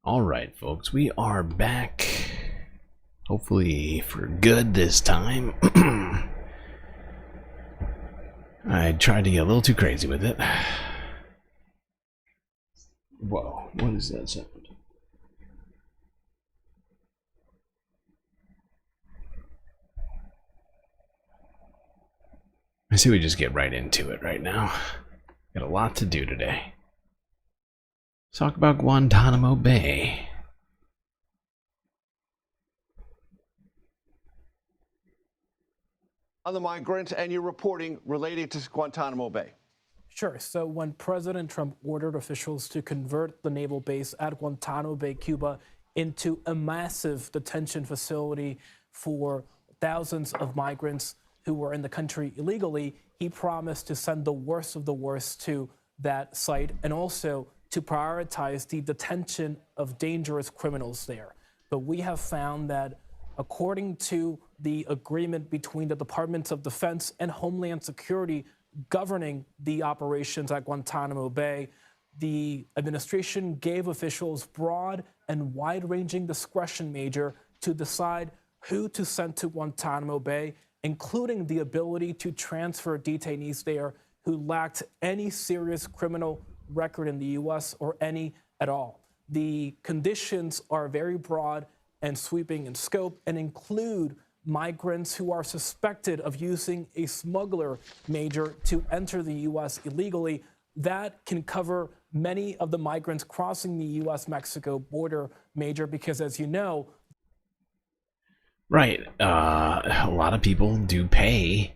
Alright, folks, we are back. Hopefully for good this time. I tried to get a little too crazy with it. Whoa, what is that sound? I say we just get right into it right now. Got a lot to do today. Let's talk about Guantanamo Bay. On the migrant and your reporting relating to Guantanamo Bay. Sure. So when President Trump ordered officials to convert the naval base at Guantanamo Bay, Cuba, into a massive detention facility for thousands of migrants who were in the country illegally, he promised to send the worst of the worst to that site and also to prioritize the detention of dangerous criminals there. But we have found that according to the agreement between the Departments of Defense and Homeland Security governing the operations at Guantanamo Bay, the administration gave officials broad and wide-ranging discretion, Major, to decide who to send to Guantanamo Bay, including the ability to transfer detainees there who lacked any serious criminal record in the U.S. or any at all. The conditions are very broad and sweeping in scope and include migrants who are suspected of using a smuggler, Major, to enter the U.S. illegally. That can cover many of the migrants crossing the U.S.-Mexico border, Major, because as you know... Right, a lot of people do pay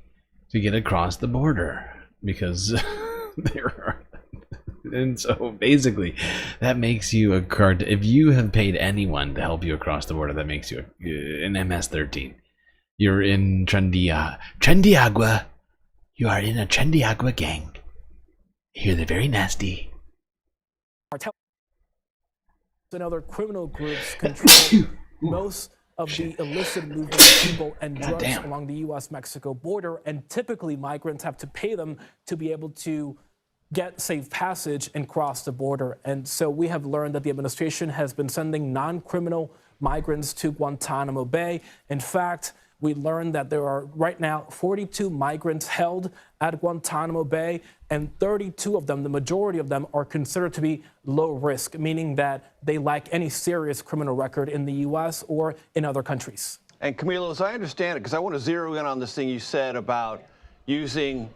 to get across the border because there are... And so basically, that makes you a card. If you have paid anyone to help you across the border, that makes you an MS-13. You're in Trendiagua. You are in a Trendiagua gang. Here they're very nasty. And other criminal groups control most of the illicit movement of people and drugs along the U.S.-Mexico border, and typically migrants have to pay them to be able to get safe passage and cross the border. And so we have learned that the administration has been sending non-criminal migrants to Guantanamo Bay. In fact, we learned that there are right now 42 migrants held at Guantanamo Bay, and 32 of them, the majority of them, are considered to be low risk, meaning that they lack any serious criminal record in the U.S. or in other countries. And Camilo, as I understand it, because I want to zero in on this thing you said about using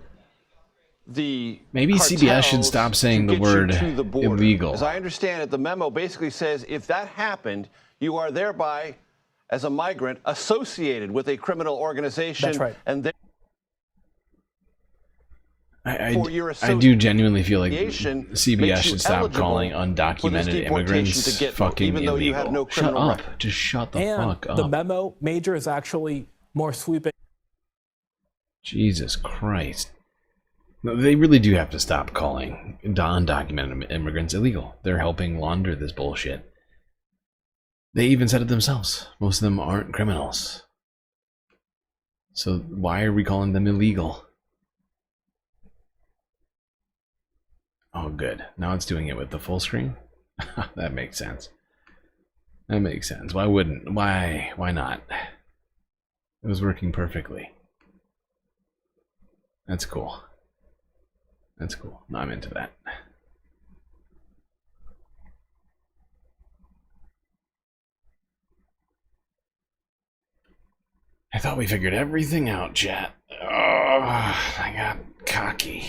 the maybe CBS should stop saying the word illegal. As I understand it, the memo basically says if that happened, you are thereby, as a migrant, associated with a criminal organization. That's right. And I do genuinely feel like CBS should stop calling undocumented immigrants fucking illegal. Shut up. Just shut the fuck up. The memo, Major, is actually more sweeping. Jesus Christ. No, they really do have to stop calling undocumented immigrants illegal. They're helping launder this bullshit. They even said it themselves. Most of them aren't criminals. So why are we calling them illegal? Oh, good. Now it's doing it with the full screen? That makes sense. That makes sense. Why wouldn't? Why not? It was working perfectly. That's cool. That's cool. No, I'm into that. I thought we figured everything out, chat. Oh, I got cocky.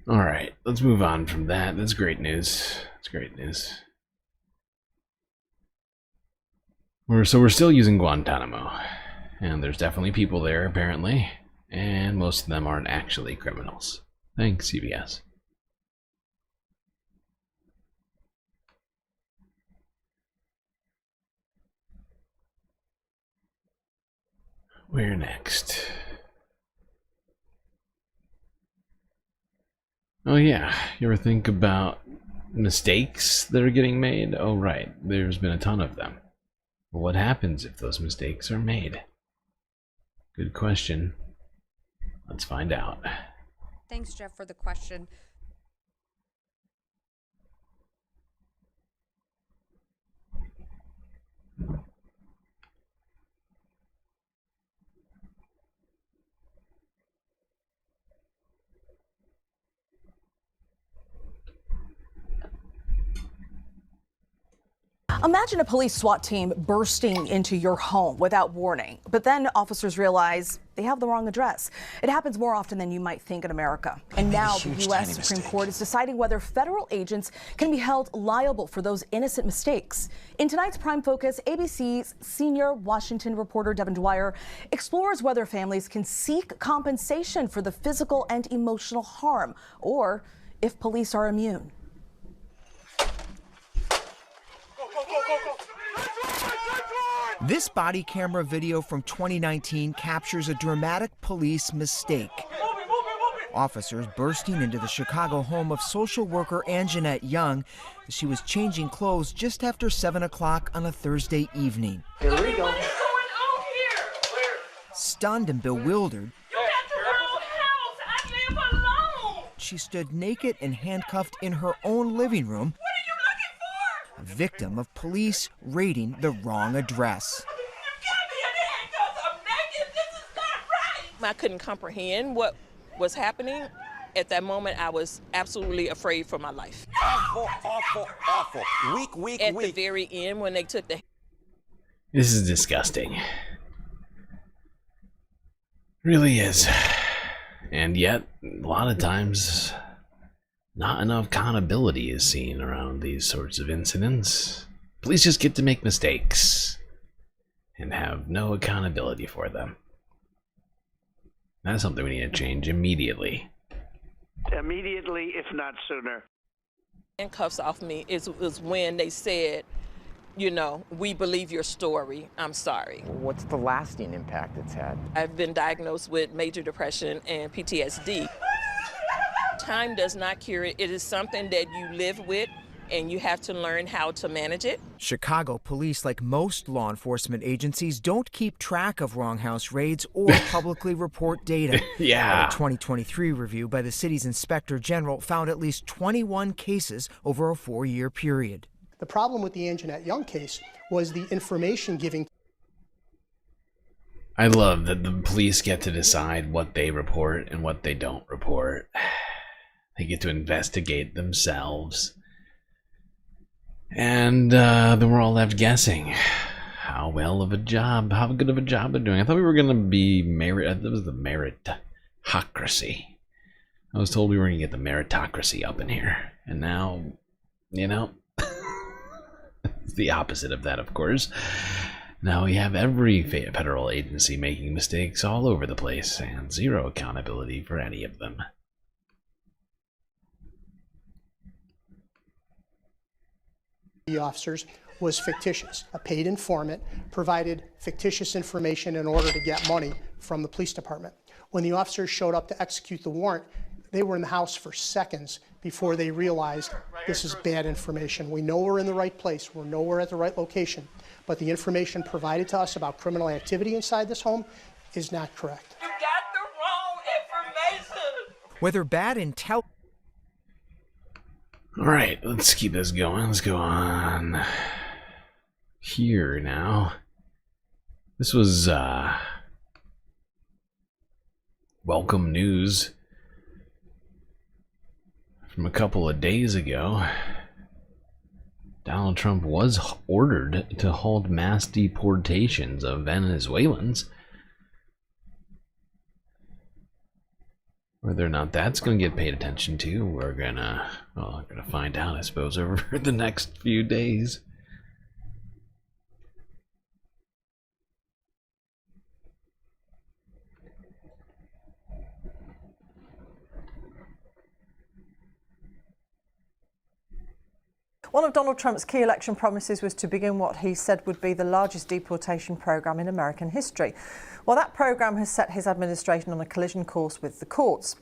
Alright, let's move on from that. That's great news. That's great news. So we're still using Guantanamo, and there's definitely people there apparently, and most of them aren't actually criminals. Thanks, CBS. Where next? Oh yeah, you ever think about mistakes that are getting made? Oh right, there's been a ton of them. What happens if those mistakes are made? Good question. Let's find out. Thanks, Jeff, for the question. Imagine a police SWAT team bursting into your home without warning, but then officers realize they have the wrong address. It happens more often than you might think in America. And now the U.S. Supreme Court is deciding whether federal agents can be held liable for those innocent mistakes. In tonight's Prime Focus, ABC's senior Washington reporter Devin Dwyer explores whether families can seek compensation for the physical and emotional harm, or if police are immune. This body camera video from 2019 captures a dramatic police mistake. Officers bursting into the Chicago home of social worker Anjanette Young as she was changing clothes just after 7 o'clock on a Thursday evening. Here we go. Stunned and bewildered, she stood naked and handcuffed in her own living room, a victim of police raiding the wrong address. I couldn't comprehend what was happening. At that moment, I was absolutely afraid for my life. Awful, awful, awful. Weak. At the very end, when they took the... This is disgusting. Really is. And yet, a lot of times, not enough accountability is seen around these sorts of incidents. Police just get to make mistakes and have no accountability for them. That's something we need to change immediately. Immediately, if not sooner. Handcuffs off me was when they said, you know, we believe your story. I'm sorry. What's the lasting impact it's had? I've been diagnosed with major depression and PTSD. Time does not cure it. It is something that you live with, and you have to learn how to manage it. Chicago police, like most law enforcement agencies, don't keep track of wrong house raids or publicly report data. Yeah. A 2023 review by the city's inspector general found at least 21 cases over a 4-year period. The problem with the Anjanette Young case was the information giving. I love that the police get to decide what they report and what they don't report. They get to investigate themselves. And then we're all left guessing how good of a job they're doing. I thought we were going to be that was the meritocracy. I was told we were going to get the meritocracy up in here. And now, you know, it's the opposite of that, of course. Now we have every federal agency making mistakes all over the place and zero accountability for any of them. The officers was fictitious. A paid informant provided fictitious information in order to get money from the police department. When the officers showed up to execute the warrant, they were in the house for seconds before they realized this is bad information. We know we're in the right place. We know we're at the right location. But the information provided to us about criminal activity inside this home is not correct. You got the wrong information. Whether bad intel... All right, let's keep this going. Let's go on here now. This was welcome news from a couple of days ago. Donald Trump was ordered to halt mass deportations of Venezuelans. Whether or not that's going to get paid attention to, we're gonna find out, I suppose, over the next few days. One of Donald Trump's key election promises was to begin what he said would be the largest deportation program in American history. Well, that program has set his administration on a collision course with the courts.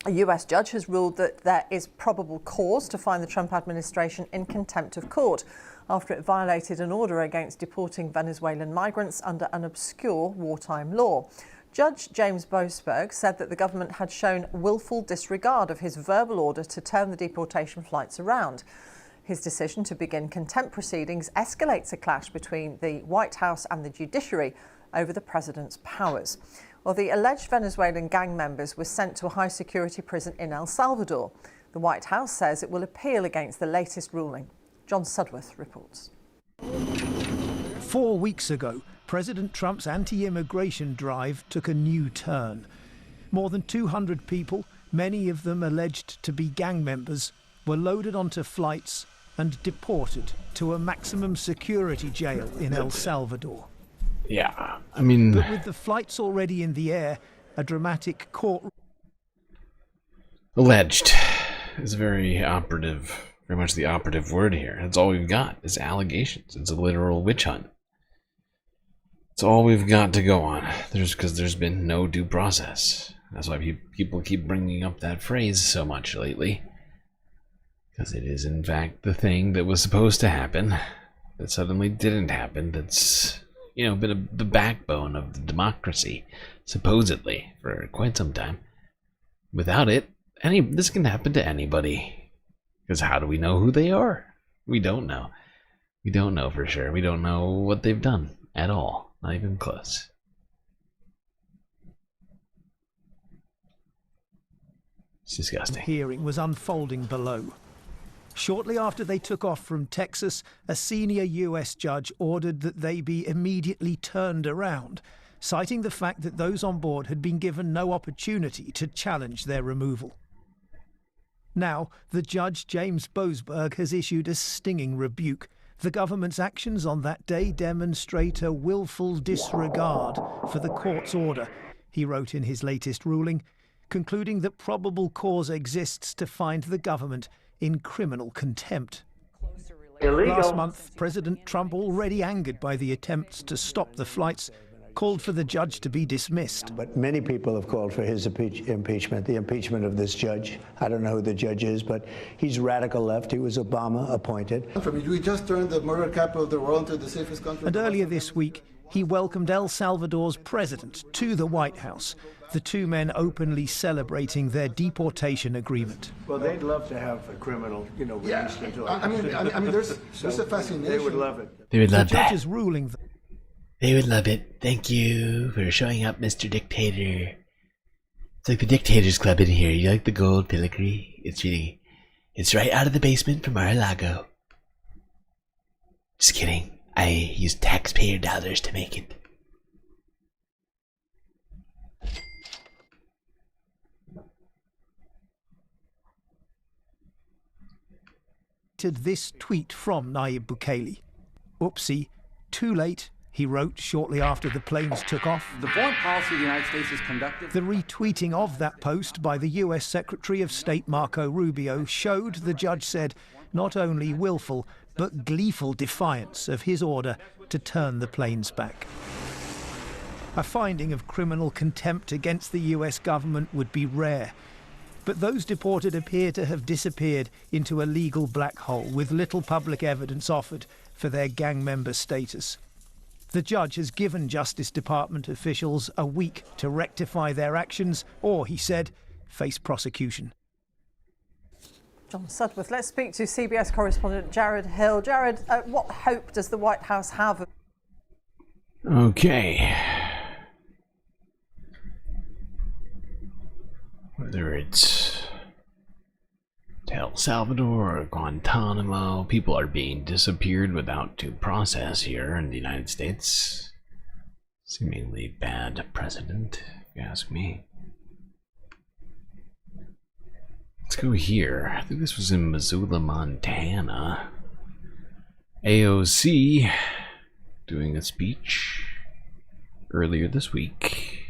A US judge has ruled that there is probable cause to find the Trump administration in contempt of court after it violated an order against deporting Venezuelan migrants under an obscure wartime law. Judge James Boasberg said that the government had shown willful disregard of his verbal order to turn the deportation flights around. His decision to begin contempt proceedings escalates a clash between the White House and the judiciary over the president's powers. Well, the alleged Venezuelan gang members were sent to a high-security prison in El Salvador. The White House says it will appeal against the latest ruling. John Sudworth reports. 4 weeks ago, President Trump's anti-immigration drive took a new turn. More than 200 people, many of them alleged to be gang members, were loaded onto flights and deported to a maximum security jail in El Salvador. Yeah, I mean... But with the flights already in the air, a dramatic court... Alleged is very operative, very much the operative word here. That's all we've got is allegations. It's a literal witch hunt. It's all we've got to go on. Because there's been no due process. That's why people keep bringing up that phrase so much lately. Because it is in fact the thing that was supposed to happen that suddenly didn't happen. That's, you know, been the backbone of the democracy, supposedly, for quite some time. Without it, this can happen to anybody. Because how do we know who they are? We don't know. We don't know for sure. We don't know what they've done at all. Not even close. It's disgusting. Hearing was unfolding below. Shortly after they took off from Texas, a senior US judge ordered that they be immediately turned around, citing the fact that those on board had been given no opportunity to challenge their removal. Now, the judge, James Boasberg, has issued a stinging rebuke. The government's actions on that day demonstrate a willful disregard for the court's order, he wrote in his latest ruling, concluding that probable cause exists to find the government in criminal contempt. Illegal. Last month, President Trump, already angered by the attempts to stop the flights, called for the judge to be dismissed. But many people have called for his impeachment, the impeachment of this judge. I don't know who the judge is, but he's radical left. He was Obama appointed. We just turned the murder capital of the world into the safest country. And earlier this week, he welcomed El Salvador's president to the White House, the two men openly celebrating their deportation agreement. Well, they'd love to have a criminal, released into I mean, there's a fascination. They would love it. They would love the that. judge's ruling. They would love it. Thank you for showing up, Mr. Dictator. It's like the Dictators Club in here. You like the gold filigree? It's right out of the basement from Mar-a-Lago. Just kidding. I used taxpayer dollars to make it. This tweet from Nayib Bukele. Oopsie, too late, he wrote shortly after the planes took off. The foreign policy of the United States is conducted. The retweeting of that post by the US Secretary of State Marco Rubio showed, the judge said, not only willful but gleeful defiance of his order to turn the planes back. A finding of criminal contempt against the US government would be rare. But those deported appear to have disappeared into a legal black hole with little public evidence offered for their gang member status. The judge has given Justice Department officials a week to rectify their actions or, he said, face prosecution. John Sudworth. Let's speak to CBS correspondent Jared Hill. Jared, what hope does the White House have? Okay. Whether it's El Salvador or Guantanamo, people are being disappeared without due process here in the United States. Seemingly bad precedent, if you ask me. Let's go here. I think this was in Missoula, Montana. AOC doing a speech earlier this week.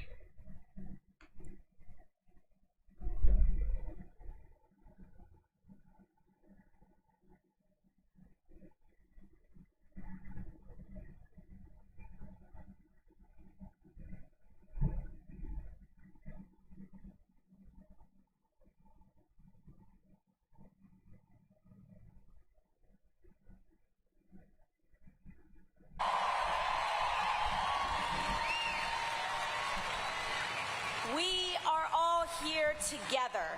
together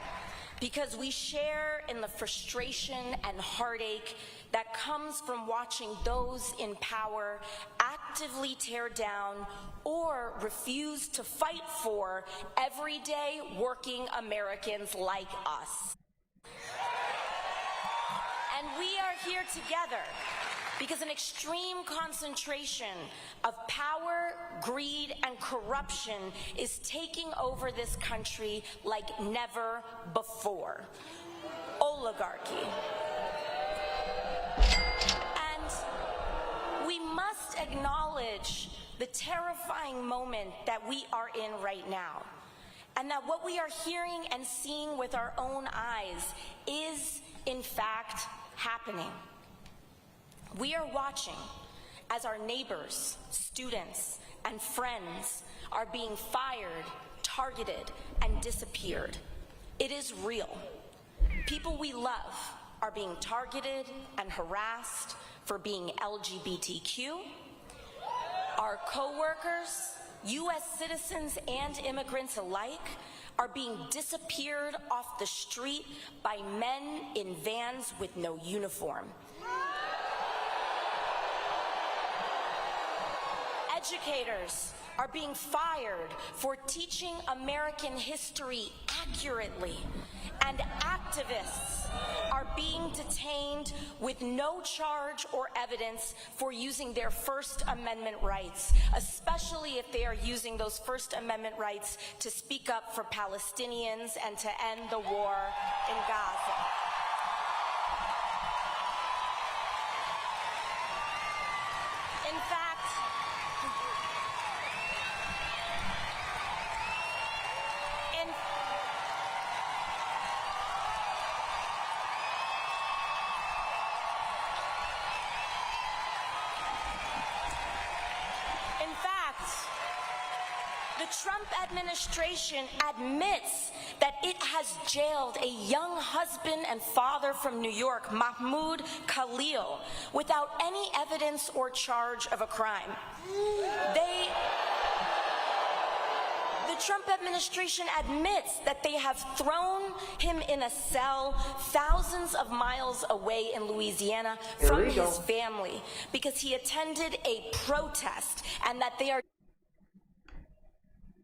because we share in the frustration and heartache that comes from watching those in power actively tear down or refuse to fight for everyday working Americans like us. And we are here together because an extreme concentration of power, greed, and corruption is taking over this country like never before. Oligarchy. And we must acknowledge the terrifying moment that we are in right now, and that what we are hearing and seeing with our own eyes is, in fact, happening. We are watching as our neighbors, students, and friends are being fired, targeted, and disappeared. It is real. People we love are being targeted and harassed for being LGBTQ. Our co-workers, U.S. citizens and immigrants alike, are being disappeared off the street by men in vans with no uniform. Educators are being fired for teaching American history accurately, and activists are being detained with no charge or evidence for using their First Amendment rights, especially if they are using those First Amendment rights to speak up for Palestinians and to end the war in Gaza. In fact, the Trump administration admits that it has jailed a young husband and father from New York, Mahmoud Khalil, without any evidence or charge of a crime. The Trump administration admits that they have thrown him in a cell thousands of miles away in Louisiana from his family because he attended a protest, and that they are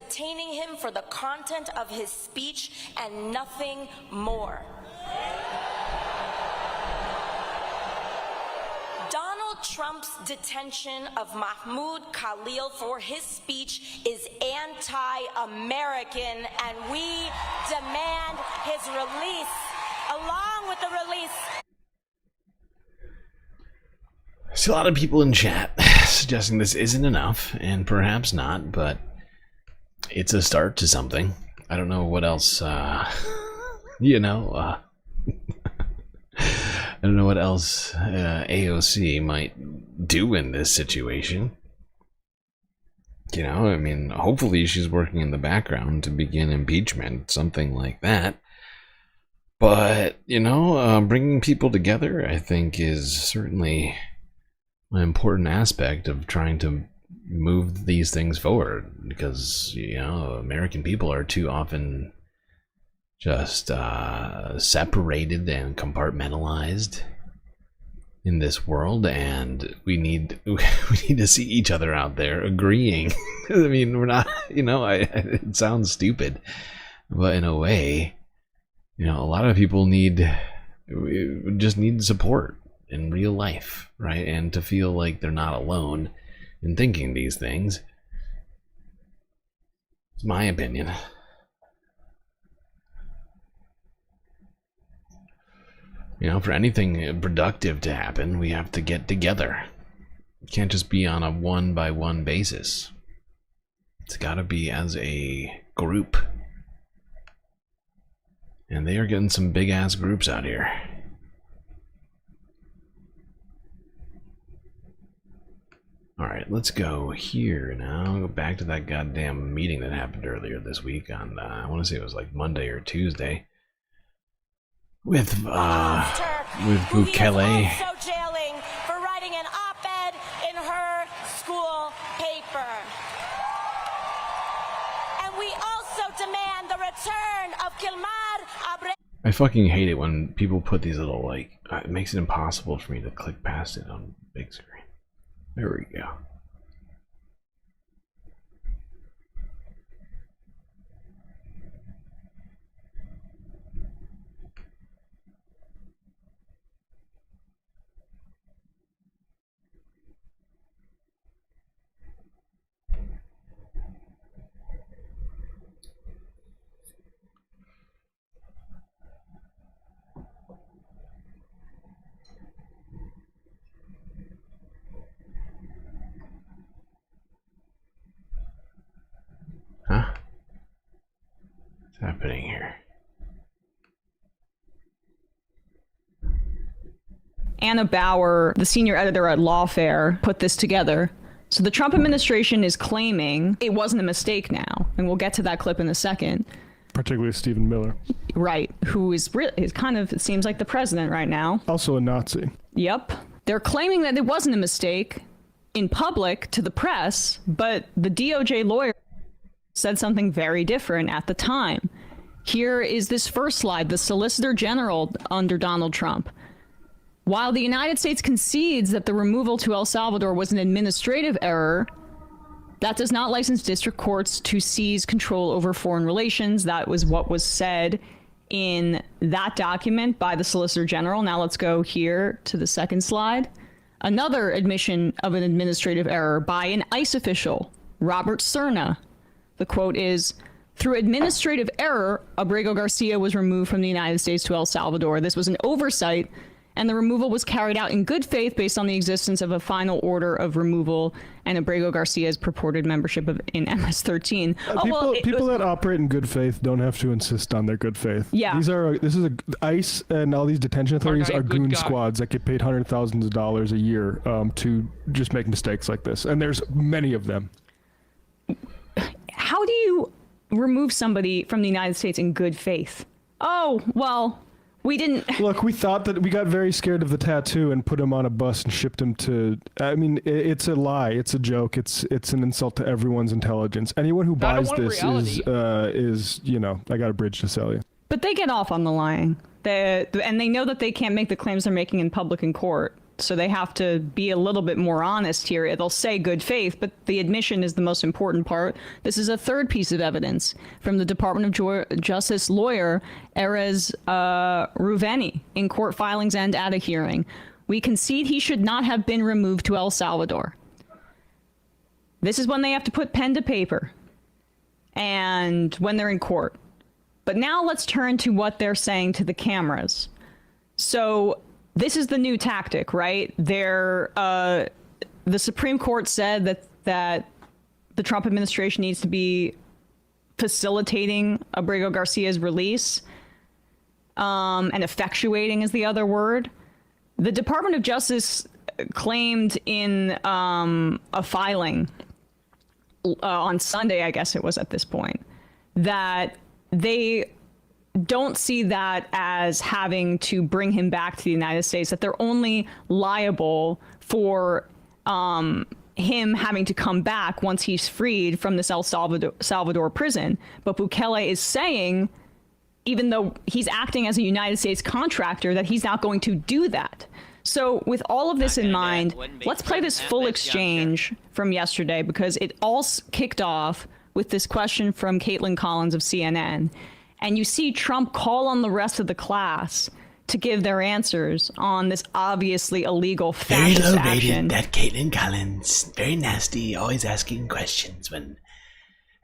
detaining him for the content of his speech and nothing more. Donald Trump's detention of Mahmoud Khalil for his speech is anti-American, and we demand his release, along with the release. See a lot of people in chat suggesting this isn't enough, and perhaps not, but it's a start to something. I don't know what else, I don't know what else AOC might do in this situation. I mean, hopefully she's working in the background to begin impeachment, something like that. But, bringing people together, I think, is certainly an important aspect of trying to move these things forward, because American people are too often just separated and compartmentalized in this world, and we need to see each other out there agreeing. I mean, we're not, it sounds stupid, but in a way, a lot of people just need support in real life, right? And to feel like they're not alone in thinking these things. It's my opinion. For anything productive to happen, we have to get together. It can't just be on a one-by-one basis. It's got to be as a group. And they are getting some big-ass groups out here. Alright, let's go here now. Go back to that goddamn meeting that happened earlier this week on, I want to say it was like Monday or Tuesday. With Bukele. Also jailing for writing an op-ed in her school paper. And we also demand the return of Kilmar Abrego. I fucking hate it when people put these little, like, it makes it impossible for me to click past it on big screen. There we go. Huh? What's happening here? Anna Bauer, the senior editor at Lawfare, put this together. So the Trump administration is claiming it wasn't a mistake now, and we'll get to that clip in a second. Particularly Stephen Miller. Right, who is kind of, it seems like the president right now. Also a Nazi. Yep. They're claiming that it wasn't a mistake in public to the press, but the DOJ lawyer said something very different at the time. Here is this first slide, the Solicitor General under Donald Trump. While the United States concedes that the removal to El Salvador was an administrative error, that does not license district courts to seize control over foreign relations. That was what was said in that document by the Solicitor General. Now let's go here to the second slide. Another admission of an administrative error by an ICE official, Robert Cerna. The quote is, "Through administrative error, Abrego Garcia was removed from the United States to El Salvador. This was an oversight, and the removal was carried out in good faith based on the existence of a final order of removal and Abrego Garcia's purported membership in MS-13. People that operate in good faith don't have to insist on their good faith. Yeah. ICE and all these detention authorities are goon squads that get paid hundreds of thousands of dollars a year to just make mistakes like this. And there's many of them. How do you remove somebody from the United States in good faith? Oh, well, we didn't. Look, we thought that we got very scared of the tattoo and put him on a bus and shipped him to. I mean, it's a lie. It's a joke. It's an insult to everyone's intelligence. Anyone who buys this is I got a bridge to sell you. But they get off on the lying. And they know that they can't make the claims they're making in public in court. So they have to be a little bit more honest here. They'll say good faith, but the admission is the most important part. This is a third piece of evidence from the Department of Justice lawyer, Erez Ruveni, in court filings and at a hearing. We concede he should not have been removed to El Salvador. This is when they have to put pen to paper and when they're in court. But now let's turn to what they're saying to the cameras. So this is the new tactic, right? The Supreme Court said that the Trump administration needs to be facilitating Abrego Garcia's release, and effectuating is the other word. The Department of Justice claimed in a filing on Sunday, I guess it was at this point, that they don't see that as having to bring him back to the United States, that they're only liable for him having to come back once he's freed from this El Salvador prison. But Bukele is saying, even though he's acting as a United States contractor, that he's not going to do that. So with all of this in mind, let's play this full exchange from yesterday, because it all kicked off with this question from Caitlin Collins of CNN. And you see Trump call on the rest of the class to give their answers on this obviously illegal fascist Very low action. rated, that Caitlin Collins. Very nasty, always asking questions when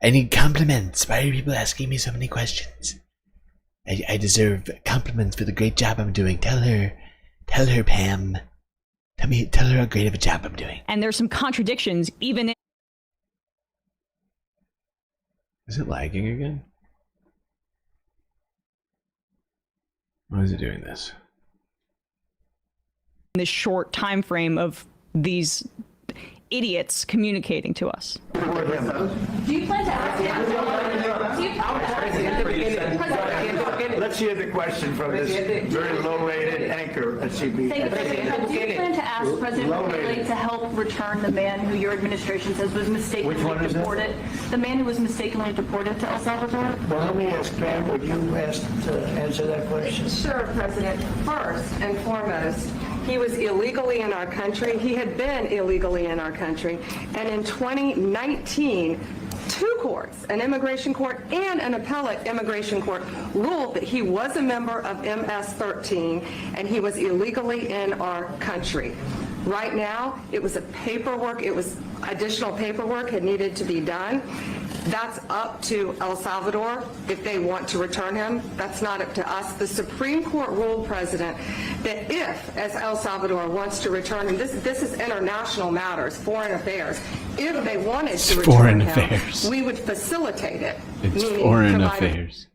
I need compliments. Why are people asking me so many questions? I deserve compliments for the great job I'm doing. Tell her, Pam. Tell her how great of a job I'm doing. And there's some contradictions even in. Is it lagging again? Why is it doing this? This short time frame of these idiots communicating to us. Do you plan to ask him? let's hear the question from this very low-rated anchor at CBS. Thank you, President. Do you plan to ask President Bukele to help return the man who your administration says was mistakenly deported? The man who was mistakenly deported to El Salvador? Well, let me ask Pam, would you ask to answer that question? Sure, President. First and foremost, he was illegally in our country. He had been illegally in our country. And in 2019, two courts, an immigration court and an appellate immigration court, ruled that he was a member of MS-13 and he was illegally in our country. Right now, it was additional paperwork had needed to be done. That's up to El Salvador if they want to return him. That's not up to us. The Supreme Court ruled, President, that if, as El Salvador wants to return him, this is international matters, foreign affairs. If they wanted to return him, we would facilitate it. It's foreign affairs.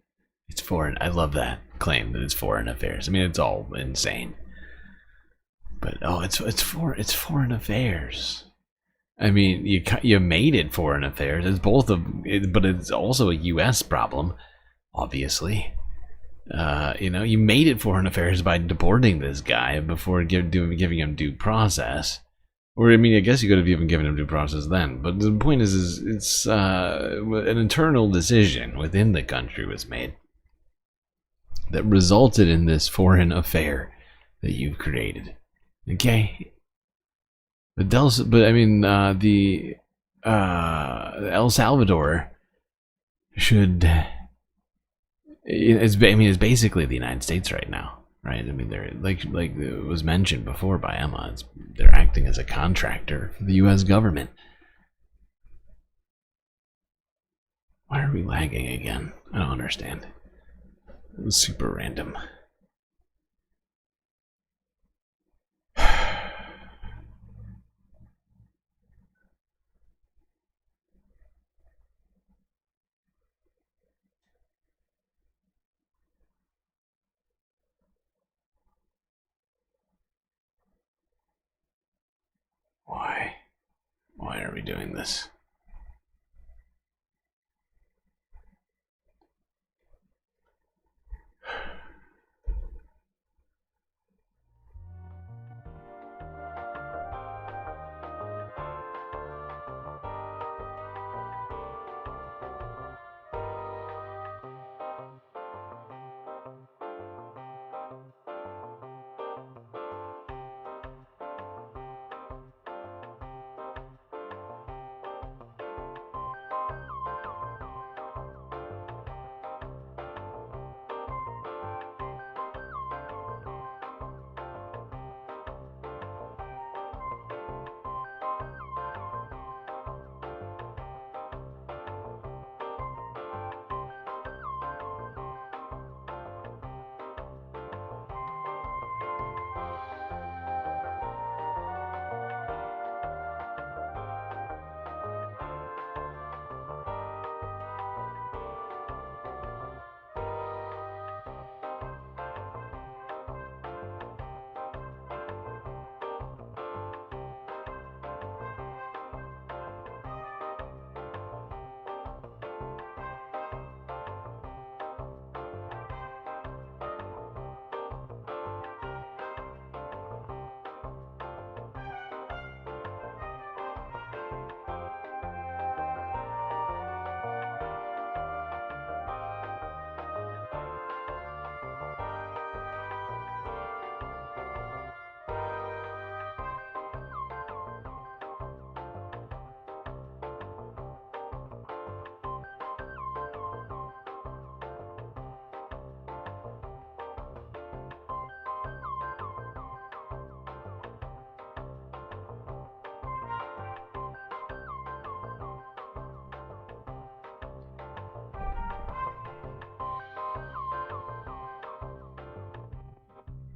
It's foreign. I love that claim that it's foreign affairs. I mean, it's all insane. But it's foreign affairs. I mean, you made it foreign affairs. It's both but it's also a U.S. problem, obviously. You made it foreign affairs by deporting this guy before giving him due process. Or I mean, I guess you could have even given him due process then. But the point is it's an internal decision within the country was made that resulted in this foreign affair that you've created. Okay. But I mean, El Salvador should. It's basically the United States right now, right? I mean, they're like it was mentioned before by Emma. They're acting as a contractor for the U.S. government. Why are we lagging again? I don't understand. It was super random. Why are we doing this?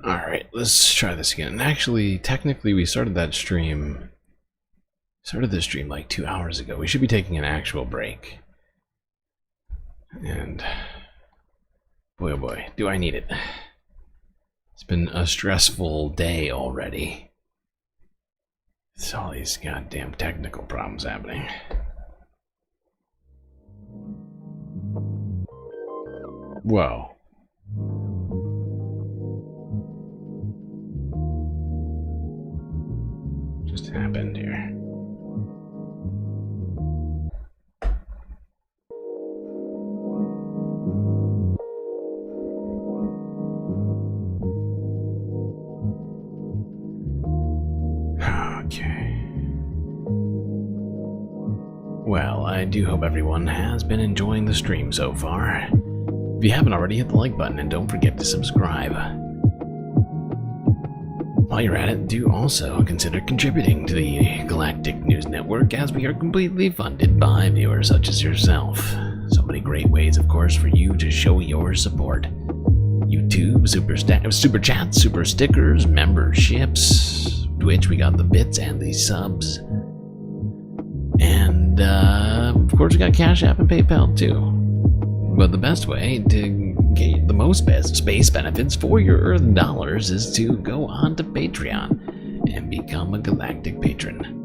Alright, let's try this again. Actually, technically, we started this stream like 2 hours ago. We should be taking an actual break. And boy, oh boy, do I need it. It's been a stressful day already. It's all these goddamn technical problems happening. Whoa. happened here? Okay. Well, I do hope everyone has been enjoying the stream so far. If you haven't already, hit the like button and don't forget to subscribe. While you're at it, do also consider contributing to the Galactic News Network, as we are completely funded by viewers such as yourself. So many great ways, of course, for you to show your support. YouTube, super chats, super stickers, memberships. Twitch, we got the bits and the subs. And, of course, we got Cash App and PayPal, too. But the best way to get the most space benefits for your Earth dollars is to go on to Patreon and become a Galactic Patron.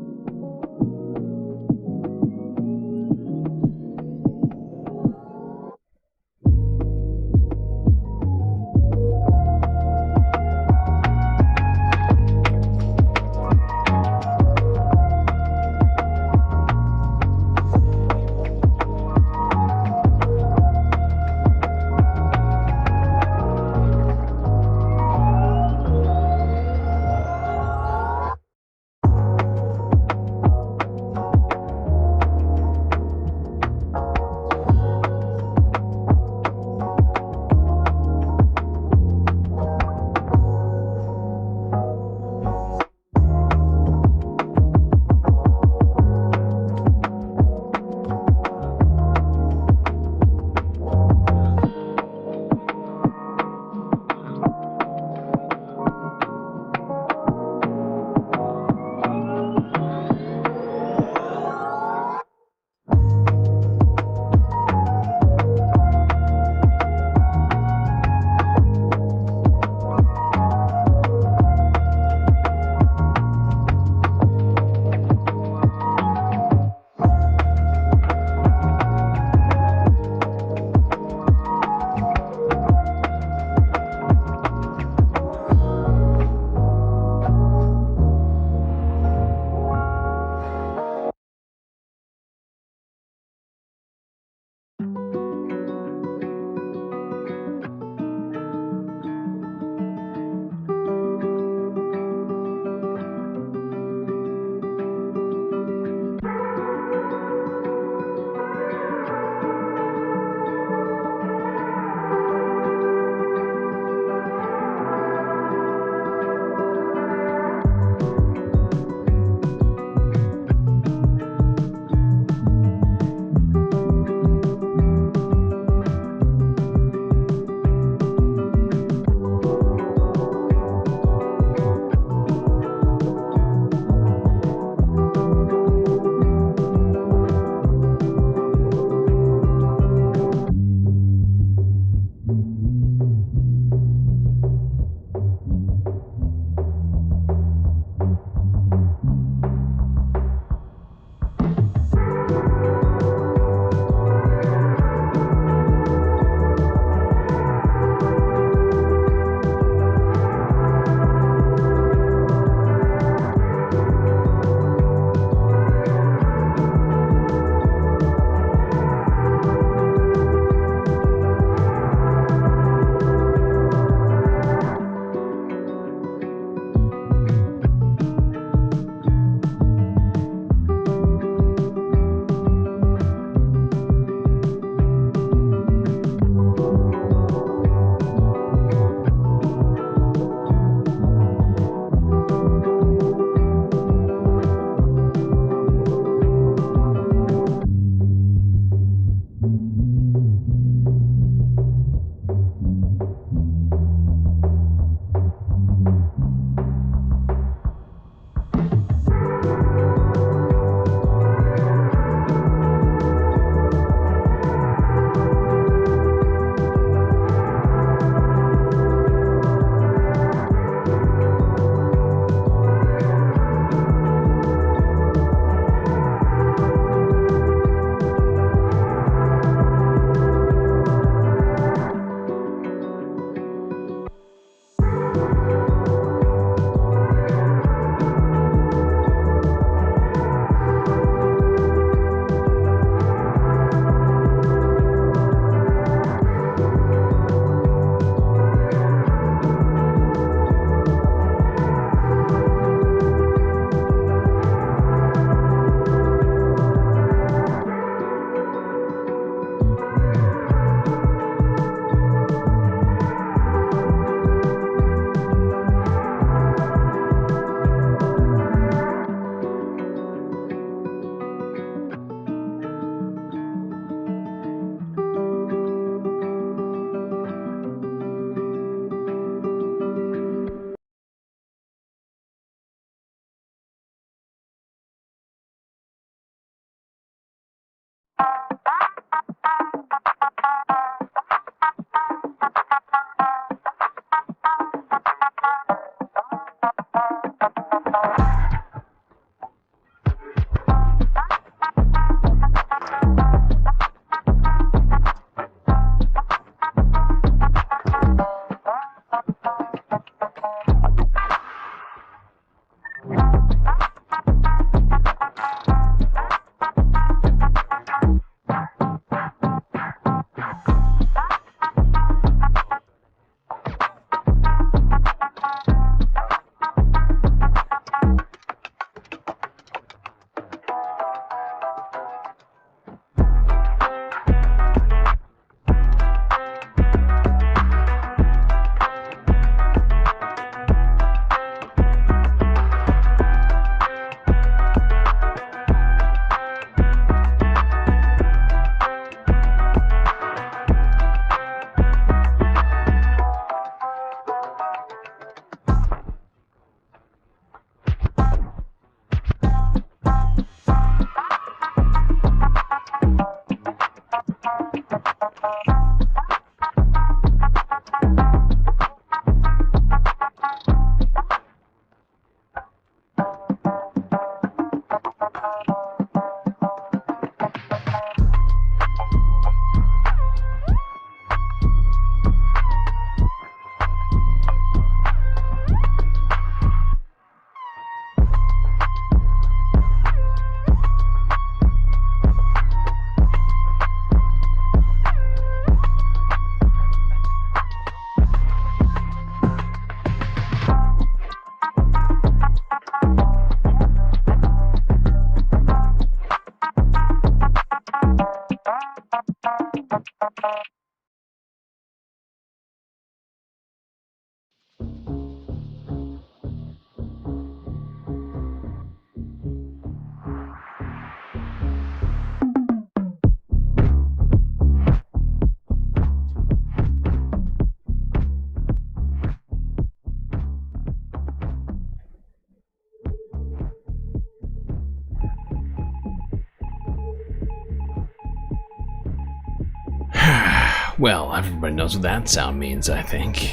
Well, everybody knows what that sound means, I think.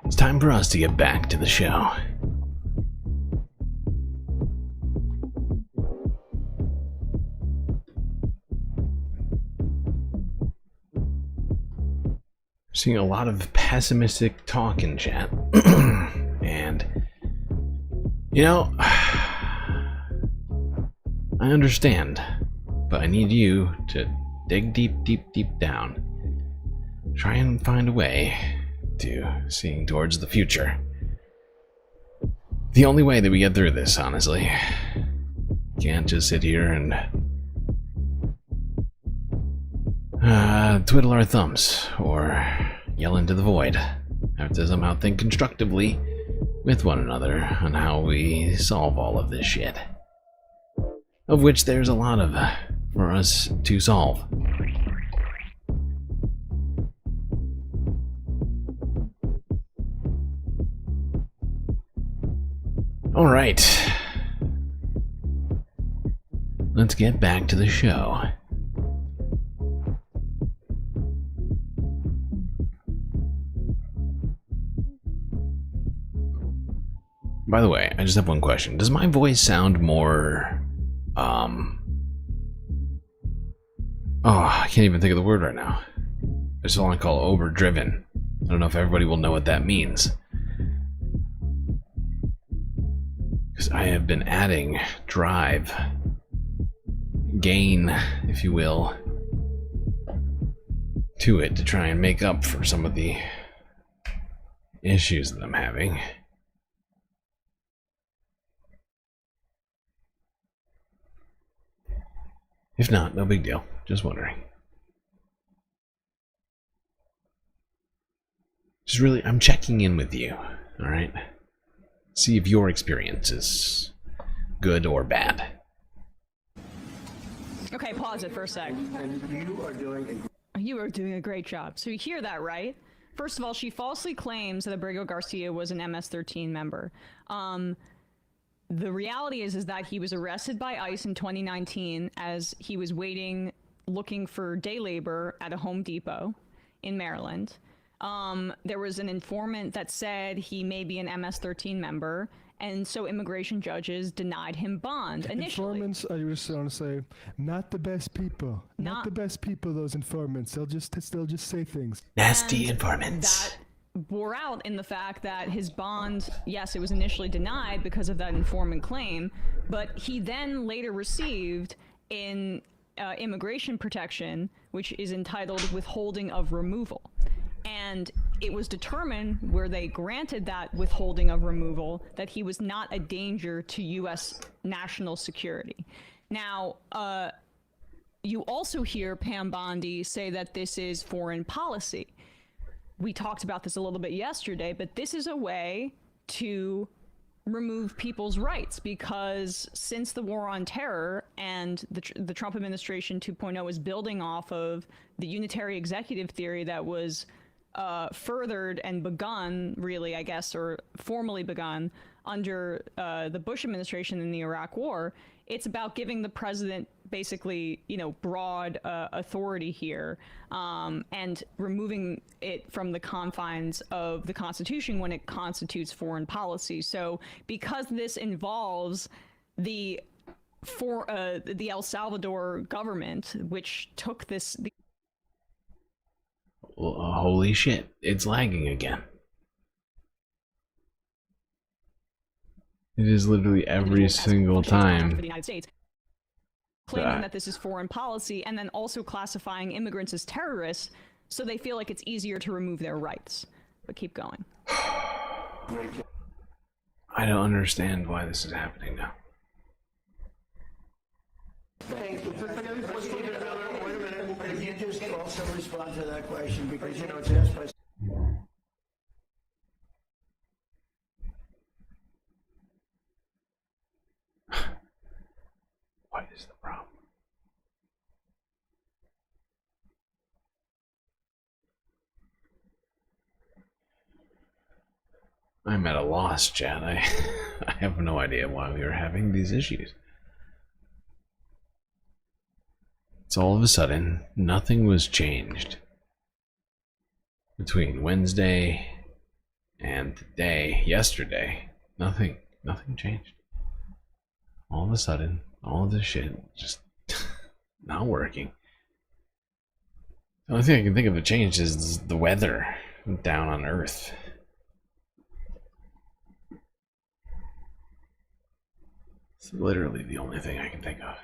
It's time for us to get back to the show. Seeing a lot of pessimistic talk in chat. And, you know, I understand, but I need you to dig deep, deep, deep down. Try and find a way to seeing towards the future. The only way that we get through this, honestly. Can't just sit here and twiddle our thumbs or yell into the void. Have to somehow think constructively with one another on how we solve all of this shit. Of which there's a lot of for us to solve. Alright. Let's get back to the show. By the way, I just have one question. Does my voice sound more, I can't even think of the word right now. I just want to call it overdriven. I don't know if everybody will know what that means. Because I have been adding drive, gain, if you will, to it to try and make up for some of the issues that I'm having. If not, no big deal. Just wondering. Just really, I'm checking in with you, alright? See if your experience is good or bad. Okay, pause it for a sec. You are doing a great job. So you hear that, right? First of all, she falsely claims that Abrego Garcia was an MS-13 member. The reality is that he was arrested by ICE in 2019 as he was looking for day labor at a Home Depot in Maryland. There was an informant that said he may be an MS-13 member, and so immigration judges denied him bond initially. Informants, I just want to say, not the best people. Not the best people, those informants. They'll just say things. Nasty informants. That bore out in the fact that his bond, yes, it was initially denied because of that informant claim, but he then later received in immigration protection, which is entitled withholding of removal. And it was determined where they granted that withholding of removal that he was not a danger to U.S. national security. Now, you also hear Pam Bondi say that this is foreign policy. We talked about this a little bit yesterday, but this is a way to remove people's rights, because since the war on terror and the Trump administration 2.0 is building off of the unitary executive theory that was furthered and begun, really, I guess, or formally begun under the Bush administration in the Iraq War, it's about giving the president basically, broad authority here, and removing it from the confines of the Constitution when it constitutes foreign policy. So because this involves the El Salvador government, which took this... Holy shit, it's lagging again. It is literally every single time. For the United States, claiming that this is foreign policy, and then also classifying immigrants as terrorists, so they feel like it's easier to remove their rights. But keep going. I don't understand why this is happening now. Wait a minute. If you just also respond to that question, because it's asked by... What is the problem? I'm at a loss, Chad. I have no idea why we are having these issues. It's all of a sudden, nothing was changed. between Wednesday and today, yesterday, nothing changed. All of a sudden, all of this shit just not working. The only thing I can think of that changed is the weather down on Earth. It's literally the only thing I can think of.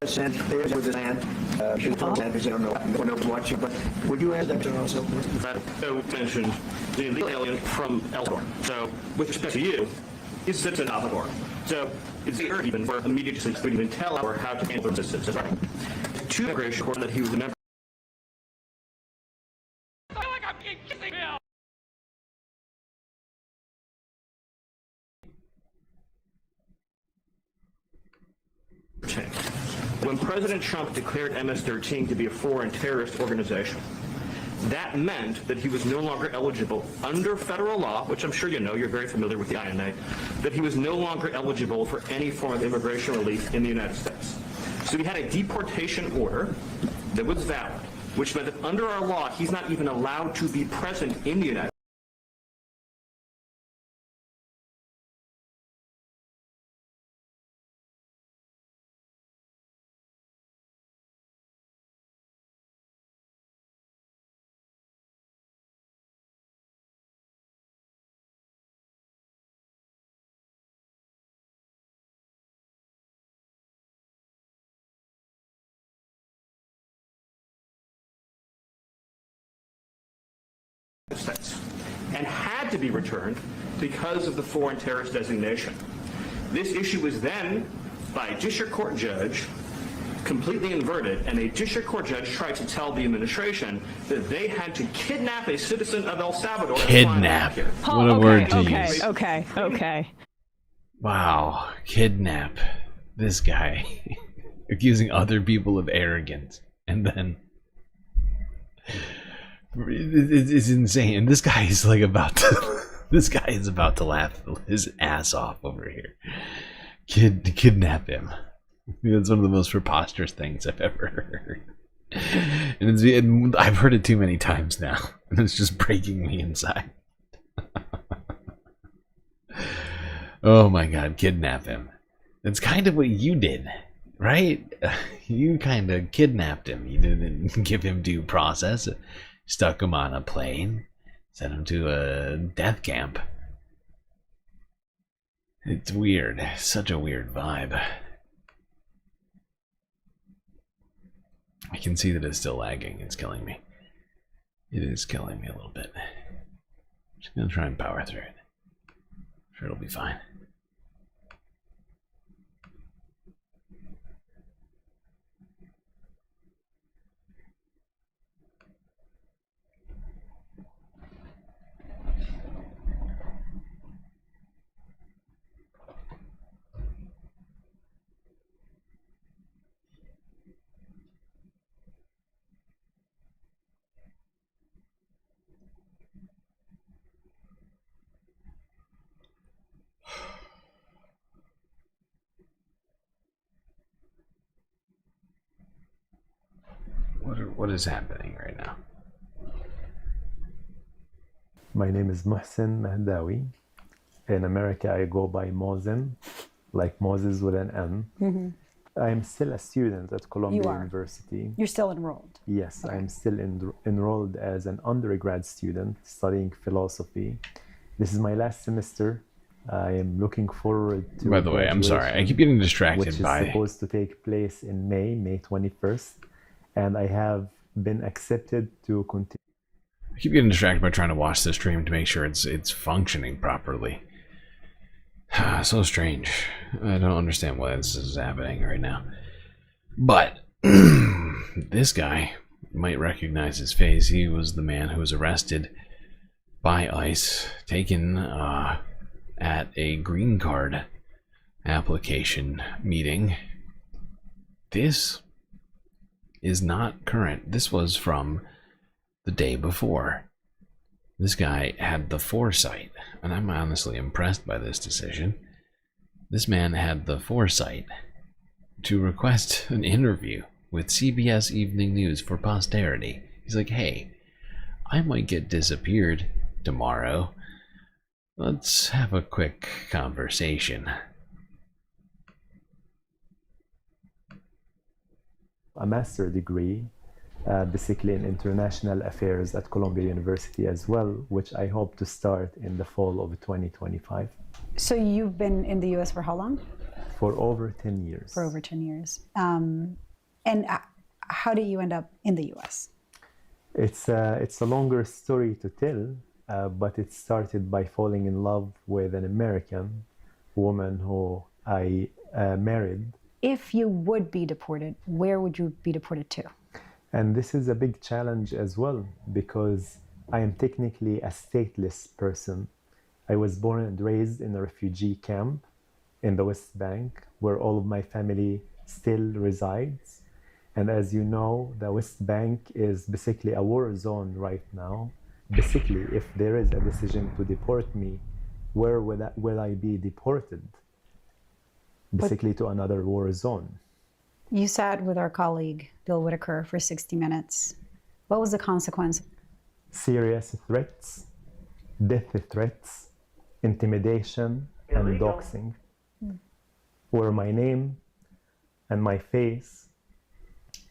Sent with the land. Because I don't know, no one's watching, but would you add that to also? So mentioned the illegal alien from El Salvador. So with respect to you, he's a citizen of El Salvador. So it's the earth even for the media to even tell or how to handle this citizen. Right. To immigration court that he was a member. When President Trump declared MS-13 to be a foreign terrorist organization, that meant that he was no longer eligible under federal law, which I'm sure you know, you're very familiar with the INA, that he was no longer eligible for any form of immigration relief in the United States. So he had a deportation order that was valid, which meant that under our law, he's not even allowed to be present in the United States. And had to be returned because of the foreign terrorist designation. This issue was then, by a district court judge, completely inverted, and a district court judge tried to tell the administration that they had to kidnap a citizen of El Salvador. Kidnap. What a word to use. Okay. Wow. Kidnap. This guy. Accusing other people of arrogance. And then... It's insane. This guy is like about to... This guy is about to laugh his ass off over here. Kidnap him. That's one of the most preposterous things I've ever heard. And I've heard it too many times now. And it's just breaking me inside. Oh my god, kidnap him. That's kind of what you did, right? You kind of kidnapped him. You didn't give him due process. Stuck him on a plane. Sent him to a death camp. It's weird. Such a weird vibe. I can see that it's still lagging. It's killing me. It is killing me a little bit. I'm just gonna try and power through it. I'm sure it'll be fine. What is happening right now? My name is Mohsen Mahdawi. In America, I go by Mosen, like Moses with an N. Mm-hmm. I am still a student at Columbia You are. University. You're still enrolled. Yes, I'm still enrolled as an undergrad student studying philosophy. This is my last semester. I am looking forward to. By the way, I'm sorry, I keep getting distracted which by. is supposed to take place in May 21st, and I have been accepted to continue. I keep getting distracted by trying to watch the stream to make sure it's functioning properly. So strange. I don't understand why this is happening right now. But this guy might recognize his face. He was the man who was arrested by ICE, taken at a green card application meeting. This is not current. This was from the day before. This guy had the foresight, and I'm honestly impressed by this decision. This man had the foresight to request an interview with CBS Evening News for posterity. He's like, hey, I might get disappeared tomorrow. Let's have a quick conversation. A master's degree, basically in international affairs at Columbia University as well, which I hope to start in the fall of 2025. So you've been in the U.S. for how long? For over 10 years. For over 10 years. And how did you end up in the U.S.? It's a longer story to tell, but it started by falling in love with an American woman who I married. If you would be deported, where would you be deported to? And this is a big challenge as well, because I am technically a stateless person. I was born and raised in a refugee camp in the West Bank, where all of my family still resides. And as you know, the West Bank is basically a war zone right now. Basically, if there is a decision to deport me, where will I be deported? Basically to another war zone. You sat with our colleague, Bill Whitaker, for 60 minutes. What was the consequence? Serious threats, death threats, intimidation, and doxing, where my name and my face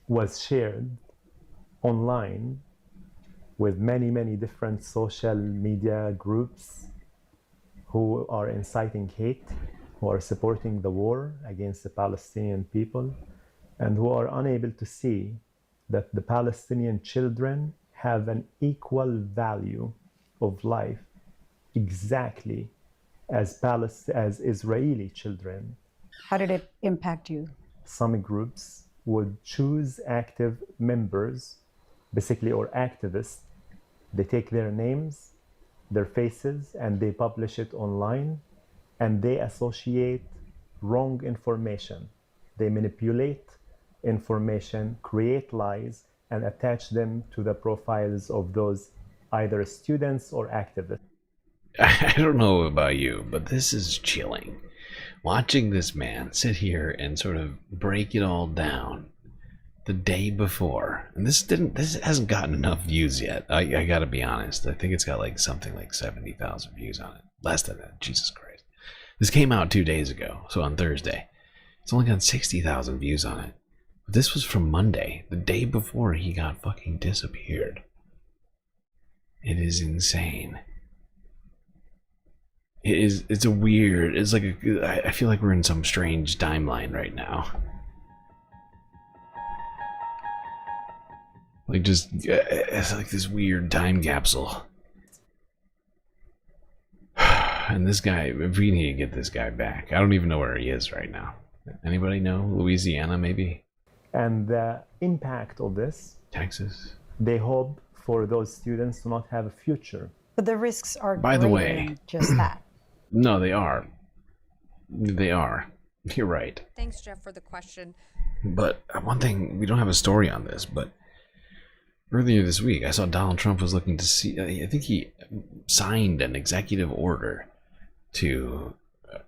was shared online with many, many different social media groups who are inciting hate, who are supporting the war against the Palestinian people, and who are unable to see that the Palestinian children have an equal value of life exactly as Israeli children. How did it impact you? Some groups would choose active members, basically, or activists. They take their names, their faces, and they publish it online, and they associate wrong information. They manipulate information, create lies, and attach them to the profiles of those either students or activists. I don't know about you, but this is chilling. Watching this man sit here and sort of break it all down the day before. And this hasn't gotten enough views yet. I gotta be honest. I think it's got like something like 70,000 views on it. Less than that. Jesus Christ. This came out 2 days ago, so on Thursday. It's only got 60,000 views on it. But this was from Monday, the day before he got fucking disappeared. It is insane. It's a weird, it's like I feel like we're in some strange timeline right now. Like just, it's like this weird time capsule. And this guy, we need to get this guy back. I don't even know where he is right now. Anybody know? Louisiana, maybe? And the impact of this, Texas, they hope for those students to not have a future. But the risks are by the greater way, than just that. No, they are. They are. You're right. Thanks, Jeff, for the question. But one thing, we don't have a story on this, but earlier this week, I saw Donald Trump was looking to see, I think he signed an executive order to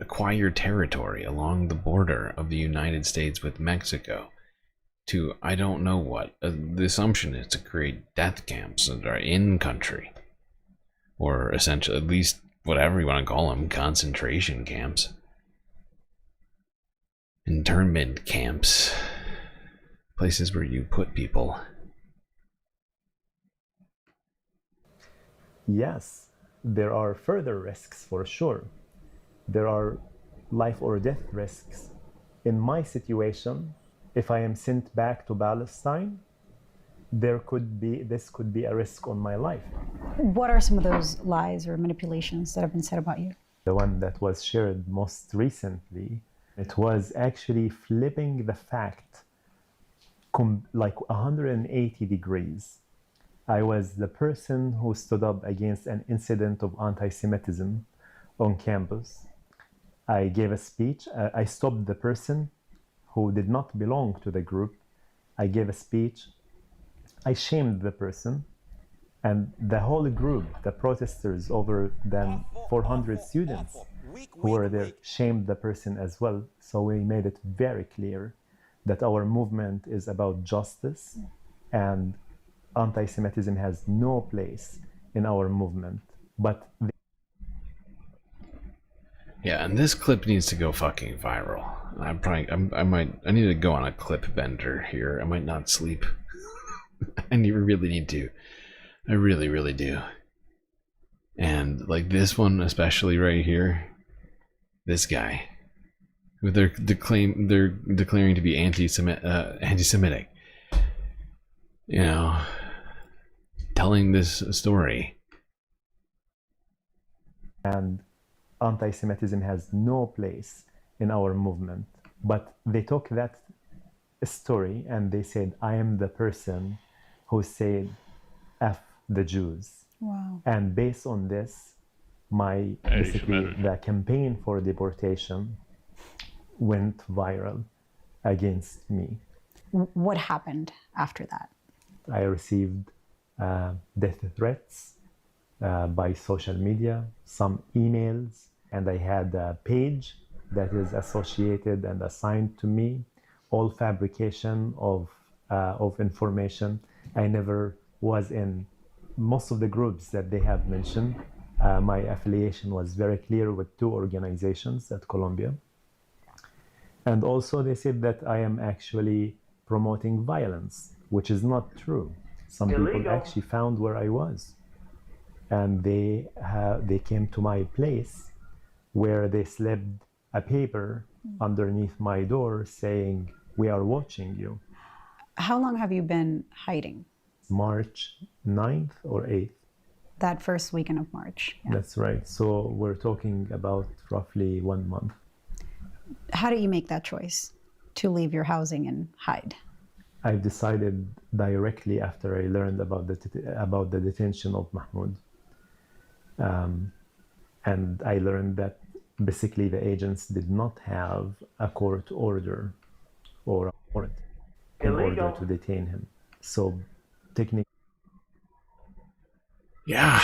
acquire territory along the border of the United States with Mexico. to I don't know what. The assumption is to create death camps that are in country, or essentially, at least whatever you want to call them, concentration camps, internment camps, places where you put people. Yes, there are further risks for sure. There are life or death risks. In my situation, if I am sent back to Palestine, this could be a risk on my life. What are some of those lies or manipulations that have been said about you? The one that was shared most recently, it was actually flipping the fact like 180 degrees. I was the person who stood up against an incident of anti-Semitism on campus. I gave a speech. I stopped the person who did not belong to the group. I gave a speech. I shamed the person, and the whole group, the protesters, over than 400 students who were there, shamed the person as well. So we made it very clear that our movement is about justice, and anti-Semitism has no place in our movement. But yeah, and this clip needs to go fucking viral. I need to go on a clip bender here. I might not sleep. I really need to. I really, really do. And like this one, especially right here, this guy, who they're declaring to be anti-Semitic. You know, telling this story. And anti-Semitism has no place in our movement. But they took that story and they said, I am the person who said F the Jews. Wow. And based on this, basically the campaign for deportation went viral against me. What happened after that? I received death threats by social media, some emails, and I had a page that is associated and assigned to me, all fabrication of information. I never was in most of the groups that they have mentioned. My affiliation was very clear with 2 organizations at Columbia. And also they said that I am actually promoting violence, which is not true. Some people actually found where I was. And they came to my place where they slipped a paper underneath my door saying, we are watching you. How long have you been hiding? March 9th or 8th. That first weekend of March. Yeah. That's right. So we're talking about roughly 1 month. How did you make that choice to leave your housing and hide? I decided directly after I learned about the detention of Mahmoud. And I learned that basically the agents did not have a court order or a warrant in order to detain him. So technically... Yeah.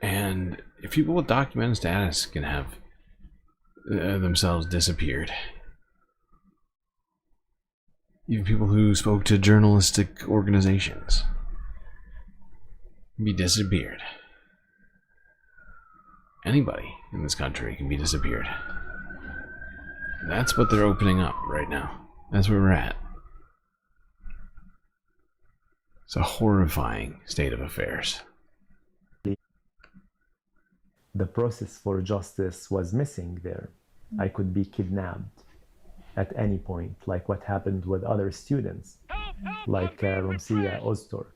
And if people with documented status can have themselves disappeared. Even people who spoke to journalistic organizations can be disappeared. Anybody in this country can be disappeared. And that's what they're opening up right now. That's where we're at. It's a horrifying state of affairs. The process for justice was missing there. I could be kidnapped at any point, like what happened with other students, like Rumsiya Ozturk.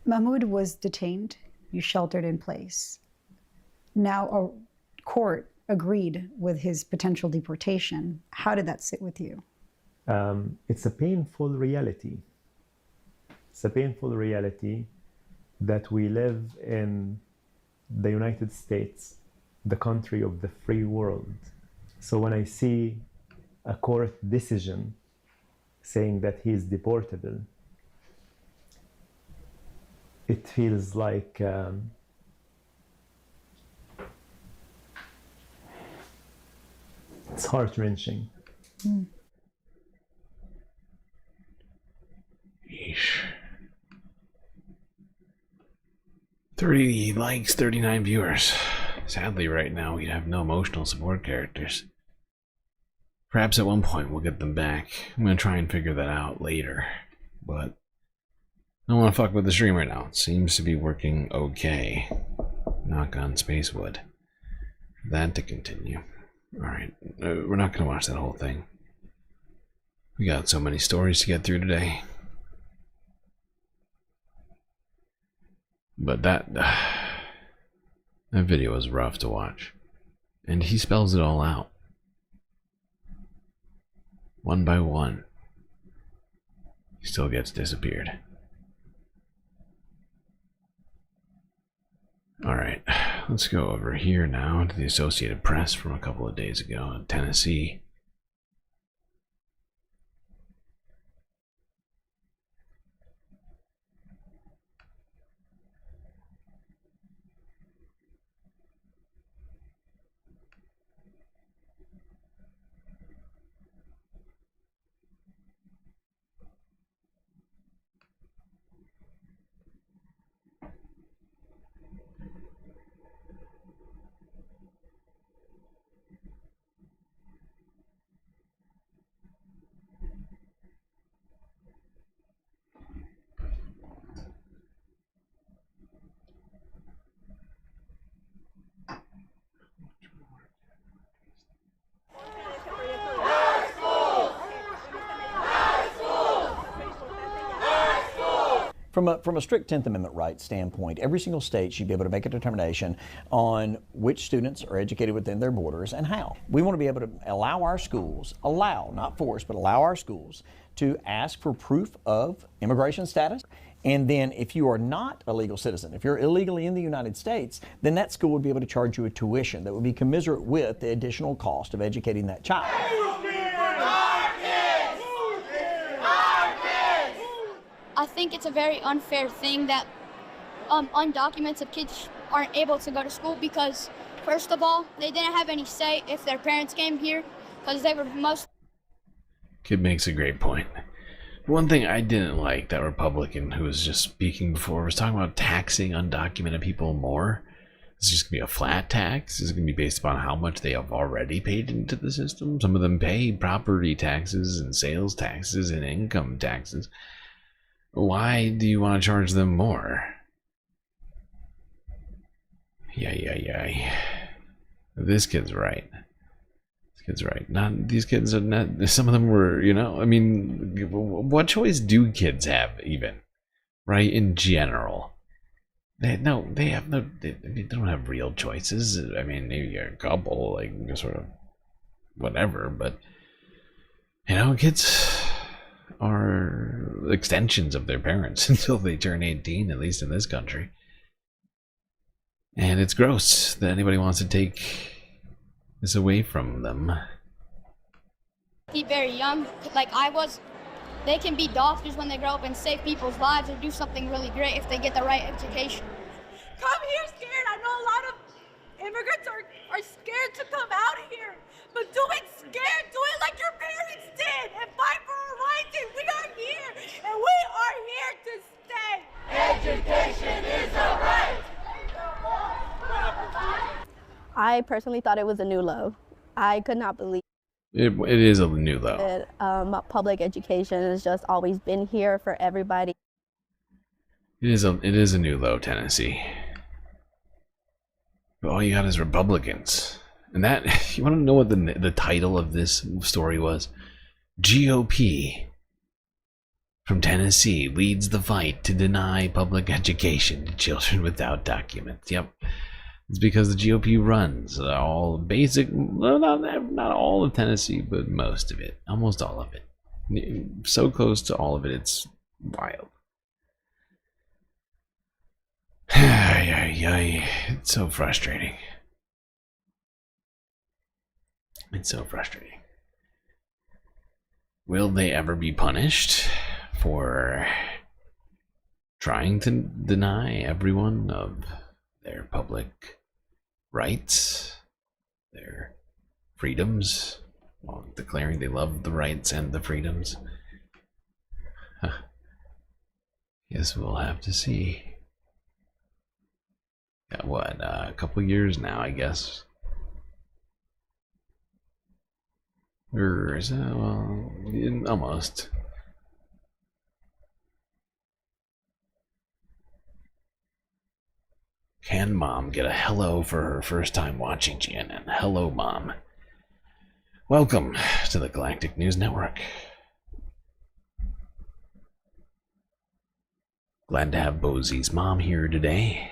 Mahmoud was detained. You sheltered in place. Now a court agreed with his potential deportation. How did that sit with you? It's a painful reality. It's a painful reality that we live in the United States, the country of the free world. So when I see a court decision saying that he is deportable, it feels like it's heart-wrenching. Sheesh. 30 likes, 39 viewers. Sadly, right now, we have no emotional support characters. Perhaps at one point we'll get them back. I'm gonna try and figure that out later. But I don't want to fuck with the stream right now. It seems to be working okay. Knock on Spacewood. For that to continue. Alright, we're not gonna watch that whole thing. We got so many stories to get through today. But that video was rough to watch. And he spells it all out. One by one. He still gets disappeared. Alright, let's go over here now to the Associated Press from a couple of days ago in Tennessee. From a strict 10th Amendment rights standpoint, every single state should be able to make a determination on which students are educated within their borders and how. We want to be able to allow our schools, not force, but allow our schools to ask for proof of immigration status. And then if you are not a legal citizen, if you're illegally in the United States, then that school would be able to charge you a tuition that would be commensurate with the additional cost of educating that child. I think it's a very unfair thing that undocumented kids aren't able to go to school because, first of all, they didn't have any say if their parents came here because they were most... Kid makes a great point. One thing I didn't like, that Republican who was just speaking before, was talking about taxing undocumented people more. It's just going to be a flat tax. It's going to be based upon how much they have already paid into the system. Some of them pay property taxes and sales taxes and income taxes. Why do you want to charge them more? Yeah. This kid's right. This kid's right. These kids are not. Some of them were, I mean, what choice do kids have even? Right? In general. They don't have real choices. I mean, maybe a couple, like, sort of whatever, but, kids are extensions of their parents until they turn 18, at least in this country. And it's gross that anybody wants to take this away from them. Very young, like I was, they can be doctors when they grow up and save people's lives or do something really great if they get the right education. Come here scared. I know a lot of immigrants are scared to come out here. But do it scared, do it like your parents did, and fight for our rights, and we are here, and we are here to stay. Education is a right. I personally thought it was a new low. I could not believe it is a new low. that public education has just always been here for everybody. It is a new low, Tennessee. But all you got is Republicans. And that, you want to know what the title of this story was? GOP from Tennessee leads the fight to deny public education to children without documents. Yep. It's because the GOP runs all basic, well, not all of Tennessee, but most of it. Almost all of it. So close to all of it, it's wild. It's so frustrating. It's so frustrating. Will they ever be punished for trying to deny everyone of their public rights, their freedoms, while declaring they love the rights and the freedoms? Guess we'll have to see. Got what, a couple years now, I guess. Or is that, well, almost. Can Mom get a hello for her first time watching GNN? Hello, Mom. Welcome to the Galactic News Network. Glad to have Bosie's mom here today.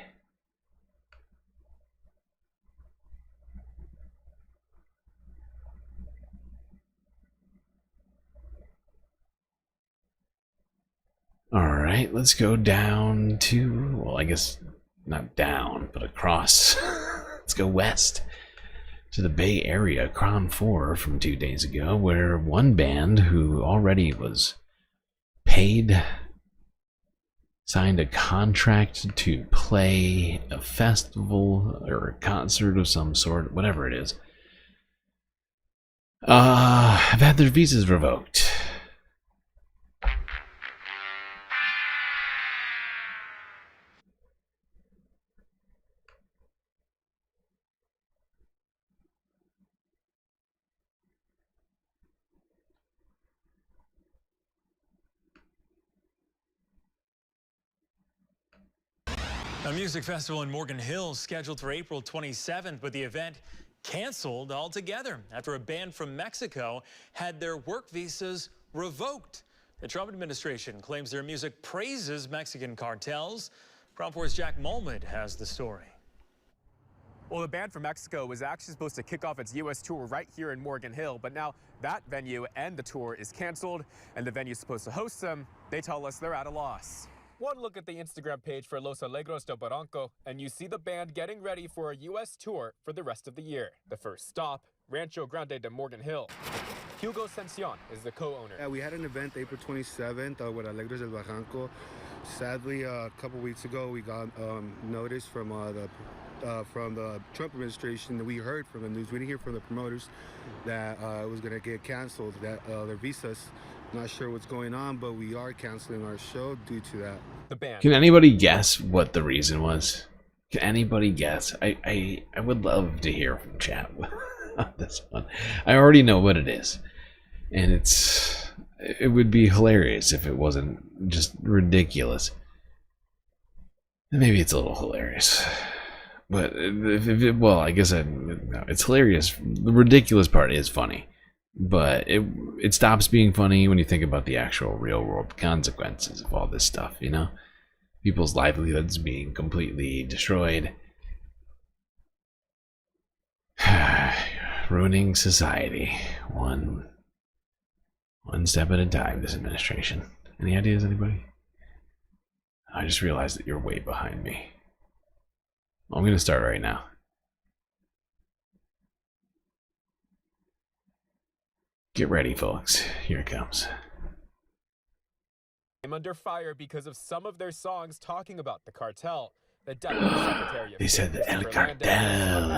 Alright, let's go down to, well, I guess not down, but across. Let's go west to the Bay Area, Crown 4 from 2 days ago, where one band who already was paid signed a contract to play a festival or a concert of some sort, whatever it is, have had their visas revoked. A music festival in Morgan Hill scheduled for April 27th, but the event canceled altogether after a band from Mexico had their work visas revoked. The Trump administration claims their music praises Mexican cartels. Crown 4's Jack Mulmud has the story. Well, the band from Mexico was actually supposed to kick off its U.S. tour right here in Morgan Hill, but now that venue and the tour is canceled, and the venue supposed to host them, they tell us they're at a loss. One look at the Instagram page for Los Alegros de Barranco, and you see the band getting ready for a U.S. tour for the rest of the year. The first stop, Rancho Grande de Morgan Hill. Hugo Sencion is the co-owner. Yeah, we had an event April 27th with Alegros del Barranco. Sadly, a couple weeks ago, we got notice from the Trump administration that we heard from the news. We didn't hear from the promoters that it was going to get canceled, that their visas. Not sure what's going on, but we are canceling our show due to that. The band. Can anybody guess what the reason was? Can anybody guess? I would love to hear from chat on this one. I already know what it is, and it would be hilarious if it wasn't just ridiculous. Maybe it's a little hilarious, but well, I guess it's hilarious. The ridiculous part is funny. But it stops being funny when you think about the actual real world consequences of all this stuff, you know? People's livelihoods being completely destroyed. Ruining society. One step at a time, this administration. Any ideas, anybody? I just realized that you're way behind me. I'm going to start right now. Get ready, folks. Here it comes. I'm under fire because of some of their songs talking about the cartel. The Deputy Secretary of They said the El Cartel.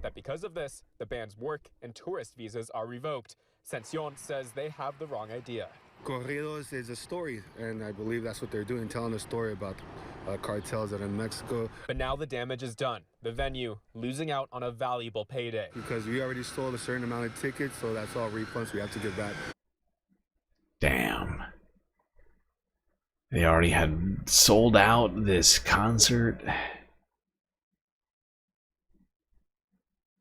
That because of this, the band's work and tourist visas are revoked. Sencion says they have the wrong idea. Corridos is a story, and I believe that's what they're doing, telling a story about cartels that are in Mexico. But now the damage is done. The venue losing out on a valuable payday. Because we already stole a certain amount of tickets, so that's all refunds we have to give back. Damn. They already had sold out this concert.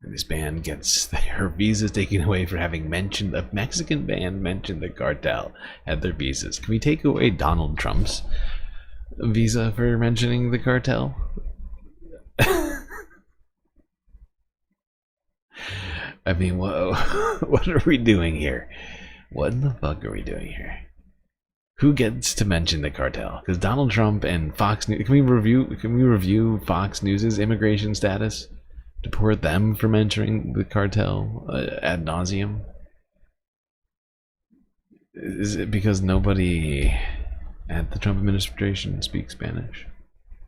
And this band gets their visas taken away for having mentioned, the Mexican band mentioned the cartel at their visas. Can we take away Donald Trump's visa for mentioning the cartel? I mean, whoa, what are we doing here? What the fuck are we doing here? Who gets to mention the cartel? Because Donald Trump and Fox News. Can we review Fox News's immigration status? Deport them for mentioning the cartel ad nauseum? Is it because nobody at the Trump administration speaks Spanish?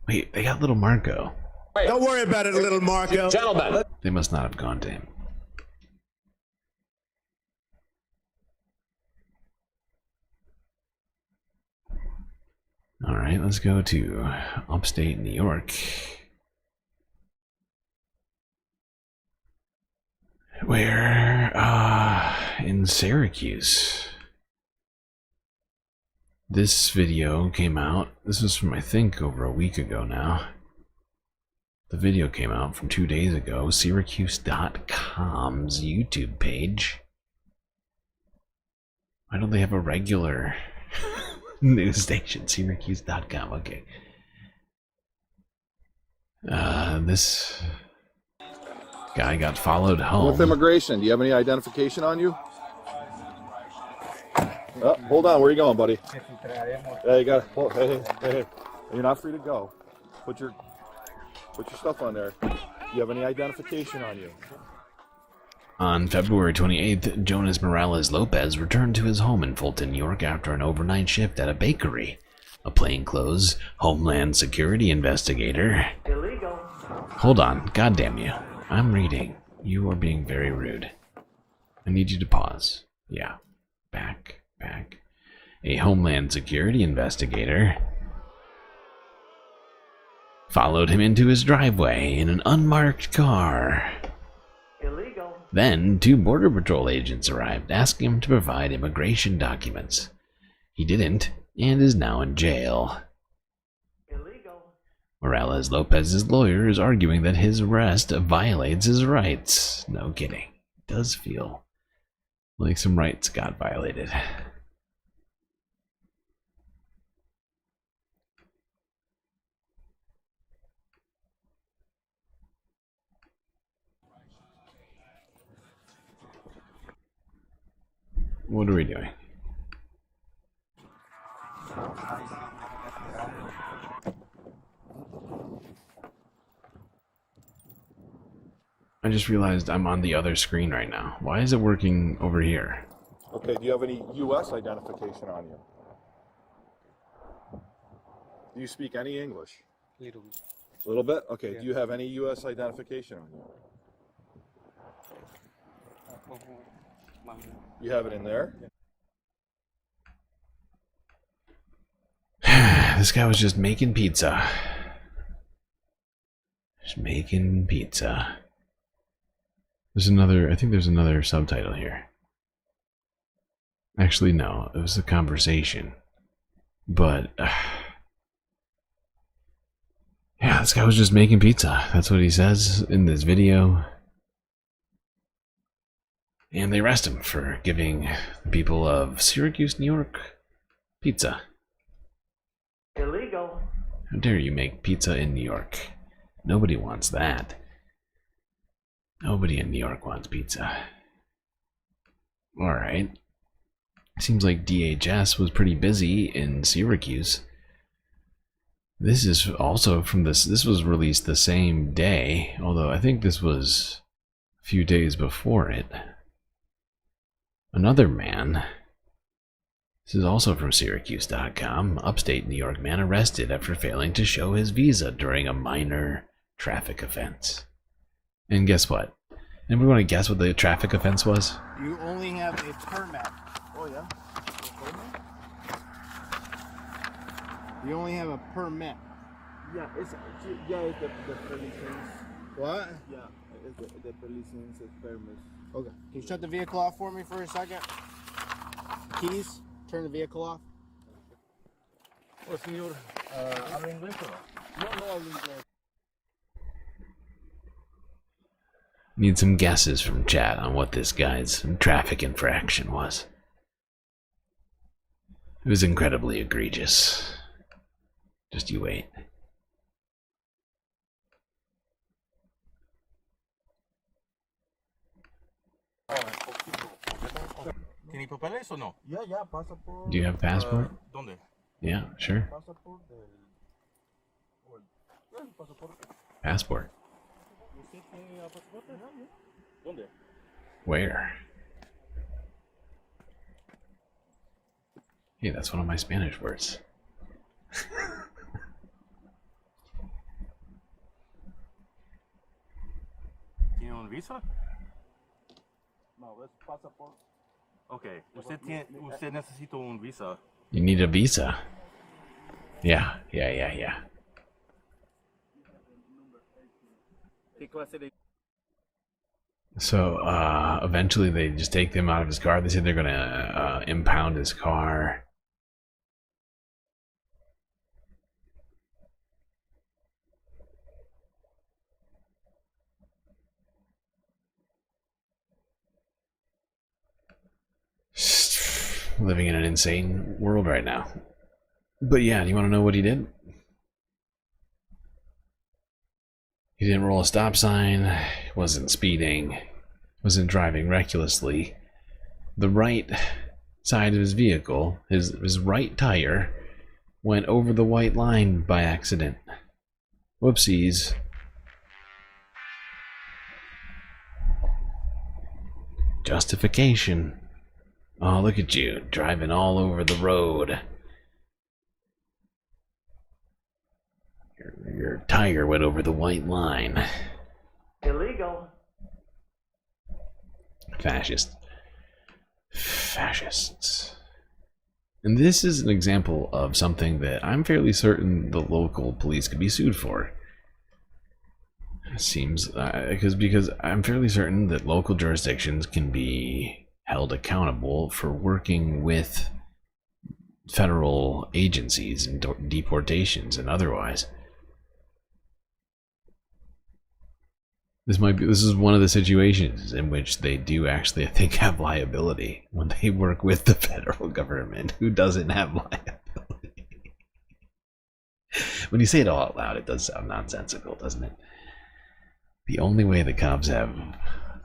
Wait, they got little Marco. Don't worry about it, little Marco. Gentlemen. They must not have gone to him. All right, let's go to upstate New York. Where, in Syracuse. This video came out, this was from I think over a week ago now. The video came out from 2 days ago, Syracuse.com's YouTube page. Why don't they have a regular news station? Syracuse.com, okay. This guy got followed home. With immigration, do you have any identification on you? Oh, hold on, where are you going, buddy? Yeah, you got. Oh, hey. You're not free to go. Put your stuff on there. Do you have any identification on you? On February 28th, Jonas Morales Lopez returned to his home in Fulton, New York after an overnight shift at a bakery. A plainclothes Homeland Security investigator. Illegal. Hold on, goddamn you. I'm reading. You are being very rude. I need you to pause. Yeah. Back. A Homeland Security investigator followed him into his driveway in an unmarked car. Illegal. Then, 2 Border Patrol agents arrived, asking him to provide immigration documents. He didn't, and is now in jail. Illegal. Morales Lopez's lawyer is arguing that his arrest violates his rights. No kidding. It does feel like some rights got violated. What are we doing? I just realized I'm on the other screen right now. Why is it working over here? Okay, do you have any U.S. identification on you? Do you speak any English? Little bit. A little bit? Okay, Yeah. do you have any U.S. identification on you? You have it in there? This guy was just making pizza. Just making pizza. There's another, I think there's another subtitle here. Actually, no, it was a conversation. But, yeah, this guy was just making pizza. That's what he says in this video. And they arrest him for giving the people of Syracuse, New York, pizza. Illegal. How dare you make pizza in New York? Nobody wants that. Nobody in New York wants pizza. Alright. Seems like DHS was pretty busy in Syracuse. This is also from this was released the same day, although I think this was a few days before it. Another man. This is also from Syracuse.com. Upstate New York man arrested after failing to show his visa during a minor traffic offense. And guess what? Anybody want to guess what the traffic offense was? You only have a permit. Oh yeah? You only have a permit. Yeah, it's the license. What? Yeah, it's the license is permit. Okay. Can you shut the vehicle off for me for a second? Keys? Turn the vehicle off. Oh, señor, ¿habla inglés o no? No hablo inglés. Need some guesses from chat on what this guy's traffic infraction was. It was incredibly egregious. Just you wait. ¿Tiene papeles o no? Ya, passport. Do you have passport? ¿Dónde? Yeah, sure. Passport Passport. ¿Usted tiene pasaporte? ¿Dónde? Where? Hey, that's one of my Spanish words. ¿Tiene un visa? No, es pasaporte. Okay, usted necesita un visa. You need a visa. Yeah. So eventually they just take them out of his car. They say they're gonna impound his car. Living in an insane world right now. But yeah, do you want to know what he did? He didn't roll a stop sign, wasn't speeding, wasn't driving recklessly. The right side of his vehicle, his right tire, went over the white line by accident. Whoopsies. Justification. Oh, look at you, driving all over the road. Your tire went over the white line. Illegal. Fascists. And this is an example of something that I'm fairly certain the local police could be sued for. It seems because I'm fairly certain that local jurisdictions can be held accountable for working with federal agencies and deportations and otherwise. This is one of the situations in which they do actually, I think, have liability when they work with the federal government, who doesn't have liability. When you say it all out loud, it does sound nonsensical, doesn't it? The only way the cops have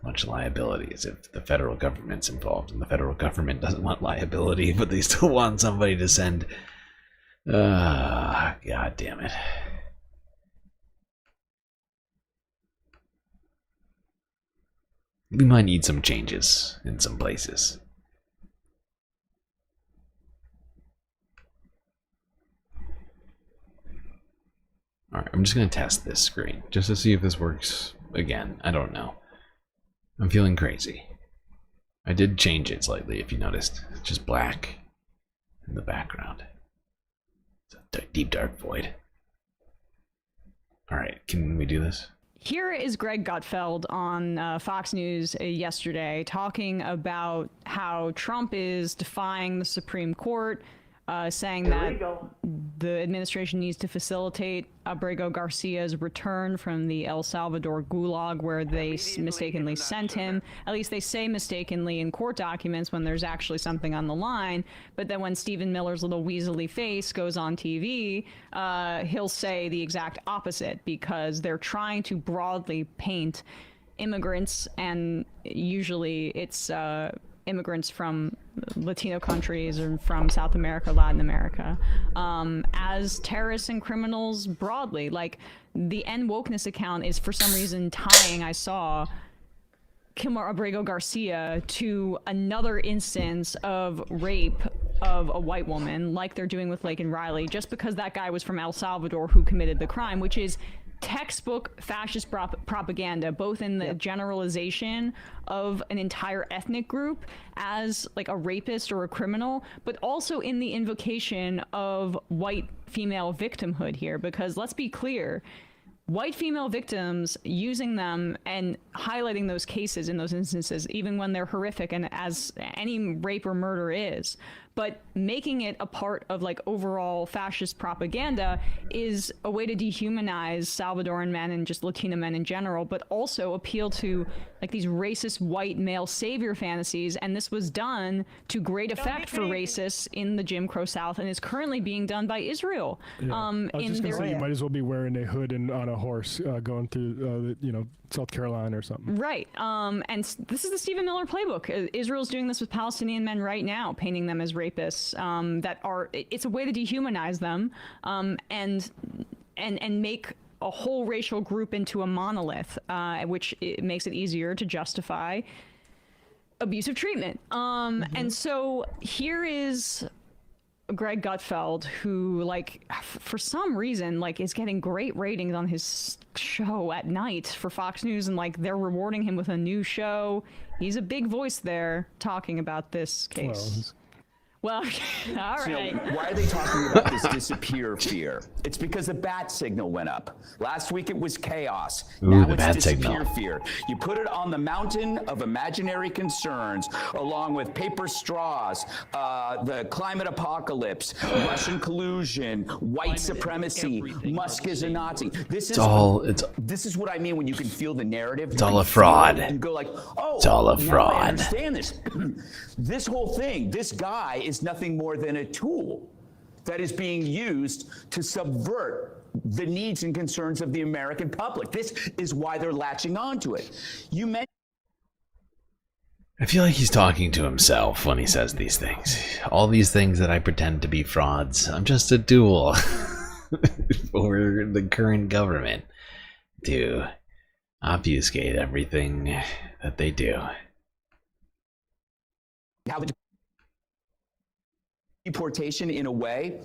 much liability is if the federal government's involved, and the federal government doesn't want liability, but they still want somebody to send. God damn it. We might need some changes in some places. Alright, I'm just going to test this screen, just to see if this works again. I don't know. I'm feeling crazy. I did change it slightly, if you noticed. It's just black in the background. It's a deep, dark void. Alright, can we do this? Here is Greg Gutfeld on Fox News yesterday talking about how Trump is defying the Supreme Court, saying that the administration needs to facilitate Abrego Garcia's return from the El Salvador gulag where they mistakenly sent him. At least they say mistakenly in court documents when there's actually something on the line. But then when Stephen Miller's little weaselly face goes on TV, he'll say the exact opposite because they're trying to broadly paint immigrants, and usually it's immigrants from Latino countries or from South America, Latin America, as terrorists and criminals broadly. Like, the End Wokeness account is for some reason tying, I saw, Kilmar Abrego Garcia to another instance of rape of a white woman, like they're doing with Laken Riley, just because that guy was from El Salvador who committed the crime, which is textbook fascist propaganda, both in the generalization of an entire ethnic group as like a rapist or a criminal, but also in the invocation of white female victimhood here, because let's be clear, white female victims, using them and highlighting those cases in those instances, even when they're horrific, and as any rape or murder is, but making it a part of like overall fascist propaganda is a way to dehumanize Salvadoran men and just Latino men in general, but also appeal to like these racist white male savior fantasies. And this was done to great effect for racists in the Jim Crow South, and is currently being done by Israel. Yeah. I was just gonna say, you might as well be wearing a hood and on a horse going through, South Carolina or something. Right. And this is the Stephen Miller playbook. Israel's doing this with Palestinian men right now, painting them as rapists. It's a way to dehumanize them, and make a whole racial group into a monolith, which it makes it easier to justify abusive treatment. And so here is Greg Gutfeld, who, like, for some reason, like, is getting great ratings on his show at night for Fox News, and like they're rewarding him with a new show. He's a big voice there talking about this case. Well, all So, right. why are they talking about this disappear fear? It's because the bat signal went up. Last week it was chaos. Ooh, Now the it's bat disappear signal. fear. You put it on the mountain of imaginary concerns, along with paper straws, the climate apocalypse, Russian collusion, white supremacy, Musk is a Nazi. This is what I mean when you can feel the narrative. It's all a fraud. You go like, oh, It's all a now I fraud. understand this. This whole thing, this guy is nothing more than a tool that is being used to subvert the needs and concerns of the American public. This is why they're latching onto it. You mentioned I feel like he's talking to himself when he says these things. All these things that I pretend to be frauds, I'm just a tool for the current government to obfuscate everything that they do. how the deportation, in a way,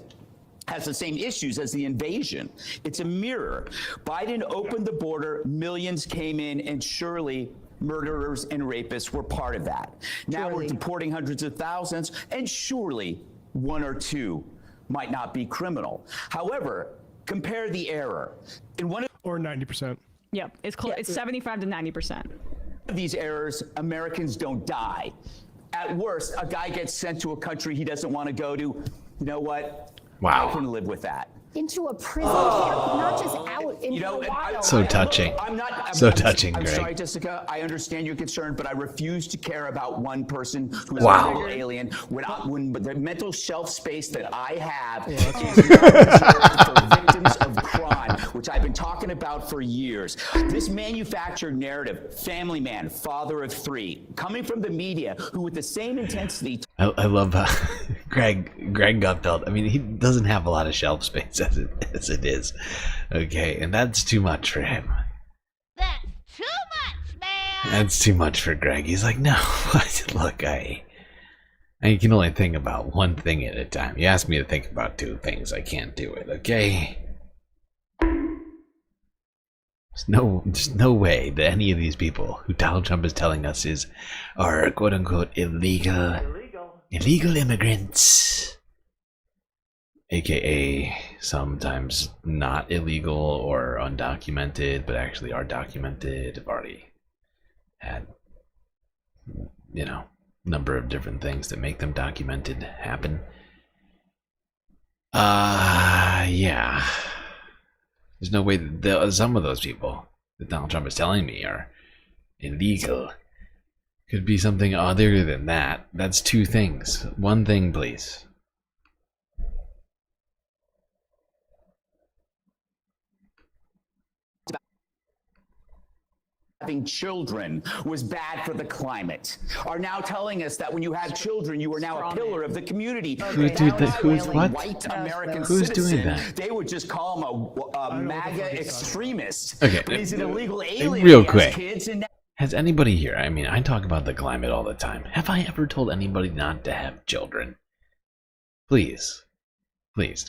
has the same issues as the invasion. It's a mirror. Biden opened the border, millions came in, and surely murderers and rapists were part of that. Now we're deporting hundreds of thousands, and surely one or two might not be criminal. However, compare the error. In one or 90%. Yep, it's close. It's 75 to 90%. of these errors, Americans don't die. At worst, a guy gets sent to a country he doesn't want to go to. You know what? Wow. I can live with that. Into a prison camp, not just out into the wild. So touching. So touching, I'm Greg. sorry, Jessica. I understand your concern, but I refuse to care about one person who's Wow. a real alien. When the mental shelf space that I have is not reserved for victims of crime, which I've been talking about for years. This manufactured narrative, family man, father of three, coming from the media, who with the same intensity. I love Greg Gutfeld. I mean, he doesn't have a lot of shelf space as it is. Okay, and that's too much for him. That's too much, man. That's too much for Greg. He's like, no, look, I can only think about one thing at a time. You ask me to think about two things, I can't do it, okay? There's no way that any of these people who Donald Trump is telling us are quote-unquote illegal immigrants, aka sometimes not illegal or undocumented, but actually are documented, have already had, number of different things that make them documented happen. Yeah. There's no way that some of those people that Donald Trump is telling me are illegal. Could be something other than that. That's two things. One thing, please. Having children was bad for the climate, are now telling us that when you have children, you are now a pillar of the community. Who's what? White American Who's citizen, doing that? They would just call him a MAGA extremist. Okay, but he's an illegal alien. real He has quick. kids and Has anybody here, I mean, I talk about the climate all the time. Have I ever told anybody not to have children? Please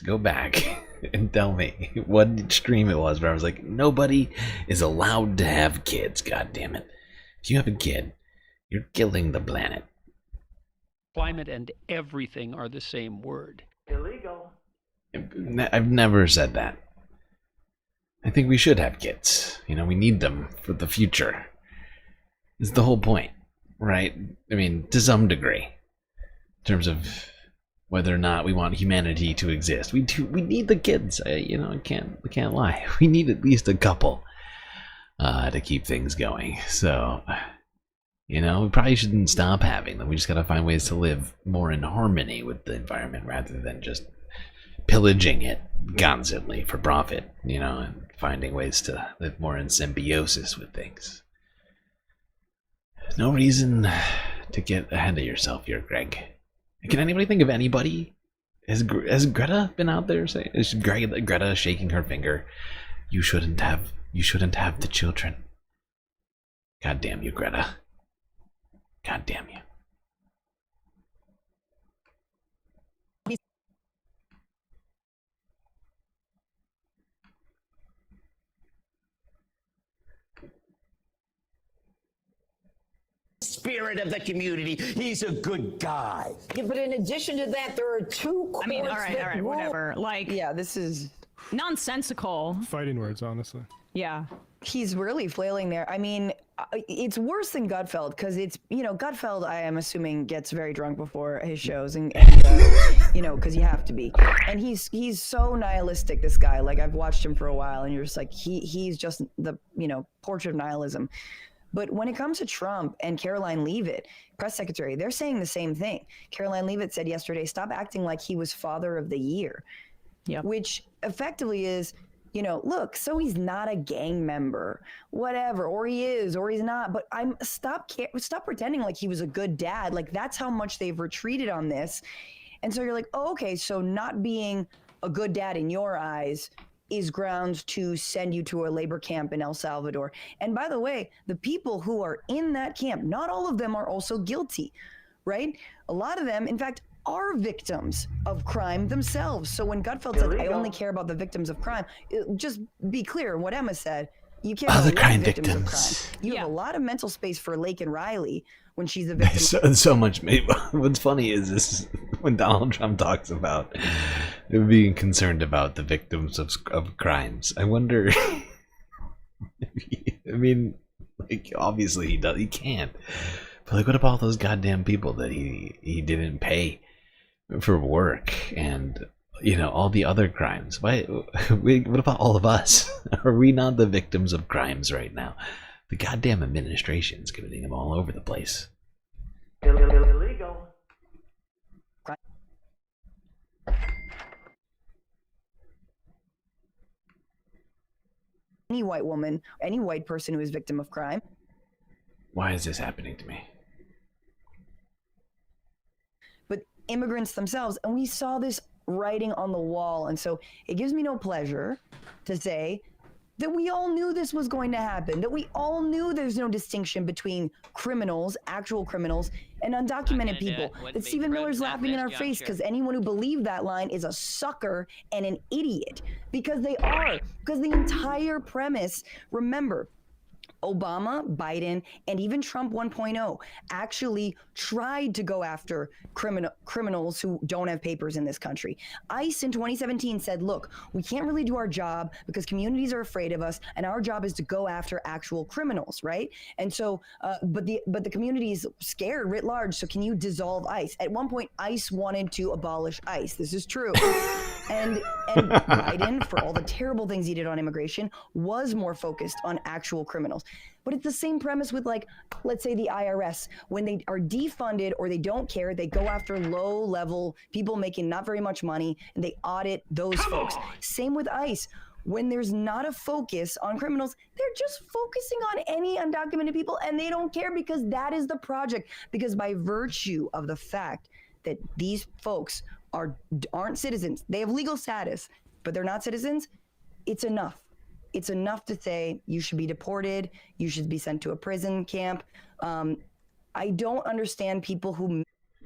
go back and tell me what stream it was where I was like, nobody is allowed to have kids, god damn it. If you have a kid, you're killing the planet. Climate and everything are the same word. Illegal. I've never said that. I think we should have kids. We need them for the future. It's the whole point, right? I mean, to some degree. In terms of whether or not we want humanity to exist. We need the kids. I can't lie. We need at least a couple to keep things going. So, we probably shouldn't stop having them. We just gotta find ways to live more in harmony with the environment rather than just pillaging it constantly for profit, and finding ways to live more in symbiosis with things. No reason to get ahead of yourself here, Greg. Can anybody think of anybody? Has Greta been out there saying? Is Greta shaking her finger? You shouldn't have the children. God damn you, Greta. God damn you. spirit of the community. He's a good guy. Yeah, but in addition to that, there are two courts. I mean, all right, rule- whatever. Like, yeah, this is nonsensical. Fighting words, honestly. Yeah. He's really flailing there. I mean, it's worse than Gutfeld because it's, you know, Gutfeld, I am assuming, gets very drunk before his shows and you know, because you have to be. And he's so nihilistic, this guy. Like, I've watched him for a while and you're just like, he's just the, you know, portrait of nihilism. But when it comes to Trump and Caroline Leavitt, press secretary, they're saying the same thing. Caroline Leavitt said yesterday, stop acting like he was father of the year. Yep. Which effectively is, you know, look, so he's not a gang member, whatever, or he is, or he's not. But stop pretending like he was a good dad. Like, that's how much they've retreated on this. And so you're like, oh, okay, so not being a good dad in your eyes is grounds to send you to a labor camp in El Salvador. And by the way, the people who are in that camp, not all of them are also guilty, right? A lot of them, in fact, are victims of crime themselves. So when Gutfeld said, I only care about the victims of crime, just be clear what Emma said. You care about the victims of crime. You have a lot of mental space for Lake and Riley when she's a victim. So much. What's funny is this: when Donald Trump talks about being concerned about the victims of crimes, I wonder. I mean, like, obviously he does. He can't. But like, what about all those goddamn people that he didn't pay for work, and you know, all the other crimes? What about all of us? Are we not the victims of crimes right now? The goddamn administration's committing them all over the place. Illegal. Any white woman, any white person who is victim of crime. Why is this happening to me? But immigrants themselves, and we saw this writing on the wall, and so it gives me no pleasure to say that we all knew this was going to happen, that we all knew there's no distinction between criminals, actual criminals, and undocumented people, that Stephen Miller's laughing in our face because anyone who believed that line is a sucker and an idiot, because they are, because the entire premise, remember, Obama, Biden, and even Trump 1.0 actually tried to go after criminals who don't have papers in this country. ICE in 2017 said, look, we can't really do our job because communities are afraid of us, and our job is to go after actual criminals, right? And so, but the community is scared writ large, so can you dissolve ICE? At one point, ICE wanted to abolish ICE. This is true. And Biden, for all the terrible things he did on immigration, was more focused on actual criminals. But it's the same premise with, like, let's say the IRS. When they are defunded or they don't care, they go after low-level people making not very much money, and they audit those folks. Same with ICE. When there's not a focus on criminals, they're just focusing on any undocumented people, and they don't care because that is the project. Because by virtue of the fact that these folks aren't citizens, they have legal status, but they're not citizens, it's enough. It's enough to say you should be deported, you should be sent to a prison camp. I don't understand people who...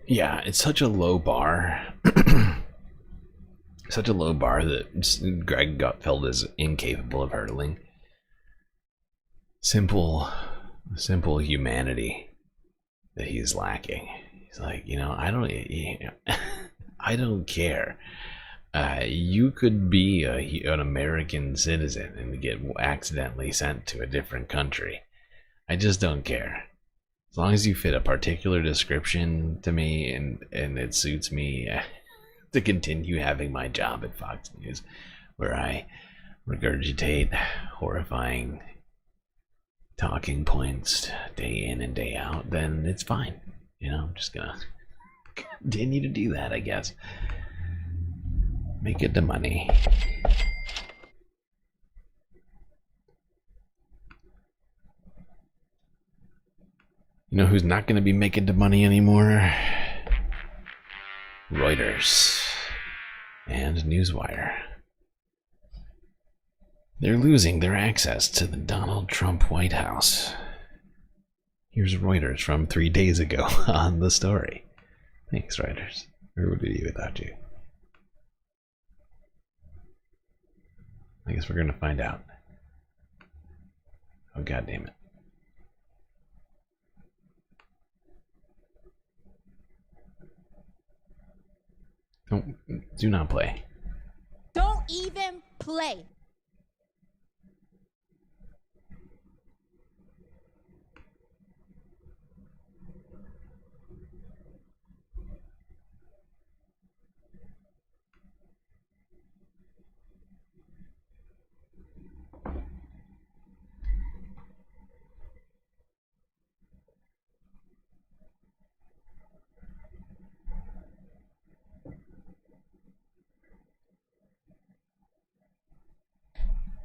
Yeah, it's such a low bar. Such a low bar that Greg Gutfeld is incapable of hurdling. Simple humanity that he's lacking. He's like, you know, I don't care. You could be an American citizen and get accidentally sent to a different country. I just don't care. As long as you fit a particular description to me and it suits me to continue having my job at Fox News, where I regurgitate horrifying talking points day in and day out, then it's fine. You know, I'm just gonna continue to do that, I guess. Make it the money. You know who's not going to be making the money anymore? Reuters and Newswire. They're losing their access to the Donald Trump White House. Here's Reuters from 3 days ago on the story. Thanks, Reuters. Where would we be without you? I guess we're going to find out. Oh, God damn it. Don't, do not play. Don't even play.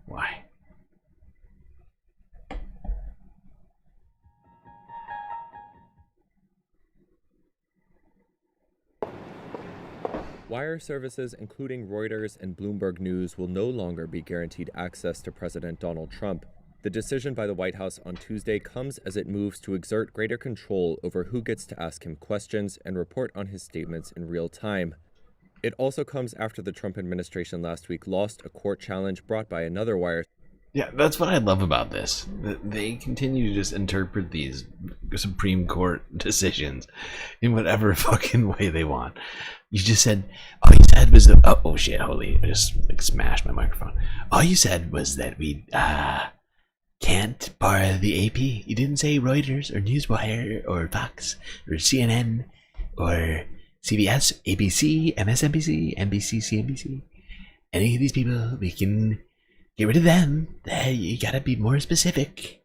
Why? Wire services, including Reuters and Bloomberg News, will no longer be guaranteed access to President Donald Trump. The decision by the White House on Tuesday comes as it moves to exert greater control over who gets to ask him questions and report on his statements in real time. It also comes after the Trump administration last week lost a court challenge brought by another wire. Yeah, that's what I love about this. They continue to just interpret these Supreme Court decisions in whatever fucking way they want. You just said, all you said was, oh shit, holy, I just like smashed my microphone. All you said was that we can't borrow the AP. You didn't say Reuters or Newswire or Fox or CNN or CBS, ABC, MSNBC, NBC, CNBC. Any of these people, we can get rid of them. You gotta be more specific.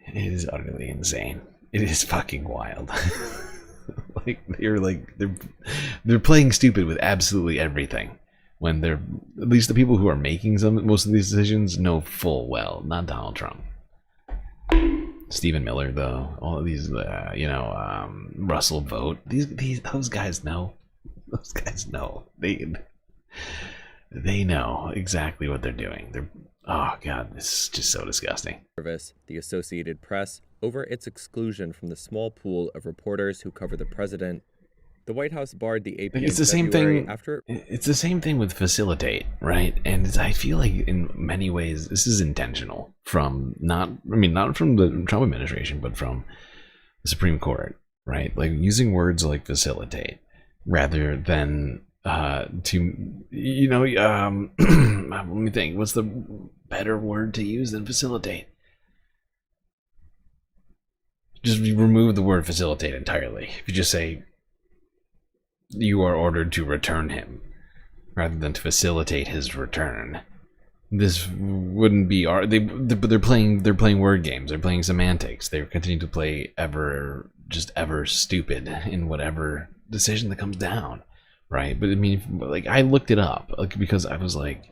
It is utterly insane. It is fucking wild. They're playing stupid with absolutely everything. When they're, at least the people who are making most of these decisions know full well, not Donald Trump. Stephen Miller, though, all of these, Russell Vogt, those guys know. Those guys know. They know exactly what they're doing. Oh god, this is just so disgusting. The Associated Press, over its exclusion from the small pool of reporters who cover the president. The White House barred the AP. It's the same thing. It's the same thing with facilitate, right? And I feel like in many ways this is intentional from not from the Trump administration, but from the Supreme Court, right? Like using words like facilitate rather than let me think. What's the better word to use than facilitate? Just remove the word facilitate entirely. If you just say you are ordered to return him rather than to facilitate his return, this wouldn't be they're playing word games. They're playing semantics. They're continuing to play ever stupid in whatever decision that comes down, right? But I mean, like, I looked it up because I was like,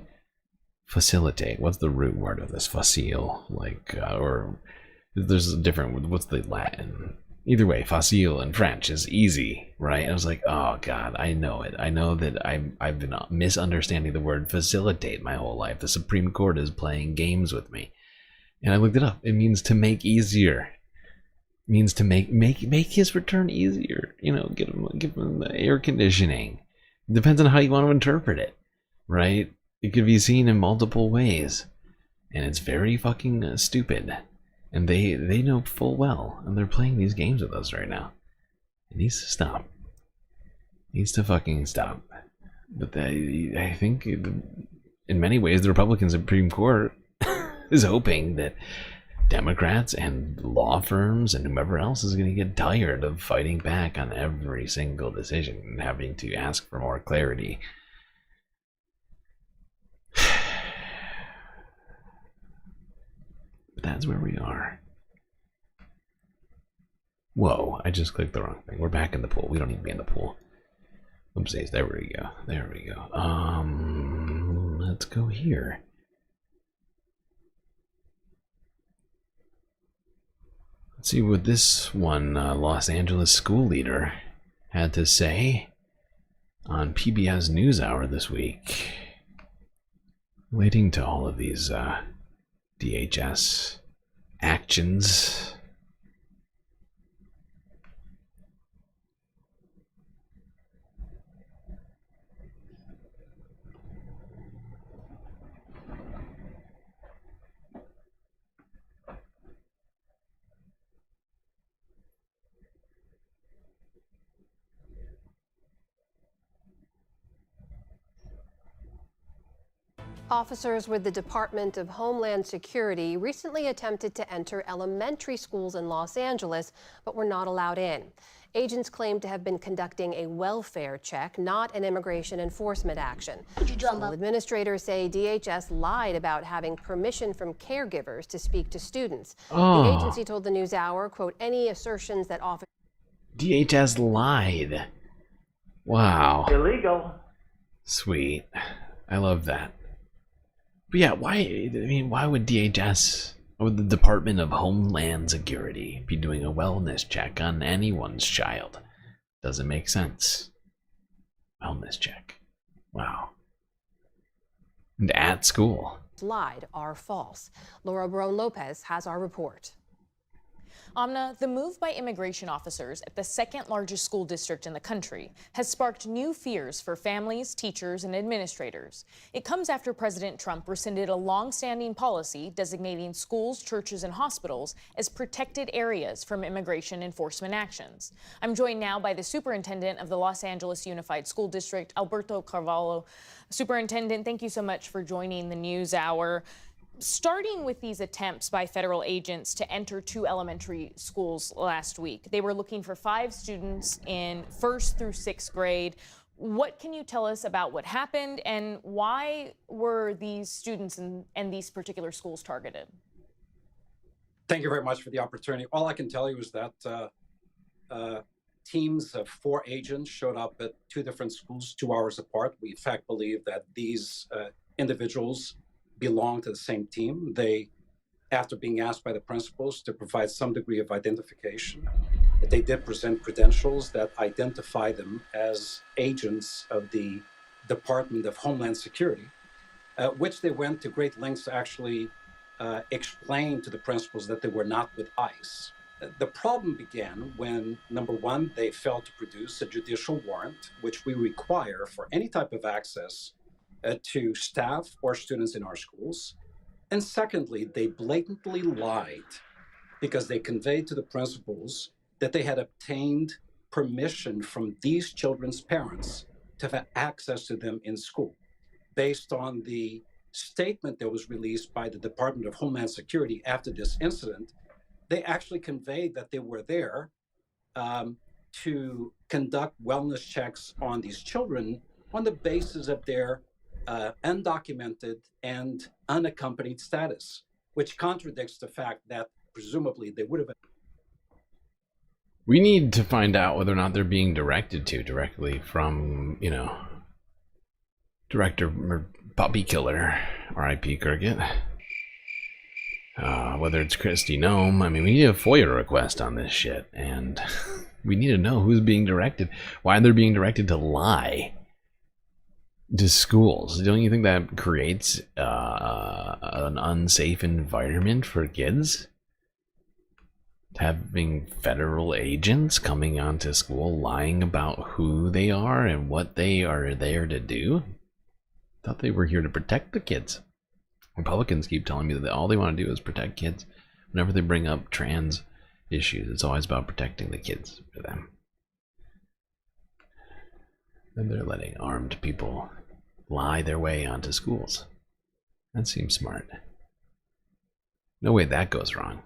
facilitate, what's the root word of this? Facile, or there's a different, what's the Latin? Either way, facile in French is easy, right? And I was like, oh god, I know it. I know that I've been misunderstanding the word facilitate my whole life. The Supreme Court is playing games with me. And I looked it up. It means to make easier. It means to make his return easier. Give him the air conditioning. It depends on how you want to interpret it, right? It could be seen in multiple ways. And it's very fucking stupid. And they know full well, and they're playing these games with us right now. It needs to stop. It needs to fucking stop. But I think in many ways the Republican Supreme Court is hoping that Democrats and law firms and whoever else is going to get tired of fighting back on every single decision and having to ask for more clarity. But that's where we are. Whoa, I just clicked the wrong thing. We're back in the pool. We don't need to be in the pool. Oopsies, there we go. There we go. Let's go here. Let's see what this one Los Angeles school leader had to say on PBS NewsHour this week, relating to all of these DHS actions. Officers with the Department of Homeland Security recently attempted to enter elementary schools in Los Angeles, but were not allowed in. Agents claim to have been conducting a welfare check, not an immigration enforcement action. School administrators say DHS lied about having permission from caregivers to speak to students. The agency told the NewsHour, quote, any assertions that officers... DHS lied. Wow. Illegal. Sweet. I love that. But yeah, why would DHS, or the Department of Homeland Security, be doing a wellness check on anyone's child? Doesn't make sense. Wellness check. Wow. And at school. Lied are false. Laura Barone-Lopez has our report. Amna, the move by immigration officers at the second largest school district in the country has sparked new fears for families, teachers, and administrators. It comes after President Trump rescinded a long-standing policy designating schools, churches, and hospitals as protected areas from immigration enforcement actions. I'm joined now by the superintendent of the Los Angeles Unified School District, Alberto Carvalho. Superintendent, thank you so much for joining the NewsHour. Starting with these attempts by federal agents to enter 2 elementary schools last week, they were looking for 5 students in 1st through 6th grade. What can you tell us about what happened, and why were these students and these particular schools targeted? Thank you very much for the opportunity. All I can tell you is that teams of 4 agents showed up at 2 different schools 2 hours apart. We in fact believe that these individuals belong to the same team. They, after being asked by the principals to provide some degree of identification, they did present credentials that identify them as agents of the Department of Homeland Security, which they went to great lengths to actually explain to the principals that they were not with ICE. The problem began when, number one, they failed to produce a judicial warrant, which we require for any type of access to staff or students in our schools. And secondly, they blatantly lied because they conveyed to the principals that they had obtained permission from these children's parents to have access to them in school. Based on the statement that was released by the Department of Homeland Security after this incident, they actually conveyed that they were there to conduct wellness checks on these children on the basis of their undocumented and unaccompanied status, which contradicts the fact that presumably they would have. We need to find out whether or not they're being directed to directly from, you know, Director or Puppy Killer, R.I.P. Cricket. Whether it's Kristi Noem. I mean, we need a FOIA request on this shit, and we need to know who's being directed, why they're being directed to lie to schools. Don't you think that creates an unsafe environment for kids? Having federal agents coming onto school lying about who they are and what they are there to do? I thought they were here to protect the kids. Republicans keep telling me that all they want to do is protect kids. Whenever they bring up trans issues, it's always about protecting the kids for them. And they're letting armed people lie their way onto schools. That seems smart. No way that goes wrong.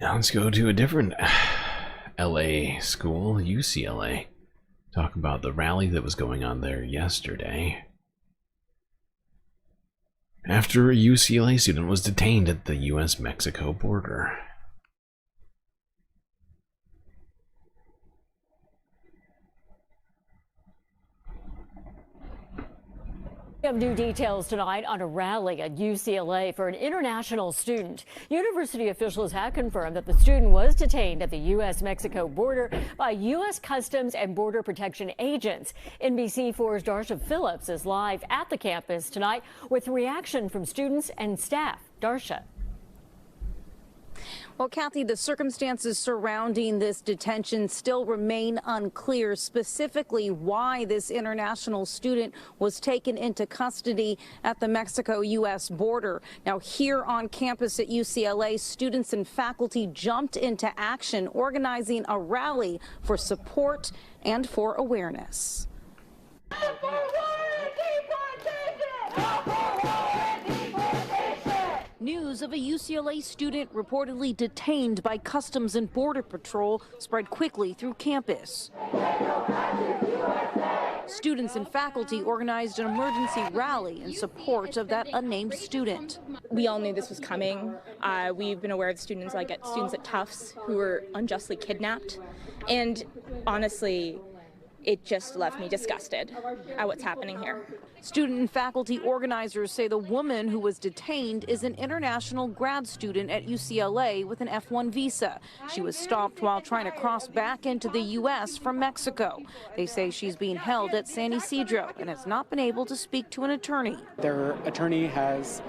Now let's go to a different LA school, UCLA. Talk about the rally that was going on there yesterday. After a UCLA student was detained at the US-Mexico border. We have new details tonight on a rally at UCLA for an international student. University officials have confirmed that the student was detained at the U.S.-Mexico border by U.S. Customs and Border Protection agents. NBC4's Darsha Phillips is live at the campus tonight with reaction from students and staff. Darsha. Well, Kathy, the circumstances surrounding this detention still remain unclear, specifically why this international student was taken into custody at the Mexico-U.S. border. Now, here on campus at UCLA, students and faculty jumped into action, organizing a rally for support and for awareness. News of a UCLA student reportedly detained by Customs and Border Patrol spread quickly through campus. Students and faculty organized an emergency rally in support of that unnamed student. We all knew this was coming. We've been aware of students at Tufts who were unjustly kidnapped. And honestly, it just left me disgusted at what's happening here. Student and faculty organizers say the woman who was detained is an international grad student at UCLA with an F1 visa. She was stopped while trying to cross back into the U.S. from Mexico. They say she's being held at San Ysidro and has not been able to speak to an attorney. Their attorney has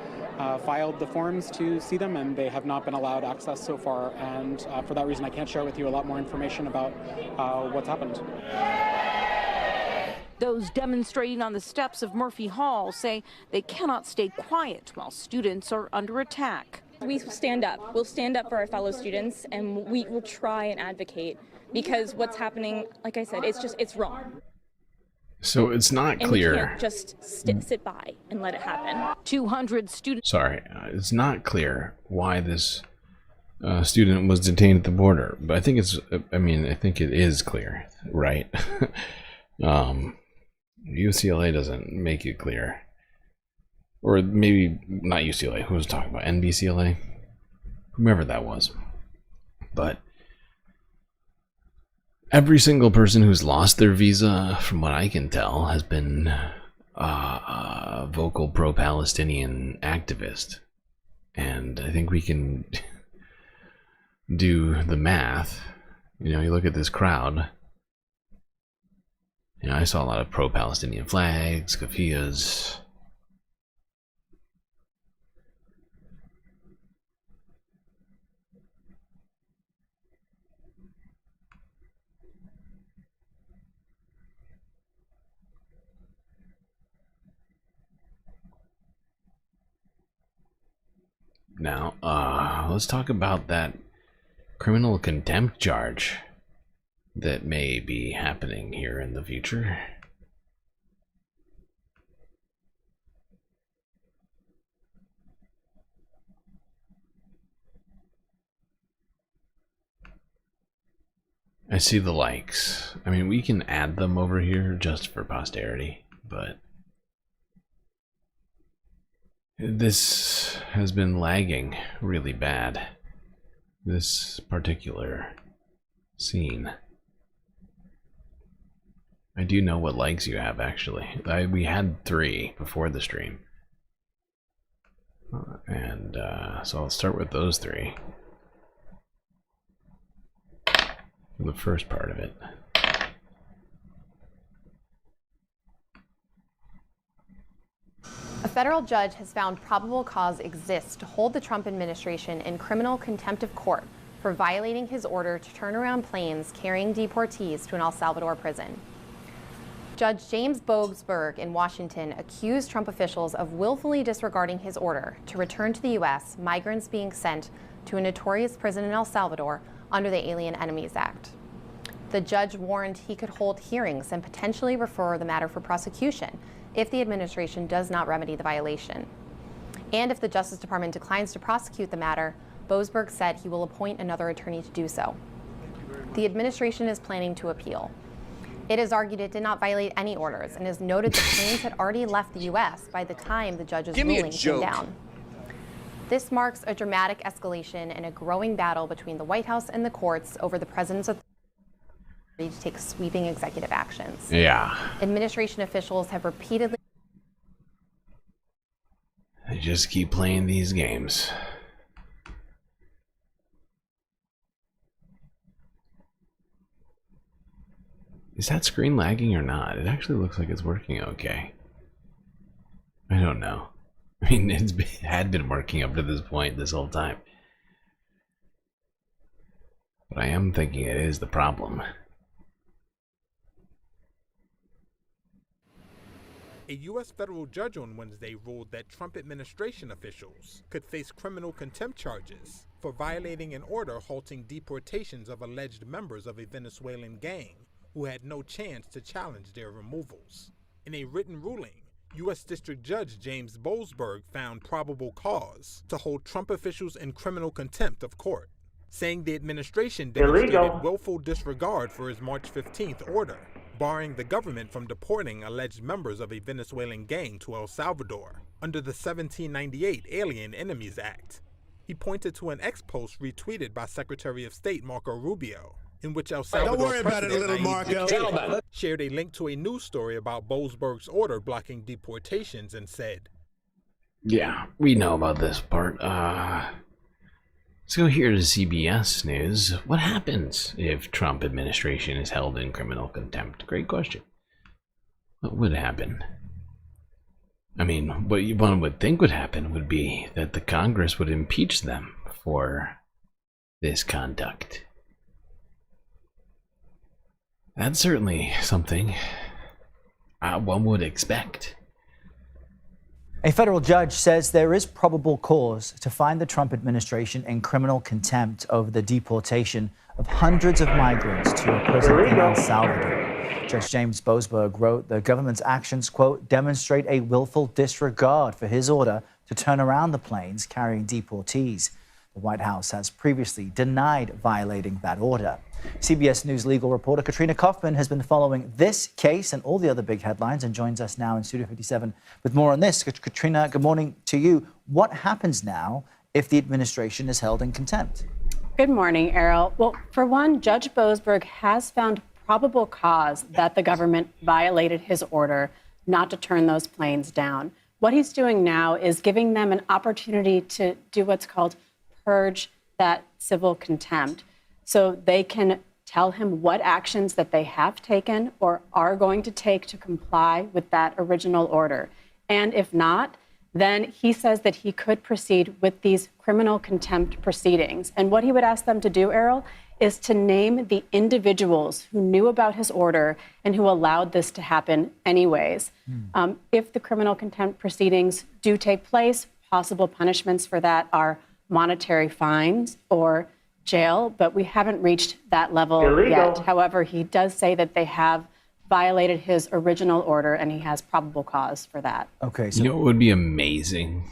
filed the forms to see them, and they have not been allowed access so far. And for that reason, I can't share with you a lot more information about what's happened. Those demonstrating on the steps of Murphy Hall say they cannot stay quiet while students are under attack. We stand up. We'll stand up for our fellow students, and we will try and advocate, because what's happening, like I said, it's wrong. So it's not clear. And we can't just sit by and let it happen. 200 students. Sorry, it's not clear why this student was detained at the border, but I think I think it is clear, right? UCLA doesn't make it clear, or maybe not UCLA. Who was talking about NBCLA? Whomever that was, but every single person who's lost their visa, from what I can tell, has been a vocal pro-Palestinian activist. And I think we can do the math. You know, you look at this crowd. You know, I saw a lot of pro-Palestinian flags, keffiyehs. Now, let's talk about that criminal contempt charge that may be happening here in the future. I see the likes. I mean, we can add them over here just for posterity, but this has been lagging really bad, this particular scene. I do know what likes you have, actually. We had 3 before the stream. And so I'll start with those 3. For the first part of it. A federal judge has found probable cause exists to hold the Trump administration in criminal contempt of court for violating his order to turn around planes carrying deportees to an El Salvador prison. Judge James Bogsberg in Washington accused Trump officials of willfully disregarding his order to return to the U.S. migrants being sent to a notorious prison in El Salvador under the Alien Enemies Act. The judge warned he could hold hearings and potentially refer the matter for prosecution if the administration does not remedy the violation. And if the Justice Department declines to prosecute the matter, Bogsberg said he will appoint another attorney to do so. The administration is planning to appeal. It has argued it did not violate any orders and has noted the planes had already left the U.S. by the time the judge's ruling came down. This marks a dramatic escalation in a growing battle between the White House and the courts over the president's authority to take sweeping executive actions. Yeah. Administration officials have repeatedly... They just keep playing these games. Is that screen lagging or not? It actually looks like it's working okay. I don't know. I mean, it had been working up to this point this whole time. But I am thinking it is the problem. A U.S. federal judge on Wednesday ruled that Trump administration officials could face criminal contempt charges for violating an order halting deportations of alleged members of a Venezuelan gang who had no chance to challenge their removals. In a written ruling, U.S. District Judge James Boasberg found probable cause to hold Trump officials in criminal contempt of court, saying the administration demonstrated willful disregard for his March 15th order, barring the government from deporting alleged members of a Venezuelan gang to El Salvador under the 1798 Alien Enemies Act. He pointed to an X post retweeted by Secretary of State Marco Rubio, in which El Salvador President Nayib Bukele shared a link to a news story about Boasberg's order blocking deportations and said, "Yeah, we know about this part. Let's go here to CBS News. What happens if Trump administration is held in criminal contempt?" Great question. What would happen? I mean, what one would think would happen would be that the Congress would impeach them for this conduct. That's certainly something one would expect. A federal judge says there is probable cause to find the Trump administration in criminal contempt over the deportation of hundreds of migrants to a prison in El Salvador. Judge James Boasberg wrote the government's actions, quote, demonstrate a willful disregard for his order to turn around the planes carrying deportees. The White House has previously denied violating that order. CBS News legal reporter Katrina Kaufman has been following this case and all the other big headlines and joins us now in Studio 57 with more on this. Katrina, good morning to you. What happens now if the administration is held in contempt? Good morning, Errol. Well, for one, Judge Boasberg has found probable cause that the government violated his order not to turn those planes down. What he's doing now is giving them an opportunity to do what's called purge that civil contempt, so they can tell him what actions that they have taken or are going to take to comply with that original order. And if not, then he says that he could proceed with these criminal contempt proceedings. And what he would ask them to do, Errol, is to name the individuals who knew about his order and who allowed this to happen anyways. If the criminal contempt proceedings do take place, possible punishments for that are monetary fines or jail, but we haven't reached that level yet. However, he does say that they have violated his original order and he has probable cause for that. Okay, so you know what would be amazing?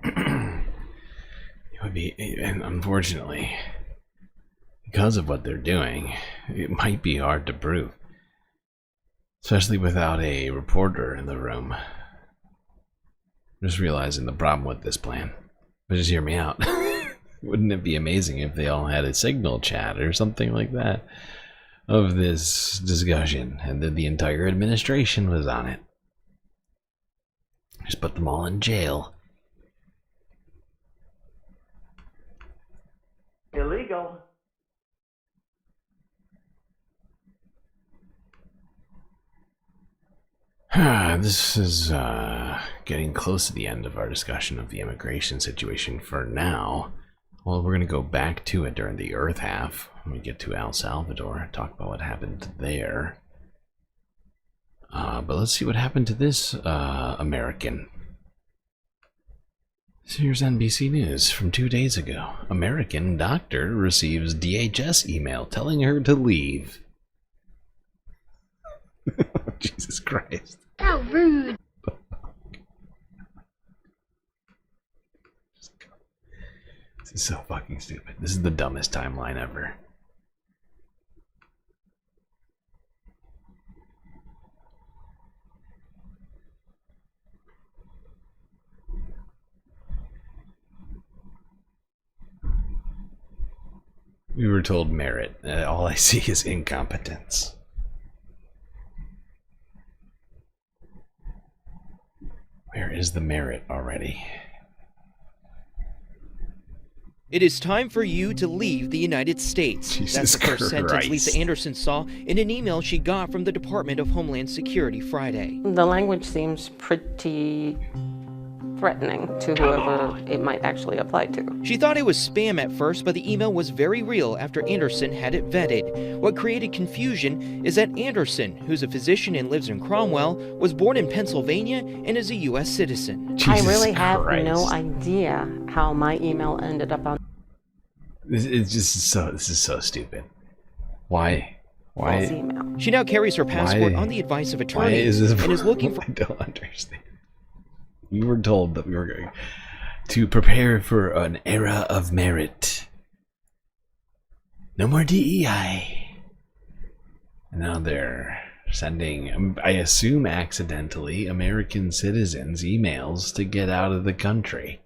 It would be, and unfortunately, because of what they're doing, it might be hard to prove, especially without a reporter in the room. I'm just realizing the problem with this plan. But just hear me out. Wouldn't it be amazing if they all had a signal chat or something like that of this discussion and then the entire administration was on it? Just put them all in jail. Illegal. This is getting close to the end of our discussion of the immigration situation for now. Well, we're going to go back to it during the Earth half when we get to El Salvador, talk about what happened there. But let's see what happened to this American. So here's NBC News from 2 days ago. American doctor receives DHS email telling her to leave. Jesus Christ. How rude. This is so fucking stupid. This is the dumbest timeline ever. We were told merit. All I see is incompetence. Where is the merit already? It is time for you to leave the United States. That's the first sentence Lisa Anderson saw in an email she got from the Department of Homeland Security Friday. The language seems pretty threatening to whoever it might actually apply to. She thought it was spam at first, but the email was very real after Anderson had it vetted. What created confusion is that Anderson, who's a physician and lives in Cromwell, was born in Pennsylvania and is a U.S. citizen. I really have no idea how my email ended up on. This is so stupid. Why? False email. She now carries her passport on the advice of attorneys and is looking for. I don't understand. We were told that we were going to prepare for an era of merit. No more DEI. And now they're sending, I assume accidentally, American citizens emails to get out of the country.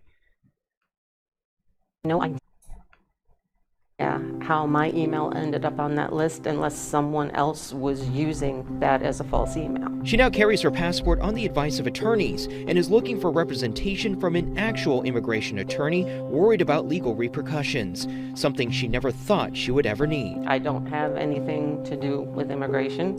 No idea how my email ended up on that list unless someone else was using that as a false email. She now carries her passport on the advice of attorneys and is looking for representation from an actual immigration attorney worried about legal repercussions, something she never thought she would ever need. I don't have anything to do with immigration,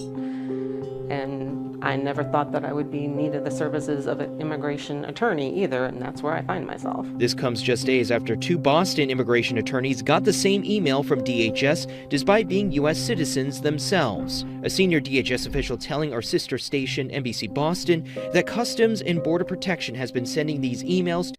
and I never thought that I would be needed the services of an immigration attorney either, and that's where I find myself. This comes just days after 2 Boston immigration attorneys got the same email from DHS despite being U.S. citizens themselves. A senior DHS official telling our sister station, NBC Boston, that Customs and Border Protection has been sending these emails.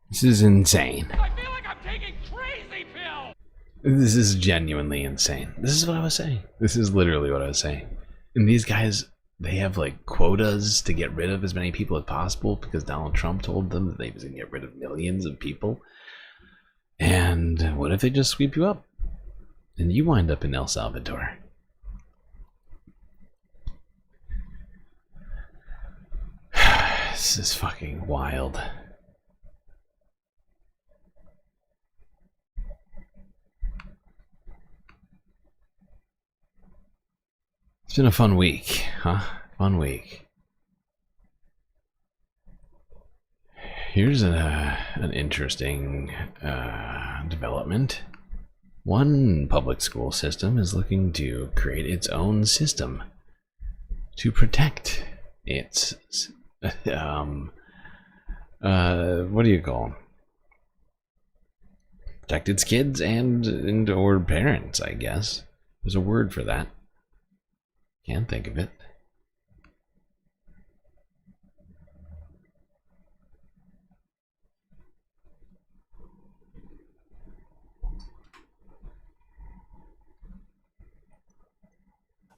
This is insane. I feel like I'm taking crazy pills. This is genuinely insane. This is what I was saying. This is literally what I was saying. And these guys, they have like quotas to get rid of as many people as possible because Donald Trump told them that they was going to get rid of millions of people. And what if they just sweep you up and you wind up in El Salvador? This is fucking wild. It's been a fun week, huh? Fun week. Here's an interesting development. One public school system is looking to create its own system to protect its what do you call them? Protect its kids and or parents, I guess. There's a word for that. Can't think of it.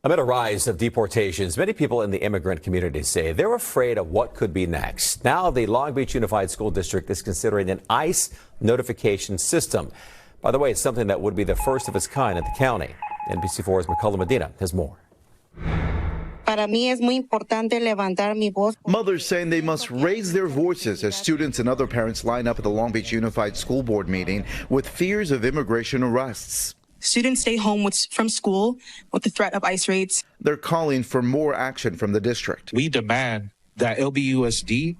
Amid a rise of deportations, many people in the immigrant community say they're afraid of what could be next. Now, the Long Beach Unified School District is considering an ICE notification system. By the way, it's something that would be the first of its kind in the county. NBC4's McCullough Medina has more. Mothers saying they must raise their voices as students and other parents line up at the Long Beach Unified School Board meeting with fears of immigration arrests. Students stay home from school with the threat of ICE raids. They're calling for more action from the district. We demand that LBUSD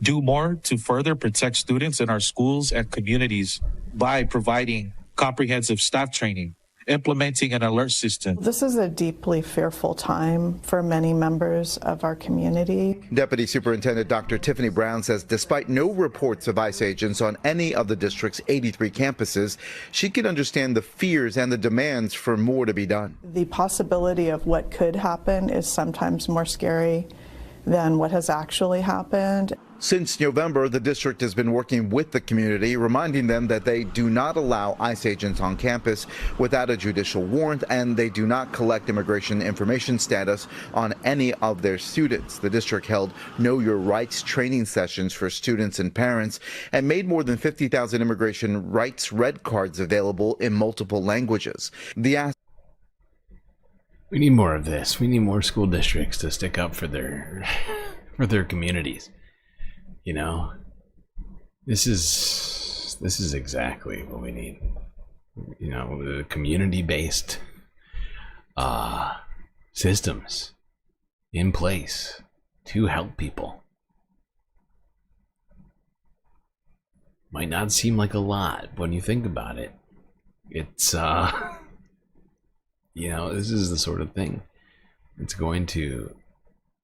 do more to further protect students in our schools and communities by providing comprehensive staff training, implementing an alert system. This is a deeply fearful time for many members of our community. Deputy Superintendent Dr. Tiffany Brown says despite no reports of ICE agents on any of the district's 83 campuses, she can understand the fears and the demands for more to be done. The possibility of what could happen is sometimes more scary than what has actually happened. Since November, the district has been working with the community, reminding them that they do not allow ICE agents on campus without a judicial warrant, and they do not collect immigration information status on any of their students. The district held Know Your Rights training sessions for students and parents and made more than 50,000 immigration rights red cards available in multiple languages. We need more of this. We need more school districts to stick up for their communities. You know, this is exactly what we need. You know, community-based systems in place to help people. Might not seem like a lot when you think about it. It's you know, this is the sort of thing that's going to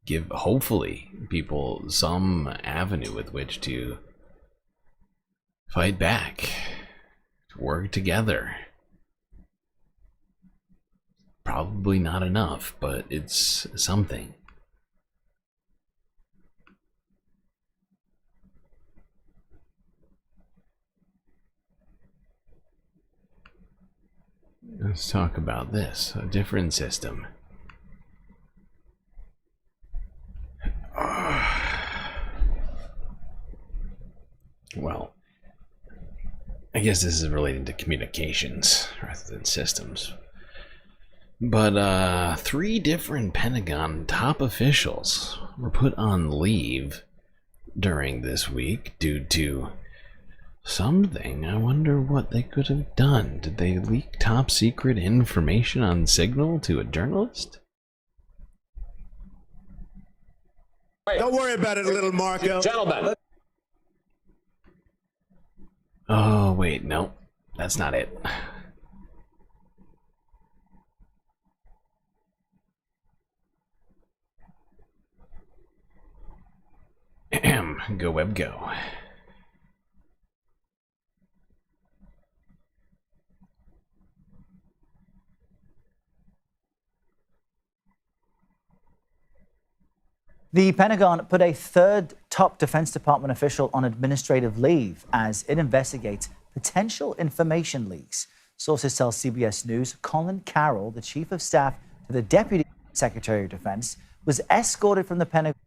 give, hopefully, people some avenue with which to fight back, to work together. Probably not enough, but it's something. Let's talk about this, a different system. Well, I guess this is relating to communications rather than systems. But 3 different Pentagon top officials were put on leave during this week due to something. I wonder what they could have done. Did they leak top secret information on Signal to a journalist? Don't worry about it, little Marco. Gentlemen. Oh, wait, no. That's not it. Go web go. The Pentagon put a third top Defense Department official on administrative leave as it investigates potential information leaks. Sources tell CBS News Colin Carroll, the chief of staff to the Deputy Secretary of Defense, was escorted from the Pentagon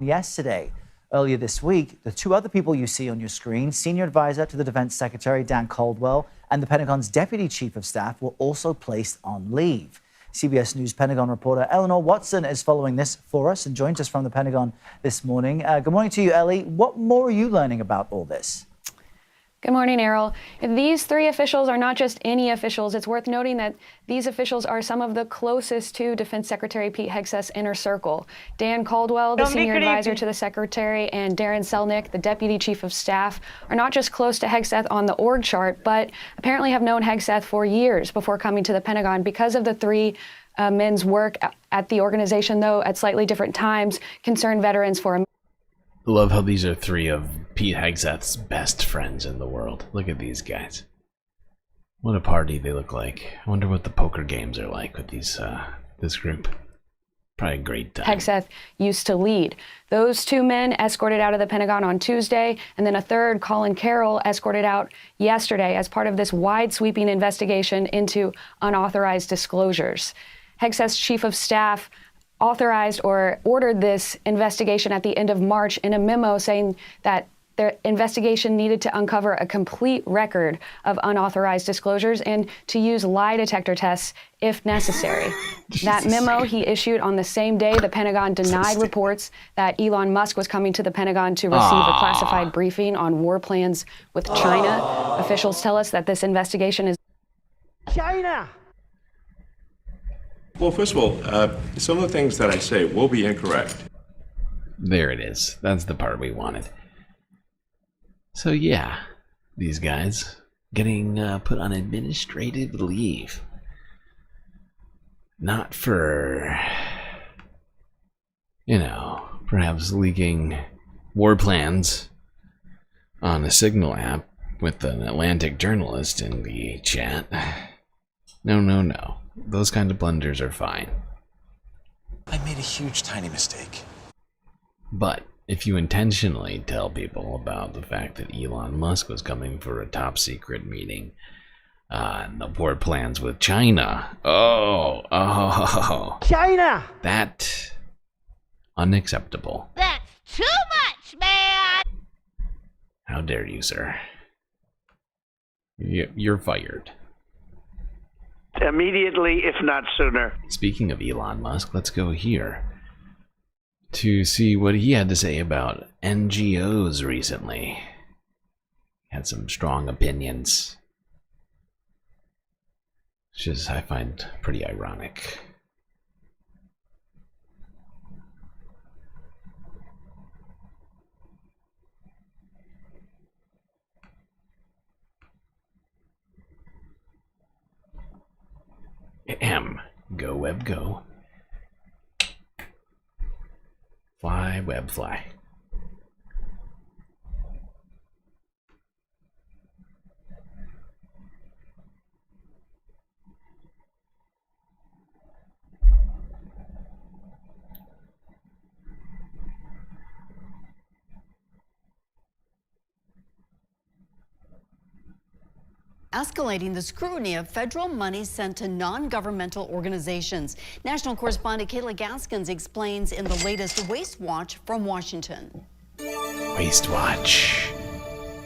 yesterday. Earlier this week, the 2 other people you see on your screen, Senior Advisor to the Defense Secretary Dan Caldwell and the Pentagon's Deputy Chief of Staff, were also placed on leave. CBS News Pentagon reporter Eleanor Watson is following this for us and joins us from the Pentagon this morning. Good morning to you, Ellie. What more are you learning about all this? Good morning, Errol. These 3 officials are not just any officials. It's worth noting that these officials are some of the closest to Defense Secretary Pete Hegseth's inner circle. Dan Caldwell, the senior advisor to the secretary, and Darren Selnick, the deputy chief of staff, are not just close to Hegseth on the org chart, but apparently have known Hegseth for years before coming to the Pentagon. Because of the 3 men's work at the organization, though, at slightly different times, concerned veterans for Love how these are 3 of Pete Hegseth's best friends in the world. Look at these guys. What a party they look like. I wonder what the poker games are like with these this group. Probably a great time. Hegseth used to lead. Those 2 men escorted out of the Pentagon on Tuesday, and then a third, Colin Carroll, escorted out yesterday as part of this wide-sweeping investigation into unauthorized disclosures. Hegseth's chief of staff authorized or ordered this investigation at the end of March in a memo saying that the investigation needed to uncover a complete record of unauthorized disclosures and to use lie detector tests if necessary. That memo he issued on the same day the Pentagon denied reports that Elon Musk was coming to the Pentagon to receive a classified briefing on war plans with China. Officials tell us that this investigation is China. Well, first of all, some of the things that I say will be incorrect. There it is. That's the part we wanted. So yeah, these guys getting put on administrative leave. Not for, you know, perhaps leaking war plans on a Signal app with an Atlantic journalist in the chat. No, no, no. Those kind of blunders are fine. I made a huge, tiny mistake. But if you intentionally tell people about the fact that Elon Musk was coming for a top secret meeting and the war plans with China, China! That unacceptable. That's too much, man! How dare you, sir? You're fired. Immediately, if not sooner. Speaking of Elon Musk, let's go here to see what he had to say about NGOs recently. He had some strong opinions, which is, I find, pretty ironic. Go web go. Wide Web fly. Escalating the scrutiny of federal money sent to non-governmental organizations. National correspondent Kayla Gaskins explains in the latest Waste Watch from Washington. Waste Watch.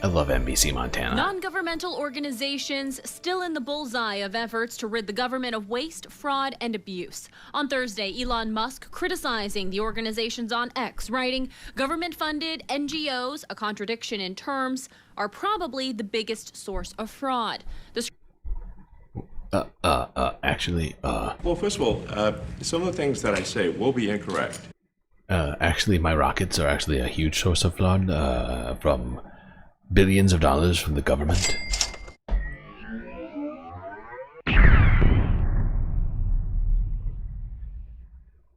I love NBC Montana. Non-governmental organizations still in the bullseye of efforts to rid the government of waste, fraud, and abuse. On Thursday, Elon Musk criticizing the organizations on X, writing, "Government-funded NGOs, a contradiction in terms, are probably the biggest source of fraud." Well, first of all, some of the things that I say will be incorrect. Actually, my rockets are actually a huge source of fraud, from billions of dollars from the government.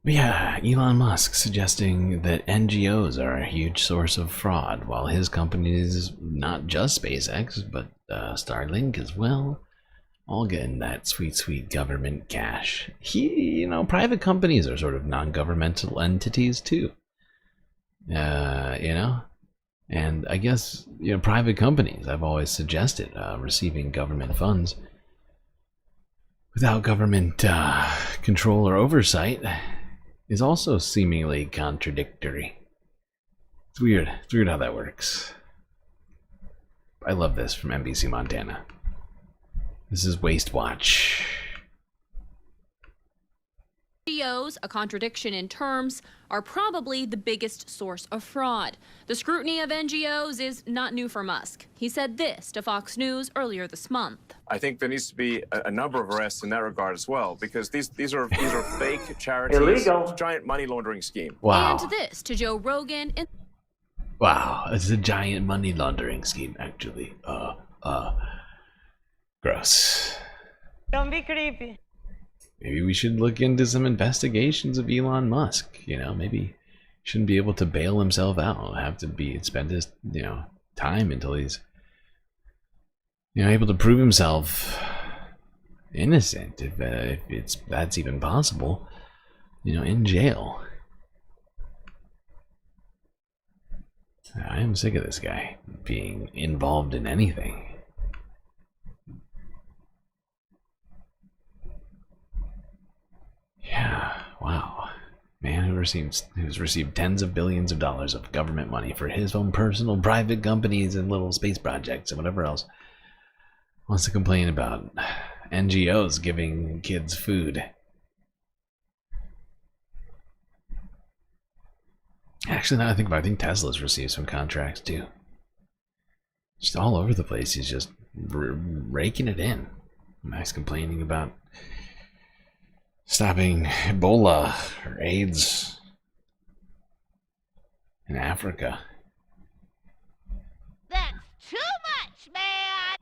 Yeah, Elon Musk suggesting that NGOs are a huge source of fraud, while his companies, not just SpaceX, but Starlink as well, all getting that sweet, sweet government cash. Private companies are sort of non-governmental entities too. And I guess, private companies, I've always suggested, receiving government funds without government control or oversight is also seemingly contradictory. It's weird. It's weird how that works. I love this from NBC Montana. This is Waste Watch. NGOs, a contradiction in terms, are probably the biggest source of fraud. The scrutiny of NGOs is not new for Musk. He said this to Fox News earlier this month. I think there needs to be a number of arrests in that regard as well, because these are fake charities. Illegal. Giant money laundering scheme. Wow. And this to Joe Rogan. Wow, it's a giant money laundering scheme, actually. Gross. Don't be creepy. Maybe we should look into some investigations of Elon Musk. Maybe he shouldn't be able to bail himself out. Have to spend his, time until he's, able to prove himself innocent, if that's even possible. In jail. I am sick of this guy being involved in anything. Yeah, wow. Man who's received tens of billions of dollars of government money for his own personal private companies and little space projects and whatever else wants to complain about NGOs giving kids food. Actually, now I think about it, I think Tesla's received some contracts too. Just all over the place. He's just raking it in. Max complaining about stopping Ebola or AIDS in Africa. That's too much, man!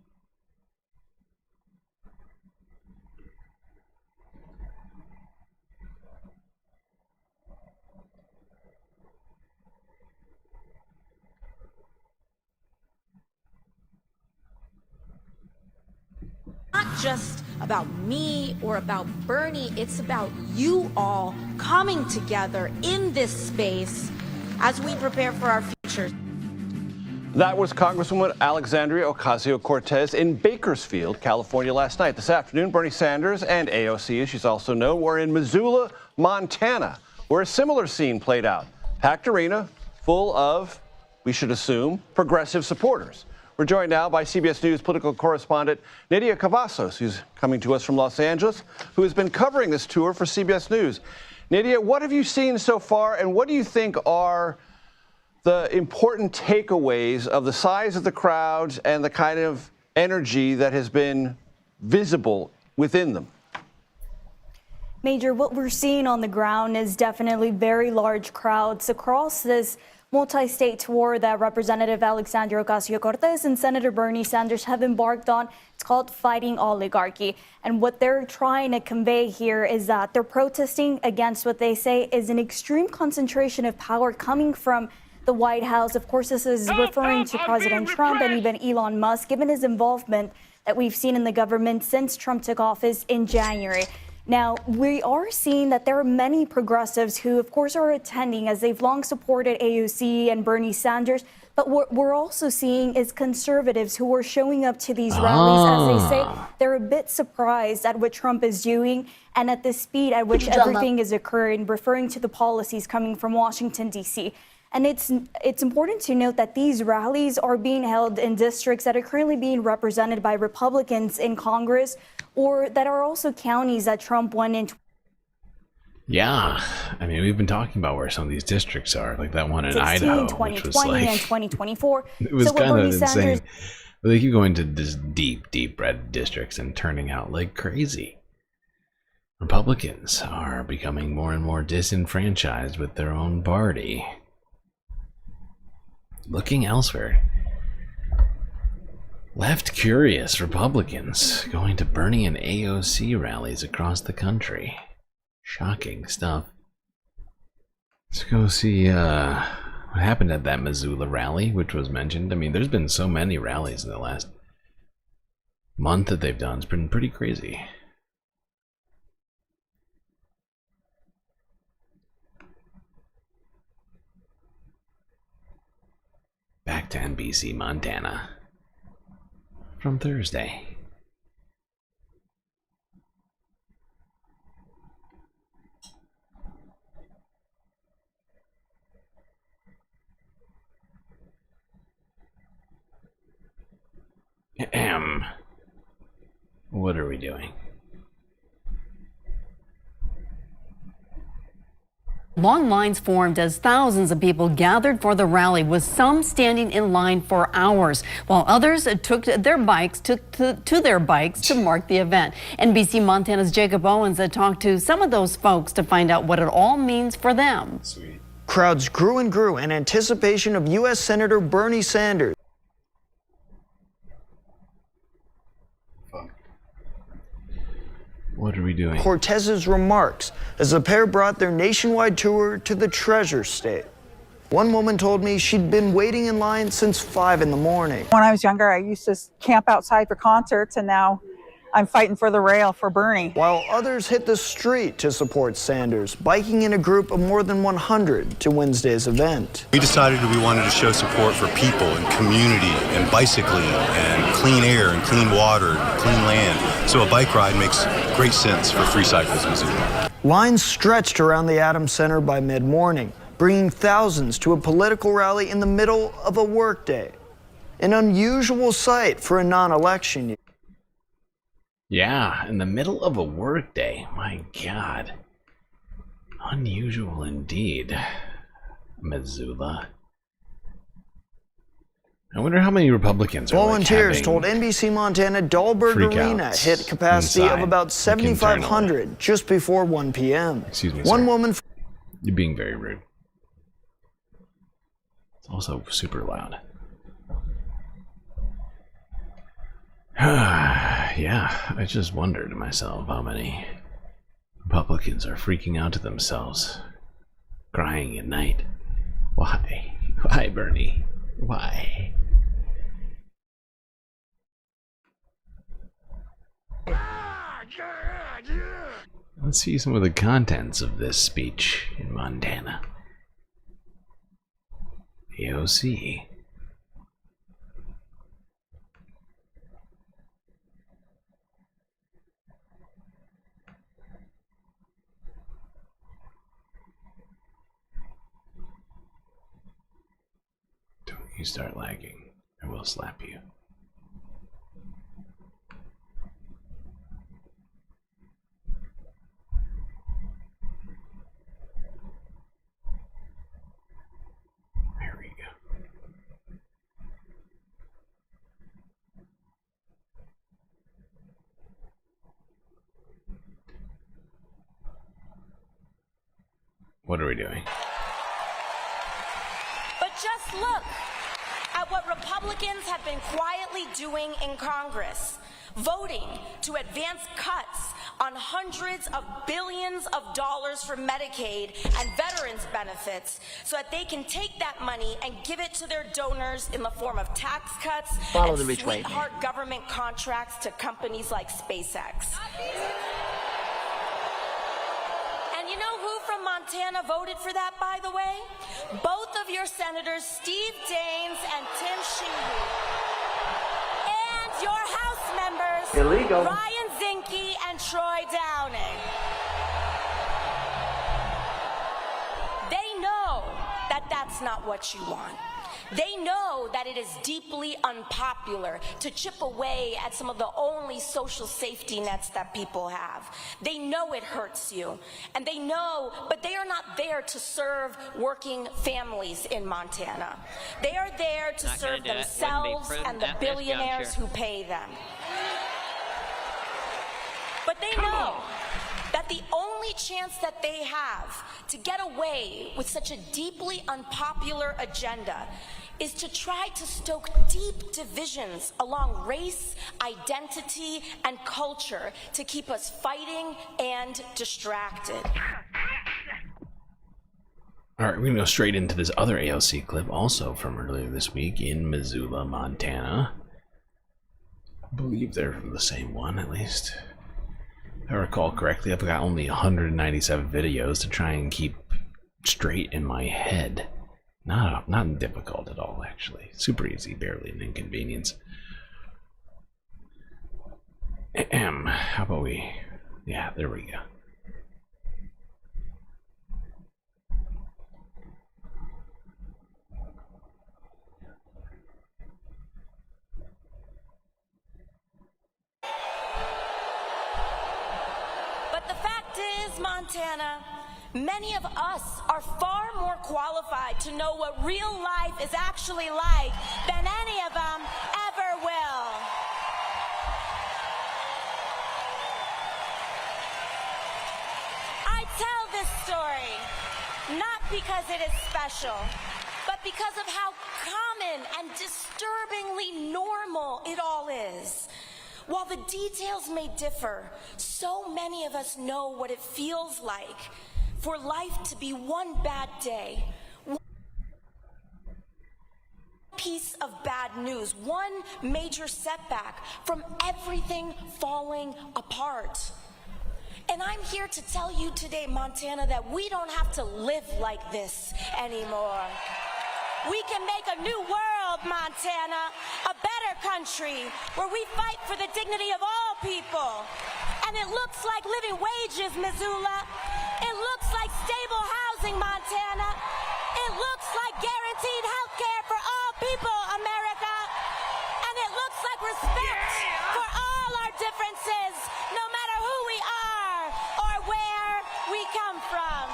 Not just about me or about Bernie, it's about you all coming together in this space as we prepare for our future. That was Congresswoman Alexandria Ocasio-Cortez in Bakersfield, California last night. This afternoon, Bernie Sanders and AOC, as she's also known, were in Missoula, Montana, where a similar scene played out. Packed arena full of, we should assume, progressive supporters. We're joined now by CBS News political correspondent Nydia Cavazos, who's coming to us from Los Angeles, who has been covering this tour for CBS News. Nydia, what have you seen so far, and what do you think are the important takeaways of the size of the crowds and the kind of energy that has been visible within them? Major, what we're seeing on the ground is definitely very large crowds across this multi-state tour that Representative Alexandria Ocasio-Cortez and Senator Bernie Sanders have embarked on. It's called Fighting Oligarchy. And what they're trying to convey here is that they're protesting against what they say is an extreme concentration of power coming from the White House. Of course, this is referring to President Trump and even Elon Musk, given his involvement that we've seen in the government since Trump took office in January. Now, we are seeing that there are many progressives who, of course, are attending, as they've long supported AOC and Bernie Sanders. But what we're also seeing is conservatives who are showing up to these rallies. As they say, they're a bit surprised at what Trump is doing and at the speed at which everything is occurring, referring to the policies coming from Washington, D.C. And it's important to note that these rallies are being held in districts that are currently being represented by Republicans in Congress, or that are also counties that Trump won in. Yeah, I mean, we've been talking about where some of these districts are, like that one in Idaho, which was like, and 2024. It was so kind of Bernie insane. Sanders, They keep going to this deep red districts and turning out like crazy. Republicans are becoming more and more disenfranchised with their own party. Looking elsewhere, left curious Republicans going to Bernie and AOC rallies across the country. Shocking stuff. Let's go see what happened at that Missoula rally, which was mentioned. I mean, there's been so many rallies in the last month that they've done. It's been pretty crazy. Back to NBC, Montana. From Thursday. What are we doing? Long lines formed as thousands of people gathered for the rally, with some standing in line for hours, while others took to their bikes to mark the event. NBC Montana's Jacob Owens talked to some of those folks to find out what it all means for them. Sweet. Crowds grew and grew in anticipation of U.S. Senator Bernie Sanders. What are we doing? Cortez's remarks as the pair brought their nationwide tour to the Treasure State. One woman told me she'd been waiting in line since 5 in the morning. When I was younger, I used to camp outside for concerts, and now I'm fighting for the rail for Bernie. While others hit the street to support Sanders, biking in a group of more than 100 to Wednesday's event. We decided we wanted to show support for people and community and bicycling and clean air and clean water and clean land. So a bike ride makes great sense for Free Cycles Missoula. Lines stretched around the Adams Center by mid-morning, bringing thousands to a political rally in the middle of a workday. An unusual sight for a non-election year. Yeah, in the middle of a workday. My God. Unusual indeed. Missoula. I wonder how many Republicans are Volunteers like told NBC Montana Dahlberg Arena hit capacity of about 7,500 just before 1 p.m. Excuse me, One sir. woman. You're being very rude. It's also super loud. Yeah, I just wondered to myself how many Republicans are freaking out to themselves, crying at night. Why? Why, Bernie? Why? Let's see some of the contents of this speech in Montana. AOC. Don't you start lagging, I will slap you. There we go. What are we doing? But Let's look at what Republicans have been quietly doing in Congress, voting to advance cuts on hundreds of billions of dollars for Medicaid and veterans benefits so that they can take that money and give it to their donors in the form of tax cuts and sweetheart government contracts to companies like SpaceX. And you know who from Montana voted for that, by the way? Both of your senators, Steve Daines and Tim Sheehy. And your House members, Ryan Zinke and Troy Downing. They know that that's not what you want. They know that it is deeply unpopular to chip away at some of the only social safety nets that people have. They know it hurts you, and they know, but they are not there to serve working families in Montana. They are there to serve themselves and the billionaires who pay them. But they know that the only chance that they have to get away with such a deeply unpopular agenda is to try to stoke deep divisions along race, identity, and culture to keep us fighting and distracted. All right, we're going to go straight into this other AOC clip, also from earlier this week in Missoula, Montana. I believe they're the same one, at least. If I recall correctly, I've got only 197 videos to try and keep straight in my head. Not difficult at all, actually. Super easy, barely an inconvenience. How about we... Yeah, there we go. But the fact is, Montana, many of us are far more qualified to know what real life is actually like than any of them ever will. I tell this story not because it is special, but because of how common and disturbingly normal it all is. While the details may differ, so many of us know what it feels like for life to be one bad day, one piece of bad news, one major setback from everything falling apart. And I'm here to tell you today, Montana, that we don't have to live like this anymore. We can make a new world, Montana, a better country where we fight for the dignity of all people. And it looks like living wages, Missoula. It looks like stable housing, Montana. It looks like guaranteed health care for all people, America. And it looks like respect for all our differences, no matter who we are or where we come from.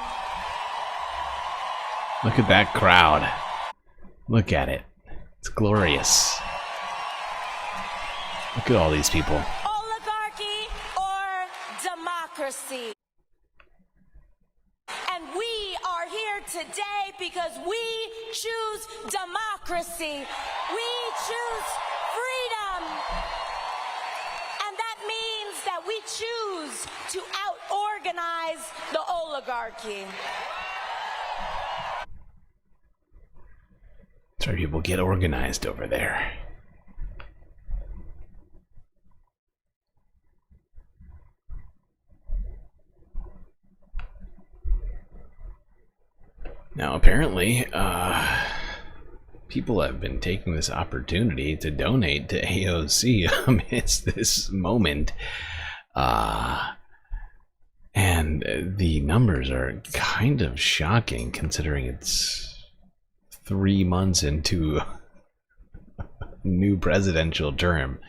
Look at that crowd. Look at it. It's glorious. Look at all these people. Oligarchy or democracy. And we are here today because we choose democracy. We choose freedom. And that means that we choose to out-organize the oligarchy. That's where people get organized over there. Now, apparently, people have been taking this opportunity to donate to AOC amidst this moment. And the numbers are kind of shocking considering it's 3 months into a new presidential term.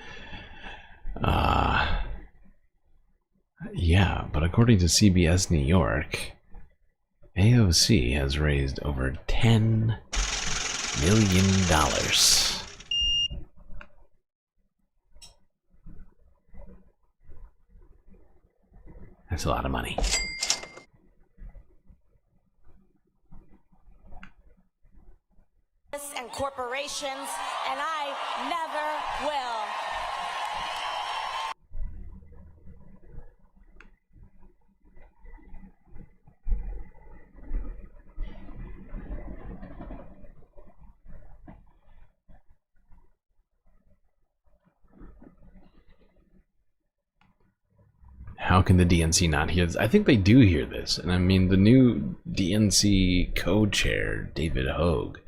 Yeah, but according to CBS New York, AOC has raised over $10 million. That's a lot of money. And corporations, and I never will. How can the DNC not hear this? I think they do hear this. And I mean, the new DNC co-chair, David Hogue,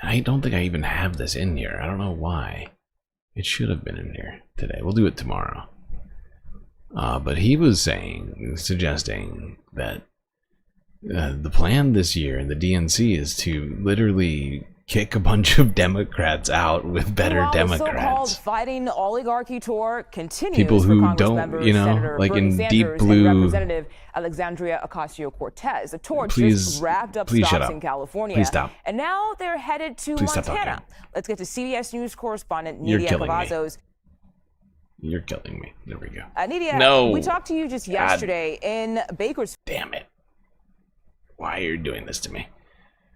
I don't think I even have this in here. I don't know why. It should have been in here today. We'll do it tomorrow. But he was suggesting that the plan this year in the DNC is to literally kick a bunch of Democrats out with better Democrats. The so-called fighting oligarchy tour continues. People who for Congress don't, members, you know, Senator like Bernie in Sanders deep blue. and Representative Alexandria Ocasio-Cortez. The tour just wrapped up please shut stops up. in California. Please stop. And now they're headed to Please stop Montana. talking. Let's get to CBS News correspondent You're Nidia killing me. Cavazos. You're killing me. There we go. Nidia, No. we talked to you just yesterday in Bakersfield. Damn it. Why are you doing this to me?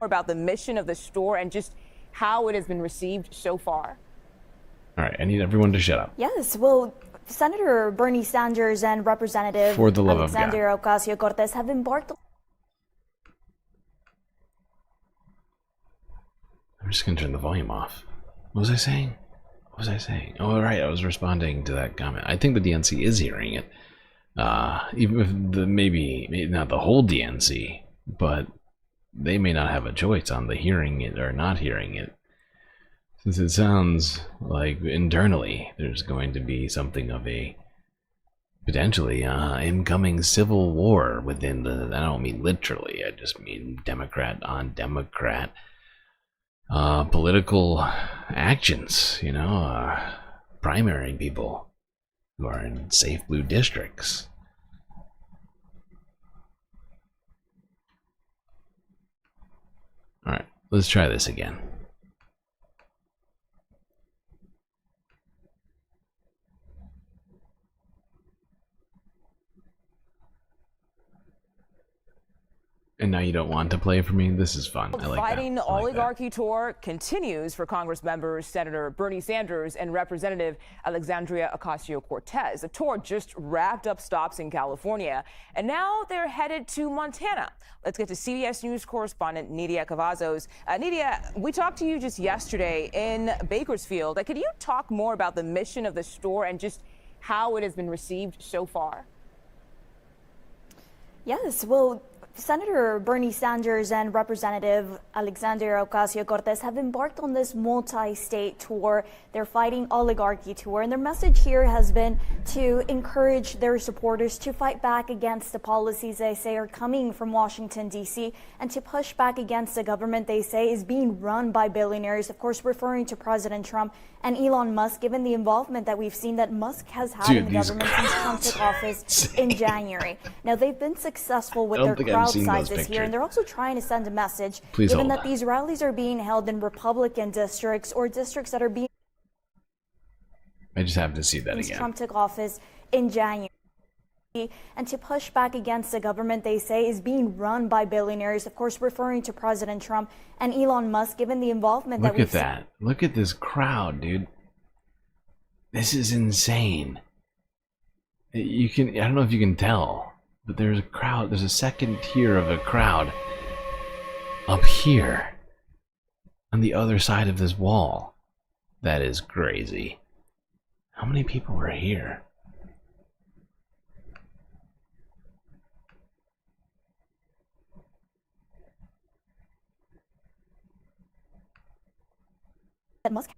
About the mission of the store and just how it has been received so far. All right, I need everyone to shut up. Yes, well, Senator Bernie Sanders and Representative For the love of God. Alexandria Ocasio-Cortez have embarked. I'm just gonna turn the volume off. What was I saying? What was I saying? Oh, right, I was responding to that comment. I think the DNC is hearing it. Even if maybe not the whole DNC, but they may not have a choice on the hearing it or not hearing it. Since it sounds like internally there's going to be something of a potentially incoming civil war within the, I don't mean literally, I just mean Democrat on Democrat political actions, you know, primary people who are in safe blue districts. All right, let's try this again. And now you don't want to play for me? This is fun. I like Fighting that. I like oligarchy tour continues for Congress members Senator Bernie Sanders and Representative Alexandria Ocasio-Cortez. The tour just wrapped up stops in California, and now they're headed to Montana. Let's get to CBS News correspondent Nidia Cavazos. Nidia, we talked to you just yesterday in Bakersfield. Could you talk more about the mission of the store and just how it has been received so far? Yes, well, Senator Bernie Sanders and Representative Alexandria Ocasio-Cortez have embarked on this multi-state tour. They're fighting oligarchy tour, and their message here has been to encourage their supporters to fight back against the policies they say are coming from Washington, D.C., and to push back against the government they say is being run by billionaires, of course referring to President Trump and Elon Musk, given the involvement that we've seen that Musk has had in the government since Trump took office in January. Now, they've been successful with their crowd sizes here, and they're also trying to send a message, given that these rallies are being held in Republican districts or districts that are being... I just have to see that again. Trump took office in January. And to push back against the government they say is being run by billionaires, of course referring to President Trump and Elon Musk, given the involvement that we've seen. Look at that. Look at this crowd, dude. This is insane. You can, I don't know if you can tell, but there's a crowd, there's a second tier of a crowd up here on the other side of this wall. That is crazy. How many people were here? Musk.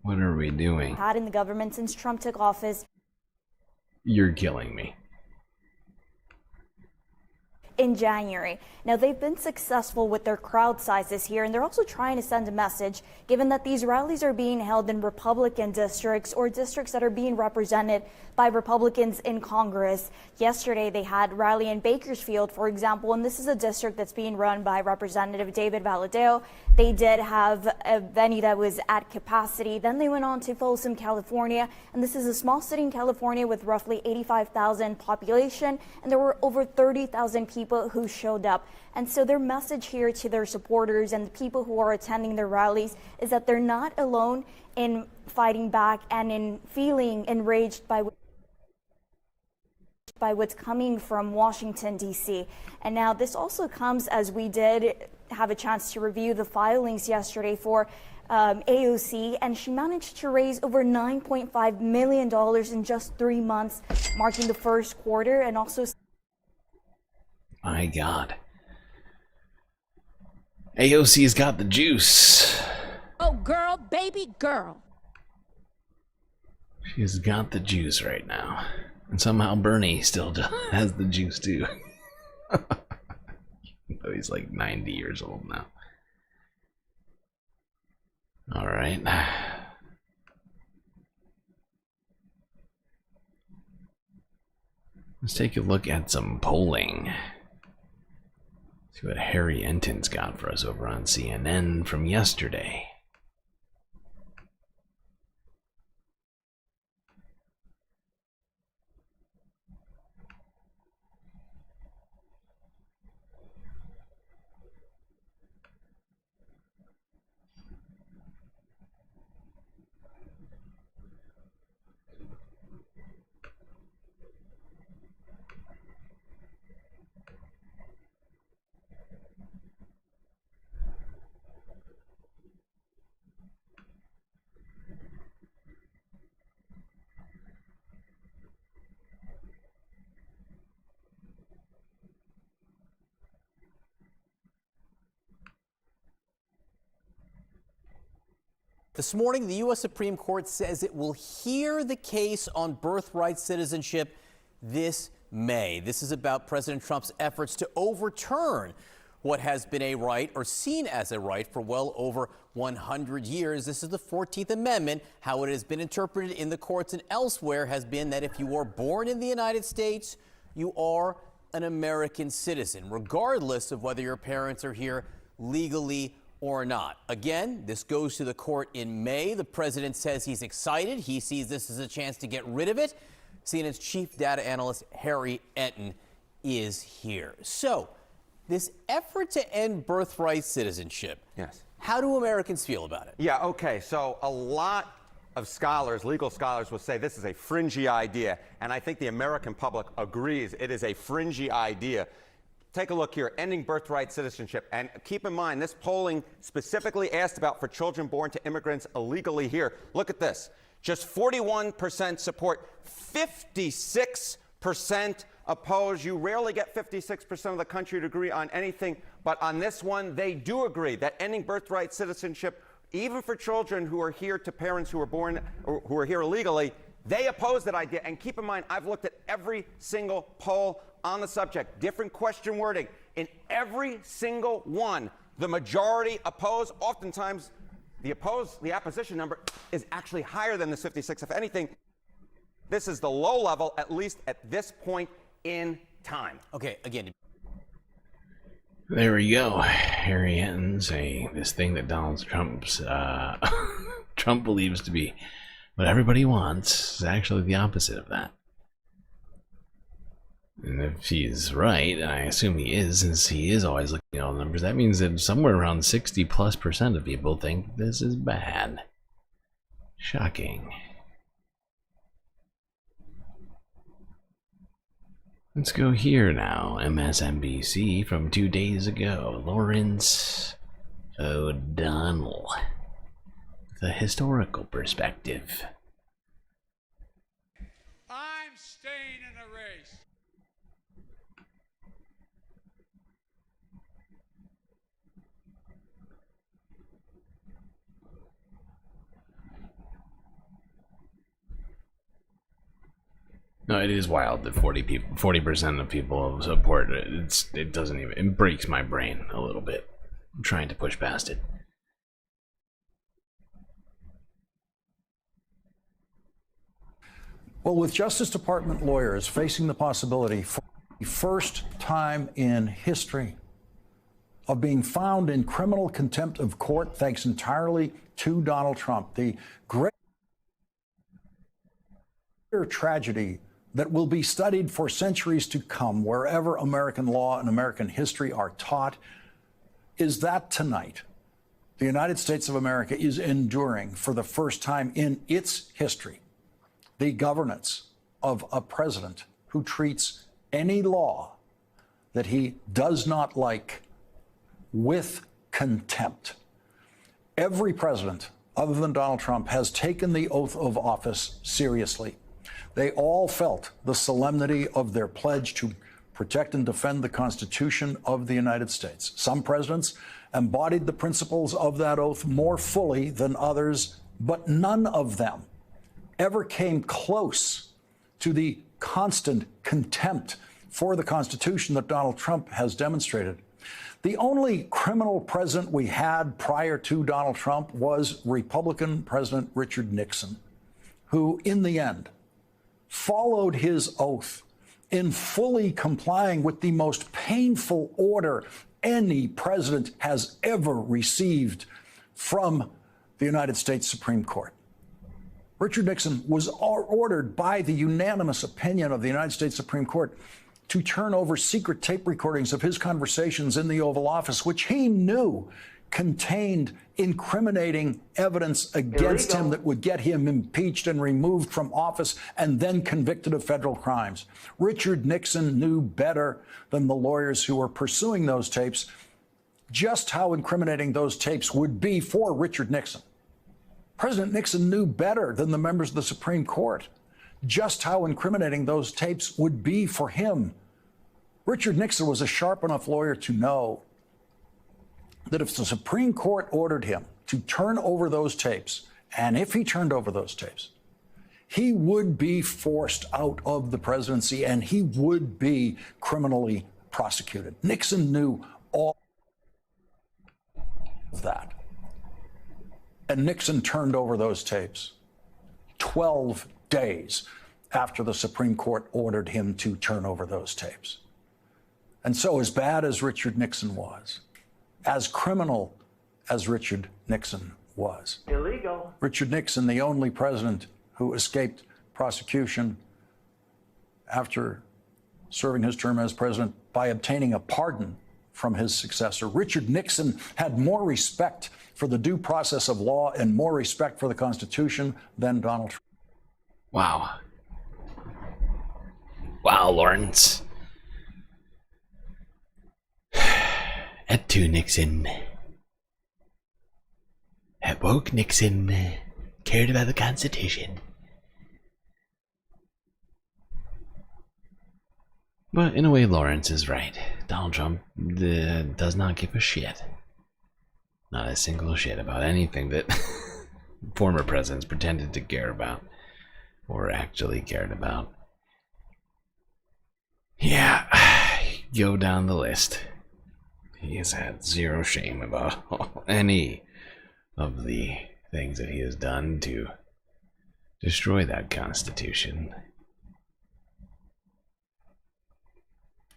What are we doing? Had in the government since Trump took office. You're killing me. in January. Now, they've been successful with their crowd sizes here, and they're also trying to send a message, given that these rallies are being held in Republican districts or districts that are being represented by Republicans in Congress. Yesterday, they had a rally in Bakersfield, for example, and this is a district that's being run by Representative David Valadao. They did have a venue that was at capacity. Then they went on to Folsom, California, and this is a small city in California with roughly 85,000 population, and there were over 30,000 people who showed up. And so their message here to their supporters and the people who are attending their rallies is that they're not alone in fighting back and in feeling enraged by what's coming from Washington, D.C. And now this also comes as we did have a chance to review the filings yesterday for AOC, and she managed to raise over $9.5 million in just 3 months, marking the first quarter, and also... My God. AOC's got the juice. Oh, girl, baby girl. She's got the juice right now. And somehow Bernie still has the juice too. Though he's like 90 years old now. All right. Let's take a look at some polling. See what Harry Enton's got for us over on CNN from yesterday. This morning, the U.S. Supreme Court says it will hear the case on birthright citizenship this May. This is about President Trump's efforts to overturn what has been a right or seen as a right for well over 100 years. This is the 14th Amendment. How it has been interpreted in the courts and elsewhere has been that if you are born in the United States, you are an American citizen, regardless of whether your parents are here legally or not. Again, this goes to the court in May. The president says he's excited. He sees this as a chance to get rid of it. CNN's chief data analyst, Harry Enton, is here. So, this effort to end birthright citizenship. Yes. How do Americans feel about it? Yeah, okay. So a lot of scholars, legal scholars, will say this is a fringy idea. And I think the American public agrees it is a fringy idea. Take a look here, ending birthright citizenship. And keep in mind, this polling specifically asked about for children born to immigrants illegally here. Look at this. Just 41% support, 56% oppose. You rarely get 56% of the country to agree on anything. But on this one, they do agree that ending birthright citizenship, even for children who are here to parents who were born or who are here illegally, they oppose that idea. And keep in mind, I've looked at every single poll on the subject, different question wording. In every single one, the majority oppose. Oftentimes, the opposition number is actually higher than this 56. If anything, this is the low level, at least at this point in time. Okay, again. There we go. Harry Enton saying this thing that Donald Trump's Trump believes to be what everybody wants is actually the opposite of that. And if he's right, and I assume he is, since he is always looking at all the numbers, that means that somewhere around 60+% of people think this is bad. Shocking. Let's go here now. MSNBC from 2 days ago. Lawrence O'Donnell. The historical perspective. I'm staying in the race. No, it is wild that 40% of people support it. It doesn't even, it breaks my brain a little bit. I'm trying to push past it. Well, with Justice Department lawyers facing the possibility for the first time in history of being found in criminal contempt of court, thanks entirely to Donald Trump, the great tragedy that will be studied for centuries to come wherever American law and American history are taught, is that tonight the United States of America is enduring for the first time in its history the governance of a president who treats any law that he does not like with contempt. Every president, other than Donald Trump, has taken the oath of office seriously. They all felt the solemnity of their pledge to protect and defend the Constitution of the United States. Some presidents embodied the principles of that oath more fully than others, but none of them ever came close to the constant contempt for the Constitution that Donald Trump has demonstrated. The only criminal president we had prior to Donald Trump was Republican President Richard Nixon, who in the end followed his oath in fully complying with the most painful order any president has ever received from the United States Supreme Court. Richard Nixon was ordered by the unanimous opinion of the United States Supreme Court to turn over secret tape recordings of his conversations in the Oval Office, which he knew contained incriminating evidence against him that would get him impeached and removed from office and then convicted of federal crimes. Richard Nixon knew better than the lawyers who were pursuing those tapes just how incriminating those tapes would be for Richard Nixon. President Nixon knew better than the members of the Supreme Court just how incriminating those tapes would be for him. Richard Nixon was a sharp enough lawyer to know that if the Supreme Court ordered him to turn over those tapes, and if he turned over those tapes, he would be forced out of the presidency and he would be criminally prosecuted. Nixon knew all of that. And Nixon turned over those tapes 12 days after the Supreme Court ordered him to turn over those tapes. And so, as bad as Richard Nixon was, as criminal as Richard Nixon was, Illegal. Richard Nixon, the only president who escaped prosecution after serving his term as president by obtaining a pardon from his successor. Richard Nixon had more respect for the due process of law and more respect for the Constitution than Donald Trump. Wow. Wow, Lawrence. At 2 Nixon. At woke Nixon. Cared about the Constitution. But in a way, Lawrence is right. Donald Trump does not give a shit. Not a single shit about anything that former presidents pretended to care about or actually cared about. Yeah, go down the list. He has had zero shame about any of the things that he has done to destroy that Constitution.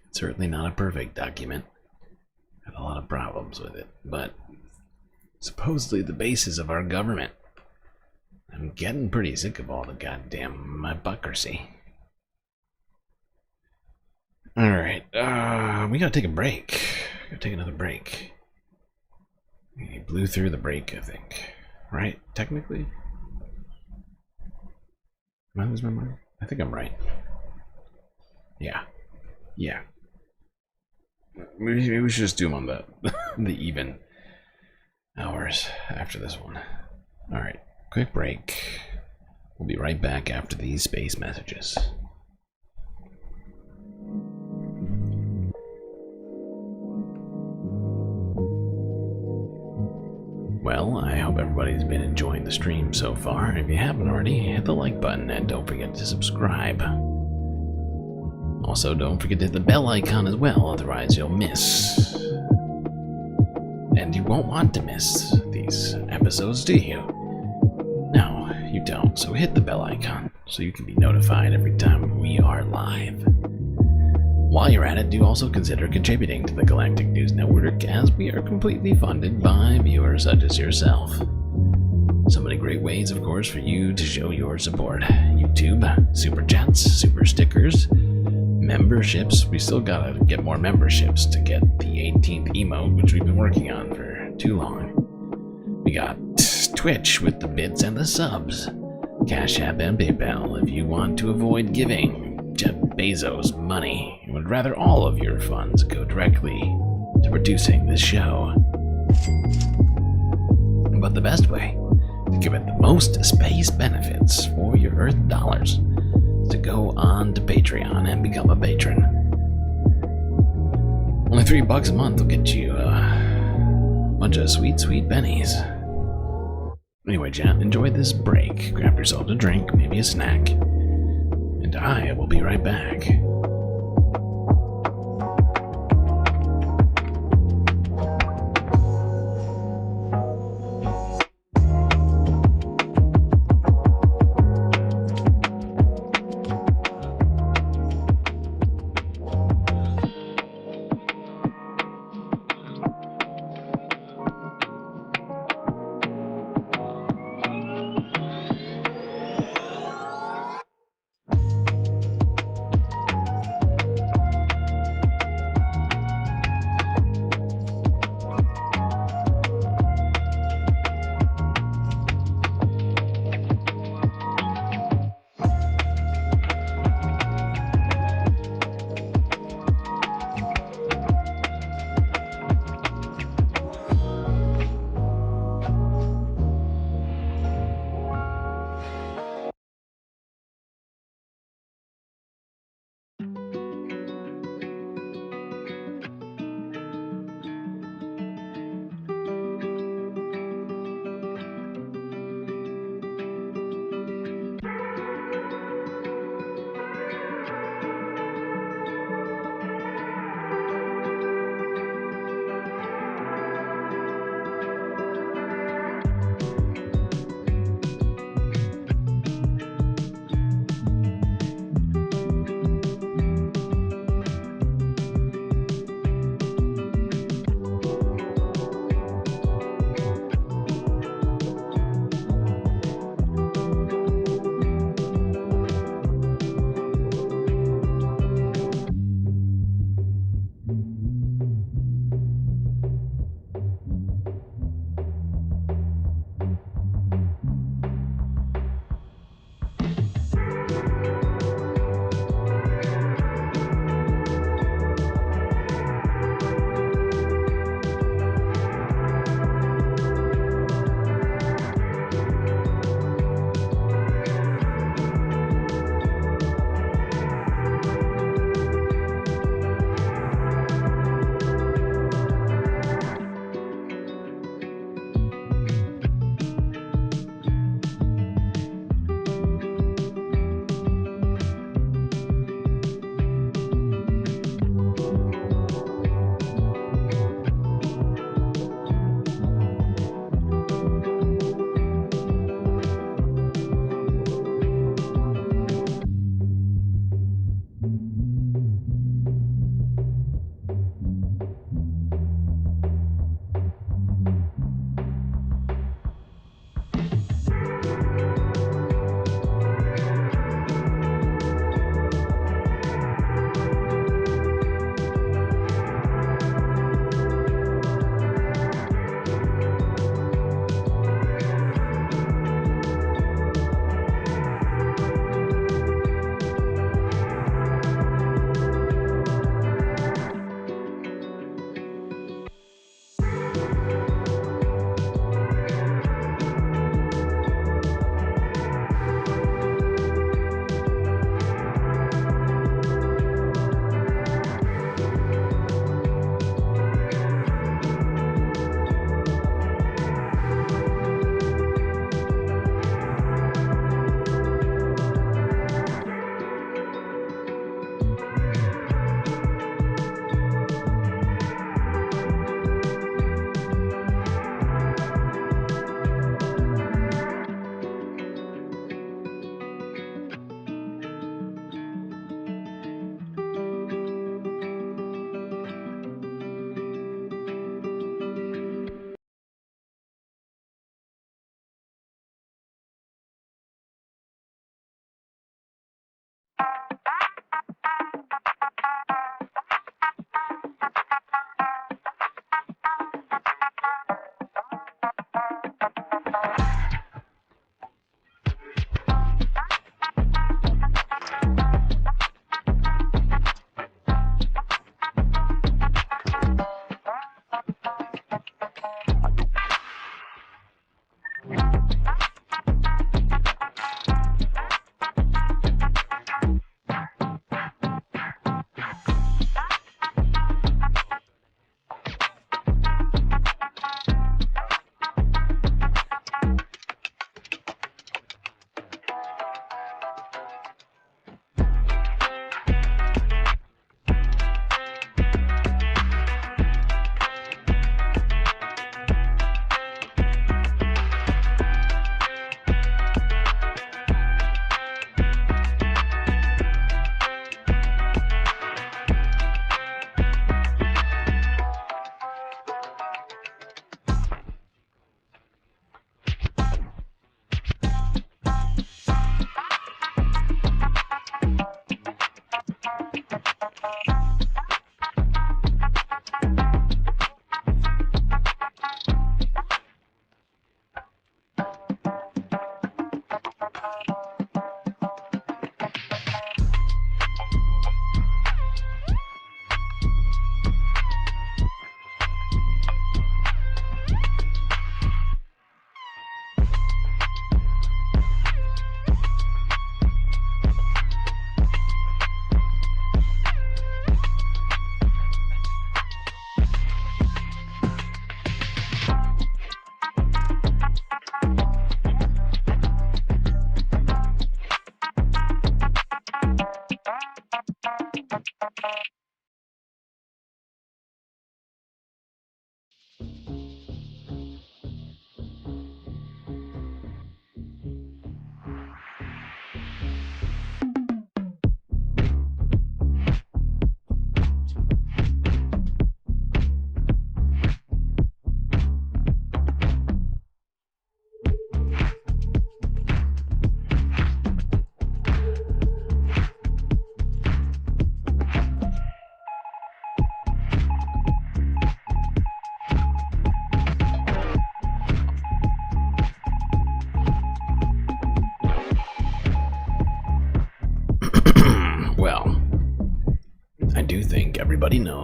It's certainly not a perfect document. Had a lot of problems with it, but supposedly the basis of our government. I'm getting pretty sick of all the goddamn hypocrisy. Alright, we gotta take a break. Gotta take another break. We blew through the break, I think. Right? Technically? Am I losing my mind? I think I'm right. Yeah. Yeah. Maybe we should just do them on the even hours after this one. Alright, quick break. We'll be right back after these space messages. Well, I hope everybody's been enjoying the stream so far. If you haven't already, hit the like button and don't forget to subscribe. Also, don't forget to hit the bell icon as well, otherwise you'll miss. And you won't want to miss these episodes, do you? No, you don't. So hit the bell icon so you can be notified every time we are live. While you're at it, do also consider contributing to the Galactic News Network, as we are completely funded by viewers such as yourself. So many great ways, of course, for you to show your support. YouTube, super chats, super stickers, memberships. We still gotta get more memberships to get the 18th emote, which we've been working on for too long. We got Twitch with the bits and the subs, Cash App and PayPal if you want to avoid giving Jeff Bezos money and would rather all of your funds go directly to producing this show. But the best way to give it the most space benefits for your Earth dollars is to go on to Patreon and become a patron. Only $3 a month will get you a bunch of sweet, sweet pennies. Anyway, chat, enjoy this break. Grab yourself a drink, maybe a snack, and I will be right back.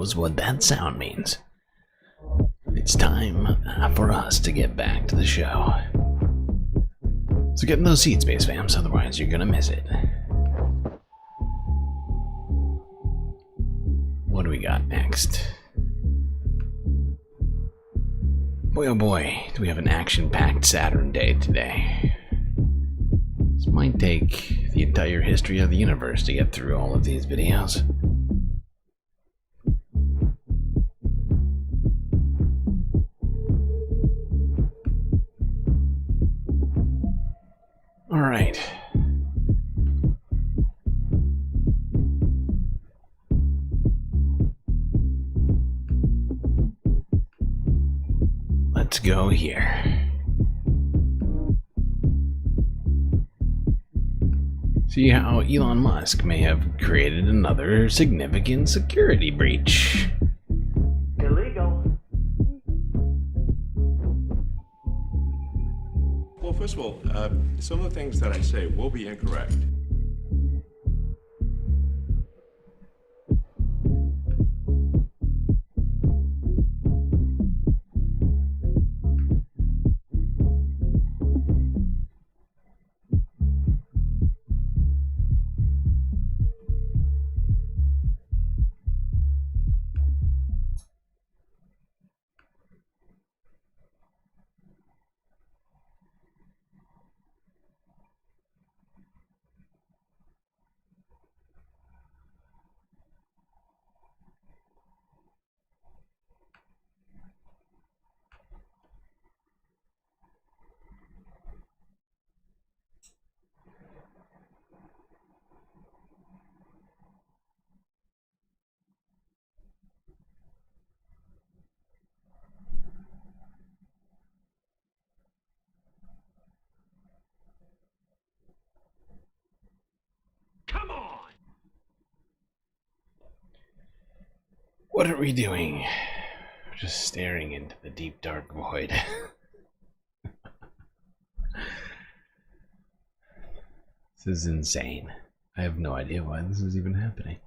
knows what that sound means. It's time for us to get back to the show. So get in those seats, Space Fams, otherwise you're gonna miss it. What do we got next? Boy, oh boy, do we have an action-packed Saturn day today. This might take the entire history of the universe to get through all of these videos. All right. Let's go here. See how Elon Musk may have created another significant security breach. Illegal. Well, first of all, some of the things that I say will be incorrect. What are we doing? We're just staring into the deep dark void. This is insane. I have no idea why this is even happening.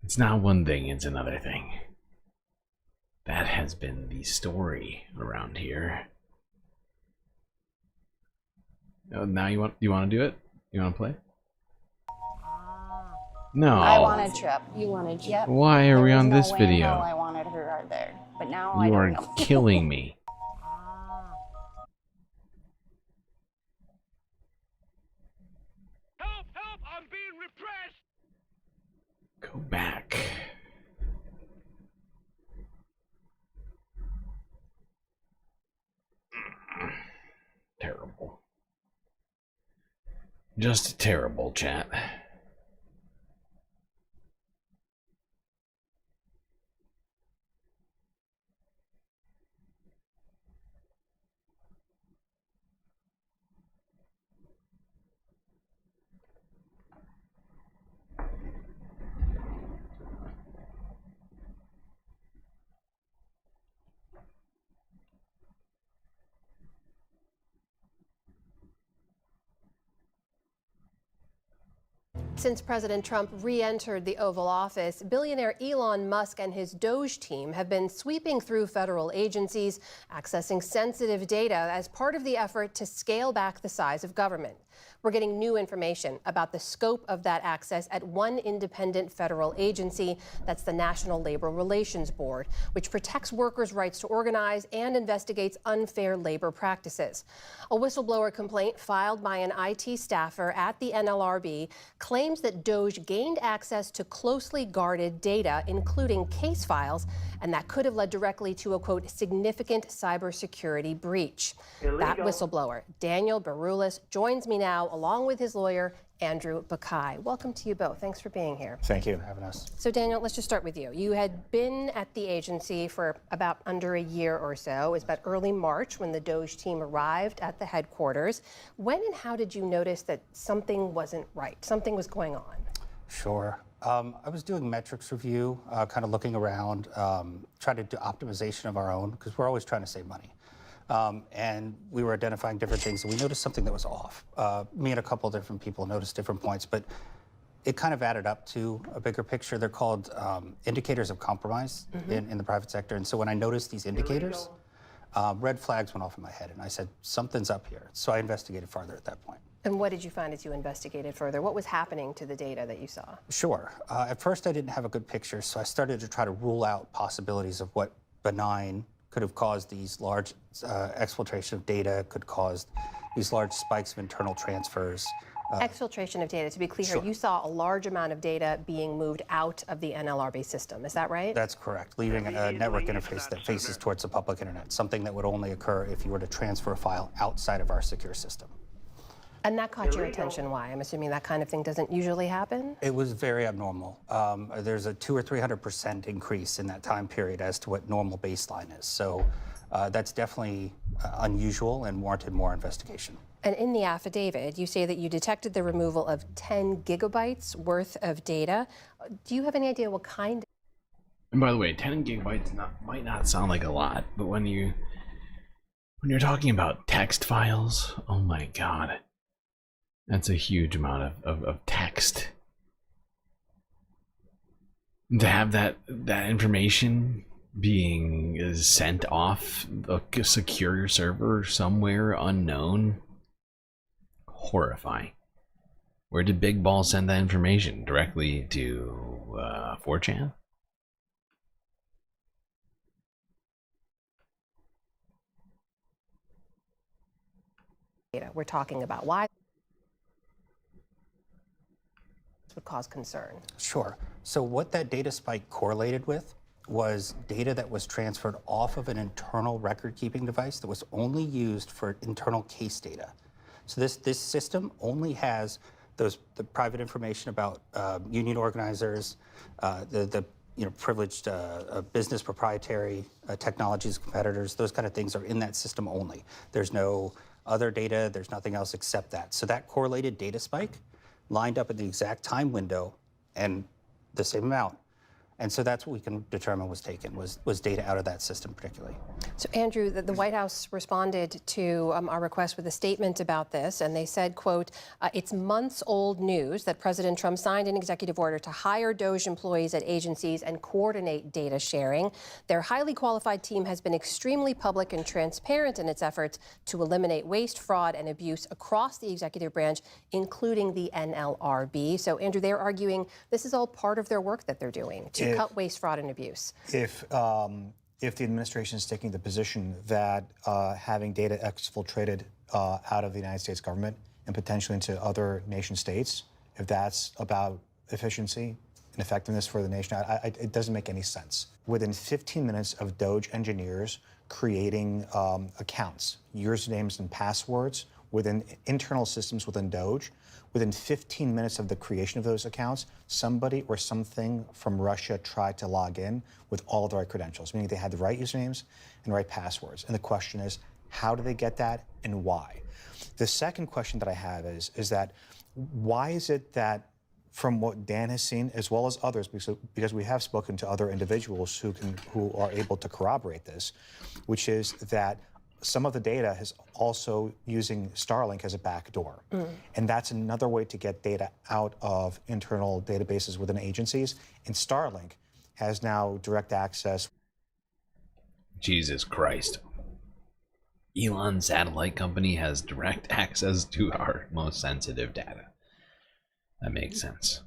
It's not one thing, it's another thing. That has been the story around here. Oh, now you want to do it? You want to play? No. I wanted Trip. You wanted Trip. Why are we on this video? I wanted her there, but now You I are don't know. killing me. Help! Help! I'm being repressed! Go back. Terrible. Just terrible, chat. Since President Trump re-entered the Oval Office, billionaire Elon Musk and his DOGE team have been sweeping through federal agencies, accessing sensitive data as part of the effort to scale back the size of government. We're getting new information about the scope of that access at one independent federal agency, that's the National Labor Relations Board, which protects workers' rights to organize and investigates unfair labor practices. A whistleblower complaint filed by an IT staffer at the NLRB claims that DOGE gained access to closely guarded data, including case files, and that could have led directly to a, quote, significant cybersecurity breach. Illegal. That whistleblower, Daniel Baroulis, joins me now along with his lawyer, Andrew Buckeye. Welcome to you both. Thanks for being here. Thank you for having us. So Daniel, let's just start with you. You had been at the agency for about under a year or so. It was about early March when the DOGE team arrived at the headquarters. When and how did you notice that something wasn't right, something was going on? Sure. I was doing metrics review, kind of looking around, trying to do optimization of our own, because we're always trying to save money. And we were identifying different things, and we noticed something that was off. Me and a couple of different people noticed different points, but it kind of added up to a bigger picture. They're called indicators of compromise in the private sector. And so when I noticed these indicators, red flags went off in my head, and I said, something's up here. So I investigated farther at that point. And what did you find as you investigated further? What was happening to the data that you saw? Sure. At first, I didn't have a good picture, so I started to try to rule out possibilities of what benign could have caused these large exfiltration of data, could cause these large spikes of internal transfers. Exfiltration of data, to be clear, Sure. you saw a large amount of data being moved out of the NLRB system. Is that right? That's correct, leaving a network interface that faces towards the public internet, something that would only occur if you were to transfer a file outside of our secure system. And that caught your attention. Why? I'm assuming that kind of thing doesn't usually happen? It was very abnormal. There's a 200 or 300% increase in that time period as to what normal baseline is. So that's definitely unusual and warranted more investigation. And in the affidavit, you say that you detected the removal of 10 gigabytes worth of data. Do you have any idea what kind? And by the way, 10 gigabytes might not sound like a lot, but when you're talking about text files, oh my god, that's a huge amount of text. To have that information being sent off a secure server somewhere unknown, horrifying. Where did Big Ball send that information? Directly to 4chan? Data we're talking about. Why this would cause concern? Sure. So what that data spike correlated with was data that was transferred off of an internal record-keeping device that was only used for internal case data. So this system only has the private information about union organizers, the privileged business proprietary technologies, competitors, those kind of things are in that system only. There's no other data, there's nothing else except that. So that correlated data spike lined up at the exact time window and the same amount. And so that's what we can determine was taken, was data out of that system particularly. So Andrew, the White House responded to our request with a statement about this, and they said, quote, it's months old news that President Trump signed an executive order to hire DOGE employees at agencies and coordinate data sharing. Their highly qualified team has been extremely public and transparent in its efforts to eliminate waste, fraud, and abuse across the executive branch, including the NLRB. So Andrew, they're arguing this is all part of their work that they're doing to cut waste, fraud, and abuse. If the administration is taking the position that having data exfiltrated out of the United States government and potentially into other nation states, if that's about efficiency and effectiveness for the nation, it doesn't make any sense. Within 15 minutes of DOGE engineers creating accounts, usernames and passwords within internal systems within DOGE, within 15 minutes of the creation of those accounts, somebody or something from Russia tried to log in with all of the right credentials, meaning they had the right usernames and right passwords. And the question is, how do they get that and why? The second question that I have is that why is it that from what Dan has seen, as well as others, because we have spoken to other individuals who are able to corroborate this, which is that some of the data is also using Starlink as a backdoor. And that's another way to get data out of internal databases within agencies. And Starlink has now direct access. Jesus Christ. Elon satellite company has direct access to our most sensitive data. That makes sense.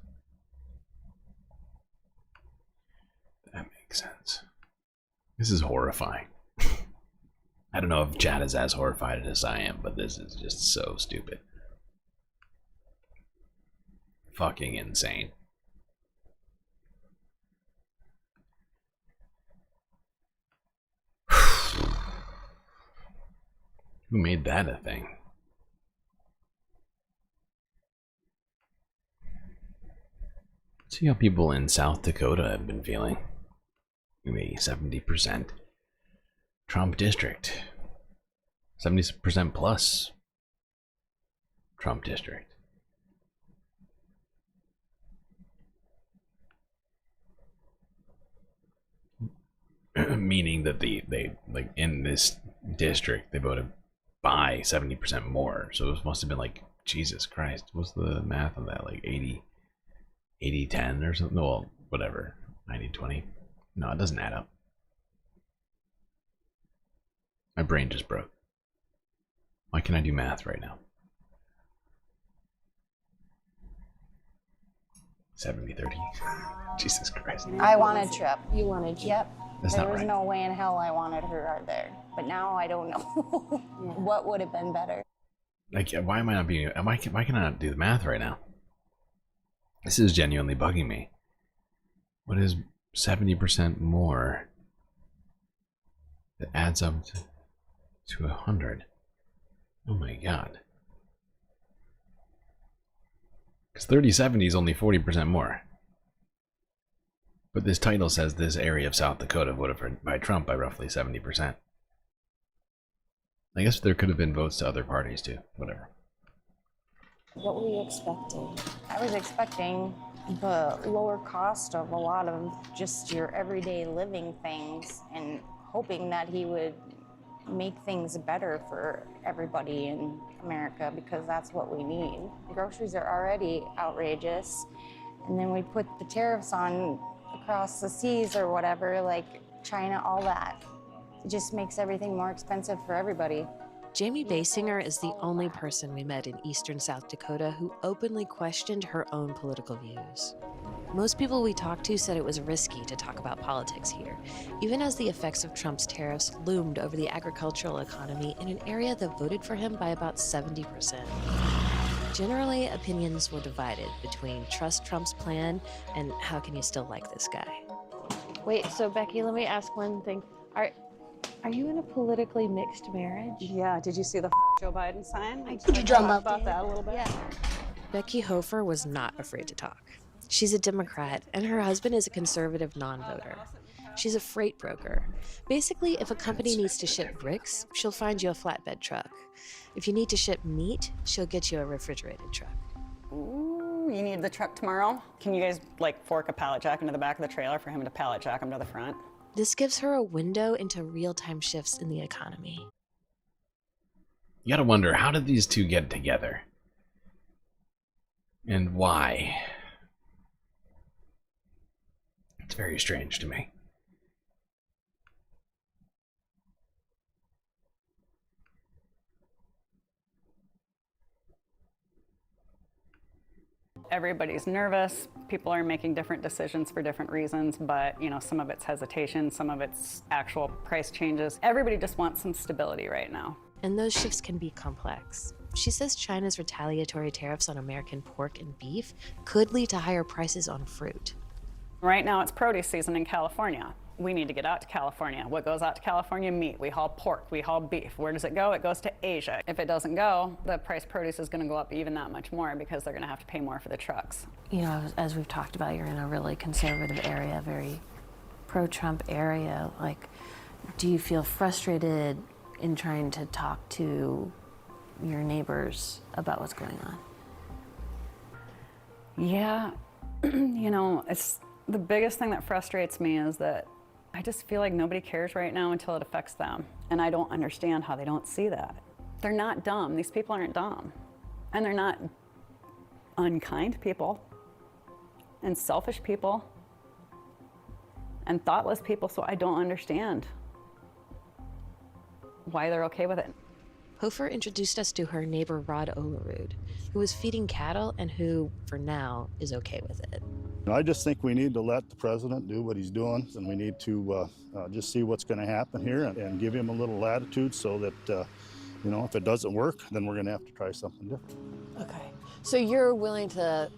That makes sense. This is horrifying. I don't know if Chad is as horrified as I am, but this is just so stupid. Fucking insane. Who made that a thing? See how people in South Dakota have been feeling. Maybe 70%. Trump district. 70% plus Trump district. Meaning that they like in this district they voted by 70% more. So it must have been like, Jesus Christ, what's the math on that? Like 80 80-10 or something. Well, whatever. 90-20. No, it doesn't add up. My brain just broke. Why can't I do math right now? 70-30. Jesus Christ. I wanted Trip. You wanted Trip. Yep. That's there not was right. no way in hell I wanted her out there. But now I don't know what would have been better. Like, why am I not being? Why can I not do the math right now? This is genuinely bugging me. What is 70% more? That adds up to 100. Oh my god. Because 3070 is only 40% more. But this title says this area of South Dakota voted for by Trump by roughly 70%. I guess there could have been votes to other parties too. Whatever. What were you expecting? I was expecting the lower cost of a lot of just your everyday living things and hoping that he would make things better for everybody in America because that's what we need. Groceries are already outrageous, and then we put the tariffs on across the seas or whatever, like China, all that. It just makes everything more expensive for everybody. Jamie Basinger is the only person we met in eastern South Dakota who openly questioned her own political views. Most people we talked to said it was risky to talk about politics here, even as the effects of Trump's tariffs loomed over the agricultural economy in an area that voted for him by about 70%. Generally, opinions were divided between trust Trump's plan and how can you still like this guy. Wait, so Becky, let me ask one thing. Are you in a politically mixed marriage? Yeah, did you see the Joe Biden sign? Could you drum up about that a little bit? Yeah. Becky Hofer was not afraid to talk. She's a Democrat, and her husband is a conservative non-voter. She's a freight broker. Basically, if a company needs to ship bricks, she'll find you a flatbed truck. If you need to ship meat, she'll get you a refrigerated truck. Ooh, you need the truck tomorrow? Can you guys, like, fork a pallet jack into the back of the trailer for him to pallet jack him to the front? This gives her a window into real-time shifts in the economy. You gotta wonder, how did these two get together? And why? It's very strange to me. Everybody's nervous. People are making different decisions for different reasons, but you know, some of it's hesitation, some of it's actual price changes. Everybody just wants some stability right now. And those shifts can be complex. She says China's retaliatory tariffs on American pork and beef could lead to higher prices on fruit. Right now it's produce season in California. We need to get out to California. What goes out to California? Meat. We haul pork, we haul beef. Where does it go? It goes to Asia. If it doesn't go, the price of produce is going to go up even that much more because they're going to have to pay more for the trucks. You know, as we've talked about, you're in a really conservative area, very pro-Trump area. Like, do you feel frustrated in trying to talk to your neighbors about what's going on? Yeah, you know, it's the biggest thing that frustrates me is that I just feel like nobody cares right now until it affects them. And I don't understand how they don't see that. They're not dumb. These people aren't dumb. And they're not unkind people and selfish people and thoughtless people. So I don't understand why they're okay with it. Hofer introduced us to her neighbor Rod Olerud, who was feeding cattle and who, for now, is okay with it. I just think we need to let the president do what he's doing, and we need to just see what's going to happen here and give him a little latitude so that, you know, if it doesn't work, then we're going to have to try something different. Okay. So you're willing to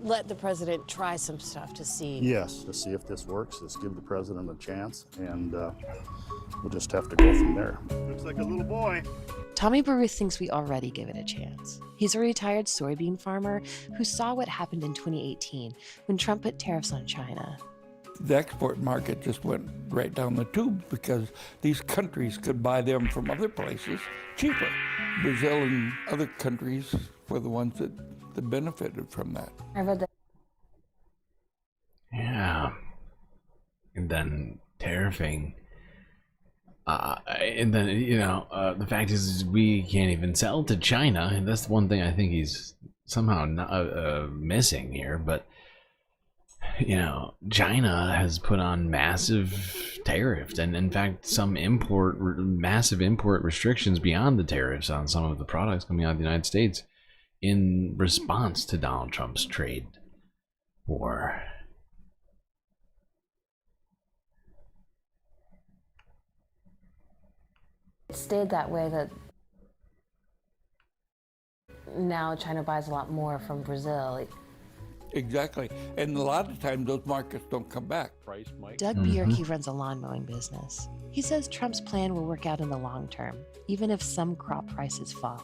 let the president try some stuff to see? Yes, to see if this works. Let's give the president a chance, and we'll just have to go from there. Looks like a little boy. Tommy Baruth thinks we already give it a chance. He's a retired soybean farmer who saw what happened in 2018 when Trump put tariffs on China. The export market just went right down the tube because these countries could buy them from other places cheaper. Brazil and other countries were the ones that benefited from that. I read that. Yeah. And then tariffing. And then, you know, the fact is we can't even sell to China. And that's the one thing I think he's somehow not, missing here. But you know, China has put on massive tariffs, and in fact, some massive import restrictions beyond the tariffs on some of the products coming out of the United States in response to Donald Trump's trade war. It stayed that way that now China buys a lot more from Brazil. Exactly. And a lot of times those markets don't come back. Doug Bjerke runs a lawn mowing business. He says Trump's plan will work out in the long term, even if some crop prices fall.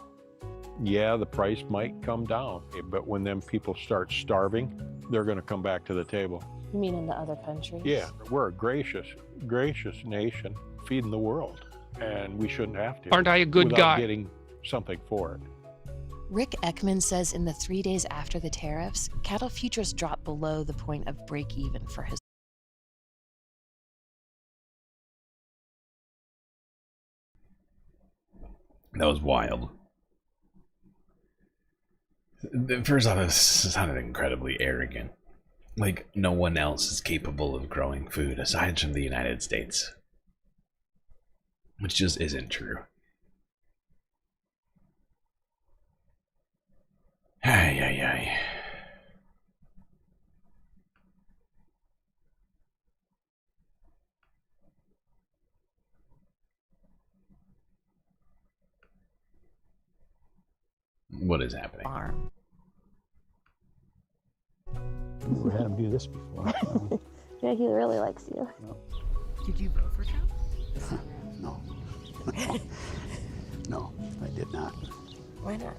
Yeah, the price might come down, but when them people start starving, they're going to come back to the table. You mean in the other countries? Yeah, we're a gracious nation feeding the world, and we shouldn't have to. Aren't I a good without guy? Getting something for it. Rick Ekman says in the 3 days after the tariffs, cattle futures dropped below the point of break even for his. That was wild. First off, this sounded incredibly arrogant. Like, no one else is capable of growing food aside from the United States. Which just isn't true. Ay, ay, ay. What is happening? We had him do this before. Yeah, he really likes you. Did you vote for Trump? No. No, I did not. Why not?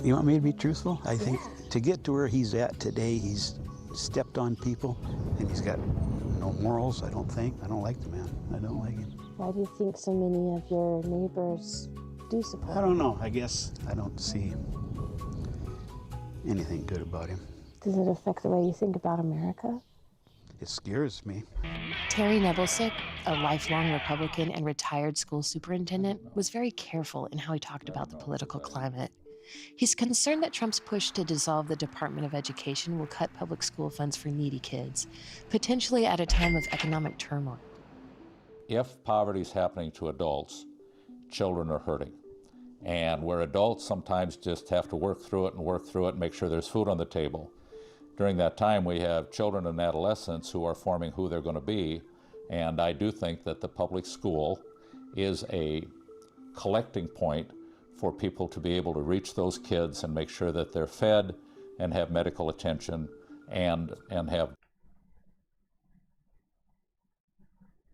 You want me to be truthful? I think to get to where he's at today, he's stepped on people, and he's got no morals, I don't think. I don't like the man. I don't like him. Why do you think so many of your neighbors do support I don't know. I guess I don't see anything good about him. Does it affect the way you think about America? It scares me. Terry Nebelsick, a lifelong Republican and retired school superintendent, was very careful in how he talked about the political climate. He's concerned that Trump's push to dissolve the Department of Education will cut public school funds for needy kids, potentially at a time of economic turmoil. If poverty is happening to adults, children are hurting. And where adults sometimes just have to work through it and make sure there's food on the table. During that time, we have children and adolescents who are forming who they're going to be. And I do think that the public school is a collecting point for people to be able to reach those kids and make sure that they're fed and have medical attention and have.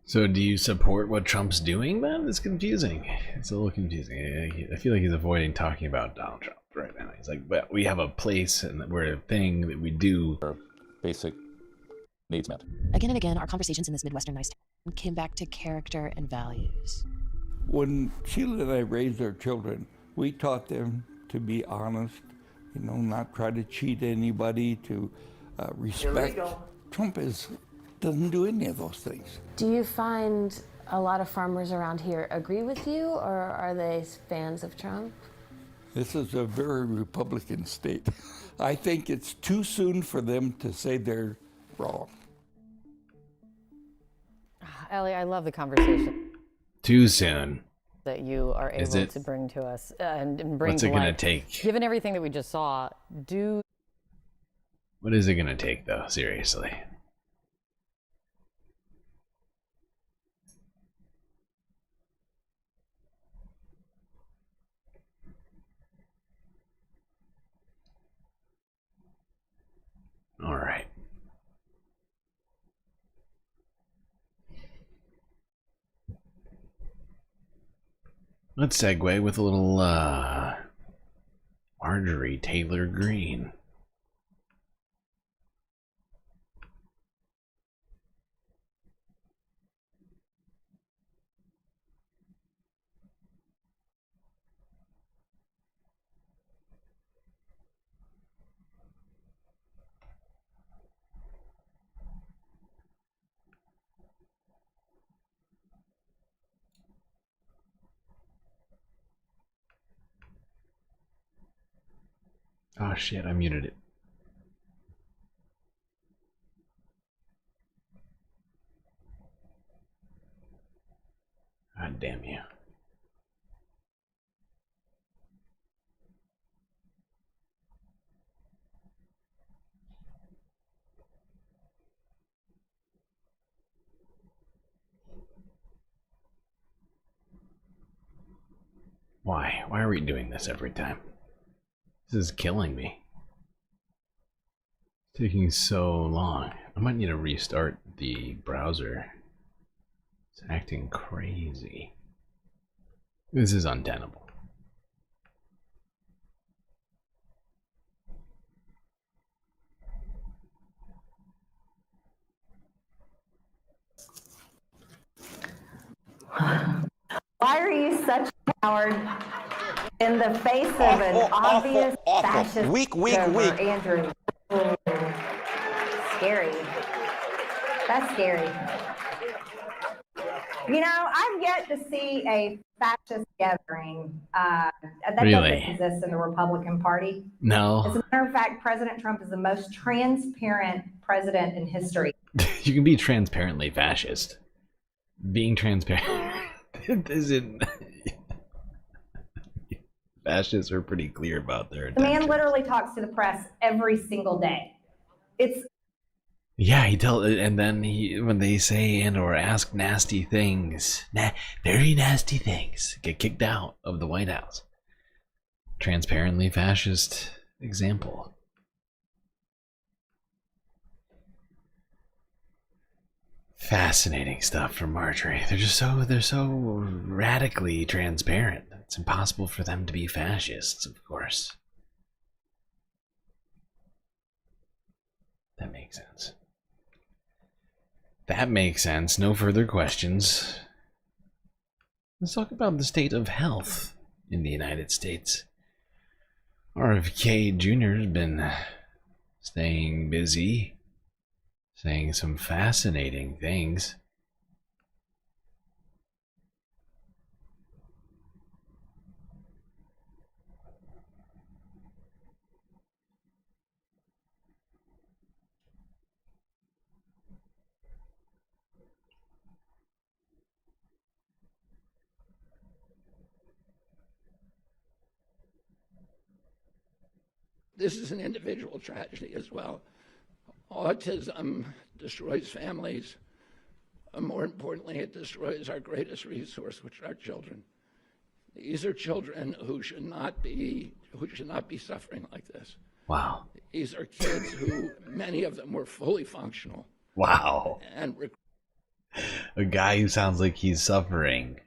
So do you support what Trump's doing then? It's confusing. It's a little confusing. I feel like he's avoiding talking about Donald Trump right now. He's like, well, we have a place and we're a thing that we do. Basic needs met. Again and again, our conversations in this Midwestern nice town came back to character and values. When Sheila and I raised our children, we taught them to be honest, not try to cheat anybody, to respect. Trump doesn't do any of those things. Do you find a lot of farmers around here agree with you, or are they fans of Trump? This is a very Republican state. I think it's too soon for them to say they're wrong. Ellie, I love the conversation Too soon. that you are Is able it? to bring to us and bring What's to it gonna life. take? Given everything that we just saw, What is it gonna take though? Seriously. All right. Let's segue with a little Marjorie Taylor Greene. Oh shit, I muted it. damn you. Why? Why are we doing this every time? This is killing me. It's taking so long. I might need to restart the browser. It's acting crazy. This is untenable. Why are you such a coward in the face of an obvious fascist Weak. Andrew? Ooh, scary. That's scary. You know, I've yet to see a fascist gathering that Really? doesn't exist in the Republican Party. No. As a matter of fact, President Trump is the most transparent president in history. You can be transparently fascist. Being transparent isn't. Fascists are pretty clear about their The man intentions. literally talks to the press every single day. It's Yeah, he tells, and then when they say and or ask nasty things, very nasty things, get kicked out of the White House. Transparently fascist example. Fascinating stuff from Marjorie. They're so radically transparent. It's impossible for them to be fascists, of course. That makes sense. That makes sense. No further questions. Let's talk about the state of health in the United States. RFK Jr. has been staying busy, saying some fascinating things. This is an individual tragedy as well. Autism destroys families. More importantly, it destroys our greatest resource, which are our children. These are children who should not be suffering like this. Wow. These are kids who, many of them were fully functional. Wow. And A guy who sounds like he's suffering,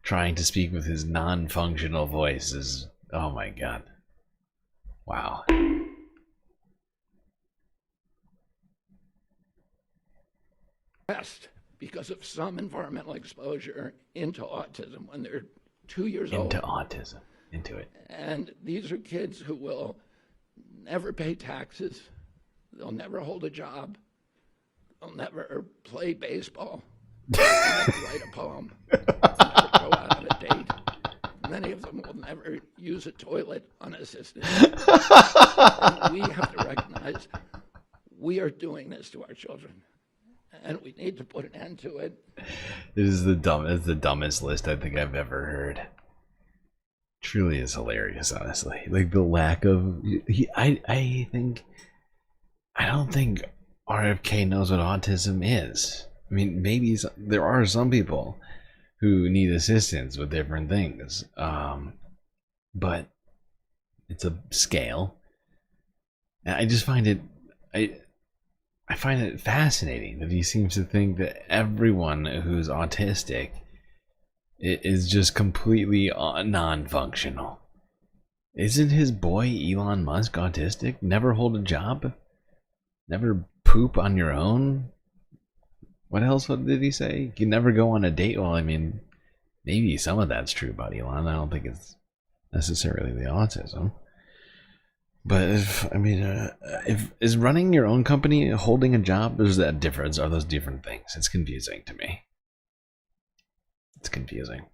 trying to speak with his non-functional voice is, oh my god. Wow. because of some environmental exposure into autism when they're 2 years old. Into autism. Into it. And these are kids who will never pay taxes. They'll never hold a job. They'll never play baseball. They'll never write a poem. They'll never go out on a date. Many of them will never use a toilet unassisted. And we have to recognize we are doing this to our children. And we need to put an end to it. This is the dumbest list I think I've ever heard. Truly is hilarious, honestly. Like the lack of I don't think RFK knows what autism is. I mean, maybe there are some people who need assistance with different things, but it's a scale. And I just find it I find it fascinating that he seems to think that everyone who's autistic is just completely non-functional. Isn't his boy Elon Musk autistic? Never hold a job? Never poop on your own? What else did he say? You can never go on a date? Well, I mean, maybe some of that's true about Elon. I don't think it's necessarily the autism. But if is running your own company holding a job, is that difference? Are those different things? It's confusing to me. It's confusing.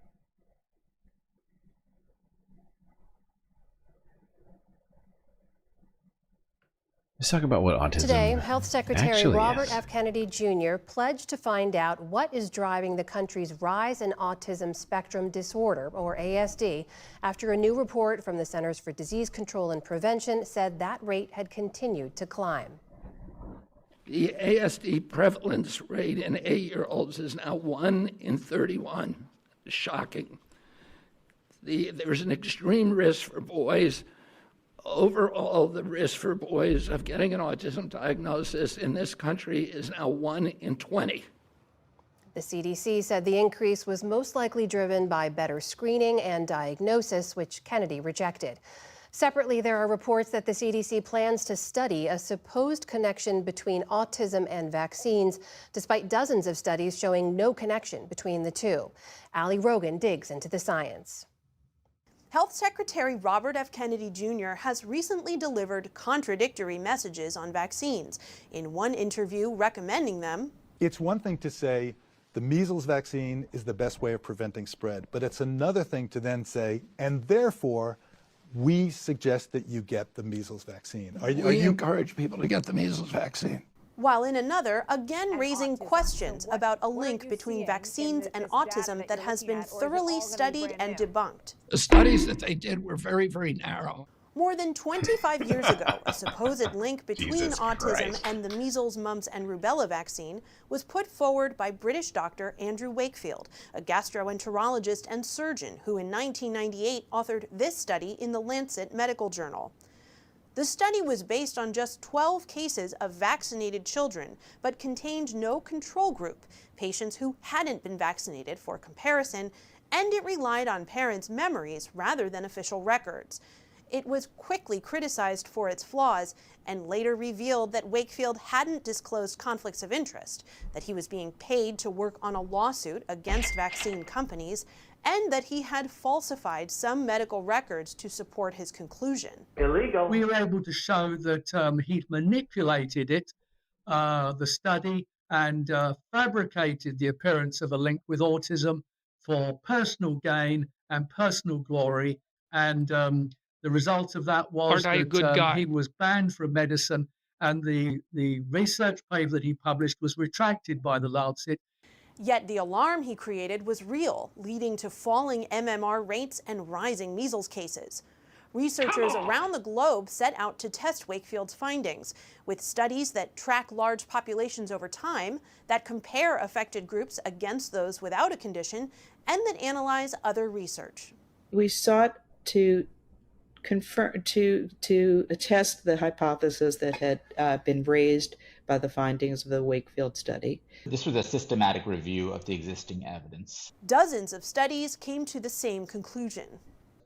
Let's talk about what autism Today, Health Secretary actually Robert is. F. Kennedy Jr. pledged to find out what is driving the country's rise in autism spectrum disorder, or ASD, after a new report from the Centers for Disease Control and Prevention said that rate had continued to climb. The ASD prevalence rate in 8-year-olds is now 1 in 31. Shocking. There's an extreme risk for boys. Overall, the risk for boys of getting an autism diagnosis in this country is now 1 in 20. The CDC said the increase was most likely driven by better screening and diagnosis, which Kennedy rejected. Separately, there are reports that the CDC plans to study a supposed connection between autism and vaccines, despite dozens of studies showing no connection between the two. Ali Rogan digs into the science. Health Secretary Robert F. Kennedy Jr. has recently delivered contradictory messages on vaccines. In one interview recommending them, it's one thing to say the measles vaccine is the best way of preventing spread, but it's another thing to then say, and therefore, we suggest that you get the measles vaccine. We encourage people to get the measles vaccine. while in another, again raising questions about a link between vaccines and autism that has been thoroughly studied and debunked. The studies that they did were very, very narrow. More than 25 years ago, a supposed link between Jesus autism Christ. and the measles, mumps, and rubella vaccine was put forward by British doctor Andrew Wakefield, a gastroenterologist and surgeon who in 1998 authored this study in the Lancet Medical Journal. The study was based on just 12 cases of vaccinated children, but contained no control group, patients who hadn't been vaccinated for comparison, and it relied on parents' memories rather than official records. It was quickly criticized for its flaws and later revealed that Wakefield hadn't disclosed conflicts of interest, that he was being paid to work on a lawsuit against vaccine companies, and that he had falsified some medical records to support his conclusion. Illegal. We were able to show that he'd manipulated it, the study, and fabricated the appearance of a link with autism for personal gain and personal glory. And the result of that was Aren't I a good guy? he was banned from medicine, and the research paper that he published was retracted by the Lancet. Yet the alarm he created was real, leading to falling MMR rates and rising measles cases. Researchers around the globe set out to test Wakefield's findings, with studies that track large populations over time, that compare affected groups against those without a condition, and that analyze other research. We sought to confirm, to attest the hypothesis that had been raised by the findings of the Wakefield study. This was a systematic review of the existing evidence. Dozens of studies came to the same conclusion.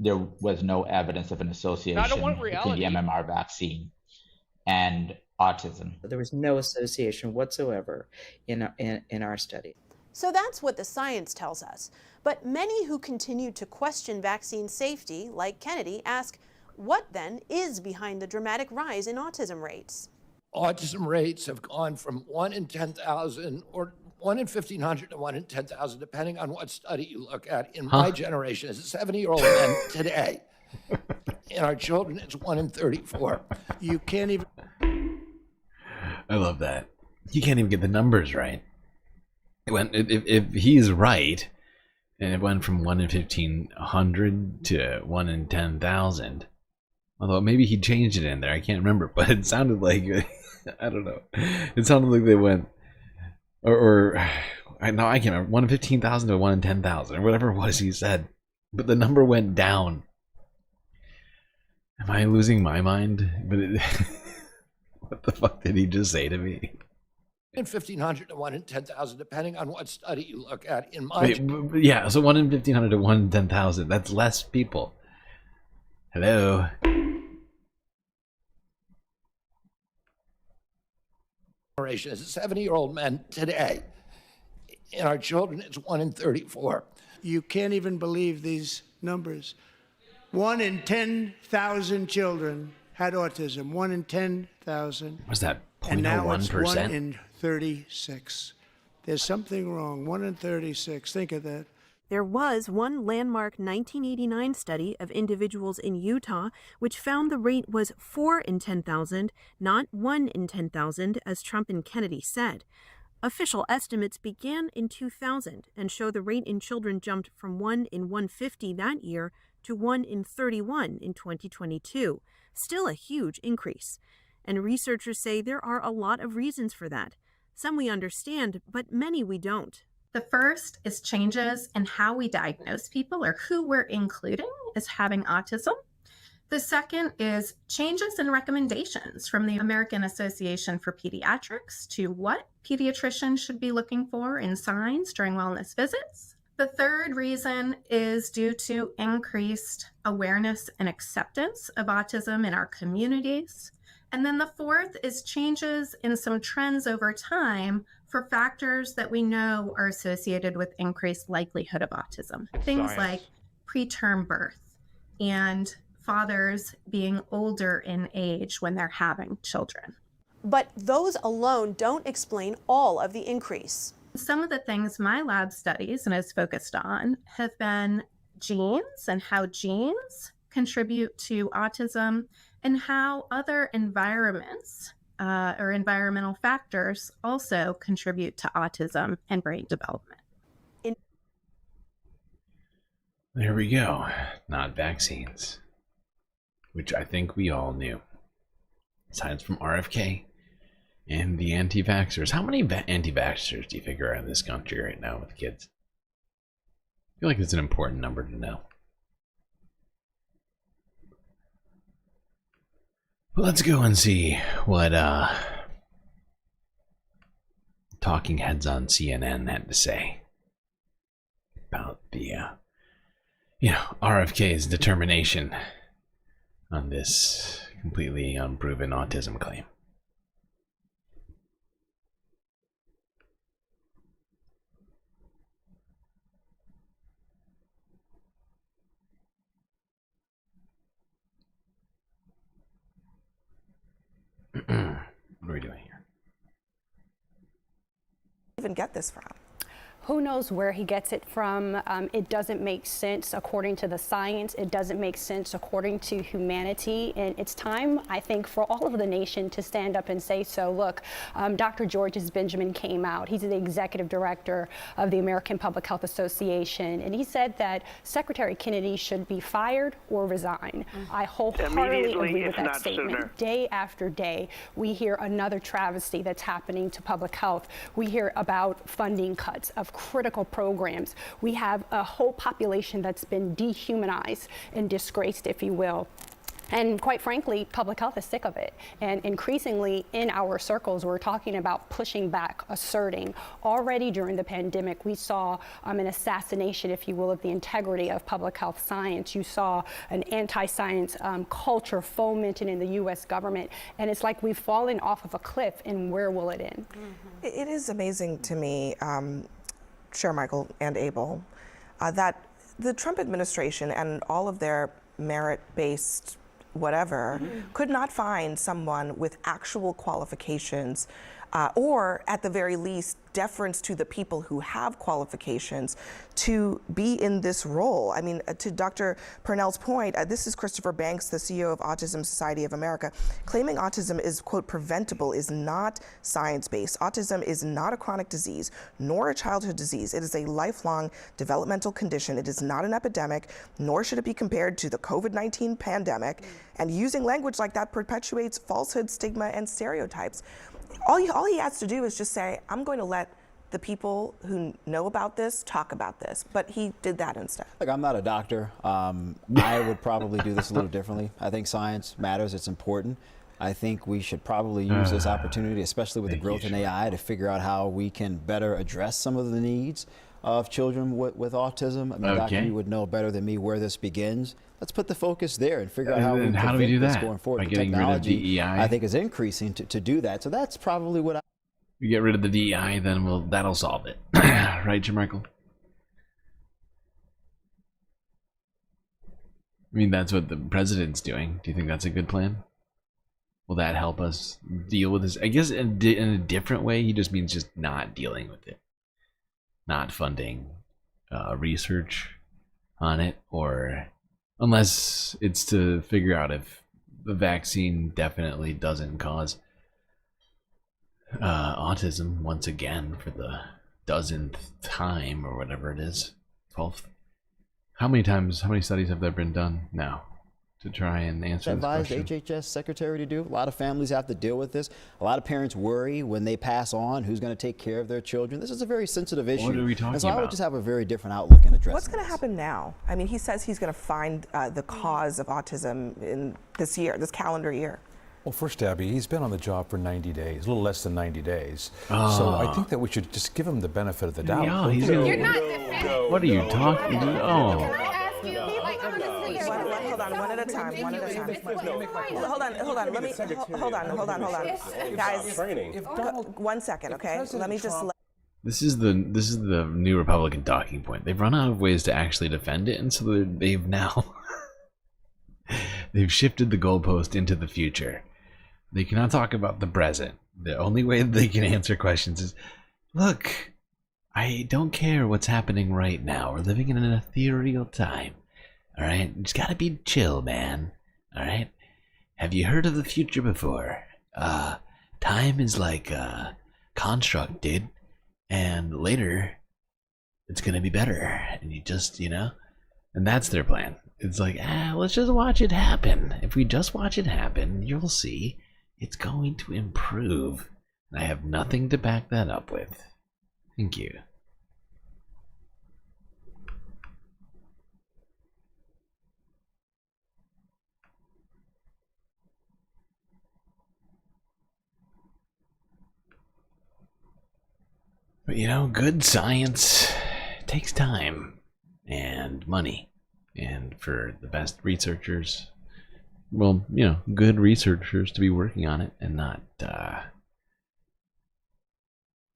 There was no evidence of an association between the MMR vaccine and autism. There was no association whatsoever in our study. So that's what the science tells us. But many who continue to question vaccine safety, like Kennedy, ask, what then is behind the dramatic rise in autism rates? Autism rates have gone from 1 in 10,000 or 1 in 1,500 to 1 in 10,000, depending on what study you look at. In my generation, as a 70-year-old man today, in our children, it's 1 in 34. You can't even... I love that. You can't even get the numbers right. If he's right, and it went from 1 in 1,500 to 1 in 10,000, although maybe he changed it in there, I can't remember, but it sounded like, I don't know, it sounded like they went, I can't remember, 1 in 15,000 to 1 in 10,000, or whatever it was he said, but the number went down. Am I losing my mind? But what the fuck did he just say to me? In 1,500 to 1 in 10,000, depending on what study you look at. In my Wait, yeah, so 1 in 1,500 to 1 in 10,000. That's less people. Hello. generation, as a 70-year-old man today, in our children, it's 1 in 34. You can't even believe these numbers. 1 in 10,000 children had autism. 1 in 10,000. What's that? And now it's 1 0.01%? in 36. There's something wrong. 1 in 36. Think of that. There was one landmark 1989 study of individuals in Utah which found the rate was 4 in 10,000, not 1 in 10,000, as Trump and Kennedy said. Official estimates began in 2000 and show the rate in children jumped from 1 in 150 that year to 1 in 31 in 2022. Still a huge increase. And researchers say there are a lot of reasons for that. Some we understand, but many we don't. The first is changes in how we diagnose people or who we're including as having autism. The second is changes in recommendations from the American Association for Pediatrics to what pediatricians should be looking for in signs during wellness visits. The third reason is due to increased awareness and acceptance of autism in our communities. And then the fourth is changes in some trends over time for factors that we know are associated with increased likelihood of autism. Things like preterm birth and fathers being older in age when they're having children. But those alone don't explain all of the increase. Some of the things my lab studies and is focused on have been genes and how genes contribute to autism and how other environments or environmental factors also contribute to autism and brain development. There we go. Not vaccines. Which I think we all knew. Aside from RFK and the anti-vaxxers. How many anti-vaxxers do you figure are in this country right now with kids? I feel like it's an important number to know. Well, let's go and see what talking heads on CNN had to say about the, RFK's determination on this completely unproven autism claim. What are we doing here? Even get this from? Who knows where he gets it from? It doesn't make sense according to the science. It doesn't make sense according to humanity. And it's time, I think, for all of the nation to stand up and say so. Look, Dr. Georges Benjamin came out. He's the executive director of the American Public Health Association. And he said that Secretary Kennedy should be fired or resign. I wholeheartedly agree with that statement. Sooner. Day after day, we hear another travesty that's happening to public health. We hear about funding cuts of critical programs. We have a whole population that's been dehumanized and disgraced, if you will. And quite frankly, public health is sick of it. And increasingly in our circles, we're talking about pushing back, asserting. Already during the pandemic, we saw an assassination, if you will, of the integrity of public health science. You saw an anti-science culture fomented in the U.S. government. And it's like we've fallen off of a cliff, and where will it end? It is amazing to me, Chair Michael and Abel, that the Trump administration and all of their merit-based whatever could not find someone with actual qualifications or at the very least deference to the people who have qualifications to be in this role. I mean, to Dr. Purnell's point, this is Christopher Banks, the CEO of Autism Society of America. Claiming autism is, quote, preventable is not science-based. Autism is not a chronic disease, nor a childhood disease. It is a lifelong developmental condition. It is not an epidemic, nor should it be compared to the COVID-19 pandemic. And using language like that perpetuates falsehood, stigma, and stereotypes. All he has to do is just say, I'm going to let the people who know about this talk about this. But he did that instead. Look, I'm not a doctor. I would probably do this a little differently. I think science matters. It's important. I think we should probably use this opportunity, especially with the growth in AI, to figure out how we can better address some of the needs of children with autism. I mean, Doctor, you would know better than me where this begins. Let's put the focus there and figure out how we how do we do that going forward. by the getting rid of DEI? I think is increasing to do that. So that's probably what We get rid of the DEI, then that'll solve it. Right, Jim Michael? I mean, that's what the president's doing. Do you think that's a good plan? Will that help us deal with this? I guess in a different way, he just means just not dealing with it. Not funding research on it, or unless it's to figure out if the vaccine definitely doesn't cause autism once again for the dozenth time or whatever it is, 12th. How many studies have there been done now to try and answer this advised question? HHS secretary to do. A lot of families have to deal with this. A lot of parents worry when they pass on who's going to take care of their children. This is a very sensitive issue. What are we talking and so I about? would just have a very different outlook in addressing What's going to happen now? I mean, he says he's going to find the cause of autism in this year, this calendar year. Well, first, Abby, he's been on the job for 90 days, a little less than 90 days. So I think that we should just give him the benefit of the doubt. Yeah, he's You're not what are you talking about? Oh. Hold on, one at a time. Hold on. Guys, 1 second, okay? Let me just. This is the new Republican talking point. They've run out of ways to actually defend it, and so they've now they've shifted the goalpost into the future. They cannot talk about the present. The only way they can answer questions is, look, I don't care what's happening right now. We're living in an ethereal time. All right, you just gotta be chill, man. All right. Have you heard of the future before? Time is like a construct, dude, and later it's gonna be better. And you just, and that's their plan. It's like, let's just watch it happen. If we just watch it happen, you'll see it's going to improve. And I have nothing to back that up with. Thank you. But good science takes time and money. And for the best researchers, good researchers to be working on it and not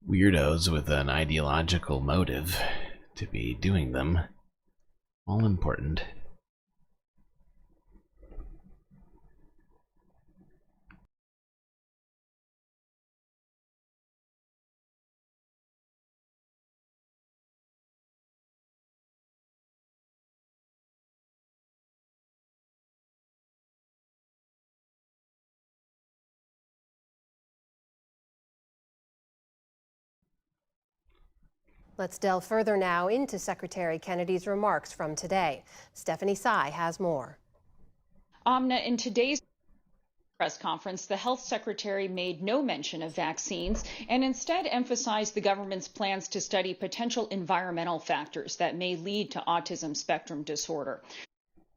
weirdos with an ideological motive to be doing them. All important. Let's delve further now into Secretary Kennedy's remarks from today. Stephanie Sy has more. Amna, in today's press conference, the health secretary made no mention of vaccines and instead emphasized the government's plans to study potential environmental factors that may lead to autism spectrum disorder.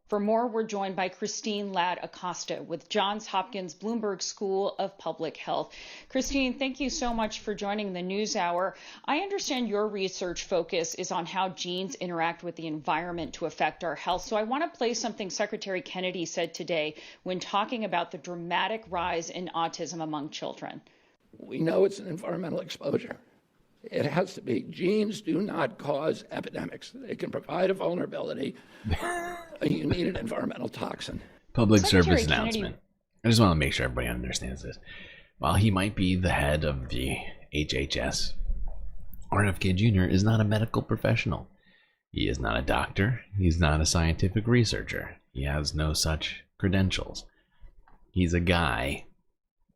For more, we're joined by Christine Ladd-Acosta with Johns Hopkins Bloomberg School of Public Health. Christine, thank you so much for joining the NewsHour. I understand your research focus is on how genes interact with the environment to affect our health. So I want to play something Secretary Kennedy said today when talking about the dramatic rise in autism among children. We know it's an environmental exposure. It has to be. Genes do not cause epidemics. They can provide a vulnerability. You need an environmental toxin. Public Secretary service Kennedy- announcement. I just want to make sure everybody understands this. While he might be the head of the HHS, RFK Jr. is not a medical professional. He is not a doctor. He's not a scientific researcher. He has no such credentials. He's a guy,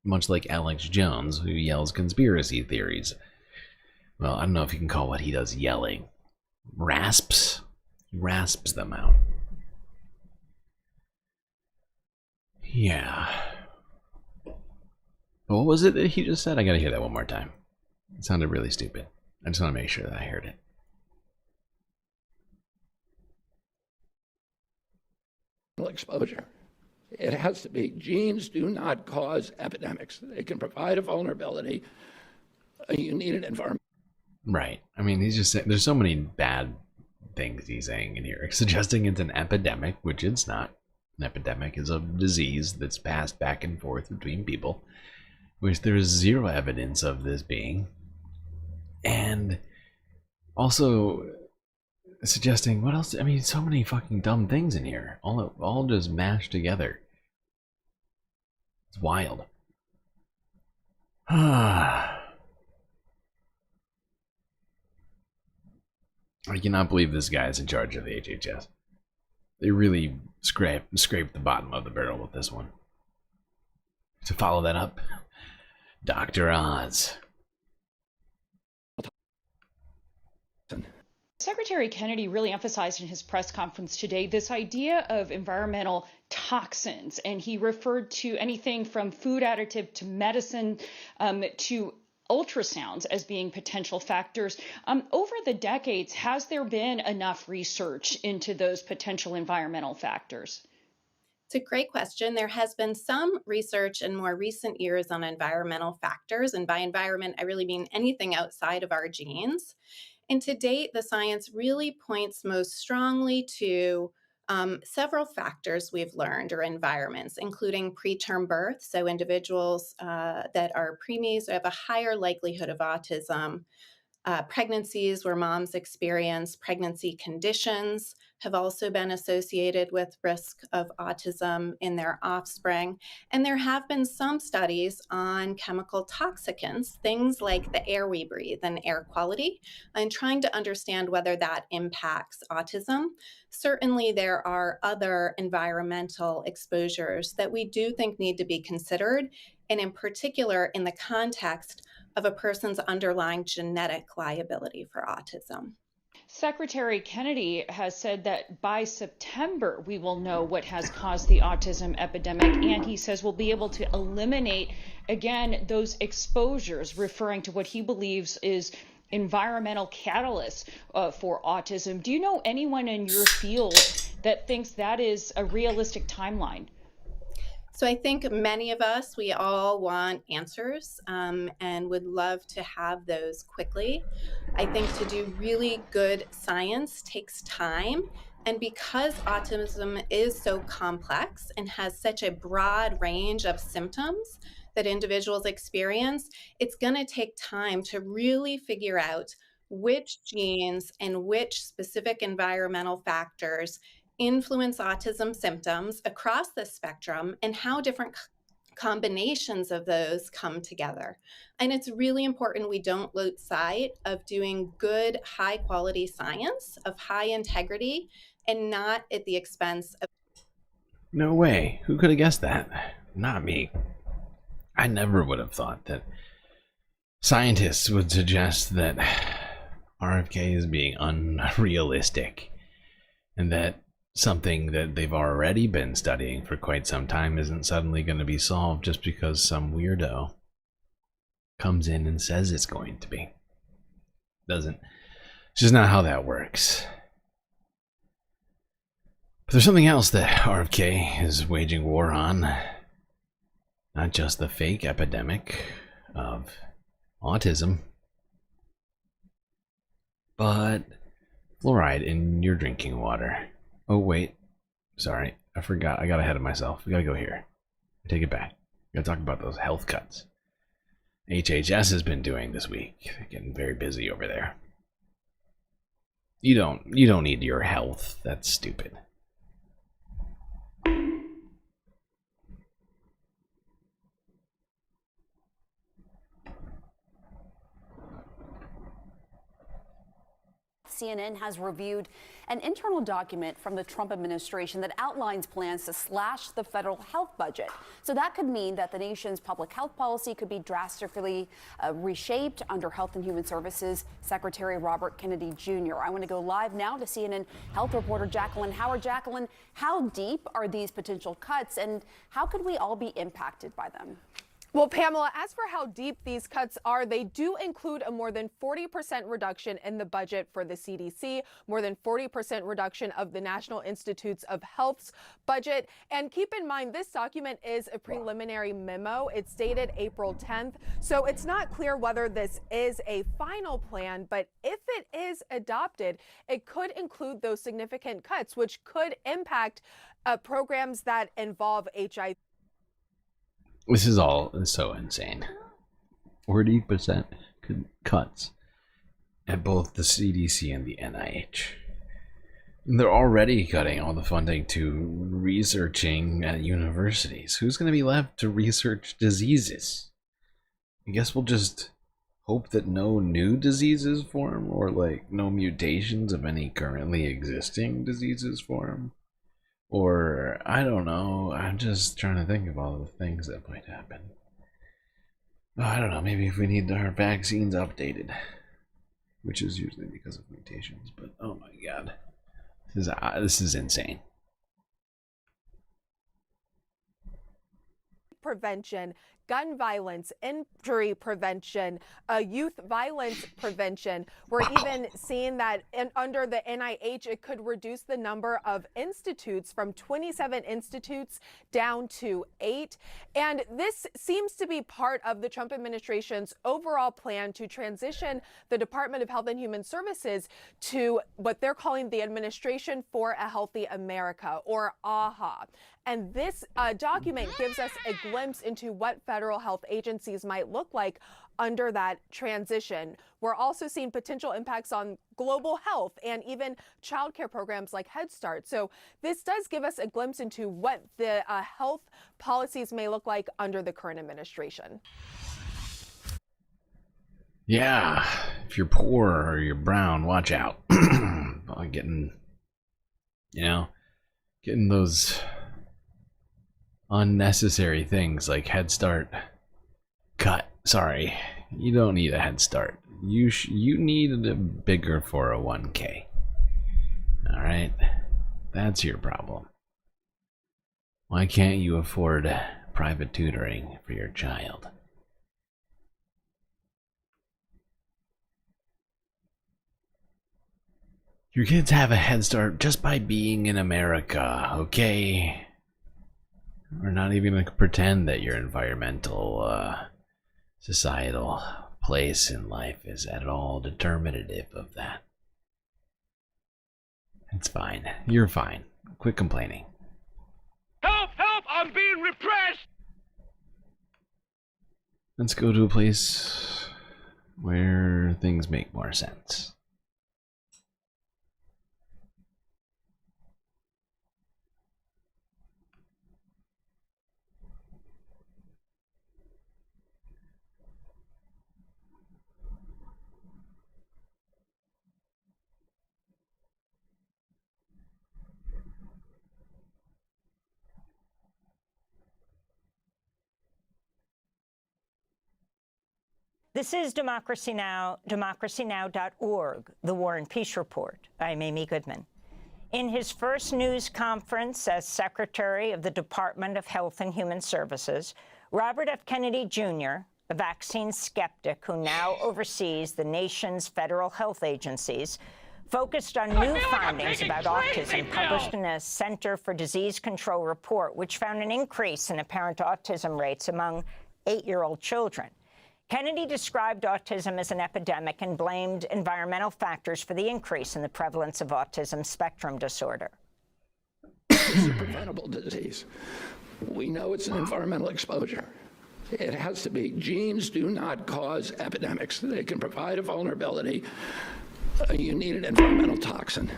much like Alex Jones, who yells conspiracy theories. Well, I don't know if you can call what he does yelling. Rasps? He rasps them out. Yeah. What was it that he just said? I gotta hear that one more time. It sounded really stupid. I just want to make sure that I heard it. Exposure. It has to be. Genes do not cause epidemics. They can provide a vulnerability. You need an environment. Right. I mean, he's just saying there's so many bad things he's saying in here, suggesting it's an epidemic, which it's not. An epidemic is a disease that's passed back and forth between people, which there is zero evidence of this being. And also suggesting what else? I mean, so many fucking dumb things in here, all just mashed together. It's wild. I cannot believe this guy is in charge of the HHS. They really scraped the bottom of the barrel with this one. To follow that up, Dr. Oz. Secretary Kennedy really emphasized in his press conference today this idea of environmental toxins, and he referred to anything from food additive to medicine to ultrasounds as being potential factors. Over the decades, has there been enough research into those potential environmental factors? It's a great question. There has been some research in more recent years on environmental factors, and by environment, I really mean anything outside of our genes. And to date, the science really points most strongly to several factors we've learned or environments, including preterm birth. So individuals that are preemies have a higher likelihood of autism. Pregnancies where moms experience pregnancy conditions have also been associated with risk of autism in their offspring. And there have been some studies on chemical toxicants, things like the air we breathe and air quality, and trying to understand whether that impacts autism. Certainly, there are other environmental exposures that we do think need to be considered, and in particular, in the context of a person's underlying genetic liability for autism. Secretary Kennedy has said that by September, we will know what has caused the autism epidemic, and he says we'll be able to eliminate, again, those exposures, referring to what he believes is environmental catalysts for autism. Do you know anyone in your field that thinks that is a realistic timeline? So I think many of us, we all want answers and would love to have those quickly. I think to do really good science takes time. And because autism is so complex and has such a broad range of symptoms that individuals experience, it's going to take time to really figure out which genes and which specific environmental factors influence autism symptoms across the spectrum and how different combinations of those come together. And it's really important we don't lose sight of doing good, high quality science of high integrity and not at the expense of. No way. Who could have guessed that? Not me. I never would have thought that scientists would suggest that RFK is being unrealistic and that something that they've already been studying for quite some time isn't suddenly going to be solved just because some weirdo comes in and says it's going to be. Doesn't. It's just not how that works. But there's something else that RFK is waging war on. Not just the fake epidemic of autism, but fluoride in your drinking water. Oh, wait. Sorry. I forgot. I got ahead of myself. We gotta go here. Take it back. We gotta talk about those health cuts HHS has been doing this week. They're getting very busy over there. You don't need your health. That's stupid. CNN has reviewed an internal document from the Trump administration that outlines plans to slash the federal health budget. So that could mean that the nation's public health policy could be drastically reshaped under Health and Human Services Secretary Robert Kennedy Jr. I want to go live now to CNN health reporter Jacqueline Howard. Jacqueline, how deep are these potential cuts and how could we all be impacted by them? Well, Pamela, as for how deep these cuts are, they do include a more than 40% reduction in the budget for the CDC, more than 40% reduction of the National Institutes of Health's budget. And keep in mind, this document is a preliminary memo. It's dated April 10th. So it's not clear whether this is a final plan, but if it is adopted, it could include those significant cuts, which could impact programs that involve HIV. This is all so insane. 40% cuts at both the CDC and the NIH. They're already cutting all the funding to researching at universities. Who's going to be left to research diseases? I guess we'll just hope that no new diseases form, or like no mutations of any currently existing diseases form. Or, I don't know, I'm just trying to think of all the things that might happen. I don't know, maybe if we need our vaccines updated, which is usually because of mutations, but oh my god. This is insane. Prevention, gun violence, injury prevention, youth violence prevention. We're even seeing that under the NIH, it could reduce the number of institutes from 27 institutes down to 8. And this seems to be part of the Trump administration's overall plan to transition the Department of Health and Human Services to what they're calling the Administration for a Healthy America, or AHA. And this document gives us a glimpse into what federal health agencies might look like under that transition. We're also seeing potential impacts on global health and even childcare programs like Head Start. So this does give us a glimpse into what the health policies may look like under the current administration. Yeah, if you're poor or you're brown, watch out. Getting those unnecessary things like Head Start cut. Sorry, you don't need a Head Start. You need a bigger 401k. All right, that's your problem. Why can't you afford private tutoring for your child? Your kids have a head start just by being in America, okay? We're not even going to pretend that your environmental, societal place in life is at all determinative of that. It's fine. You're fine. Quit complaining. Help! Help! I'm being repressed! Let's go to a place where things make more sense. This is Democracy Now!, democracynow.org, The War and Peace Report. I'm Amy Goodman. In his first news conference as Secretary of the Department of Health and Human Services, Robert F. Kennedy Jr., a vaccine skeptic who now oversees the nation's federal health agencies, focused on new findings about autism published in a Center for Disease Control report, which found an increase in apparent autism rates among 8-year-old children. Kennedy described autism as an epidemic and blamed environmental factors for the increase in the prevalence of autism spectrum disorder. It's a preventable disease. We know it's an environmental exposure. It has to be. Genes do not cause epidemics. They can provide a vulnerability. You need an environmental toxin.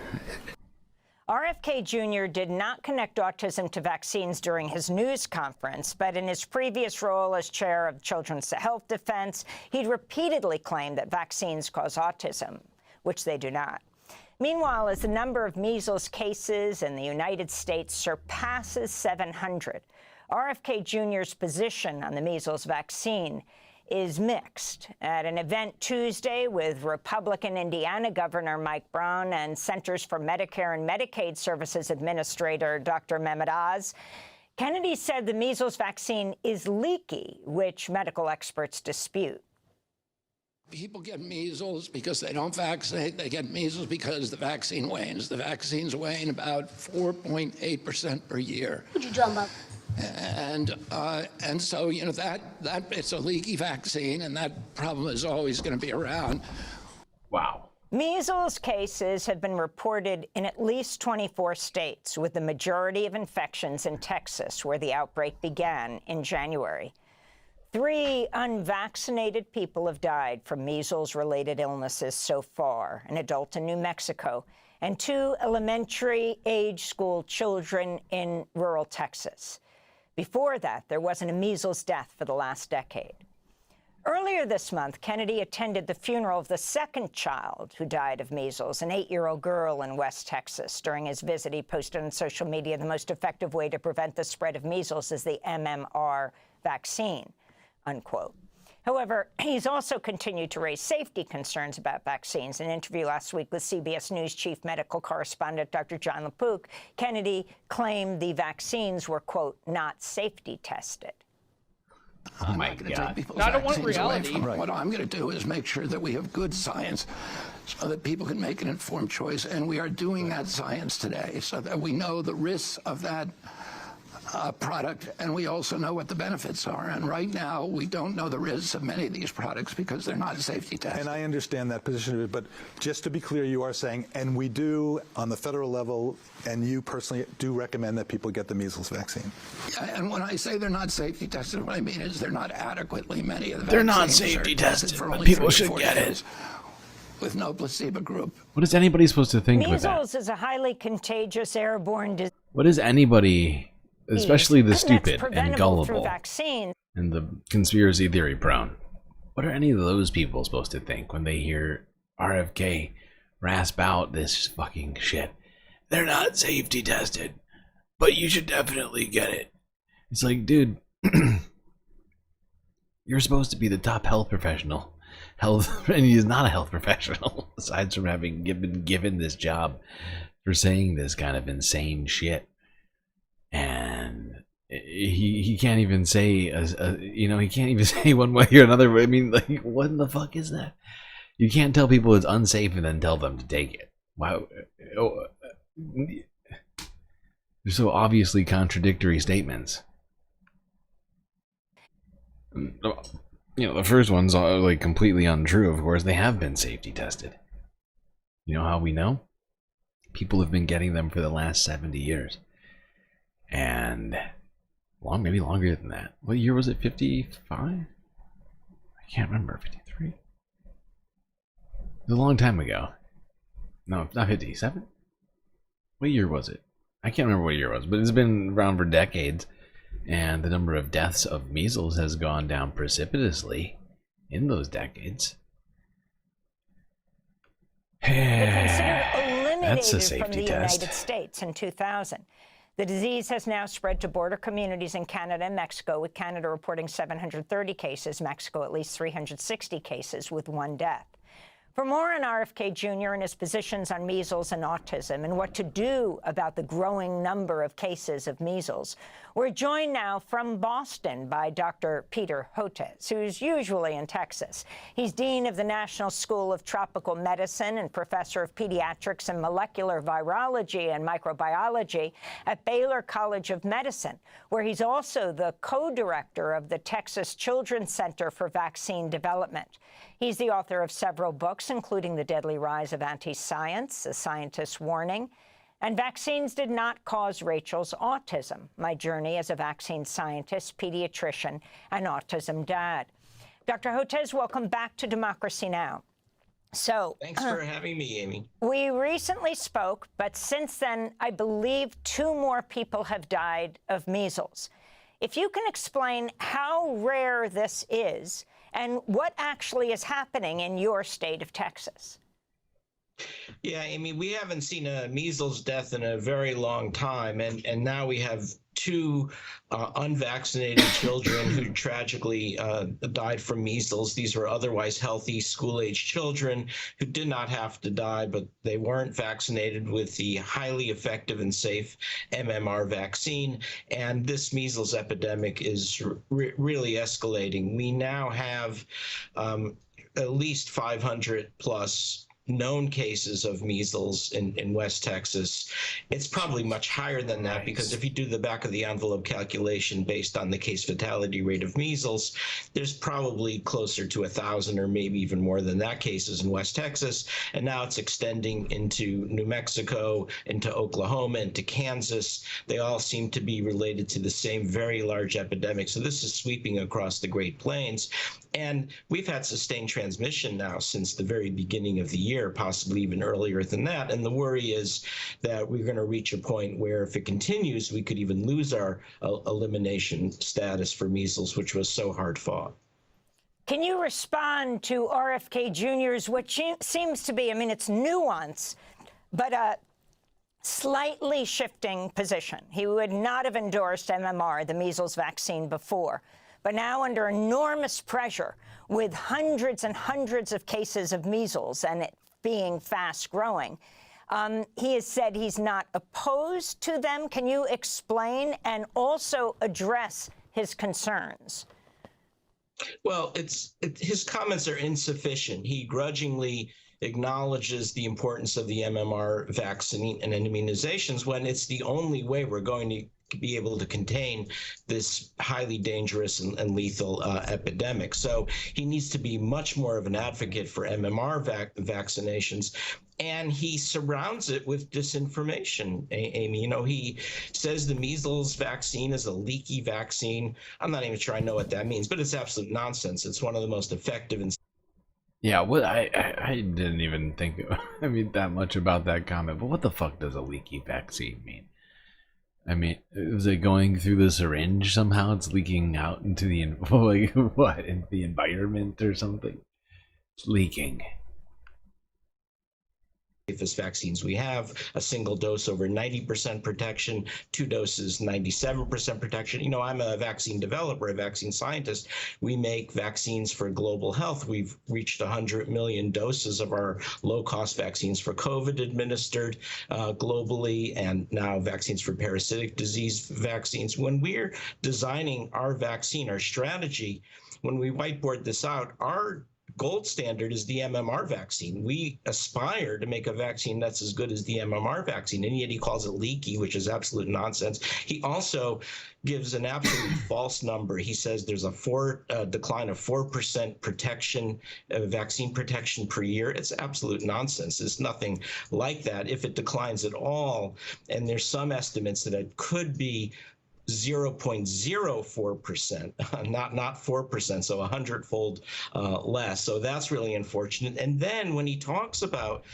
RFK Jr. did not connect autism to vaccines during his news conference, but in his previous role as chair of Children's Health Defense, he'd repeatedly claimed that vaccines cause autism, which they do not. Meanwhile, as the number of measles cases in the United States surpasses 700, RFK Jr.'s position on the measles vaccine is mixed. At an event Tuesday with Republican Indiana Governor Mike Brown and Centers for Medicare and Medicaid Services Administrator Dr. Mehmet Oz, Kennedy said the measles vaccine is leaky, which medical experts dispute. People get measles because they don't vaccinate. They get measles because the vaccine wanes. The vaccines wane about 4.8% per year. Would you drum up? And so, you know, that it's a leaky vaccine, and that problem is always going to be around. Wow. Measles cases have been reported in at least 24 states, with the majority of infections in Texas, where the outbreak began in January. 3 unvaccinated people have died from measles-related illnesses so far, an adult in New Mexico, and 2 elementary-age school children in rural Texas. Before that, there wasn't a measles death for the last decade. Earlier this month, Kennedy attended the funeral of the second child who died of measles, an 8-year-old girl in West Texas. During his visit, he posted on social media the most effective way to prevent the spread of measles is the MMR vaccine, unquote. However, he's also continued to raise safety concerns about vaccines. In an interview last week with CBS News chief medical correspondent Dr. John LaPook, Kennedy claimed the vaccines were, quote, not safety tested. Oh my God. I don't want reality. What I'm going to do is make sure that we have good science so that people can make an informed choice. And we are doing that science today so that we know the risks of that product, and we also know what the benefits are. And right now, we don't know the risks of many of these products because they're not safety tested. And I understand that position, but just to be clear, you are saying, and we do on the federal level, and you personally do recommend that people get the measles vaccine. And when I say they're not safety tested, what I mean is they're not adequately. Many of the They're not vaccines safety are tested, for but only people 3 to should 4 get days it. With no placebo group. What is anybody supposed to think with that? Measles is a highly contagious airborne disease. What is anybody, especially the that's stupid and preventable through gullible vaccines. and the conspiracy theory prone, what are any of those people supposed to think when they hear RFK rasp out this fucking shit? They're not safety tested, but you should definitely get it. It's like, dude, you're supposed to be the top health professional. And he's not a health professional, aside from having given this job for saying this kind of insane shit. And he can't even say, he can't even say one way or another. I mean, like, what in the fuck is that? You can't tell people it's unsafe and then tell them to take it. Wow. They're so obviously contradictory statements. The first one's like completely untrue, of course. They have been safety tested. You know how we know? People have been getting them for the last 70 years. And maybe longer than that. What year was it? 55? I can't remember. 53? It was a long time ago. No, not 57. What year was it? I can't remember what year it was, but it's been around for decades. And the number of deaths of measles has gone down precipitously in those decades. Considered That's a eliminated safety from the test. United States in 2000. The disease has now spread to border communities in Canada and Mexico, with Canada reporting 730 cases, Mexico at least 360 cases, with 1 death. For more on RFK Jr. and his positions on measles and autism and what to do about the growing number of cases of measles, we're joined now from Boston by Dr. Peter Hotez, who's usually in Texas. He's Dean of the National School of Tropical Medicine and Professor of Pediatrics and Molecular Virology and Microbiology at Baylor College of Medicine, where he's also the co-director of the Texas Children's Center for Vaccine Development. He's the author of several books, including The Deadly Rise of Anti-Science, A Scientist's Warning, and Vaccines Did Not Cause Rachel's Autism, My Journey as a Vaccine Scientist, Pediatrician, and Autism Dad. Dr. Hotez, welcome back to Democracy Now! So, thanks for having me, Amy. We recently spoke, but since then, I believe 2 more people have died of measles. If you can explain how rare this is and what actually is happening in your state of Texas. Yeah, Amy, we haven't seen a measles death in a very long time, and now we have 2 unvaccinated children who tragically died from measles. These were otherwise healthy school-age children who did not have to die, but they weren't vaccinated with the highly effective and safe MMR vaccine. And this measles epidemic is really escalating. We now have at least 500 plus known cases of measles in West Texas. It's probably much higher than that, because if you do the back of the envelope calculation based on the case fatality rate of measles, there's probably closer to 1,000 or maybe even more than that cases in West Texas. And now it's extending into New Mexico, into Oklahoma, into Kansas. They all seem to be related to the same very large epidemic. So this is sweeping across the Great Plains. And we've had sustained transmission now since the very beginning of the year, possibly even earlier than that. And the worry is that we're going to reach a point where if it continues, we could even lose our elimination status for measles, which was so hard fought. Can you respond to RFK Jr.'s, what seems to be, I mean, it's nuance, but a slightly shifting position? He would not have endorsed MMR, the measles vaccine, before. But now, under enormous pressure, with hundreds and hundreds of cases of measles and it being fast growing, he has said he's not opposed to them. Can you explain and also address his concerns? Well, his comments are insufficient. He grudgingly acknowledges the importance of the MMR vaccine and immunizations when it's the only way we're going to be able to contain this highly dangerous and lethal epidemic. So he needs to be much more of an advocate for MMR vaccinations. And he surrounds it with disinformation, Amy. You know, he says the measles vaccine is a leaky vaccine. I'm not even sure I know what that means, but it's absolute nonsense. It's one of the most effective and Yeah, well, I didn't even think, I mean, that much about that comment, but what the fuck does a leaky vaccine mean? I mean, is it going through the syringe somehow? It's leaking out into the, like, what, into the environment or something? It's leaking. safest vaccines we have. A single dose over 90% protection, 2 doses 97% protection. You know, I'm a vaccine developer, a vaccine scientist. We make vaccines for global health. We've reached 100 million doses of our low-cost vaccines for COVID administered globally, and now vaccines for parasitic disease vaccines. When we're designing our vaccine, our strategy, when we whiteboard this out, our gold standard is the MMR vaccine. We aspire to make a vaccine that's as good as the MMR vaccine, and yet he calls it leaky, which is absolute nonsense. He also gives an absolute false number. He says there's a decline of 4% protection, vaccine protection per year. It's absolute nonsense. It's nothing like that. If it declines at all, and there's some estimates that it could be 0.04%, not 4%, so 100-fold less. So that's really unfortunate. And then when he talks about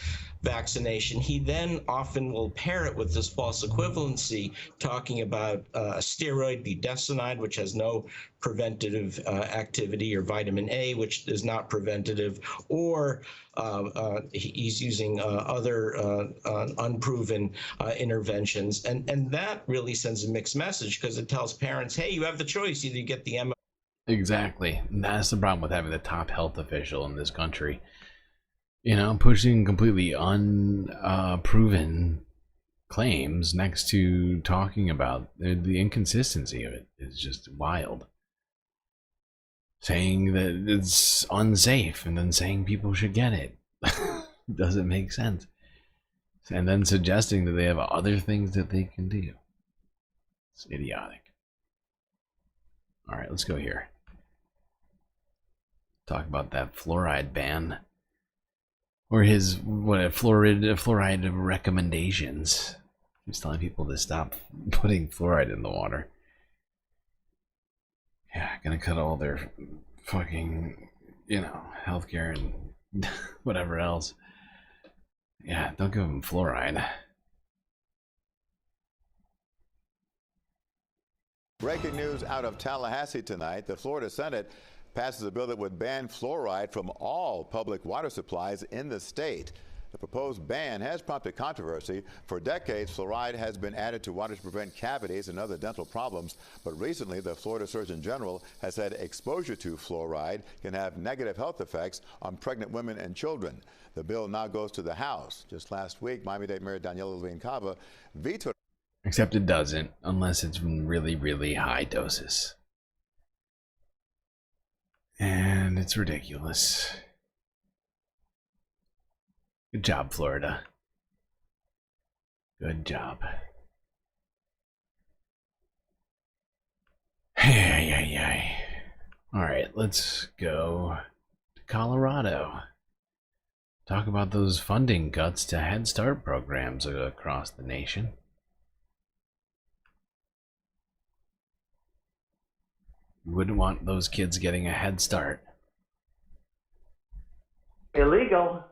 vaccination, he then often will pair it with this false equivalency, talking about a steroid, budesonide, which has no preventative activity, or vitamin A, which is not preventative, or he's using other unproven interventions. And that really sends a mixed message, because it tells parents, hey, you have the choice. Either you get the Exactly. And that's the problem with having the top health official in this country. You know, pushing completely unproven claims next to talking about the inconsistency of it is just wild. Saying that it's unsafe and then saying people should get it doesn't make sense. And then suggesting that they have other things that they can do. It's idiotic. All right, let's go here. Talk about that fluoride ban. Or his fluoride recommendations. He's telling people to stop putting fluoride in the water. Yeah, gonna cut all their fucking, you know, healthcare and whatever else. Yeah, don't give them fluoride. Breaking news out of Tallahassee tonight. The Florida Senate passes a bill that would ban fluoride from all public water supplies in the state. The proposed ban has prompted controversy. For decades, fluoride has been added to water to prevent cavities and other dental problems. But recently, the Florida Surgeon General has said exposure to fluoride can have negative health effects on pregnant women and children. The bill now goes to the House. Just last week, Miami-Dade Mayor Daniela Levine Cava vetoed. Except it doesn't, unless it's in really, really high doses. And it's ridiculous. Good job, Florida. Good job. Hey. All right, let's go to Colorado. Talk about those funding cuts to Head Start programs across the nation. You wouldn't want those kids getting a head start. Illegal.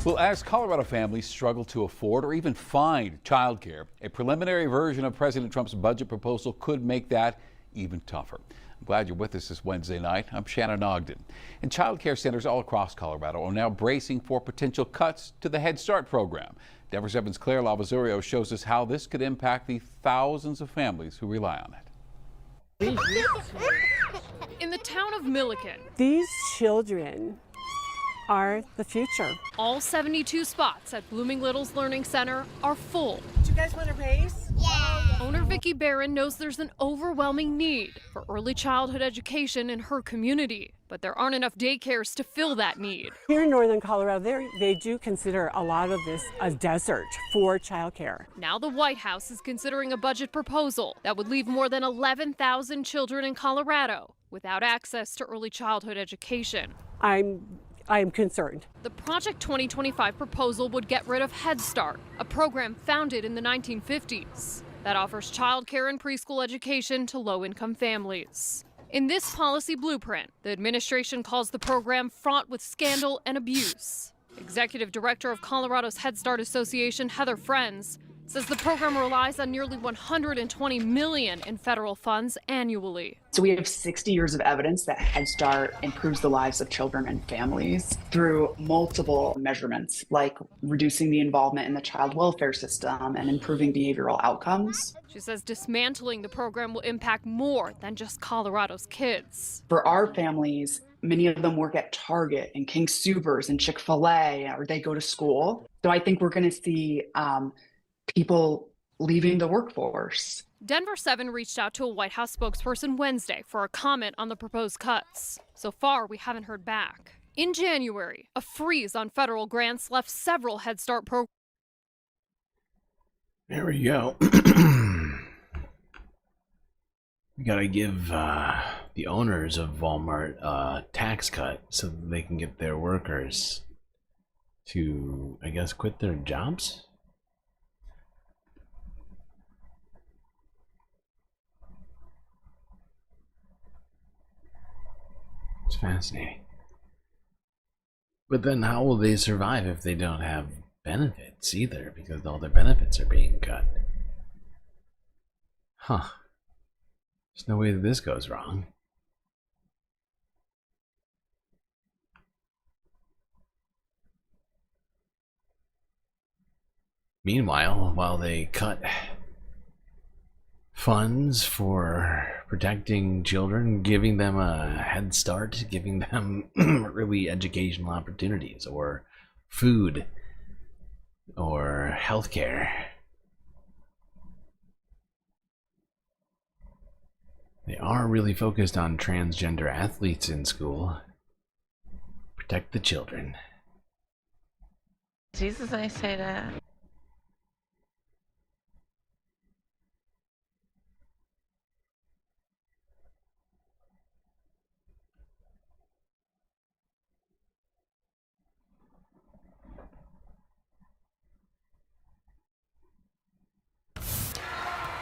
Well, as Colorado families struggle to afford or even find childcare, a preliminary version of President Trump's budget proposal could make that even tougher. I'm glad you're with us this Wednesday night. I'm Shannon Ogden. And childcare centers all across Colorado are now bracing for potential cuts to the Head Start program. Denver 7's Claire Lavazurio shows us how this could impact the thousands of families who rely on it. In the town of Milliken, these children are the future. all 72 spots at Blooming Little's Learning Center are full. Do you guys want to race? Yeah. Owner Vicki Barron knows there's an overwhelming need for early childhood education in her community, but there aren't enough daycares to fill that need. Here in northern Colorado, they do consider a lot of this a desert for childcare. Now the White House is considering a budget proposal that would leave more than 11,000 children in Colorado without access to early childhood education. I am concerned. The Project 2025 proposal would get rid of Head Start, a program founded in the 1950s that offers childcare and preschool education to low-income families. In this policy blueprint, the administration calls the program fraught with scandal and abuse. Executive Director of Colorado's Head Start Association, Heather Friends, says the program relies on nearly $120 million in federal funds annually. So we have 60 years of evidence that Head Start improves the lives of children and families through multiple measurements, like reducing the involvement in the child welfare system and improving behavioral outcomes. She says dismantling the program will impact more than just Colorado's kids. For our families, many of them work at Target and King Soopers and Chick-fil-A, or they go to school. So I think we're going to see people leaving the workforce. Denver 7 reached out to a White House spokesperson Wednesday for a comment on the proposed cuts. So far, we haven't heard back. In January, a freeze on federal grants left several Head Start programs. There we go. We gotta give the owners of Walmart a tax cut so that they can get their workers to, I guess, quit their jobs? It's fascinating. But then how will they survive if they don't have benefits either? Because all their benefits are being cut. Huh. There's no way that this goes wrong. Meanwhile, while they cut funds for protecting children, giving them a head start, giving them early educational opportunities, or food, or healthcare, they are really focused on transgender athletes in school. Protect the children. Jesus, I say that.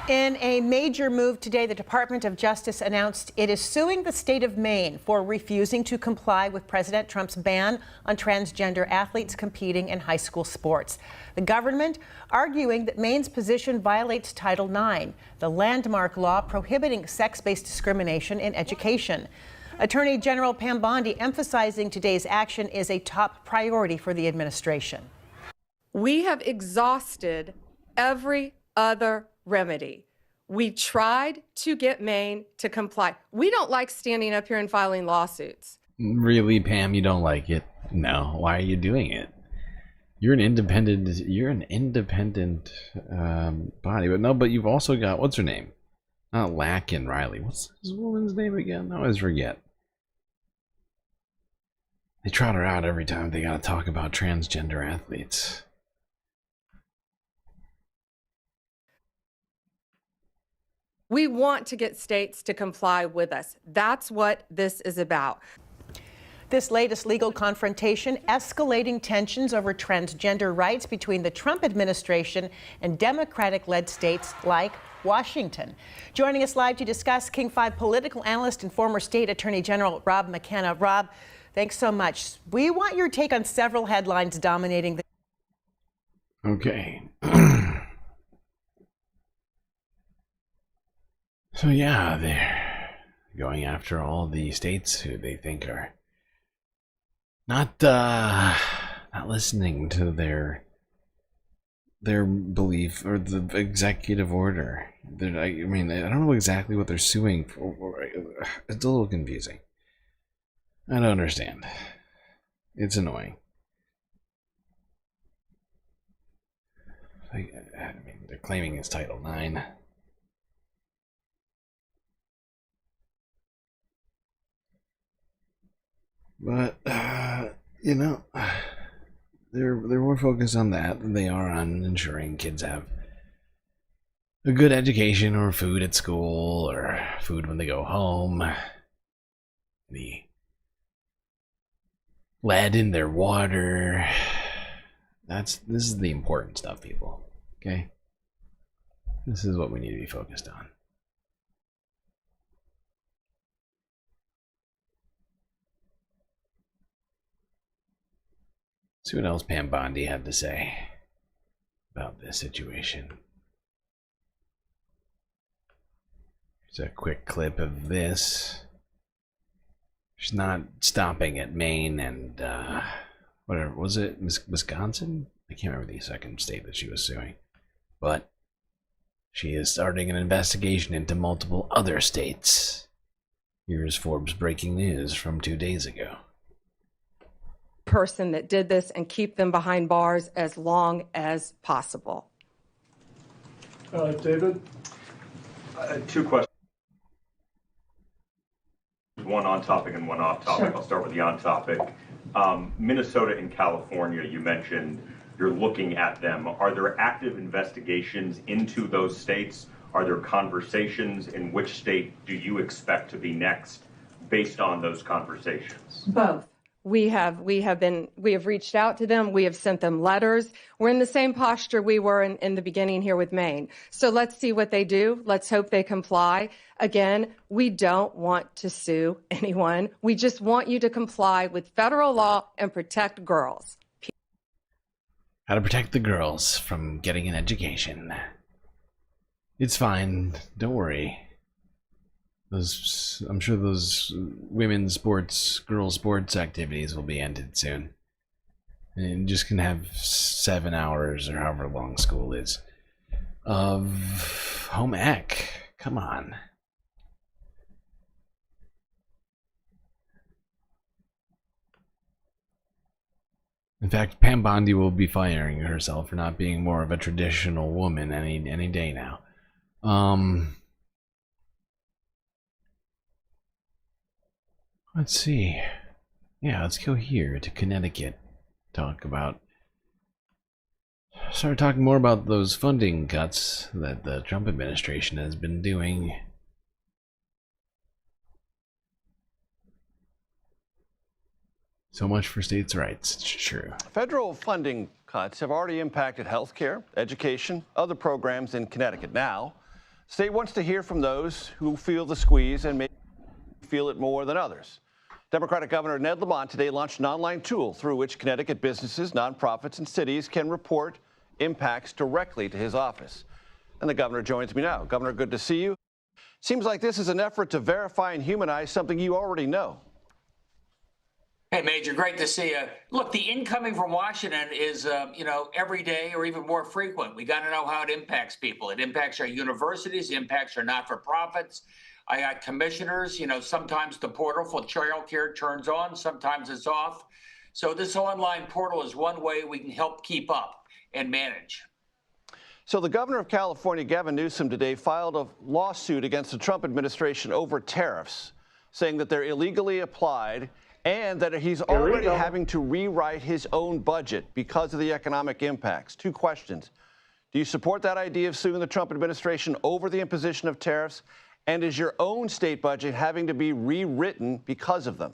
In a major move today, the Department of Justice announced it is suing the state of Maine for refusing to comply with President Trump's ban on transgender athletes competing in high school sports. The government arguing that Maine's position violates Title IX, the landmark law prohibiting sex-based discrimination in education. Attorney General Pam Bondi emphasizing today's action is a top priority for the administration. We have exhausted every other remedy. We tried to get Maine to comply. We don't like standing up here and filing lawsuits. Really, Pam, you don't like it? No. Why are you doing it? You're an independent body, but no, but you've also got, what's her name? Not Lacken Riley. What's this woman's name again? I always forget. They trot her out every time they gotta talk about transgender athletes. We want to get states to comply with us. That's what this is about. This latest legal confrontation escalating tensions over transgender rights between the Trump administration and Democratic-led states like Washington. Joining us live to discuss, King 5 political analyst and former state attorney general Rob McKenna. Rob, Thanks so much. We want your take on several headlines dominating the. Okay. So yeah, they're going after all the states who they think are not listening to their belief or the executive order. I mean, I don't know exactly what they're suing for. It's a little confusing. I don't understand. It's annoying. I mean, they're claiming it's Title IX. But you know, they're more focused on that than they are on ensuring kids have a good education or food at school or food when they go home. The lead in their water. This is the important stuff, people. Okay? This is what we need to be focused on. See what else Pam Bondi had to say about this situation. Here's a quick clip of this. She's not stopping at Maine and whatever was it, Wisconsin? I can't remember the second state that she was suing, but she is starting an investigation into multiple other states. Here's Forbes breaking news from 2 days ago. Person that did this and keep them behind bars as long as possible. David? Two questions. One on topic and one off topic. Sure. I'll start with the on topic. Minnesota and California, you mentioned you're looking at them. Are there active investigations into those states? Are there conversations? In which state do you expect to be next based on those conversations? Both. We have reached out to them. We have sent them letters. We're in the same posture we were in the beginning here with Maine. So let's see what they do. Let's hope they comply. Again, we don't want to sue anyone. We just want you to comply with federal law and protect girls. How to protect the girls from getting an education. It's fine. Don't worry. I'm sure those women's sports, girls' sports activities will be ended soon. And you just can have 7 hours or however long school is of home ec. Come on. In fact, Pam Bondi will be firing herself for not being more of a traditional woman any day now. Let's see. Yeah, let's go here to Connecticut. Start talking more about those funding cuts that the Trump administration has been doing. So much for states' rights. It's true. Federal funding cuts have already impacted healthcare, education, other programs in Connecticut. Now, the state wants to hear from those who feel the squeeze and may feel it more than others. Democratic Governor Ned Lamont today launched an online tool through which Connecticut businesses, nonprofits, and cities can report impacts directly to his office. And the governor joins me now. Governor, good to see you. Seems like this is an effort to verify and humanize something you already know. Hey, Major, great to see you. Look, the incoming from Washington is, every day or even more frequent. We got to know how it impacts people. It impacts our universities, it impacts our not-for-profits. I got commissioners, sometimes the portal for child care turns on, sometimes it's off. So this online portal is one way we can help keep up and manage. So the governor of California, Gavin Newsom, today filed a lawsuit against the Trump administration over tariffs, saying that they're illegally applied and that he's already having to rewrite his own budget because of the economic impacts. Two questions. Do you support that idea of suing the Trump administration over the imposition of tariffs? And is your own state budget having to be rewritten because of them?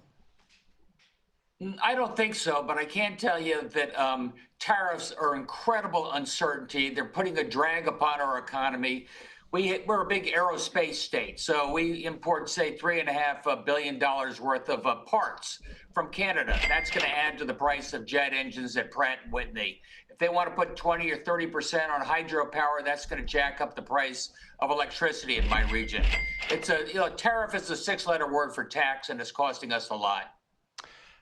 I don't think so, but I can tell you that tariffs are incredible uncertainty. They're putting a drag upon our economy. we're a big aerospace state, so we import, say, $3.5 billion worth of parts from Canada. That's going to add to the price of jet engines at Pratt & Whitney. If they want to put 20 or 30% on hydropower, that's going to jack up the price of electricity in my region. It's tariff is a 6-letter word for tax, and it's costing us a lot.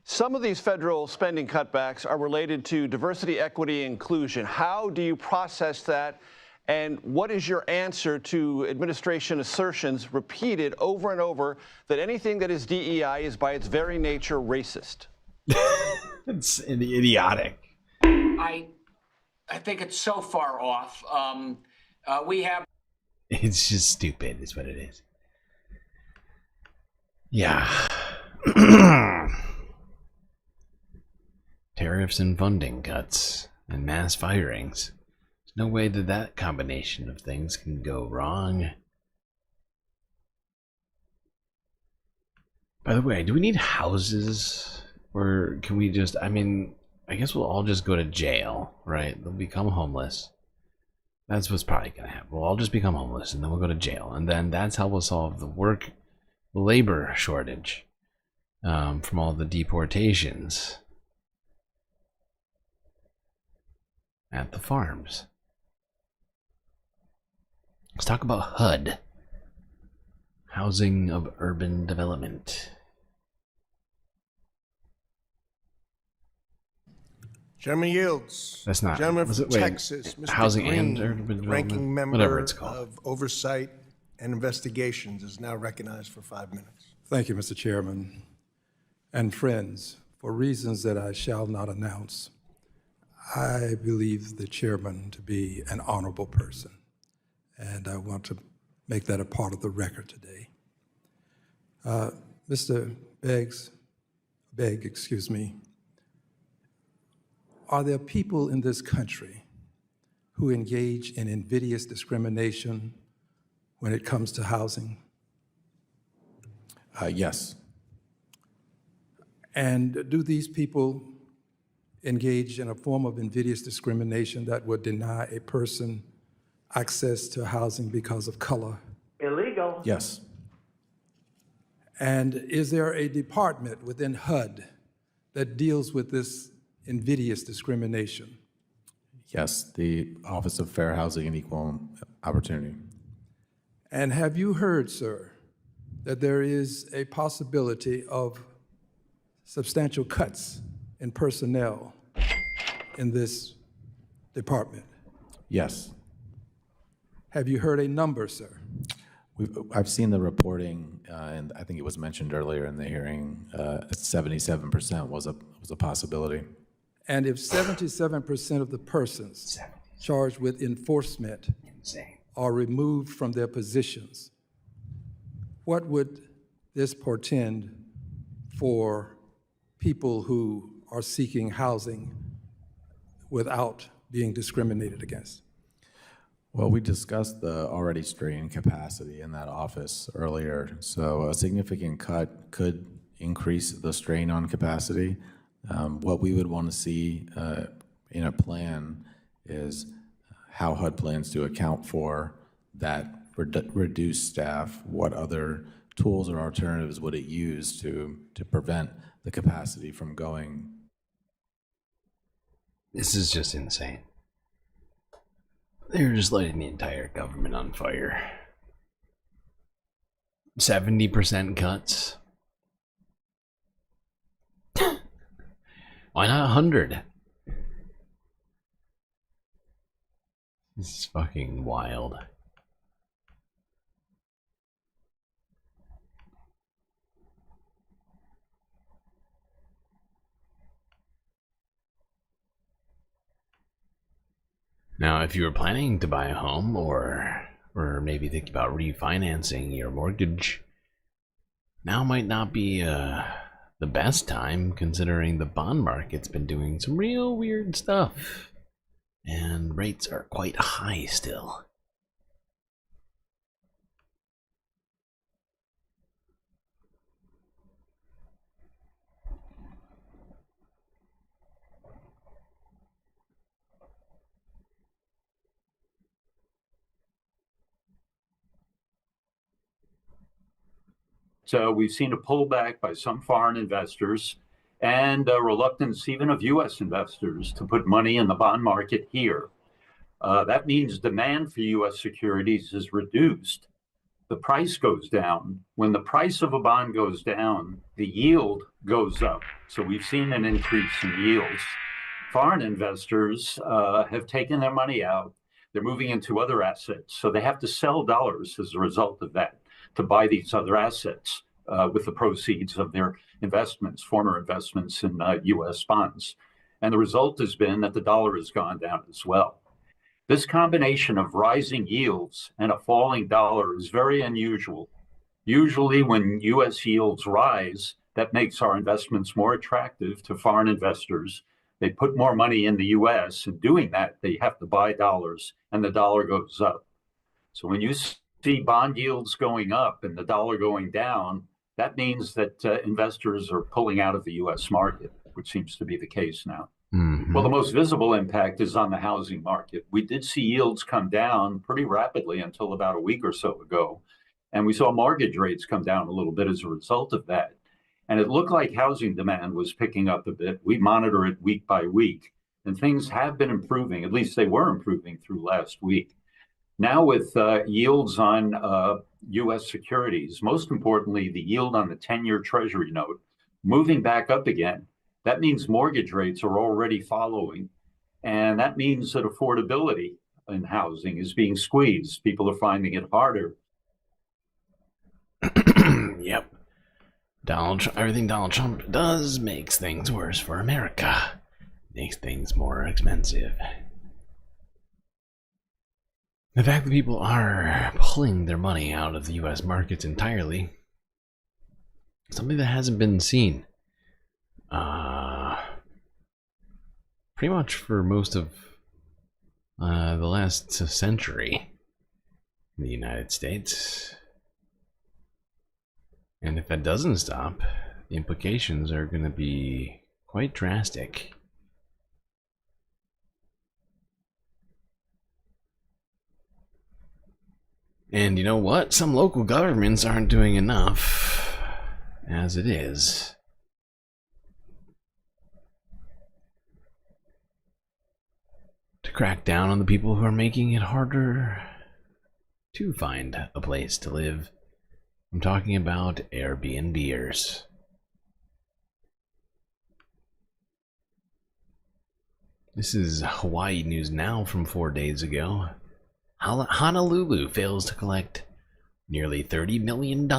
Some of these federal spending cutbacks are related to diversity, equity, inclusion. How do you process that? And what is your answer to administration assertions repeated over and over that anything that is DEI is by its very nature racist? It's idiotic. I think it's so far off. We have. It's just stupid, is what it is. Yeah. Tariffs and funding cuts and mass firings. There's no way that that combination of things can go wrong. By the way, do we need houses? Or can we just, I mean, I guess we'll all just go to jail, right? They'll become homeless. That's what's probably going to happen. We'll all just become homeless and then we'll go to jail. And then that's how we'll solve the labor shortage from all the deportations at the farms. Let's talk about HUD. Housing of Urban Development. Chairman Yields. That's not. Gentleman Was from it, wait, Texas, Mr. Housing Green, and Urban Development? ranking member Whatever it's called. of Oversight and Investigations, is now recognized for 5 minutes. Thank you, Mr. Chairman. And friends, for reasons that I shall not announce, I believe the chairman to be an honorable person, and I want to make that a part of the record today. Mr. Begg, excuse me, are there people in this country who engage in invidious discrimination when it comes to housing? Yes. And do these people engage in a form of invidious discrimination that would deny a person access to housing because of color? Illegal. Yes. And is there a department within HUD that deals with this invidious discrimination? Yes, the Office of Fair Housing and Equal Opportunity. And have you heard, sir, that there is a possibility of substantial cuts in personnel in this department? Yes. Have you heard a number, sir? I've seen the reporting, and I think it was mentioned earlier in the hearing, 77% was a possibility. And if 77% of the persons charged with enforcement are removed from their positions, what would this portend for people who are seeking housing without being discriminated against? Well, we discussed the already strained capacity in that office earlier, so a significant cut could increase the strain on capacity. What we would want to see in a plan is how HUD plans to account for that reduced staff. What other tools or alternatives would it use to prevent the capacity from going? This is just insane. They're just lighting the entire government on fire. 70% cuts. Why not 100? This is fucking wild. Now, if you were planning to buy a home or maybe think about refinancing your mortgage, now might not be the best time, considering the bond market's been doing some real weird stuff and rates are quite high still. we've seen a pullback by some foreign investors and a reluctance even of U.S. investors to put money in the bond market here. That means demand for U.S. securities is reduced. The price goes down. When the price of a bond goes down, the yield goes up. So we've seen an increase in yields. Foreign investors have taken their money out. They're moving into other assets. So they have to sell dollars as a result of that to buy these other assets with the proceeds of their investments, former investments in U.S. bonds. And the result has been that the dollar has gone down as well. This combination of rising yields and a falling dollar is very unusual. Usually when U.S. yields rise, that makes our investments more attractive to foreign investors. They put more money in the U.S. and doing that, they have to buy dollars and the dollar goes up. So when you see bond yields going up and the dollar going down, that means that investors are pulling out of the U.S. market, which seems to be the case now. Mm-hmm. Well, the most visible impact is on the housing market. We did see yields come down pretty rapidly until about a week or so ago. And we saw mortgage rates come down a little bit as a result of that. And it looked like housing demand was picking up a bit. We monitor it week by week. And things have been improving. At least they were improving through last week. Now with yields on U.S. securities, most importantly, the yield on the 10-year Treasury note, moving back up again, that means mortgage rates are already following. And that means that affordability in housing is being squeezed. People are finding it harder. Yep. Everything Donald Trump does makes things worse for America. Makes things more expensive. The fact that people are pulling their money out of the U.S. markets entirely, something that hasn't been seen pretty much for most of the last century in the United States. And if that doesn't stop, the implications are going to be quite drastic. And you know what? Some local governments aren't doing enough as it is. To crack down on the people who are making it harder to find a place to live. I'm talking about Airbnbers. This is Hawaii news now from 4 days ago. Honolulu fails to collect nearly $30 million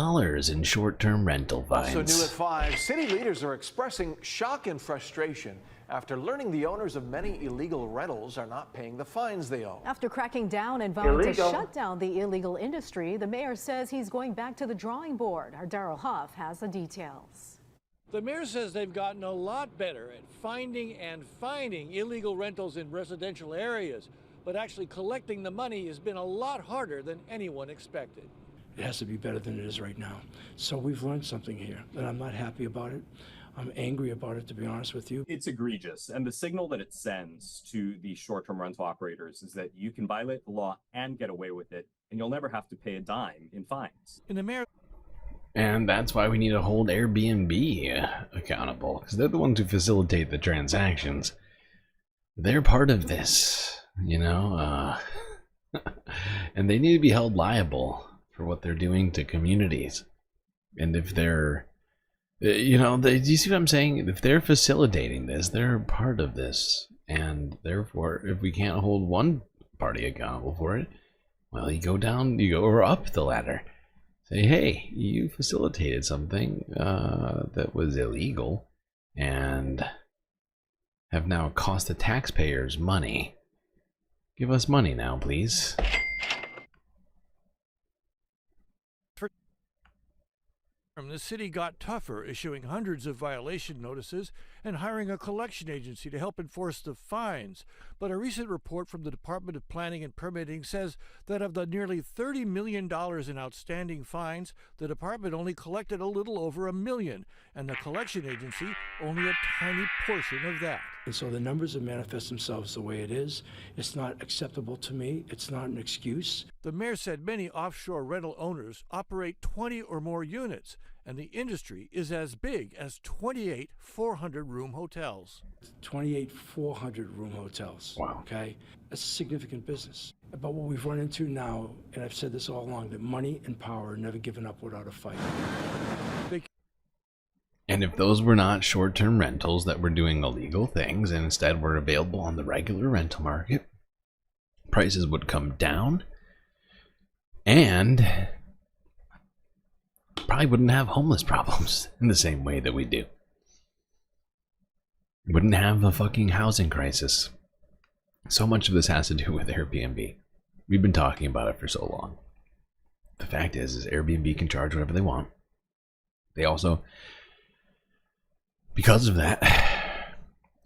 in short-term rental fines. Also new at 5, city leaders are expressing shock and frustration after learning the owners of many illegal rentals are not paying the fines they owe. After cracking down and vowing to shut down the illegal industry, the mayor says he's going back to the drawing board. Our Daryl Huff has the details. The mayor says they've gotten a lot better at finding and fining illegal rentals in residential areas, but actually collecting the money has been a lot harder than anyone expected. It has to be better than it is right now. So we've learned something here, and I'm not happy about it. I'm angry about it, to be honest with you. It's egregious, and the signal that it sends to the short-term rental operators is that you can violate the law and get away with it, and you'll never have to pay a dime in fines. In America. And that's why we need to hold Airbnb accountable, because they're the ones who facilitate the transactions. They're part of this, you know, and they need to be held liable for what they're doing to communities. And if they're, you know, do you see what I'm saying? If they're facilitating this, they're part of this. And therefore, if we can't hold one party accountable for it, well, you go up the ladder. Say, hey, you facilitated something that was illegal and have now cost the taxpayers money. Give us money now, please. The city got tougher, issuing hundreds of violation notices and hiring a collection agency to help enforce the fines. But a recent report from the Department of Planning and Permitting says that of the nearly $30 million in outstanding fines, the department only collected a little over $1 million, and the collection agency only a tiny portion of that. And so the numbers have manifest themselves the way it is. It's not acceptable to me. It's not an excuse. The mayor said many offshore rental owners operate 20 or more units, and the industry is as big as 28 400-room hotels. 28 400-room hotels. Wow. Okay? That's a significant business. But what we've run into now, and I've said this all along, that money and power are never given up without a fight. And if those were not short-term rentals that were doing illegal things and instead were available on the regular rental market, prices would come down and probably wouldn't have homeless problems in the same way that we do. Wouldn't have a fucking housing crisis. So much of this has to do with Airbnb. We've been talking about it for so long. The fact is Airbnb can charge whatever they want. They also, because of that,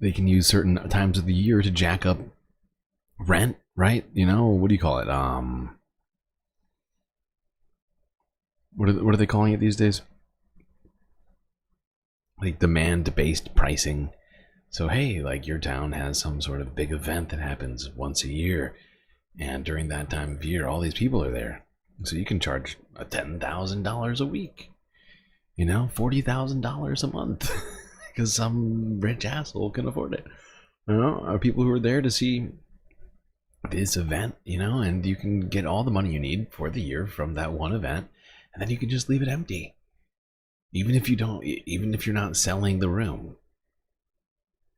they can use certain times of the year to jack up rent, right? You know, what do you call it? What are they calling it these days? Like demand-based pricing. So hey, like your town has some sort of big event that happens once a year, and during that time of year, all these people are there. So you can charge $10,000 a week. You know, $40,000 a month. Because some rich asshole can afford it. You know, are people who are there to see this event, you know, and you can get all the money you need for the year from that one event, and then you can just leave it empty. Even if you're not selling the room.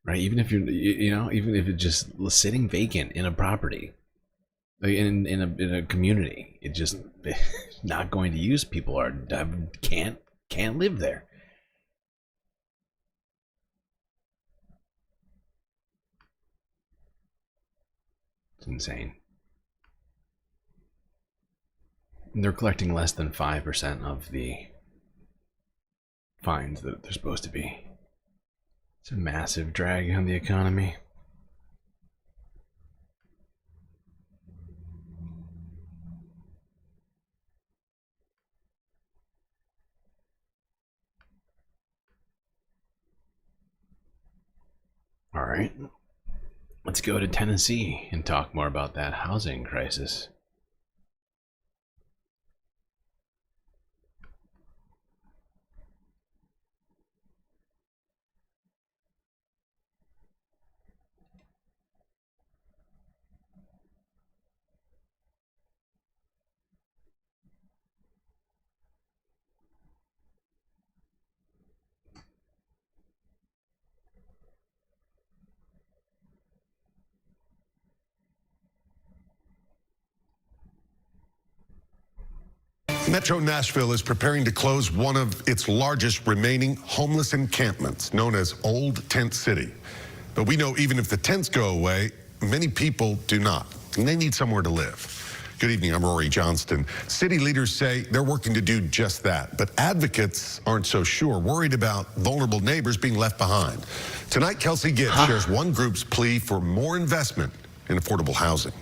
Right? Even if even if it's just sitting vacant in a property, in a community, it just not going to use. People can't live there. It's insane. And they're collecting less than 5% of the fines that they're supposed to be. It's a massive drag on the economy. All right. Let's go to Tennessee and talk more about that housing crisis. Metro Nashville is preparing to close one of its largest remaining homeless encampments, known as Old Tent City. But we know even if the tents go away, many people do not, and they need somewhere to live. Good evening, I'm Rory Johnston. City leaders say they're working to do just that, but advocates aren't so sure, worried about vulnerable neighbors being left behind. Tonight, Kelsey Gibbs shares one group's plea for more investment in affordable housing.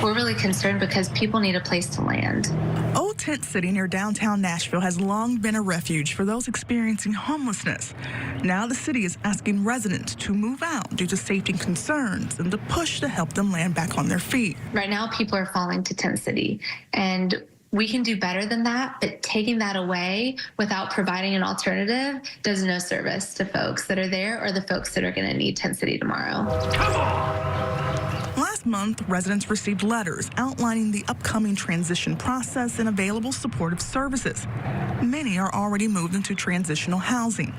We're really concerned because people need a place to land. Old Tent City near downtown Nashville has long been a refuge for those experiencing homelessness. Now the city is asking residents to move out due to safety concerns and the push to help them land back on their feet. Right now, people are falling to Tent City, and we can do better than that, but taking that away without providing an alternative does no service to folks that are there or the folks that are going to need Tent City tomorrow. Last month, residents received letters outlining the upcoming transition process and available supportive services. Many are already moved into transitional housing.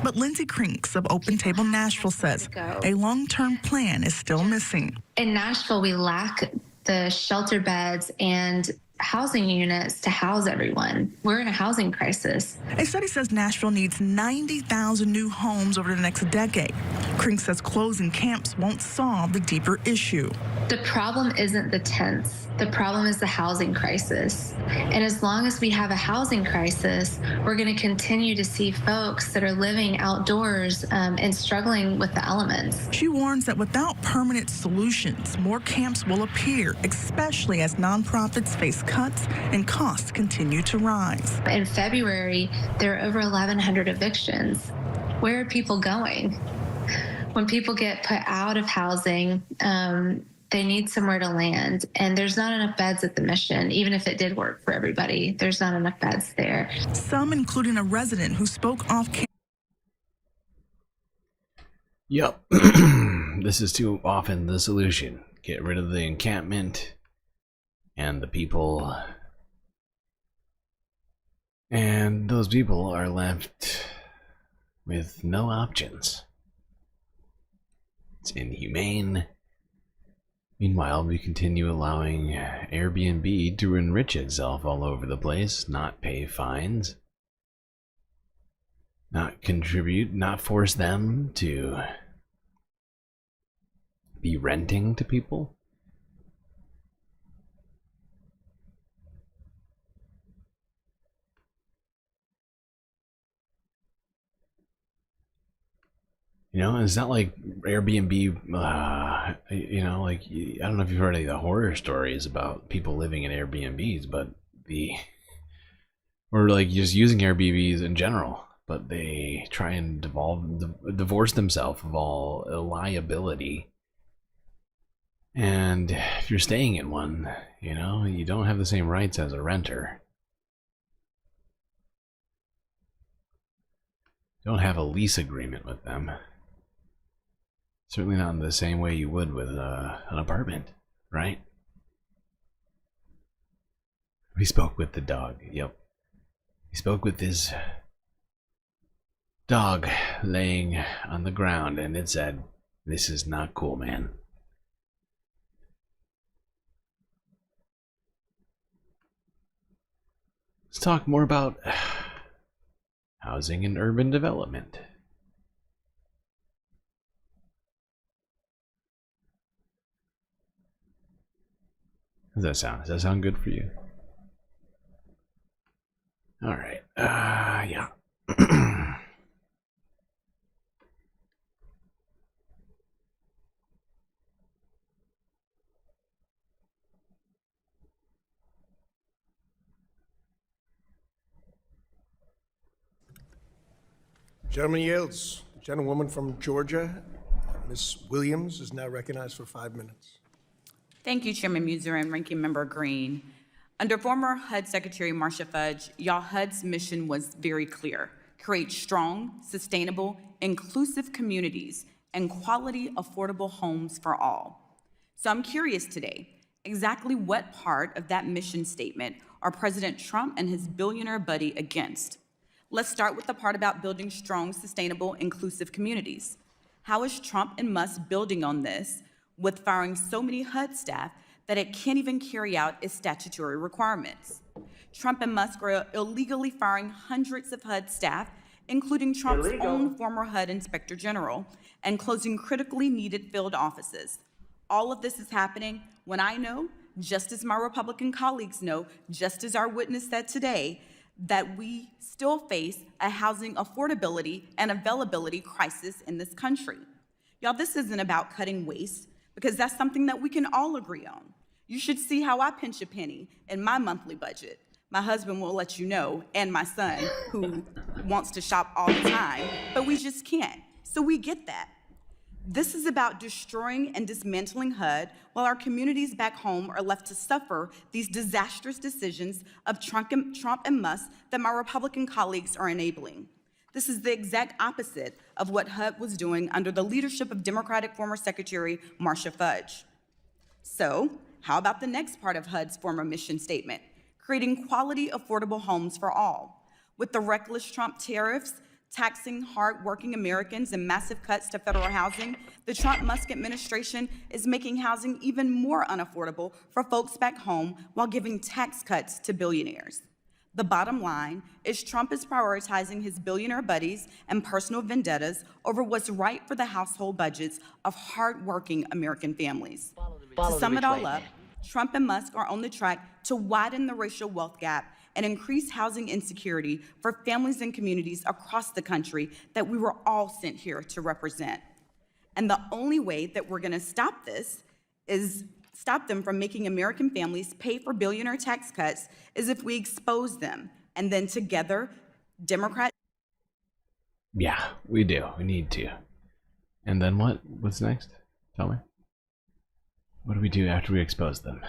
But Lindsay Krinks of Open Table Nashville says a long-term plan is still missing. In Nashville, we lack the shelter beds and housing units to house everyone. We're in a housing crisis. A study says Nashville needs 90,000 new homes over the next decade. Krink says closing camps won't solve the deeper issue. The problem isn't the tents. The problem is the housing crisis. And as long as we have a housing crisis, we're going to continue to see folks that are living outdoors and struggling with the elements. She warns that without permanent solutions, more camps will appear, especially as nonprofits face cuts and costs continue to rise. In February, there were over 1,100 evictions. where are people going? When people get put out of housing, they need somewhere to land, and there's not enough beds at the Mission. Even if it did work for everybody, there's not enough beds there. Some, including a resident who spoke off camera. Yep. This is too often the solution. Get rid of the encampment and the people. And those people are left with no options. It's inhumane. Meanwhile, we continue allowing Airbnb to enrich itself all over the place, not pay fines, not contribute, not force them to be renting to people. You know, it's not like Airbnb, you know, like, I don't know if you've heard any of the horror stories about people living in Airbnbs, but or like just using Airbnbs in general, but they try and divorce themselves of all liability. And if you're staying in one, you know, you don't have the same rights as a renter. You don't have a lease agreement with them. Certainly not in the same way you would with an apartment, right? We spoke with the dog, yep. We spoke with this dog laying on the ground, and it said, "This is not cool, man." Let's talk more about housing and urban development. How does that sound? Does that sound good for you? All right. Yeah. Gentleman yields. The gentlewoman from Georgia, Ms. Williams, is now recognized for 5 minutes. Thank you, Chairman Muser and Ranking Member Green. Under former HUD Secretary Marcia Fudge, y'all HUD's mission was very clear: create strong, sustainable, inclusive communities and quality, affordable homes for all. So I'm curious today, exactly what part of that mission statement are President Trump and his billionaire buddy against? Let's start with the part about building strong, sustainable, inclusive communities. How is Trump and Musk building on this with firing so many HUD staff that it can't even carry out its statutory requirements? Trump and Musk are illegally firing hundreds of HUD staff, including Trump's own former HUD Inspector General, and closing critically needed field offices. All of this is happening when I know, just as my Republican colleagues know, just as our witness said today, that we still face a housing affordability and availability crisis in this country. Y'all, this isn't about cutting waste, because that's something that we can all agree on. You should see how I pinch a penny in my monthly budget. My husband will let you know, and my son, who wants to shop all the time, but we just can't. So we get that. This is about destroying and dismantling HUD while our communities back home are left to suffer these disastrous decisions of Trump and Musk that my Republican colleagues are enabling. This is the exact opposite of what HUD was doing under the leadership of Democratic former Secretary Marcia Fudge. So, how about the next part of HUD's former mission statement? Creating quality, affordable homes for all. With the reckless Trump tariffs, taxing hard-working Americans and massive cuts to federal housing, the Trump-Musk administration is making housing even more unaffordable for folks back home while giving tax cuts to billionaires. The bottom line is Trump is prioritizing his billionaire buddies and personal vendettas over what's right for the household budgets of hardworking American families. To sum it all up, Trump and Musk are on the track to widen the racial wealth gap and increase housing insecurity for families and communities across the country that we were all sent here to represent. And the only way that we're gonna stop this is stop them from making American families pay for billionaire tax cuts is if we expose them. And then together, Democrats. Yeah, We do. We need to. And then what? What's next? Tell me. What do we do after we expose them?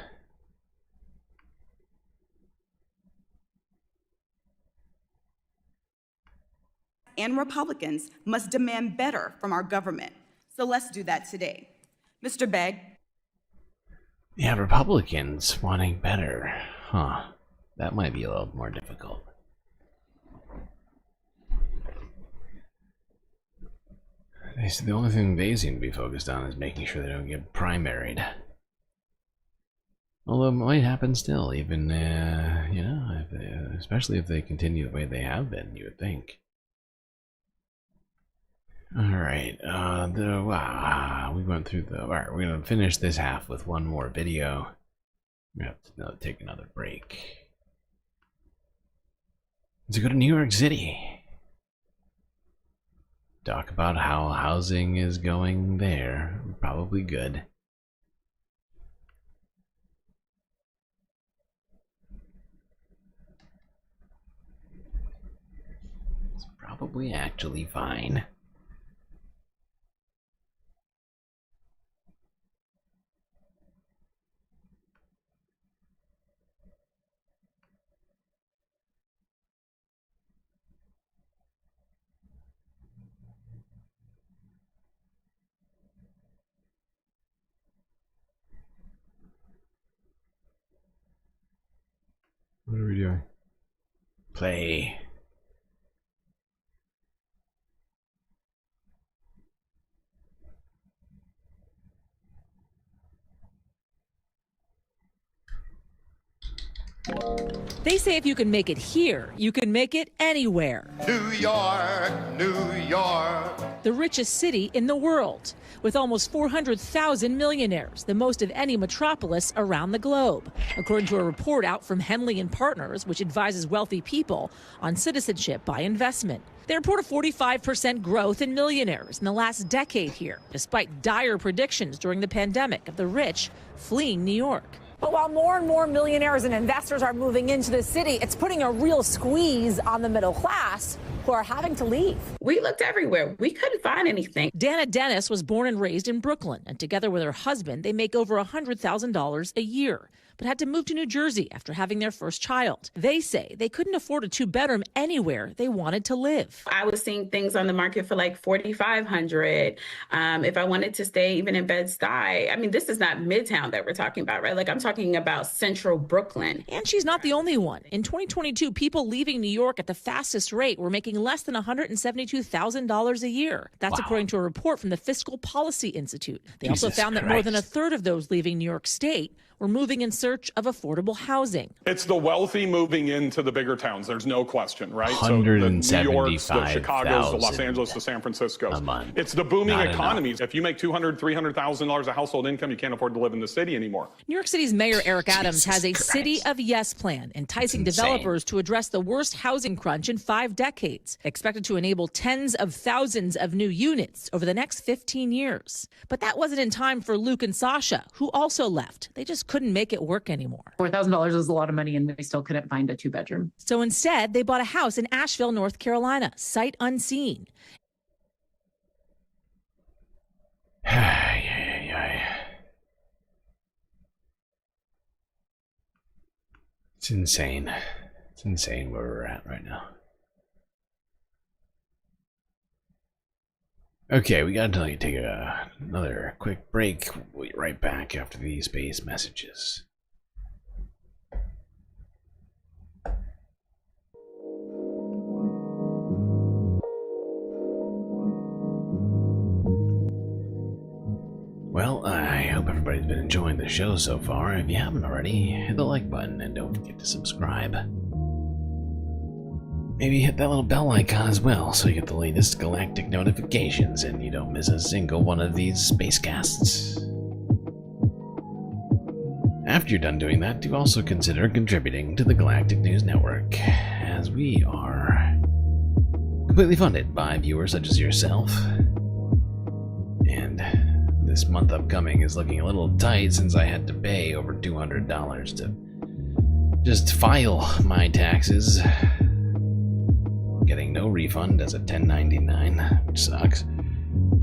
And Republicans must demand better from our government. So let's do that today. Mr. Begg. Yeah, Republicans wanting better. Huh. That might be a little more difficult. The only thing they seem to be focused on is making sure they don't get primaried. Although it might happen still, even, you know, especially if they continue the way they have been, you would think. Alright, we went through the... Alright, we're going to finish this half with one more video. We have to take another break. Let's go to New York City. Talk about how housing is going there. Probably good. It's probably actually fine. What are we doing? Play. They say if you can make it here, you can make it anywhere. New York, New York. The richest city in the world, with almost 400,000 millionaires, the most of any metropolis around the globe, according to a report out from Henley & Partners, which advises wealthy people on citizenship by investment. They report a 45% growth in millionaires in the last decade here, despite dire predictions during the pandemic of the rich fleeing New York. But while more and more millionaires and investors are moving into the city, it's putting a real squeeze on the middle class who are having to leave. We looked everywhere. We couldn't find anything. Dana Dennis was born and raised in Brooklyn, and together with her husband, they make over $100,000 a year, but had to move to New Jersey after having their first child. They say they couldn't afford a two-bedroom anywhere they wanted to live. I was seeing things on the market for like $4,500. If I wanted to stay even in Bed-Stuy, I mean, this is not Midtown that we're talking about, right? Like I'm talking about Central Brooklyn. And she's not the only one. In 2022, people leaving New York at the fastest rate were making less than $172,000 a year. That's according to a report from the Fiscal Policy Institute. They also found that more than a third of those leaving New York State were moving in search of affordable housing. It's the wealthy moving into the bigger towns. There's no question, right? So the New Yorks, the Chicagos, the Los Angeles, the San Franciscos. It's the booming economies. If you make $200,000, $300,000 a household income, you can't afford to live in the city anymore. New York City's Mayor Eric Adams has a City of Yes plan, enticing developers to address the worst housing crunch in 5 decades, expected to enable tens of thousands of new units over the next 15 years. But that wasn't in time for Luke and Sasha, who also left. They just couldn't make it work anymore. $4,000 is a lot of money, and we still couldn't find a 2-bedroom. So instead, they bought a house in Asheville, North Carolina, sight unseen. It's insane. It's insane where we're at right now. Okay, we gotta take another quick break. We'll be right back after these space messages. Well, I hope everybody's been enjoying the show so far. If you haven't already, hit the like button and don't forget to subscribe. Maybe hit that little bell icon as well so you get the latest galactic notifications and you don't miss a single one of these spacecasts. After you're done doing that, do also consider contributing to the Galactic News Network, as we are completely funded by viewers such as yourself. And this month upcoming is looking a little tight since I had to pay over $200 to just file my taxes. Getting no no refund as a 1099, which sucks.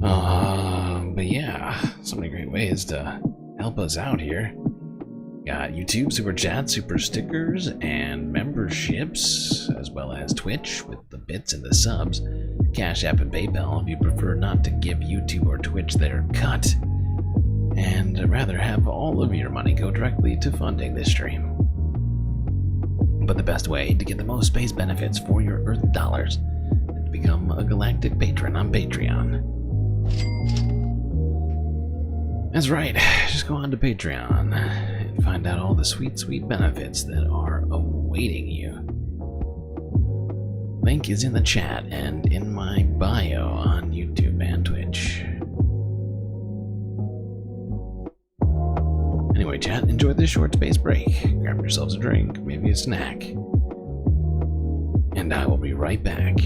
But yeah, so many great ways to help us out here. Got YouTube, Super Chat, Super Stickers, and memberships, as well as Twitch with the bits and the subs, Cash App and PayPal if you prefer not to give YouTube or Twitch their cut, and rather have all of your money go directly to funding this stream. But the best way to get the most space benefits for your Earth dollars is to become a Galactic patron on Patreon. That's right, just go on to Patreon and find out all the sweet, sweet benefits that are awaiting you. Link is in the chat and in my bio on YouTube and Twitch. Anyway, chat, enjoy this short space break. Grab yourselves a drink, maybe a snack. And I will be right back.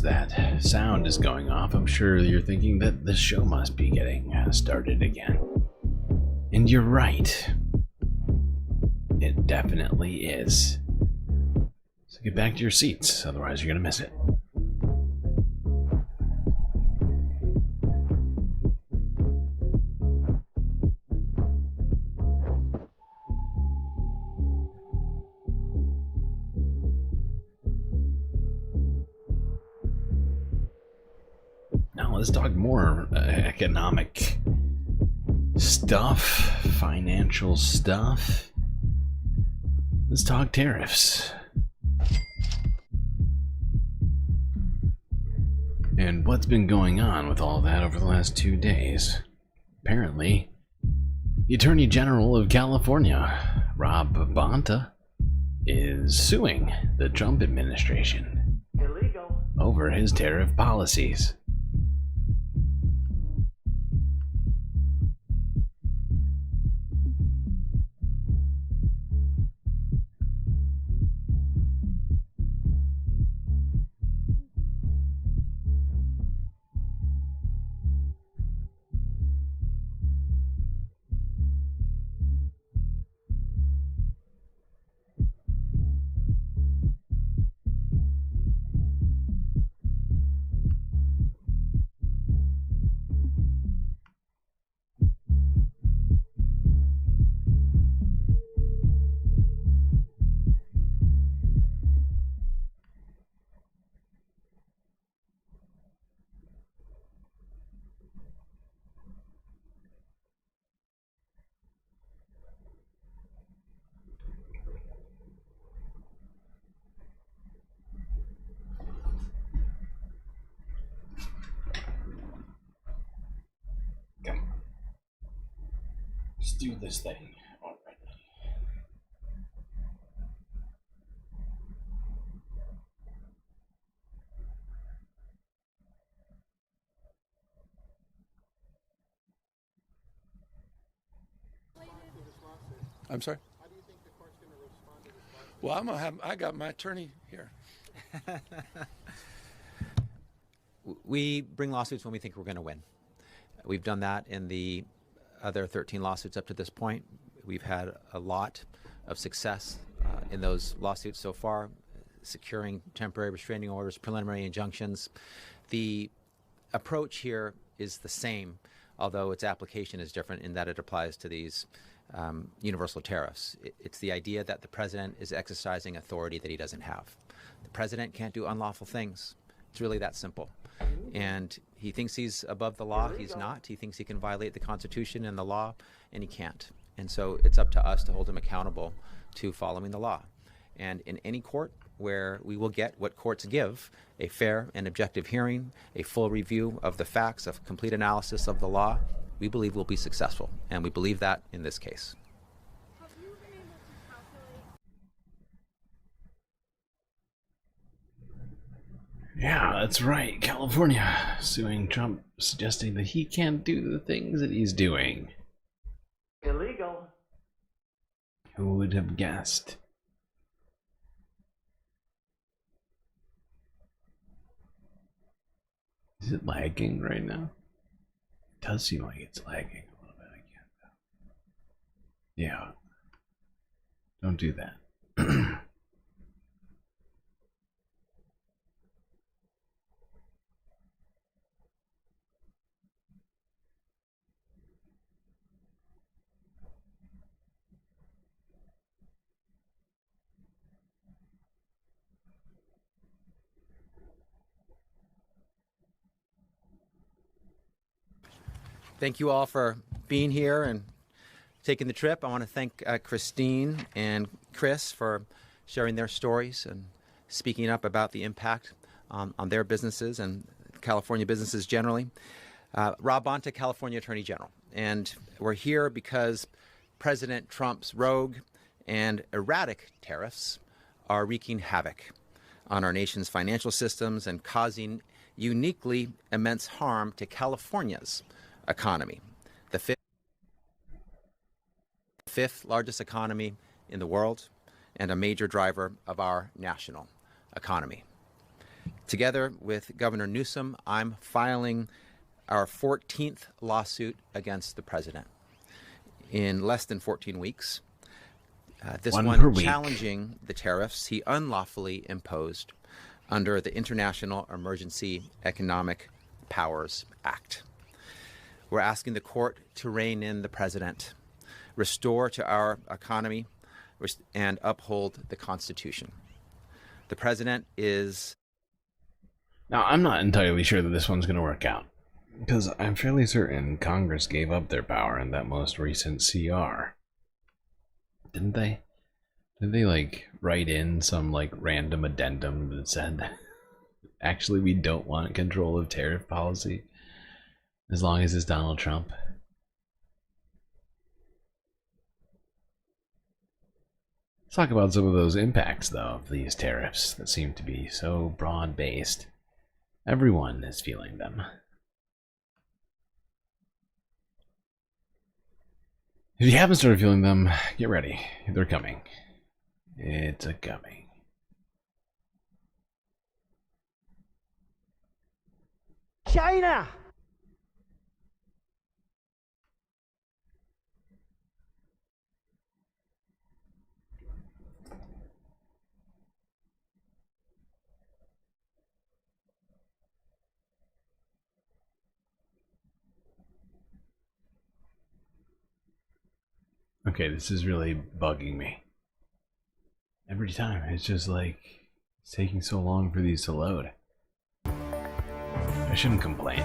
as that sound is going off, I'm sure you're thinking that the show must be getting started again. And you're right. It definitely is. So get back to your seats, otherwise you're going to miss it. Now let's talk more economic stuff, financial stuff. Let's talk tariffs. And what's been going on with all that over the last 2 days? Apparently, the Attorney General of California, Rob Bonta, is suing the Trump administration over his tariff policies. Let's do this thing already. I'm sorry? How do you think the court's going to respond to this lawsuit? Well, I got my attorney here. We bring lawsuits when we think we're going to win. We've done that in the other 13 lawsuits up to this point. We've had a lot of success in those lawsuits so far, securing temporary restraining orders, preliminary injunctions. The approach here is the same, although its application is different in that it applies to these universal tariffs. It's the idea that the president is exercising authority that he doesn't have. The president can't do unlawful things. It's really that simple. And he thinks he's above the law. He's not. He thinks he can violate the Constitution and the law, and he can't. And so it's up to us to hold him accountable to following the law. And in any court where we will get what courts give, a fair and objective hearing, a full review of the facts, a complete analysis of the law, we believe we'll be successful. And we believe that in this case. Yeah, that's right. California suing Trump, suggesting that he can't do the things that he's doing. Illegal. Who would have guessed? Is it lagging right now? It does seem like it's lagging a little bit. I can't tell. Yeah. Don't do that. Thank you all for being here and taking the trip. I want to thank Christine and Chris for sharing their stories and speaking up about the impact on their businesses and California businesses generally. Rob Bonta, California Attorney General. And we're here because President Trump's rogue and erratic tariffs are wreaking havoc on our nation's financial systems and causing uniquely immense harm to California's economy, the fifth largest economy in the world and a major driver of our national economy. Together with Governor Newsom, I'm filing our 14th lawsuit against the president in less than 14 weeks. This one challenging the tariffs he unlawfully imposed under the International Emergency Economic Powers Act. We're asking the court to rein in the president, restore to our economy, and uphold the Constitution. The president is... Now, I'm not entirely sure that this one's going to work out, because I'm fairly certain Congress gave up their power in that most recent CR. Didn't they? Did they, like, write in some, like, random addendum that said, actually, we don't want control of tariff policy as long as it's Donald Trump? Let's talk about some of those impacts, though, of these tariffs that seem to be so broad-based. Everyone is feeling them. If you haven't started feeling them, get ready. They're coming. It's a coming. China! Okay, this is really bugging me. Every time, it's just like, it's taking so long for these to load. I shouldn't complain.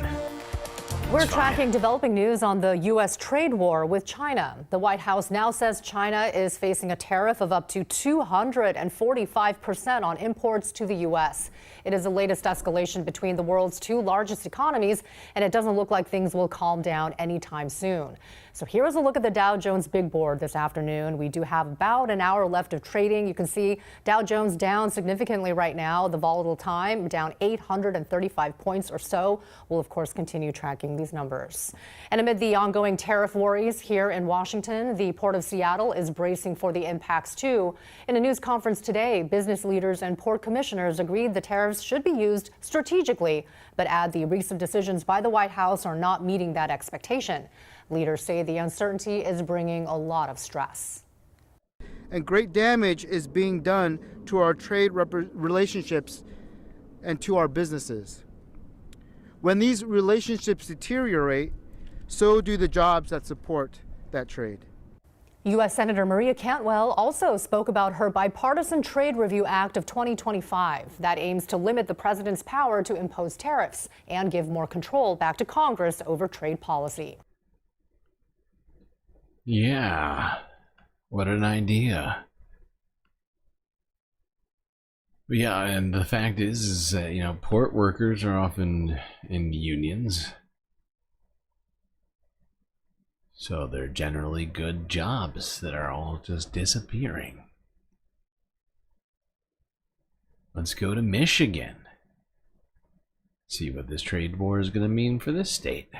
We're tracking developing news on the U.S. trade war with China. The White House now says China is facing a tariff of up to 245% on imports to the U.S. It is the latest escalation between the world's two largest economies, and it doesn't look like things will calm down anytime soon. So here is a look at the Dow Jones Big Board this afternoon. We do have about an hour left of trading. You can see Dow Jones down significantly right now. The volatile time down 835 points or so. We'll, of course, continue tracking these numbers. And amid the ongoing tariff worries here in Washington, the Port of Seattle is bracing for the impacts, too. In a news conference today, business leaders and port commissioners agreed the tariffs should be used strategically, but add the recent decisions by the White House are not meeting that expectation. Leaders say the uncertainty is bringing a lot of stress. And great damage is being done to our trade relationships and to our businesses. When these relationships deteriorate, so do the jobs that support that trade. U.S. Senator Maria Cantwell also spoke about her Bipartisan Trade Review Act of 2025 that aims to limit the president's power to impose tariffs and give more control back to Congress over trade policy. Yeah, what an idea. But yeah, and the fact is you know, port workers are often in unions. So they're generally good jobs that are all just disappearing. Let's go to Michigan. See what this trade war is going to mean for this state.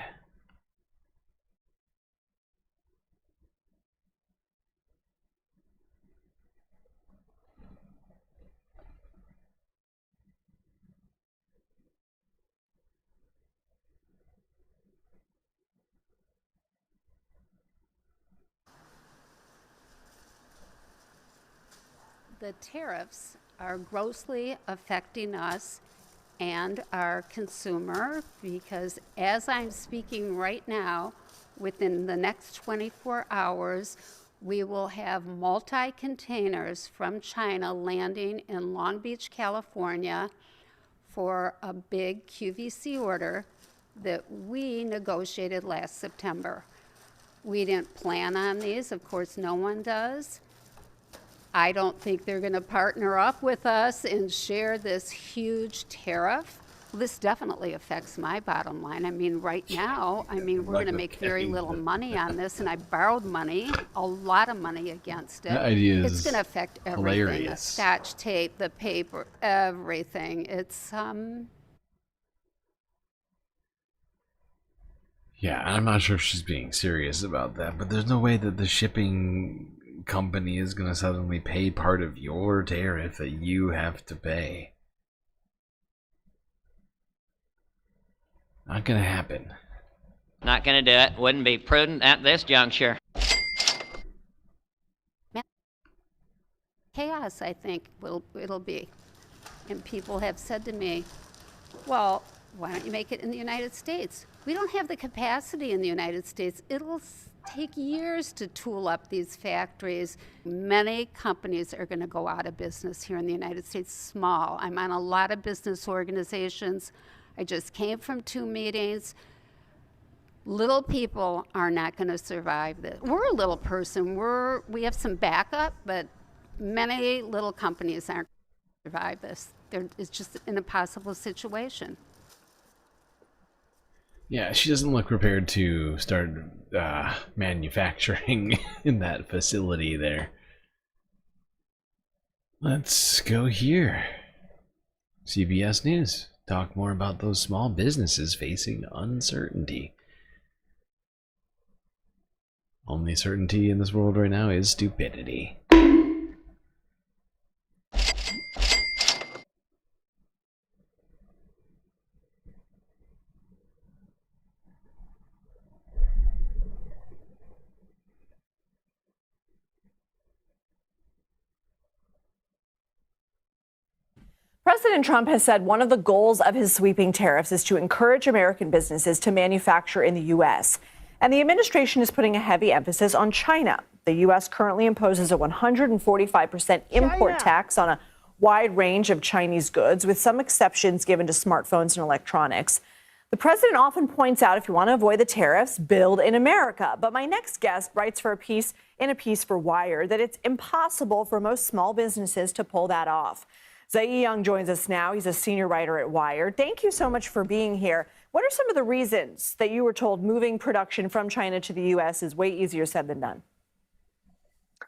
The tariffs are grossly affecting us and our consumer because as I'm speaking right now, within the next 24 hours, we will have multi-containers from China landing in Long Beach, California for a big QVC order that we negotiated last September. We didn't plan on these, of course no one does. I don't think they're going to partner up with us and share this huge tariff. This definitely affects my bottom line. I mean, right now, we're going to make very little money on this, and I borrowed money, a lot of money against it. That idea is it's going to affect everything. hilarious. The scotch tape, the paper, everything. It's Yeah, I'm not sure if she's being serious about that, but there's no way that the shipping company is going to suddenly pay part of your tariff that you have to pay. Not gonna happen. Not going to do it. Wouldn't be prudent at this juncture. Chaos, I think, it'll be. And people have said to me, well, why don't you make it in the United States? We don't have the capacity in the United States. It'll take years to tool up these factories. Many companies are going to go out of business here in the United States, small. I'm on a lot of business organizations. I just came from 2 meetings. Little people are not going to survive this. We're a little person. We have some backup, but many little companies aren't going to survive this. It's just an impossible situation. Yeah, she doesn't look prepared to start manufacturing in that facility there. Let's go here. CBS News. Talk more about those small businesses facing uncertainty. Only certainty in this world right now is stupidity. President Trump has said one of the goals of his sweeping tariffs is to encourage American businesses to manufacture in the U.S. And the administration is putting a heavy emphasis on China. The U.S. currently imposes a 145% import tax on a wide range of Chinese goods, with some exceptions given to smartphones and electronics. The president often points out, if you want to avoid the tariffs, build in America. But my next guest writes for a piece for Wired that it's impossible for most small businesses to pull that off. Zai Young joins us now. He's a senior writer at Wired. Thank you so much for being here. What are some of the reasons that you were told moving production from China to the U.S. is way easier said than done?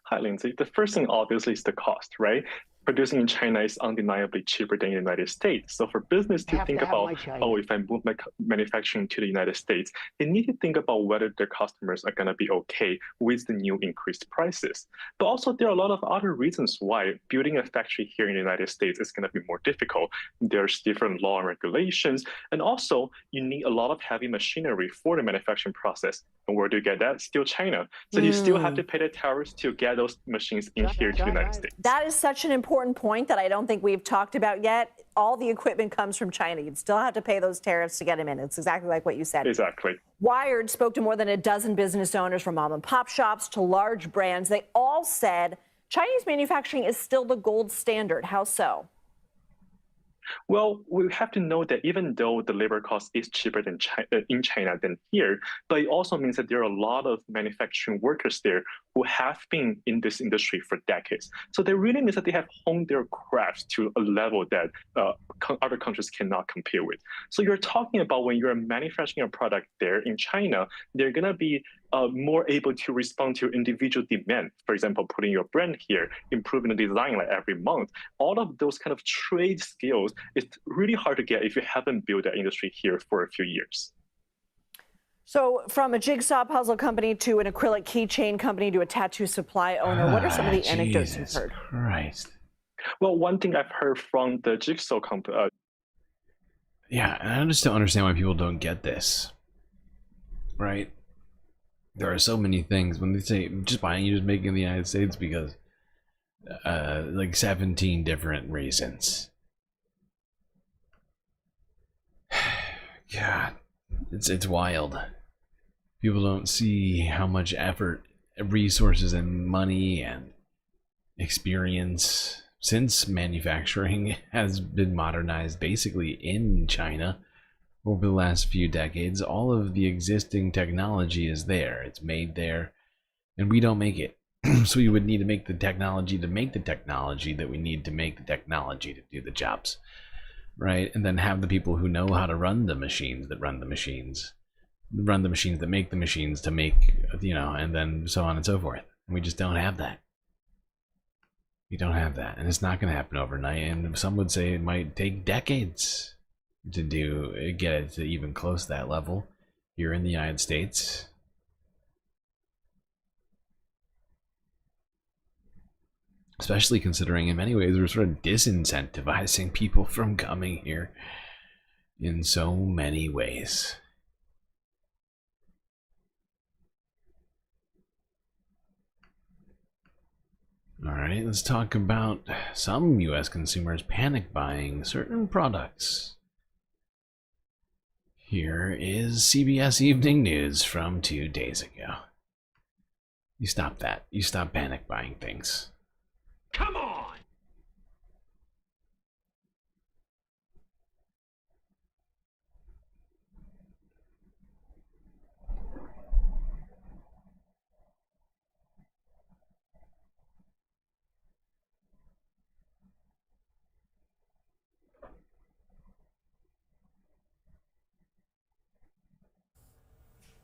Hi, Lindsay. The first thing, obviously, is the cost, right? Producing in China is undeniably cheaper than in the United States. So for business to think about, oh, if I move my manufacturing to the United States, they need to think about whether their customers are going to be okay with the new increased prices. But also, there are a lot of other reasons why building a factory here in the United States is going to be more difficult. There's different law and regulations. And also, you need a lot of heavy machinery for the manufacturing process. And where do you get that? Still China. So you still have to pay the tariffs to get those machines in here to the United States. That is such an important point that I don't think we've talked about yet. All the equipment comes from China. You'd still have to pay those tariffs to get them in. It's exactly like what you said. Exactly. Wired spoke to more than a dozen business owners, from mom and pop shops to large brands. They all said Chinese manufacturing is still the gold standard. How so? Well, we have to know that even though the labor cost is cheaper than in China than here, but it also means that there are a lot of manufacturing workers there who have been in this industry for decades. So that really means that they have honed their crafts to a level that other countries cannot compare with. So you're talking about when you're manufacturing a product there in China, they're going to be more able to respond to individual demand. For example, putting your brand here, improving the design like every month. All of those kind of trade skills is really hard to get if you haven't built that industry here for a few years. So from a jigsaw puzzle company to an acrylic keychain company to a tattoo supply owner, what are some of the anecdotes you've heard? Christ. Well, one thing I've heard from the jigsaw company. Yeah, and I just don't understand why people don't get this. Right? There are so many things when they say just buying, you just make it in the United States because like 17 different reasons. God, it's wild. People don't see how much effort, resources, and money and experience since manufacturing has been modernized basically in China over the last few decades. All of the existing technology is there. It's made there, and we don't make it. So we would need to make the technology that we need to make the technology to do the jobs, right? And then have the people who know how to run the machines that run the machines that make the machines to make, and then so on and so forth. And we just don't have that. We don't have that, and it's not going to happen overnight. And some would say it might take decades to get it to even close to that level here in the United States. Especially considering in many ways we're sort of disincentivizing people from coming here. in so many ways. All right, let's talk about some U.S. consumers panic buying certain products. Here is CBS Evening News from 2 days ago. You stop that. You stop panic buying things. Come on!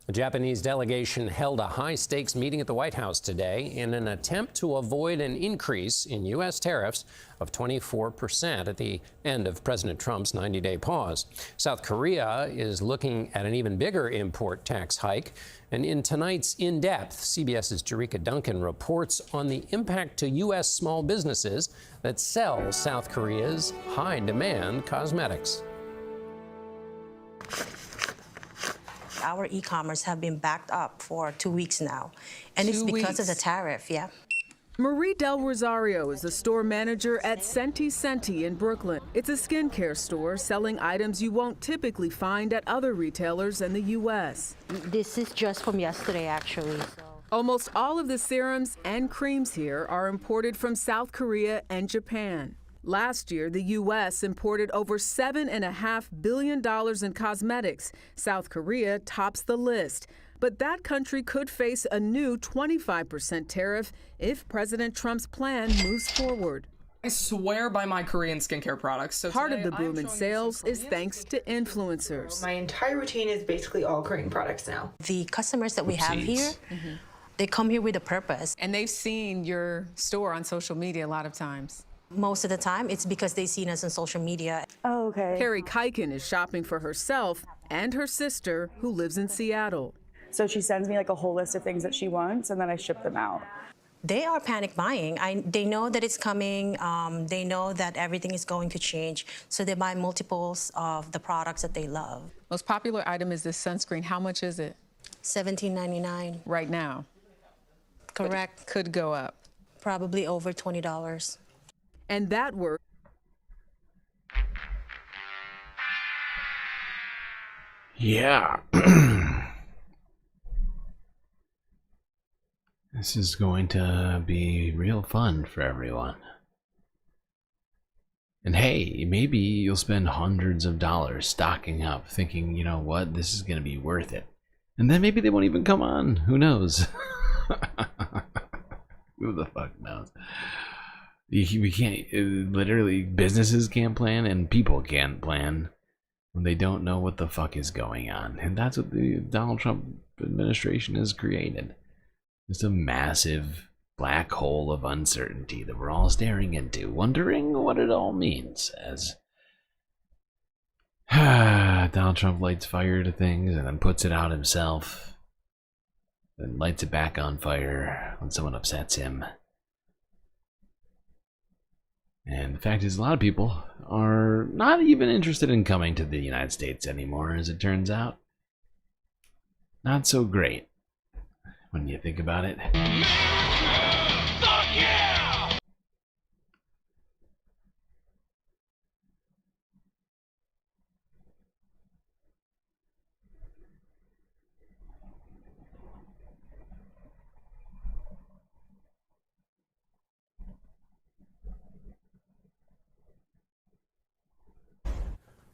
A Japanese delegation held a high-stakes meeting at the White House today in an attempt to avoid an increase in U.S. tariffs of 24% at the end of President Trump's 90-day pause. South Korea is looking at an even bigger import tax hike. And in tonight's In Depth, CBS's Jerika Duncan reports on the impact to U.S. small businesses that sell South Korea's high-demand cosmetics. Our e-commerce have been backed up for 2 weeks now, and it's because of the tariff, yeah. Marie Del Rosario is the store manager at Senti Senti in Brooklyn. It's a skincare store selling items you won't typically find at other retailers in the U.S. This is just from yesterday, actually. Almost all of the serums and creams here are imported from South Korea and Japan. Last year, the U.S. imported over $7.5 billion in cosmetics. South Korea tops the list. But that country could face a new 25% tariff if President Trump's plan moves forward. I swear by my Korean skincare products. So part of the boom in sales is thanks to influencers. My entire routine is basically all Korean products now. The customers that we have here, they come here with a purpose. And they've seen your store on social media a lot of times. Most of the time, it's because they've seen us on social media. Oh, okay. Carrie Kiken is shopping for herself and her sister, who lives in Seattle. So she sends me like a whole list of things that she wants, and then I ship them out. They are panic buying. They know that it's coming. They know that everything is going to change. So they buy multiples of the products that they love. Most popular item is this sunscreen. How much is it? $17.99. Right now? Correct. But could go up. Probably over $20. And that worked. Yeah. This is going to be real fun for everyone. And hey, maybe you'll spend hundreds of dollars stocking up, thinking, you know what, this is going to be worth it. And then maybe they won't even come on. Who knows? Who the fuck knows? We can't, literally, businesses can't plan and people can't plan when they don't know what the fuck is going on. And that's what the Donald Trump administration has created. Just a massive black hole of uncertainty that we're all staring into, wondering what it all means as Donald Trump lights fire to things and then puts it out himself, then lights it back on fire when someone upsets him. And the fact is, a lot of people are not even interested in coming to the United States anymore, as it turns out. Not so great when you think about it. Fuck yeah!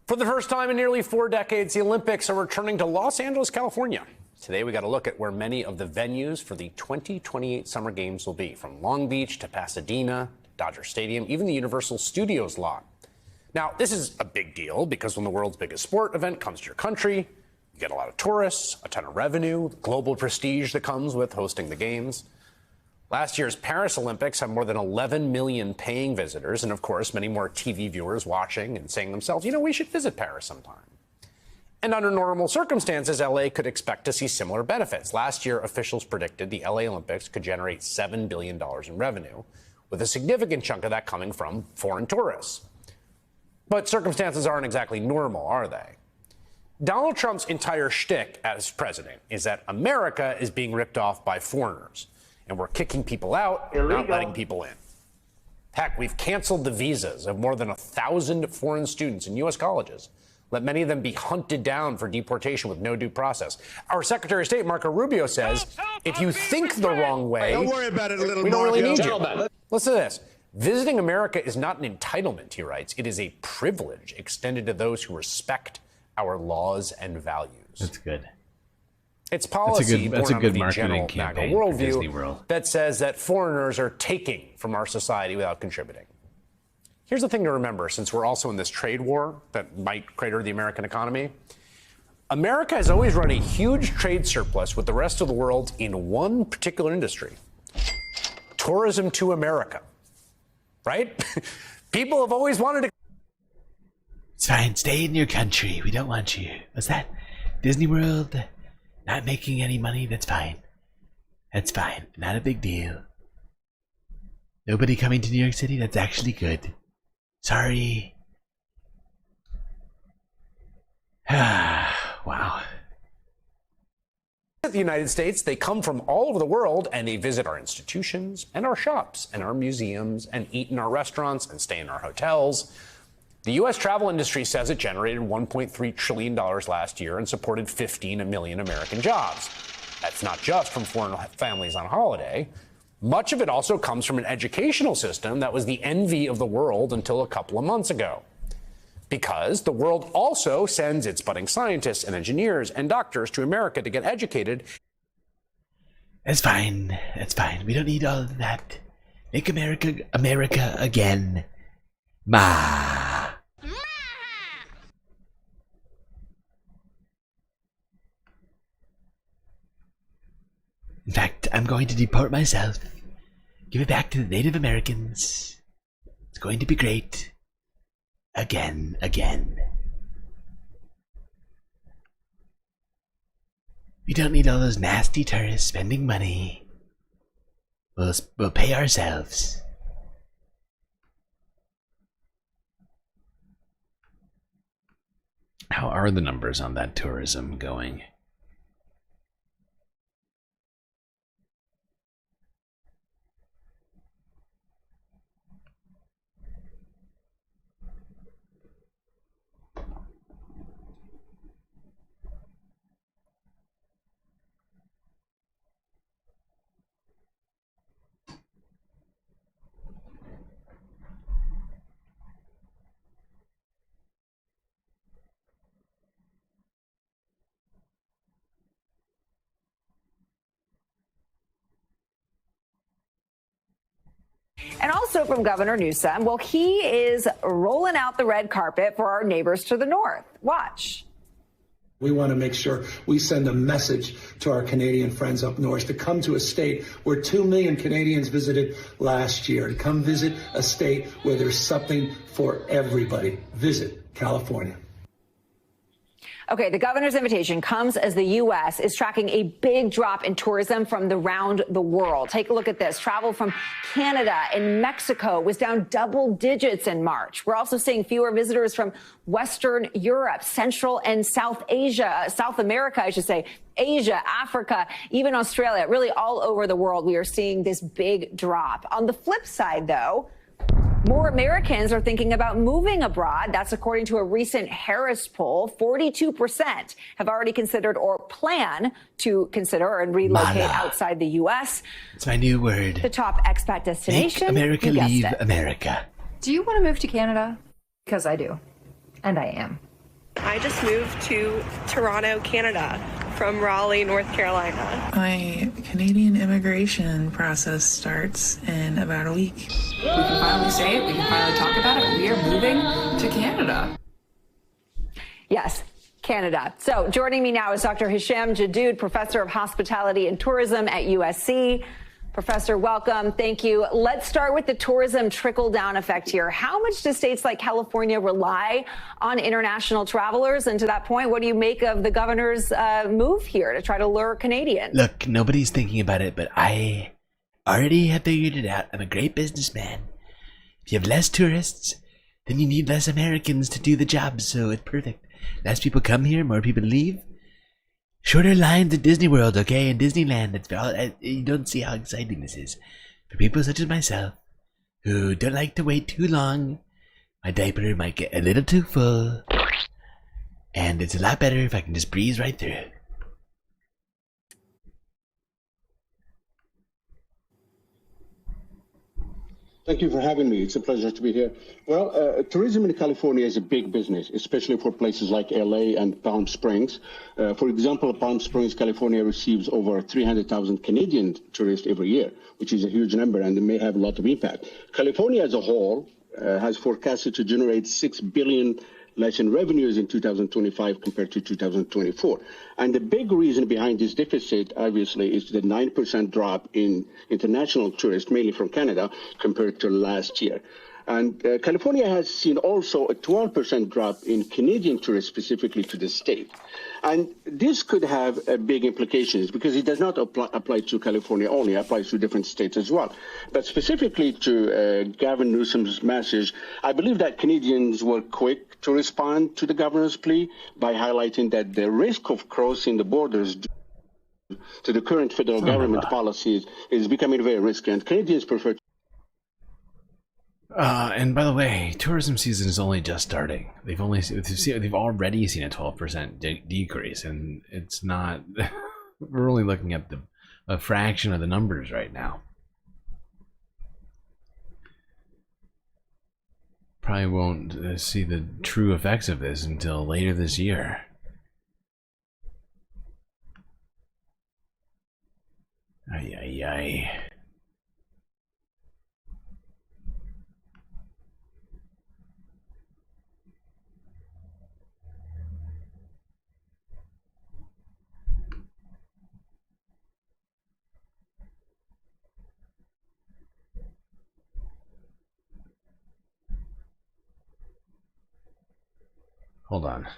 For the first time in nearly 4 decades, the Olympics are returning to Los Angeles, California. Today, we got a look at where many of the venues for the 2028 Summer Games will be, from Long Beach to Pasadena, Dodger Stadium, even the Universal Studios lot. Now, this is a big deal because when the world's biggest sport event comes to your country, you get a lot of tourists, a ton of revenue, global prestige that comes with hosting the games. Last year's Paris Olympics had more than 11 million paying visitors, and of course, many more TV viewers watching and saying to themselves, you know, we should visit Paris sometime. And under normal circumstances, LA could expect to see similar benefits. Last year, officials predicted the LA Olympics could generate $7 billion in revenue, with a significant chunk of that coming from foreign tourists. But circumstances aren't exactly normal, are they? Donald Trump's entire shtick as president is that America is being ripped off by foreigners, and we're kicking people out, not letting people in. Heck, we've canceled the visas of more than 1,000 foreign students in U.S. colleges, let many of them be hunted down for deportation with no due process. Our Secretary of State, Marco Rubio, says, if you think the wrong way, Don't worry about it, little we don't really need Marco. you. Listen to this. Visiting America is not an entitlement, he writes. It is a privilege extended to those who respect our laws and values. That's good. It's policy That's a born good out of the general marketing MAGA campaign for Disney worldview World. that says that foreigners are taking from our society without contributing. Here's the thing to remember, since we're also in this trade war that might crater the American economy. America has always run a huge trade surplus with the rest of the world in one particular industry: tourism to America. Right? People have always wanted to. It's fine. Stay in your country. We don't want you. What's that? Disney World? Not making any money? That's fine. That's fine. Not a big deal. Nobody coming to New York City? That's actually good. Sorry. Wow. The United States, they come from all over the world and they visit our institutions and our shops and our museums and eat in our restaurants and stay in our hotels. The U.S. travel industry says it generated $1.3 trillion last year and supported 15 million American jobs. That's not just from foreign families on holiday. Much of it also comes from an educational system that was the envy of the world until a couple of months ago. Because the world also sends its budding scientists and engineers and doctors to America to get educated. That's fine. That's fine. We don't need all of that. Make America again. MAHA. In fact, I'm going to deport myself. Give it back to the Native Americans. It's going to be great. Again. We don't need all those nasty tourists spending money. We'll pay ourselves. How are the numbers on that tourism going? And also from Governor Newsom, well, he is rolling out the red carpet for our neighbors to the north. Watch. We want to make sure we send a message to our Canadian friends up north to come to a state where 2 million Canadians visited last year, to come visit a state where there's something for everybody. Visit California. Okay, the governor's invitation comes as the U.S. is tracking a big drop in tourism from around the world. Take a look at this. Travel from Canada and Mexico was down double digits in March. We're also seeing fewer visitors from Western Europe, Central and South Asia, South America, I should say, Asia, Africa, even Australia, really all over the world. We are seeing this big drop. On the flip side, though, more Americans are thinking about moving abroad. That's according to a recent Harris poll. 42% have already considered or plan to consider and relocate MAHA. outside the U.S. It's my new word. The top expat destination. Make America you guessed leave it. America. Do you want to move to Canada? Because I do. And I am. I just moved to Toronto, Canada, from Raleigh, North Carolina. My Canadian immigration process starts in about a week. We can finally say it. We can finally talk about it. We are moving to Canada. Yes, Canada. So joining me now is Dr. Hisham Jadud, professor of hospitality and tourism at USC. Professor, welcome. Thank you. Let's start with the tourism trickle-down effect here. How much do states like California rely on international travelers? And to that point, what do you make of the governor's move here to try to lure Canadians? Look, nobody's thinking about it, but I already have figured it out. I'm a great businessman. If you have less tourists, then you need less Americans to do the job, so it's perfect. Less people come here, more people leave. Shorter lines at Disney World, okay? In Disneyland, it's all, you don't see how exciting this is. For people such as myself, who don't like to wait too long, my diaper might get a little too full. And it's a lot better if I can just breeze right through. Thank you for having me. It's a pleasure to be here. Well, tourism in California is a big business, especially for places like LA and Palm Springs. For example, Palm Springs, California receives over 300,000 Canadian tourists every year, which is a huge number and it may have a lot of impact. California as a whole has forecasted to generate $6 billion less in revenues in 2025 compared to 2024. And the big reason behind this deficit, obviously, is the 9% drop in international tourists, mainly from Canada, compared to last year. And California has seen also a 12% drop in Canadian tourists, specifically to the state. And this could have big implications because it does not apply to California only, it applies to different states as well. But specifically to Gavin Newsom's message, I believe that Canadians were quick to respond to the governor's plea by highlighting that the risk of crossing the borders to the current federal government policies is becoming very risky, and Canadians prefer to. And by the way, tourism season is only just starting. They've already seen a 12% decrease, and it's not. We're only looking at a fraction of the numbers right now. Probably won't see the true effects of this until later this year. Ay ay ay. Hold on.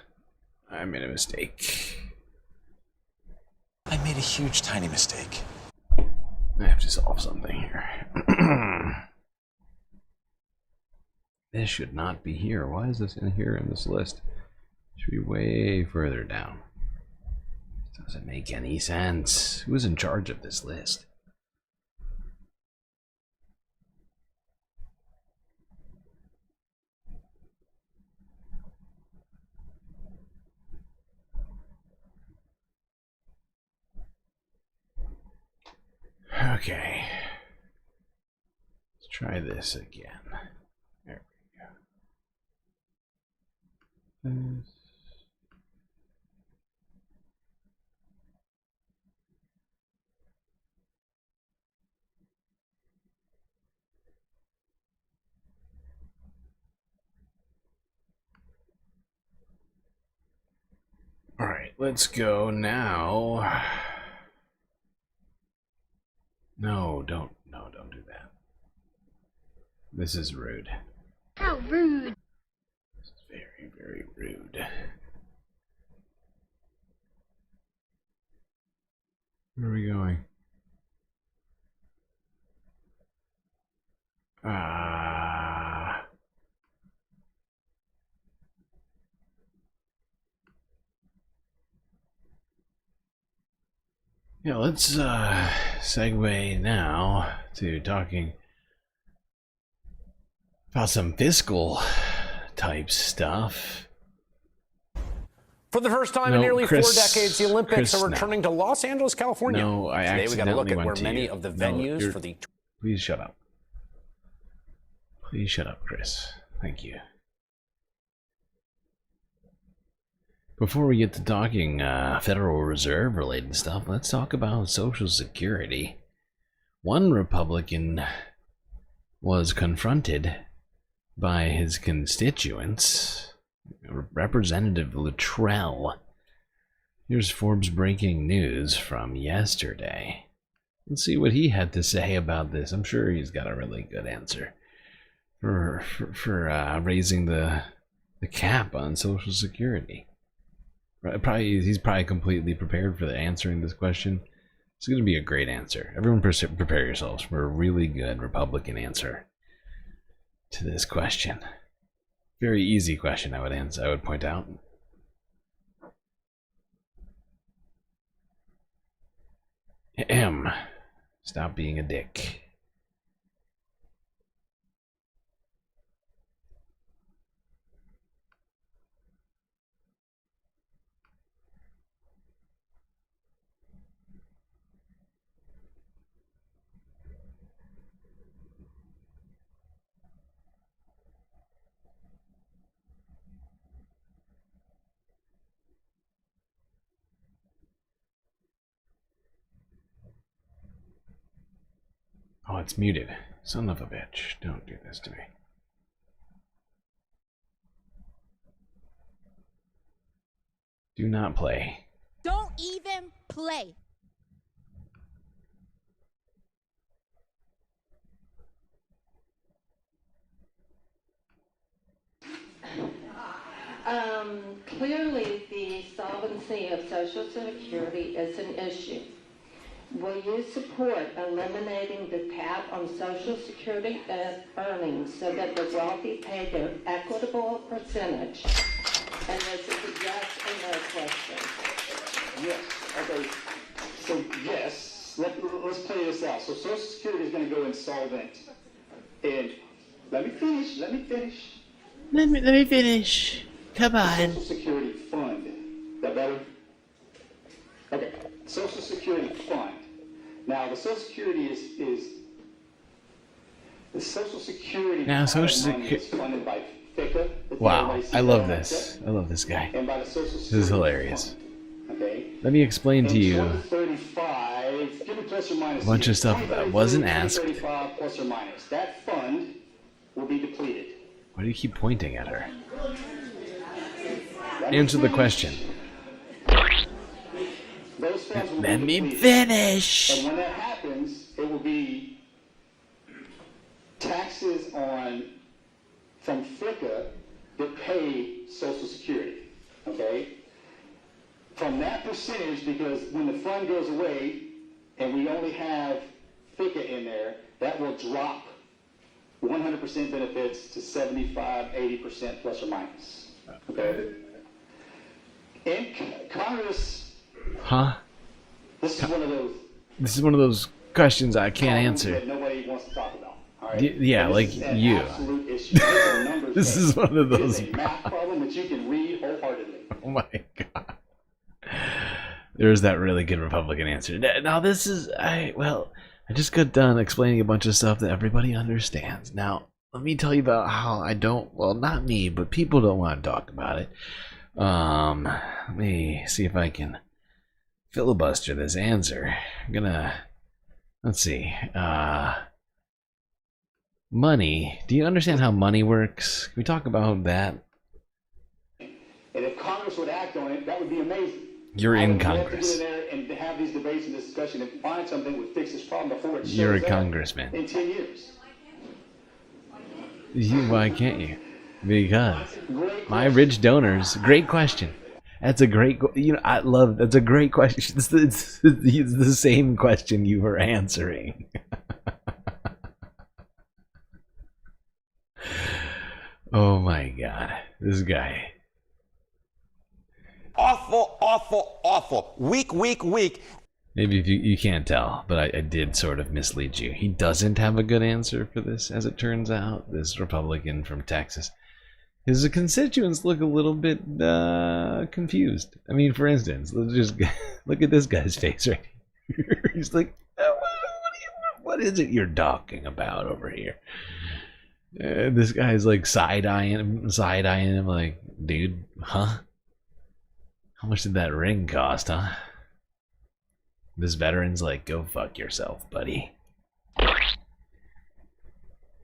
I made a mistake. I made a huge, tiny mistake. I have to solve something here. This should not be here. Why is this in here in this list? It should be way further down. This doesn't make any sense. Who's in charge of this list? Okay. Let's try this again. There we go. All right, let's go now. No, don't do that. This is rude. How rude. This is very, very rude. Where are we going? Yeah, let's segue now to talking about some fiscal type stuff. For the first time in nearly 4 decades, the Olympics are returning to Los Angeles, California. No, I Today we got to look at where many you. of the venues for the. Please shut up. Please shut up, Chris. Thank you. Before we get to talking Federal Reserve related stuff, let's talk about Social Security. One Republican was confronted by his constituents, Representative Luttrell. Here's Forbes breaking news from yesterday. Let's see what he had to say about this. I'm sure he's got a really good answer for raising the cap on Social Security. He's probably completely prepared for answering this question. It's going to be a great answer. Everyone prepare yourselves for a really good Republican answer to this question. Very easy question, I would answer. I would point out. Stop being a dick. Oh, it's muted. Son of a bitch. Don't do this to me. Do not play. Don't even play. Clearly, the solvency of Social Security is an issue. Will you support eliminating the cap on Social Security earnings so that the wealthy pay their equitable percentage? And this is a yes or no question. Yes. Okay. So yes, let's play this out. So Social Security is going to go insolvent. And let me finish. Let me finish. Come on. Social Security fund. Is that better? Okay. Social Security fund. Now the Social Security is the Social Security. Now Social Security is funded by FICA. Wow, I love this. I love this guy. And by the Social This Security is hilarious. Fund. Okay. Let me explain to you 2035, give me plus or minus a bunch of stuff that wasn't asked. 2035 plus or minus. That fund will be depleted. Why do you keep pointing at her? Answer the question. Those funds will Let be me depleted. finish. And when that happens, it will be taxes from FICA that pay Social Security. Okay? From that percentage, because when the fund goes away and we only have FICA in there, that will drop 100% benefits to 75, 80% plus or minus. Okay? In Congress, Huh? this is one of those This is one of those questions I can't problems answer. that nobody wants to talk about. All right? Yeah, And like this is an you. absolute issue. This is a numbers This game. is one of those. It is a math problem that you can read wholeheartedly. Oh my god. There's that really good Republican answer. Now this is I just got done explaining a bunch of stuff that everybody understands. Now, let me tell you about how I don't, well, not me, but people don't want to talk about it. Let me see if I can filibuster this answer. I'm gonna, let's see. Money. Do you understand how money works? Can we talk about that? And if Congress would act on it, that would be amazing. You're in I would love Congress. to get in there and have these debates and discussion and find something that would fix this problem before it shows You're a up congressman. in 10 years. Why can't you? Because my rich donors. Great question. That's a great. I love. That's a great question. It's the same question you were answering. Oh my god, this guy. Awful, awful, awful. Weak. Maybe if you can't tell, but I did sort of mislead you. He doesn't have a good answer for this, as it turns out. This Republican from Texas. His constituents look a little bit confused. I mean, for instance, let's just look at this guy's face right here. He's like, what is it you're talking about over here? This guy's like side-eyeing him like, dude, huh? How much did that ring cost, huh? This veteran's like, go fuck yourself, buddy.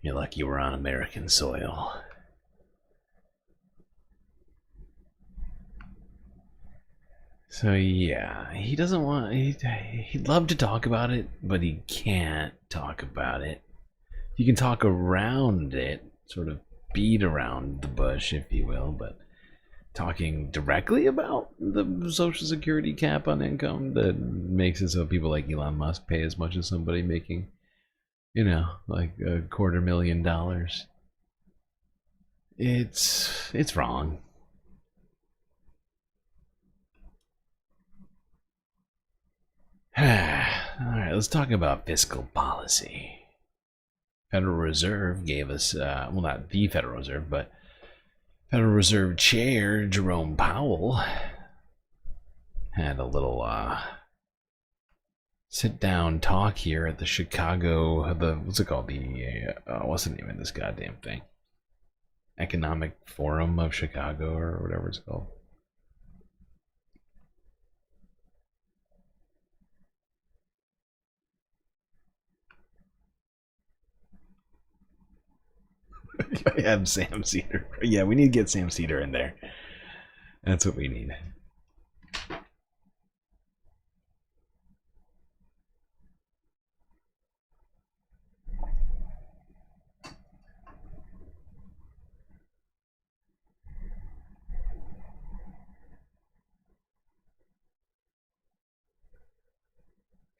You're lucky we're on American soil. So yeah, he doesn't want, he'd love to talk about it, but he can't talk about it. You can talk around it, sort of beat around the bush, if you will, but talking directly about the Social Security cap on income that makes it so people like Elon Musk pay as much as somebody making, like $250,000. It's wrong. All right, let's talk about fiscal policy. Federal Reserve gave us, well, not the Federal Reserve, but Federal Reserve Chair Jerome Powell had a little sit-down talk here at the Chicago, what's it called? What's the name of this goddamn thing? Economic Forum of Chicago, or whatever it's called. I have Sam Cedar. Yeah, we need to get Sam Cedar in there. That's what we need.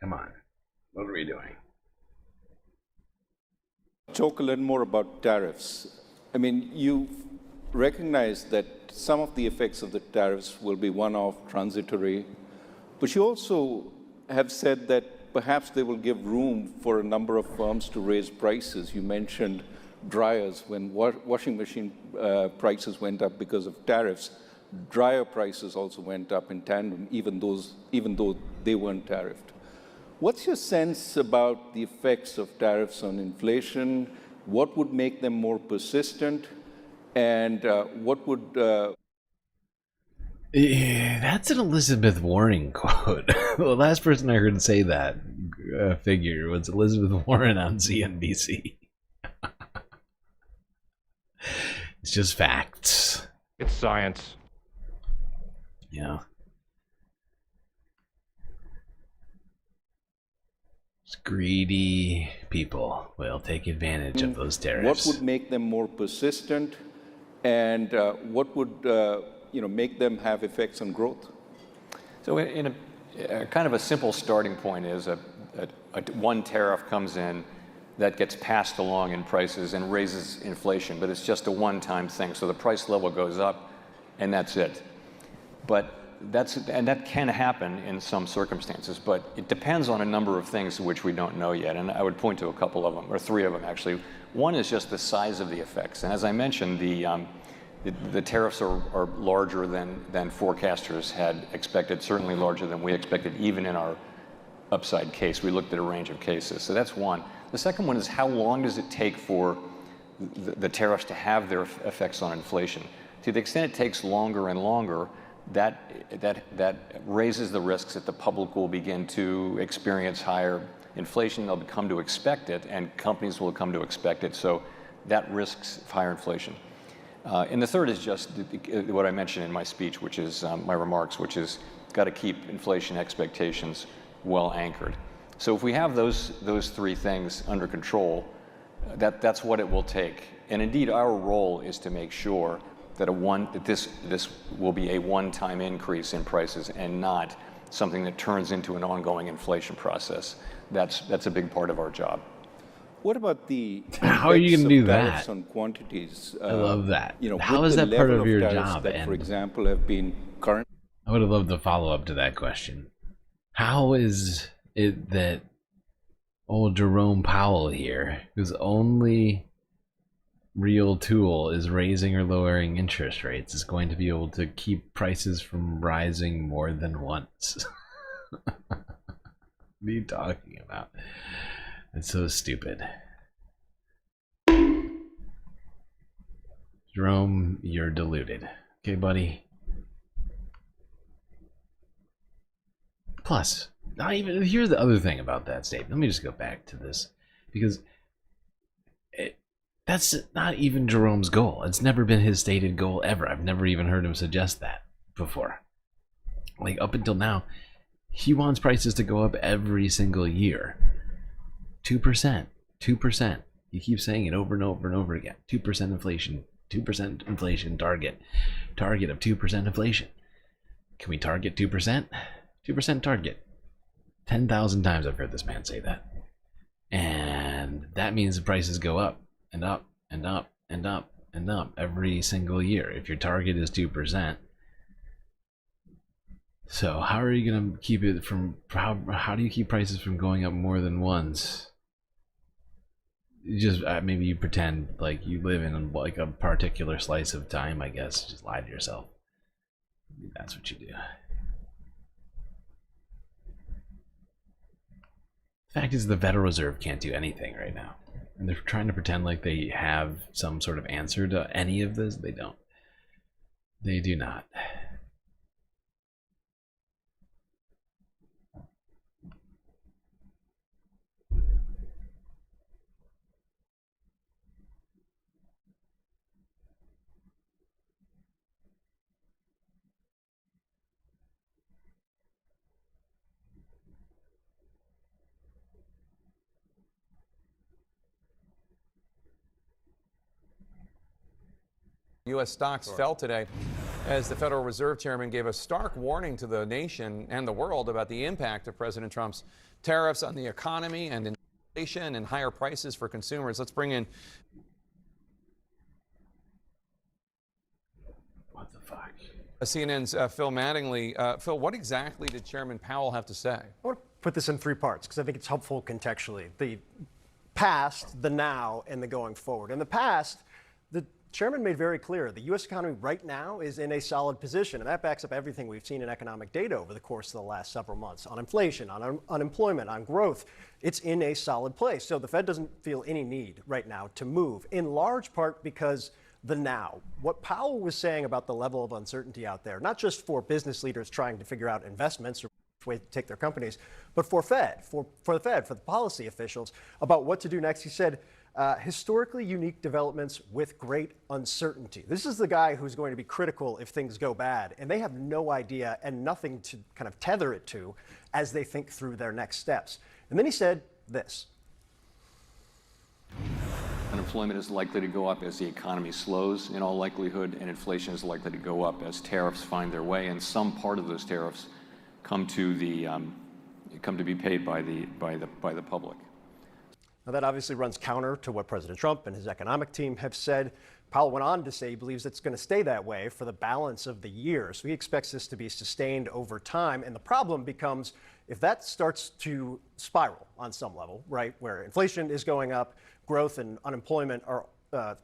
Come on. What are we doing? Talk a little more about tariffs. I mean, you recognize that some of the effects of the tariffs will be one-off, transitory, but you also have said that perhaps they will give room for a number of firms to raise prices. You mentioned dryers. When washing machine prices went up because of tariffs, dryer prices also went up in tandem, even though they weren't tariffed. What's your sense about the effects of tariffs on inflation? What would make them more persistent? And what would... That's an Elizabeth Warren quote. The last person I heard say that figure was Elizabeth Warren on CNBC. It's just facts. It's science. Yeah. Greedy people will take advantage of those tariffs. What would make them more persistent, and what would make them have effects on growth? So, in a kind of a simple starting point is one tariff comes in that gets passed along in prices and raises inflation, but it's just a one-time thing. So the price level goes up, and that's it. But that can happen in some circumstances, but it depends on a number of things which we don't know yet. And I would point to a couple of them, or three of them actually. One is just the size of the effects. And as I mentioned, the tariffs are larger than forecasters had expected, certainly larger than we expected, even in our upside case. We looked at a range of cases. So that's one. The second one is how long does it take for the tariffs to have their effects on inflation? To the extent it takes longer and longer, that raises the risks that the public will begin to experience higher inflation. They'll come to expect it, and companies will come to expect it. So that risks higher inflation. And the third is just what I mentioned in my speech, which is my remarks, which is got to keep inflation expectations well anchored. So if we have those three things under control, that's what it will take. And indeed, our role is to make sure that this will be a one-time increase in prices and not something that turns into an ongoing inflation process. That's a big part of our job. What about the how are you going to do that on quantities? I love that. How is that part of your job? That, for example, have been current. I would have loved the follow-up to that question. How is it that old Jerome Powell here, whose only real tool is raising or lowering interest rates, is going to be able to keep prices from rising more than once? What are you talking about? It's so stupid. Jerome, you're deluded. Okay, buddy? Plus, not even, here's the other thing about that statement. Let me just go back to this, because that's not even Jerome's goal. It's never been his stated goal ever. I've never even heard him suggest that before. Like, up until now, he wants prices to go up every single year. 2%. 2%. He keeps saying it over and over and over again. 2% inflation. 2% inflation target. Target of 2% inflation. Can we target 2%? 2% target. 10,000 times I've heard this man say that. And that means the prices go up and up and up and up and up every single year if your target is 2%. So how are you going to keep it from, how do you keep prices from going up more than once? You just maybe you pretend like you live in like a particular slice of time, I guess. Just lie to yourself. That's what you do. The fact is, the Federal Reserve can't do anything right now. And they're trying to pretend like they have some sort of answer to any of this. They don't. They do not. U.S. stocks fell today as the Federal Reserve Chairman gave a stark warning to the nation and the world about the impact of President Trump's tariffs on the economy and inflation and higher prices for consumers. Let's bring in. What the fuck? CNN's Phil Mattingly. Phil, what exactly did Chairman Powell have to say? I want to put this in 3 parts because I think it's helpful contextually. The past, the now, and the going forward. In the past, the Chairman made very clear the U.S. economy right now is in a solid position, and that backs up everything we've seen in economic data over the course of the last several months on inflation, on unemployment, on growth. It's in a solid place. So the Fed doesn't feel any need right now to move, in large part because the now. What Powell was saying about the level of uncertainty out there, not just for business leaders trying to figure out investments or way to take their companies, but for the Fed, for the policy officials about what to do next. He said, historically unique developments with great uncertainty. This is the guy who's going to be critical if things go bad, and they have no idea and nothing to kind of tether it to as they think through their next steps. And then he said this. Unemployment is likely to go up as the economy slows in all likelihood, and inflation is likely to go up as tariffs find their way, and some part of those tariffs come to be paid by the public. Now, that obviously runs counter to what President Trump and his economic team have said. Powell went on to say he believes it's going to stay that way for the balance of the year. So he expects this to be sustained over time. And the problem becomes if that starts to spiral on some level, right, where inflation is going up, growth and unemployment are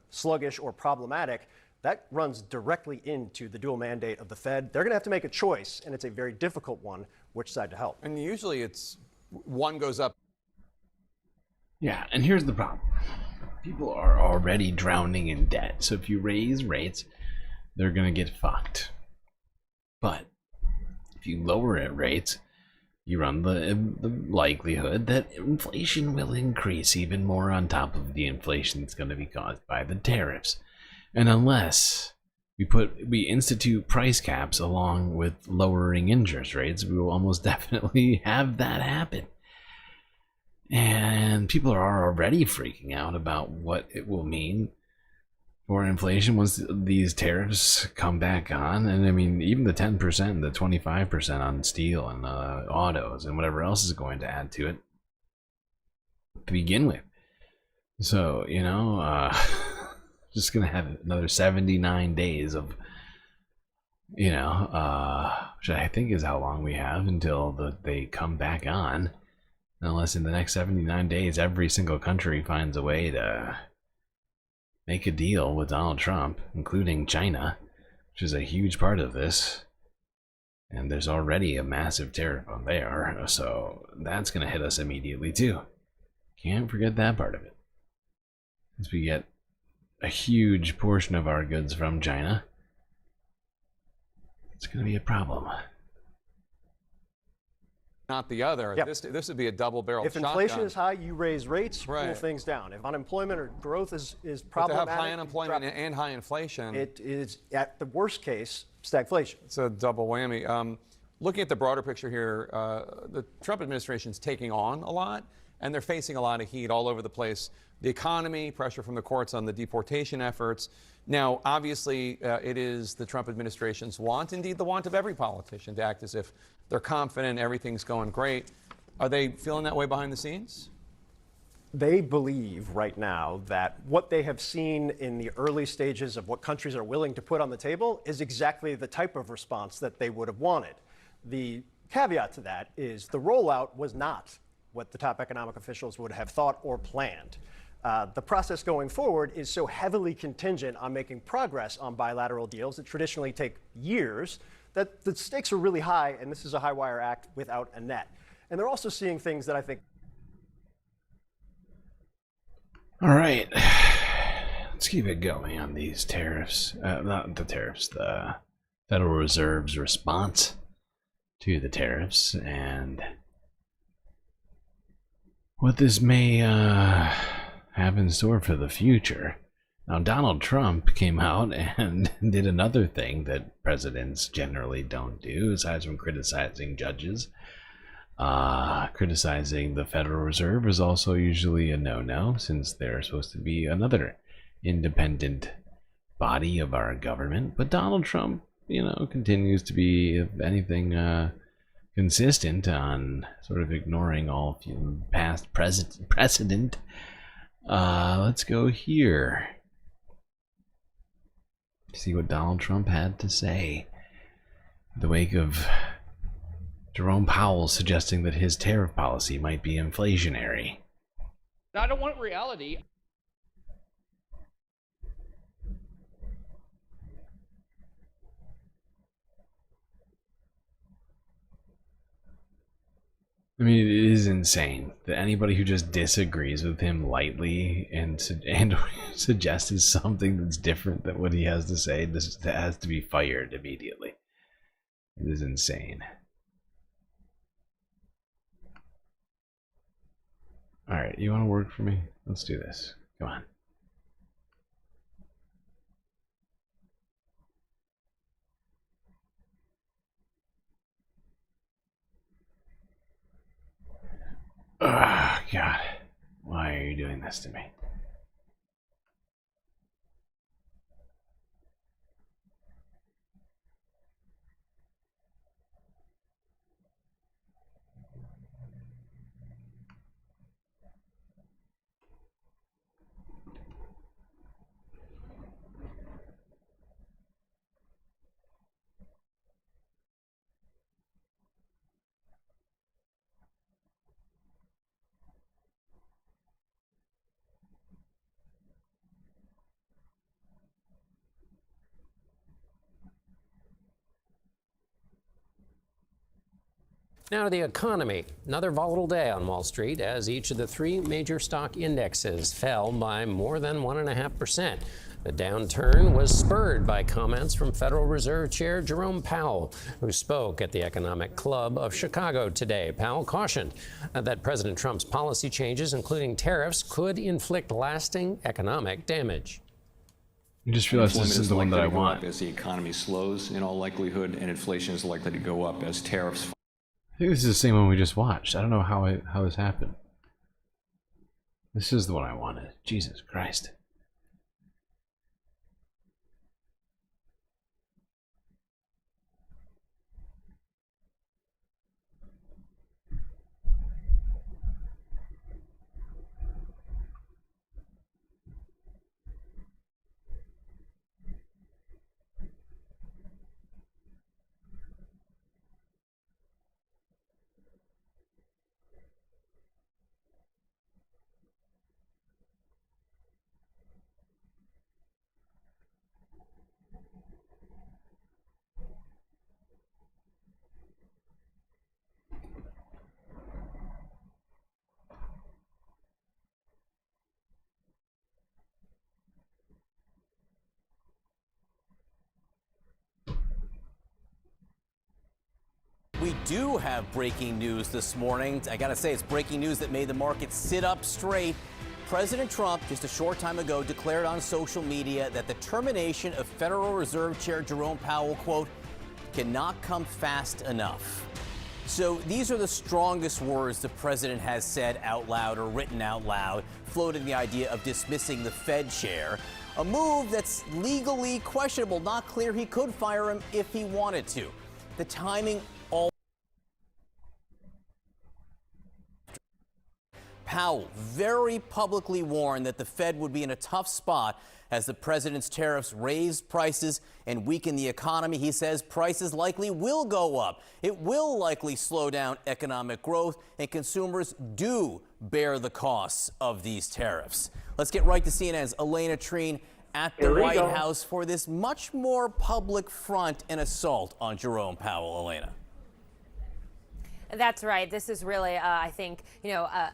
sluggish or problematic, that runs directly into the dual mandate of the Fed. They're going to have to make a choice, and it's a very difficult one, which side to help. And usually it's one goes up. Yeah, and here's the problem. People are already drowning in debt. So if you raise rates, they're going to get fucked. But if you lower rates, you run the likelihood that inflation will increase even more on top of the inflation that's going to be caused by the tariffs. And unless we institute price caps along with lowering interest rates, we will almost definitely have that happen. And people are already freaking out about what it will mean for inflation once these tariffs come back on. And I mean, even the 10%, the 25% on steel and autos and whatever else is going to add to it to begin with. So, you know, just going to have another 79 days of, you know, which I think is how long we have until they come back on. Unless in the next 79 days, every single country finds a way to make a deal with Donald Trump, including China, which is a huge part of this. And there's already a massive tariff on there, so that's going to hit us immediately too. Can't forget that part of it. Since we get a huge portion of our goods from China, it's going to be a problem. Not the other. Yep. This would be a double-barreled shotgun. If inflation is high, you raise rates, cool things down. If unemployment or growth is problematic, to have high unemployment and high inflation, it is at the worst case stagflation. It's a double whammy. Looking at the broader picture here, the Trump administration is taking on a lot, and they're facing a lot of heat all over the place. The economy, pressure from the courts on the deportation efforts. Now, obviously, it is the Trump administration's want, indeed the want of every politician, to act as if they're confident everything's going great. Are they feeling that way behind the scenes? they believe right now that what they have seen in the early stages of what countries are willing to put on the table is exactly the type of response that they would have wanted. The caveat to that is the rollout was not what the top economic officials would have thought or planned. The process going forward is so heavily contingent on making progress on bilateral deals that traditionally take years that the stakes are really high, and this is a high-wire act without a net. And they're also seeing things that I think... All right, let's keep it going on these tariffs. Not the tariffs, the Federal Reserve's response to the tariffs and what this may have in store for the future. Now, Donald Trump came out and did another thing that presidents generally don't do, aside from criticizing judges. Criticizing the Federal Reserve is also usually a no-no, since they're supposed to be another independent body of our government. But Donald Trump, you know, continues to be, if anything, consistent on sort of ignoring all past precedent. Let's go here. See what Donald Trump had to say in the wake of Jerome Powell suggesting that his tariff policy might be inflationary. I don't want reality. I mean, it is insane that anybody who just disagrees with him lightly and suggests something that's different than what he has to say just has to be fired immediately. It is insane. All right, you want to work for me? Let's do this. Come on. Oh, God. Why are you doing this to me? Now to the economy. Another volatile day on Wall Street as each of the three major stock indexes fell by more than 1.5%. The downturn was spurred by comments from Federal Reserve Chair Jerome Powell, who spoke at the Economic Club of Chicago today. Powell cautioned that President Trump's policy changes, including tariffs, could inflict lasting economic damage. You just realized this is the one that I want. As the economy slows, in all likelihood, and inflation is likely to go up as tariffs. I think this is the same one we just watched. I don't know how this happened. This is the one I wanted. Jesus Christ. We do have breaking news this morning. I gotta say, it's breaking news that made the market sit up straight. President Trump, just a short time ago, declared on social media that the termination of Federal Reserve Chair Jerome Powell, quote, cannot come fast enough. So these are the strongest words the president has said out loud or written out loud, floating the idea of dismissing the Fed chair. A move that's legally questionable, not clear he could fire him if he wanted to. The timing all Powell very publicly warned that the Fed would be in a tough spot as the president's tariffs raised prices and weaken the economy. He says prices likely will go up. It will likely slow down economic growth, and consumers do bear the costs of these tariffs. Let's get right to CNN's Elena Treen at the White House for this much more public front and assault on Jerome Powell. Elena. That's right. This is really, I think, a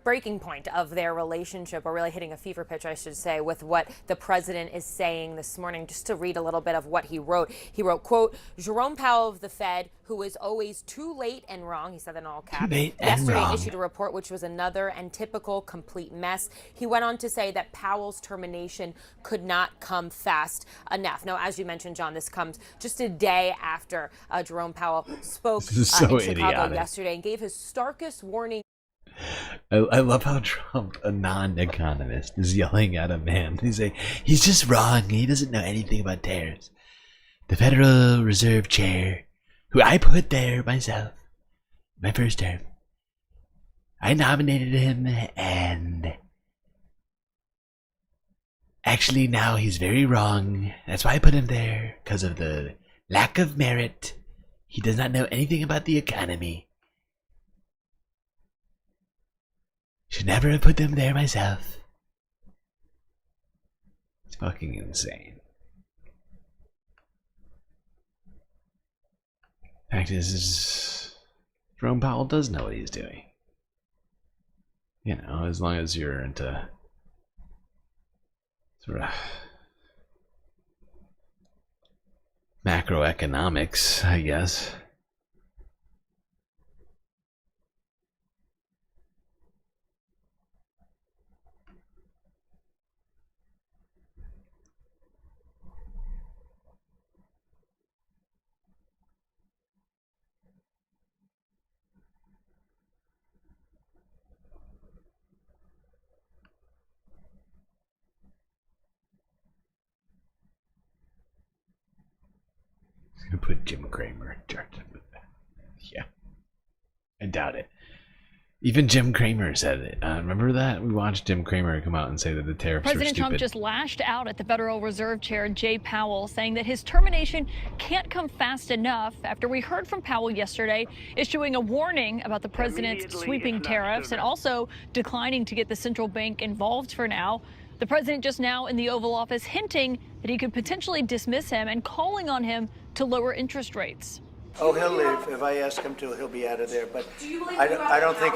breaking point of their relationship, or really hitting a fever pitch, I should say, with what the president is saying this morning. Just to read a little bit of what he wrote. He wrote, quote, Jerome Powell of the Fed, who is always too late and wrong, he said that in all caps, yesterday issued a report which was another and typical complete mess. He went on to say that Powell's termination could not come fast enough. Now, as you mentioned, John, this comes just a day after Jerome Powell spoke in Chicago yesterday and gave his starkest warning. I love how Trump, a non-economist, is yelling at a man. He's saying, he's just wrong. He doesn't know anything about tariffs. The Federal Reserve Chair, who I put there myself, my first term, I nominated him, and actually now he's very wrong. That's why I put him there, because of the lack of merit. He does not know anything about the economy. Should never have put them there myself. It's fucking insane. Fact is Jerome Powell does know what he's doing. You know, as long as you're into sort of macroeconomics, I guess. Put Jim Cramer in charge of it. Yeah, I doubt it. Even Jim Cramer said it. Remember that? We watched Jim Cramer come out and say that the tariffs were stupid. President Trump just lashed out at the Federal Reserve Chair Jay Powell, saying that his termination can't come fast enough after we heard from Powell yesterday issuing a warning about the president's sweeping tariffs and also declining to get the central bank involved for now. The president just now in the Oval Office hinting that he could potentially dismiss him and calling on him to lower interest rates. Oh, he'll leave. If I ask him to, he'll be out of there. But I don't think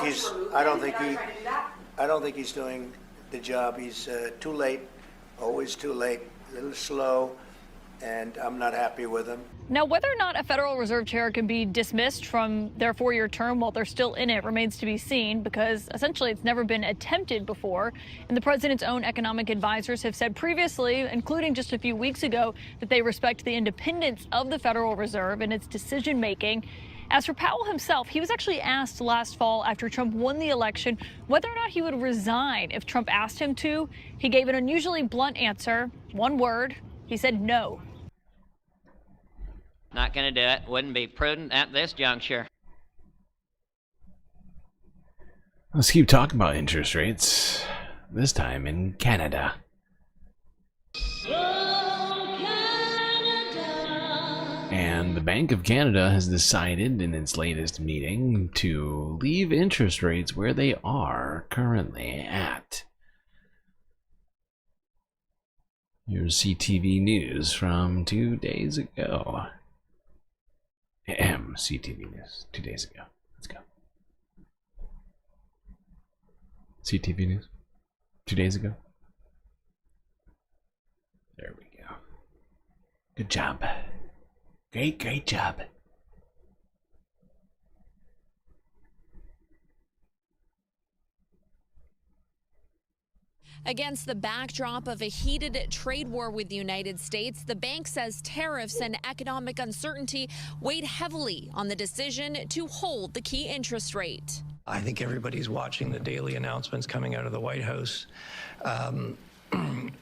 he's doing the job. He's too late, always too late, a little slow, and I'm not happy with him. Now, whether or not a Federal Reserve Chair can be dismissed from their 4-year term while they're still in it remains to be seen, because essentially it's never been attempted before. And the president's own economic advisors have said previously, including just a few weeks ago, that they respect the independence of the Federal Reserve and its decision making. As for Powell himself, he was actually asked last fall after Trump won the election whether or not he would resign if Trump asked him to. He gave an unusually blunt answer, one word. He said no. Not going to do it. Wouldn't be prudent at this juncture. Let's keep talking about interest rates, this time in Canada. And the Bank of Canada has decided in its latest meeting to leave interest rates where they are currently at. Here's CTV News from 2 days ago. CTV News 2 days ago. Let's go. CTV News 2 days ago. There we go. Good job. Great job. Against the backdrop of a heated trade war with the United States, the bank says tariffs and economic uncertainty weighed heavily on the decision to hold the key interest rate. I think everybody's watching the daily announcements coming out of the White House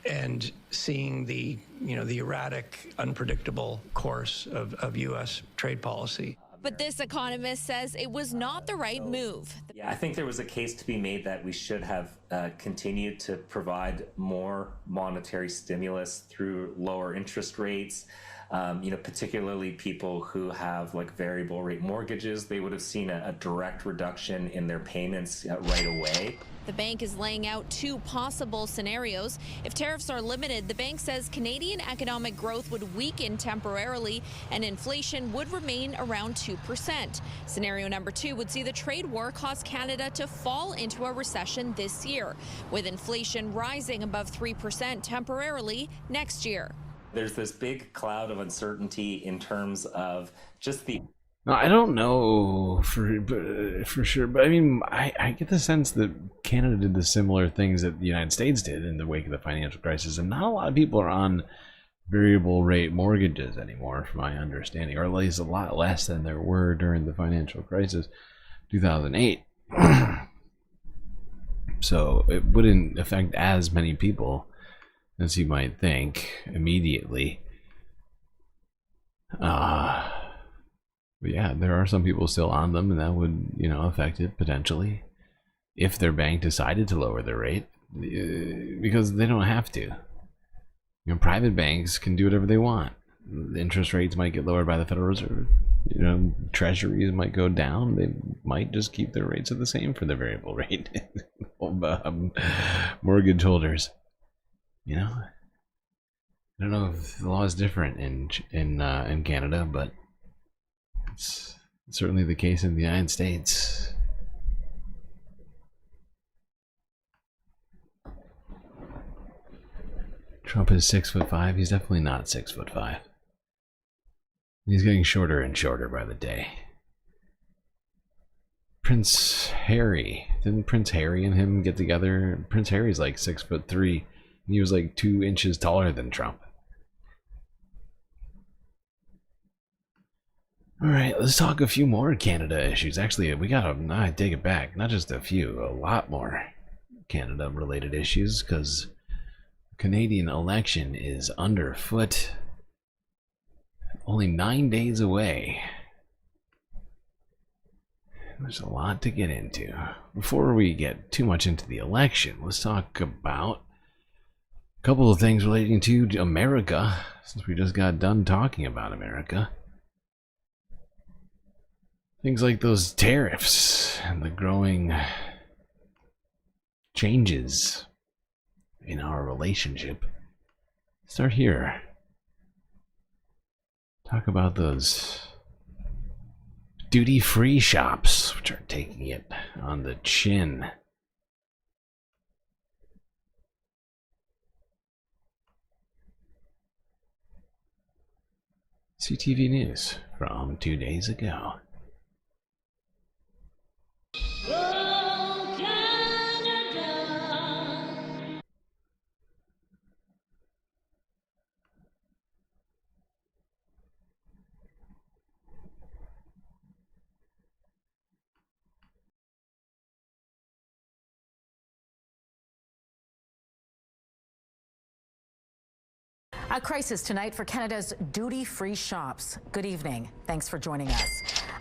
and seeing the erratic, unpredictable course of U.S. trade policy. But this economist says it was not the right move. Yeah, I think there was a case to be made that we should have continued to provide more monetary stimulus through lower interest rates. Particularly people who have like variable rate mortgages, they would have seen a direct reduction in their payments right away. The bank is laying out two possible scenarios. If tariffs are limited, the bank says Canadian economic growth would weaken temporarily and inflation would remain around 2%. Scenario number 2 would see the trade war cause Canada to fall into a recession this year, with inflation rising above 3% temporarily next year. There's this big cloud of uncertainty in terms of just the... No, I don't know for sure, but I mean, I get the sense that Canada did the similar things that the United States did in the wake of the financial crisis, and not a lot of people are on variable rate mortgages anymore, from my understanding, or at least a lot less than there were during the financial crisis, 2008. So it wouldn't affect as many people as you might think immediately. But yeah, there are some people still on them, and that would, affect it potentially if their bank decided to lower their rate, because they don't have to. Private banks can do whatever they want. The interest rates might get lowered by the Federal Reserve. Treasuries might go down. They might just keep their rates at the same for the variable rate mortgage holders. I don't know if the law is different in Canada, but it's certainly the case in the United States. Trump is 6'5". He's definitely not 6'5". He's getting shorter and shorter by the day. Prince Harry. Didn't Prince Harry and him get together? Prince Harry's like 6'3". And he was like 2 inches taller than Trump. All right, let's talk a few more Canada issues. Actually, we gotta take it back. Not just a few, a lot more Canada-related issues, because the Canadian election is underfoot. Only 9 days away. There's a lot to get into. Before we get too much into the election, let's talk about a couple of things relating to America, since we just got done talking about America. Things like those tariffs and the growing changes in our relationship. Start here. Talk about those duty-free shops, which are taking it on the chin. CTV News from 2 days ago. A crisis tonight for Canada's duty-free shops. Good evening. Thanks for joining us.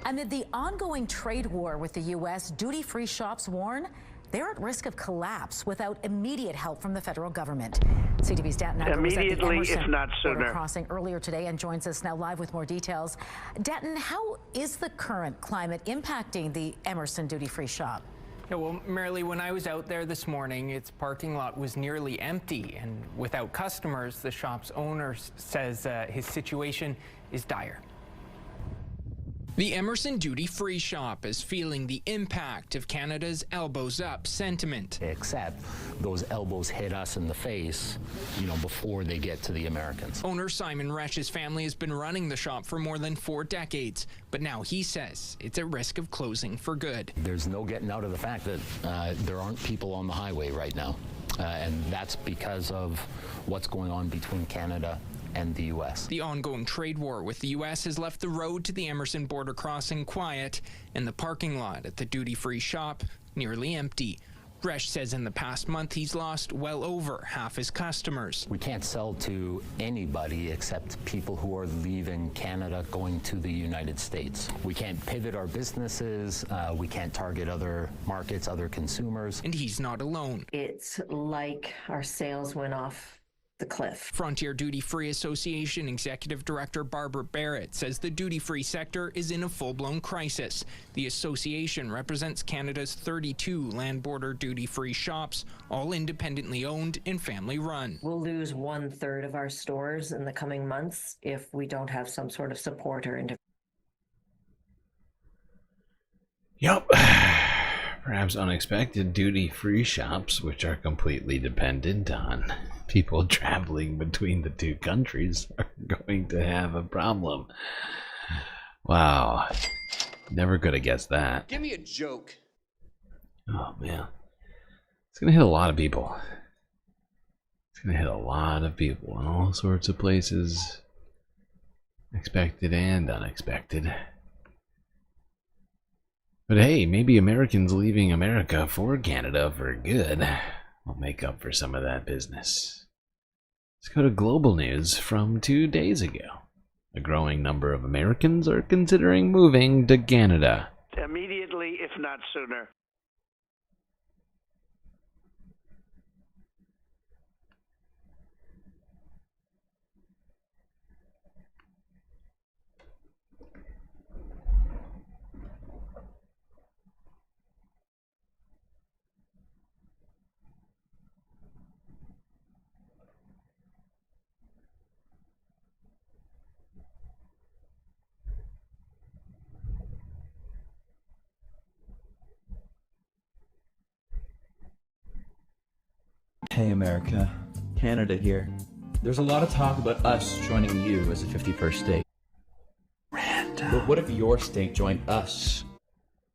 Amid the ongoing trade war with the U.S., duty-free shops warn they're at risk of collapse without immediate help from the federal government. CTV's Danton Acker was at the Emerson border crossing earlier today and joins us now live with more details. Danton, how is the current climate impacting the Emerson duty-free shop? Yeah, well, Marilee, when I was out there this morning, its parking lot was nearly empty, and without customers, the shop's owner says his situation is dire. The Emerson duty-free shop is feeling the impact of Canada's elbows up sentiment. Except those elbows hit us in the face, before they get to the Americans. Owner Simon Resch's family has been running the shop for more than 4 decades, but now he says it's at risk of closing for good. There's no getting out of the fact that there aren't people on the highway right now, and that's because of what's going on between Canada and the U.S. The ongoing trade war with the U.S. has left the road to the Emerson border crossing quiet and the parking lot at the duty-free shop nearly empty. Resch says in the past month he's lost well over half his customers. We can't sell to anybody except people who are leaving Canada going to the United States. We can't pivot our businesses. We can't target other markets, other consumers. And he's not alone. It's like our sales went off the cliff. Frontier Duty Free Association Executive Director Barbara Barrett says the duty-free sector is in a full-blown crisis. The association represents Canada's 32 land border duty-free shops, all independently owned and family-run. We'll lose 1/3 of our stores in the coming months if we don't have some sort of support or intervention. Yep. Perhaps unexpected duty-free shops, which are completely dependent on people traveling between the two countries, are going to have a problem. Wow. Never could have guessed that. Give me a joke. Oh, man. It's going to hit a lot of people. It's going to hit a lot of people in all sorts of places. Expected and unexpected. But hey, maybe Americans leaving America for Canada for good will make up for some of that business. Let's go to global news from 2 days ago. A growing number of Americans are considering moving to Canada. Immediately, if not sooner. Hey America, Canada here. There's a lot of talk about us joining you as a 51st state. Random. But what if your state joined us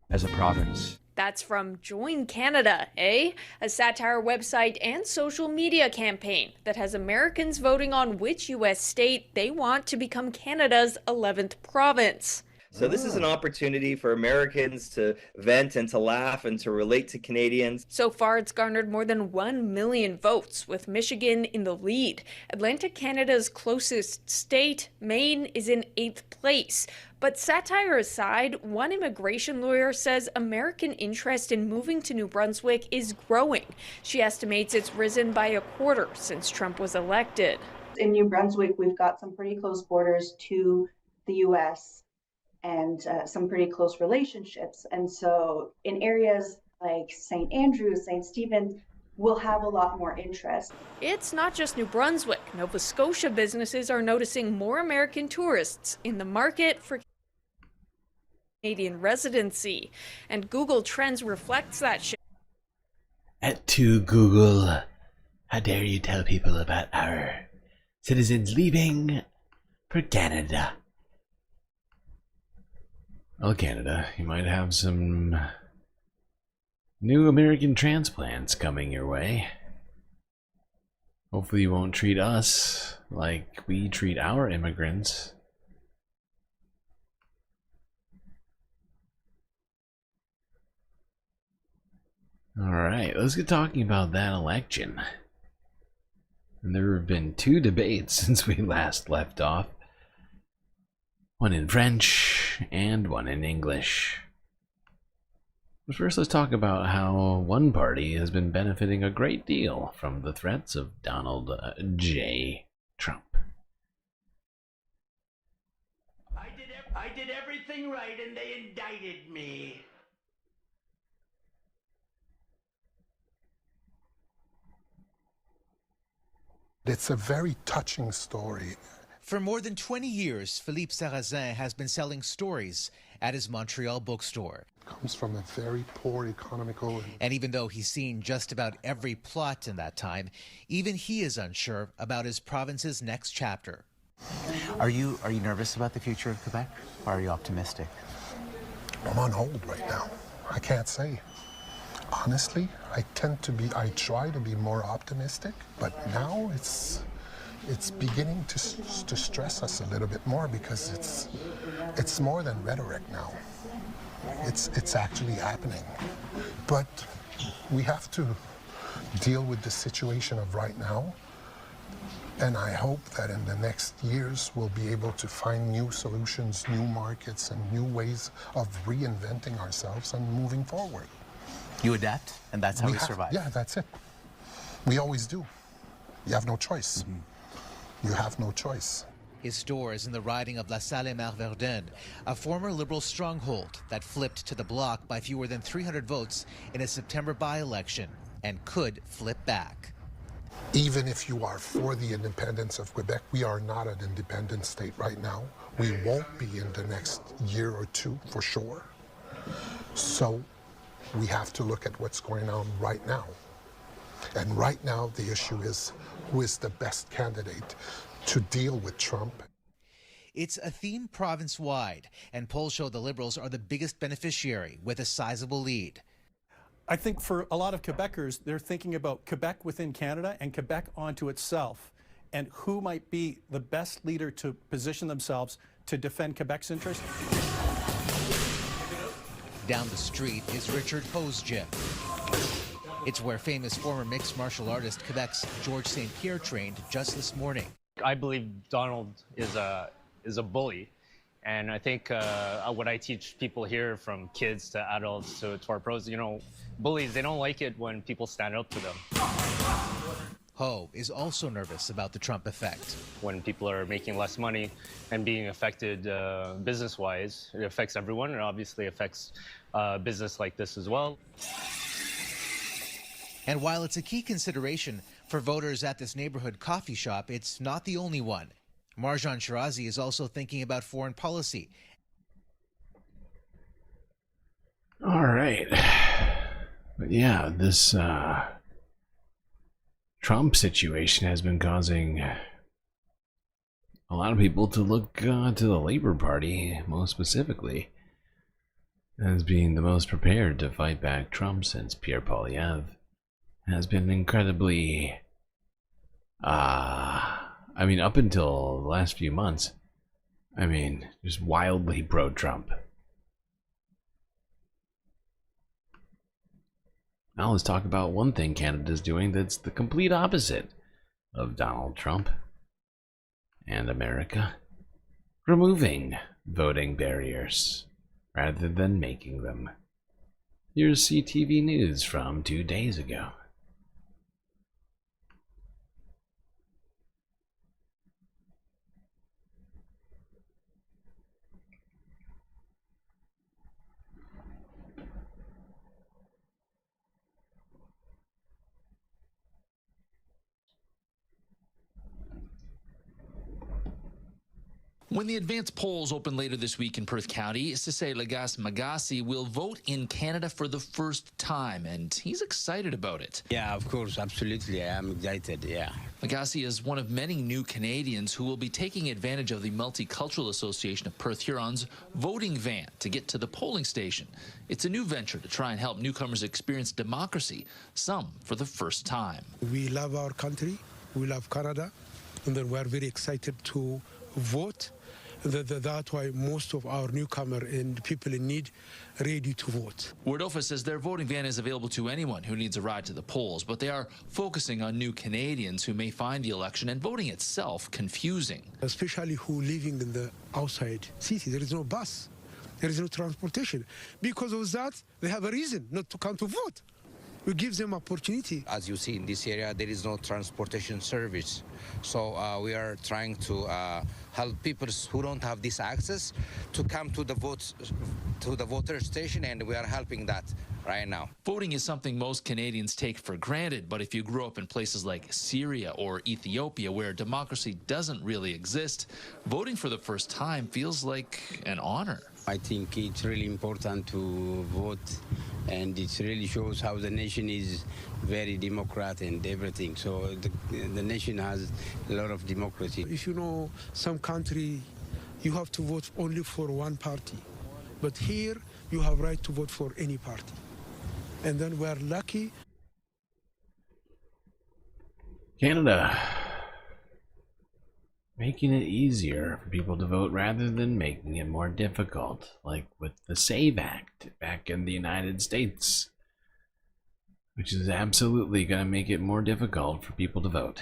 as a province? That's from Join Canada, eh? A satire website and social media campaign that has Americans voting on which U.S. state they want to become Canada's 11th province. So this is an opportunity for Americans to vent and to laugh and to relate to Canadians. So far, it's garnered more than 1 million votes, with Michigan in the lead. Atlantic Canada's closest state, Maine, is in 8th place. But satire aside, one immigration lawyer says American interest in moving to New Brunswick is growing. She estimates it's risen by 1/4 since Trump was elected. In New Brunswick, we've got some pretty close borders to the U.S. and some pretty close relationships. And so in areas like St. Andrews, St. Stephen's, we'll have a lot more interest. It's not just New Brunswick. Nova Scotia businesses are noticing more American tourists in the market for Canadian residency. And Google Trends reflects that shift. To Google, how dare you tell people about our citizens leaving for Canada? Well, Canada, you might have some new American transplants coming your way. Hopefully you won't treat us like we treat our immigrants. Alright, let's get talking about that election. And there have been 2 debates since we last left off. One in French and one in English. But first, let's talk about how one party has been benefiting a great deal from the threats of Donald J. Trump. I did everything right and they indicted me. It's a very touching story. For more than 20 years, Philippe Sarrazin has been selling stories at his Montreal bookstore. Comes from a very poor economical... And even though he's seen just about every plot in that time, even he is unsure about his province's next chapter. Are you nervous about the future of Quebec, or are you optimistic? I'm on hold right now. I can't say. Honestly, I try to be more optimistic, but now it's beginning to stress us a little bit more because it's more than rhetoric now. It's actually happening. But we have to deal with the situation of right now. And I hope that in the next years, we'll be able to find new solutions, new markets, and new ways of reinventing ourselves and moving forward. You adapt, and that's how we survive. Yeah, that's it. We always do. You have no choice. You have no choice. His store is in the riding of La Salle-et-Marverdun, a former Liberal stronghold that flipped to the bloc by fewer than 300 votes in a September by-election and could flip back. Even if you are for the independence of Quebec, we are not an independent state right now. We won't be in the next year or two for sure. So we have to look at what's going on right now. And right now the issue is who is the best candidate to deal with Trump. It's a theme province-wide, and polls show the Liberals are the biggest beneficiary with a sizable lead. I think for a lot of Quebecers, they're thinking about Quebec within Canada and Quebec onto itself, and who might be the best leader to position themselves to defend Quebec's interests. Down the street is Richard Ho's gym. It's where famous former mixed martial artist Quebec's Georges St. Pierre trained just this morning. I believe Donald is a bully. And I think what I teach people here, from kids to adults to our pros, you know, bullies, they don't like it when people stand up to them. Ho is also nervous about the Trump effect. When people are making less money and being affected business-wise, it affects everyone. It obviously affects business like this as well. And while it's a key consideration for voters at this neighborhood coffee shop, it's not the only one. Marjan Shirazi is also thinking about foreign policy. All right. But yeah, this Trump situation has been causing a lot of people to look to the Labor Party, most specifically, as being the most prepared to fight back Trump, since Pierre Poilievre has been incredibly I mean, up until the last few months, I mean, just wildly pro-Trump. Now let's talk about one thing Canada's doing that's the complete opposite of Donald Trump and America. Removing voting barriers rather than making them. Here's CTV News from 2 days ago. When the advanced polls open later this week in Perth County, Sisay Lagas Magasi will vote in Canada for the first time, and he's excited about it. Yeah, of course, absolutely. I am excited, yeah. Magasi is one of many new Canadians who will be taking advantage of the Multicultural Association of Perth Hurons voting van to get to the polling station. It's a new venture to try and help newcomers experience democracy, some for the first time. We love our country, we love Canada, and then we're very excited to vote. That's why most of our newcomer and people in need ready to vote. Wordoffa says their voting van is available to anyone who needs a ride to the polls, but they are focusing on new Canadians who may find the election and voting itself confusing. Especially who living in the outside city. There is no bus, there is no transportation. Because of that, they have a reason not to come to vote. We give them opportunity. As you see in this area, there is no transportation service. So we are trying to help people who don't have this access to come to the voter station, and we are helping that right now. Voting is something most Canadians take for granted, but if you grew up in places like Syria or Ethiopia, where democracy doesn't really exist, voting for the first time feels like an honor. I think it's really important to vote, and it really shows how the nation is very democratic and everything. So the nation has a lot of democracy. If you know some country, you have to vote only for one party. But here, you have right to vote for any party. And then we're lucky. Canada making it easier for people to vote rather than making it more difficult, like with the SAVE Act. back in the United States, which is absolutely going to make it more difficult for people to vote.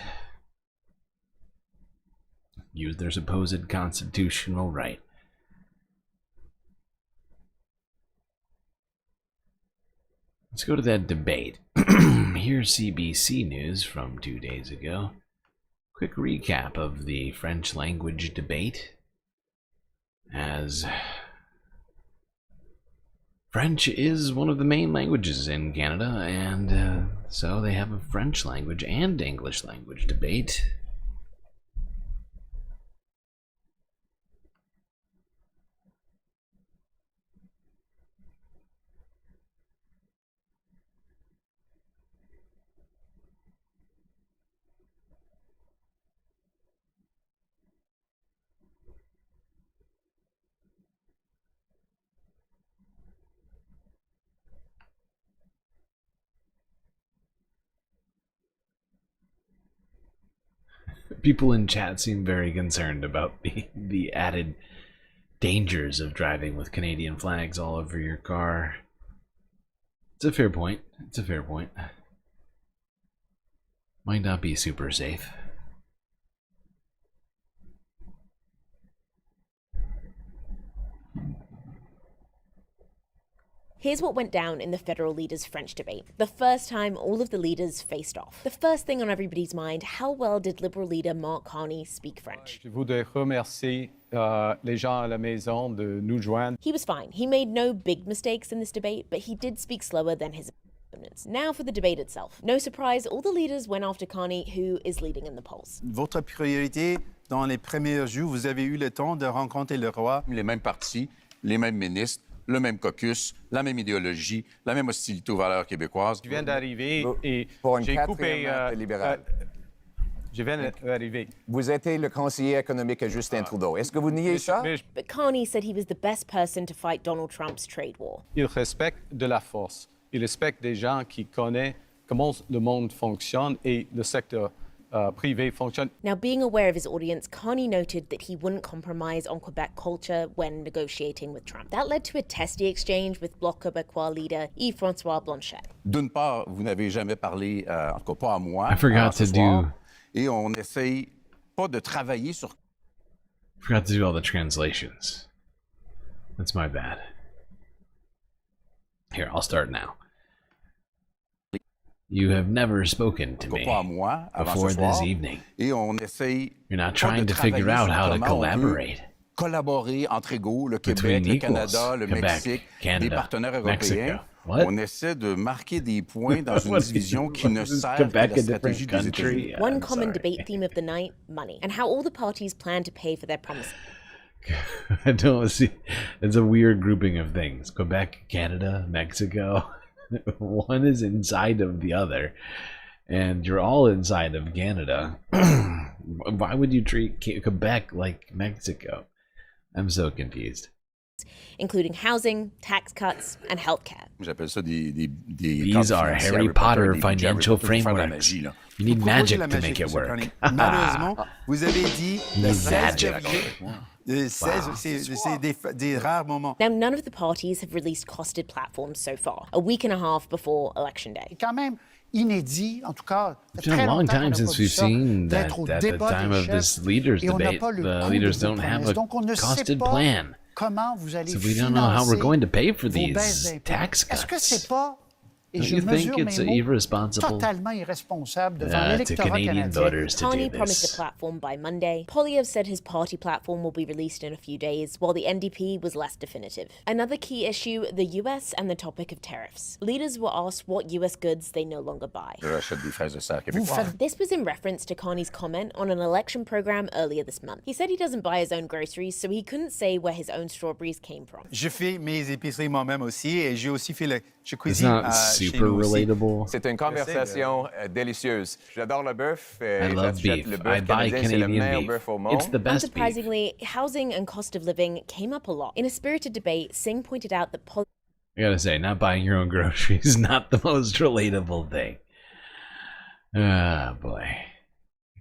Use their supposed constitutional right. Let's go to that debate. Here's CBC News from 2 days ago. Quick recap of the French language debate, as French is one of the main languages in Canada, and so they have a French language and English language debate. People in chat seem very concerned about the added dangers of driving with Canadian flags all over your car. It's a fair point. It's a fair point. Might not be super safe. Here's what went down in the federal leaders' French debate. The first time all of the leaders faced off. The first thing on everybody's mind, how well did Liberal leader Mark Carney speak French? Je voudrais remercier les gens à la maison de nous joindre. He was fine. He made no big mistakes in this debate, but he did speak slower than his opponents. Now for the debate itself. No surprise, all the leaders went after Carney, who is leading in the polls. Votre priorité, dans les premiers jours, vous avez eu le temps de rencontrer le roi. Les mêmes partis, les mêmes ministres, le même caucus, la même idéologie, la même hostilité aux valeurs québécoises. Je viens d'arriver et j'ai coupé... Je viens d'arriver. Vous étiez le conseiller économique à Justin Trudeau. Est-ce que vous niez ça? But Carney said he was the best person to fight Donald Trump's trade war. Il respecte de la force. Il respecte des gens qui connaissent comment le monde fonctionne et le secteur privé fonctionne. Now, being aware of his audience, Carney noted that he wouldn't compromise on Quebec culture when negotiating with Trump. That led to a testy exchange with Bloc Québécois leader Yves-François Blanchet. D'une part, vous n'avez jamais parlé, en tout cas pas à moi. I forgot to do. Et on essaye pas de travailler sur. Forgot to do all the translations. That's my bad. Here, I'll start now. You have never spoken to me before this evening. You're not trying to figure out how to collaborate Collaborer entre égaux, le between Québec, le equals. Canada, le Quebec, Mexique, Canada, les partenaires Mexico. européens. What? On essaie de marquer des points dans une division qui ne sert que Quebec la a stratégie different des country? États-Unis. One common debate theme of the night, money, and how all the parties plan to pay for their promises. I don't see. It's a weird grouping of things. Quebec, Canada, Mexico. One is inside of the other, and you're all inside of Canada. Why would you treat Quebec like Mexico? I'm so confused. Including housing, tax cuts, and healthcare. J'appelle ça These are Harry Potter financial frameworks. You need magic to make it work. Malheureusement, vous avez dit le 16 Magic. c'est des rares moments. Now, none of the parties have released costed platforms so far, a week and a half before Election Day. Quand même inédit, en tout cas. It's been a long time since we've seen that at the time of this leaders debate, the leaders don't have a costed plan. Comment vous allez So we don't know how we're going to pay for vos these baisses d'impôts. tax Est-ce que cuts. c'est pas, et Don't je you think mesure it's mes mots, irresponsible? totalement irresponsable devant To l'électorat Canadian canadien? voters to Carney do promised this. a platform by Monday. Polyev said his party platform will be released in a few days, while the NDP was less definitive. Another key issue, the US and the topic of tariffs. Leaders were asked what US goods they no longer buy. J'achète des fraises de serre québécoises. This was in reference to Carney's comment on an election program earlier this month. He said he doesn't buy his own groceries, so he couldn't say where his own strawberries came from. Je fais mes épiceries moi-même aussi et j'ai aussi fait je It's cuisine not chez super nous aussi. relatable. C'est une conversation délicieuse. J'adore le bœuf. I love J'achète beef. le I bœuf buy canadien, c'est le meilleur Canadian beef. bœuf au monde. It's the best beef. Unsurprisingly, housing and cost of living came up a lot. In a spirited debate, Singh pointed out that I gotta say, not buying your own groceries is not the most relatable thing. Ah, boy.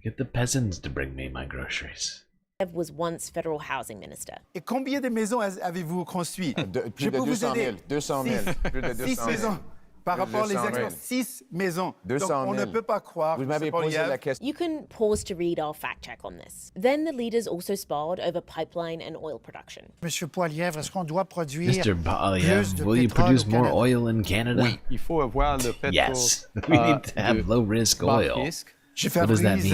Get the peasants to bring me my groceries. was once federal housing minister. Et combien de maisons avez-vous construit? Plus de 200 000. 200 000. Plus de 200 000. maisons. Par rapport aux experts, 6 maisons. 200 Donc, 000. on ne peut pas croire. Vous m'avez posé la question. You can pause to read our fact check on this. Then the leaders also sparred over pipeline and oil production. Monsieur Poilievre, est-ce qu'on doit produire Mr. plus Polyev, de will you pétrole produce au more Canada? oil in Canada? Oui, il faut avoir le pétrole. Yes, we need to have low risk oil. Je What does that favorise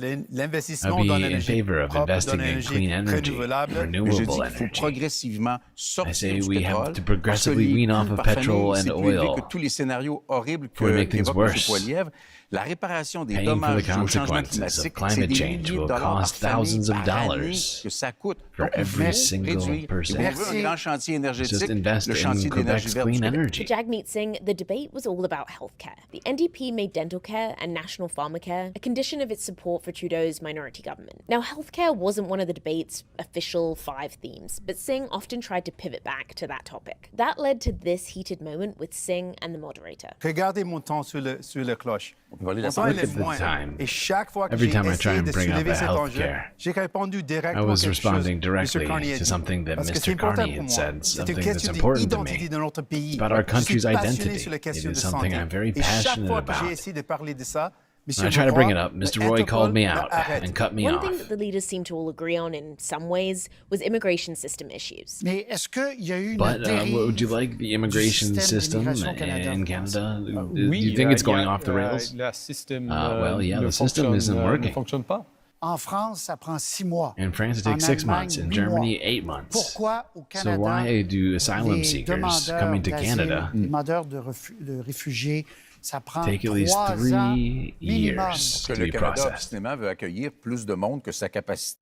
mean? l'investissement I'd dans be in l'énergie favor of propre, dans investing in l'énergie clean energy, renouvelable. Mais je dis renewable qu'il faut energy. progressivement I sortir say du we pétrole, have to parce que progressively les wean off coûts of par petrol famille, and c'est plus élevé oil que tous les scénarios horribles que to make things évoque M. worse. Poilievre. La réparation des Paying for the dommages au changement consequences climatique, of c'est climate des change milliers de will dollars par cost famille thousands of par année dollars que ça coûte. for Donc, il every faut single réduire. person. Et on veut un grand chantier énergétique, Just invest le in chantier d'énergie Quebec's verte du clean Québec. energy. For Jagmeet Singh, the debate was all about healthcare. The NDP made dental care and national pharmacare a condition of its support for Trudeau's minority government. Now, healthcare wasn't one of the debate's official 5 themes, but Singh often tried to pivot back to that topic. That led to this heated moment with Singh and the moderator. Regardez mon temps sur le cloche. voler la Mon temps Look est at the moins. time. Et chaque fois que Every j'ai time I try essayé and de bring up soulever cet enjeu, healthcare, j'ai répondu I directement was quelque responding chose que directly M. Carney a to dit. something that Parce que Mr. c'est important Carney pour had moi. said, C'est une something that's question important to d'identité me. de notre pays. It's about our Je suis country's passionné identity. sur les It questions is de something santé. I'm very Et chaque passionate fois que j'ai about. essayé de parler de ça, When I try to bring it up, le Mr. Roy called me out arrête. and cut me One off. thing that the leaders seemed to all agree on in some ways was immigration system issues. Mais est-ce qu'il y a eu une But dérive would you like the immigration du system d'immigration Canada in en France? Canada? Do Oui, you think it's il y a, going off the rails? Le système Well, yeah, ne the system fonctionne, isn't ne working. fonctionne pas. En France, ça prend 6 mois. In France, it En takes 6 Allemagne, months. In 8 Germany, mois. 8 months. Pourquoi au So Canada, why do asylum les seekers demandeurs coming to d'asile, Canada les demandeurs de réfugiés, ça prend take at least 3 ans 3 minimum. years Parce que to le be Canada, processed? obstinément, veut accueillir plus de monde que sa capacité.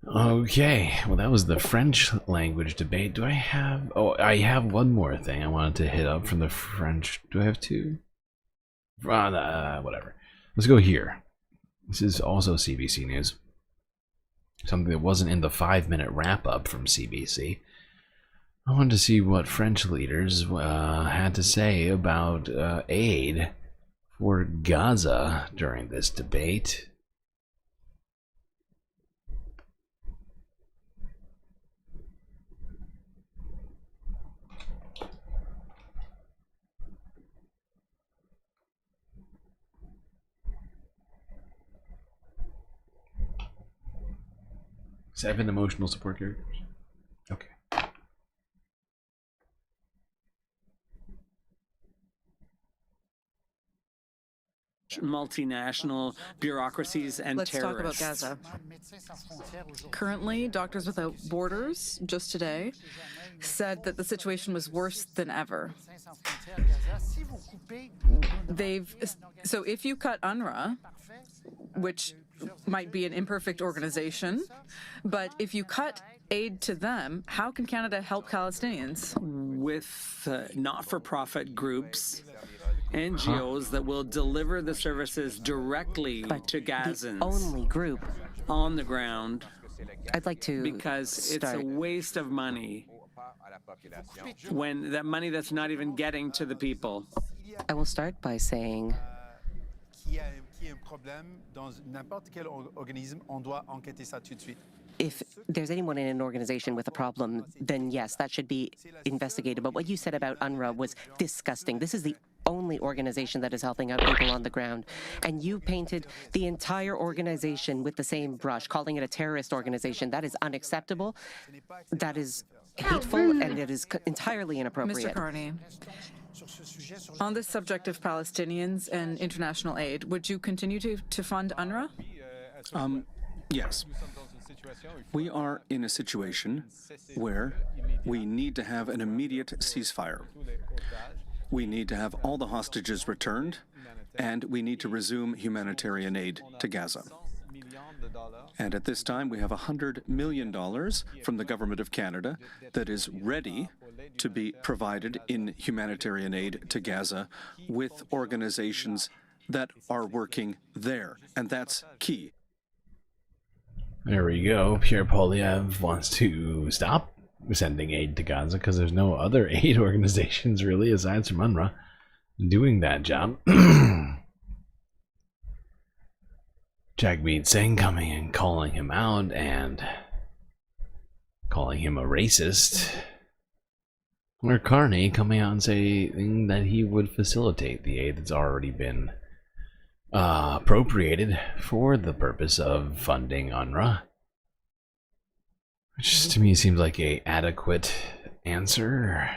Okay, well, that was the French language debate. Do I have... Oh, I have one more thing I wanted to hit up from the French. Do I have 2? Whatever. Let's go here. This is also CBC News. Something that wasn't in the 5-minute wrap-up from CBC. I wanted to see what French leaders had to say about aid for Gaza during this debate. Seven emotional support characters. Okay. Multinational bureaucracies and Let's talk about terrorists. Gaza. Currently, Doctors Without Borders, just today, said that the situation was worse than ever. So if you cut UNRWA, which might be an imperfect organization, but if you cut aid to them, how can Canada help Palestinians? With not-for-profit groups, NGOs that will deliver the services directly to Gazans. The only group on the ground. I'd like to because it's a waste of money when that money that's not even getting to the people. I will start by saying if there's anyone in an organization with a problem, then yes, that should be investigated. But what you said about UNRWA was disgusting. This is the only organization that is helping out people on the ground. And you painted the entire organization with the same brush, calling it a terrorist organization. That is unacceptable. That is hateful, and it is entirely inappropriate. Mr. Carney, on this subject of Palestinians and international aid, would you continue to fund UNRWA? Yes. We are in a situation where we need to have an immediate ceasefire. We need to have all the hostages returned, and we need to resume humanitarian aid to Gaza. And at this time, we have $100 million from the Government of Canada that is ready to be provided in humanitarian aid to Gaza with organizations that are working there, and that's key. There we go. Pierre Poilievre wants to stop sending aid to Gaza because there's no other aid organizations really aside from UNRWA doing that job. Jagmeet Singh coming and calling him out and calling him a racist. Or Carney coming out and saying that he would facilitate the aid that's already been appropriated for the purpose of funding UNRWA. Which just to me seems like a adequate answer.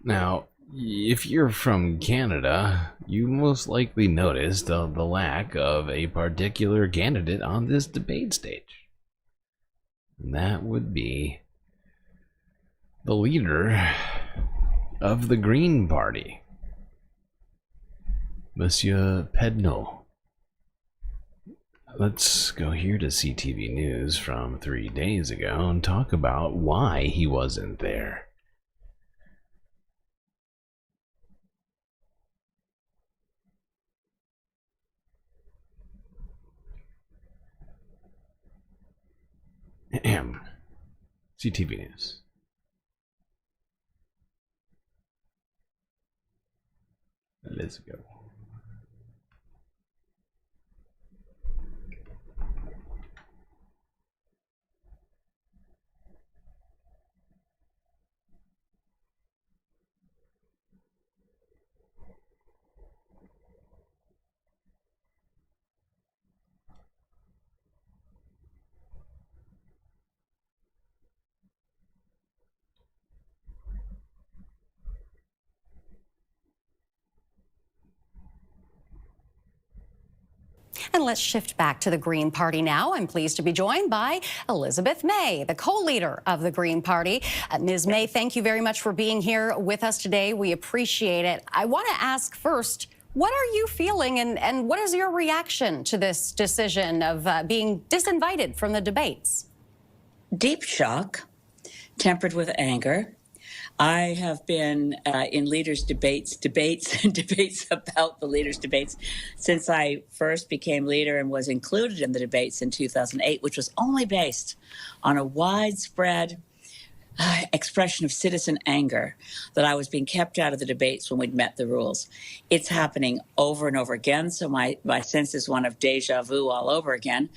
Now, if you're from Canada, you most likely noticed the lack of a particular candidate on this debate stage. And that would be the leader of the Green Party, Monsieur Pedneau. Let's go here to CTV News from 3 days ago and talk about why he wasn't there. Ahem. CTV News. Let's go. And let's shift back to the Green Party now. I'm pleased to be joined by Elizabeth May, the co-leader of the Green Party. Ms. May, thank you very much for being here with us today. We appreciate it. I want to ask first, what are you feeling and what is your reaction to this decision of being disinvited from the debates? Deep shock, tempered with anger. I have been in leaders' debates about the leaders' debates since I first became leader and was included in the debates in 2008, which was only based on a widespread expression of citizen anger that I was being kept out of the debates when we'd met the rules. It's happening over and over again, so my sense is one of deja vu all over again.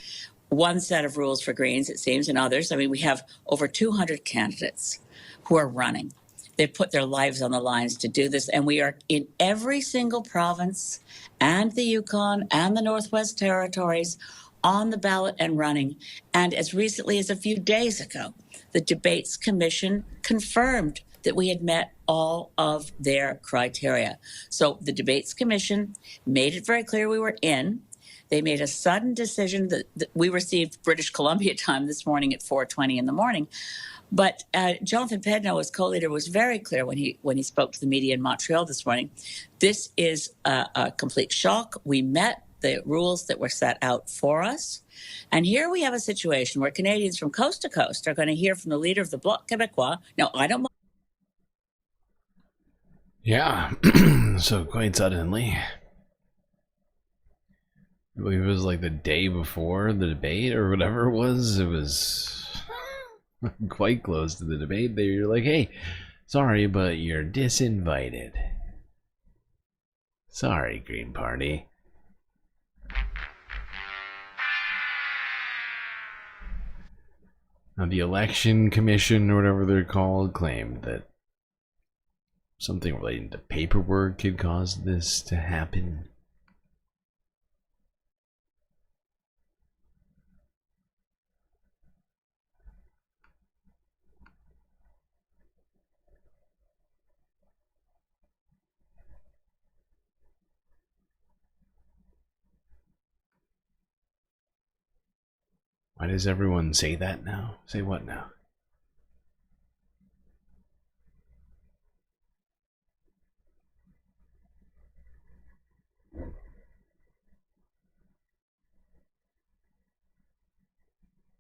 One set of rules for Greens, it seems, and others. I mean, we have over 200 candidates who are running. They put their lives on the lines to do this, and we are in every single province and the Yukon and the Northwest Territories on the ballot and running. And as recently as a few days ago, the Debates Commission confirmed that we had met all of their criteria. So the Debates Commission made it very clear we were in. They made a sudden decision that we received British Columbia time this morning at 4:20 in the morning. But Jonathan Pedneau, as co-leader, was very clear when he spoke to the media in Montreal this morning. This is a complete shock. We met the rules that were set out for us. And here we have a situation where Canadians from coast to coast are going to hear from the leader of the Bloc Québécois. Now, I don't... Yeah, so quite suddenly. I believe it was like the day before the debate or whatever it was. It was quite close to the debate. They were like, hey, sorry, but you're disinvited. Sorry, Green Party. Now, the Election Commission, or whatever they're called, claimed that something relating to paperwork could cause this to happen. Why does everyone say that now? Say what now?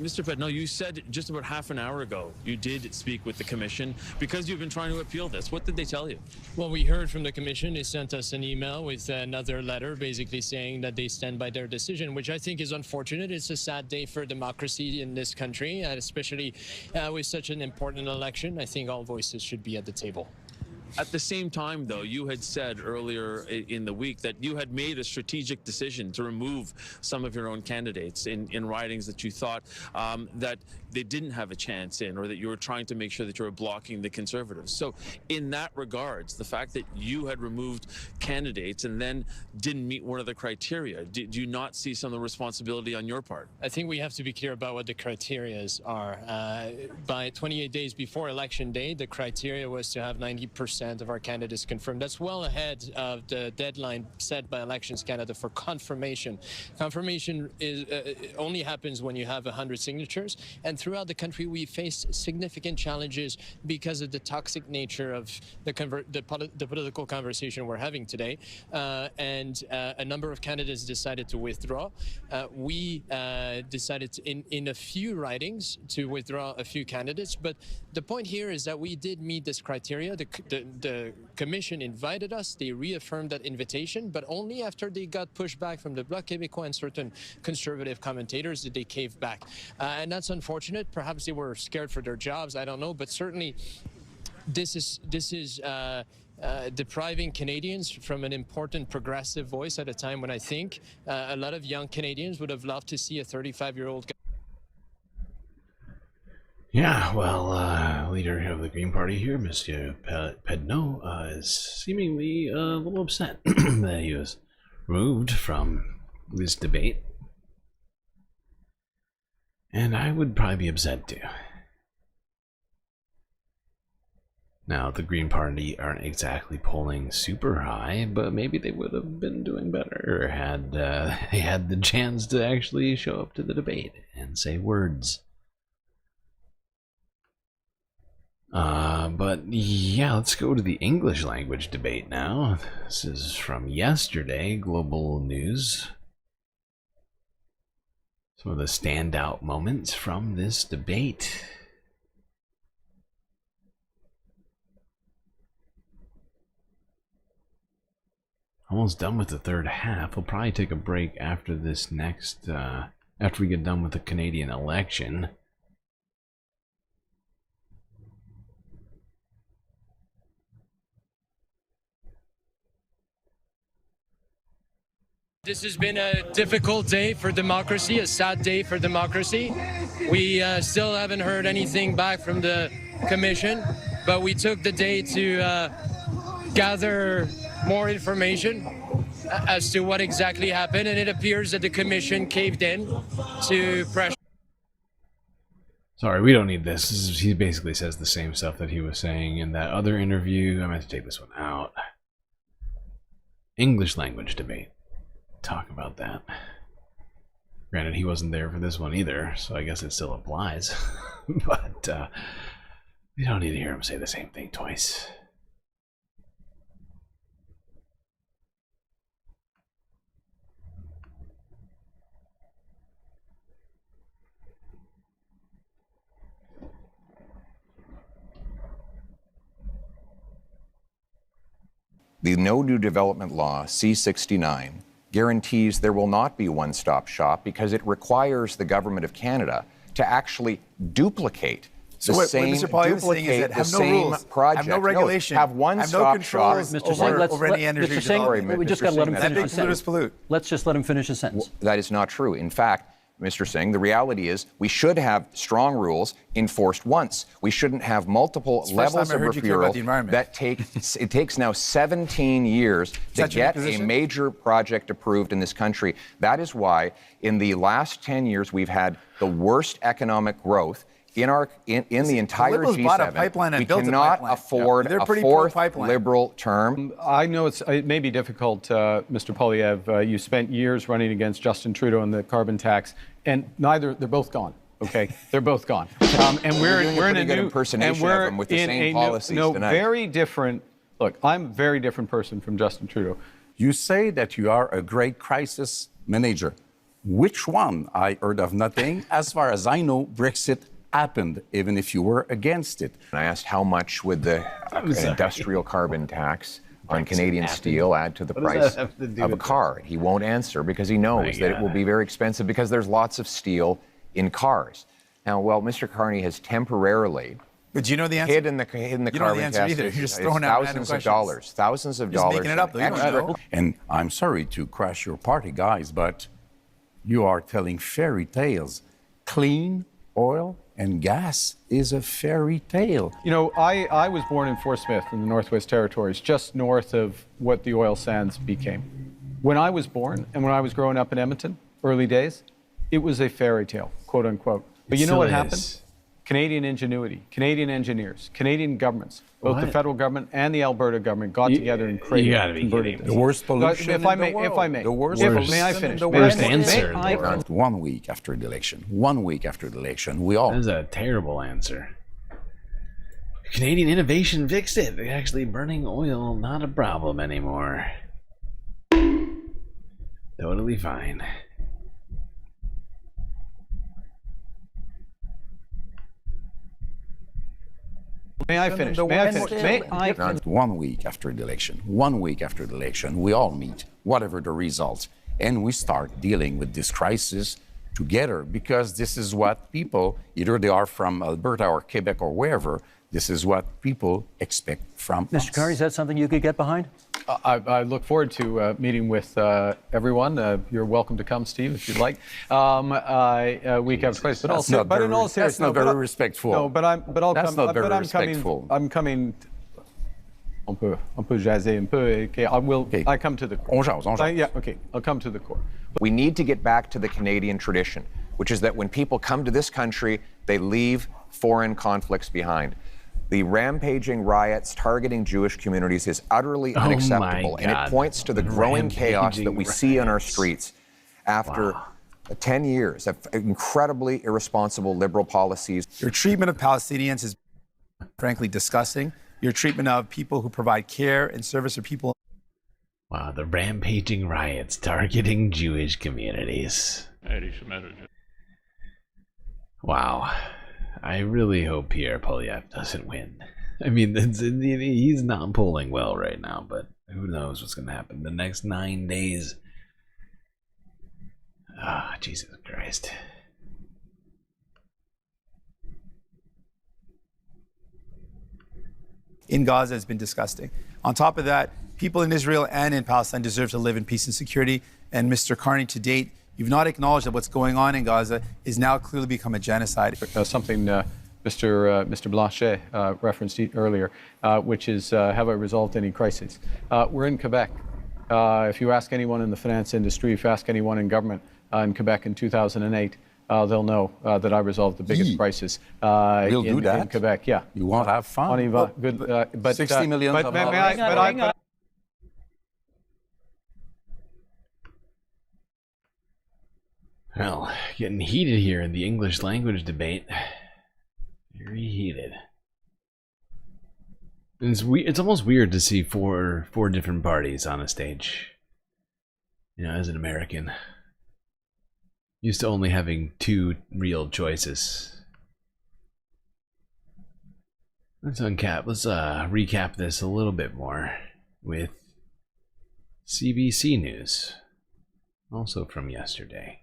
Mr. Pedneau, you said just about half an hour ago you did speak with the Commission because you've been trying to appeal this. What did they tell you? Well, we heard from the Commission. They sent us an email with another letter basically saying that they stand by their decision, which I think is unfortunate. It's a sad day for democracy in this country, especially with such an important election. I think all voices should be at the table. At the same time, though, you had said earlier in the week that you had made a strategic decision to remove some of your own candidates in ridings that you thought that they didn't have a chance in, or that you were trying to make sure that you were blocking the Conservatives. So in that regards, the fact that you had removed candidates and then didn't meet one of the criteria, do you not see some of the responsibility on your part? I think we have to be clear about what the criteria are. By 28 days before election day, the criteria was to have 90% of our candidates confirmed. That's well ahead of the deadline set by Elections Canada for confirmation. Confirmation is only happens when you have 100 signatures, and throughout the country we face significant challenges because of the toxic nature of the political conversation we're having today, and a number of candidates decided to withdraw. We decided in a few ridings to withdraw a few candidates, but the point here is that we did meet this criteria. The commission invited us, they reaffirmed that invitation, but only after they got pushback from the Bloc Québécois and certain conservative commentators did they cave back. And that's unfortunate. Perhaps they were scared for their jobs, I don't know, but certainly this is depriving Canadians from an important progressive voice at a time when I think a lot of young Canadians would have loved to see a 35-year-old guy. Yeah, well, leader of the Green Party here, Monsieur Pedneau, is seemingly a little upset that he was removed from this debate. And I would probably be upset too. Now, the Green Party aren't exactly polling super high, but maybe they would have been doing better had they had the chance to actually show up to the debate and say words. But yeah, let's go to the English language debate now. This is from yesterday, Global News. Some of the standout moments from this debate. Almost done with the third half. We'll probably take a break after this next, after we get done with the Canadian election. This has been a difficult day for democracy, a sad day for democracy. We still haven't heard anything back from the commission, but we took the day to gather more information as to what exactly happened, and it appears that the commission caved in to pressure. Sorry, we don't need this. He basically says the same stuff that he was saying in that other interview. I'm going to take this one out. English language debate. Talk about that. Granted, he wasn't there for this one either, so I guess it still applies. But we don't need to hear him say the same thing twice. The No New Development Law, C-69, guarantees there will not be one-stop shop because it requires the Government of Canada to actually duplicate the same project. Have no regulation. Have one-stop shop. Mr. Singh, we just got to let him finish his sentence. Let's just let him finish his sentence. That is not true. In fact, Mr. Singh, the reality is we should have strong rules enforced once. We shouldn't have multiple levels of referral that it takes now 17 years to get a major project approved in this country. That is why in the last 10 years we've had the worst economic growth in the entire G7. We cannot afford a fourth liberal term. I know it may be difficult, Mr. Poilievre. You spent years running against Justin Trudeau on the carbon tax, and they're both gone. Okay, they're both gone. And we're in a good impersonation of them with the same policies tonight. Very different. Look, I'm a very different person from Justin Trudeau. You say that you are a great crisis manager. Which one? I heard of nothing. As far as I know, Brexit happened, even if you were against it. And I asked how much would the industrial carbon tax on Canadian steel add to the price of a car? He won't answer because he knows that it will be very expensive because there's lots of steel in cars. Now, well, Mr. Carney has temporarily But do you know the answer? Hid in the you don't know carbon the answer tax. either. You're just It's throwing out thousands of dollars. Thousands of Just dollars. making it up, though. You don't know. And I'm sorry to crash your party, guys, but you are telling fairy tales. Clean oil and gas is a fairy tale. You know, I was born in Fort Smith in the Northwest Territories, just north of what the oil sands became. When I was born and when I was growing up in Edmonton, early days, it was a fairy tale, quote unquote. But you know what happened? Canadian ingenuity, Canadian engineers, Canadian governments, both the federal government and the Alberta government got together and created. You gotta be kidding me. The worst pollution if I may, in the world. If I may, The worst may I finish? The worst answer. 1 week after the election. 1 week after the election, we all. That is a terrible answer. Canadian innovation fixed it. They're actually burning oil, not a problem anymore. Totally fine. May I finish? May I finish? May I finish? 1 week after the election. 1 week after the election, we all meet, whatever the results, and we start dealing with this crisis together, because this is what people, either they are from Alberta or Quebec or wherever, this is what people expect from us. Mr. Carney, is that something you could get behind? I look forward to meeting with everyone. You're welcome to come, Steve, if you'd like. Week after place, but also, but in all seriousness, that's not very respectful. No, but I'll that's come. not very but I'm respectful. coming. On peut jaser un peu. Okay, I come to the core. On jase. Yeah, okay. I'll come to the core. We need to get back to the Canadian tradition, which is that when people come to this country, they leave foreign conflicts behind. The rampaging riots targeting Jewish communities is utterly unacceptable, and it points to the growing chaos that we see on our streets after 10 years of incredibly irresponsible liberal policies. Your treatment of Palestinians is frankly disgusting. Your treatment of people who provide care and service for people. Wow, the rampaging riots targeting Jewish communities. Wow. I really hope Pierre Poilievre doesn't win. I mean, he's not polling well right now, but who knows what's going to happen the next 9 days. Ah, Jesus Christ. In Gaza has been disgusting. On top of that, people in Israel and in Palestine deserve to live in peace and security. And Mr. Carney, to date, you've not acknowledged that what's going on in Gaza is now clearly become a genocide. Something Mr. Blanchet referenced earlier, which is have I resolved any crises? We're in Quebec. If you ask anyone in the finance industry, if you ask anyone in government in Quebec in 2008, they'll know that I resolved the biggest crisis in Quebec. Yeah, you want to have fun. Good, but 60 million. Well, getting heated here in the English language debate. Very heated. And it's almost weird to see four different parties on a stage. You know, as an American. Used to only having two real choices. Let's recap this a little bit more with CBC News. Also from yesterday.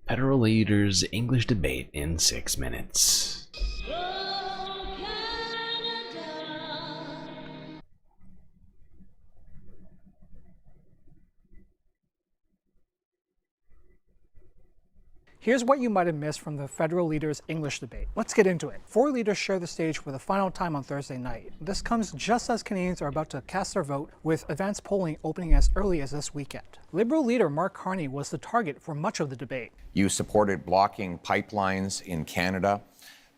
Federal leaders' English debate in 6 minutes. Here's what you might have missed from the federal leaders' English debate. Let's get into it. 4 leaders share the stage for the final time on Thursday night. This comes just as Canadians are about to cast their vote, with advanced polling opening as early as this weekend. Liberal leader Mark Carney was the target for much of the debate. You supported blocking pipelines in Canada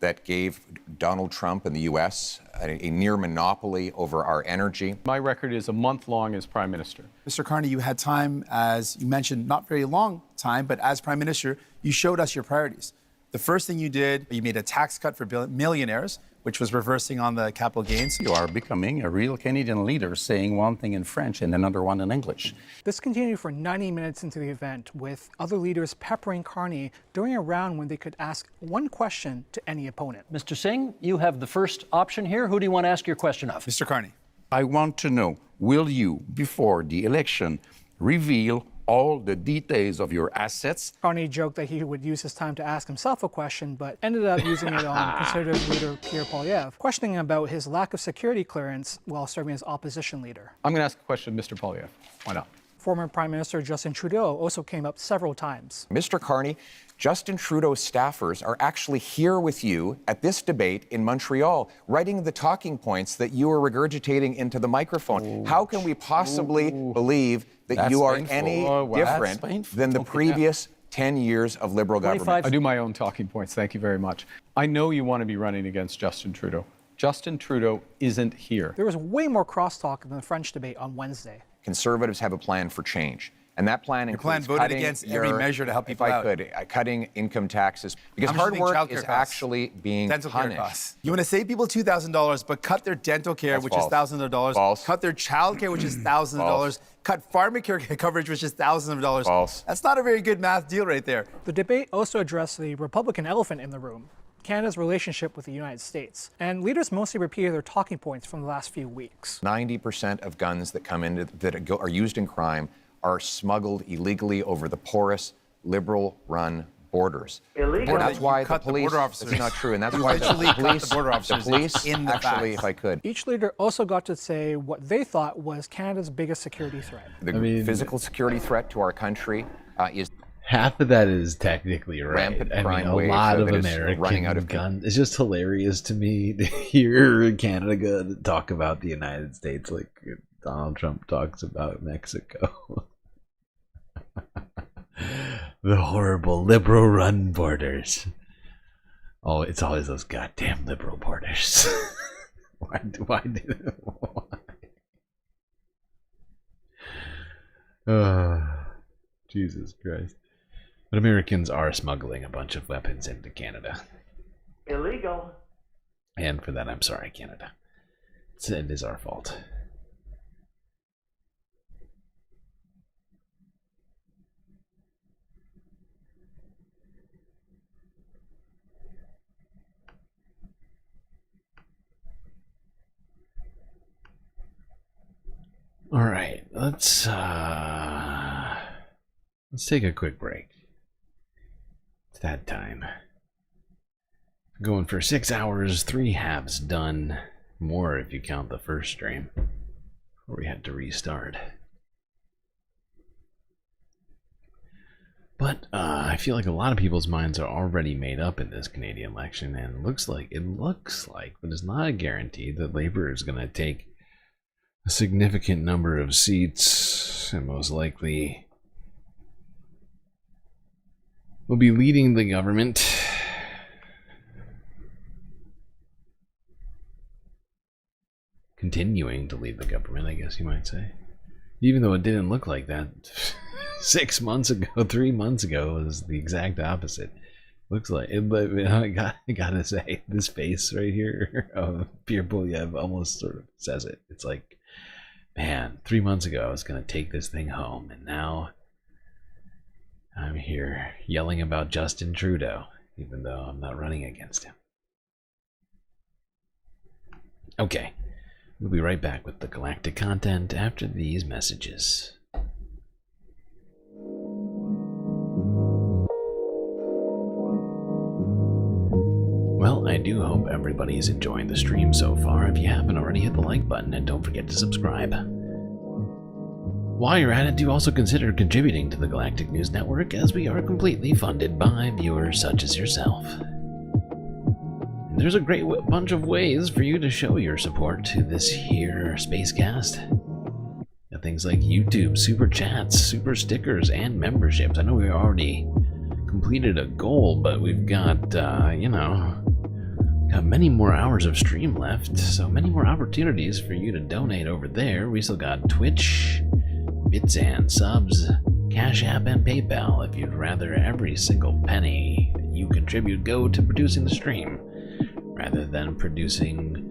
that gave Donald Trump and the U.S. a near monopoly over our energy. My record is a month long as Prime Minister. Mr. Carney, you had time, as you mentioned, not very long time, but as Prime Minister, you showed us your priorities. The first thing you did, you made a tax cut for millionaires, which was reversing on the capital gains. You are becoming a real Canadian leader, saying one thing in French and another one in English. This continued for 90 minutes into the event, with other leaders peppering Carney during a round when they could ask one question to any opponent. Mr. Singh, you have the first option here. Who do you want to ask your question of? Mr. Carney. I want to know, will you, before the election, reveal all the details of your assets. Carney joked that he would use his time to ask himself a question, but ended up using it on conservative leader Pierre Poilievre, questioning about his lack of security clearance while serving as opposition leader. I'm going to ask a question of Mr. Poilievre. Why not? Former Prime Minister Justin Trudeau also came up several times. Mr. Carney, Justin Trudeau's staffers are actually here with you at this debate in Montreal, writing the talking points that you are regurgitating into the microphone. How can we possibly believe that you are any different than the previous 10 years of Liberal government? I do my own talking points. Thank you very much. I know you want to be running against Justin Trudeau. Justin Trudeau isn't here. There was way more crosstalk than the French debate on Wednesday. Conservatives have a plan for change. And that plan includes voted against every measure to help people out. Cutting income taxes. Because hard work is actually being punished. You want to save people $2,000, but cut their dental care, which is thousands of dollars. False. Cut their child care, which is thousands of dollars. Cut pharmacare coverage, which is thousands of dollars. False. That's not a very good math deal right there. The debate also addressed the Republican elephant in the room, Canada's relationship with the United States. And leaders mostly repeated their talking points from the last few weeks. 90% of guns that come in that are used in crime are smuggled illegally over the porous, Liberal-run borders. Illegal. That's why the the police. border officers. It's not true, and that's why the police. In the actually, facts. if I could. Each leader also got to say what they thought was Canada's biggest security threat. The physical security threat to our country is. Half of that is technically right. Rampant I mean, crime a wave lot of that is American running out of guns. It's just hilarious to me to hear Canada talk about the United States like Donald Trump talks about Mexico. The horrible liberal-run borders. Oh, it's always those goddamn liberal borders. Why? Jesus Christ. But Americans are smuggling a bunch of weapons into Canada. Illegal. And for that, I'm sorry, Canada. It is our fault. All right, let's take a quick break. It's that time. Going for 6 hours, 3 halves done. More if you count the first stream, where we had to restart. But I feel like a lot of people's minds are already made up in this Canadian election, and it looks like, but it's not a guarantee that Labour is going to take a significant number of seats, and most likely will be leading the government. Continuing to lead the government, I guess you might say. Even though it didn't look like that 6 months ago, 3 months ago, it was the exact opposite. Looks like it, but I gotta say, this face right here of Pierre Poilievre almost sort of says it. It's like, man, 3 months ago I was gonna take this thing home, and now I'm here yelling about Justin Trudeau, even though I'm not running against him. Okay, we'll be right back with the galactic content after these messages. Well, I do hope everybody's enjoying the stream so far. If you haven't already, hit the like button and don't forget to subscribe. While you're at it, do also consider contributing to the Galactic News Network, as we are completely funded by viewers such as yourself. And there's a great bunch of ways for you to show your support to this here spacecast. Got things like YouTube, super chats, super stickers, and memberships. I know we already completed a goal, but we've got, got many more hours of stream left, so many more opportunities for you to donate over there. We still got Twitch, bits and subs, Cash App, and PayPal if you'd rather every single penny that you contribute go to producing the stream, rather than producing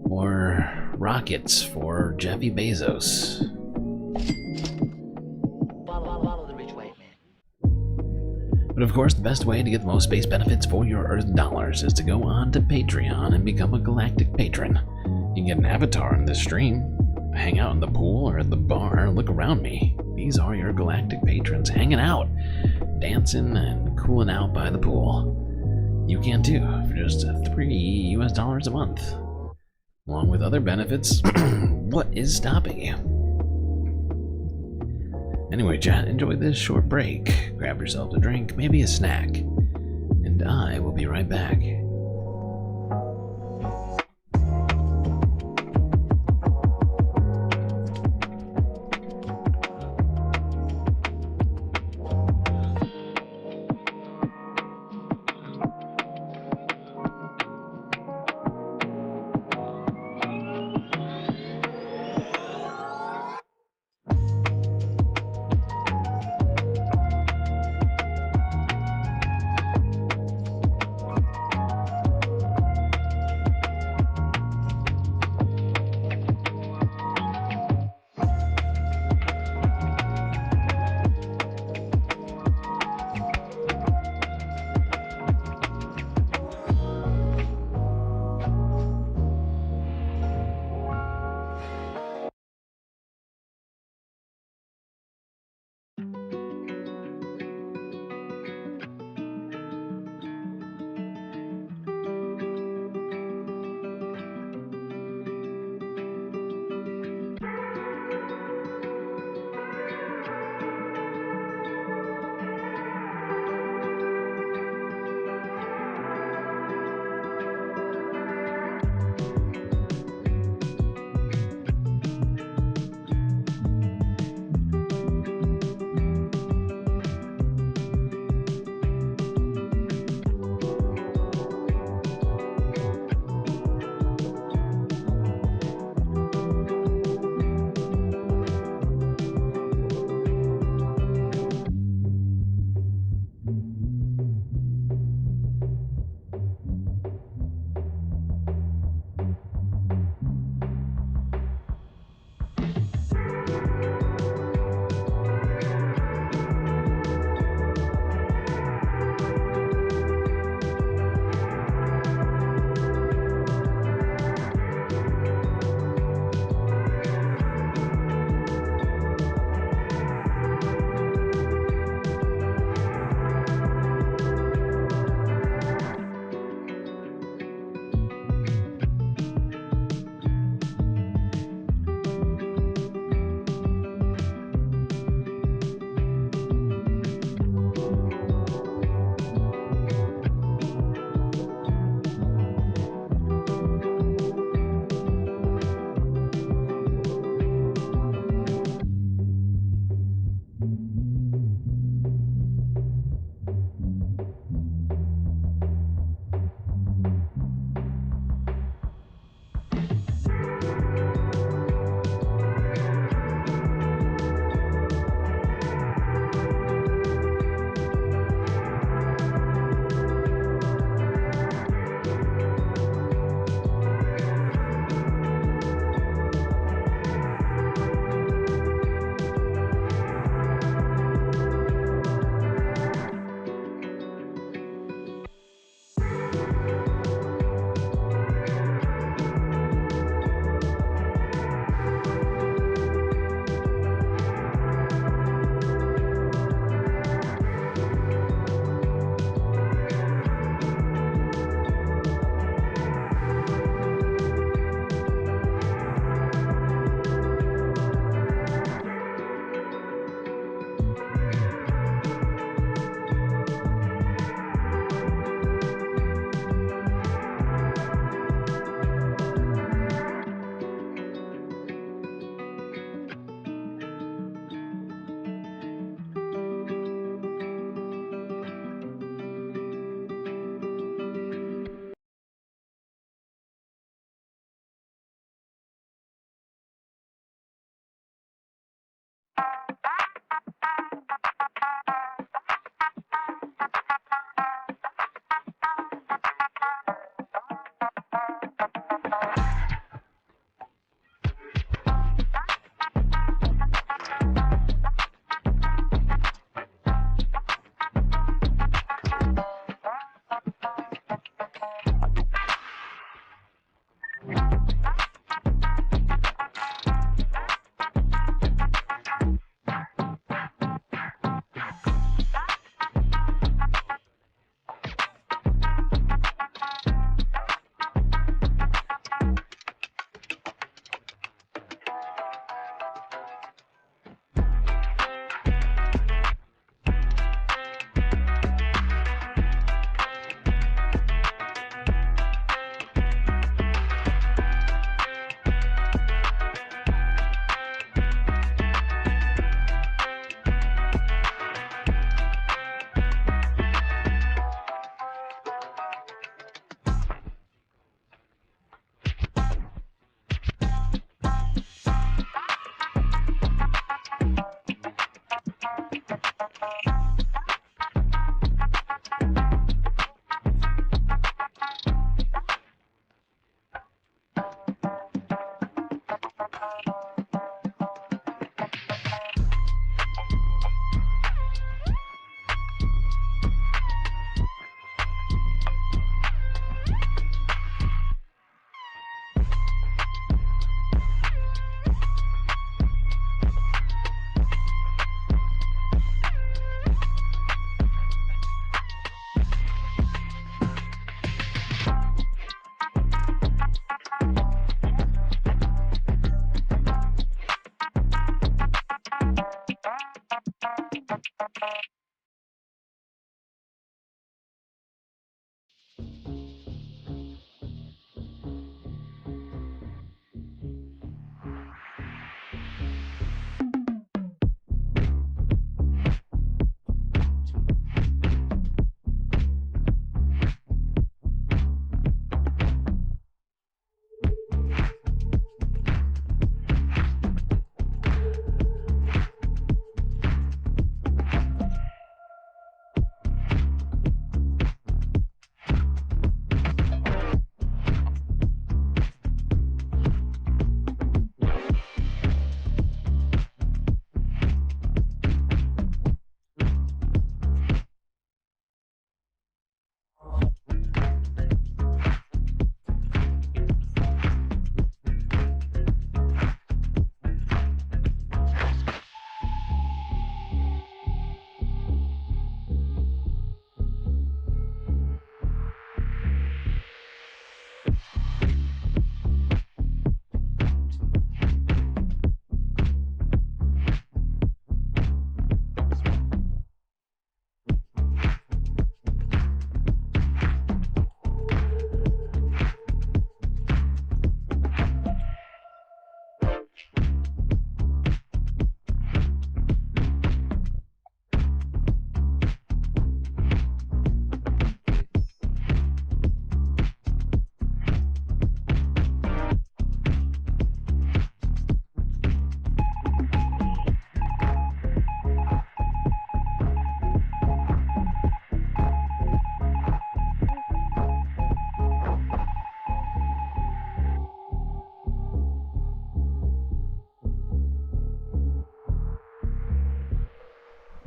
more rockets for Jeffy Bezos. But of course, the best way to get the most space benefits for your Earth dollars is to go on to Patreon and become a Galactic Patron. You can get an avatar in this stream, hang out in the pool or at the bar, look around me, be these are your galactic patrons hanging out, dancing and cooling out by the pool. You can too for just $3 a month. Along with other benefits, what is stopping you? Anyway, chat, enjoy this short break. Grab yourself a drink, maybe a snack, and I will be right back.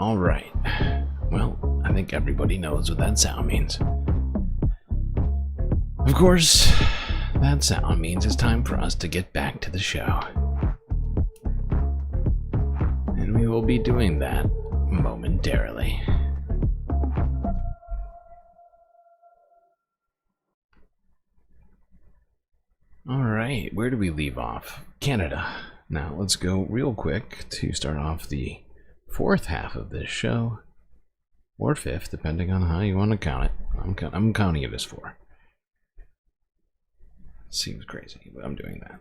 All right. Well, I think everybody knows what that sound means. Of course, that sound means it's time for us to get back to the show. And we will be doing that momentarily. All right, where do we leave off? Canada. Now, let's go real quick to start off the fourth half of this show, or fifth, depending on how you want to count it. I'm counting it as 4. Seems crazy, but I'm doing that.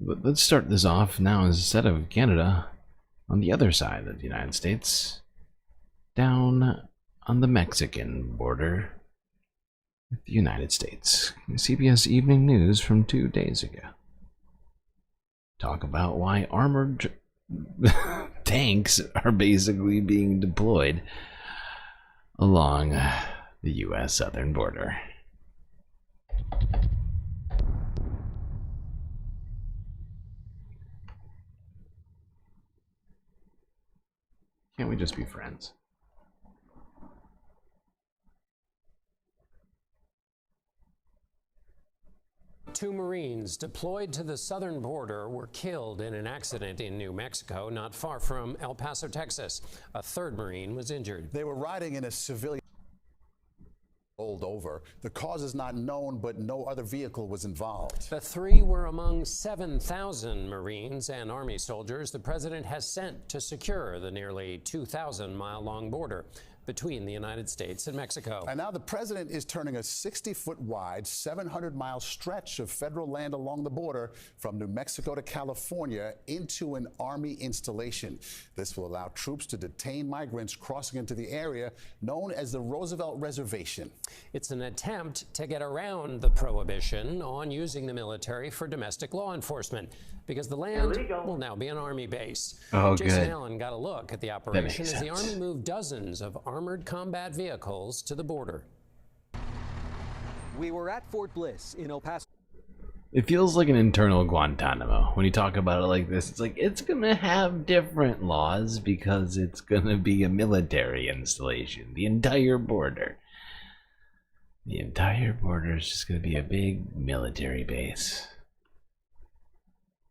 But let's start this off now instead of Canada, on the other side of the United States, down on the Mexican border with the United States. CBS Evening News from 2 days ago. Talk about why armored tanks are basically being deployed along the U.S. southern border. Can't we just be friends? Two Marines deployed to the southern border were killed in an accident in New Mexico, not far from El Paso, Texas. A third Marine was injured. They were riding in a civilian rolled over. The cause is not known, but no other vehicle was involved. The 3 were among 7,000 Marines and Army soldiers the president has sent to secure the nearly 2,000-mile-long border between the United States and Mexico. And now the president is turning a 60-foot wide, 700-mile stretch of federal land along the border from New Mexico to California into an Army installation. This will allow troops to detain migrants crossing into the area known as the Roosevelt Reservation. It's an attempt to get around the prohibition on using the military for domestic law enforcement, because the land will now be an Army base. Oh, Jason good. Allen got a look at the That operation makes as the sense. Army moved dozens of armored combat vehicles to the border. We were at Fort Bliss in El Paso. It feels like an internal Guantanamo when you talk about it like this. It's like it's gonna have different laws because it's gonna be a military installation. The entire border. The entire border is just gonna be a big military base.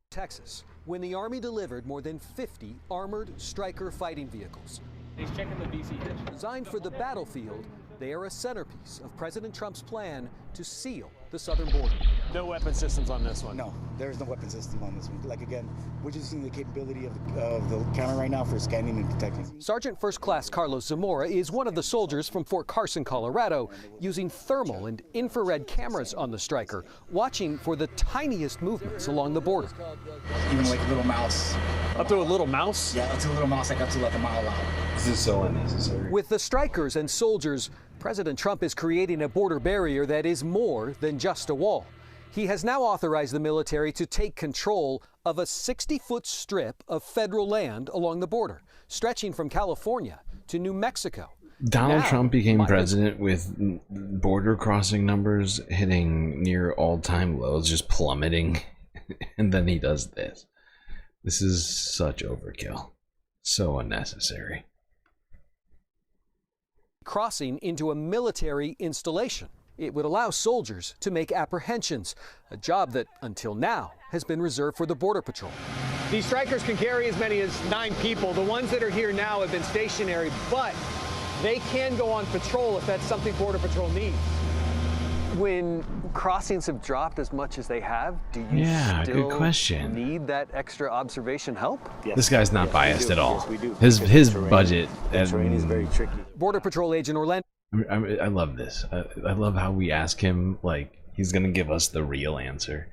Texas, when the Army delivered more than 50 armored Stryker fighting vehicles. He's checking the VC hitch. Designed for the battlefield, they are a centerpiece of President Trump's plan to seal the southern border. No weapon systems on this one. No, there is no weapon system on this one. Like again, we're just using the capability of the camera right now for scanning and detecting. Sergeant First Class Carlos Zamora is one of the soldiers from Fort Carson, Colorado, using thermal and infrared cameras on the Stryker, watching for the tiniest movements along the border. Even like a little mouse. Up to a little mouse? Yeah, up to a little mouse, like up to like a mile out. This is so unnecessary. With the Strykers and soldiers, President Trump is creating a border barrier that is more than just a wall. He has now authorized the military to take control of a 60-foot strip of federal land along the border, stretching from California to New Mexico. Donald Now, Trump became president with border crossing numbers hitting near all-time lows, just plummeting, and then he does this. This is such overkill. So unnecessary. Crossing into a military installation. It would allow soldiers to make apprehensions, a job that, until now, has been reserved for the Border Patrol. These Strykers can carry as many as 9 people. The ones that are here now have been stationary, but they can go on patrol if that's something Border Patrol needs. When crossings have dropped as much as they have, do you good question. need that extra observation help? This guy's not biased at all. His budget. Terrain is very tricky. Border Patrol agent Orlando. I love this. I love how we ask him like he's gonna give us the real answer.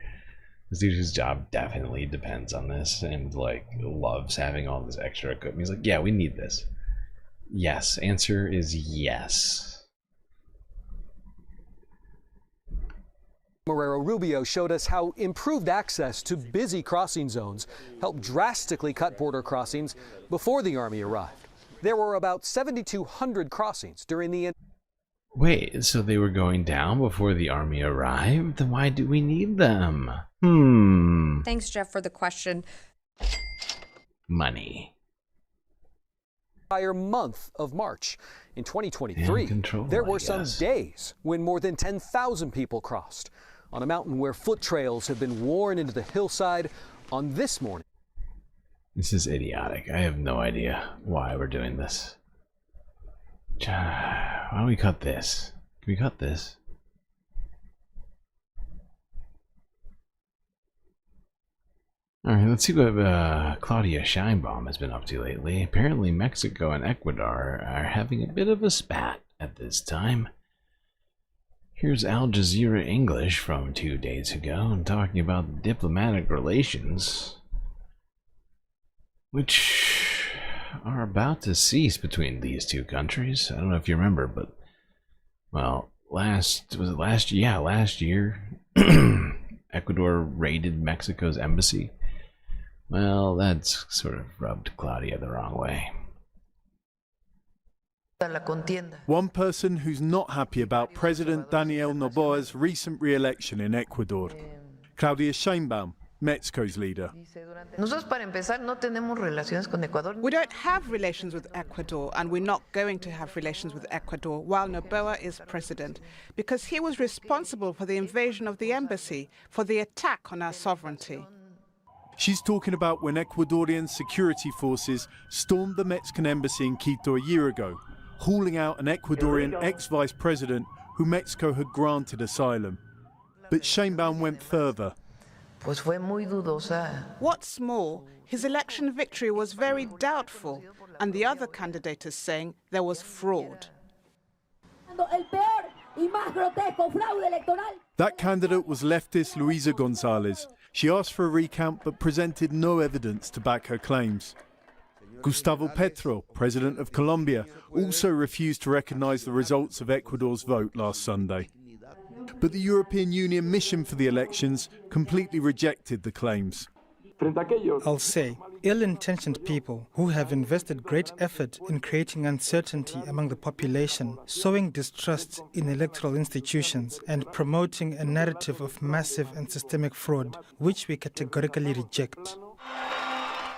This dude's job definitely depends on this, and like loves having all this extra equipment. He's like, yeah, we need this. Yes. Answer is yes. Marrero Rubio showed us how improved access to busy crossing zones helped drastically cut border crossings before the Army arrived. There were about 7,200 crossings during the... Wait, so they were going down before the Army arrived? Then why do we need them? Thanks, Jeff, for the question. Money. entire month of March. In 2023, there were some days when more than 10,000 people crossed on a mountain where foot trails have been worn into the hillside on this morning. This is idiotic. I have no idea why we're doing this. Why don't we cut this? Can we cut this? Alright, let's see what Claudia Scheinbaum has been up to lately. Apparently Mexico and Ecuador are having a bit of a spat at this time. Here's Al Jazeera English from 2 days ago and talking about diplomatic relations, which are about to cease between these two countries. I don't know if you remember, but, well, last year, Ecuador raided Mexico's embassy. Well, that's sort of rubbed Claudia the wrong way. One person who's not happy about President Daniel Noboa's recent re-election in Ecuador. Claudia Sheinbaum, Mexico's leader. We don't have relations with Ecuador, and we're not going to have relations with Ecuador while Noboa is president, because he was responsible for the invasion of the embassy, for the attack on our sovereignty. She's talking about when Ecuadorian security forces stormed the Mexican embassy in Quito a year ago, hauling out an Ecuadorian ex-vice president who Mexico had granted asylum. But Sheinbaum went further. What's more, his election victory was very doubtful, and the other candidate is saying there was fraud. That candidate was leftist Luisa Gonzalez. She asked for a recount but presented no evidence to back her claims. Gustavo Petro, president of Colombia, also refused to recognize the results of Ecuador's vote last Sunday. But the European Union mission for the elections completely rejected the claims. I'll say, ill-intentioned people who have invested great effort in creating uncertainty among the population, sowing distrust in electoral institutions, and promoting a narrative of massive and systemic fraud, which we categorically reject.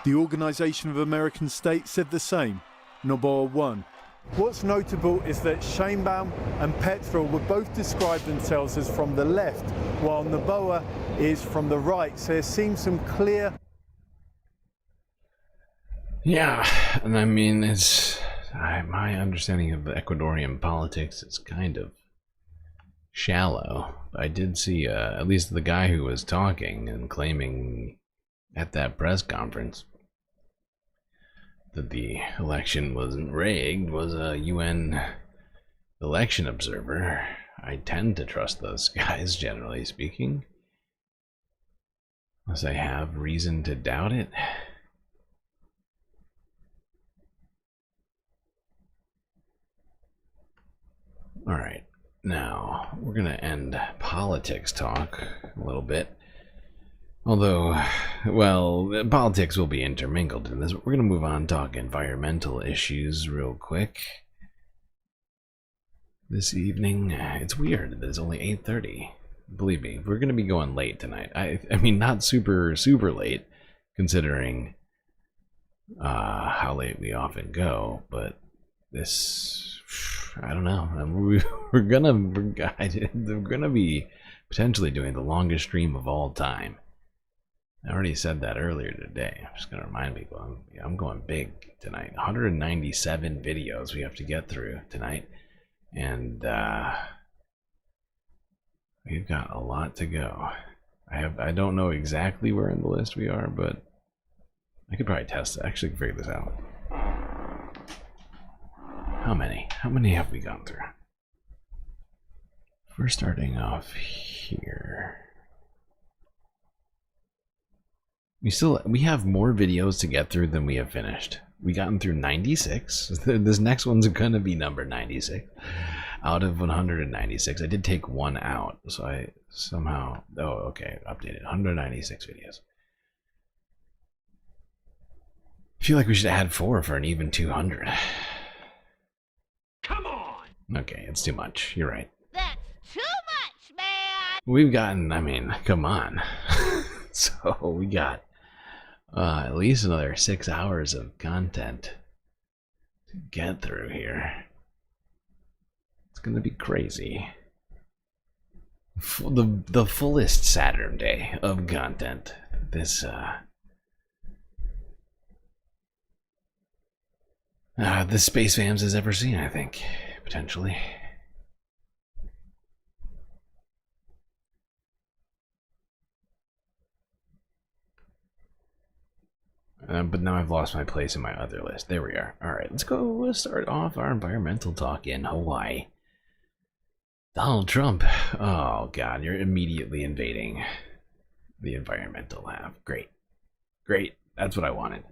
The Organization of American States said the same. Noboa won. What's notable is that Sheinbaum and Petro would both describe themselves as from the left, while Noboa is from the right, so there seems some clear... Yeah, and I mean, my understanding of the Ecuadorian politics is kind of shallow. I did see, at least the guy who was talking and claiming at that press conference that the election wasn't rigged was a UN election observer. I tend to trust those guys, generally speaking, unless I have reason to doubt it. Alright, now we're gonna end politics talk a little bit. Although, well, politics will be intermingled in this. We're going to move on and talk environmental issues real quick. This evening, it's weird that it's only 8:30. Believe me, we're going to be going late tonight. I mean, not super late, considering how late we often go, but this, I don't know. We're gonna be potentially doing the longest stream of all time. I already said that earlier today. I'm just going to remind people, I'm going big tonight. 197 videos we have to get through tonight. And we've got a lot to go. I don't know exactly where in the list we are, but I could probably test it. Actually figure this out. How many? How many have we gone through? We're starting off here. We have more videos to get through than we have finished. We gotten through 96. This next one's gonna be number 96 out of 196. I did take one out, so I somehow, oh okay, updated 196 videos. I feel like we should add 4 for an even 200. Come on. Okay, it's too much. You're right. That's too much, man. We've gotten, I mean, come on. So we got at least another 6 hours of content get through here. It's gonna be crazy. The fullest Saturn day of content. This the Space Fams has ever seen, I think, potentially. But now I've lost my place in my other list. There we are. Alright, let's go start off our environmental talk in Hawaii. Donald Trump. Oh, God, you're immediately invading the environmental lab. Great. Great. That's what I wanted.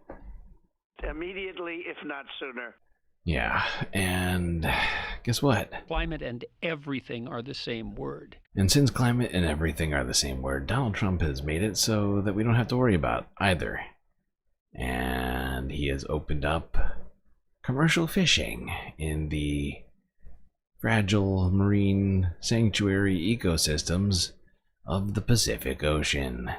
Immediately, if not sooner. Yeah, and guess what? Climate and everything are the same word. And since climate and everything are the same word, Donald Trump has made it so that we don't have to worry about either. And he has opened up commercial fishing in the fragile marine sanctuary ecosystems of the Pacific Ocean.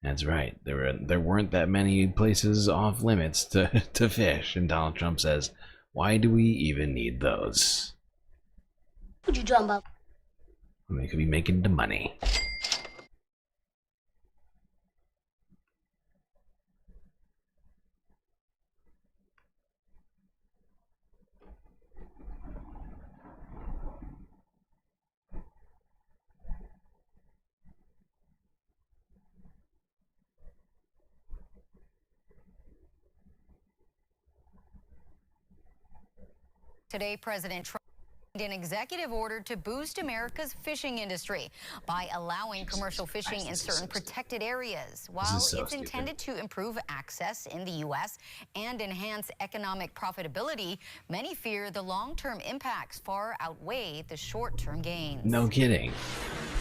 That's right, there weren't that many places off limits to fish, and Donald Trump says, why do we even need those? What'd you drum up? They could be making the money. Today, President Trump signed an executive order to boost America's fishing industry by allowing commercial fishing in certain protected areas. While it's intended to improve access in the U.S. and enhance economic profitability, many fear the long-term impacts far outweigh the short-term gains. No kidding.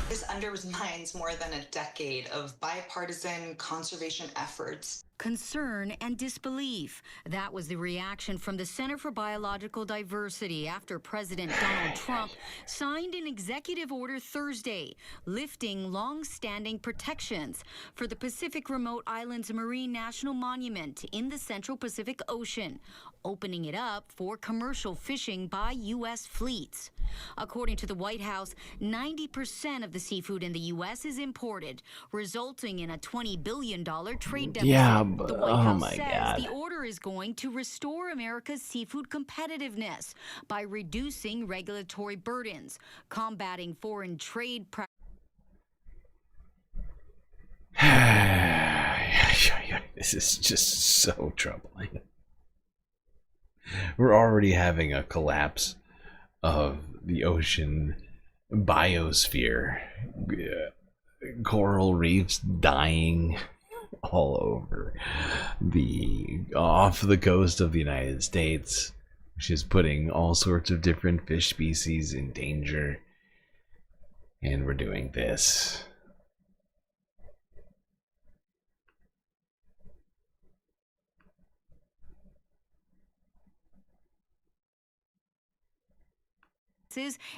This undermines more than a decade of bipartisan conservation efforts. Concern and disbelief. That was the reaction from the Center for Biological Diversity after President Donald Trump signed an executive order Thursday, lifting long-standing protections for the Pacific Remote Islands Marine National Monument in the Central Pacific Ocean, opening it up for commercial fishing by U.S. fleets. According to the White House, 90% of the seafood in the U.S. is imported, resulting in a $20 billion trade deficit. Yeah, The White House says the order is going to restore America's seafood competitiveness by reducing regulatory burdens, combating foreign trade practices. This is just so troubling. We're already having a collapse of the ocean biosphere. Coral reefs dying all over off the coast of the United States, which is putting all sorts of different fish species in danger. And we're doing this.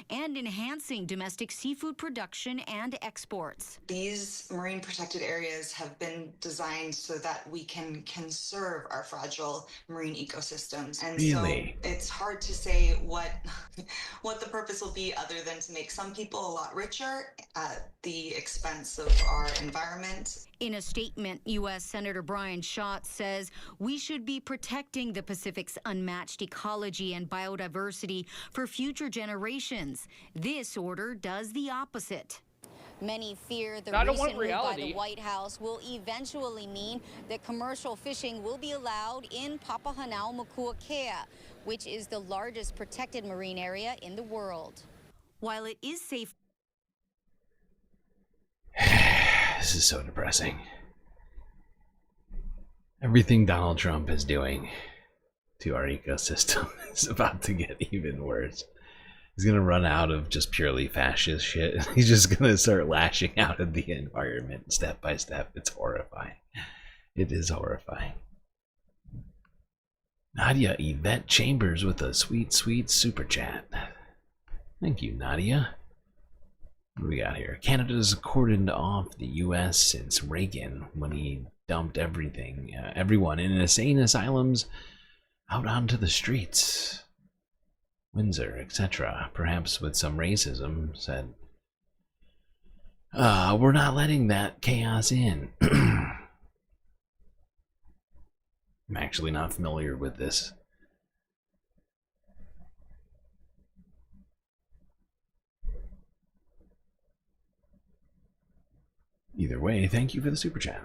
And enhancing domestic seafood production and exports. These marine protected areas have been designed so that we can conserve our fragile marine ecosystems. And really? So it's hard to say what the purpose will be other than to make some people a lot richer at the expense of our environment. In a statement, U.S. Senator Brian Schatz says we should be protecting the Pacific's unmatched ecology and biodiversity for future generations. This order does the opposite. Many fear the recent move by the White House will eventually mean that commercial fishing will be allowed in Papahanaumokuakea, which is the largest protected marine area in the world. While it is safe. This is so depressing. Everything Donald Trump is doing to our ecosystem is about to get even worse. He's gonna run out of just purely fascist shit. He's just gonna start lashing out at the environment step by step. It's horrifying. It is horrifying. Nadia Yvette Chambers with a sweet, sweet super chat. Thank you, Nadia. What do we got here? Canada's cordoned off the U.S. since Reagan when he dumped everyone in insane asylums out onto the streets. Windsor, etc., perhaps with some racism, said, we're not letting that chaos in. I'm actually not familiar with this. Either way, thank you for the super chat.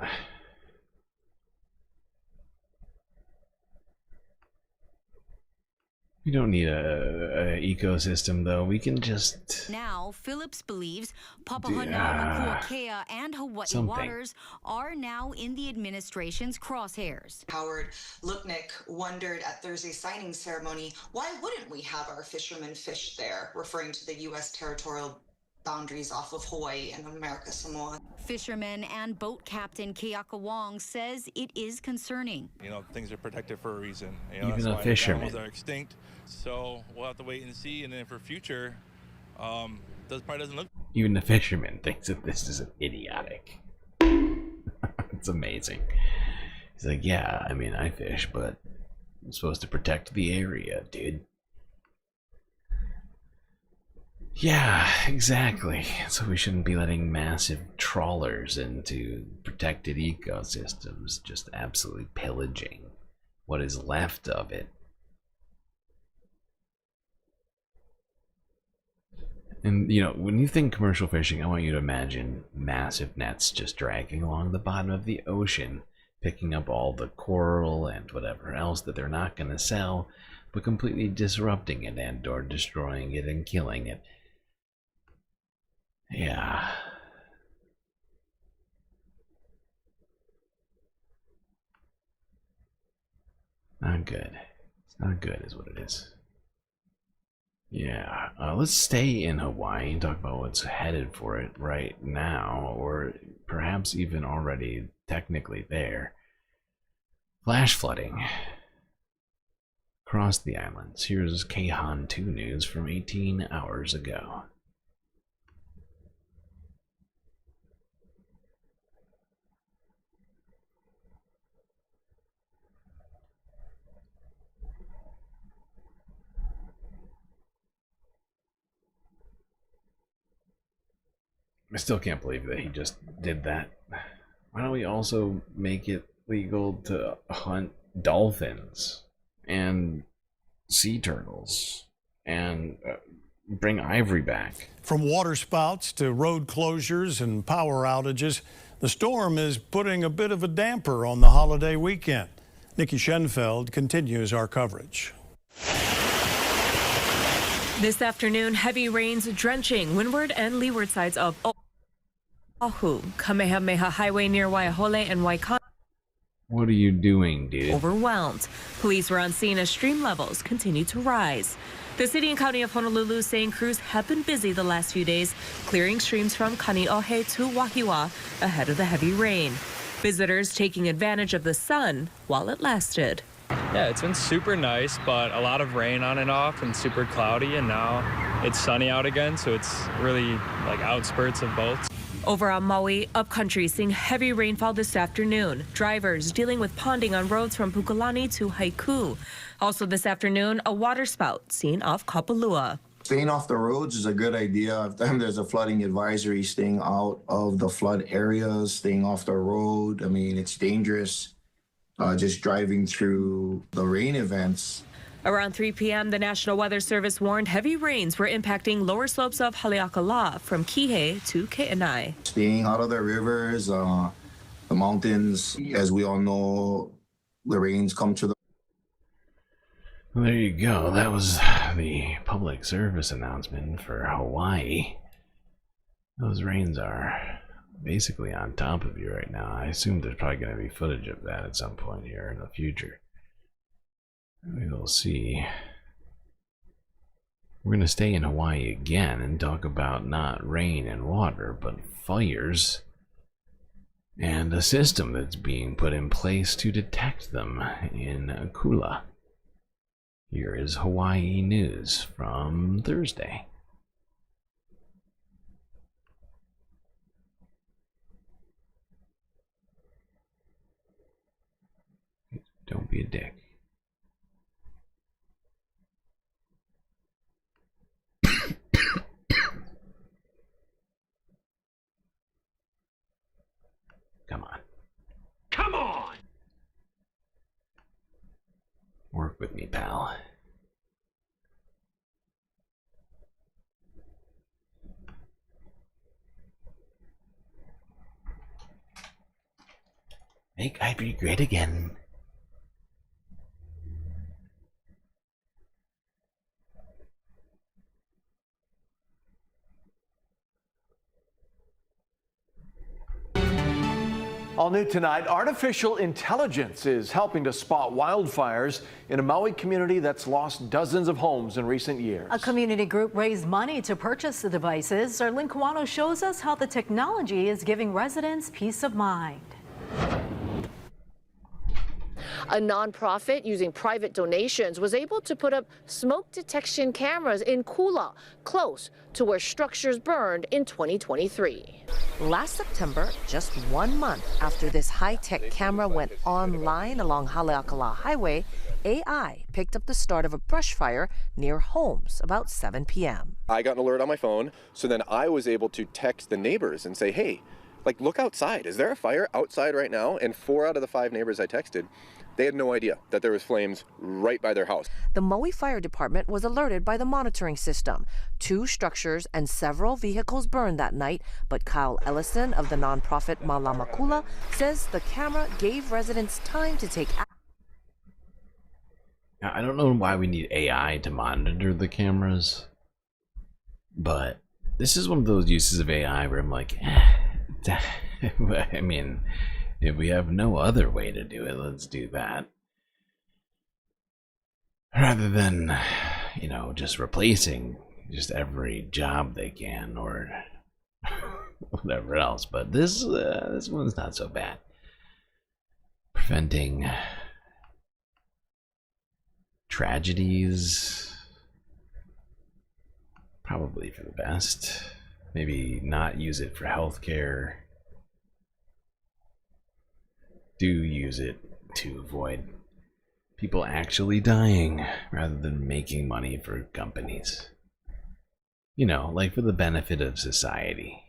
We don't need a ecosystem, though. We can just... Now, Phillips believes Papahanaumokuakea and Hawaii waters are now in the administration's crosshairs. Howard Lutnick wondered at Thursday's signing ceremony, why wouldn't we have our fishermen fish there, referring to the U.S. territorial boundaries off of Hawaii and America Samoa. Fisherman and boat captain Keaka Wong says it is concerning. You know, things are protected for a reason. You know, even that's a why fisherman. Animals are extinct, so we'll have to wait and see. And then for future, this probably doesn't look. Even the fisherman thinks that this is idiotic. It's amazing. He's like, yeah, I mean, I fish, but I'm supposed to protect the area, dude. Yeah, exactly. So we shouldn't be letting massive trawlers into protected ecosystems, just absolutely pillaging what is left of it. And, you know, when you think commercial fishing, I want you to imagine massive nets just dragging along the bottom of the ocean, picking up all the coral and whatever else that they're not going to sell, but completely disrupting it and or destroying it and killing it. Yeah. Not good. It's not good is what it is. Yeah. Let's stay in Hawaii and talk about what's headed for it right now, or perhaps even already technically there. Flash flooding across the islands. Here's Keihan 2 news from 18 hours ago. I still can't believe that he just did that. Why don't we also make it legal to hunt dolphins and sea turtles and bring ivory back? From waterspouts to road closures and power outages, the storm is putting a bit of a damper on the holiday weekend. Nikki Schenfeld continues our coverage. This afternoon, heavy rains drenching windward and leeward sides of Oahu, Kamehameha Highway near Waihole and Waikana. What are you doing, dude? Overwhelmed. Police were on scene as stream levels continue to rise. The city and county of Honolulu saying crews have been busy the last few days, clearing streams from Kaneohe to Wahiwa ahead of the heavy rain. Visitors taking advantage of the sun while it lasted. Yeah, it's been super nice, but a lot of rain on and off and super cloudy, and now it's sunny out again, so it's really like outspurts of both. Over on Maui, upcountry seeing heavy rainfall this afternoon. Drivers dealing with ponding on roads from Pukalani to Haiku. Also this afternoon, a waterspout seen off Kapalua. Staying off the roads is a good idea. If there's a flooding advisory, staying out of the flood areas, staying off the road. I mean, it's dangerous. Just driving through the rain events. Around 3 p.m., the National Weather Service warned heavy rains were impacting lower slopes of Haleakala from Kihei to Ke'enai. Staying out of the rivers, the mountains. As we all know, the rains come to the... Well, there you go. That was the public service announcement for Hawaii. Those rains are basically on top of you right now. I assume there's probably going to be footage of that at some point here in the future. We'll see. We're going to stay in Hawaii again and talk about not rain and water, but fires and a system that's being put in place to detect them in Kula. Here is Hawaii news from Thursday. Don't be a dick. Work with me, pal. Make Ivory great again. All new tonight, artificial intelligence is helping to spot wildfires in a Maui community that's lost dozens of homes in recent years. A community group raised money to purchase the devices. Our Lynn Kawano shows us how the technology is giving residents peace of mind. A nonprofit using private donations was able to put up smoke detection cameras in Kula, close to where structures burned in 2023. Last September, just 1 month after this high-tech camera went online along Haleakala Highway, AI picked up the start of a brush fire near homes about 7 p.m. I got an alert on my phone, so then I was able to text the neighbors and say, hey, like, look outside. Is there a fire outside right now? And 4 out of the 5 neighbors I texted, they had no idea that there was flames right by their house. The Maui Fire Department was alerted by the monitoring system. 2 structures and several vehicles burned that night, but Kyle Ellison of the nonprofit Malamakula says the camera gave residents time to take action. Now, I don't know why we need AI to monitor the cameras, but this is one of those uses of AI where I'm like, I mean, if we have no other way to do it, let's do that. Rather than, you know, just replacing just every job they can or whatever else. But this one's not so bad. Preventing tragedies, probably for the best. Maybe not use it for healthcare. Do use it to avoid people actually dying rather than making money for companies. You know, like for the benefit of society.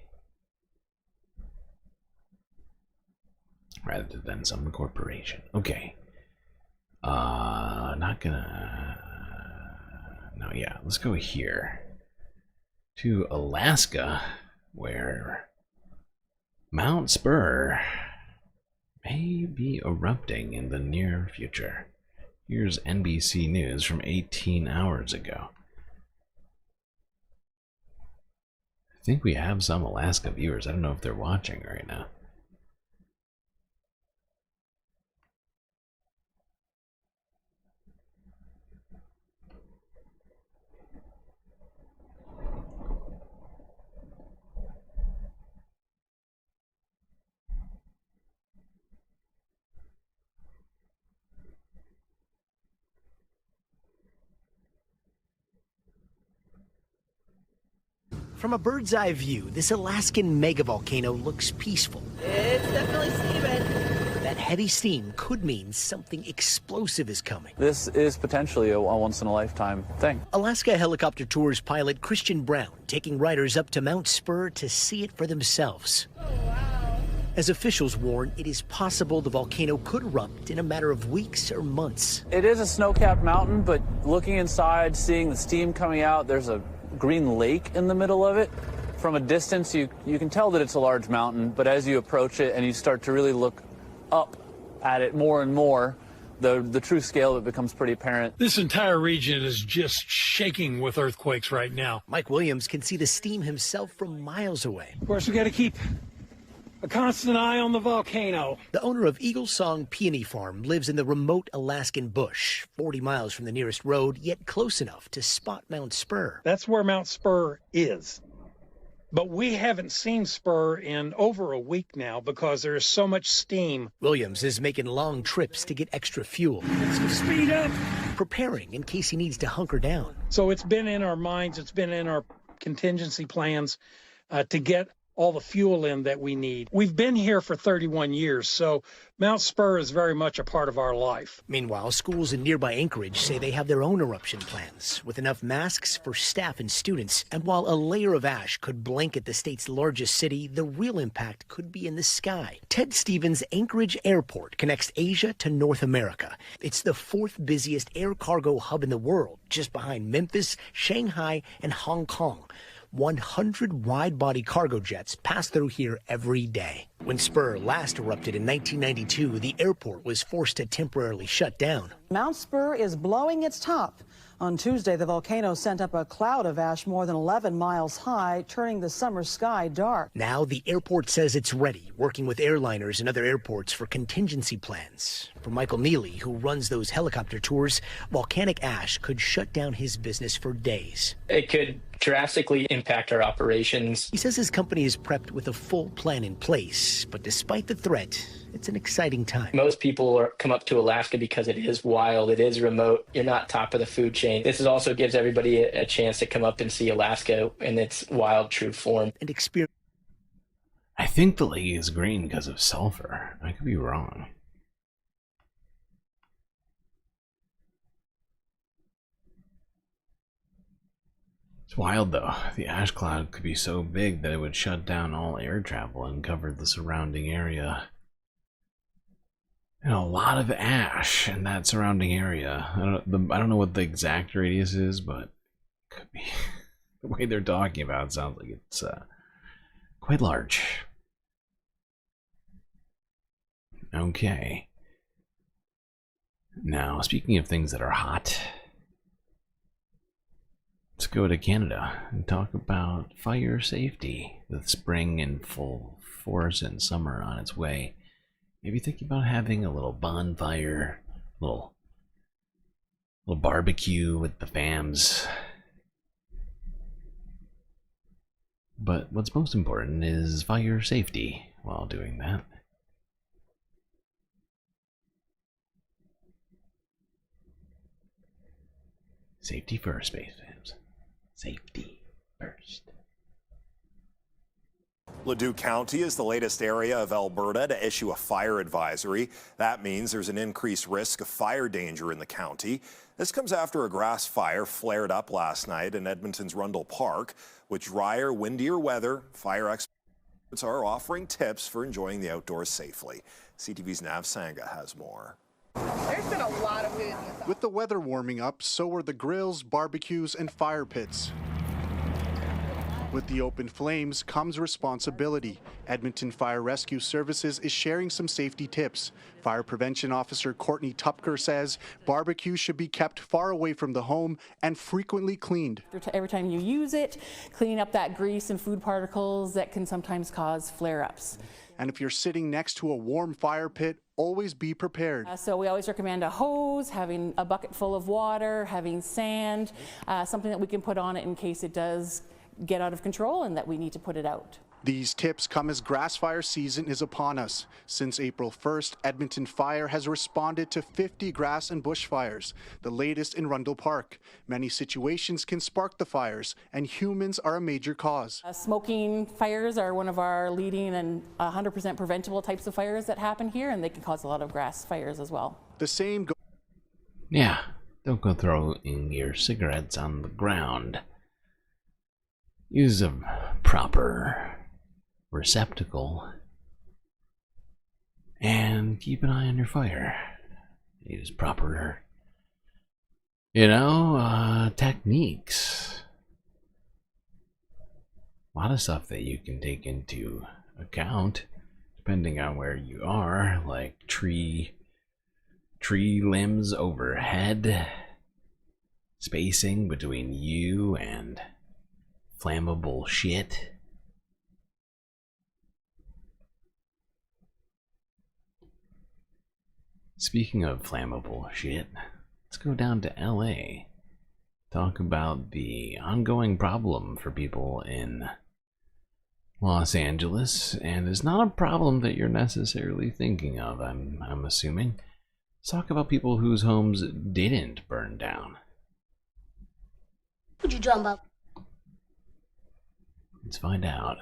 Rather than some corporation. Okay. Not gonna... No, yeah, let's go here. To Alaska, where Mount Spur may be erupting in the near future. Here's NBC News from 18 hours ago. I think we have some Alaska viewers. I don't know if they're watching right now. From a bird's eye view, this Alaskan megavolcano looks peaceful. It's definitely steaming. That heavy steam could mean something explosive is coming. This is potentially a once-in-a-lifetime thing. Alaska Helicopter Tours pilot Christian Brown taking riders up to Mount Spur to see it for themselves. Oh, wow. As officials warn, it is possible the volcano could erupt in a matter of weeks or months. It is a snow-capped mountain, but looking inside, seeing the steam coming out, there's a green lake in the middle of it. From a distance, you can tell that it's a large mountain, but as you approach it and you start to really look up at it more and more, the true scale of it becomes pretty apparent. This entire region is just shaking with earthquakes right now. Mike Williams can see the steam himself from miles away. Of course, we got to keep a constant eye on the volcano. The owner of Eagle Song Peony Farm lives in the remote Alaskan bush, 40 miles from the nearest road, yet close enough to spot Mount Spur. That's where Mount Spur is. But we haven't seen Spur in over a week now because there is so much steam. Williams is making long trips to get extra fuel. Let's speed up. Preparing in case he needs to hunker down. So it's been in our minds, it's been in our contingency plans to get all the fuel in that we need. We've been here for 31 years, so Mount Spur is very much a part of our life. Meanwhile, schools in nearby Anchorage say they have their own eruption plans, with enough masks for staff and students. And while a layer of ash could blanket the state's largest city, the real impact could be in the sky. Ted Stevens' Anchorage Airport connects Asia to North America. It's the fourth busiest air cargo hub in the world, just behind Memphis, Shanghai, and Hong Kong. 100 wide-body cargo jets pass through here every day. When Spur last erupted in 1992, the airport was forced to temporarily shut down. Mount Spur is blowing its top. On Tuesday, the volcano sent up a cloud of ash more than 11 miles high, turning the summer sky dark. Now the airport says it's ready, working with airliners and other airports for contingency plans. For Michael Neely, who runs those helicopter tours, volcanic ash could shut down his business for days. It could drastically impact our operations. He says his company is prepped with a full plan in place, but despite the threat, it's an exciting time. Most people come up to Alaska because it is wild, it is remote, you're not top of the food chain. This also gives everybody a chance to come up and see Alaska in its wild, true form. And experience. I think the lake is green because of sulfur. I could be wrong. It's wild though. The ash cloud could be so big that it would shut down all air travel and cover the surrounding area. And a lot of ash in that surrounding area. I don't know what the exact radius is, but it could be. The way they're talking about it sounds like it's quite large. Okay. Now, speaking of things that are hot, let's go to Canada and talk about fire safety with spring in full force and summer on its way. Maybe think about having a little bonfire, little barbecue with the fams. But what's most important is fire safety while doing that. Safety first, space fams. Safety first. Ladue County is the latest area of Alberta to issue a fire advisory. That means there's an increased risk of fire danger in the county. This comes after a grass fire flared up last night in Edmonton's Rundle Park. With drier, windier weather, fire experts are offering tips for enjoying the outdoors safely. CTV's Nav Sangha has more. There's been a lot of food. With the weather warming up, so are the grills, barbecues, and fire pits. With the open flames comes responsibility. Edmonton Fire Rescue Services is sharing some safety tips. Fire Prevention Officer Courtney Tupker says barbecues should be kept far away from the home and frequently cleaned. Every time you use it, cleaning up that grease and food particles that can sometimes cause flare-ups. And if you're sitting next to a warm fire pit, always be prepared. So we always recommend a hose, having a bucket full of water, having sand, something that we can put on it in case it does get out of control and that we need to put it out. These tips come as grass fire season is upon us. Since April 1st, Edmonton Fire has responded to 50 grass and bush fires, the latest in Rundle Park. Many situations can spark the fires, and humans are a major cause. Smoking fires are one of our leading and 100% preventable types of fires that happen here, and they can cause a lot of grass fires as well. The same Yeah, don't go throwing your cigarettes on the ground. Use a proper receptacle and keep an eye on your fire. Use proper, techniques. A lot of stuff that you can take into account depending on where you are, like tree limbs overhead, spacing between you and flammable shit. Speaking of flammable shit, let's go down to LA. Talk about the ongoing problem for people in Los Angeles, and it's not a problem that you're necessarily thinking of, I'm assuming. Let's talk about people whose homes didn't burn down. Would you jump up? Let's find out.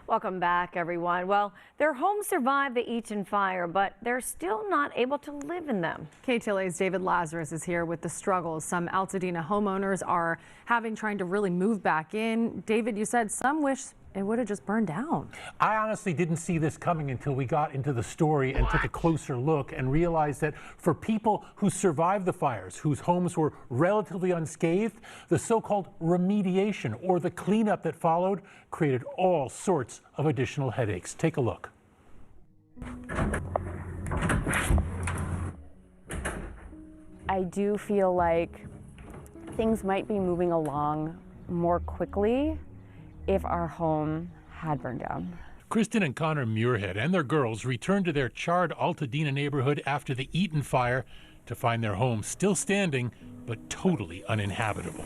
Welcome back, everyone. Well, their homes survived the Eaton fire, but they're still not able to live in them. KTLA's David Lazarus is here with the struggles some Altadena homeowners are having trying to really move back in. David, you said some wish it would have just burned down. I honestly didn't see this coming until we got into the story and took a closer look and realized that for people who survived the fires, whose homes were relatively unscathed, the so-called remediation or the cleanup that followed created all sorts of additional headaches. Take a look. I do feel like things might be moving along more quickly if our home had burned down. Kristen and Connor Muirhead and their girls returned to their charred Altadena neighborhood after the Eaton fire to find their home still standing, but totally uninhabitable.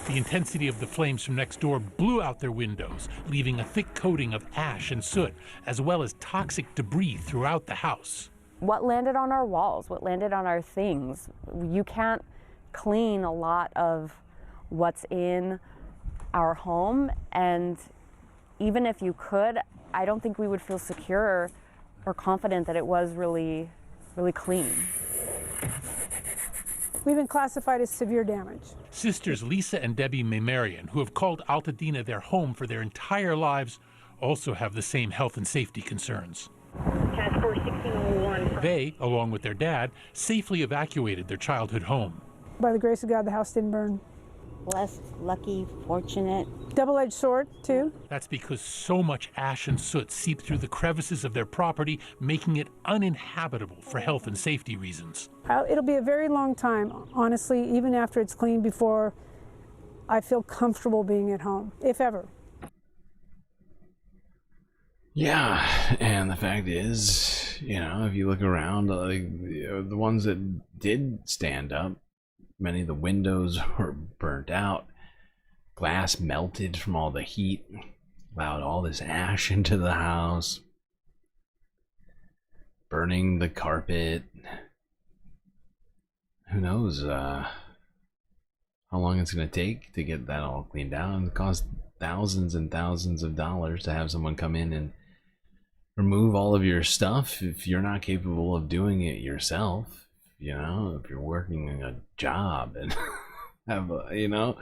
The intensity of the flames from next door blew out their windows, leaving a thick coating of ash and soot, as well as toxic debris throughout the house. What landed on our walls, what landed on our things, you can't clean a lot of what's in our home, and even if you could, I don't think we would feel secure or confident that it was really clean. We've been classified as severe damage. Sisters Lisa and Debbie Maymarian, who have called Altadena their home for their entire lives, also have the same health and safety concerns. Task Force 1601. They, along with their dad, safely evacuated their childhood home. By the grace of God, the house didn't burn. Blessed, lucky, fortunate. Double-edged sword, too. That's because so much ash and soot seeped through the crevices of their property, making it uninhabitable for health and safety reasons. It'll be a very long time, honestly, even after it's cleaned, before I feel comfortable being at home, if ever. Yeah, and the fact is, you know, if you look around, like the ones that did stand up, many of the windows were burnt out, glass melted from all the heat, allowed all this ash into the house, burning the carpet. Who knows how long it's going to take to get that all cleaned out. It costs thousands and thousands of dollars to have someone come in and remove all of your stuff if you're not capable of doing it yourself. You know, if you're working a job and have, you know,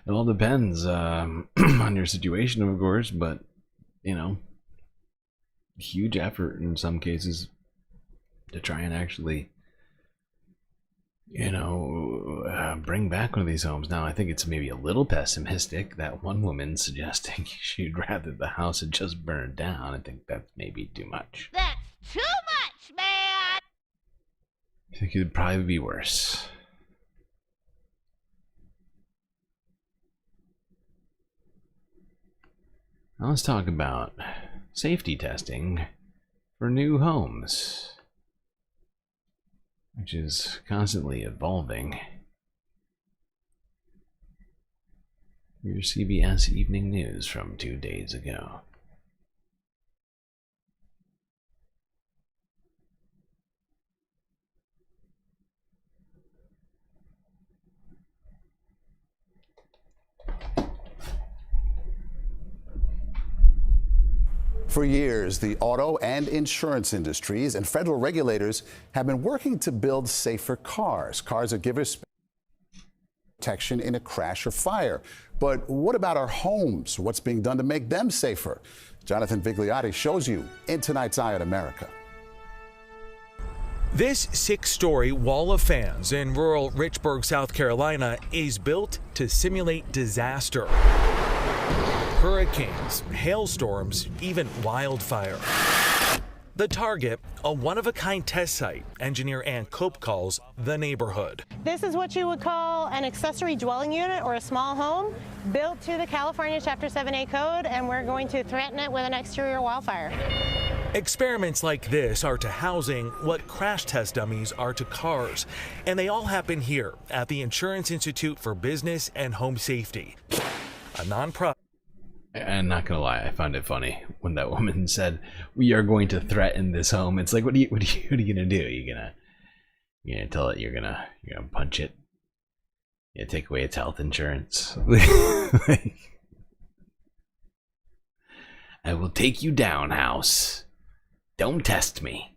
it all depends on your situation, of course, but, you know, huge effort in some cases to try and actually, you know, bring back one of these homes. Now, I think it's maybe a little pessimistic, that one woman suggesting she'd rather the house had just burned down. I think that's maybe too much. That's too much, man! I think it would probably be worse. Now let's talk about safety testing for new homes, which is constantly evolving. Your CBS Evening News from 2 days ago. For years, the auto and insurance industries and federal regulators have been working to build safer cars that give us protection in a crash or fire. But what about our homes? What's being done to make them safer? Jonathan Vigliotti shows you in tonight's Eye on America. This 6-story wall of fans in rural Richburg, South Carolina is built to simulate disaster. Hurricanes, hailstorms, even wildfire. The target, a one-of-a-kind test site engineer Ann Cope calls the neighborhood. This is what you would call an accessory dwelling unit or a small home built to the California Chapter 7A code, and we're going to threaten it with an exterior wildfire. Experiments like this are to housing what crash test dummies are to cars, and they all happen here at the Insurance Institute for Business and Home Safety, a nonprofit. I'm not gonna lie, I found it funny when that woman said, "We are going to threaten this home." It's like, what are you gonna do? You're gonna tell it you're gonna punch it? You take away its health insurance? I will take you down, house. Don't test me.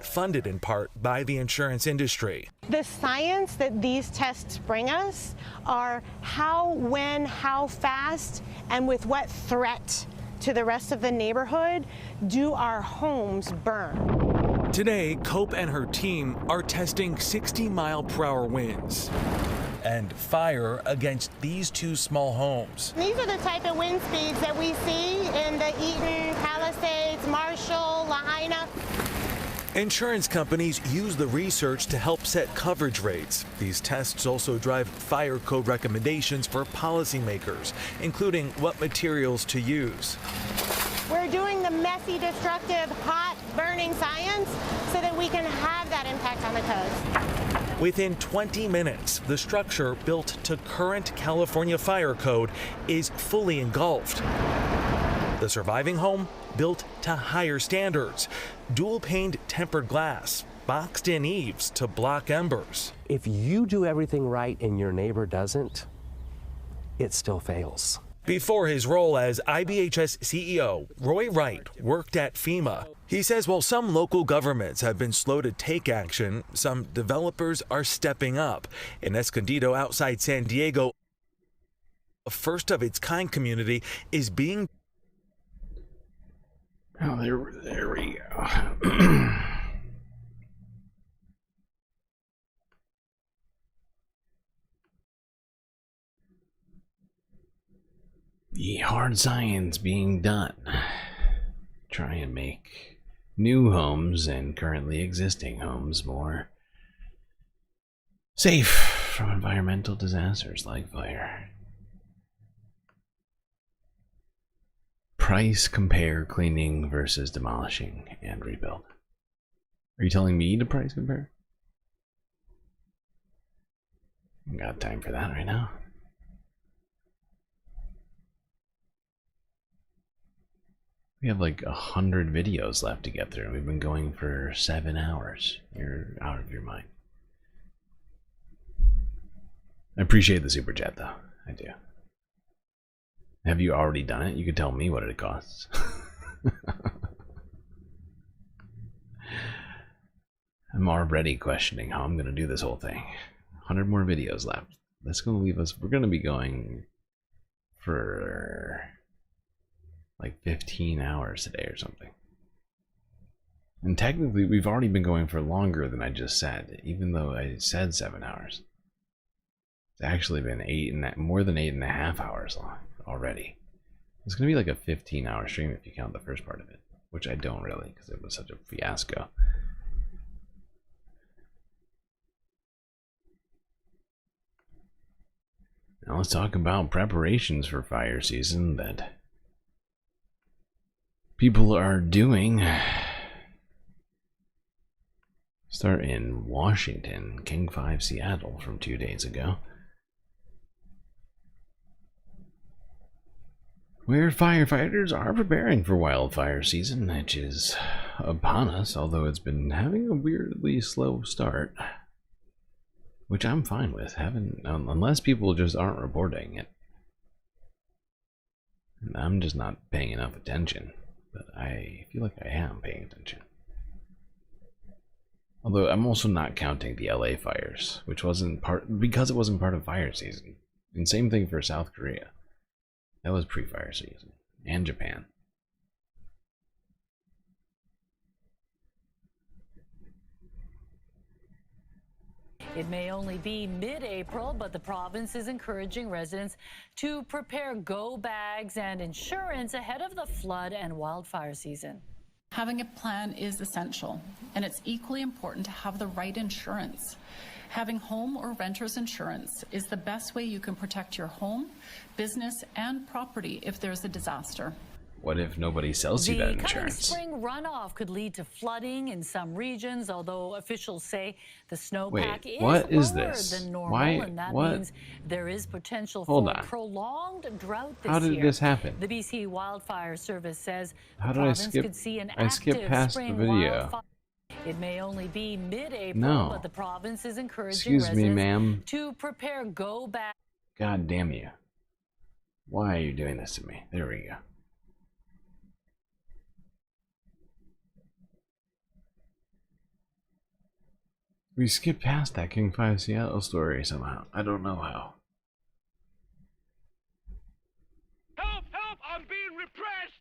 Funded in part by the insurance industry. The science that these tests bring us are how, when, how fast, and with what threat to the rest of the neighborhood do our homes burn. Today, Cope and her team are testing 60-mile-per-hour winds and fire against these two small homes. These are the type of wind speeds that we see in the Eaton, Palisades, Marshall, Lahaina. Insurance companies use the research to help set coverage rates. These tests also drive fire code recommendations for policymakers, including what materials to use. We're doing the messy, destructive, hot, burning science so that we can have that impact on the coast. Within 20 minutes, the structure built to current California fire code is fully engulfed. The surviving home built to higher standards, dual-paned tempered glass, boxed-in eaves to block embers. If you do everything right and your neighbor doesn't, it still fails. Before his role as IBHS CEO, Roy Wright worked at FEMA. He says while some local governments have been slow to take action, some developers are stepping up. In Escondido outside San Diego, a first-of-its-kind community is being... Oh, there we go. The hard science being done. Try and make new homes and currently existing homes more safe from environmental disasters like fire. Price compare cleaning versus demolishing and rebuild. Are you telling me to price compare? I got time for that right now. We have like 100 videos left to get through, and we've been going for 7 hours. You're out of your mind. I appreciate the super chat, though. I do. Have you already done it? You could tell me what it costs. I'm already questioning how I'm going to do this whole thing. 100 more videos left. That's going to leave us... We're going to be going for like 15 hours today or something. And technically, we've already been going for longer than I just said, even though I said 7 hours. It's actually been more than 8.5 hours long already. It's going to be like a 15-hour stream if you count the first part of it, which I don't really, because it was such a fiasco. Now let's talk about preparations for fire season that people are doing. Start in Washington, King 5 Seattle from 2 days ago, where firefighters are preparing for wildfire season, which is upon us, although it's been having a weirdly slow start, which I'm fine with, unless people just aren't reporting it. I'm just not paying enough attention, but I feel like I am paying attention. Although I'm also not counting the LA fires, which wasn't because it wasn't part of fire season. And same thing for South Korea. That was pre-fire season. And Japan. It may only be mid-April, but the province is encouraging residents to prepare go bags and insurance ahead of the flood and wildfire season. Having a plan is essential, and it's equally important to have the right insurance. Having home or renter's insurance is the best way you can protect your home, business, and property if there's a disaster. What if nobody sells you that The coming insurance? spring runoff could lead to flooding in some regions, although officials say the snowpack is what is lower this? than normal, Why- and that what? means there is potential Hold for on. prolonged drought this How did year. this happen? The BC Wildfire Service says How the did I province skip? could see an I skipped active past the spring video. wildfire. It may only be mid-April, No. but the province is encouraging Excuse me, residents ma'am. to prepare go back. God damn you. Why are you doing this to me? There we go. We skipped past that King 5 Seattle story somehow. I don't know how. Help! Help! I'm being repressed!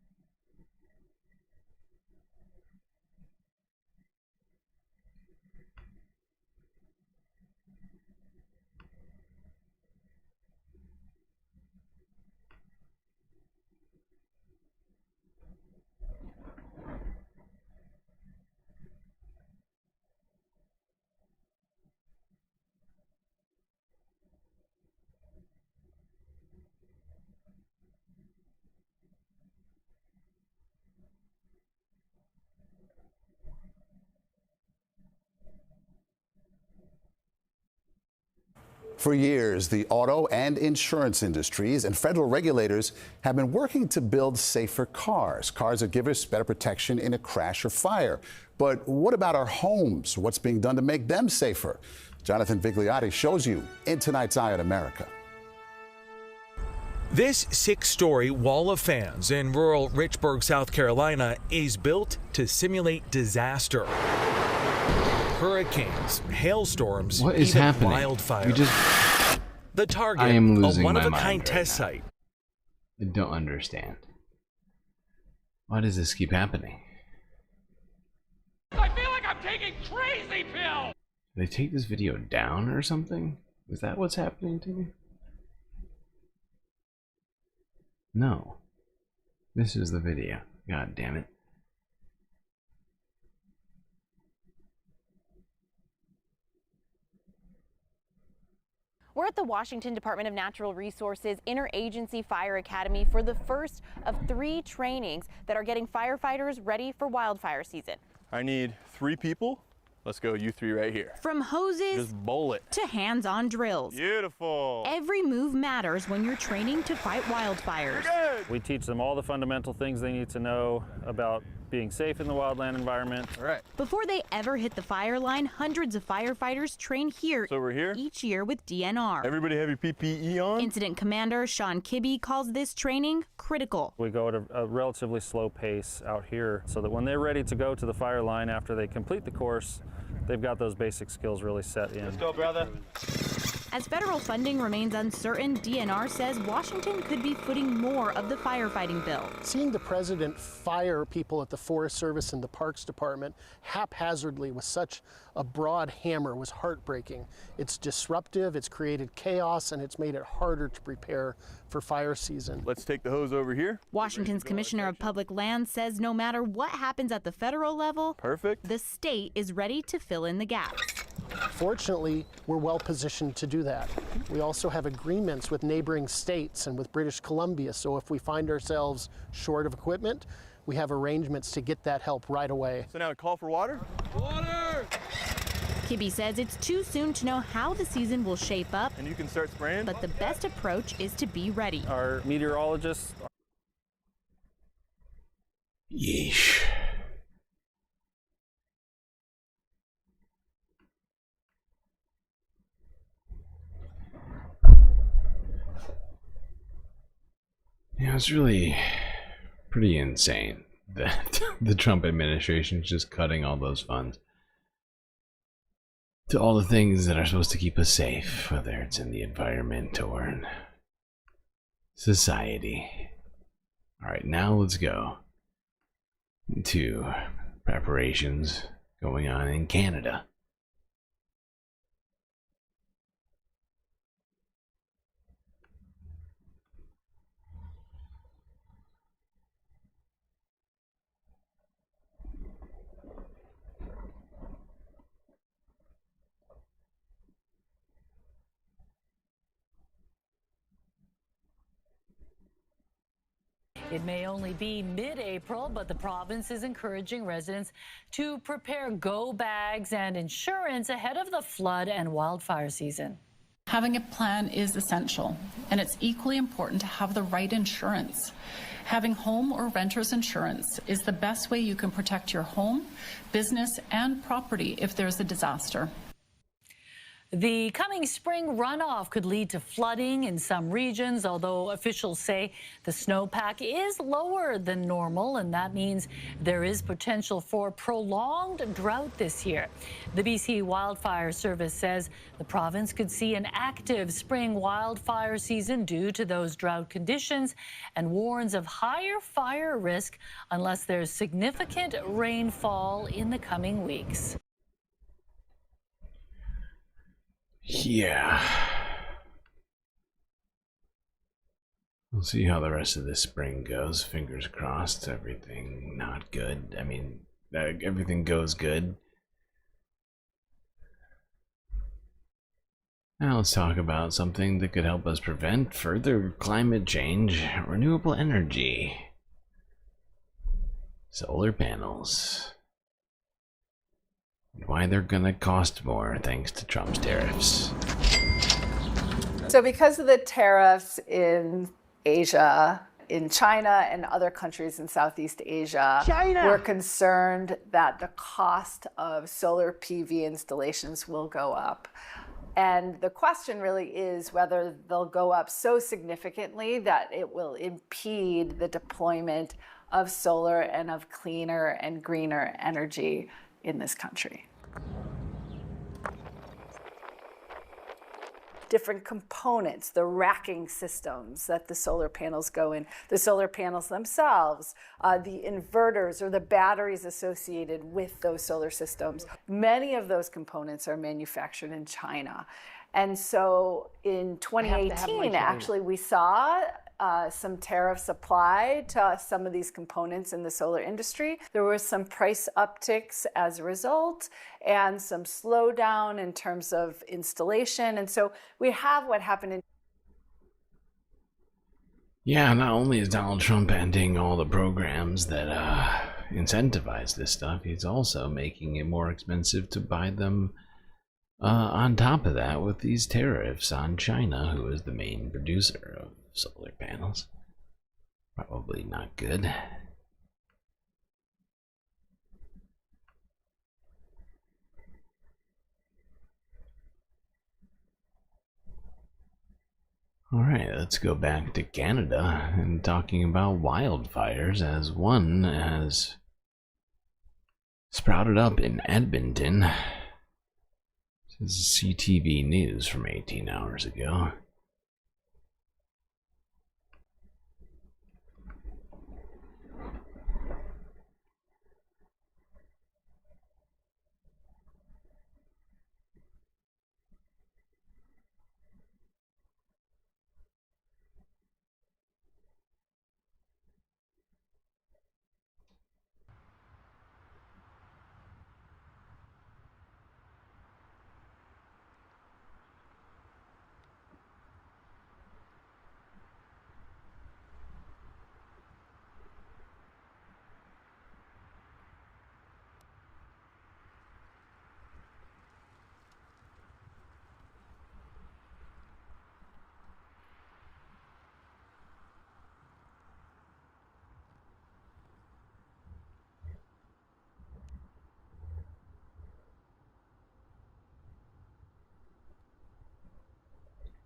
For years, the auto and insurance industries and federal regulators have been working to build safer cars that give us better protection in a crash or fire. But what about our homes? What's being done to make them safer? Jonathan Vigliotti shows you in tonight's Eye on America. This 6-story wall of fans in rural Richburg, South Carolina is built to simulate disaster. Hurricanes, hailstorms, What is even happening? wildfires. The target, I am a losing my one-of-a-kind mind test right site. I don't understand. Why does this keep happening? I feel like I'm taking crazy pills! Did they take this video down or something? Is that what's happening to me? No. This is the video. God damn it. We're at the Washington Department of Natural Resources Interagency Fire Academy for the first of 3 trainings that are getting firefighters ready for wildfire season. I need 3 people. Let's go, you 3 right here. From hoses Just bowl it. to hands-on drills. Beautiful. Every move matters when you're training to fight wildfires. We teach them all the fundamental things they need to know about being safe in the wildland environment. All right. Before they ever hit the fire line, hundreds of firefighters train here, So we're here? each year with DNR. Everybody have your PPE on? Incident Commander Sean Kibbe calls this training critical. We go at a relatively slow pace out here so that when they're ready to go to the fire line after they complete the course, they've got those basic skills really set in. Let's go, brother. As federal funding remains uncertain, DNR says Washington could be footing more of the firefighting bill. Seeing the president fire people at the Forest Service and the Parks Department haphazardly with such a broad hammer was heartbreaking. It's disruptive, it's created chaos, and it's made it harder to prepare for fire season. Let's take the hose over here. Washington's Commissioner of Public Lands says no matter what happens at the federal level, the state is ready to fill in the gaps. Fortunately, we're well positioned to do that. We also have agreements with neighboring states and with British Columbia, so if we find ourselves short of equipment, we have arrangements to get that help right away. So now call for water? Water! Kibbe says it's too soon to know how the season will shape up, And you can start spraying? but the best approach is to be ready. Our meteorologists. Yeesh. Yeah, it's really pretty insane that the Trump administration is just cutting all those funds to all the things that are supposed to keep us safe, whether it's in the environment or in society. Alright, now let's go to preparations going on in Canada. It may only be mid-April, but the province is encouraging residents to prepare go bags and insurance ahead of the flood and wildfire season. Having a plan is essential, and it's equally important to have the right insurance. Having home or renter's insurance is the best way you can protect your home, business, and property if there's a disaster. The coming spring runoff could lead to flooding in some regions, although officials say the snowpack is lower than normal, and that means there is potential for prolonged drought this year. The BC Wildfire Service says the province could see an active spring wildfire season due to those drought conditions and warns of higher fire risk unless there's significant rainfall in the coming weeks. Yeah. We'll see how the rest of this spring goes. Fingers crossed. Everything not good. I mean, everything goes good. Now let's talk about something that could help us prevent further climate change. Renewable energy. Solar panels. Why they're gonna cost more thanks to Trump's tariffs. So because of the tariffs in Asia, in China and other countries in Southeast Asia, we're concerned that the cost of solar PV installations will go up. And the question really is whether they'll go up so significantly that it will impede the deployment of solar and of cleaner and greener energy in this country. Different components, the racking systems that the solar panels go in, the solar panels themselves, the inverters or the batteries associated with those solar systems. Many of those components are manufactured in China. And so in 2018, actually, we saw some tariffs apply to some of these components in the solar industry. There were some price upticks as a result and some slowdown in terms of installation. And so we have what happened in. Yeah, not only is Donald Trump ending all the programs that incentivize this stuff, he's also making it more expensive to buy them. On top of that, with these tariffs on China, who is the main producer of solar panels. Probably not good. Alright, let's go back to Canada and talking about wildfires, as one has sprouted up in Edmonton. This is CTV News from 18 hours ago.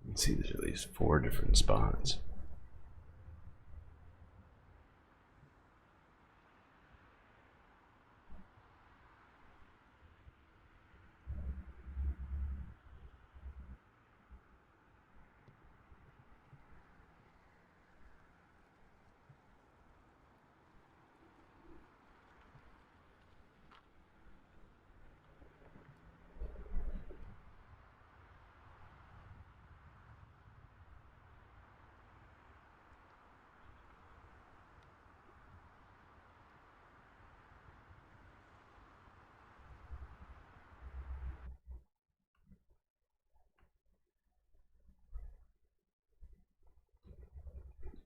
Let's see, there's at least 4 different spots.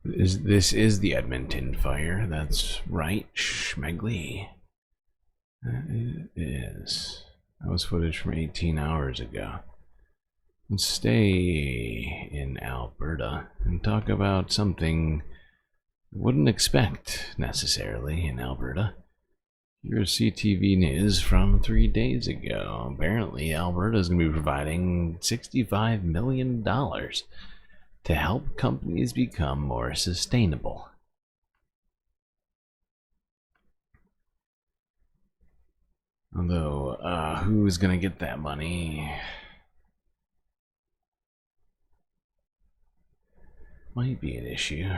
This is the Edmonton fire. That's right, Schmegley. That is. That was footage from 18 hours ago. Let's stay in Alberta and talk about something you wouldn't expect necessarily in Alberta. Here's CTV News from 3 days ago. Apparently, Alberta is going to be providing $65 million to help companies become more sustainable. Although, who's going to get that money? Might be an issue.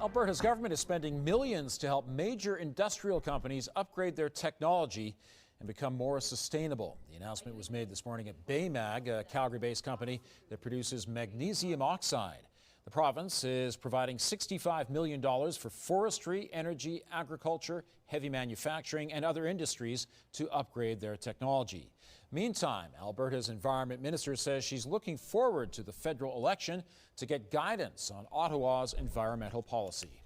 Alberta's government is spending millions to help major industrial companies upgrade their technology and become more sustainable. The announcement was made this morning at Baymag, a Calgary-based company that produces magnesium oxide. The province is providing $65 million for forestry, energy, agriculture, heavy manufacturing, and other industries to upgrade their technology. Meantime, Alberta's environment minister says she's looking forward to the federal election to get guidance on Ottawa's environmental policy.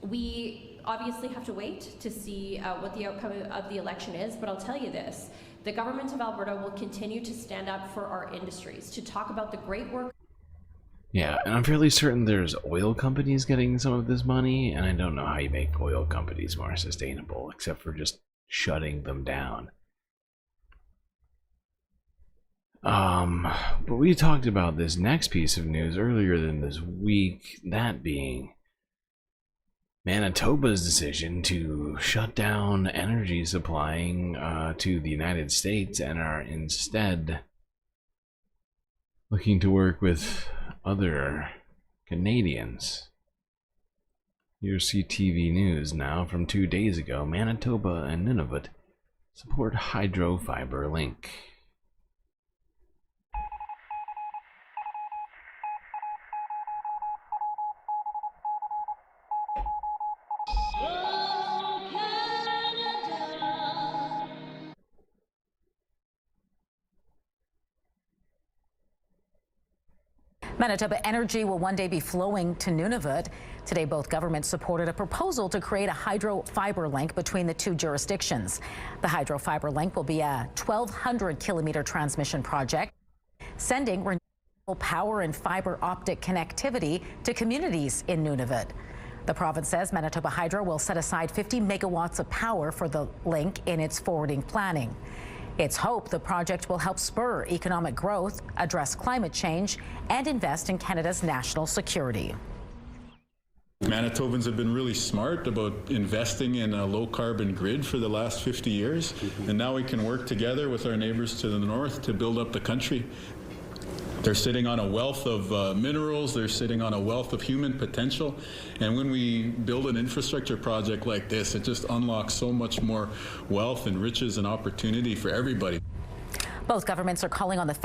We obviously have to wait to see what the outcome of the election is, but I'll tell you this, the government of Alberta will continue to stand up for our industries, to talk about the great work. Yeah, and I'm fairly certain there's oil companies getting some of this money, and I don't know how you make oil companies more sustainable, except for just shutting them down. But we talked about this next piece of news earlier in this week, that being Manitoba's decision to shut down energy supplying to the United States and are instead looking to work with other Canadians. Here's CTV News now from 2 days ago. Manitoba and Nunavut support hydro fiber link. Manitoba energy will one day be flowing to Nunavut. Today, both governments supported a proposal to create a hydro fiber link between the two jurisdictions. The hydro fiber link will be a 1,200-kilometer transmission project, sending renewable power and fiber optic connectivity to communities in Nunavut. The province says Manitoba Hydro will set aside 50 megawatts of power for the link in its forwarding planning. It's hoped the project will help spur economic growth, address climate change, and invest in Canada's national security. Manitobans have been really smart about investing in a low-carbon grid for the last 50 years, and now we can work together with our neighbors to the north to build up the country. They're sitting on a wealth of minerals, they're sitting on a wealth of human potential, and when we build an infrastructure project like this, it just unlocks so much more wealth and riches and opportunity for everybody. Both governments are calling on the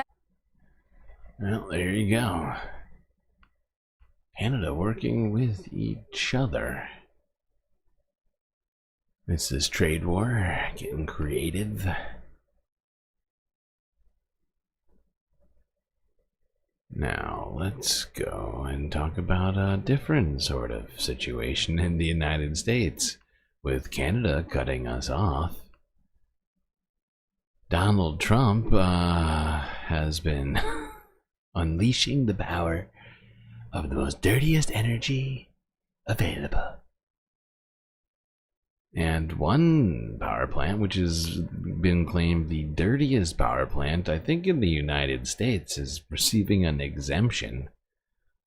Well, there you go. Canada working with each other. It's this trade war getting creative. Now, let's go and talk about a different sort of situation in the United States, with Canada cutting us off. Donald Trump has been unleashing the power of the most dirtiest energy available. And one power plant, which has been claimed the dirtiest power plant, I think in the United States, is receiving an exemption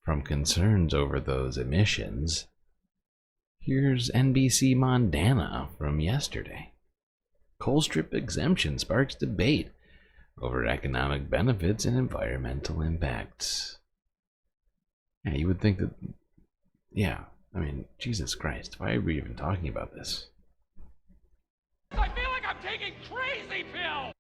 from concerns over those emissions. Here's NBC Montana from yesterday. Coal strip exemption sparks debate over economic benefits and environmental impacts. Yeah, you would think that, yeah, I mean, Jesus Christ, why are we even talking about this? I feel like I'm taking crazy pills!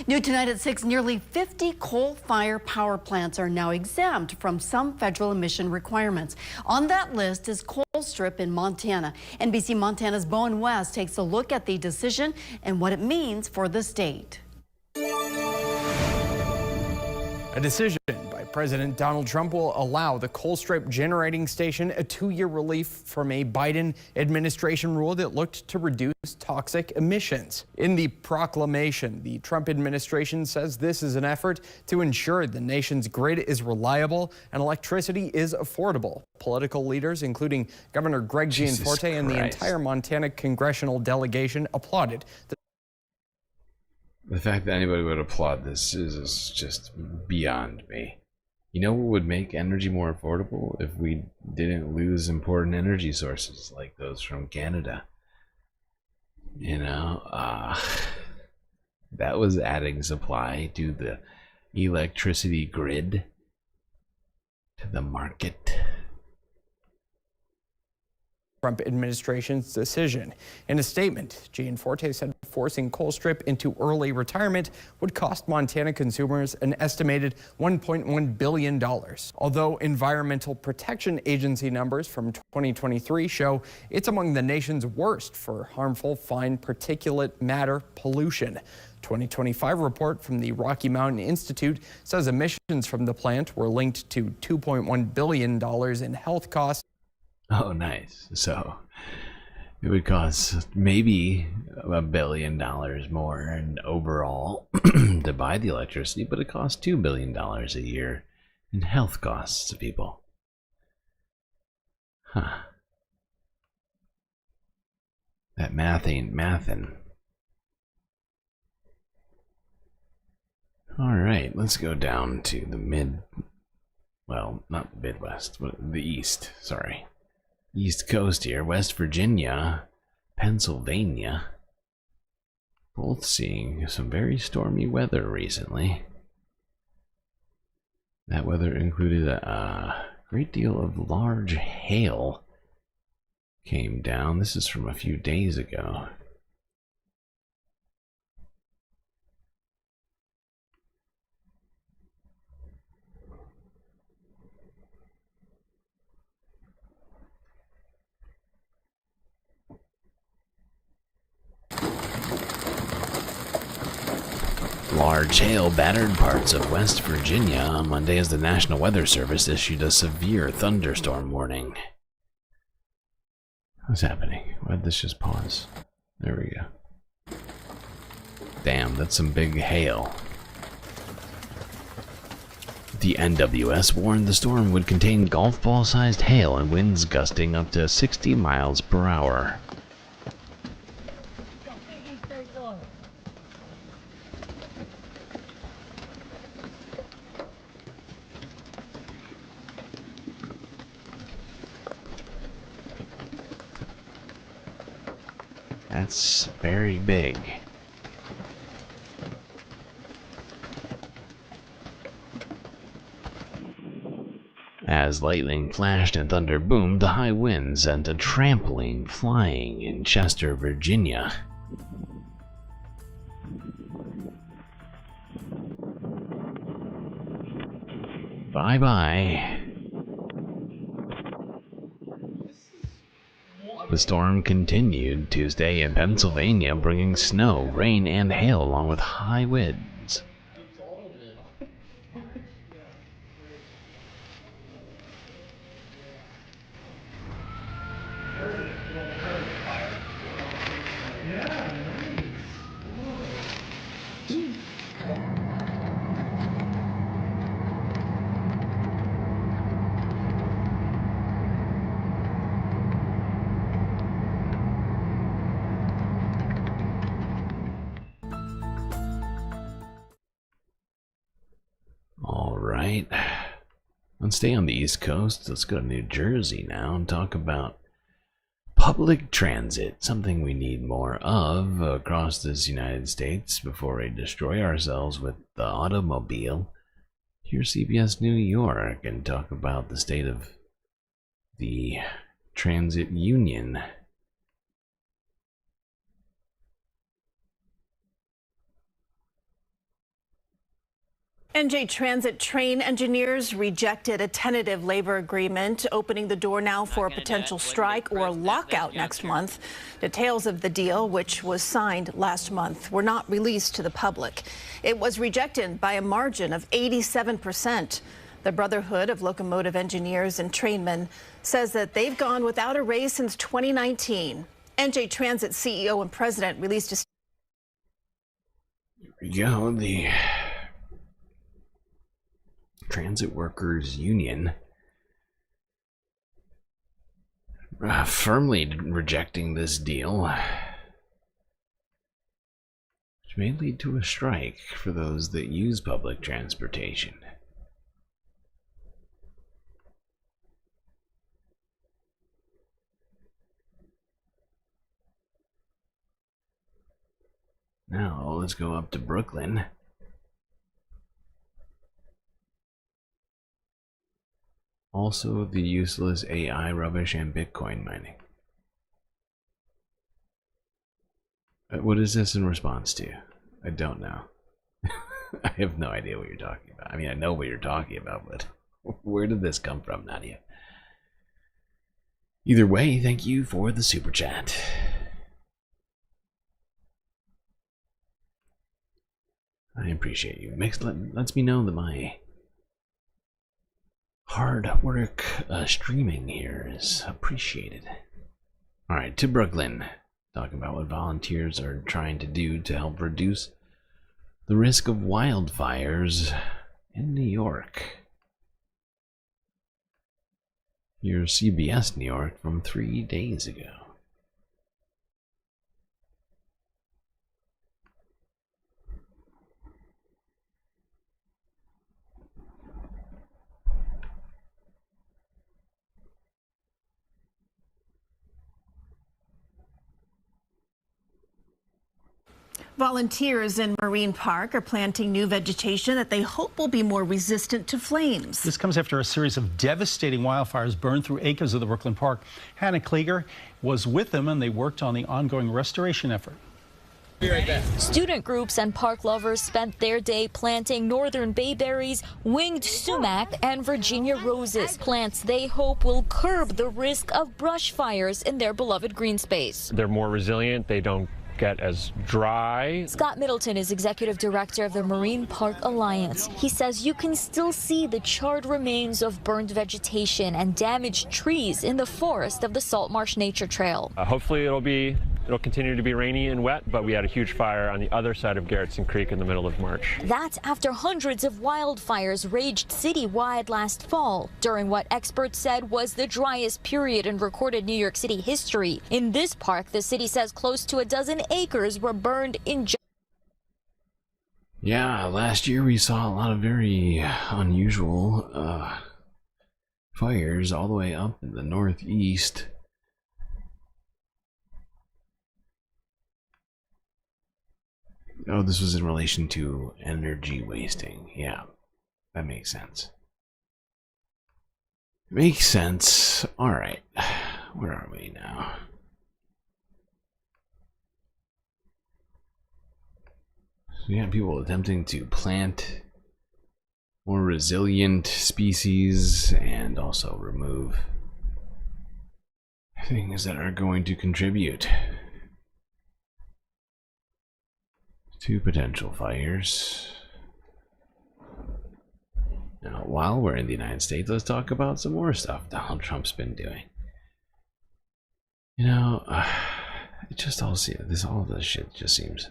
New tonight at 6, nearly 50 coal-fired power plants are now exempt from some federal emission requirements. On that list is Colstrip in Montana. NBC Montana's Bowen West takes a look at the decision and what it means for the state. A decision by President Donald Trump will allow the Colstrip generating station a 2-year relief from a Biden administration rule that looked to reduce toxic emissions. In the proclamation, the Trump administration says this is an effort to ensure the nation's grid is reliable and electricity is affordable. Political leaders, including Governor Greg Gianforte and the entire Montana congressional delegation, applauded the fact that anybody would applaud this is just beyond me. You know what would make energy more affordable? If we didn't lose important energy sources like those from Canada. You know, that was adding supply to the electricity grid, to the market. Trump administration's decision. In a statement, Gianforte said forcing Colstrip into early retirement would cost Montana consumers an estimated $1.1 billion. Although Environmental Protection Agency numbers from 2023 show it's among the nation's worst for harmful fine particulate matter pollution. 2025 report from the Rocky Mountain Institute says emissions from the plant were linked to $2.1 billion in health costs. Oh, nice. So it would cost maybe $1 billion more in overall to buy the electricity, but it costs $2 billion a year in health costs to people. Huh. That math ain't mathin'. Alright, let's go down to the not the Midwest, but the East, sorry. East Coast here, West Virginia, Pennsylvania, both seeing some very stormy weather recently. That weather included a great deal of large hail came down. This is from a few days ago. Large hail battered parts of West Virginia on Monday as the National Weather Service issued a severe thunderstorm warning. What's happening? Why did this just pause? There we go. Damn, that's some big hail. The NWS warned the storm would contain golf ball-sized hail and winds gusting up to 60 miles per hour. That's very big. As lightning flashed and thunder boomed, the high winds sent a trampoline flying in Chester, Virginia. Bye-bye. The storm continued Tuesday in Pennsylvania, bringing snow, rain, and hail along with high winds. Alright, let's stay on the East Coast. Let's go to New Jersey now and talk about public transit, something we need more of across this United States before we destroy ourselves with the automobile. Here's CBS New York and talk about the state of the transit union. NJ Transit train engineers rejected a tentative labor agreement, opening the door now for a potential strike or lockout next month. Details of the deal, which was signed last month, were not released to the public. It was rejected by a margin of 87%. The Brotherhood of Locomotive Engineers and Trainmen says that they've gone without a raise since 2019. NJ Transit CEO and president released a The Transit Workers Union firmly rejecting this deal, which may lead to a strike for those that use public transportation. Now let's go up to Brooklyn. Also, the useless AI rubbish and Bitcoin mining. What is this in response to? I don't know. I have no idea what you're talking about. I mean, I know what you're talking about, but where did this come from, Nadia? Either way, thank you for the super chat. I appreciate you. Lets me know that my hard work streaming here is appreciated. Alright, to Brooklyn. Talking about what volunteers are trying to do to help reduce the risk of wildfires in New York. Here's CBS New York from 3 days ago. Volunteers in Marine Park are planting new vegetation that they hope will be more resistant to flames. This comes after a series of devastating wildfires burned through acres of the Brooklyn Park. Hannah Klieger was with them, and they worked on the ongoing restoration effort. Student groups and park lovers spent their day planting northern bayberries, winged sumac, and Virginia roses, plants they hope will curb the risk of brush fires in their beloved green space. They're more resilient. They don't get as dry. Scott Middleton is executive director of the Marine Park Alliance. He says you can still see the charred remains of burned vegetation and damaged trees in the forest of the Salt Marsh Nature Trail. Hopefully it'll continue to be rainy and wet, but we had a huge fire on the other side of Garrettson Creek in the middle of March. That's after hundreds of wildfires raged citywide last fall, during what experts said was the driest period in recorded New York City history. In this park, the city says close to a dozen acres were burned in Yeah, last year we saw a lot of very unusual fires all the way up in the northeast. Oh, this was in relation to energy wasting. Yeah, that makes sense. Makes sense. Alright, where are we now? So you have people attempting to plant more resilient species and also remove things that are going to contribute to potential fires. Now, while we're in the United States, let's talk about some more stuff Donald Trump's been doing. You know, it just all this shit just seems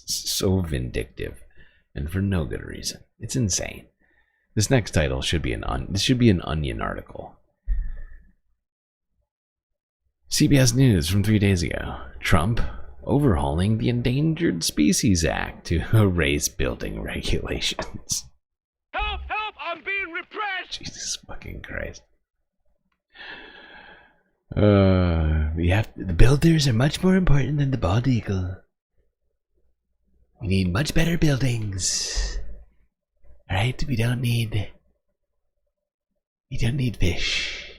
so vindictive, and for no good reason. It's insane. This next title should be an Onion article. CBS News from 3 days ago. Trump overhauling the Endangered Species Act to erase building regulations. Help! Help! I'm being repressed! Jesus fucking Christ. The builders are much more important than the bald eagle. We need much better buildings. Alright, we don't need fish.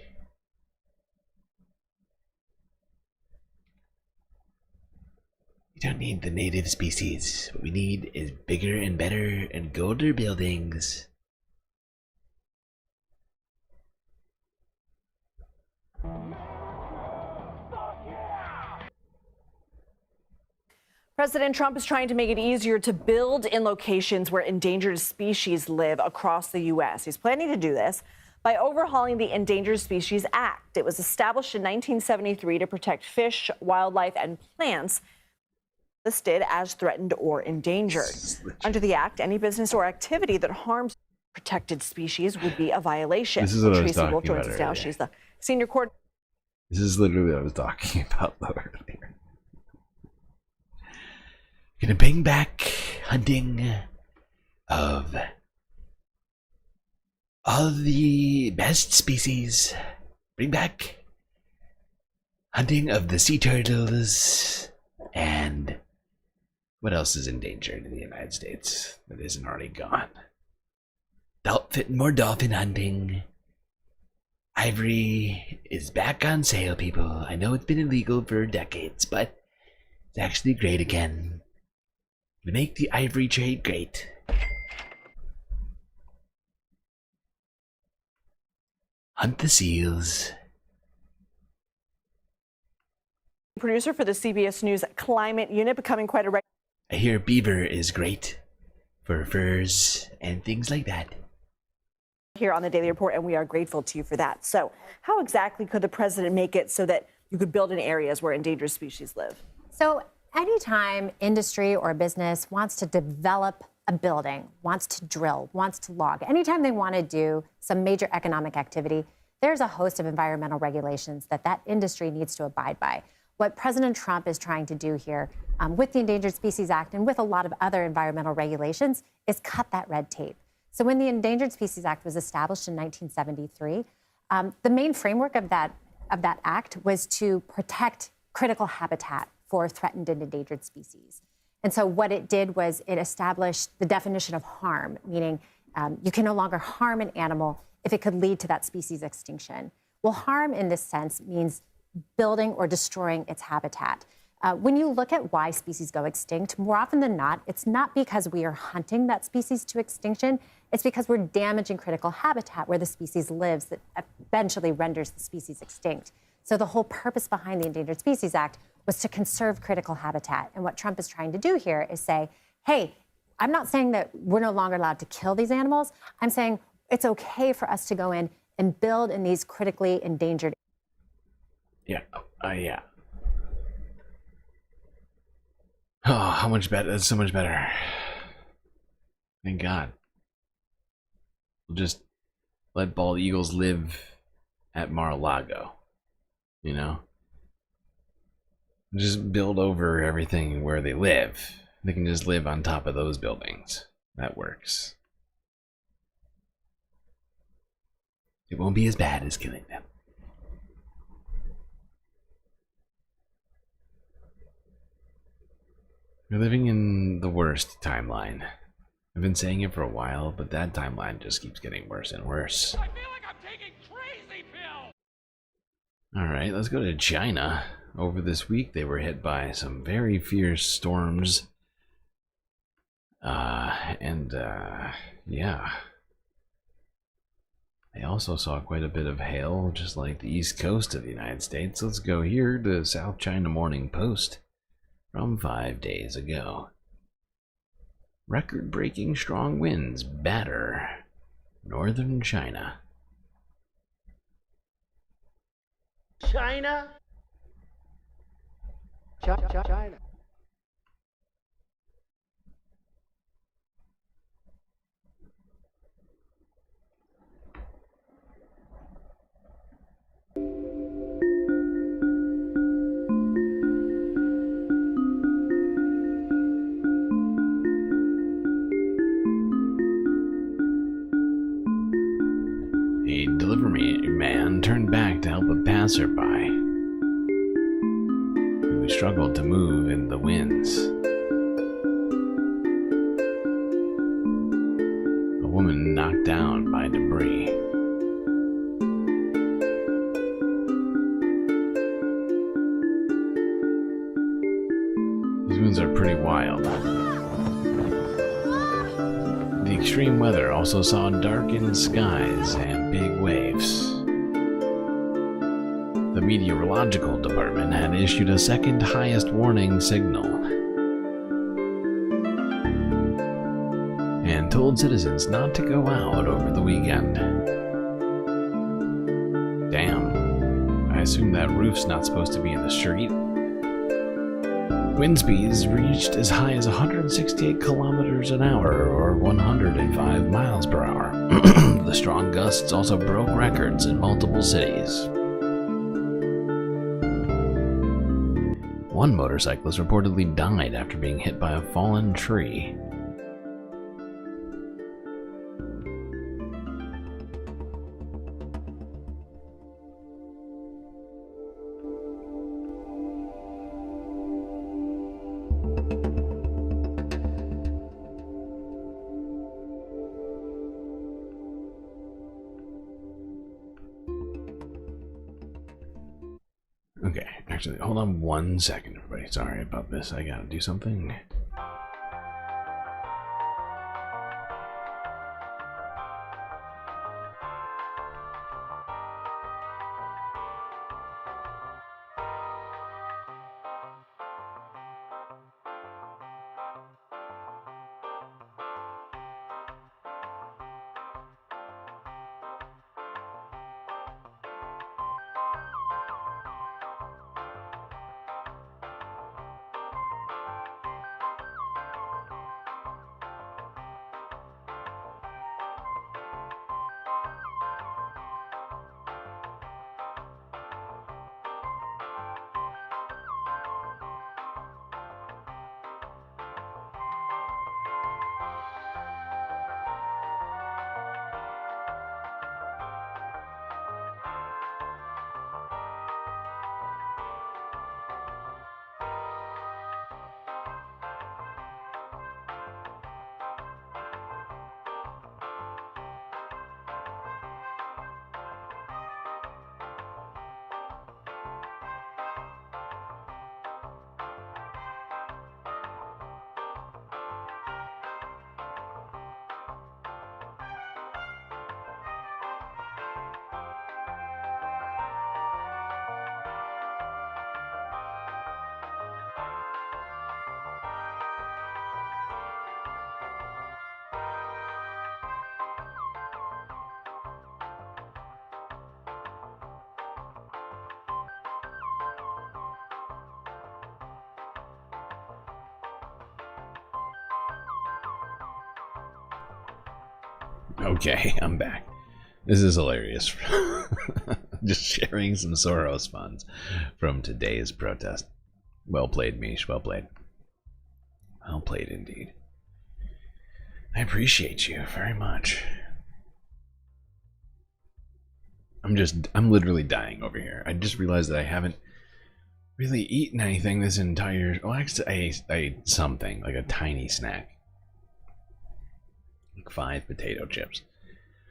We don't need the native species. What we need is bigger and better and golder buildings. President Trump is trying to make it easier to build in locations where endangered species live across the U.S. He's planning to do this by overhauling the Endangered Species Act. It was established in 1973 to protect fish, wildlife, and plants listed as threatened or endangered. Under the act, any business or activity that harms protected species would be a violation. This is what I was Tracy talking Wolf joins about us now. earlier. She's the senior coordinator. This is literally what I was talking about earlier. Gonna bring back hunting of all the best species. Bring back hunting of the sea turtles. And what else is endangered in the United States that isn't already gone? More dolphin hunting. Ivory is back on sale, people. I know it's been illegal for decades, but it's actually great again. To make the ivory trade great. Hunt the seals. Producer for the CBS News Climate Unit, becoming quite a regular. I hear beaver is great for furs and things like that. Here on the Daily Report, and we are grateful to you for that. So, how exactly could the president make it so that you could build in areas where endangered species live? So, anytime industry or business wants to develop a building, wants to drill, wants to log, anytime they want to do some major economic activity, there's a host of environmental regulations that industry needs to abide by. What President Trump is trying to do here with the Endangered Species Act and with a lot of other environmental regulations is cut that red tape. So when the Endangered Species Act was established in 1973, the main framework of that act was to protect critical habitat for threatened and endangered species. And so what it did was it established the definition of harm, meaning you can no longer harm an animal if it could lead to that species extinction. Well, harm in this sense means building or destroying its habitat. When you look at why species go extinct, more often than not, it's not because we are hunting that species to extinction. It's because we're damaging critical habitat where the species lives that eventually renders the species extinct. So the whole purpose behind the Endangered Species Act was to conserve critical habitat. And what Trump is trying to do here is say, hey, I'm not saying that we're no longer allowed to kill these animals. I'm saying it's okay for us to go in and build in these critically endangered. Yeah. Yeah. Oh, how much better. That's so much better. Thank God. We'll just let bald eagles live at Mar-a-Lago. You know? Just build over everything where they live. They can just live on top of those buildings. That works. It won't be as bad as killing them. We're living in the worst timeline. I've been saying it for a while, but that timeline just keeps getting worse and worse. I feel like I'm taking crazy pills. Alright, let's go to China. Over this week, they were hit by some very fierce storms. Yeah. They also saw quite a bit of hail, just like the east coast of the United States. Let's go here to South China Morning Post from 5 days ago. Record-breaking strong winds batter northern China. China? China. A delivery man turned back to help a passerby who struggled to move in the winds. A woman knocked down by debris. These winds The extreme weather also saw darkened skies and big waves. The meteorological department had issued a second highest warning signal and told citizens not to go out over the weekend. Damn, I assume that roof's not supposed to be in the street. Wind speeds reached as high as 168 kilometers an hour, or 105 miles per hour. The strong gusts also broke records in multiple cities. One motorcyclist reportedly died after being hit by a fallen tree. Okay, actually, hold on 1 second, everybody. Sorry about this. I gotta do something. Okay, I'm back. This is hilarious. Just sharing some Soros funds from today's protest. Well played, Mish. Well played. Well played indeed. I appreciate you very much. I'm literally dying over here. I just realized that I haven't really eaten anything this entire... Well, actually, I ate something, like a tiny snack. Like 5 potato chips.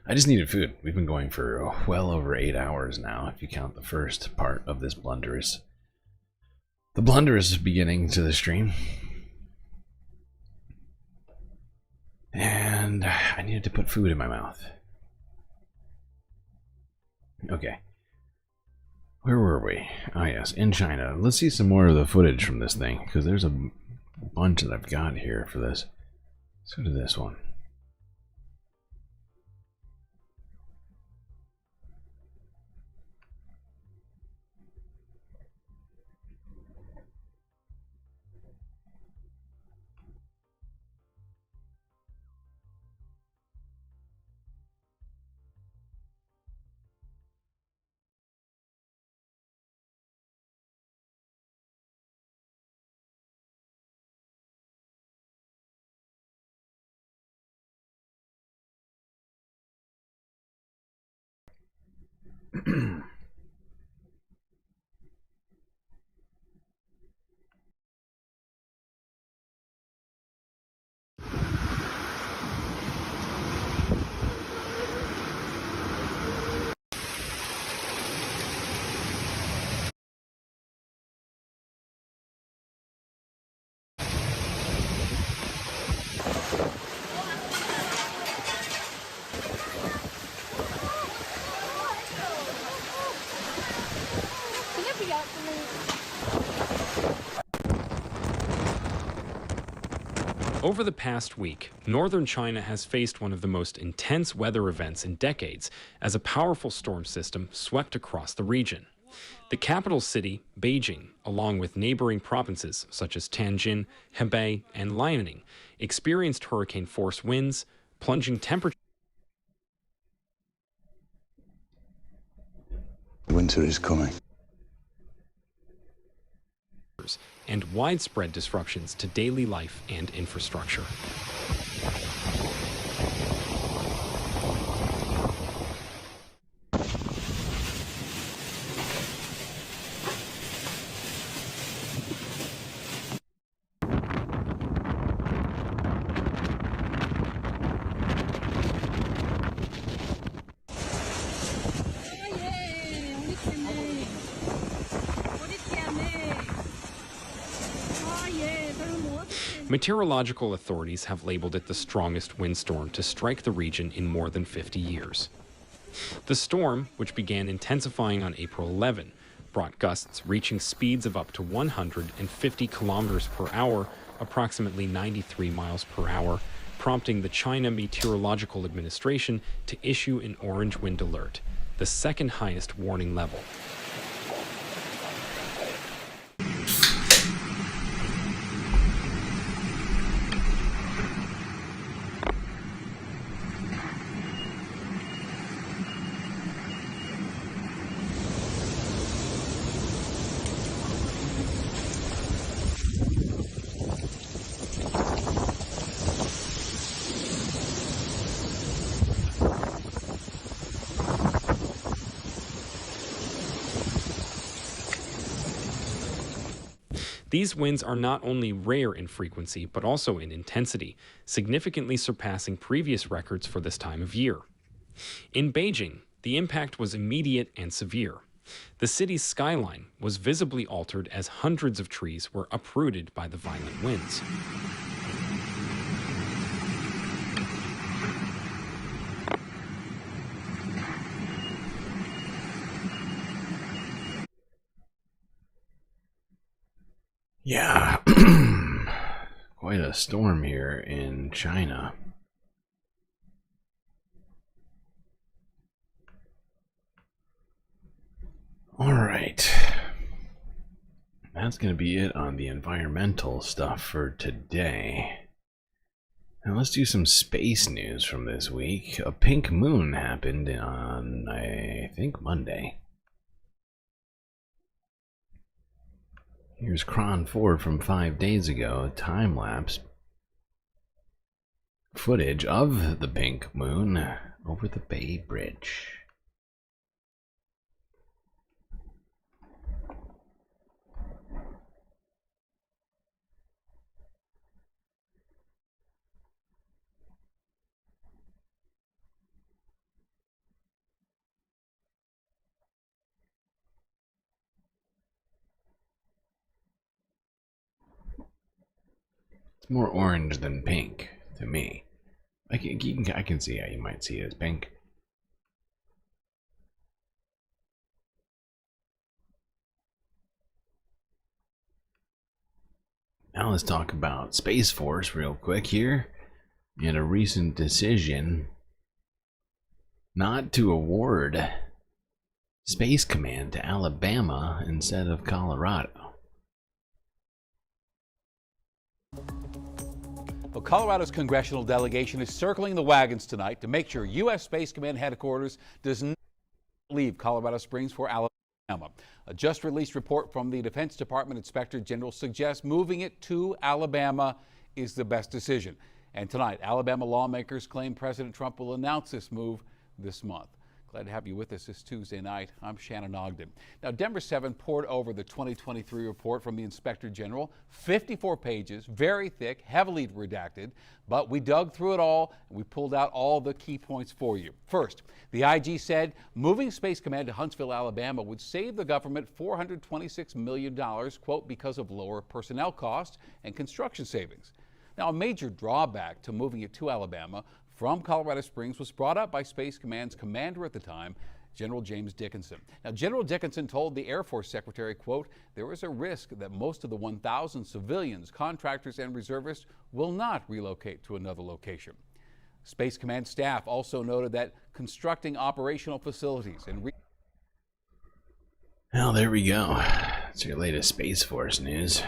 I just needed food. We've been going for well over 8 hours now, if you count the first part of this blunderous. The blunderous beginning to the stream. And I needed to put food in my mouth. Okay. Where were we? Oh yes, in China. Let's see some more of the footage from this thing, because there's a bunch that I've got here for this. Let's go to this one. Over the past week, northern China has faced one of the most intense weather events in decades as a powerful storm system swept across the region. The capital city, Beijing, along with neighboring provinces such as Tianjin, Hebei, and Liaoning, experienced hurricane-force winds, plunging temperatures. Winter is coming. And widespread disruptions to daily life and infrastructure. Meteorological authorities have labeled it the strongest windstorm to strike the region in more than 50 years. The storm, which began intensifying on April 11, brought gusts reaching speeds of up to 150 kilometers per hour, approximately 93 miles per hour, prompting the China Meteorological Administration to issue an orange wind alert, the second highest warning level. These winds are not only rare in frequency, but also in intensity, significantly surpassing previous records for this time of year. In Beijing, the impact was immediate and severe. The city's skyline was visibly altered as hundreds of trees were uprooted by the violent winds. Yeah, quite a storm here in China. All right, that's going to be it on the environmental stuff for today. Now let's do some space news from this week. A pink moon happened on, I think, Monday. Here's Cron 4 from 5 days ago, time-lapse footage of the pink moon over the Bay Bridge. It's more orange than pink to me. I can see how you might see it as pink. Now let's talk about Space Force real quick here. In a recent decision not to award Space Command to Alabama instead of Colorado. Well, Colorado's congressional delegation is circling the wagons tonight to make sure U.S. Space Command headquarters does not leave Colorado Springs for Alabama. A just released report from the Defense Department Inspector General suggests moving it to Alabama is the best decision. And tonight, Alabama lawmakers claim President Trump will announce this move this month. Glad to have you with us this Tuesday night. I'm Shannon Ogden. Now, Denver 7 poured over the 2023 report from the Inspector General. 54 pages, very thick, heavily redacted, but we dug through it all and we pulled out all the key points for you. First, the IG said moving Space Command to Huntsville, Alabama would save the government $426 million, quote, because of lower personnel costs and construction savings. Now, a major drawback to moving it to Alabama from Colorado Springs was brought up by Space Command's commander at the time, General James Dickinson. Now, General Dickinson told the Air Force Secretary, quote, there is a risk that most of the 1,000 civilians, contractors, and reservists will not relocate to another location. Space Command staff also noted that constructing operational facilities and well, there we go. That's your latest Space Force news.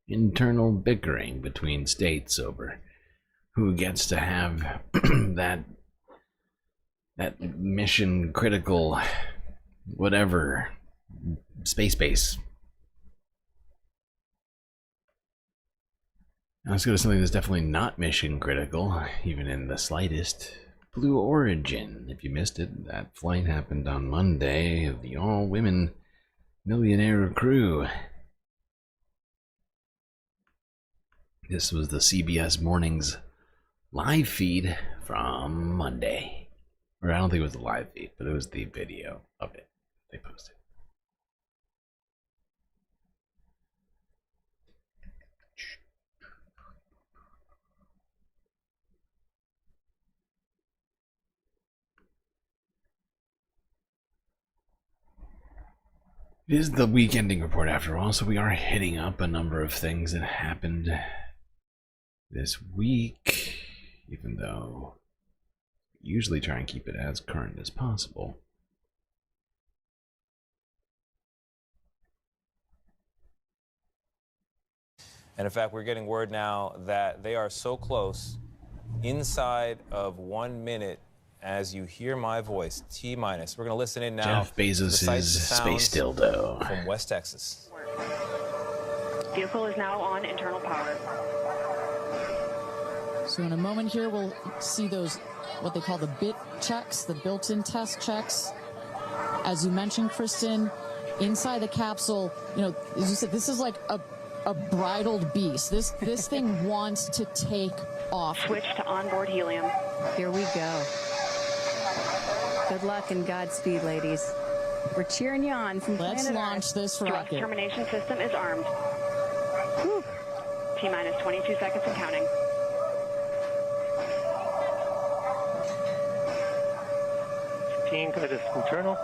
Internal bickering between states over who gets to have that mission critical whatever space base. Now let's go to something that's definitely not mission critical, even in the slightest. Blue Origin. If you missed it, that flight happened on Monday of the all-women millionaire crew. This was the CBS Mornings live feed from Monday. Or I don't think it was the live feed, but it was the video of it they posted. It is the week ending report after all, so we are hitting up a number of things that happened this week, even though we usually try and keep it as current as possible. And in fact, we're getting word now that they are so close, inside of 1 minute, as you hear my voice, T-minus. We're going to listen in now. Jeff Bezos' space dildo. From West Texas. Vehicle is now on internal power. So in a moment here, we'll see those, what they call the bit checks, the built-in test checks. As you mentioned, Kristen, inside the capsule, you know, as you said, this is like a bridled beast. This thing wants to take off. Switch to onboard helium. Here we go. Good luck and Godspeed, ladies. We're cheering you on from Let's planet launch Earth. this Thrust rocket. termination system is armed. Whew. T-minus 22 seconds and counting. That is internal.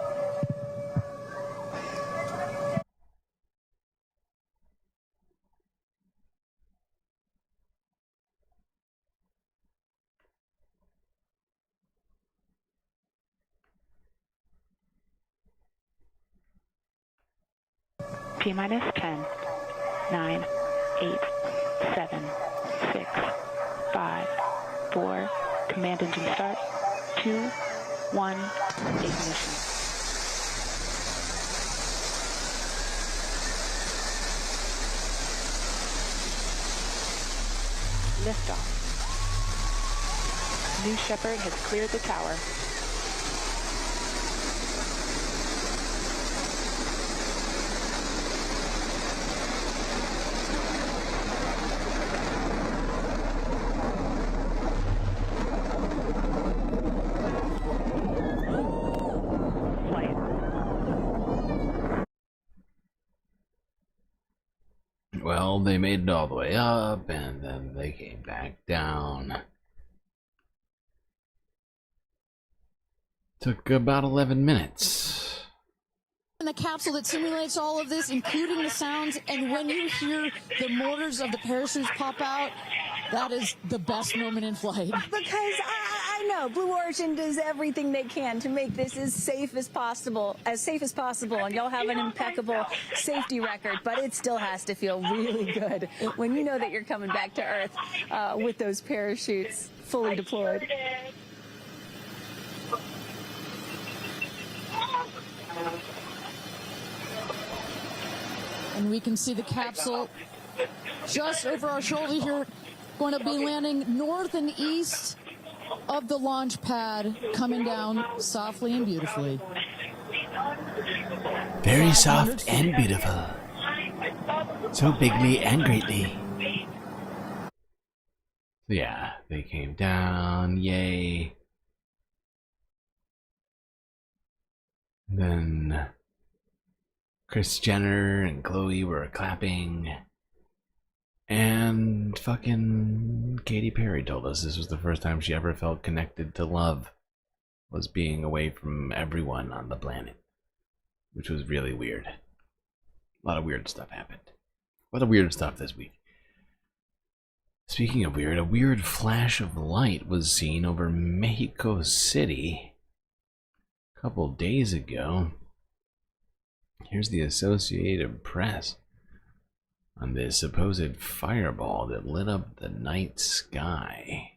T-minus 10, 9, 8, 7, 6, 5, 4, command engine start, 2, 1, ignition. Liftoff. New Shepard has cleared the tower. Well, they made it all the way up, and then they came back down. Took about 11 minutes. In the capsule that simulates all of this, including the sounds, and when you hear the motors of the parachutes pop out, that is the best moment in flight. Because I know Blue Origin does everything they can to make this as safe as possible, and y'all have an impeccable safety record, but it still has to feel really good when you know that you're coming back to Earth with those parachutes fully deployed. And we can see the capsule just over our shoulder here, going to be landing north and east of the launch pad, coming down softly and beautifully. Very soft and beautiful. So bigly and greatly. Yeah, they came down, yay. Then Kris Jenner and Chloe were clapping. And fucking Katy Perry told us this was the first time she ever felt connected to love. was being away from everyone on the planet, which was really weird. A lot of weird stuff happened. A lot of weird stuff this week. Speaking of weird, a weird flash of light was seen over Mexico City a couple days ago. Here's the Associated Press on this supposed fireball that lit up the night sky.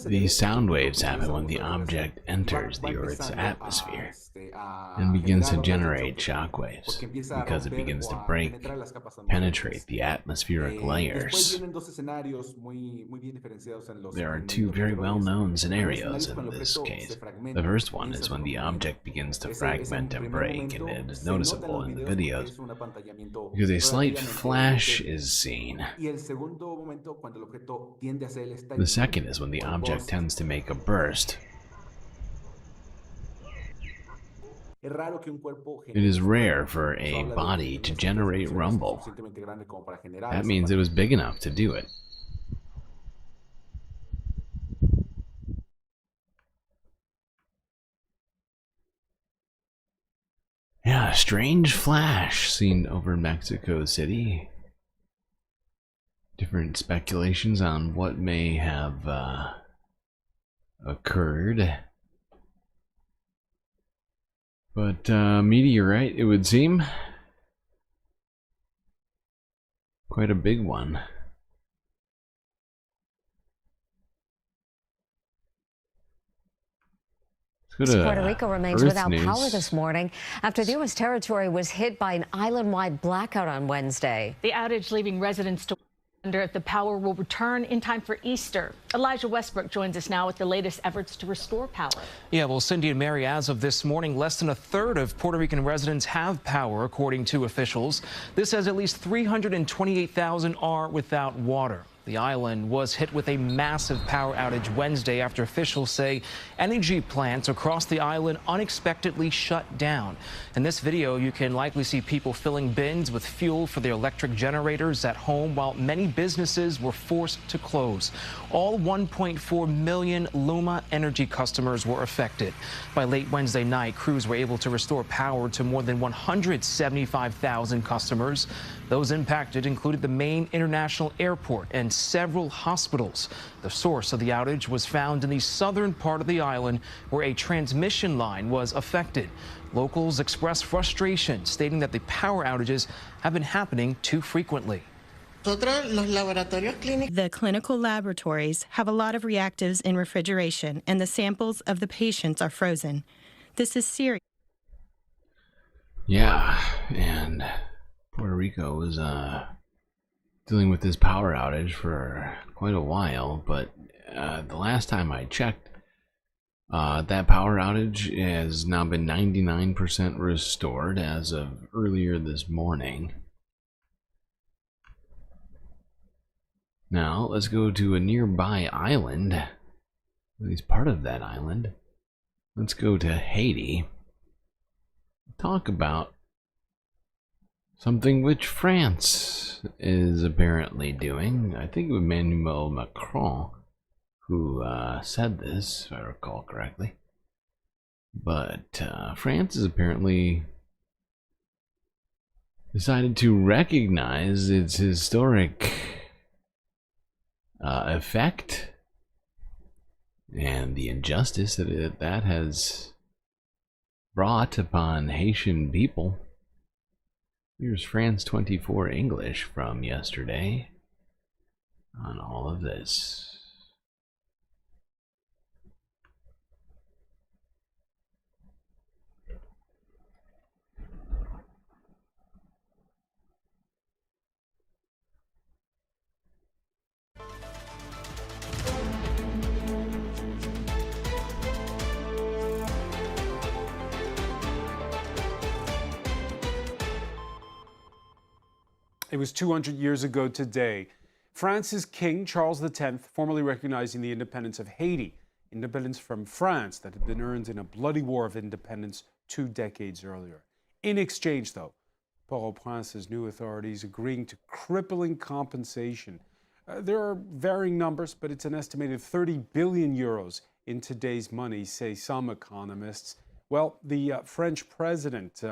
These sound waves happen when the object enters the Earth's atmosphere and begins to generate shock waves because it begins to penetrate the atmospheric layers. There are two very well-known scenarios in this case. The first one is when the object begins to fragment and break, and it is noticeable in the videos because a slight flash is seen. The second is when the object tends to make a burst. It is rare for a body to generate rumble. That means it was big enough to do it. Yeah, a strange flash seen over Mexico City. Different speculations on what may have occurred. But meteorite, it would seem. Quite a big one. Puerto Rico remains without power this morning after the U.S. territory was hit by an island-wide blackout on Wednesday. The outage leaving residents to wonder if the power will return in time for Easter. Elijah Westbrook joins us now with the latest efforts to restore power. Yeah, well, Cindy and Mary, as of this morning, less than a third of Puerto Rican residents have power, according to officials. This says at least 328,000 are without water. The island was hit with a massive power outage Wednesday after officials say energy plants across the island unexpectedly shut down. In this video, you can likely see people filling bins with fuel for their electric generators at home, while many businesses were forced to close. All 1.4 million Luma Energy customers were affected. By late Wednesday night, crews were able to restore power to more than 175,000 customers. Those impacted included the main international airport and several hospitals. The source of the outage was found in the southern part of the island, where a transmission line was affected. Locals expressed frustration, stating that the power outages have been happening too frequently. The clinical laboratories have a lot of reactives in refrigeration, and the samples of the patients are frozen. This is serious. Yeah, and Puerto Rico was dealing with this power outage for quite a while, but the last time I checked, that power outage has now been 99% restored as of earlier this morning. Now, let's go to a nearby island, at least part of that island. Let's go to Haiti. Talk about something which France is apparently doing. I think it was Emmanuel Macron who said this, if I recall correctly. But France has apparently decided to recognize its historic effect and the injustice that has brought upon Haitian people. Here's France 24 English from yesterday on all of this. It was 200 years ago today. France's King Charles X formally recognizing the independence of Haiti, independence from France that had been earned in a bloody war of independence 2 decades earlier. In exchange, though, Port-au-Prince's new authorities agreeing to crippling compensation. There are varying numbers, but it's an estimated 30 billion euros in today's money, say some economists. Well, the French president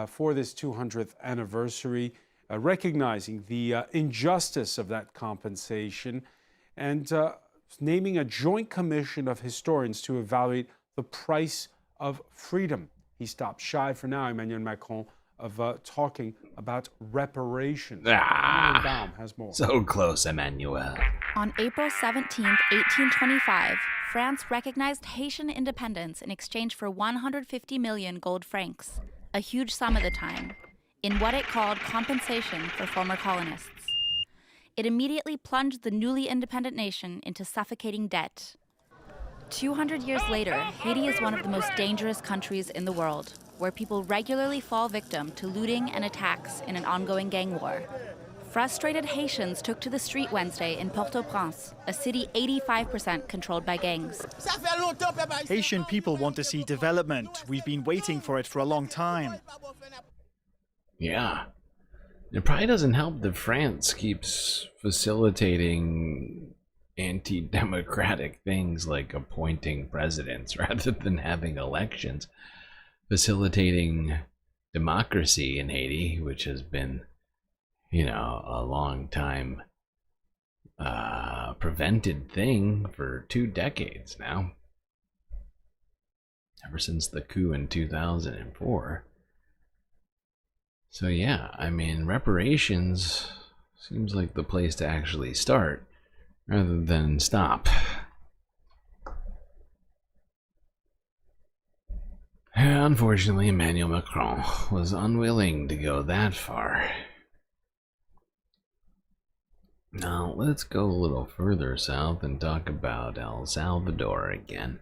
for this 200th anniversary, recognizing the injustice of that compensation and naming a joint commission of historians to evaluate the price of freedom. He stopped shy for now, Emmanuel Macron, of talking about reparations. Baum has more. So close, Emmanuel. On April 17, 1825, France recognized Haitian independence in exchange for 150 million gold francs, a huge sum at the time, in what it called compensation for former colonists. It immediately plunged the newly independent nation into suffocating debt. 200 years later, Haiti is one of the most dangerous countries in the world, where people regularly fall victim to looting and attacks in an ongoing gang war. Frustrated Haitians took to the street Wednesday in Port-au-Prince, a city 85% controlled by gangs. Haitian people want to see development. We've been waiting for it for a long time. Yeah. It probably doesn't help that France keeps facilitating anti-democratic things like appointing presidents rather than having elections. Facilitating democracy in Haiti, which has been, a long time prevented thing for 2 decades now. Ever since the coup in 2004. So yeah, I mean, reparations seems like the place to actually start rather than stop. Unfortunately, Emmanuel Macron was unwilling to go that far. Now, let's go a little further south and talk about El Salvador again.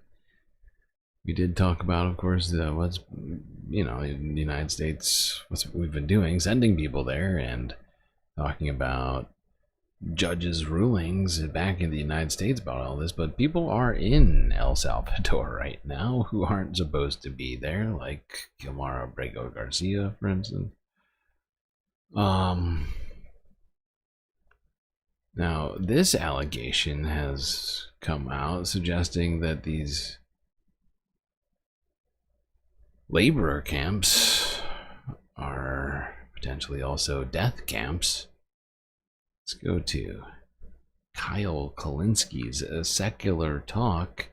We did talk about, of course, what's, in the United States, what we've been doing, sending people there and talking about judges' rulings back in the United States about all this, but people are in El Salvador right now who aren't supposed to be there, like Xiomara Abrego Garcia, for instance. Now, this allegation has come out suggesting that these labor camps are potentially also death camps. Let's go to Kyle Kalinski's Secular Talk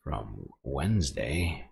from Wednesday.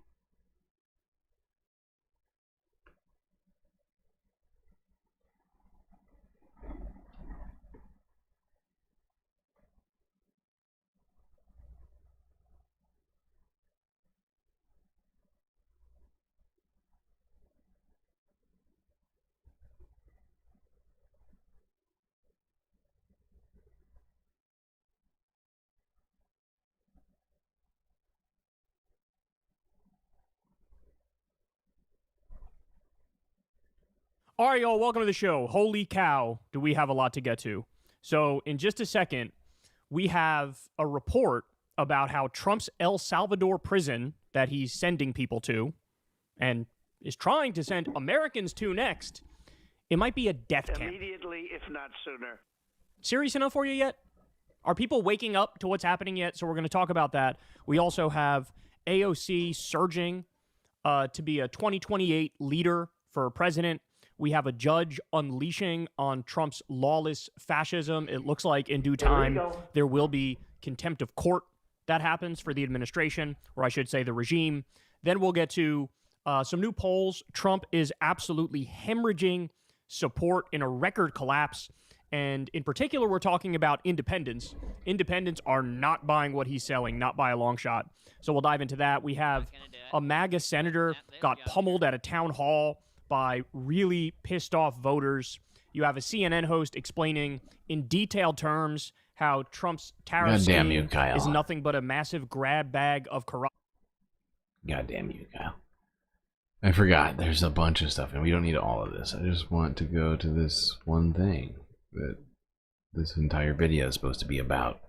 All right, y'all, welcome to the show. Holy cow, do we have a lot to get to. So in just a second, we have a report about how Trump's El Salvador prison that he's sending people to and is trying to send Americans to next, it might be a death camp. Immediately, if not sooner. Serious enough for you yet? Are people waking up to what's happening yet? So we're going to talk about that. We also have AOC surging to be a 2028 leader for president. We have a judge unleashing on Trump's lawless fascism. It looks like in due time there will be contempt of court that happens for the administration, or I should say the regime. Then we'll get to some new polls. Trump is absolutely hemorrhaging support in a record collapse. And in particular, we're talking about independents. Independents are not buying what he's selling, not by a long shot. So we'll dive into that. We have a MAGA senator got pummeled at a town hall by really pissed off voters. You have a CNN host explaining in detailed terms how Trump's tariff scheme is nothing but a massive grab bag of corruption. God damn you, Kyle. I forgot. There's a bunch of stuff, and we don't need all of this. I just want to go to this one thing that this entire video is supposed to be about.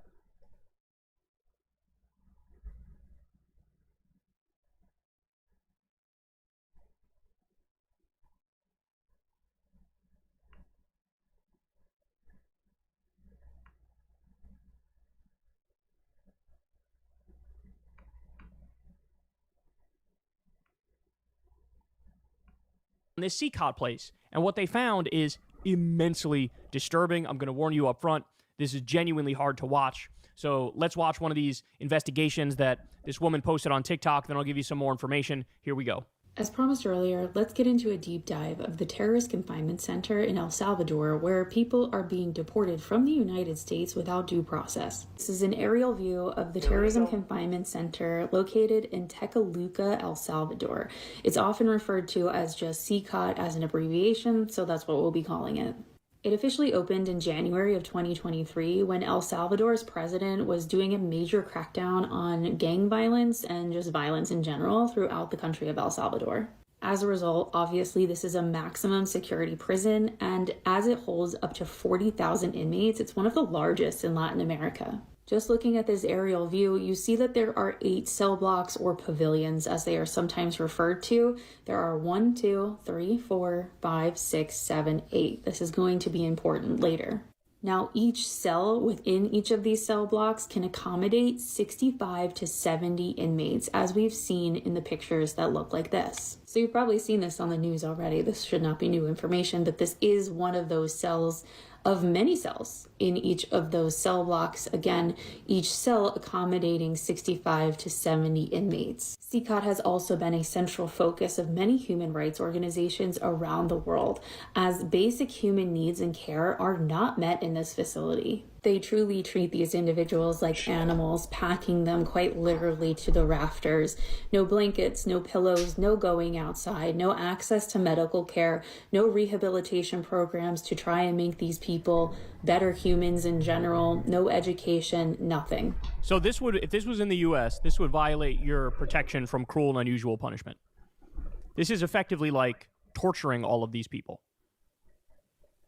This CCOT place, and what they found is immensely disturbing. I'm going to warn you up front, this is genuinely hard to watch. So let's watch one of these investigations that this woman posted on TikTok, then I'll give you some more information. Here we go. As promised earlier, let's get into a deep dive of the terrorist confinement center in El Salvador, where people are being deported from the United States without due process. This is an aerial view of the terrorism confinement center located in Tecoluca, El Salvador. It's often referred to as just CCOT as an abbreviation, so that's what we'll be calling it. It officially opened in January of 2023 when El Salvador's president was doing a major crackdown on gang violence and just violence in general throughout the country of El Salvador. As a result, obviously, this is a maximum security prison, and as it holds up to 40,000 inmates, it's one of the largest in Latin America. Just looking at this aerial view, you see that there are 8 cell blocks, or pavilions as they are sometimes referred to. There are 1, 2, 3, 4, 5, 6, 7, 8. This is going to be important later. Now, each cell within each of these cell blocks can accommodate 65 to 70 inmates, as we've seen in the pictures that look like this. So you've probably seen this on the news already. This should not be new information, but this is one of those cells of many cells in each of those cell blocks. Again, each cell accommodating 65 to 70 inmates. CCOT has also been a central focus of many human rights organizations around the world, as basic human needs and care are not met in this facility. They truly treat these individuals like animals, packing them quite literally to the rafters. No blankets, no pillows, no going outside, no access to medical care, no rehabilitation programs to try and make these people better humans in general, no education, nothing. So this would, if this was in the US, this would violate your protection from cruel and unusual punishment. This is effectively like torturing all of these people.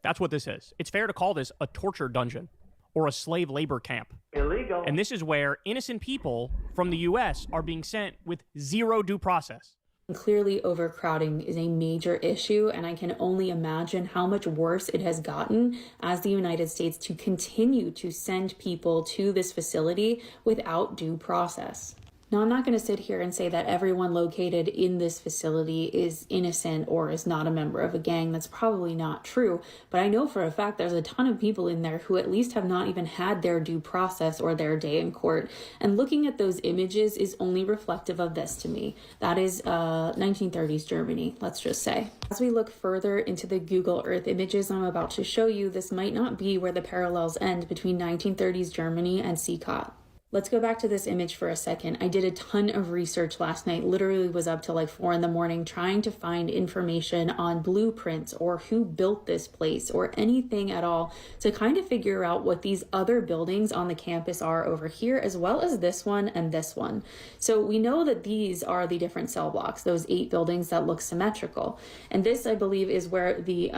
That's what this is. It's fair to call this a torture dungeon or a slave labor camp. Illegal. And this is where innocent people from the US are being sent with zero due process. Clearly, overcrowding is a major issue, and I can only imagine how much worse it has gotten as the United States to continue to send people to this facility without due process. Now, I'm not going to sit here and say that everyone located in this facility is innocent or is not a member of a gang. That's probably not true, but I know for a fact there's a ton of people in there who at least have not even had their due process or their day in court. And looking at those images is only reflective of this to me. That is 1930s Germany, let's just say. As we look further into the Google Earth images I'm about to show you, this might not be where the parallels end between 1930s Germany and CCOT. Let's go back to this image for a second. I did a ton of research last night, literally was up till like 4 in the morning trying to find information on blueprints or who built this place or anything at all to kind of figure out what these other buildings on the campus are over here, as well as this one and this one. So we know that these are the different cell blocks, those 8 buildings that look symmetrical. And this, I believe, is where the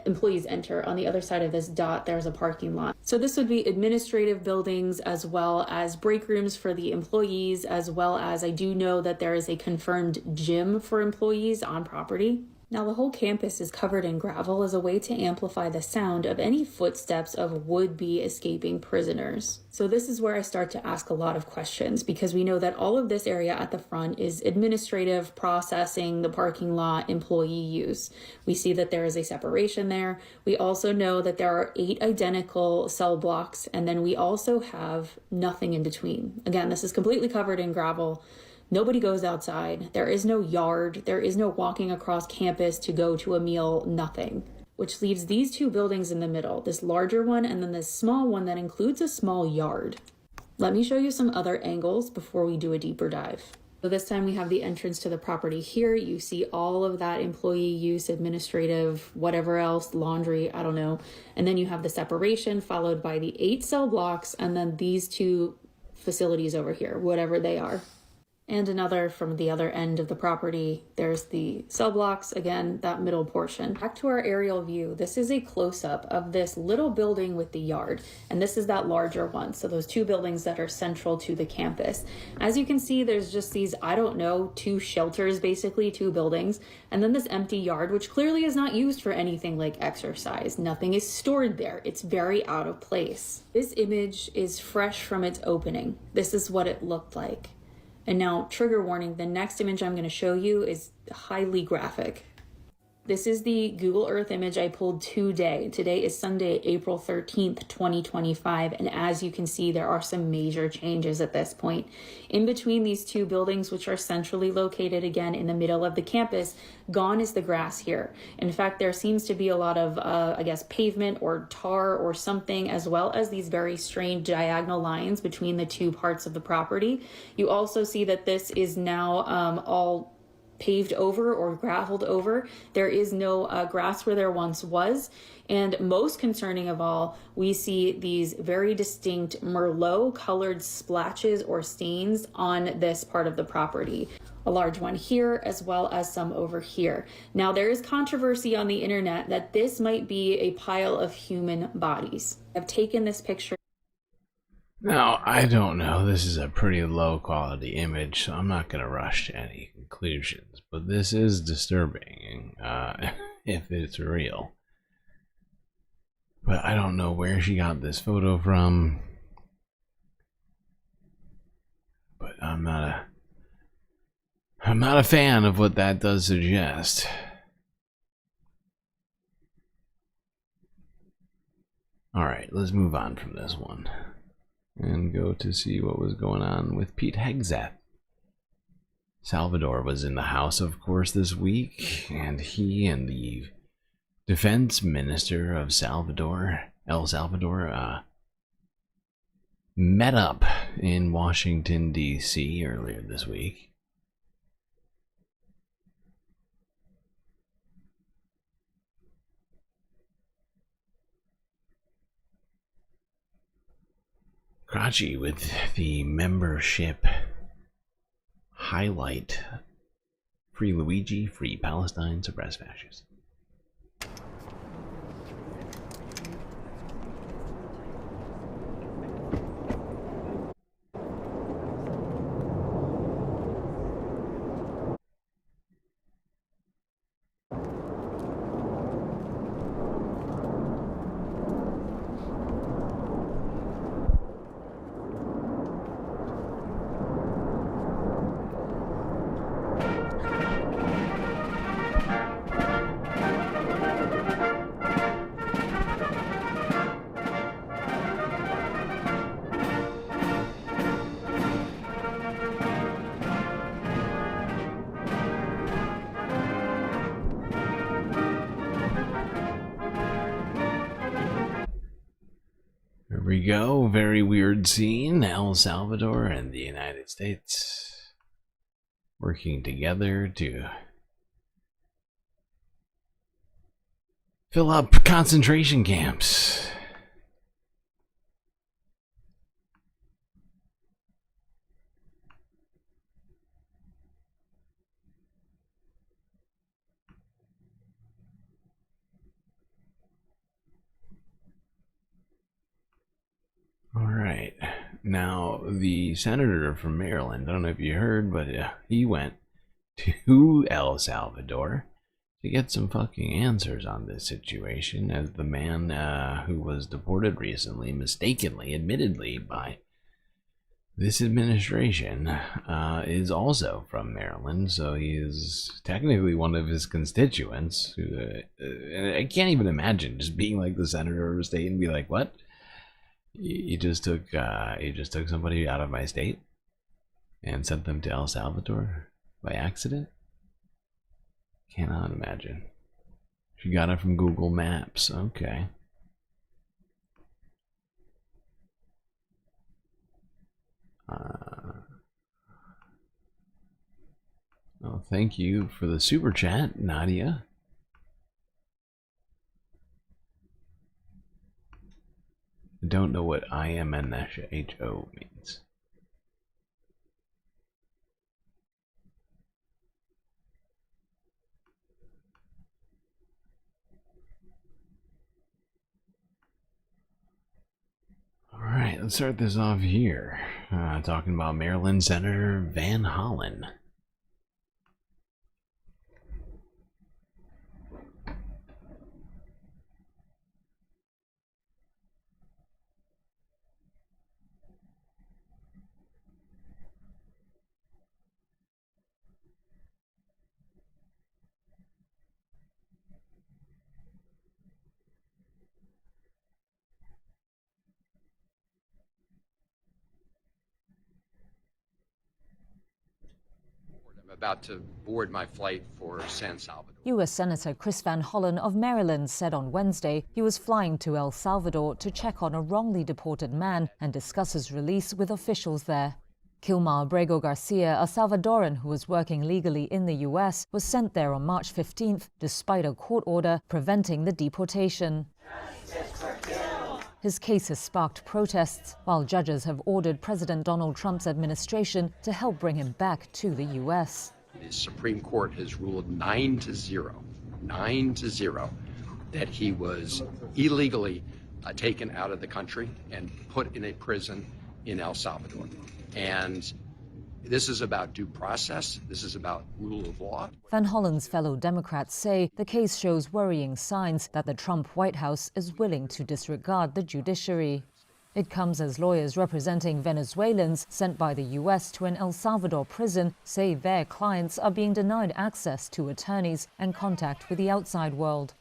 employees enter. On the other side of this dot, there's a parking lot. So this would be administrative buildings as well as break rooms for the employees, as well as I do know that there is a confirmed gym for employees on property. Now, the whole campus is covered in gravel as a way to amplify the sound of any footsteps of would-be escaping prisoners. So this is where I start to ask a lot of questions, because we know that all of this area at the front is administrative, processing, the parking lot, employee use. We see that there is a separation there. We also know that there are 8 identical cell blocks, and then we also have nothing in between. Again, this is completely covered in gravel. Nobody goes outside. There is no yard. There is no walking across campus to go to a meal, nothing. Which leaves these 2 buildings in the middle, this larger one and then this small one that includes a small yard. Let me show you some other angles before we do a deeper dive. So this time we have the entrance to the property here. You see all of that employee use, administrative, whatever else, laundry, I don't know. And then you have the separation followed by the 8 cell blocks and then these 2 facilities over here, whatever they are. and another from the other end of the property. There's the cell blocks, again, that middle portion. Back to our aerial view, this is a close-up of this little building with the yard, and this is that larger one. So those two buildings that are central to the campus. As you can see, there's just these, I don't know, two shelters, basically, two buildings, and then this empty yard, which clearly is not used for anything like exercise. Nothing is stored there. It's very out of place. This image is fresh from its opening. This is what it looked like. And now, trigger warning, the next image I'm going to show you is highly graphic. This is the Google Earth image I pulled today. Today is Sunday, April 13th, 2025. And as you can see, there are some major changes at this point. In between these two buildings, which are centrally located again in the middle of the campus, gone is the grass here. In fact, there seems to be a lot of, I guess, pavement or tar or something, as well as these very strange diagonal lines between the two parts of the property. You also see that this is now all paved over or gravelled over. There is no grass where there once was. And most concerning of all, we see these very distinct Merlot colored splatches or stains on this part of the property. A large one here, as well as some over here. Now, there is controversy on the internet that this might be a pile of human bodies. I've taken this picture. Now, I don't know. This is a pretty low quality image, so I'm not going to rush to any conclusions. But this is disturbing if it's real. But I don't know where she got this photo from. But I'm not a fan of what that does suggest. Alright, let's move on from this one and go to see what was going on with Pete Hegseth. Salvador was in the House, of course, this week, and he and the defense minister of El Salvador, met up in Washington, D.C. earlier this week. Crotchy with the membership highlight. Free Luigi, free Palestine, suppress fascists. Here we go, very weird scene. El Salvador and the United States working together to fill up concentration camps. All right. Now, the senator from Maryland, I don't know if you heard, but he went to El Salvador to get some fucking answers on this situation, as the man who was deported recently, mistakenly, admittedly, by this administration, is also from Maryland, so he is technically one of his constituents. And I can't even imagine just being like the senator of a state and be like, what? You just took somebody out of my state and sent them to El Salvador by accident? Cannot imagine. She got it from Google Maps. Okay. Well, thank you for the super chat, Nadia. I don't know what IMNSHO means. let's start this off here. Talking about Maryland Senator Van Hollen. About to board my flight for San Salvador. U.S. Senator Chris Van Hollen of Maryland said on Wednesday he was flying to El Salvador to check on a wrongly deported man and discuss his release with officials there. Kilmar Abrego Garcia, a Salvadoran who was working legally in the U.S., was sent there on March 15th despite a court order preventing the deportation. His case has sparked protests, while judges have ordered President Donald Trump's administration to help bring him back to the U.S. The Supreme Court has ruled 9-0, that he was illegally taken out of the country and put in a prison in El Salvador. And this is about due process. This is about rule of law. Van Hollen's fellow Democrats say the case shows worrying signs that the Trump White House is willing to disregard the judiciary. It comes as lawyers representing Venezuelans sent by the U.S. to an El Salvador prison say their clients are being denied access to attorneys and contact with the outside world.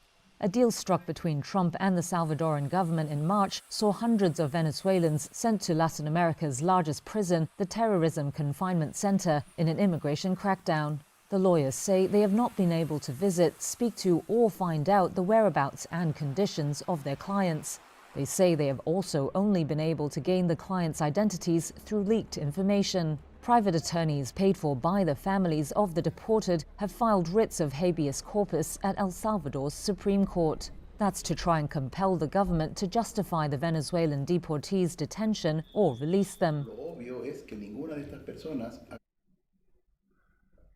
A deal struck between Trump and the Salvadoran government in March saw hundreds of Venezuelans sent to Latin America's largest prison, the Terrorism Confinement Center, in an immigration crackdown. The lawyers say they have not been able to visit, speak to, or find out the whereabouts and conditions of their clients. They say they have also only been able to gain the clients' identities through leaked information. Private attorneys paid for by the families of the deported have filed writs of habeas corpus at El Salvador's Supreme Court. That's to try and compel the government to justify the Venezuelan deportees' detention or release them.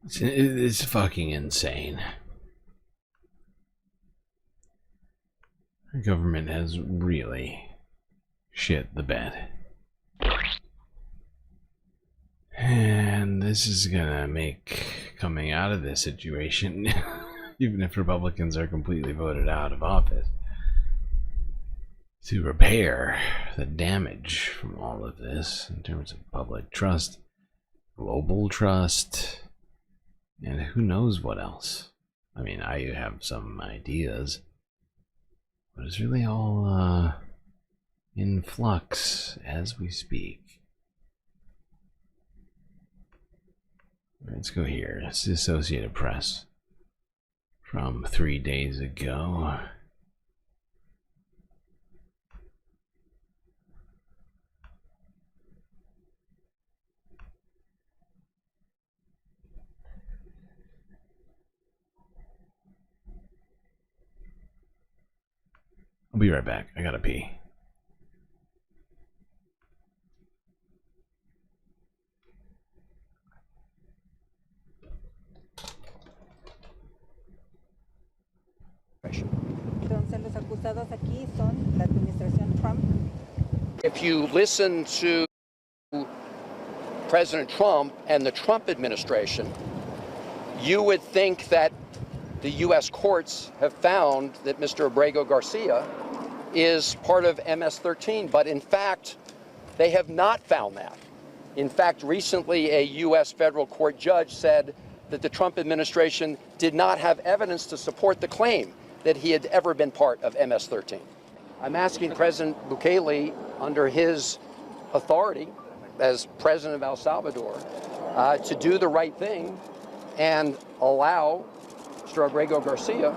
It's fucking insane. The government has really shit the bed. And this is gonna make coming out of this situation, even if Republicans are completely voted out of office, to repair the damage from all of this in terms of public trust, global trust, and who knows what else. I mean, I have some ideas, but it's really all in flux as we speak. Let's go here. It's the Associated Press from 3 days ago. I'll be right back. I gotta pee. Entonces los acusados aquí son la administración Trump. If you listen to President Trump and the Trump administration, you would think that the U.S. courts have found that Mr. Abrego Garcia is part of MS-13, but in fact, they have not found that. In fact, recently a U.S. federal court judge said that the Trump administration did not have evidence to support the claim that he had ever been part of MS-13. I'm asking President Bukele, under his authority as president of El Salvador, to do the right thing and allow Mr. Abrego Garcia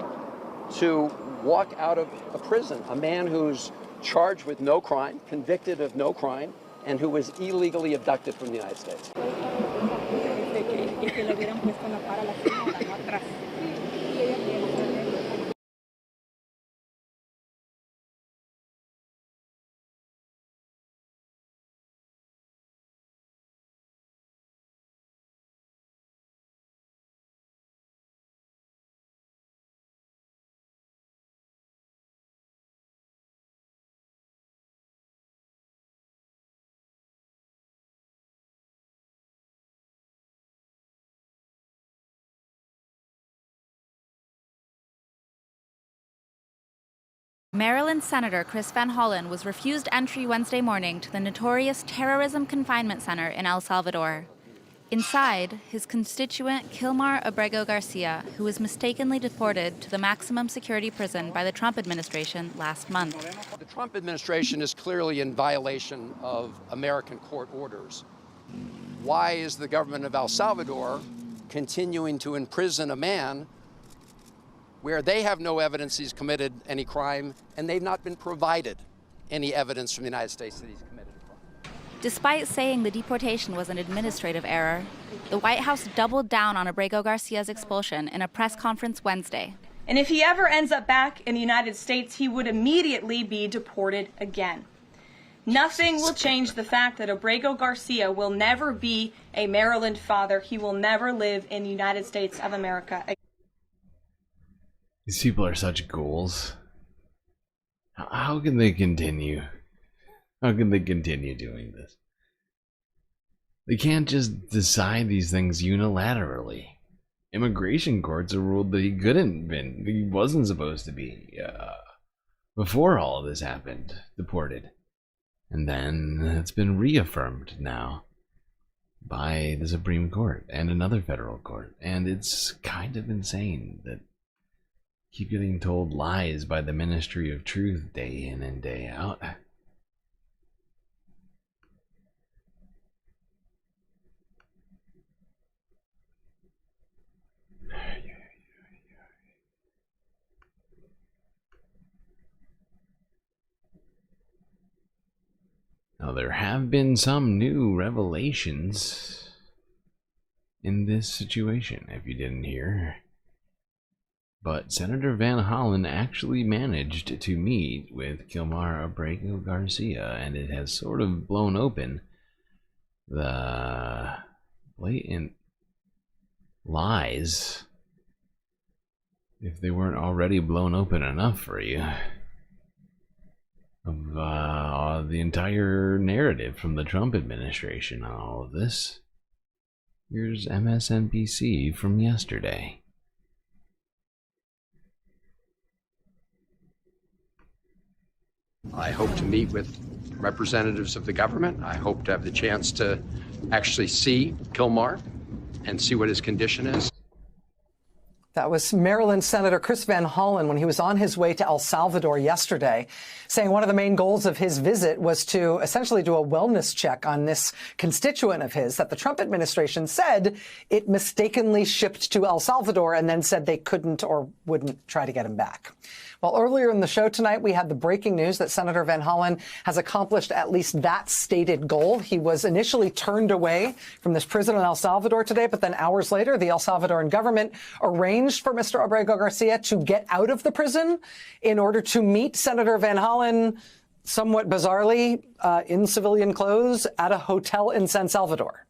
to walk out of a prison, a man who's charged with no crime, convicted of no crime, and who was illegally abducted from the United States. Maryland Senator Chris Van Hollen was refused entry Wednesday morning to the notorious terrorism confinement center in El Salvador. Inside, his constituent Kilmar Abrego Garcia, who was mistakenly deported to the maximum security prison by the Trump administration last month. The Trump administration is clearly in violation of American court orders. Why is the government of El Salvador continuing to imprison a man where they have no evidence he's committed any crime and they've not been provided any evidence from the United States that he's committed? Despite saying the deportation was an administrative error, the White House doubled down on Abrego Garcia's expulsion in a press conference Wednesday. And if he ever ends up back in the United States, he would immediately be deported again. Nothing will change the fact that Abrego Garcia will never be a Maryland father. He will never live in the United States of America again. These people are such ghouls. How can they continue? How can they continue doing this? They can't just decide these things unilaterally. Immigration courts have ruled that he wasn't supposed to be, before all of this happened, deported. And then it's been reaffirmed now by the Supreme Court and another federal court. And it's kind of insane that keep getting told lies by the Ministry of Truth day in and day out. Now, there have been some new revelations in this situation, if you didn't hear. But Senator Van Hollen actually managed to meet with Kilmar Abrego Garcia, and it has sort of blown open the blatant lies, if they weren't already blown open enough for you, of the entire narrative from the Trump administration on all of this. Here's MSNBC from yesterday. I hope to meet with representatives of the government. I hope to have the chance to actually see Kilmar and see what his condition is. That was Maryland Senator Chris Van Hollen when he was on his way to El Salvador yesterday, saying one of the main goals of his visit was to essentially do a wellness check on this constituent of his that the Trump administration said it mistakenly shipped to El Salvador and then said they couldn't or wouldn't try to get him back. Well, earlier in the show tonight, we had the breaking news that Senator Van Hollen has accomplished at least that stated goal. He was initially turned away from this prison in El Salvador today, but then hours later, the El Salvadoran government arranged for Mr. Abrego Garcia to get out of the prison in order to meet Senator Van Hollen, somewhat bizarrely, in civilian clothes at a hotel in San Salvador.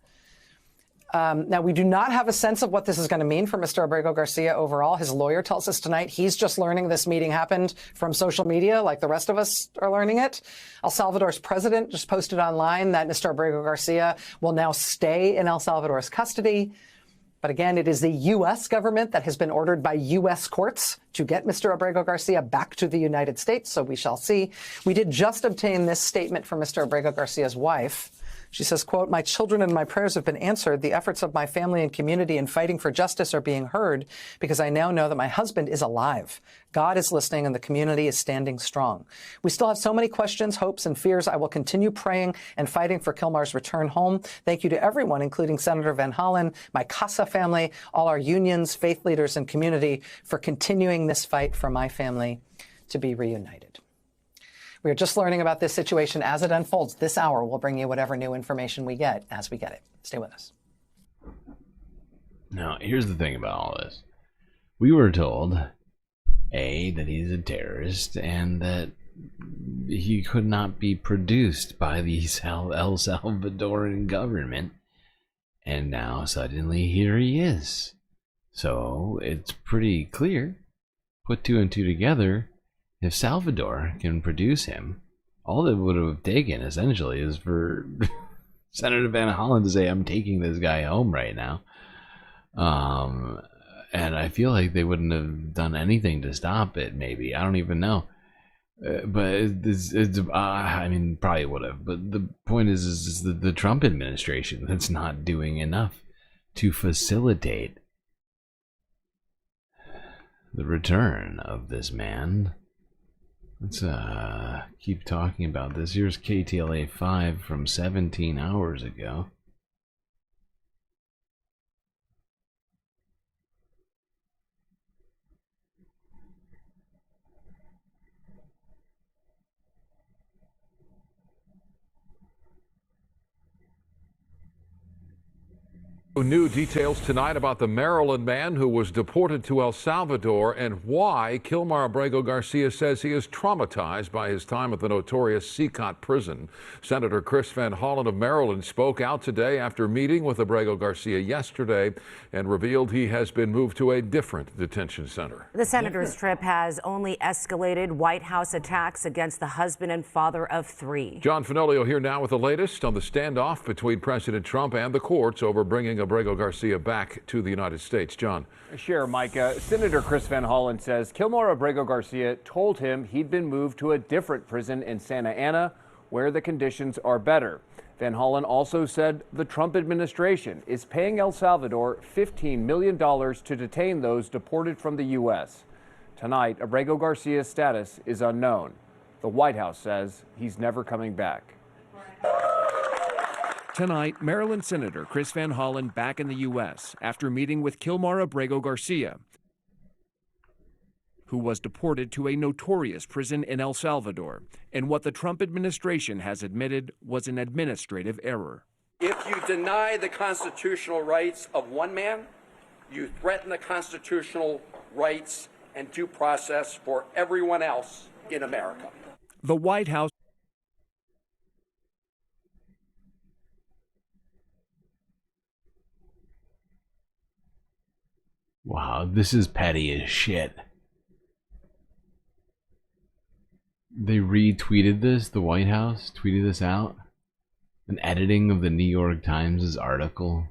Now, we do not have a sense of what this is going to mean for Mr. Abrego Garcia overall. His lawyer tells us tonight he's just learning this meeting happened from social media like the rest of us are learning it. El Salvador's president just posted online that Mr. Abrego Garcia will now stay in El Salvador's custody. But again, it is the U.S. government that has been ordered by U.S. courts to get Mr. Abrego Garcia back to the United States, so we shall see. We did just obtain this statement from Mr. Abrego Garcia's wife. She says, quote, "My children and my prayers have been answered. The efforts of my family and community in fighting for justice are being heard because I now know that my husband is alive. God is listening and the community is standing strong. We still have so many questions, hopes, and fears. I will continue praying and fighting for Kilmar's return home. Thank you to everyone, including Senator Van Hollen, my CASA family, all our unions, faith leaders, and community for continuing this fight for my family to be reunited." We are just learning about this situation as it unfolds. This hour, we'll bring you whatever new information we get as we get it. Stay with us. Now, here's the thing about all this. We were told, A, that he's a terrorist and that he could not be produced by the El Salvadoran government. And now, suddenly, here he is. So, it's pretty clear. Put two and two together. If Salvador can produce him, all it would have taken, essentially, is for Senator Van Hollen to say, I'm taking this guy home right now. And I feel like they wouldn't have done anything to stop it, maybe. I don't even know. But I mean, probably would have. But the point is the Trump administration that's not doing enough to facilitate the return of this man. Let's keep talking about this. Here's KTLA 5 from 17 hours ago. New details tonight about the Maryland man who was deported to El Salvador and why Kilmar Abrego Garcia says he is traumatized by his time at the notorious Secot prison. Senator Chris Van Hollen of Maryland spoke out today after meeting with Abrego Garcia yesterday and revealed he has been moved to a different detention center. The senator's trip has only escalated White House attacks against the husband and father of 3. John Fenolio here now with the latest on the standoff between President Trump and the courts over bringing Abrego Garcia back to the United States. John. Sure, Mike. Senator Chris Van Hollen says Kilmar Abrego Garcia told him he'd been moved to a different prison in Santa Ana where the conditions are better. Van Hollen also said the Trump administration is paying El Salvador $15 million to detain those deported from the U.S. Tonight, Abrego Garcia's status is unknown. The White House says he's never coming back. Tonight, Maryland Senator Chris Van Hollen back in the U.S. after meeting with Kilmar Abrego Garcia, who was deported to a notorious prison in El Salvador, and what the Trump administration has admitted was an administrative error. If you deny the constitutional rights of one man, you threaten the constitutional rights and due process for everyone else in America. The White House Wow, this is petty as shit. They retweeted this, the White House tweeted this out. An editing of the New York Times' article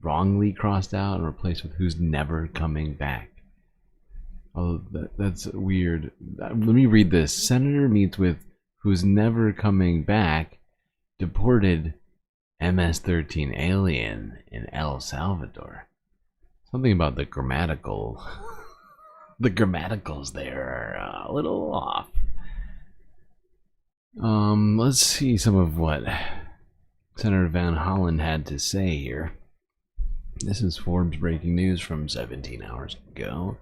wrongly crossed out and replaced with "who's never coming back." Oh, that's weird. Let me read this. Senator meets with "who's never coming back" deported MS-13 alien in El Salvador. Something about the grammatical. The grammaticals there are a little off. Let's see some of what Senator Van Hollen had to say here. This is Forbes breaking news from 17 hours ago.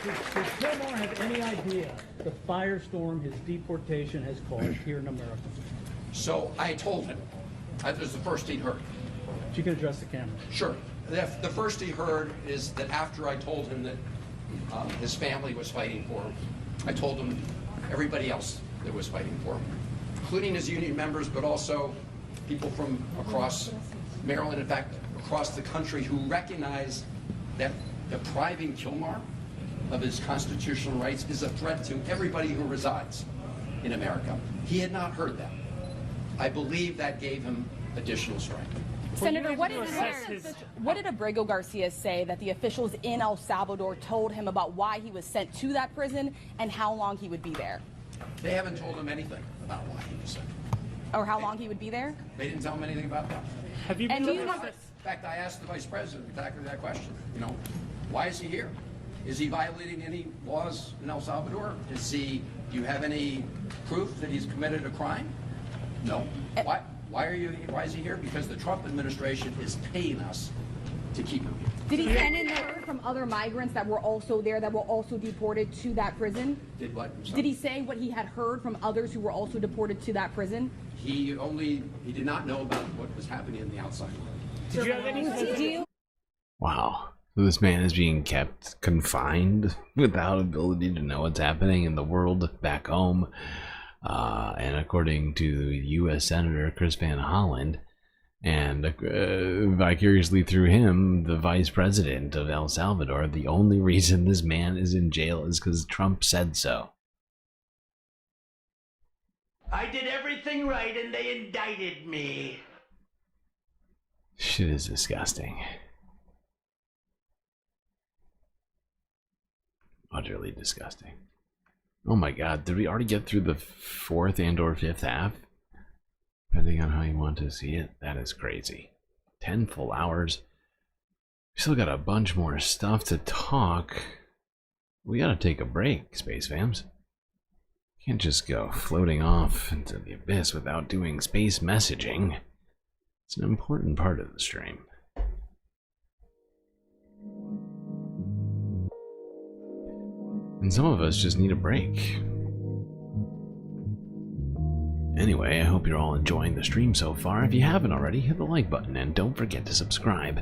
Does Kilmar have any idea the firestorm his deportation has caused here in America? So I told him. That was the first he'd heard. If you can address the camera. Sure. The first he heard is that after I told him that his family was fighting for him, I told him everybody else that was fighting for him, including his union members, but also people from across Maryland, in fact, across the country, who recognize that depriving Kilmar of his constitutional rights is a threat to everybody who resides in America. He had not heard that. I believe that gave him additional strength. Senator, what did Abrego Garcia say that the officials in El Salvador told him about why he was sent to that prison and how long he would be there? They haven't told him anything about why he was sent. Or how long he would be there? They didn't tell him anything about that. Have you? And In fact, I asked the vice president exactly that question. You know, why is he here? Is he violating any laws in El Salvador? Do you have any proof that he's committed a crime? No. Why is he here? Because the Trump administration is paying us to keep him here. Did he send in word from other migrants that were also there, that were also deported to that prison? Did what? Did he say what he had heard from others who were also deported to that prison? He did not know about what was happening in the outside world. Did you have any? Wow. So this man is being kept confined without ability to know what's happening in the world back home. And according to U.S. Senator Chris Van Hollen, and vicariously through him, the vice president of El Salvador, the only reason this man is in jail is because Trump said so. I did everything right and they indicted me. Shit is disgusting. Utterly disgusting. Oh my god, did we already get through the 4th and or 5th half? Depending on how you want to see it, that is crazy. 10 full hours. We still got a bunch more stuff to talk. We gotta take a break, Space Fams. Can't just go floating off into the abyss without doing space messaging. It's an important part of the stream. And some of us just need a break. Anyway, I hope you're all enjoying the stream so far. If you haven't already, hit the like button and don't forget to subscribe.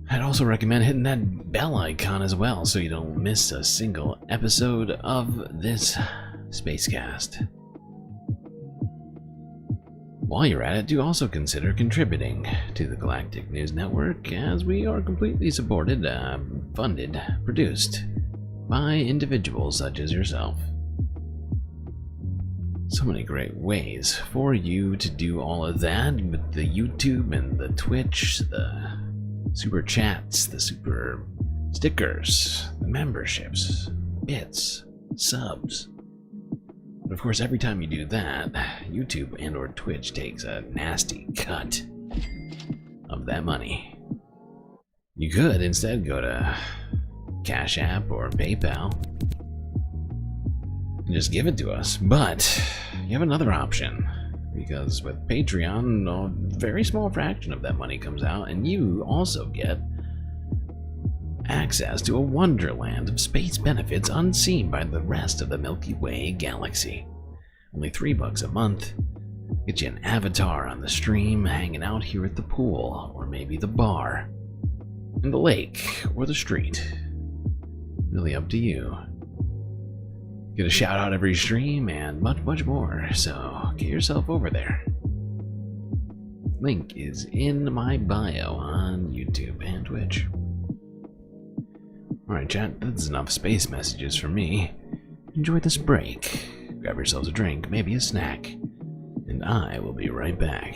I'd also recommend hitting that bell icon as well so you don't miss a single episode of this spacecast. While you're at it, do also consider contributing to the Galactic News Network, as we are completely supported, funded, produced by individuals such as yourself. So many great ways for you to do all of that with the YouTube and the Twitch, the super chats, the super stickers, the memberships, bits, subs. But of course, every time you do that, YouTube and or Twitch takes a nasty cut of that money. You could instead go to Cash App or PayPal and just give it to us, but you have another option, because with Patreon, a very small fraction of that money comes out, and you also get access to a wonderland of space benefits unseen by the rest of the Milky Way galaxy. Only $3 a month. Get you an avatar on the stream, hanging out here at the pool, or maybe the bar, in the lake, or the street. Really up to you. Get a shout out every stream, and much, much more, so get yourself over there. Link is in my bio on YouTube and Twitch. Alright chat, that's enough space messages for me. Enjoy this break, grab yourselves a drink, maybe a snack, and I will be right back.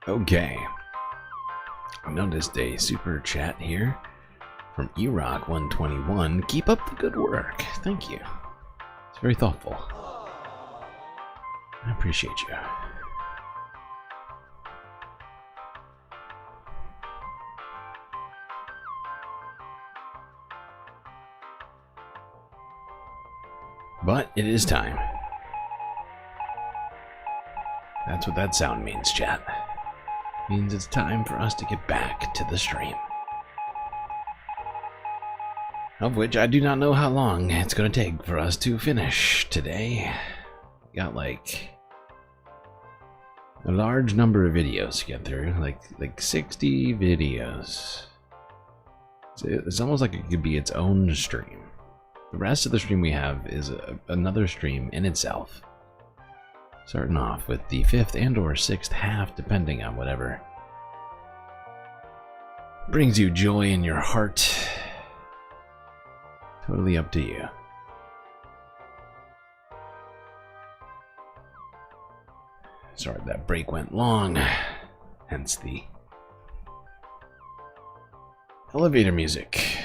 Okay. I noticed a super chat here from Erock121. Keep up the good work. Thank you. It's very thoughtful. I appreciate you. But it is time. That's what that sound means, chat. It means it's time for us to get back to the stream. Of which I do not know how long it's going to take for us to finish today. We got like a large number of videos to get through, like 60 videos. It's almost like it could be its own stream. The rest of the stream we have is another stream in itself. Starting off with the 5th and or 6th half, depending on whatever brings you joy in your heart. Totally up to you. Sorry, that break went long, hence the elevator music.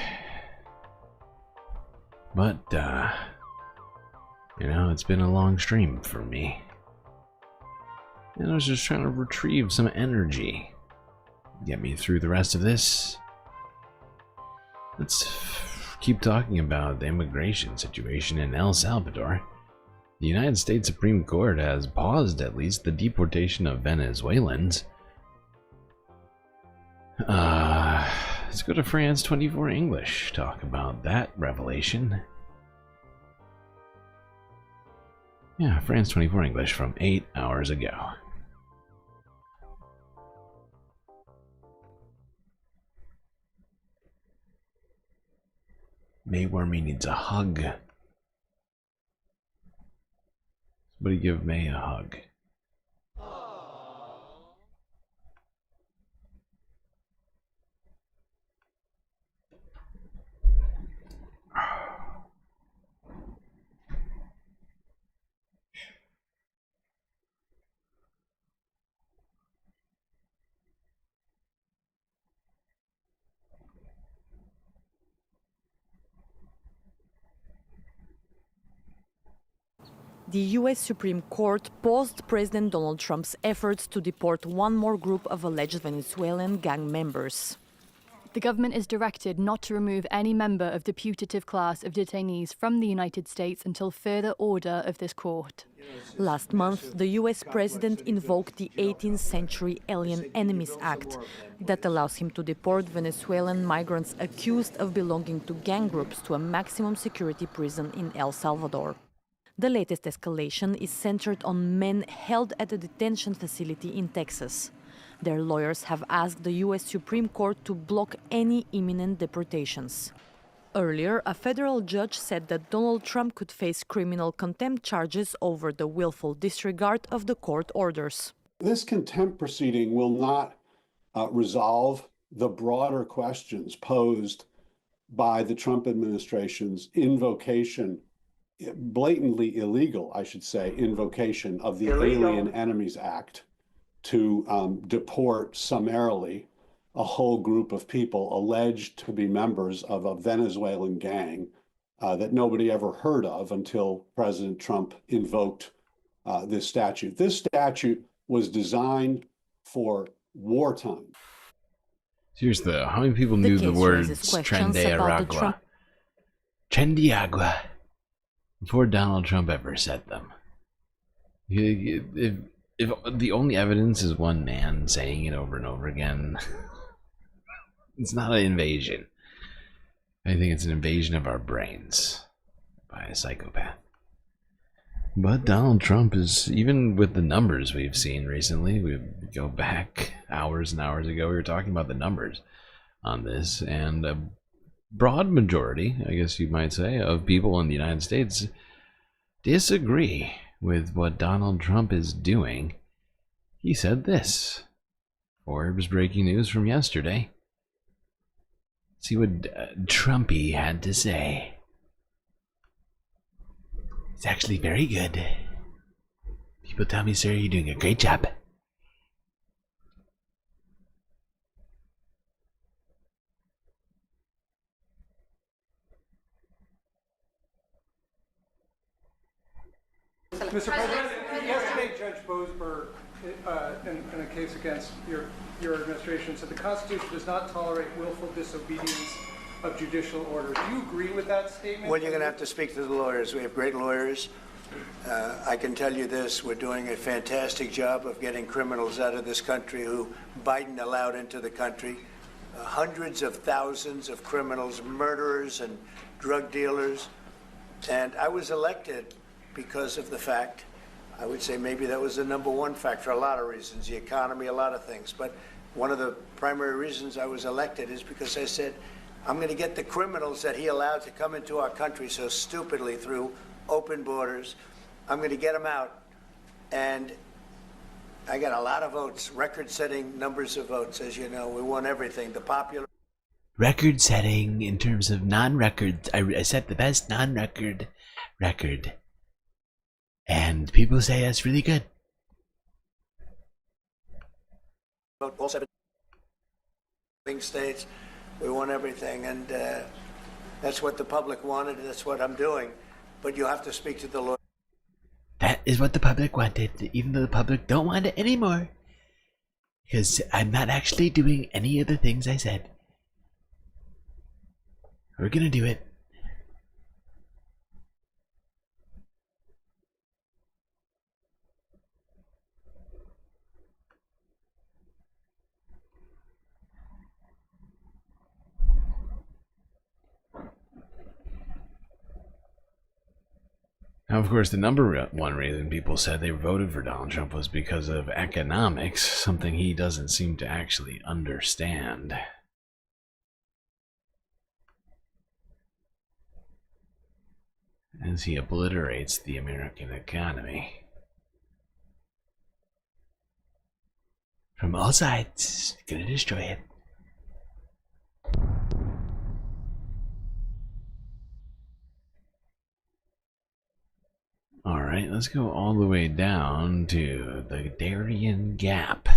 But, you know, it's been a long stream for me. And I was just trying to retrieve some energy. Get me through the rest of this. Let's keep talking about the immigration situation in El Salvador. The United States Supreme Court has paused at least the deportation of Venezuelans. Let's go to France 24 English, talk about that revelation. Yeah, France 24 English from 8 hours ago. Maywormy needs a hug. Somebody give May a hug. The U.S. Supreme Court paused President Donald Trump's efforts to deport one more group of alleged Venezuelan gang members. The government is directed not to remove any member of the putative class of detainees from the United States until further order of this court. Last month, the U.S. president invoked the 18th century Alien Enemies Act that allows him to deport Venezuelan migrants accused of belonging to gang groups to a maximum security prison in El Salvador. The latest escalation is centered on men held at a detention facility in Texas. Their lawyers have asked the U.S. Supreme Court to block any imminent deportations. Earlier, a federal judge said that Donald Trump could face criminal contempt charges over the willful disregard of the court orders. This contempt proceeding will not resolve the broader questions posed by the Trump administration's invocation, blatantly illegal, I should say, invocation of the Alien Enemies Act to deport summarily a whole group of people alleged to be members of a Venezuelan gang that nobody ever heard of until President Trump invoked this statute. This statute was designed for wartime. Here's how many people knew the words Trendiagua before Donald Trump ever said them? If the only evidence is one man saying it over and over again, it's not an invasion. I think it's an invasion of our brains by a psychopath. But Donald Trump is, even with the numbers we've seen recently, we go back hours and hours ago, we were talking about the numbers on this, and a broad majority, I guess you might say, of people in the United States disagree with what Donald Trump is doing. He said this. Forbes breaking news from yesterday. See what Trumpy had to say. It's actually very good. People tell me, sir, you're doing a great job. Mr. President, yesterday Judge Boasberg, in a case against your administration, said the Constitution does not tolerate willful disobedience of judicial order. Do you agree with that statement? Well, you're going to have to speak to the lawyers. We have great lawyers. I can tell you this, we're doing a fantastic job of getting criminals out of this country who Biden allowed into the country. Hundreds of thousands of criminals, murderers and drug dealers. And I was elected because of the fact, I would say maybe that was the number one fact for a lot of reasons, the economy, a lot of things. But one of the primary reasons I was elected is because I said, I'm going to get the criminals that he allowed to come into our country so stupidly through open borders. I'm going to get them out. And I got a lot of votes, record-setting numbers of votes. As you know, we won everything. The popular... Record setting in terms of non-records. I set the best non-record record. And people say that's really good. All 7 states, we won everything. And that's what the public wanted. That's what I'm doing. But you have to speak to the lawyer. That is what the public wanted, even though the public don't want it anymore. Because I'm not actually doing any of the things I said. We're gonna do it. Now, of course, the number one reason people said they voted for Donald Trump was because of economics, something he doesn't seem to actually understand. As he obliterates the American economy. From all sides, gonna destroy it. Alright, let's go all the way down to the Darien Gap.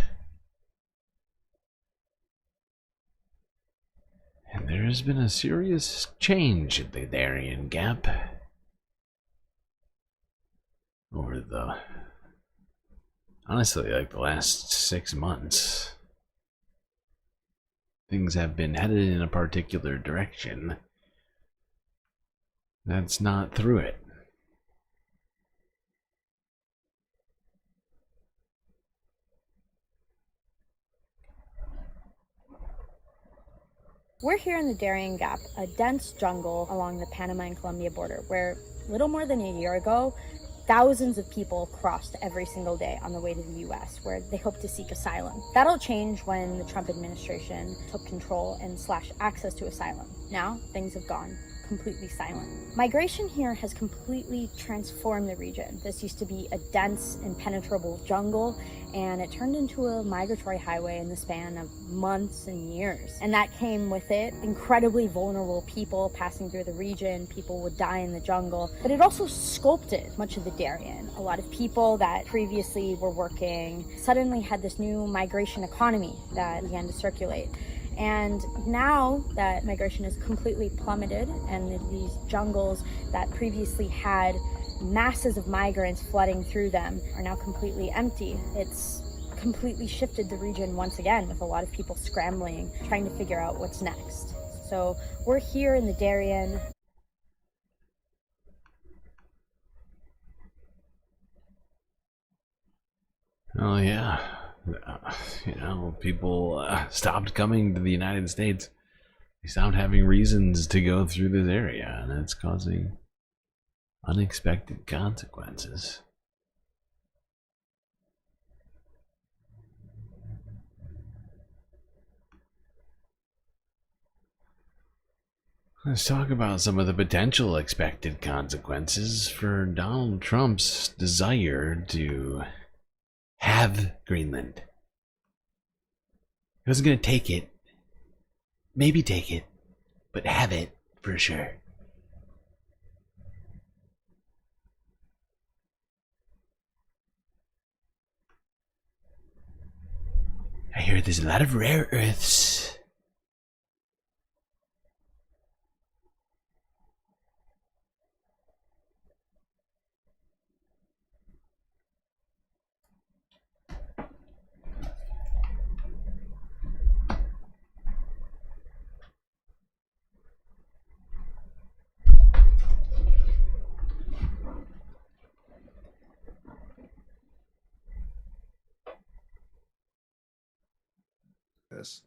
And there's been a serious change at the Darien Gap over the, honestly, like the last 6 months. Things have been headed in a particular direction. That's not through it. We're here in the Darien Gap, a dense jungle along the Panama and Colombia border, where little more than a year ago, thousands of people crossed every single day on the way to the US, where they hope to seek asylum. That'll change when the Trump administration took control and slashed access to asylum. Now, things have gone completely silent. Migration here has completely transformed the region. This used to be a dense, impenetrable jungle, and it turned into a migratory highway in the span of months and years. And that came with it incredibly vulnerable people passing through the region. People would die in the jungle, but it also sculpted much of the Darien. A lot of people that previously were working suddenly had this new migration economy that began to circulate. And now that migration is completely plummeted and these jungles that previously had masses of migrants flooding through them are now completely empty, it's completely shifted the region once again, with a lot of people scrambling, trying to figure out what's next. So we're here in the Darien. Oh yeah. You know, people stopped coming to the United States. They stopped having reasons to go through this area, and it's causing unexpected consequences. Let's talk about some of the potential expected consequences for Donald Trump's desire to have Greenland. He wasn't going to take it. Maybe take it. But have it for sure. I hear there's a lot of rare earths. this.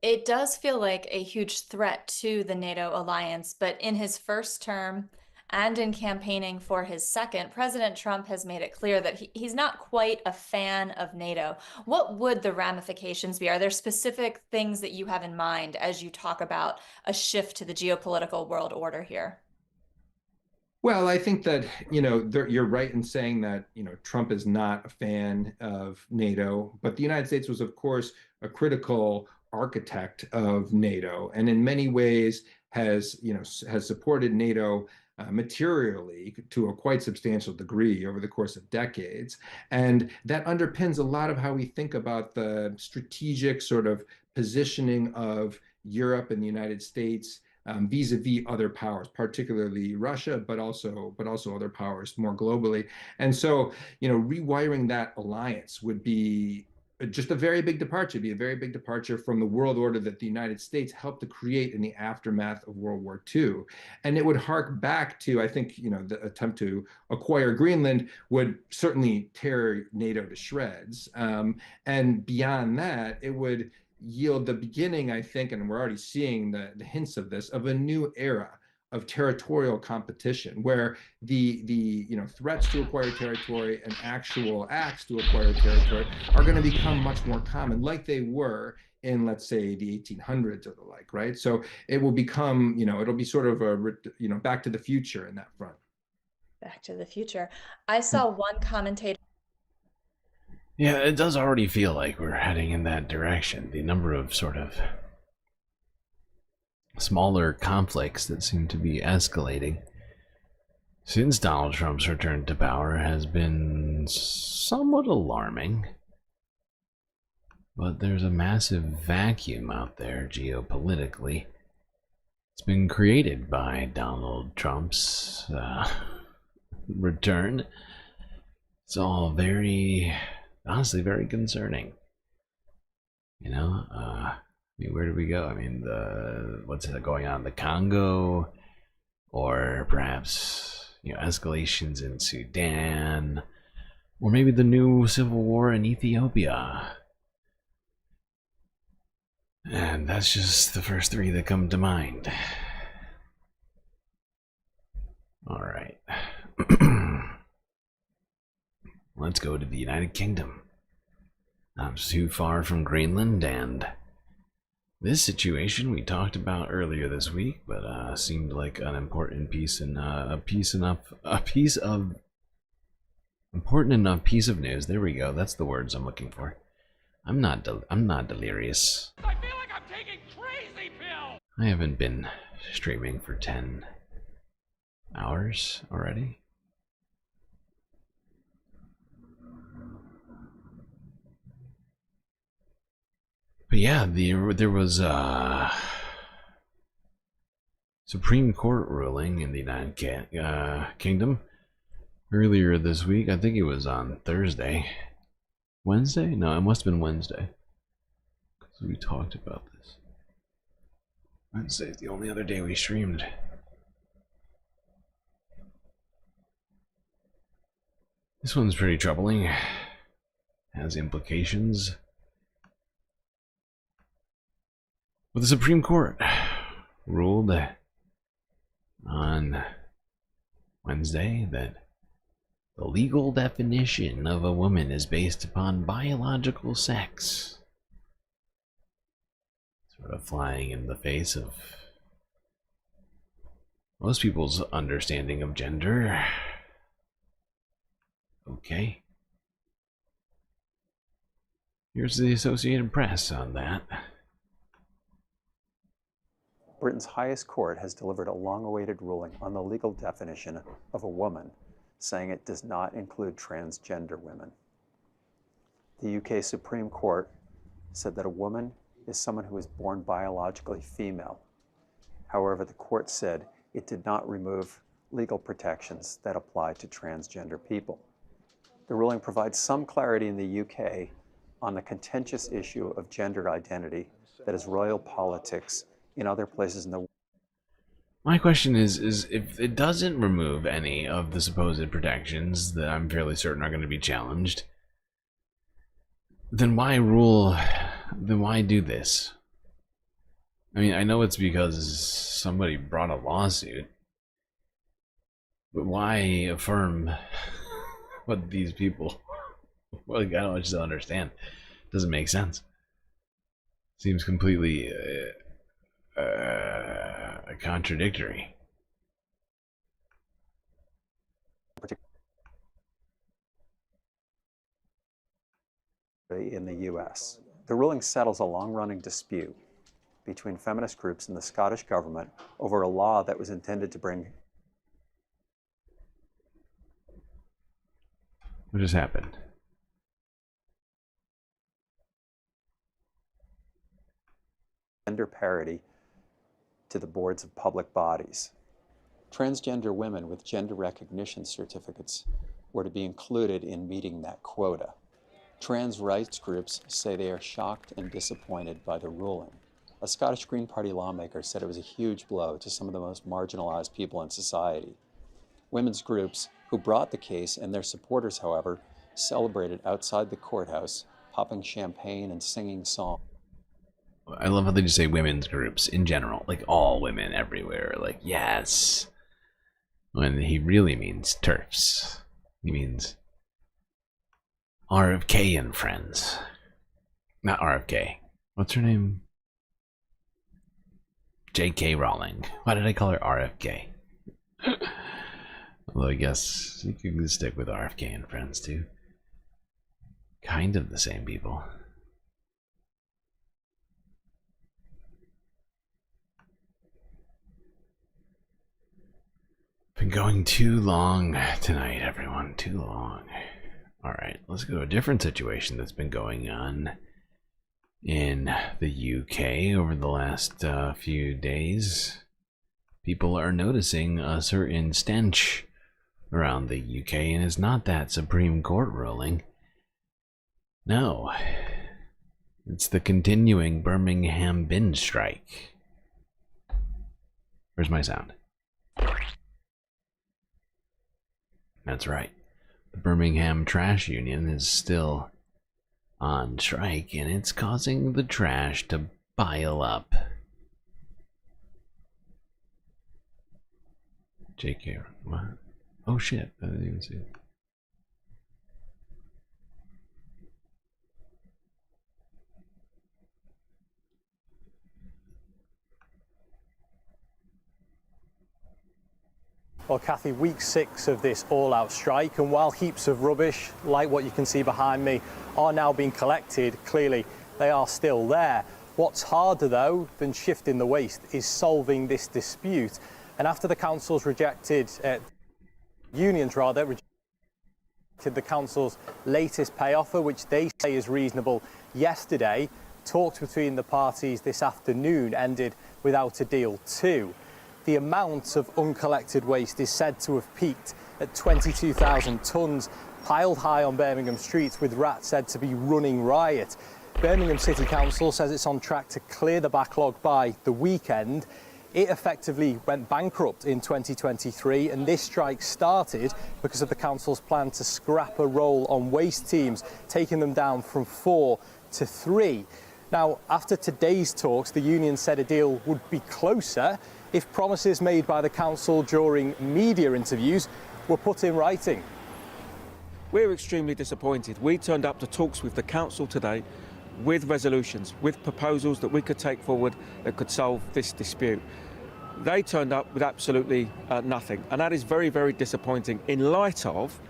It does feel like a huge threat to the NATO alliance, but in his first term and in campaigning for his second, President Trump has made it clear that he's not quite a fan of NATO. What would the ramifications be? Are there specific things that you have in mind as you talk about a shift to the geopolitical world order here? Well, I think that, you're right in saying that, Trump is not a fan of NATO, but the United States was, of course, a critical architect of NATO, and in many ways has supported NATO materially to a quite substantial degree over the course of decades. And that underpins a lot of how we think about the strategic sort of positioning of Europe and the United States vis-a-vis other powers, particularly Russia, but also other powers more globally. And so, rewiring that alliance would be just a very big departure. It'd be a very big departure from the world order that the United States helped to create in the aftermath of World War II. And it would hark back to, I think, the attempt to acquire Greenland would certainly tear NATO to shreds. And beyond that, it would yield the beginning, I think, and we're already seeing the hints of this, of a new era of territorial competition, where the threats to acquire territory and actual acts to acquire territory are going to become much more common, like they were in, let's say, the 1800s or the like, right? So it will become, it'll be sort of a, back to the future in that front. Back to the future. I saw one commentator. Yeah, it does already feel like we're heading in that direction. The number of sort of smaller conflicts that seem to be escalating since Donald Trump's return to power has been somewhat alarming. But there's a massive vacuum out there geopolitically. It's been created by Donald Trump's return. It's all very, honestly, very concerning. Where do we go? I mean, what's going on in the Congo, or perhaps escalations in Sudan, or maybe the new civil war in Ethiopia. And that's just the first three that come to mind. All right. Let's go to the United Kingdom. Not too far from Greenland, and this situation we talked about earlier this week, but seemed like an important piece and important enough piece of news. There we go. That's the words I'm looking for. I'm not delirious. I feel like I'm taking crazy pills. I haven't been streaming for 10 hours already. But yeah, there was a Supreme Court ruling in the United Kingdom earlier this week. I think it was on Thursday. Wednesday? No, it must have been Wednesday. Because we talked about this. Wednesday is the only other day we streamed. This one's pretty troubling. Has implications. But the Supreme Court ruled on Wednesday that the legal definition of a woman is based upon biological sex. Sort of flying in the face of most people's understanding of gender. Okay. Here's the Associated Press on that. Britain's highest court has delivered a long-awaited ruling on the legal definition of a woman, saying it does not include transgender women. The UK Supreme Court said that a woman is someone who is born biologically female. However, the court said it did not remove legal protections that apply to transgender people. The ruling provides some clarity in the UK on the contentious issue of gender identity that is royal politics in other places in the world. My question is if it doesn't remove any of the supposed protections that I'm fairly certain are going to be challenged, then why rule then why do this? I mean, I know it's because somebody brought a lawsuit, but why affirm what these people? Well, I don't just understand. Doesn't make sense. Seems completely contradictory. In the US. The ruling settles a long-running dispute between feminist groups and the Scottish government over a law that was intended to bring... What just happened? Gender parity to the boards of public bodies. Transgender women with gender recognition certificates were to be included in meeting that quota. Trans rights groups say they are shocked and disappointed by the ruling. A Scottish Green Party lawmaker said it was a huge blow to some of the most marginalized people in society. Women's groups who brought the case and their supporters, however, celebrated outside the courthouse, popping champagne and singing songs. I love how they just say women's groups in general, like all women everywhere, like yes. When he really means TERFs. He means RFK and friends. Not RFK. What's her name? J.K. Rowling. Why did I call her RFK? Although I guess you could stick with RFK and friends too. Kind of the same people. Been going too long tonight, everyone. Too long. Alright, let's go to a different situation that's been going on in the UK over the last few days. People are noticing a certain stench around the UK, and it's not that Supreme Court ruling. No. It's the continuing Birmingham bin strike. Where's my sound? That's right. The Birmingham Trash Union is still on strike, and it's causing the trash to pile up. JK, what? Oh shit, I didn't even see it. Well, Kathy, week 6 of this all-out strike, and while heaps of rubbish, like what you can see behind me, are now being collected, clearly they are still there. What's harder, though, than shifting the waste is solving this dispute. And after the council's unions rejected the council's latest pay offer, which they say is reasonable, yesterday, talks between the parties this afternoon ended without a deal too. The amount of uncollected waste is said to have peaked at 22,000 tonnes, piled high on Birmingham streets, with rats said to be running riot. Birmingham City Council says it's on track to clear the backlog by the weekend. It effectively went bankrupt in 2023, and this strike started because of the council's plan to scrap a role on waste teams, taking them down from 4 to 3. Now, after today's talks, the union said a deal would be closer if promises made by the council during media interviews were put in writing. We're extremely disappointed. We turned up to talks with the council today with resolutions, with proposals that we could take forward that could solve this dispute. They turned up with absolutely nothing, and that is very, very disappointing in light of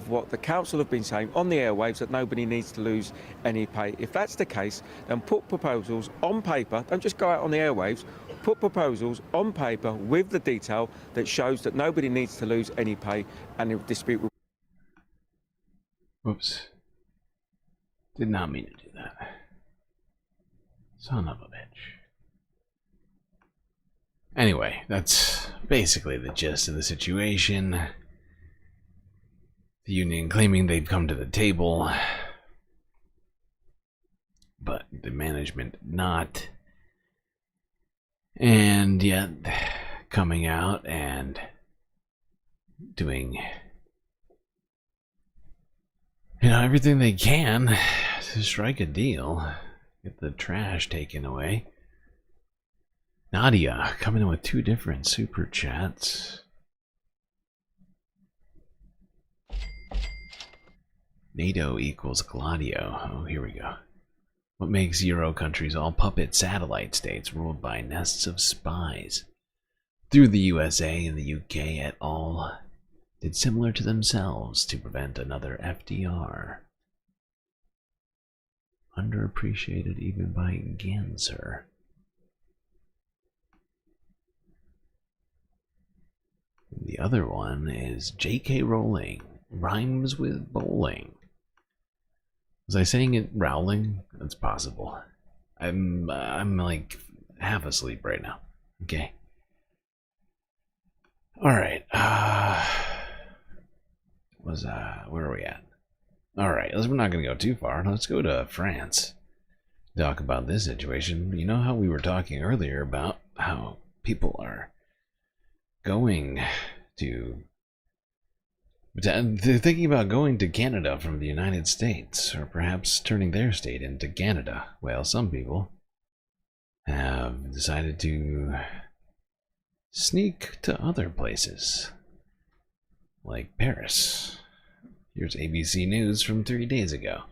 what the council have been saying on the airwaves, that nobody needs to lose any pay. If that's the case, then put proposals on paper, don't just go out on the airwaves, put proposals on paper with the detail that shows that nobody needs to lose any pay, and the dispute will... Whoops. Did not mean to do that. Son of a bitch. Anyway, that's basically the gist of the situation. The union claiming they've come to the table, but the management not. And yet, coming out and doing, everything they can to strike a deal. Get the trash taken away. Nadia coming in with 2 different super chats. NATO equals Gladio. Oh, here we go. What makes Euro countries all puppet satellite states ruled by nests of spies? Through the USA and the UK et al. Did similar to themselves to prevent another FDR. Underappreciated even by Ganser. The other one is J.K. Rowling. Rhymes with bowling. Was I saying it Rowling? That's possible. I'm like half asleep right now. Okay. All right. Where are we at? All right. We're not going to go too far. Let's go to France. Talk about this situation. You know how we were talking earlier about how people are going to... They're thinking about going to Canada from the United States, or perhaps turning their state into Canada. Well, some people have decided to sneak to other places, like Paris. Here's ABC News from 3 days ago.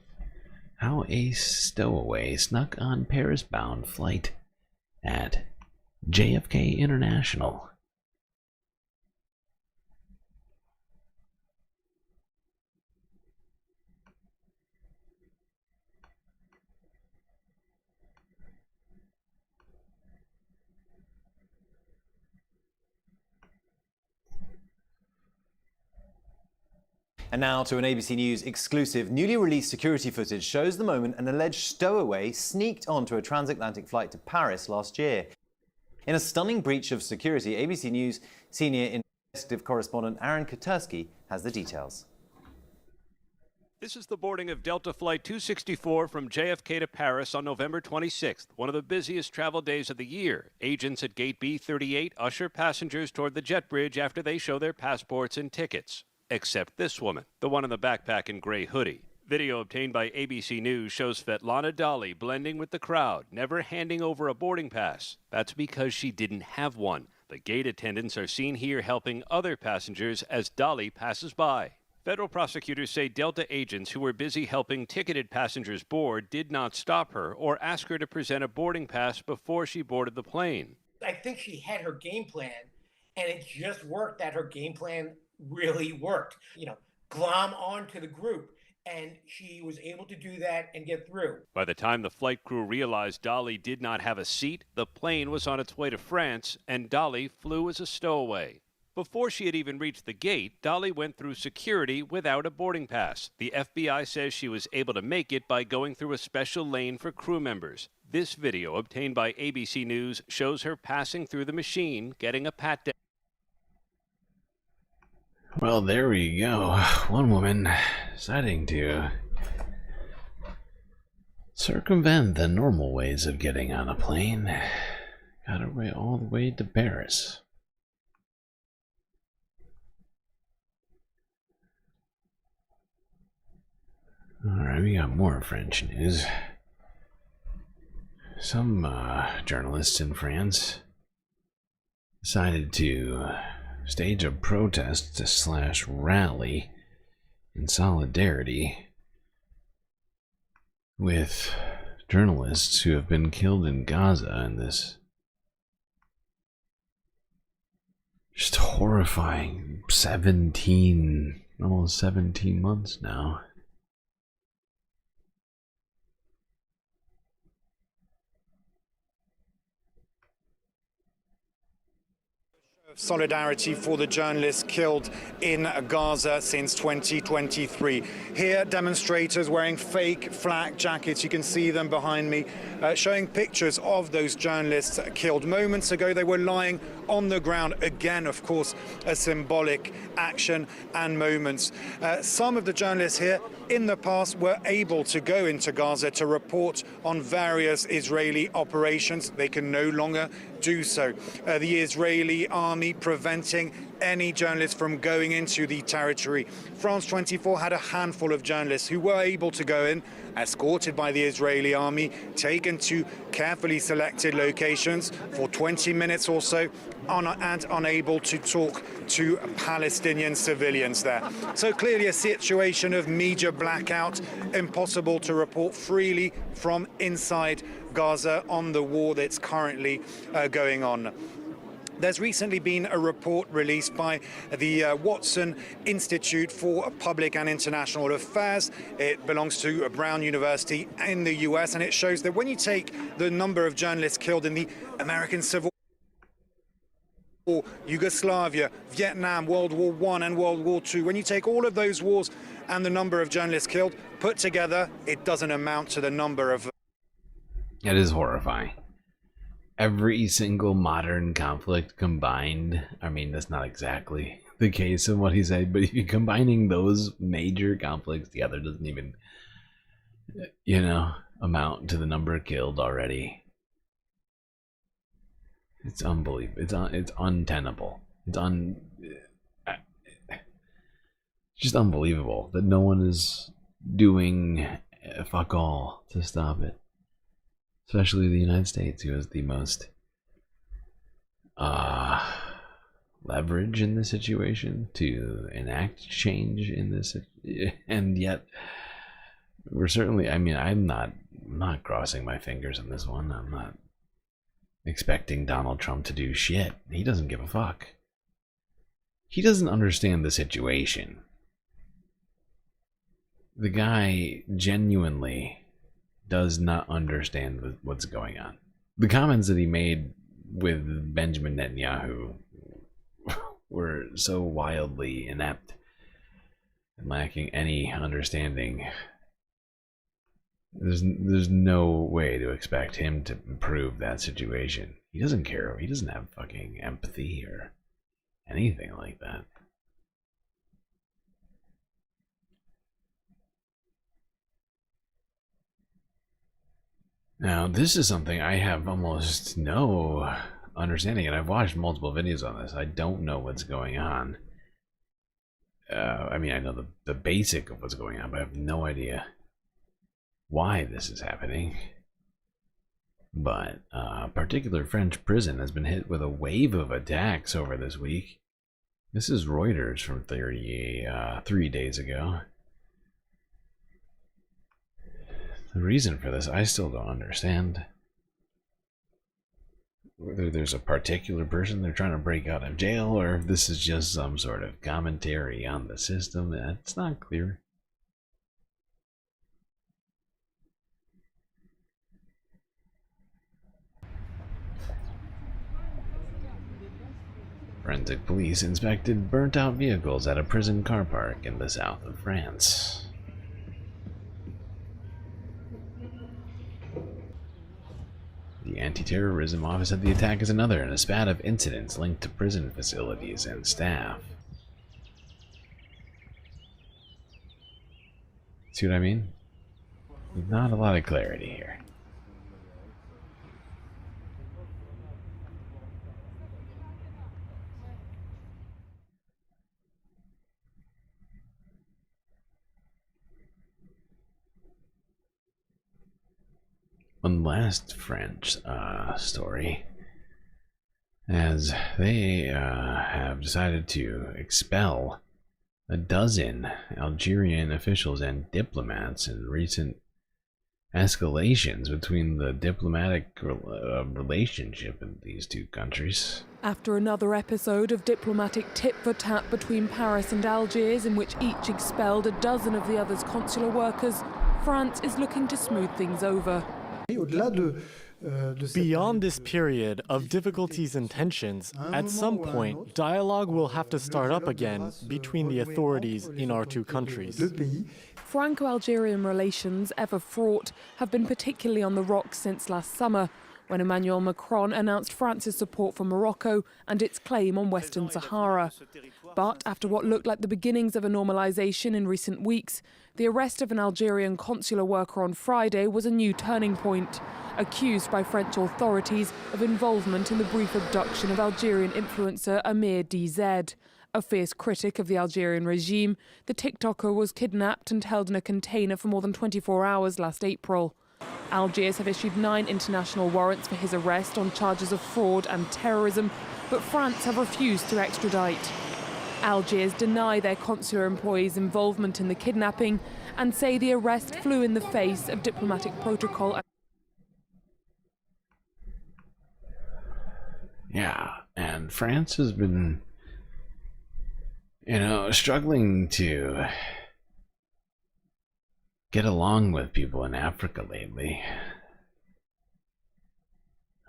How a stowaway snuck on Paris-bound flight at JFK International. And now to an ABC News exclusive. Newly released security footage shows the moment an alleged stowaway sneaked onto a transatlantic flight to Paris last year. In a stunning breach of security, ABC News senior investigative correspondent Aaron Katersky has the details. This is the boarding of Delta Flight 264 from JFK to Paris on November 26th, one of the busiest travel days of the year. Agents at Gate B38 usher passengers toward the jet bridge after they show their passports and tickets. Except this woman, the one in the backpack and gray hoodie. Video obtained by ABC News shows Svetlana Dali blending with the crowd, never handing over a boarding pass. That's because she didn't have one. The gate attendants are seen here helping other passengers as Dali passes by. Federal prosecutors say Delta agents who were busy helping ticketed passengers board did not stop her or ask her to present a boarding pass before she boarded the plane. I think she had her game plan, and it just worked that her game plan really worked. Glom onto the group, and she was able to do that and get through. By the time the flight crew realized Dali did not have a seat, the plane was on its way to France, and Dali flew as a stowaway. Before she had even reached the gate, Dali went through security without a boarding pass. The FBI says she was able to make it by going through a special lane for crew members. This video, obtained by ABC News, shows her passing through the machine, getting a pat-down. Well, there we go. One woman deciding to circumvent the normal ways of getting on a plane. Got her way all the way to Paris. Alright, we got more French news. Some journalists in France decided to stage a protest / rally in solidarity with journalists who have been killed in Gaza in this just horrifying almost 17 months now. Solidarity for the journalists killed in Gaza since 2023. Here, demonstrators wearing fake flak jackets, you can see them behind me, showing pictures of those journalists killed. Moments ago, they were lying on the ground. Again, of course, a symbolic action and moments. Some of the journalists here in the past were able to go into Gaza to report on various Israeli operations. They can no longer do so. The Israeli army preventing any journalists from going into the territory. France 24 had a handful of journalists who were able to go in, escorted by the Israeli army, taken to carefully selected locations for 20 minutes or so, and unable to talk to Palestinian civilians there. So clearly a situation of media blackout, impossible to report freely from inside Gaza on the war that's currently going on. There's recently been a report released by the Watson Institute for Public and International Affairs. It belongs to Brown University in the US, and it shows that when you take the number of journalists killed in the American Civil War, Yugoslavia, Vietnam, World War I and World War II, when you take all of those wars and the number of journalists killed put together, it doesn't amount to the number of... It is horrifying. Every single modern conflict combined, I mean, that's not exactly the case of what he said, but if you're combining those major conflicts together, doesn't even, you know, amount to the number killed already. It's unbelievable. It's untenable. It's just unbelievable that no one is doing fuck all to stop it. Especially the United States, who has the most leverage in this situation to enact change in this, and yet we're certainly, I mean, I'm not crossing my fingers on this one. I'm not expecting Donald Trump to do shit. He doesn't give a fuck. He doesn't understand the situation. The guy genuinely does not understand what's going on. The comments that he made with Benjamin Netanyahu were so wildly inept and lacking any understanding. There's no way to expect him to improve that situation. He doesn't care. He doesn't have fucking empathy or anything like that. Now, this is something I have almost no understanding, and I've watched multiple videos on this. I don't know what's going on. I mean, I know the basic of what's going on, but I have no idea why this is happening. But a particular French prison has been hit with a wave of attacks over this week. This is Reuters from 3 days ago. The reason for this, I still don't understand. Whether there's a particular person they're trying to break out of jail, or if this is just some sort of commentary on the system, it's not clear. Forensic police inspected burnt-out vehicles at a prison car park in the south of France. The anti-terrorism office said the attack is another in a spat of incidents linked to prison facilities and staff. See what I mean? Not a lot of clarity here. One last French story, as they have decided to expel a dozen Algerian officials and diplomats in recent escalations between the diplomatic relationship in these two countries. After another episode of diplomatic tit-for-tat between Paris and Algiers, in which each expelled a dozen of the other's consular workers, France is looking to smooth things over. Beyond this period of difficulties and tensions, at some point, dialogue will have to start up again between the authorities in our two countries. Franco-Algerian relations, ever fraught, have been particularly on the rocks since last summer, when Emmanuel Macron announced France's support for Morocco and its claim on Western Sahara. But after what looked like the beginnings of a normalisation in recent weeks, the arrest of an Algerian consular worker on Friday was a new turning point, accused by French authorities of involvement in the brief abduction of Algerian influencer Amir DZ. A fierce critic of the Algerian regime, the TikToker was kidnapped and held in a container for more than 24 hours last April. Algiers have issued 9 international warrants for his arrest on charges of fraud and terrorism, but France have refused to extradite. Algiers deny their consular employees' involvement in the kidnapping and say the arrest flew in the face of diplomatic protocol. Yeah, and France has been, struggling to get along with people in Africa lately.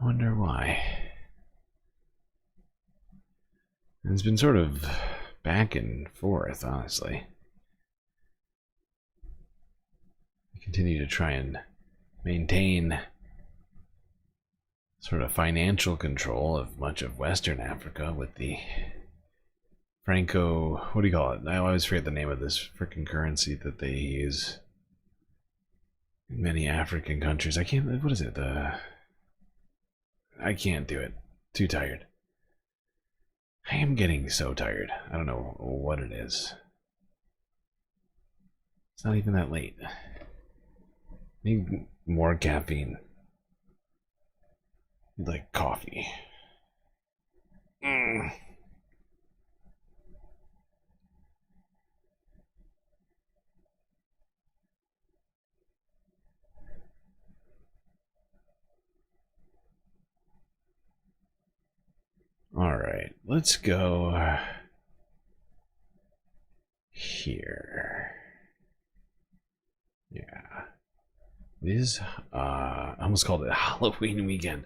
I wonder why. It's been sort of back and forth, honestly. I continue to try and maintain sort of financial control of much of Western Africa with the Franco, what do you call it? I always forget the name of this freaking currency that they use in many African countries. I can't, what is it? I can't do it. Too tired. I am getting so tired. I don't know what it is. It's not even that late. Need more caffeine. Need like coffee. Alright, let's go here. Yeah. It is, I almost called it Halloween weekend.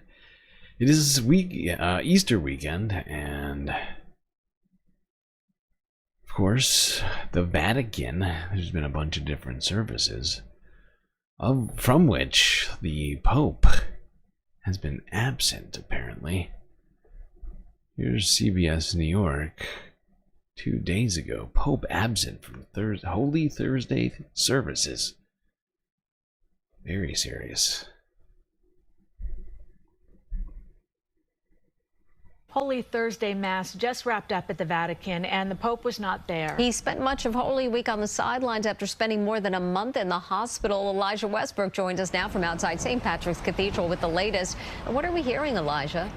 It is Easter weekend, and of course, the Vatican, there's been a bunch of different services, from which the Pope has been absent, apparently. Here's CBS New York. 2 days ago, Pope absent from Holy Thursday services. Very serious. Holy Thursday Mass just wrapped up at the Vatican, and the Pope was not there. He spent much of Holy Week on the sidelines after spending more than a month in the hospital. Elijah Westbrook joins us now from outside St. Patrick's Cathedral with the latest. What are we hearing, Elijah?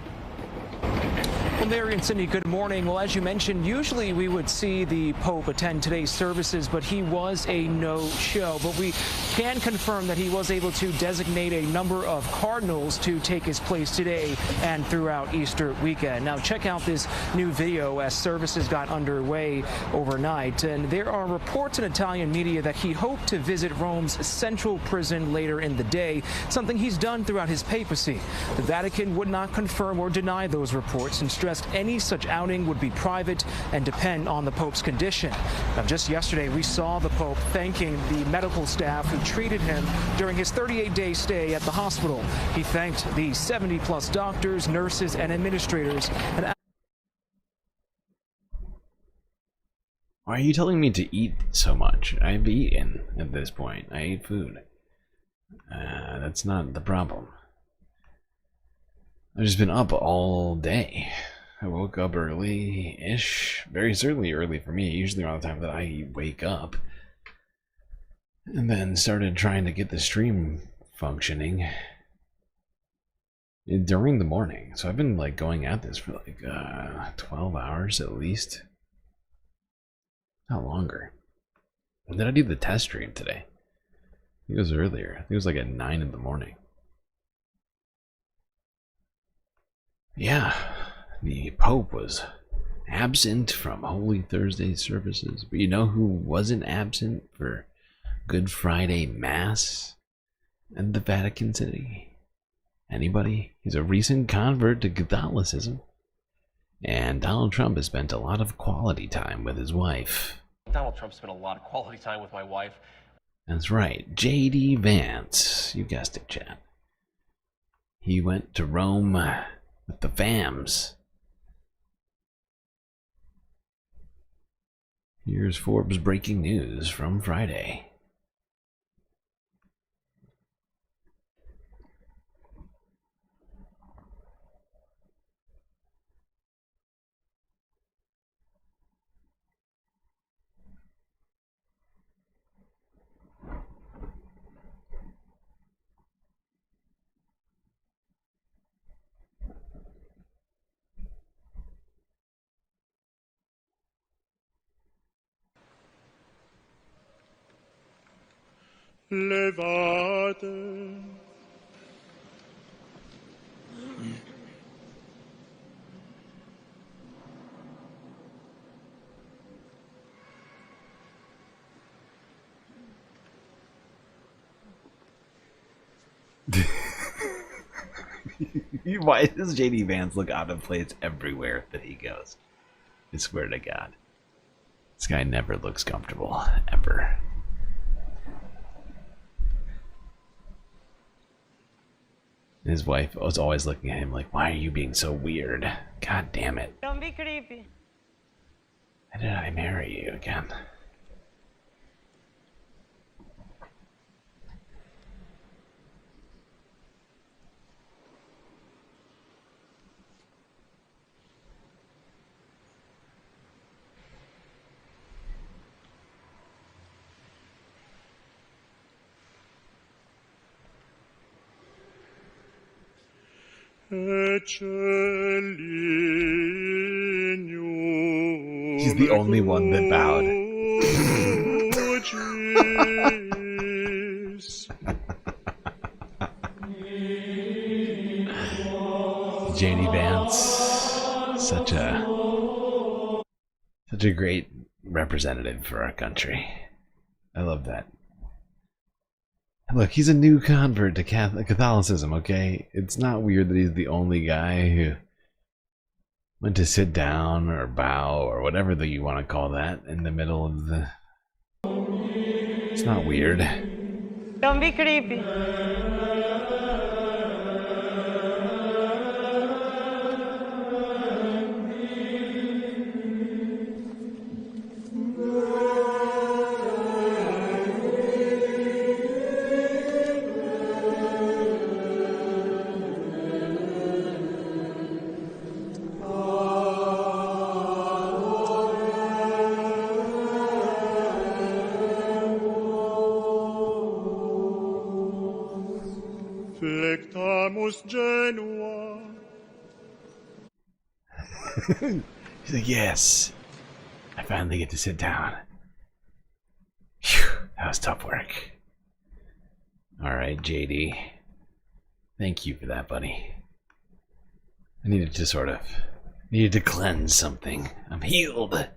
Well, Mary and Cindy, good morning. Well, as you mentioned, usually we would see the Pope attend today's services, but he was a no-show. But we can confirm that he was able to designate a number of cardinals to take his place today and throughout Easter weekend. Now, check out this new video as services got underway overnight. And there are reports in Italian media that he hoped to visit Rome's central prison later in the day, something he's done throughout his papacy. The Vatican would not confirm or deny those reports and stressed any such outing would be private and depend on the Pope's condition. Now, just yesterday, we saw the Pope thanking the medical staff who treated him during his 38-day stay at the hospital. He thanked the 70-plus doctors, nurses, and administrators. Why are you telling me to eat so much? I've eaten at this point. I ate food. That's not the problem. I've just been up all day. I woke up early-ish. Very certainly early for me, usually around the time that I wake up. And then started trying to get the stream functioning during the morning. So I've been like going at this for like 12 hours at least. Not longer. When did I do the test stream today? I think it was earlier. I think it was like at 9 in the morning. Yeah, the Pope was absent from Holy Thursday services. But you know who wasn't absent for Good Friday Mass in the Vatican City? Anybody? He's a recent convert to Catholicism. And Donald Trump has spent a lot of quality time with his wife. Donald Trump spent a lot of quality time with my wife. That's right, J.D. Vance. You guessed it, Chad. He went to Rome with the fams. Here's Forbes breaking news from Friday. Levate. Why does JD Vance look out of place everywhere that he goes? I swear to God. This guy never looks comfortable, ever. His wife was always looking at him like, why are you being so weird? God damn it. Don't be creepy. Why did I marry you again? He's the only one that bowed. JD Vance, such a great representative for our country. I love that. Look, he's a new convert to Catholicism, okay? It's not weird that he's the only guy who went to sit down or bow or whatever that you want to call that in the middle of the... It's not weird. Don't be creepy. He's like, yes, I finally get to sit down. Phew, that was tough work. Alright, JD. Thank you for that, buddy. I needed to cleanse something. I'm healed.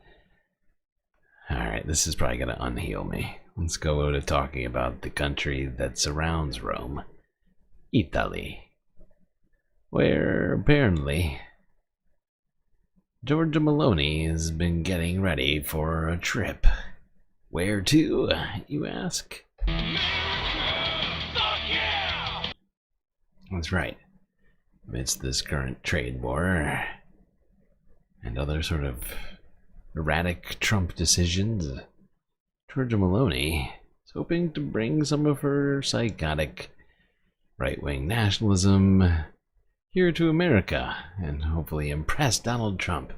Alright, this is probably gonna unheal me. Let's go to talking about the country that surrounds Rome. Italy. Where apparently Giorgia Meloni has been getting ready for a trip. Where to, you ask? That's right. Amidst this current trade war and other sort of erratic Trump decisions, Giorgia Meloni is hoping to bring some of her psychotic right-wing nationalism here to America and hopefully impress Donald Trump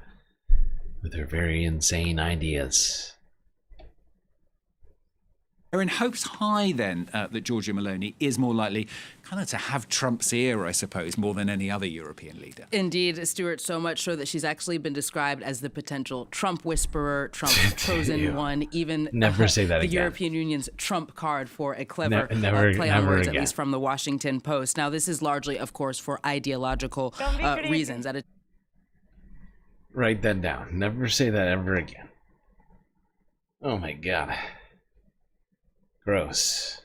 with her very insane ideas. Are in hopes high then that Giorgia Meloni is more likely kind of to have Trump's ear, I suppose, more than any other European leader? Indeed, Stuart, so much so that she's actually been described as the potential Trump whisperer, Trump chosen one, even never say that the again. European Union's Trump card for a clever never play on words, again. at least from the Washington Post. Now, this is largely, of course, for ideological reasons. Write that down. Never say that ever again. Oh my God. Gross.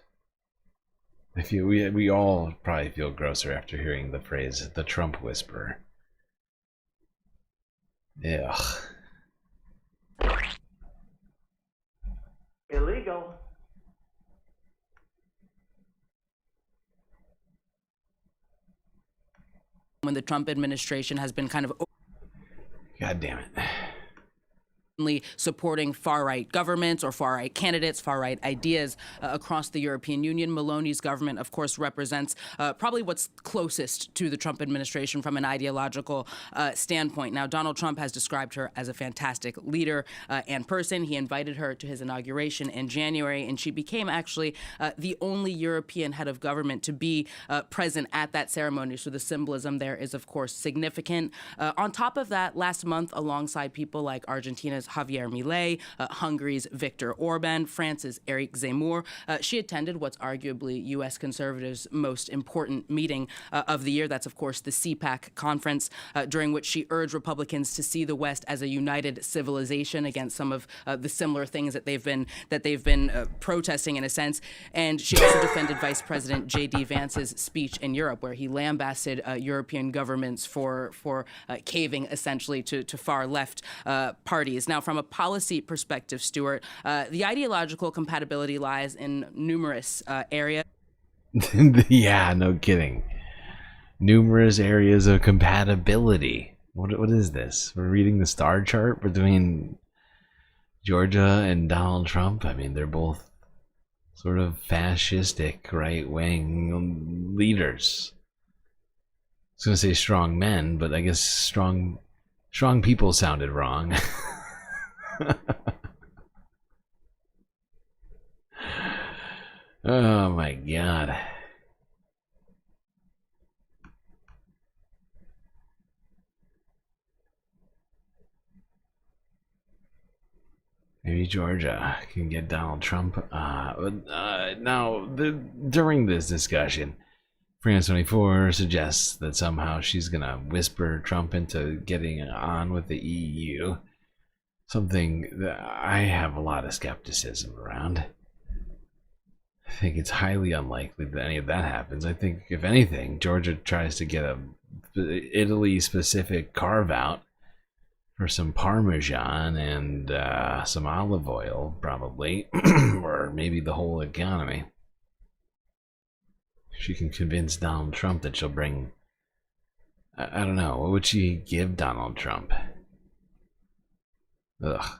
I feel we all probably feel grosser after hearing the phrase "the Trump whisperer." Ugh. Illegal. When the Trump administration has been kind of... God damn it. supporting far-right governments or far-right candidates, far-right ideas across the European Union. Meloni's government, of course, represents probably what's closest to the Trump administration from an ideological standpoint. Now, Donald Trump has described her as a fantastic leader and person. He invited her to his inauguration in January, and she became actually the only European head of government to be present at that ceremony. So the symbolism there is, of course, significant. On top of that, last month, alongside people like Argentina's Javier Milei, Hungary's Viktor Orban, France's Eric Zemmour, she attended what's arguably U.S. conservatives' most important meeting of the year. That's, of course, the CPAC conference, during which she urged Republicans to see the West as a united civilization against some of the similar things that they've been protesting in a sense. And she also defended Vice President J.D. Vance's speech in Europe, where he lambasted European governments for caving essentially to far left parties. Now, from a policy perspective, Stuart, the ideological compatibility lies in numerous areas. Yeah, no kidding. Numerous areas of compatibility. What is this? We're reading the star chart between Georgia and Donald Trump. I mean, they're both sort of fascistic, right-wing leaders. I was going to say strong men, but I guess strong people sounded wrong. Oh my God. Maybe Georgia can get Donald Trump. During this discussion, France 24 suggests that somehow she's gonna whisper Trump into getting on with the EU. Something that I have a lot of skepticism around. I think it's highly unlikely that any of that happens. I think, if anything, Georgia tries to get a Italy-specific carve-out for some Parmesan and some olive oil, probably, or maybe the whole economy. She can convince Donald Trump that she'll bring... I don't know, what would she give Donald Trump? Ugh.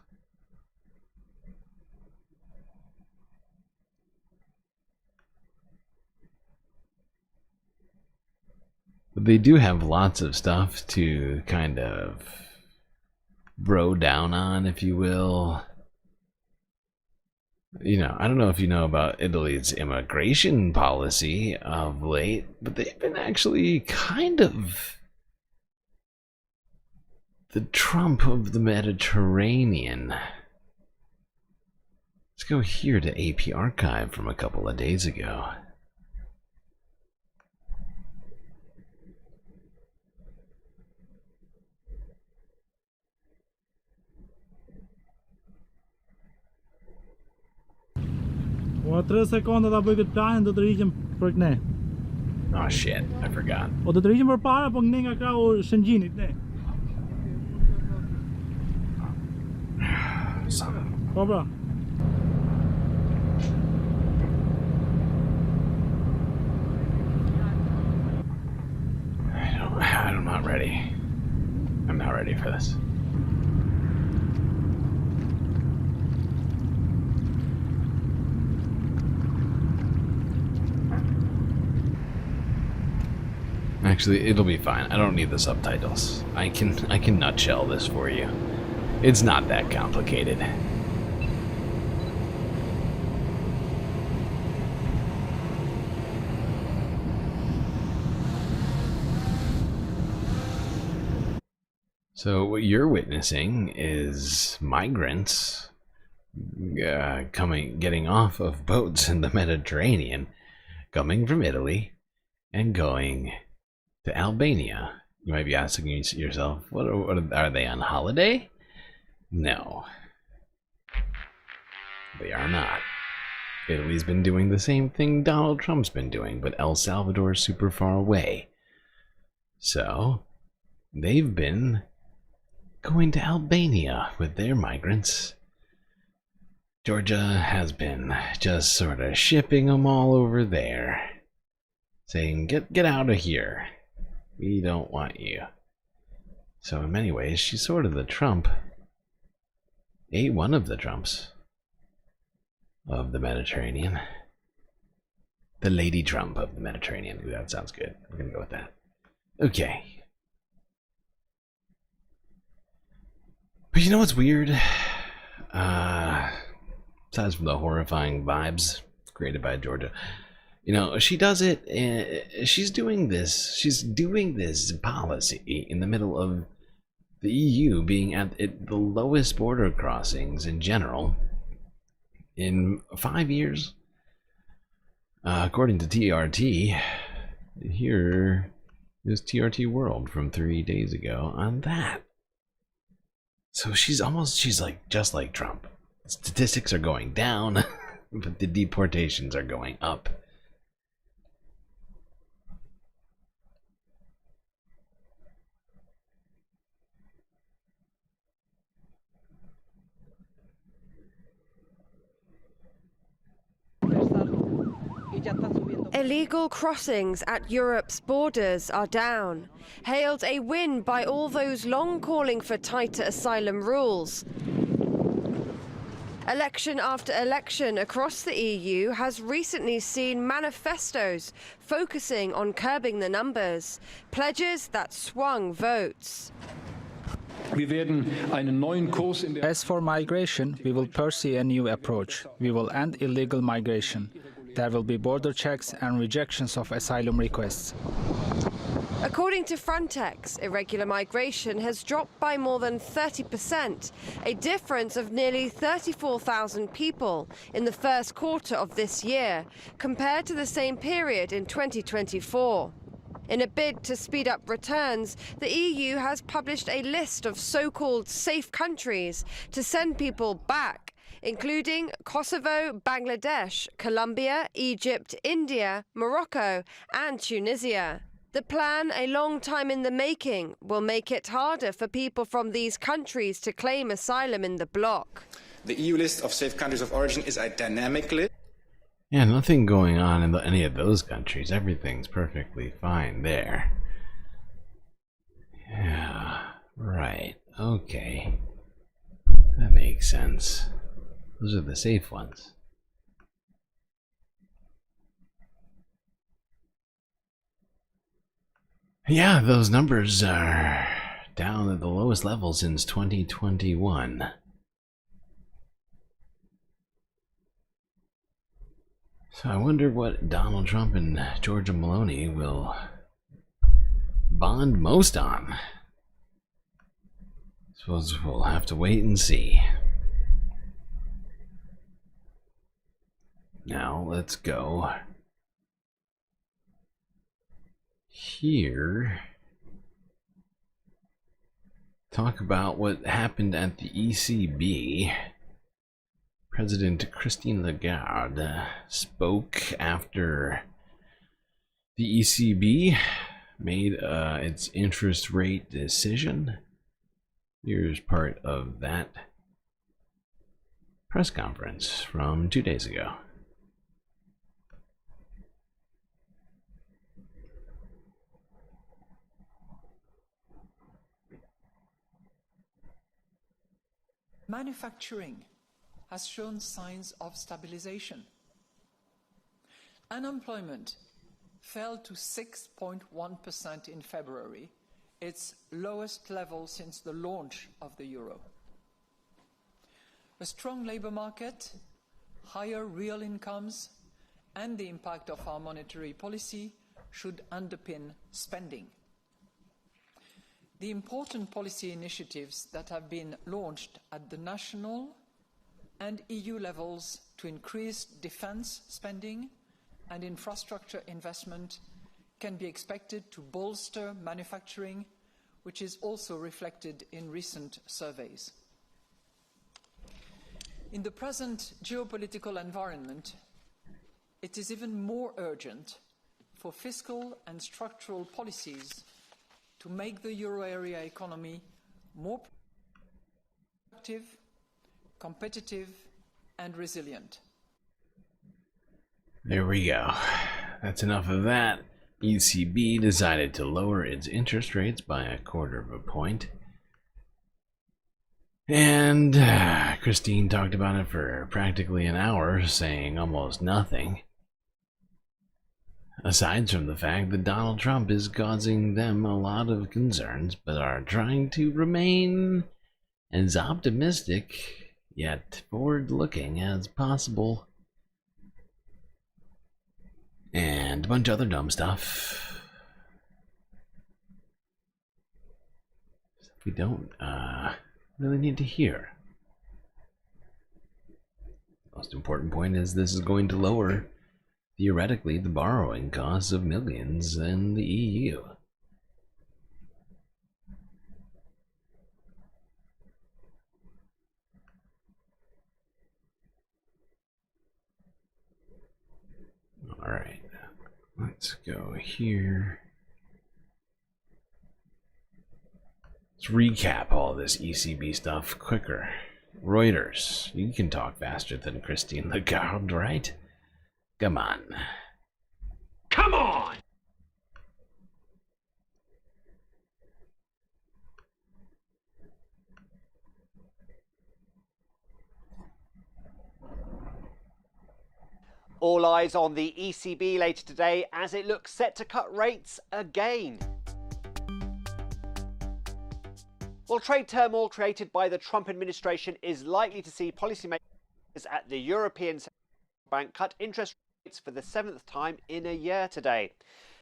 But they do have lots of stuff to kind of bro down on, if you will. You know, I don't know if you know about Italy's immigration policy of late, but they've been actually kind of the Trump of the Mediterranean. Let's go here to AP Archive from a couple of days ago. Oh shit, I forgot. I'm not ready. I'm not ready for this. Actually, it'll be fine. I don't need the subtitles. I can nutshell this for you. It's not that complicated. So what you're witnessing is migrants getting off of boats in the Mediterranean, coming from Italy and going to Albania. You might be asking yourself, what are they on holiday? No, they are not. Italy's been doing the same thing Donald Trump's been doing, but El Salvador's super far away. So they've been going to Albania with their migrants. Georgia has been just sort of shipping them all over there, saying, get out of here. We don't want you. So in many ways, she's sort of the Trump One of the Trumps of the Mediterranean. The Lady Trump of the Mediterranean. Ooh, that sounds good. We're gonna go with that. Okay. But you know what's weird? Besides from the horrifying vibes created by Georgia, you know, she does it. She's doing this. She's doing this policy in the middle of the EU being at the lowest border crossings in general in 5 years. According to TRT, here is TRT World from 3 days ago on that. So she's like just like Trump. Statistics are going down, but the deportations are going up. Illegal crossings at Europe's borders are down, hailed a win by all those long calling for tighter asylum rules. Election after election across the EU has recently seen manifestos focusing on curbing the numbers, pledges that swung votes. As for migration, we will pursue a new approach. We will end illegal migration. There will be border checks and rejections of asylum requests. According to Frontex, irregular migration has dropped by more than 30%, a difference of nearly 34,000 people in the first quarter of this year, compared to the same period in 2024. In a bid to speed up returns, the EU has published a list of so-called safe countries to send people back, including Kosovo, Bangladesh, Colombia, Egypt, India, Morocco, and Tunisia. The plan, a long time in the making, will make it harder for people from these countries to claim asylum in the bloc. The EU list of safe countries of origin is a dynamic list. Yeah, nothing going on in any of those countries. Everything's perfectly fine there. Yeah, right. Okay. That makes sense. Those are the safe ones. Yeah, those numbers are down at the lowest level since 2021. So I wonder what Donald Trump and Georgia Maloney will bond most on. Suppose we'll have to wait and see. Now let's go here. Talk about what happened at the ECB. President Christine Lagarde spoke after the ECB made its interest rate decision. Here's part of that press conference from 2 days ago. Manufacturing has shown signs of stabilization. Unemployment fell to 6.1% in February, its lowest level since the launch of the euro. A strong labor market, higher real incomes, and the impact of our monetary policy should underpin spending. The important policy initiatives that have been launched at the national and EU levels to increase defence spending and infrastructure investment can be expected to bolster manufacturing, which is also reflected in recent surveys. In the present geopolitical environment, it is even more urgent for fiscal and structural policies to make the euro area economy more productive, competitive, and resilient. There we go. That's enough of that. ECB decided to lower its interest rates by 1/4 of a point. And Christine talked about it for practically an hour, saying almost nothing. Aside from the fact that Donald Trump is causing them a lot of concerns, but are trying to remain as optimistic yet forward-looking as possible. And a bunch of other dumb stuff. We don't really need to hear. The most important point is this is going to lower, theoretically, the borrowing costs of millions in the EU. Alright, let's go here. Let's recap all this ECB stuff quicker. Reuters, you can talk faster than Christine Lagarde, right? Come on. Come on! All eyes on the ECB later today as it looks set to cut rates again. Well, trade turmoil created by the Trump administration is likely to see policymakers at the European Central Bank cut interest rates for the 7th time in a year today.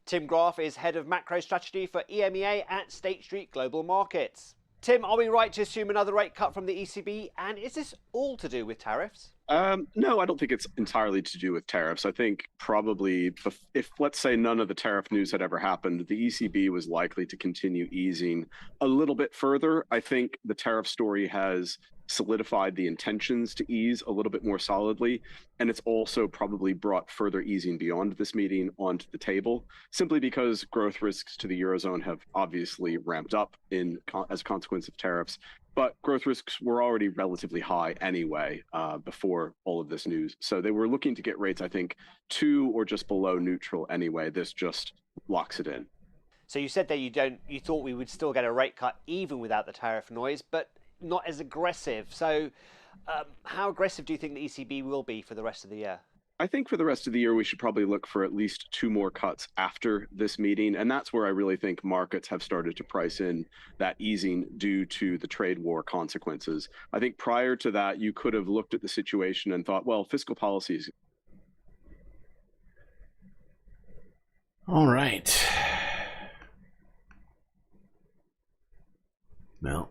Tim Graf is head of macro strategy for EMEA at State Street Global Markets. Tim, are we right to assume another rate cut from the ECB? And is this all to do with tariffs? No, I don't think it's entirely to do with tariffs. I think probably if, let's say, none of the tariff news had ever happened, the ECB was likely to continue easing a little bit further. I think the tariff story has solidified the intentions to ease a little bit more solidly, and it's also probably brought further easing beyond this meeting onto the table, simply because growth risks to the Eurozone have obviously ramped up as a consequence of tariffs. But growth risks were already relatively high anyway before all of this news. So they were looking to get rates, I think, to or just below neutral anyway. This just locks it in. So you said that you thought we would still get a rate cut even without the tariff noise, but not as aggressive. So how aggressive do you think the ECB will be for the rest of the year? I think for the rest of the year, we should probably look for at least 2 more cuts after this meeting. And that's where I really think markets have started to price in that easing due to the trade war consequences. I think prior to that, you could have looked at the situation and thought, well, fiscal policies. All right. Well,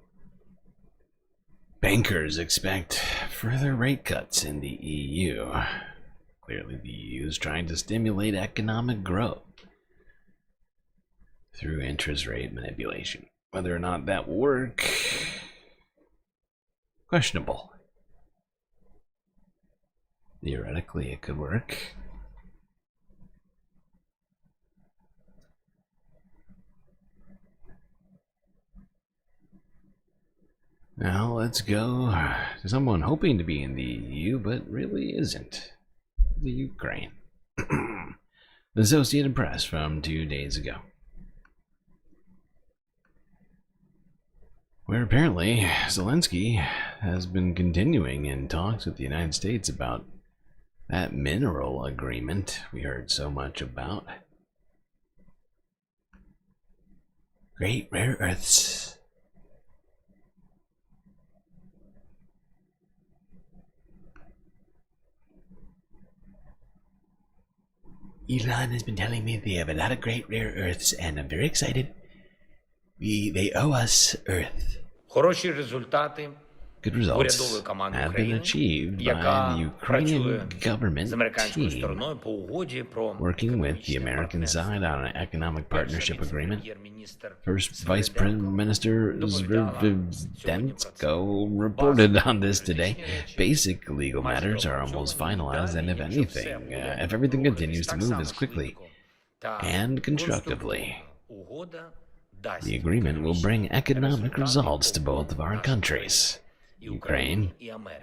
bankers expect further rate cuts in the EU. Clearly, the EU is trying to stimulate economic growth through interest rate manipulation. Whether or not that will work, questionable. Theoretically, it could work. Now let's go to someone hoping to be in the EU but really isn't. The Ukraine. The Associated Press from 2 days ago, where apparently Zelensky has been continuing in talks with the United States about that mineral agreement we heard so much about. Great rare earths. Elon has been telling me they have a lot of great rare earths, and I'm very excited. They owe us Earth. Good results have been achieved by the Ukrainian government team working with the American side on an economic partnership agreement. First Vice Prime Minister Zvidenko reported on this today. Basic legal matters are almost finalized, and if anything, if everything continues to move as quickly and constructively, the agreement will bring economic results to both of our countries, Ukraine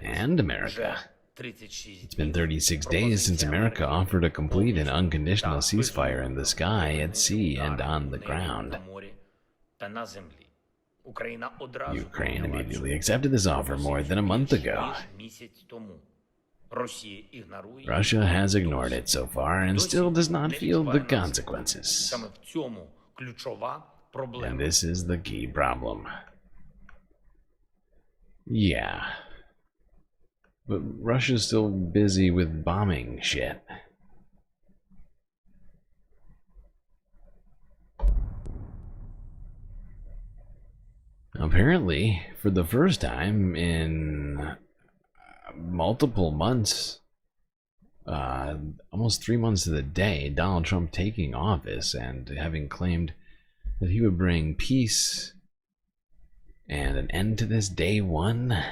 and America. It's been 36 days since America offered a complete and unconditional ceasefire in the sky, at sea, and on the ground. Ukraine immediately accepted this offer more than a month ago. Russia has ignored it so far and still does not feel the consequences. And this is the key problem. Yeah. But Russia's still busy with bombing shit. Apparently, for the first time in multiple months, almost 3 months to the day, Donald Trump taking office and having claimed that he would bring peace and an end to this day one.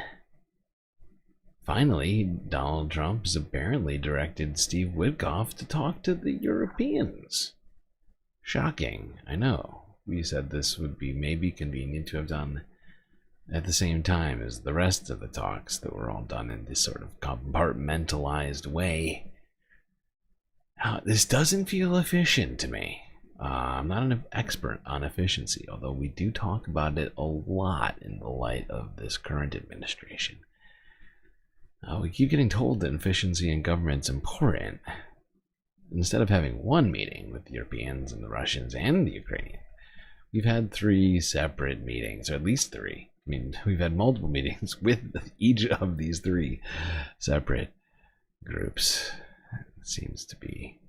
Finally, Donald Trump has apparently directed Steve Witkoff to talk to the Europeans. Shocking, I know. We said this would be maybe convenient to have done at the same time as the rest of the talks that were all done in this sort of compartmentalized way. This doesn't feel efficient to me. I'm not an expert on efficiency, although we do talk about it a lot in the light of this current administration. We keep getting told that efficiency in government's important. Instead of having one meeting with the Europeans and the Russians and the Ukrainians, we've had 3 separate meetings, or at least 3. I mean, we've had multiple meetings with each of these 3 separate groups. It seems to be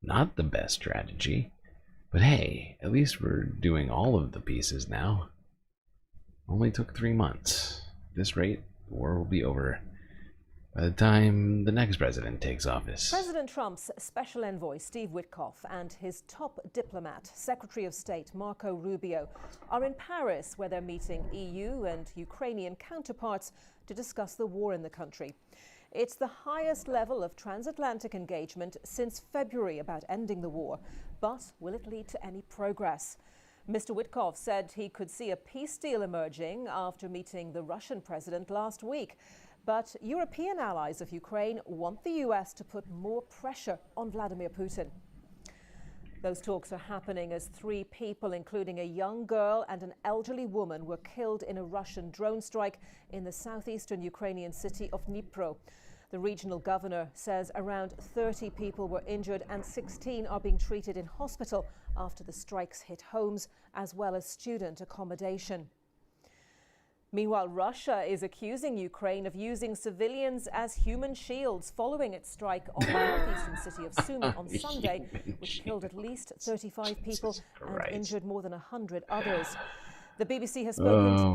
not the best strategy. But hey, at least we're doing all of the pieces now. Only took 3 months. At this rate, the war will be over by the time the next president takes office. President Trump's special envoy, Steve Witkoff, and his top diplomat, Secretary of State Marco Rubio, are in Paris, where they're meeting EU and Ukrainian counterparts to discuss the war in the country. It's the highest level of transatlantic engagement since February about ending the war. But will it lead to any progress? Mr. Witkoff said he could see a peace deal emerging after meeting the Russian president last week. But European allies of Ukraine want the US to put more pressure on Vladimir Putin. Those talks are happening as 3 people, including a young girl and an elderly woman, were killed in a Russian drone strike in the southeastern Ukrainian city of Dnipro. The regional governor says around 30 people were injured and 16 are being treated in hospital after the strikes hit homes as well as student accommodation. Meanwhile, Russia is accusing Ukraine of using civilians as human shields following its strike on the northeastern city of Sumy on Sunday, which killed at least 35 people and injured more than 100 others. The BBC has spoken to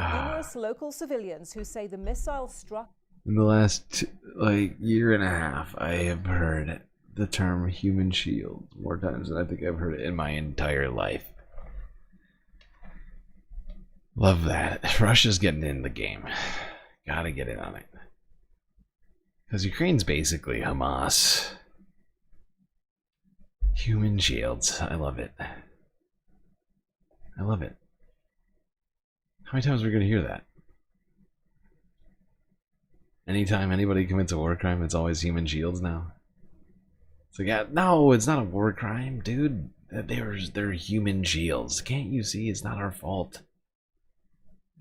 numerous local civilians who say the missile struck. In the last year and a half, I have heard the term human shield more times than I think I've heard it in my entire life. Love that. Russia's getting in the game. Gotta get in on it. Because Ukraine's basically Hamas. Human shields. I love it. I love it. How many times are we going to hear that? Anytime anybody commits a war crime, it's always human shields now. It's like, no, it's not a war crime, dude. They're human shields. Can't you see it's not our fault?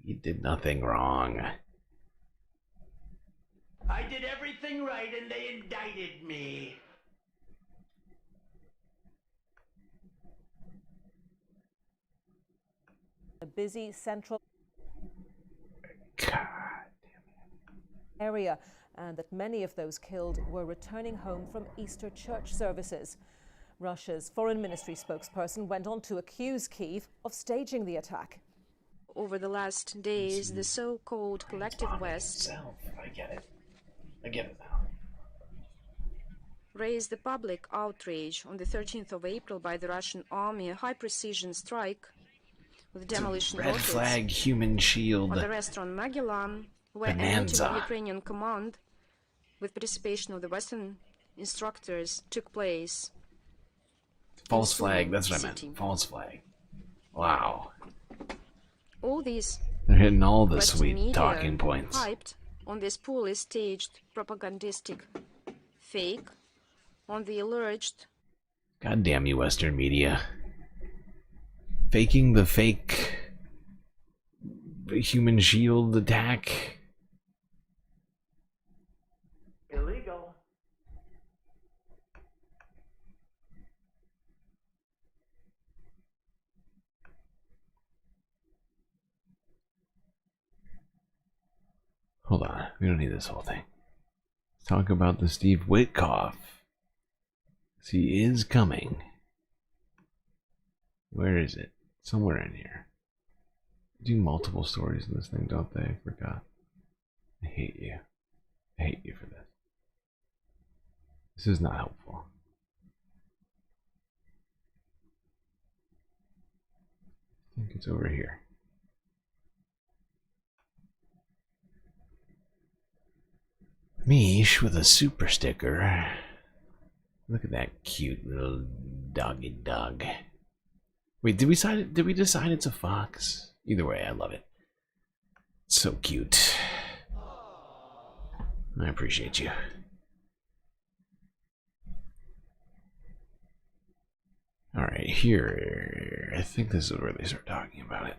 You did nothing wrong. I did everything right and they indicted me. A busy central area, and that many of those killed were returning home from Easter church services. Russia's foreign ministry spokesperson went on to accuse Kyiv of staging the attack. Over the last days, the so-called collective West I get it. I get it now. raised the public outrage on the 13th of April by the Russian army, a high-precision strike with demolition Red rockets flag human shield. on the restaurant Magellan, where a meeting of Ukrainian command with participation of the Western instructors took place. False flag, that's what I meant. False flag. Wow. All these They're hitting all the Western sweet media talking points. hyped on this poorly staged propagandistic fake on the alleged God damn you, Western media. Faking the fake human shield attack. Illegal. Hold on, we don't need this whole thing. Let's talk about the Steve Witkoff. He is coming. Where is it? Somewhere in here. Do multiple stories in this thing, don't they? I forgot. I hate you. I hate you for this. This is not helpful. I think it's over here. Mish with a super sticker. Look at that cute little doggy dog. Wait, did we decide it's a fox? Either way, I love it. It's so cute. I appreciate you. Alright, here. I think this is where they start talking about it.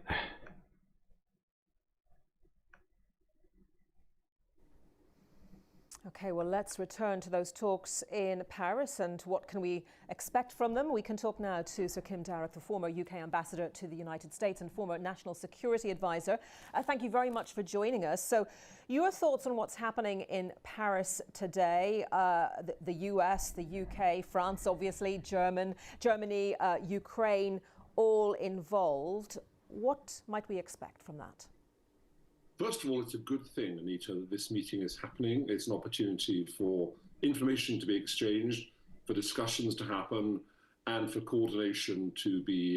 Okay, well, let's return to those talks in Paris and what can we expect from them. We can talk now to Sir Kim Darroch, the former UK ambassador to the United States and former national security advisor. Thank you very much for joining us. So your thoughts on what's happening in Paris today, the US, the UK, France, obviously, Germany, Ukraine, all involved. What might we expect from that? First of all, it's a good thing, Anita, that this meeting is happening. It's an opportunity for information to be exchanged, for discussions to happen, and for coordination to be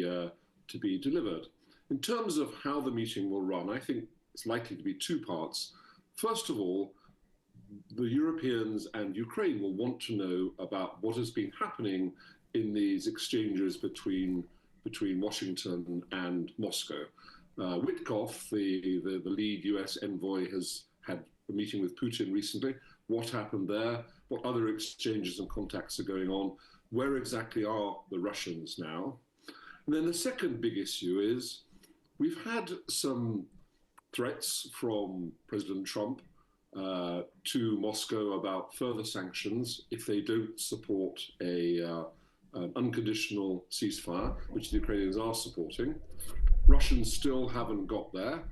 delivered. In terms of how the meeting will run, I think it's likely to be two parts. First of all, the Europeans and Ukraine will want to know about what has been happening in these exchanges between Washington and Moscow. Witkoff, the lead US envoy, has had a meeting with Putin recently. What happened there? What other exchanges and contacts are going on? Where exactly are the Russians now? And then the second big issue is we've had some threats from President Trump to Moscow about further sanctions if they don't support an unconditional ceasefire, which the Ukrainians are supporting. Russians still haven't got there.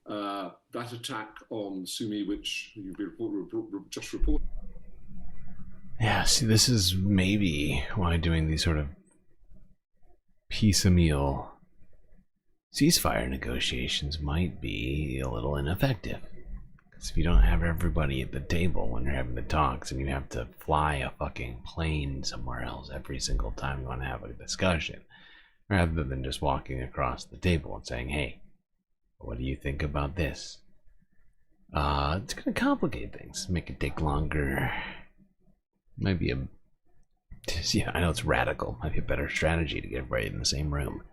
That attack on Sumy, which you've just reported. Yeah, see, this is maybe why doing these sort of piecemeal ceasefire negotiations might be a little ineffective. Because if you don't have everybody at the table when you're having the talks and you have to fly a fucking plane somewhere else every single time you want to have a discussion, rather than just walking across the table and saying, hey, what do you think about this? It's going to complicate things, make it take longer. Might be I know it's radical. Might be a better strategy to get everybody in the same room.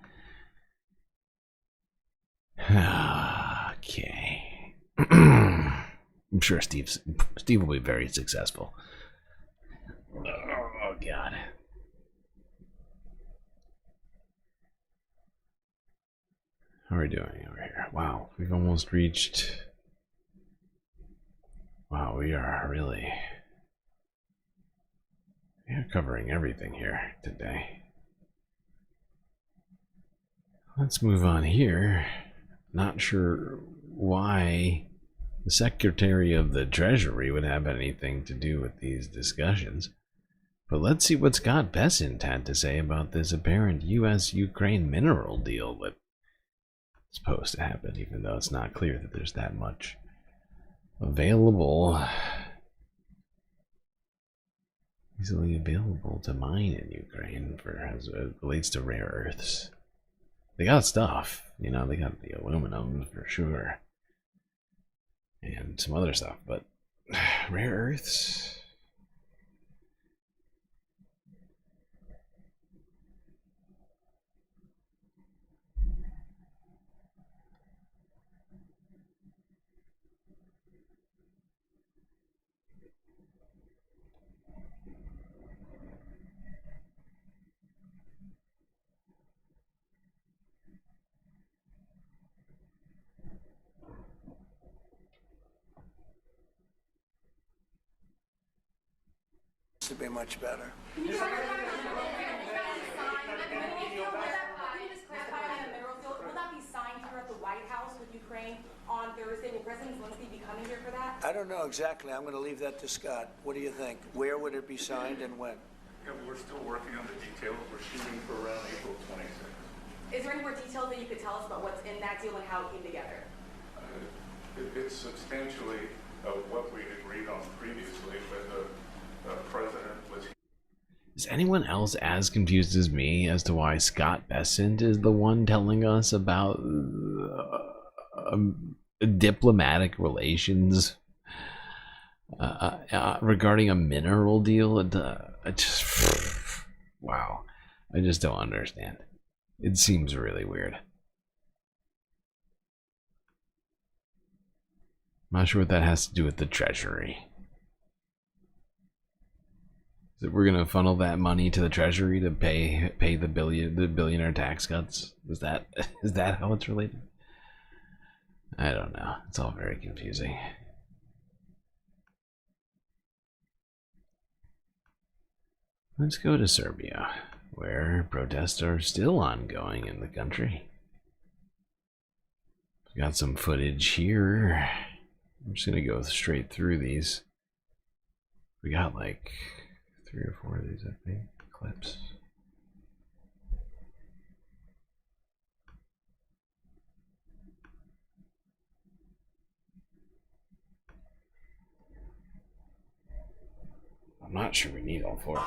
Okay. I'm sure Steve will be very successful. Oh, God. How are we doing over here? Wow, we've almost reached... Wow, we are really... We are covering everything here today. Let's move on here. Not sure why the Secretary of the Treasury would have anything to do with these discussions. But let's see what Scott Bessent had to say about this apparent US-Ukraine mineral deal that's supposed to happen, even though it's not clear that there's that much available, easily available to mine in Ukraine for as it relates to rare earths. They got stuff, you know, they got the aluminum for sure, and some other stuff, but rare earths. very much better. Will that be signed here at the White House with Ukraine on Thursday? Will President Zelensky be coming here for that? I don't know exactly. I'm going to leave that to Scott. What do you think? Where would it be signed and when? Yeah, we're still working on the details. We're shooting for around April 26th. Is there any more details that you could tell us about what's in that deal and how it came together? It's substantially what we agreed on previously, but the president was. Is anyone else as confused as me as to why Scott Bessent is the one telling us about diplomatic relations regarding a mineral deal? Wow, I just don't understand. It seems really weird. I'm not sure what that has to do with the Treasury. That we're gonna funnel that money to the Treasury to pay the billionaire tax cuts? Is that how it's related? I don't know. It's all very confusing. Let's go to Serbia, where protests are still ongoing in the country. We've got some footage here. I'm just gonna go straight through these. We got like 3 or 4 of these, I think, clips. I'm not sure we need all 4.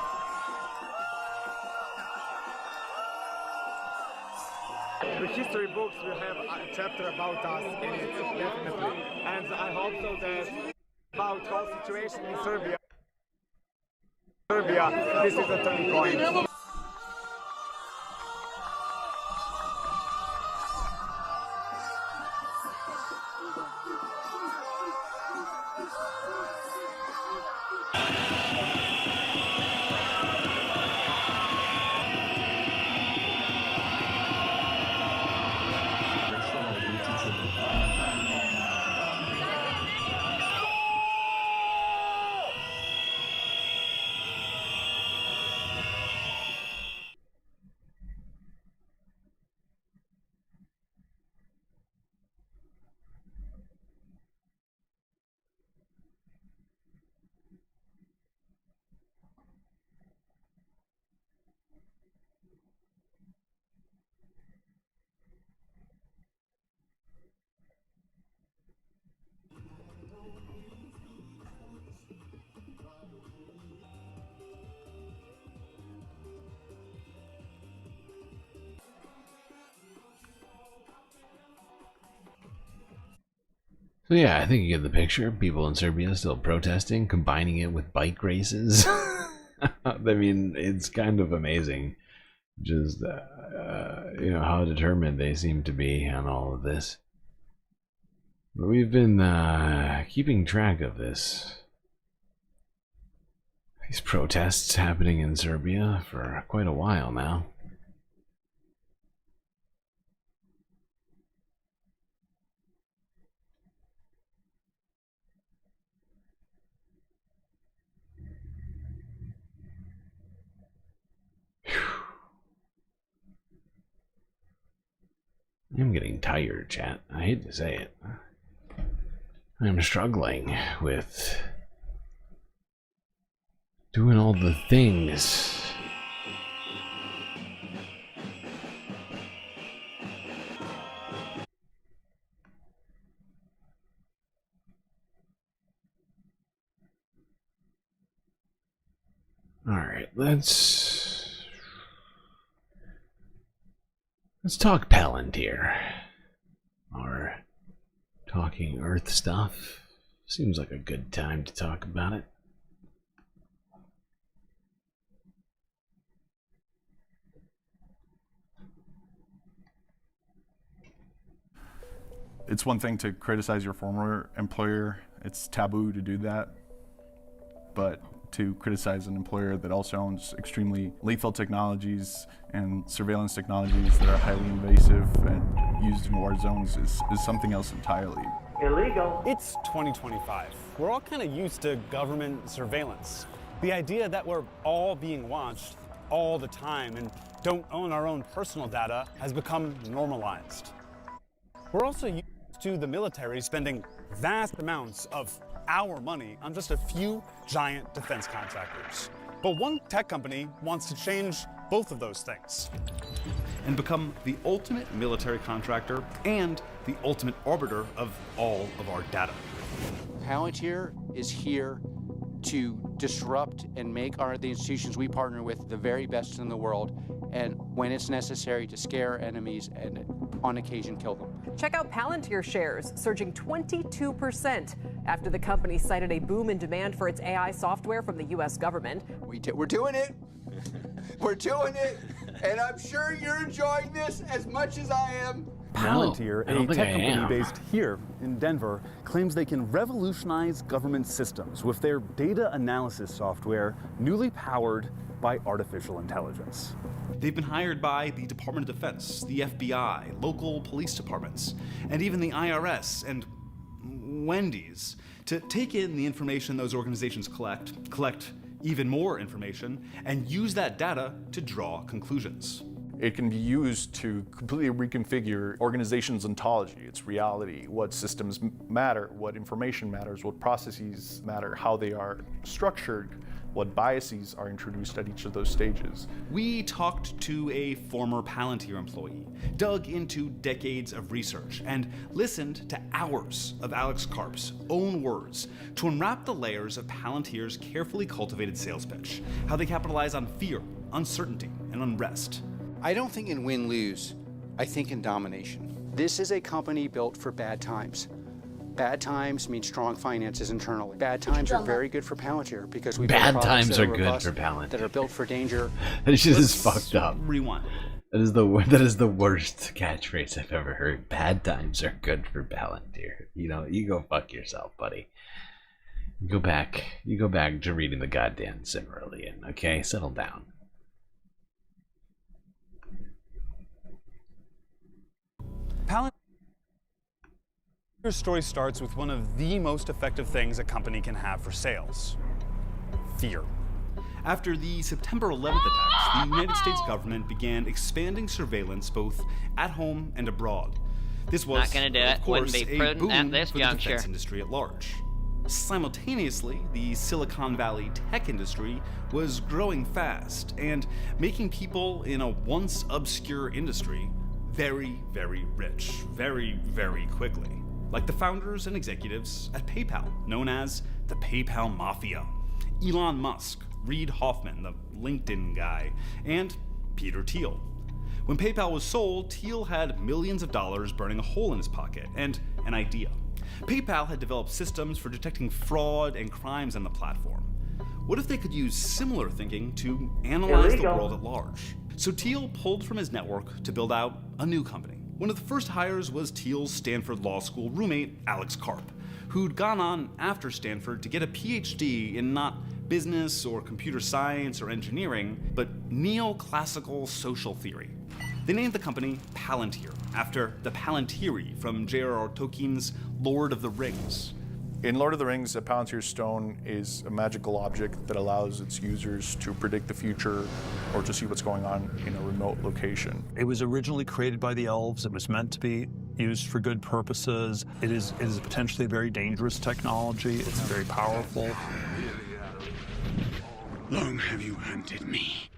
The history books will have a chapter about us in it, definitely. And I hope so that about whole situation in Serbia, this is a turning point. So yeah, I think you get the picture. People in Serbia still protesting, combining it with bike races. I mean, it's kind of amazing, just you know, how determined they seem to be on all of this. But we've been keeping track of these protests happening in Serbia for quite a while now. I'm getting tired, chat. I hate to say it. I'm struggling with doing all the things. All right, let's talk Palantir, or talking Earth stuff. Seems like a good time to talk about it. It's one thing to criticize your former employer. It's taboo to do that. But to criticize an employer that also owns extremely lethal technologies and surveillance technologies that are highly invasive and used in war zones is something else entirely. Illegal. It's 2025. We're all kind of used to government surveillance. The idea that we're all being watched all the time and don't own our own personal data has become normalized. We're also used to the military spending vast amounts of our money on just a few giant defense contractors. But one tech company wants to change both of those things. And become the ultimate military contractor and the ultimate arbiter of all of our data. Palantir is here to disrupt and make the institutions we partner with the very best in the world, and when it's necessary, to scare enemies and on occasion kill them. Check out Palantir shares surging 22% after the company cited a boom in demand for its AI software from the U.S. government. We're doing it. We're doing it. And I'm sure you're enjoying this as much as I am. Palantir, I don't a think I tech company am. based here in Denver, claims they can revolutionize government systems with their data analysis software, newly powered by artificial intelligence. They've been hired by the Department of Defense, the FBI, local police departments, and even the IRS and Wendy's to take in the information those organizations collect even more information, and use that data to draw conclusions. It can be used to completely reconfigure organizations' ontology, its reality, what systems matter, what information matters, what processes matter, how they are structured, what biases are introduced at each of those stages. We talked to a former Palantir employee, dug into decades of research, and listened to hours of Alex Karp's own words to unwrap the layers of Palantir's carefully cultivated sales pitch, how they capitalize on fear, uncertainty, and unrest. I don't think in win-lose, I think in domination. This is a company built for bad times. Bad times mean strong finances internally. Bad times are very good for Palantir because we Bad times are good for Palantir. That are built for danger. That shit is fucked up. Rewind. That is the worst catchphrase I've ever heard. Bad times are good for Palantir. You know, you go fuck yourself, buddy. You go back to reading the goddamn Silmarillion, okay? Settle down. Your story starts with one of the most effective things a company can have for sales: fear. After the September 11th attacks, the United States government began expanding surveillance both at home and abroad. This was, Not gonna do it. of course, Wouldn't be a prudent at boom this for the juncture. defense industry at large. Simultaneously, the Silicon Valley tech industry was growing fast and making people in a once obscure industry very, very rich, very, very quickly. Like the founders and executives at PayPal, known as the PayPal Mafia. Elon Musk, Reid Hoffman, the LinkedIn guy, and Peter Thiel. When PayPal was sold, Thiel had millions of dollars burning a hole in his pocket and an idea. PayPal had developed systems for detecting fraud and crimes on the platform. What if they could use similar thinking to analyze the world at large? So Thiel pulled from his network to build out a new company. One of the first hires was Thiel's Stanford Law School roommate, Alex Karp, who'd gone on after Stanford to get a PhD in not business or computer science or engineering, but neoclassical social theory. They named the company Palantir, after the Palantiri from J.R.R. Tolkien's Lord of the Rings. In Lord of the Rings, a Palantir stone is a magical object that allows its users to predict the future or to see what's going on in a remote location. It was originally created by the elves. It was meant to be used for good purposes. It is potentially a very dangerous technology. It's very powerful. Long have you hunted me?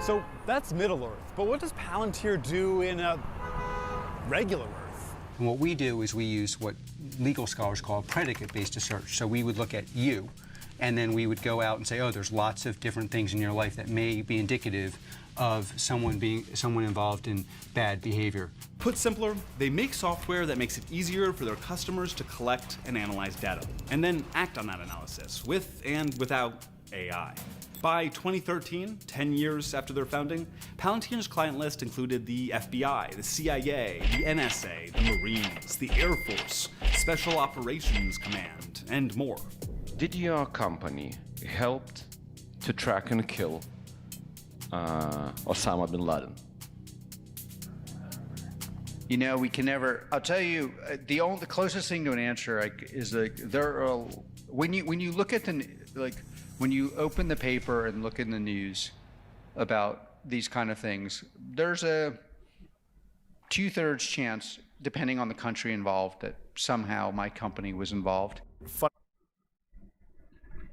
So that's Middle Earth, but what does Palantir do in a regular Earth? And what we do is we use what legal scholars call predicate-based research. So we would look at you, and then we would go out and say, oh, there's lots of different things in your life that may be indicative of someone involved in bad behavior. Put simpler, they make software that makes it easier for their customers to collect and analyze data, and then act on that analysis, with and without AI. By 2013, 10 years after their founding, Palantir's client list included the FBI, the CIA, the NSA, the Marines, the Air Force, Special Operations Command, and more. Did your company help to track and kill Osama bin Laden? You know, we can never. I'll tell you, the closest thing to an answer is when you look at the Like, when you open the paper and look in the news about these kind of things, there's a 2/3 chance, depending on the country involved, that somehow my company was involved.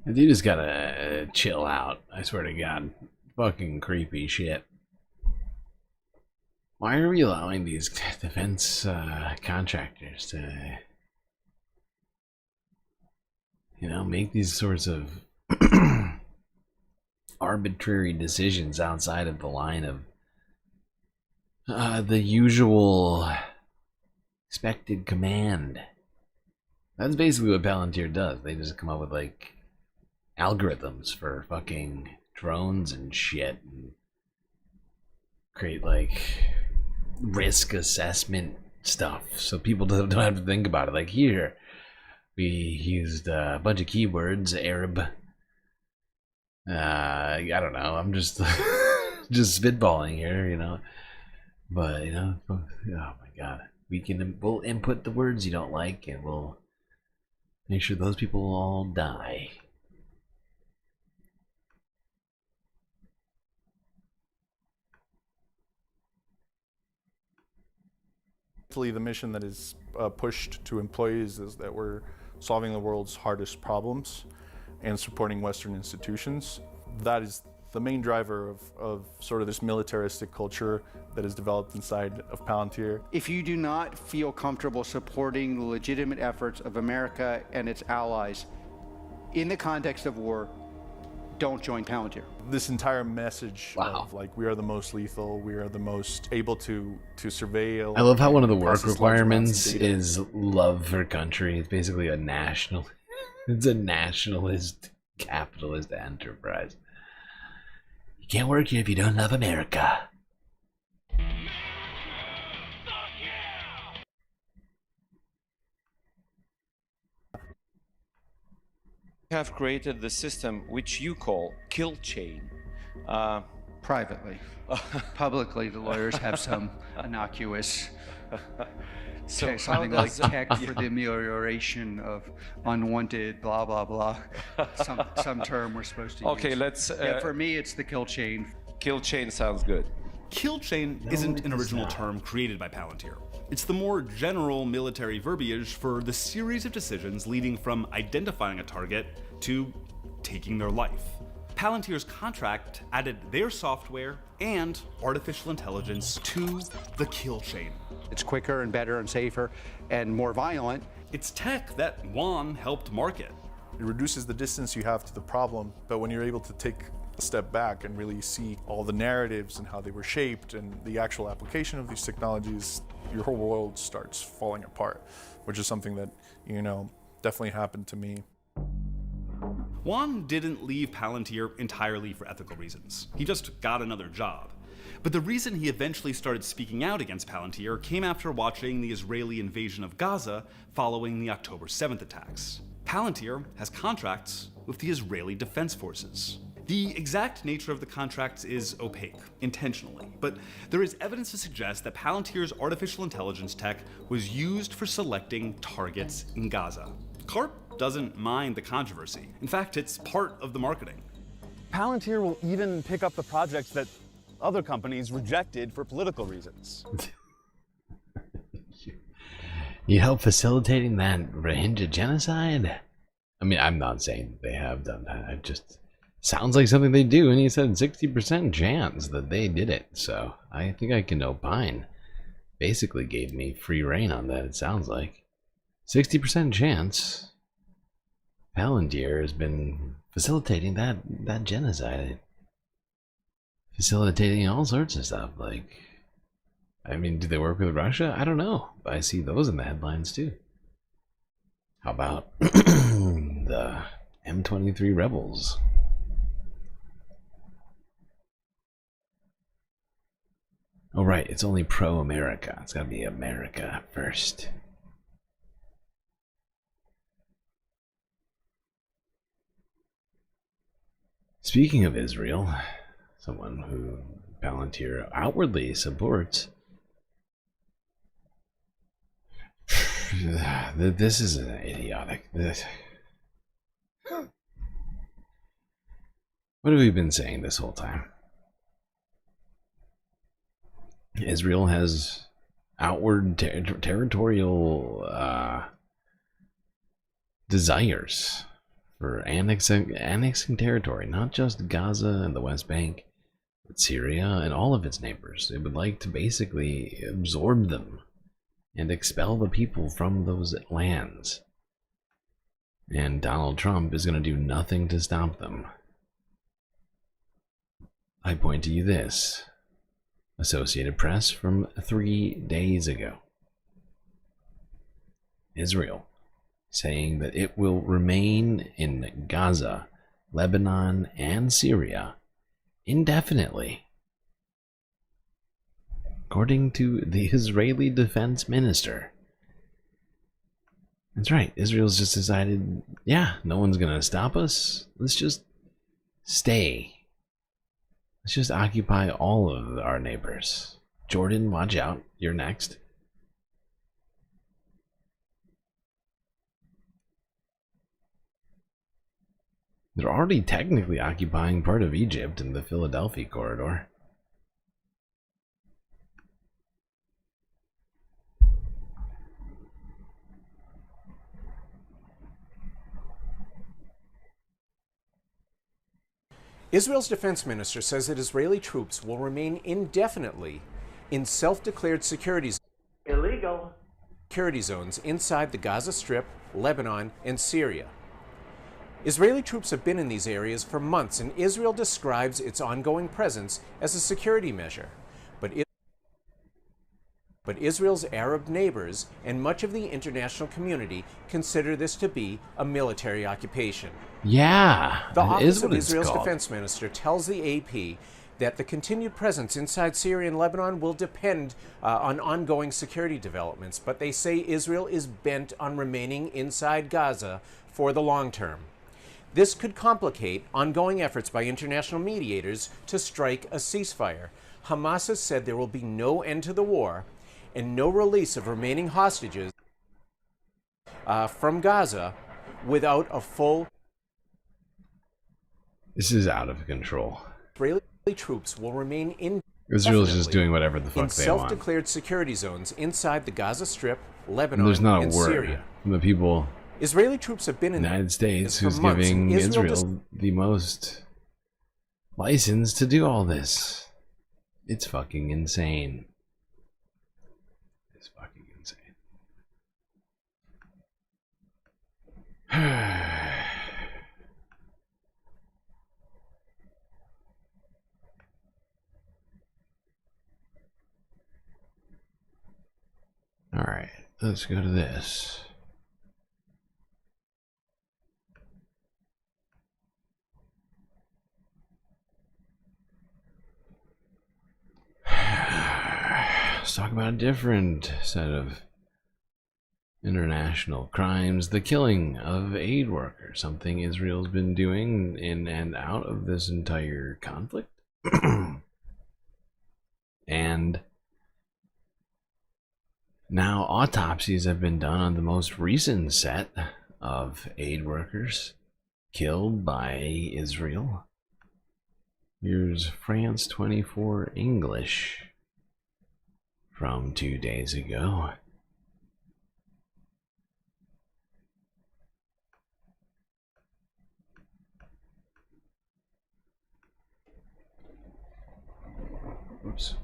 The dude just gotta chill out. I swear to God. Fucking creepy shit. Why are we allowing these defense contractors to, you know, make these sorts of arbitrary decisions outside of the line of the usual expected command? That's basically what Palantir does. They just come up with, like, algorithms for fucking drones and shit, and create, like, risk assessment stuff so people don't have to think about it. Like, here we used a bunch of keywords, Arab, I don't know, I'm just just spitballing here, you know, but, you know, oh my God, we'll input the words you don't like, and we'll make sure those people all die. The mission that is pushed to employees is that we're solving the world's hardest problems and supporting Western institutions. That is the main driver of sort of this militaristic culture that is developed inside of Palantir. If you do not feel comfortable supporting the legitimate efforts of America and its allies in the context of war, don't join Palantir. This entire message of, like, we are the most lethal, we are the most able to surveil. I love how one of the work requirements is love for country. It's basically a national, it's a nationalist, capitalist enterprise. You can't work here if you don't love America. Have created the system which you call kill chain. Privately. Publicly, the lawyers have some innocuous, So something how like does- tech for the amelioration of unwanted blah blah blah. Some term we're supposed to use. Okay, let's. Yeah, for me, it's the kill chain. Kill chain sounds good. Kill chain isn't an original term created by Palantir. It's the more general military verbiage for the series of decisions leading from identifying a target to taking their life. Palantir's contract added their software and artificial intelligence to the kill chain. It's quicker and better and safer and more violent. It's tech that Juan helped market. It reduces the distance you have to the problem, but when you're able to take a step back and really see all the narratives and how they were shaped and the actual application of these technologies, your whole world starts falling apart, which is something that, you know, definitely happened to me. Juan didn't leave Palantir entirely for ethical reasons. He just got another job. But the reason he eventually started speaking out against Palantir came after watching the Israeli invasion of Gaza following the October 7th attacks. Palantir has contracts with the Israeli Defense Forces. The exact nature of the contracts is opaque, intentionally, but there is evidence to suggest that Palantir's artificial intelligence tech was used for selecting targets in Gaza. CARP doesn't mind the controversy. In fact, it's part of the marketing. Palantir will even pick up the projects that other companies rejected for political reasons. You help facilitating that Rohingya genocide? I mean, I'm not saying they have done that. It just sounds like something they do, and he said 60% chance that they did it, so I think I can opine. Basically gave me free reign on that, it sounds like. 60% chance Palantir has been facilitating that genocide. Facilitating all sorts of stuff, like, I mean, do they work with Russia? I don't know. I see those in the headlines too. How about the M23 rebels? Oh right, it's only pro-America. It's gotta be America first. Speaking of Israel, someone who Palantir outwardly supports, this is an idiotic. What have we been saying this whole time? Israel has outward territorial desires for annexing territory, not just Gaza and the West Bank, but Syria and all of its neighbors. It would like to basically absorb them and expel the people from those lands. And Donald Trump is going to do nothing to stop them. I point to you this. Associated Press from 3 days ago. Israel saying that it will remain in Gaza, Lebanon, and Syria indefinitely. According to the Israeli Defense Minister. That's right, Israel's just decided, yeah, no one's gonna stop us. Let's just stay. Let's just occupy all of our neighbors. Jordan, watch out. You're next. They're already technically occupying part of Egypt in the Philadelphia corridor. Israel's defense minister says that Israeli troops will remain indefinitely in self-declared security zones inside the Gaza Strip, Lebanon, and Syria. Israeli troops have been in these areas for months, and Israel describes its ongoing presence as a security measure. But Israel's Arab neighbors and much of the international community consider this to be a military occupation. Yeah, the office of Israel's defense minister tells the AP that the continued presence inside Syria and Lebanon will depend on ongoing security developments, but they say Israel is bent on remaining inside Gaza for the long term. This could complicate ongoing efforts by international mediators to strike a ceasefire. Hamas has said there will be no end to the war and no release of remaining hostages from Gaza without a full... This is out of control. Israeli troops will remain in... Israel's just doing whatever the fuck they want. Self-declared security zones inside the Gaza Strip, Lebanon, There's not a and word Syria. from the people... Israeli troops have been in the United States who's months, giving Israel the most license to do all this. It's fucking insane. It's fucking insane. All right, let's go to this. Let's talk about a different set of international crimes. The killing of aid workers, something Israel's been doing in and out of this entire conflict. And now autopsies have been done on the most recent set of aid workers killed by Israel. Here's France 24 English from 2 days ago. Oops.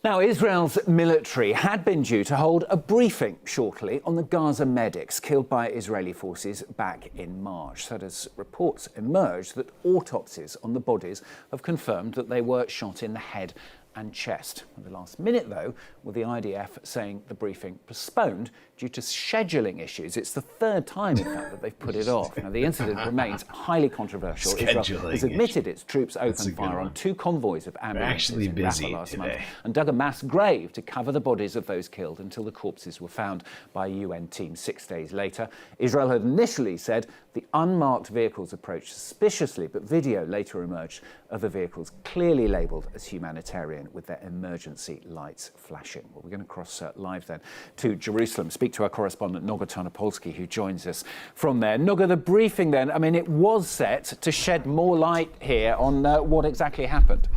Now, Israel's military had been due to hold a briefing shortly on the Gaza medics killed by Israeli forces back in March. That as reports emerged that autopsies on the bodies have confirmed that they were shot in the head and chest. At the last minute, though, with the IDF saying the briefing postponed due to scheduling issues. It's the third time, in fact, that they've put it off. Now, the incident remains highly controversial. Israel has admitted its troops opened fire on 2 convoys of ambulances in Rafah last month and dug a mass grave to cover the bodies of those killed until the corpses were found by a UN team 6 days later. Israel had initially said the unmarked vehicles approached suspiciously, but video later emerged of the vehicles clearly labelled as humanitarian with their emergency lights flashing. Well, we're going to cross live then to Jerusalem, speak to our correspondent Noga Tarnopolsky, who joins us from there. Noga, the briefing then, I mean, it was set to shed more light here on what exactly happened.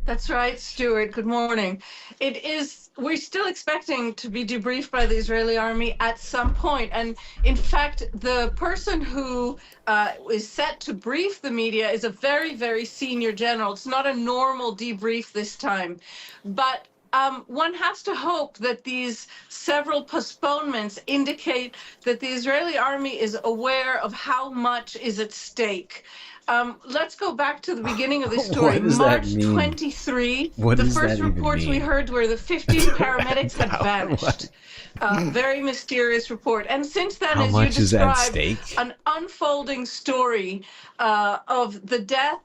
That's right, Stuart. Good morning. We're still expecting to be debriefed by the Israeli army at some point. And in fact, the person who is set to brief the media is a very, very senior general. It's not a normal debrief this time. But one has to hope that these several postponements indicate that the Israeli army is aware of how much is at stake. Let's go back to the beginning of the story. March 23, the first reports we heard were the 15 paramedics had vanished. Very mysterious report. And since then, as you described, an unfolding story of the death.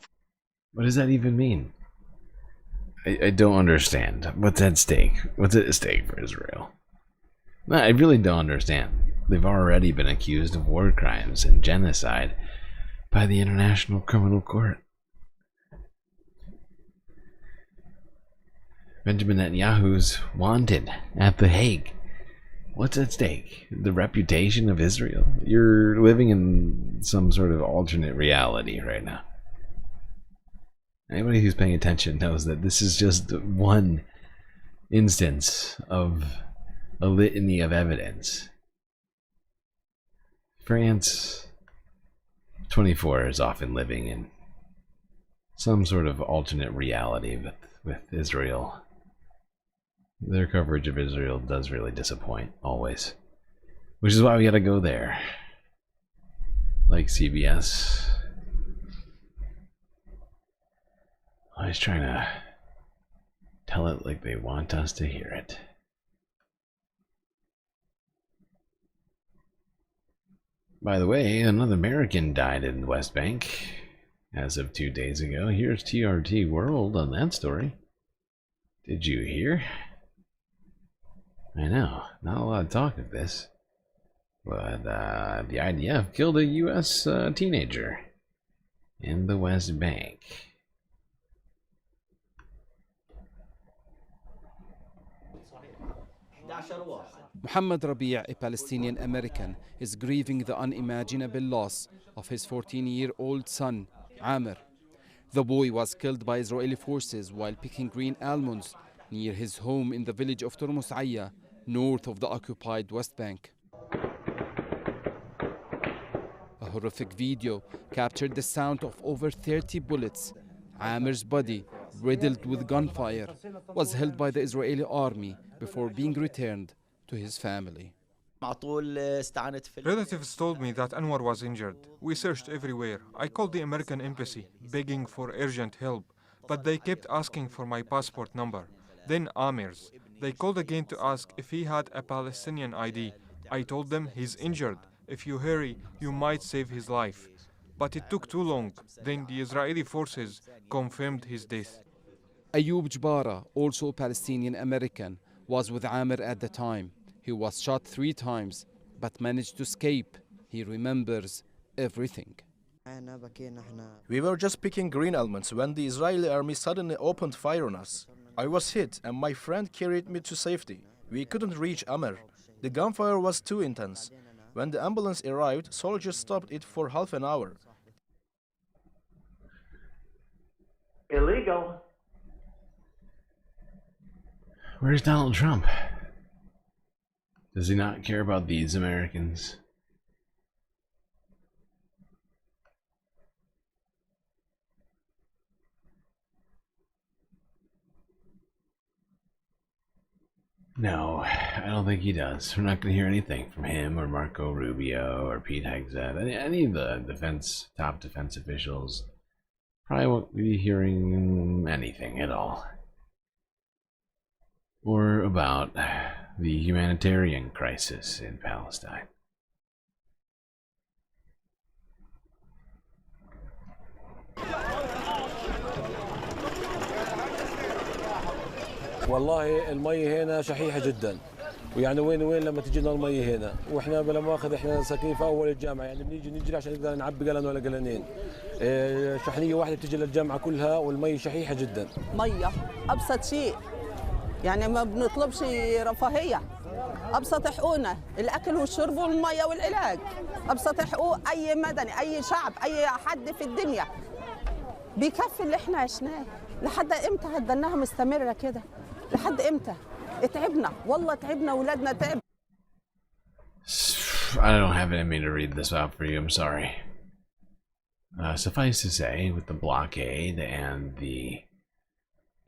What does that even mean? I don't understand. What's at stake? What's at stake for Israel? No, I really don't understand. They've already been accused of war crimes and genocide by the International Criminal Court. Benjamin Netanyahu's wanted at The Hague. What's at stake? The reputation of Israel? You're living in some sort of alternate reality right now. Anybody who's paying attention knows that this is just one instance of a litany of evidence. France 24 is often living in some sort of alternate reality with Israel. Their coverage of Israel does really disappoint, always. Which is why we gotta go there. Like CBS. Always trying to tell it like they want us to hear it. By the way, another American died in the West Bank as of 2 days ago. Here's TRT World on that story. Did you hear? I know, not a lot of talk of this. But the IDF killed a U.S. Teenager in the West Bank. Mohammed Rabia, a Palestinian American, is grieving the unimaginable loss of his 14-year-old son, Amr. The boy was killed by Israeli forces while picking green almonds near his home in the village of Turmus Aya, north of the occupied West Bank. A horrific video captured the sound of over 30 bullets. Amr's body, riddled with gunfire, was held by the Israeli army before being returned to his family. Relatives told me that Anwar was injured. We searched everywhere. I called the American embassy, begging for urgent help, but they kept asking for my passport number. Then Amir's. They called again to ask if he had a Palestinian ID. I told them he's injured. If you hurry, you might save his life. But it took too long. Then the Israeli forces confirmed his death. Ayub Jbara, also a Palestinian American, was with Amr at the time. He was shot 3 times, but managed to escape. He remembers everything. We were just picking green almonds when the Israeli army suddenly opened fire on us. I was hit and my friend carried me to safety. We couldn't reach Amr. The gunfire was too intense. When the ambulance arrived, soldiers stopped it for half an hour. Illegal. Where's Donald Trump? Does he not care about these Americans? No, I don't think he does. We're not going to hear anything from him or Marco Rubio or Pete Hegseth, any of the top defense officials probably won't be hearing anything at all. Or about the humanitarian crisis in Palestine. والله المي هنا شحيحة جدا ويعني وين لما تجينا المي هنا واحنا بلا مؤاخذ احنا ساكنين في اول الجامعه يعني بنيجي نجري عشان نقدر نعبي قلن ولا قلنين شحنيه واحده بتجي للجامعه كلها والمي شحيحه جدا ميه ابسط شيء يعني ما بنطلبش رفاهيه ابسط حقوقنا الاكل والشرب والميه والعلاج ابسط حقوق اي مدني اي شعب اي حد في الدنيا بيكفي اللي احنا عشناه لحد امتى هتضلناها مستمره كده لحد امتى تعبنا والله تعبنا ولادنا تعب. I don't have it in me to read this out for you, I'm sorry. Suffice to say, with the blockade and the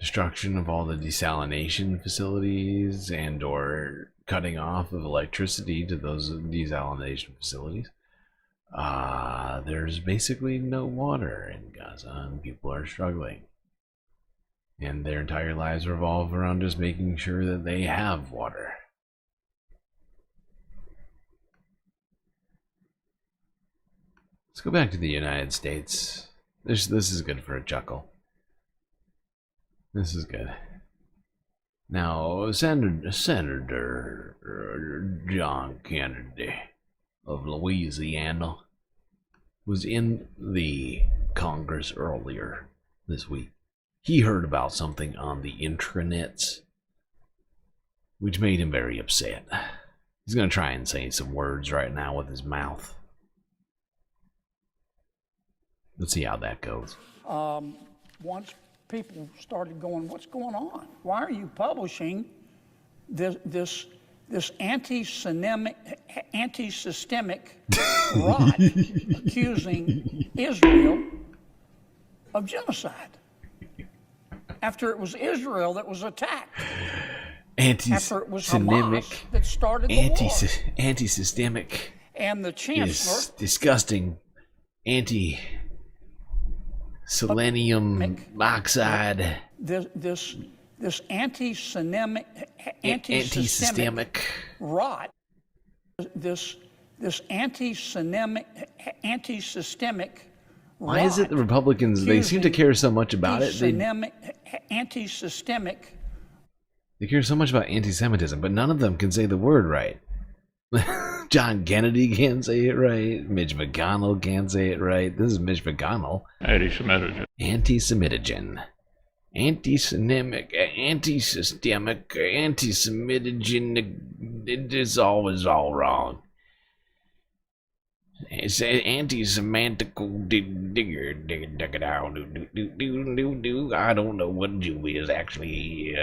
destruction of all the desalination facilities and or cutting off of electricity to those desalination facilities, there's basically no water in Gaza and people are struggling. And their entire lives revolve around just making sure that they have water. Let's go back to the United States. This is good for a chuckle. This is good. Now, Senator John Kennedy of Louisiana was in the Congress earlier this week. He heard about something on the intranets, which made him very upset. He's going to try and say some words right now with his mouth. Let's see how that goes. Once people started going, what's going on? Why are you publishing this anti-systemic rot accusing Israel of genocide? After it was Israel that was attacked. After it was Hamas that started the war. Anti-systemic. And the chancellor is disgusting. Anti-selenium oxide. This anti-systemic rot. This anti-systemic. Why is it the Republicans, they seem to care so much about it? Anti-systemic. They care so much about anti-Semitism, but none of them can say the word right. John Kennedy can't say it right. Mitch McConnell can't say it right. This is Mitch McConnell. Anti-Semitogen. Anti-Semitogen. Anti-Semitic, anti-systemic, anti-Semitogen. It is always all wrong. It's anti-semantical digger. I don't know what Jew is actually.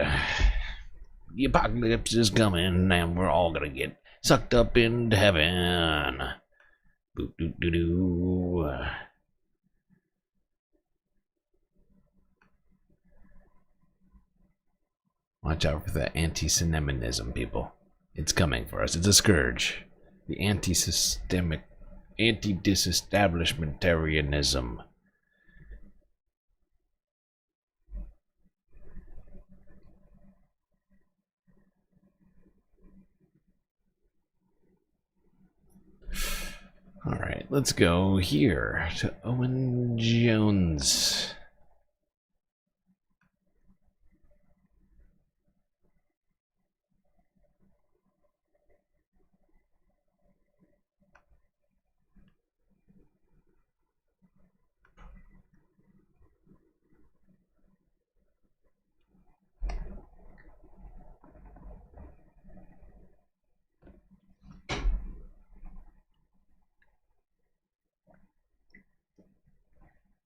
The apocalypse is coming, and we're all gonna get sucked up into heaven. Watch out for the anti-Semitism, people. It's coming for us. It's a scourge. The anti-systemic, anti-disestablishmentarianism. All right, let's go here to Owen Jones.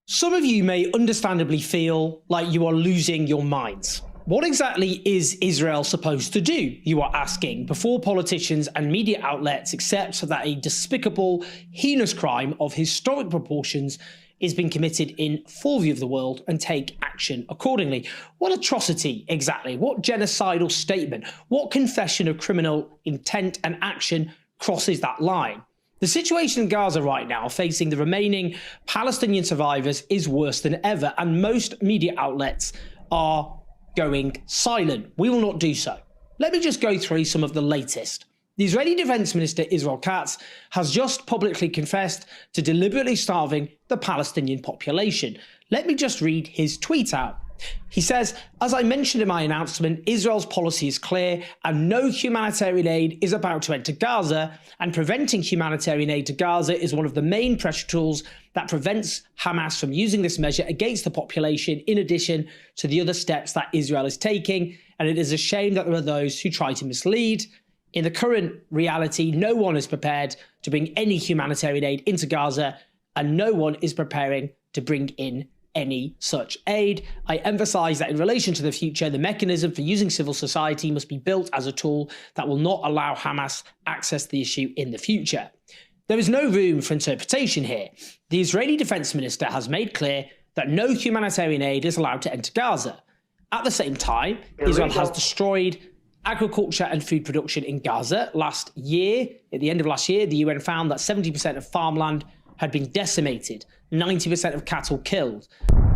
Some of you may understandably feel like you are losing your minds. What exactly is Israel supposed to do, you are asking, before politicians and media outlets accept that a despicable, heinous crime of historic proportions is being committed in full view of the world and take action accordingly? What atrocity exactly? What genocidal statement? What confession of criminal intent and action crosses that line? The situation in Gaza right now, facing the remaining Palestinian survivors, is worse than ever, and most media outlets are going silent. We will not do so. Let me just go through some of the latest. The Israeli Defense Minister Israel Katz has just publicly confessed to deliberately starving the Palestinian population. Let me just read his tweet out. He says, as I mentioned in my announcement, Israel's policy is clear and no humanitarian aid is about to enter Gaza, and preventing humanitarian aid to Gaza is one of the main pressure tools that prevents Hamas from using this measure against the population, in addition to the other steps that Israel is taking, and it is a shame that there are those who try to mislead. In the current reality, no one is prepared to bring any humanitarian aid into Gaza, and no one is preparing to bring in any such aid. I emphasize that in relation to the future, the mechanism for using civil society must be built as a tool that will not allow Hamas access to the issue in the future. There is no room for interpretation here. The Israeli Defense Minister has made clear that no humanitarian aid is allowed to enter Gaza. At the same time, Israel has destroyed agriculture and food production in Gaza. Last year, at the end of last year, the UN found that 70% of farmland had been decimated, 90% of cattle killed,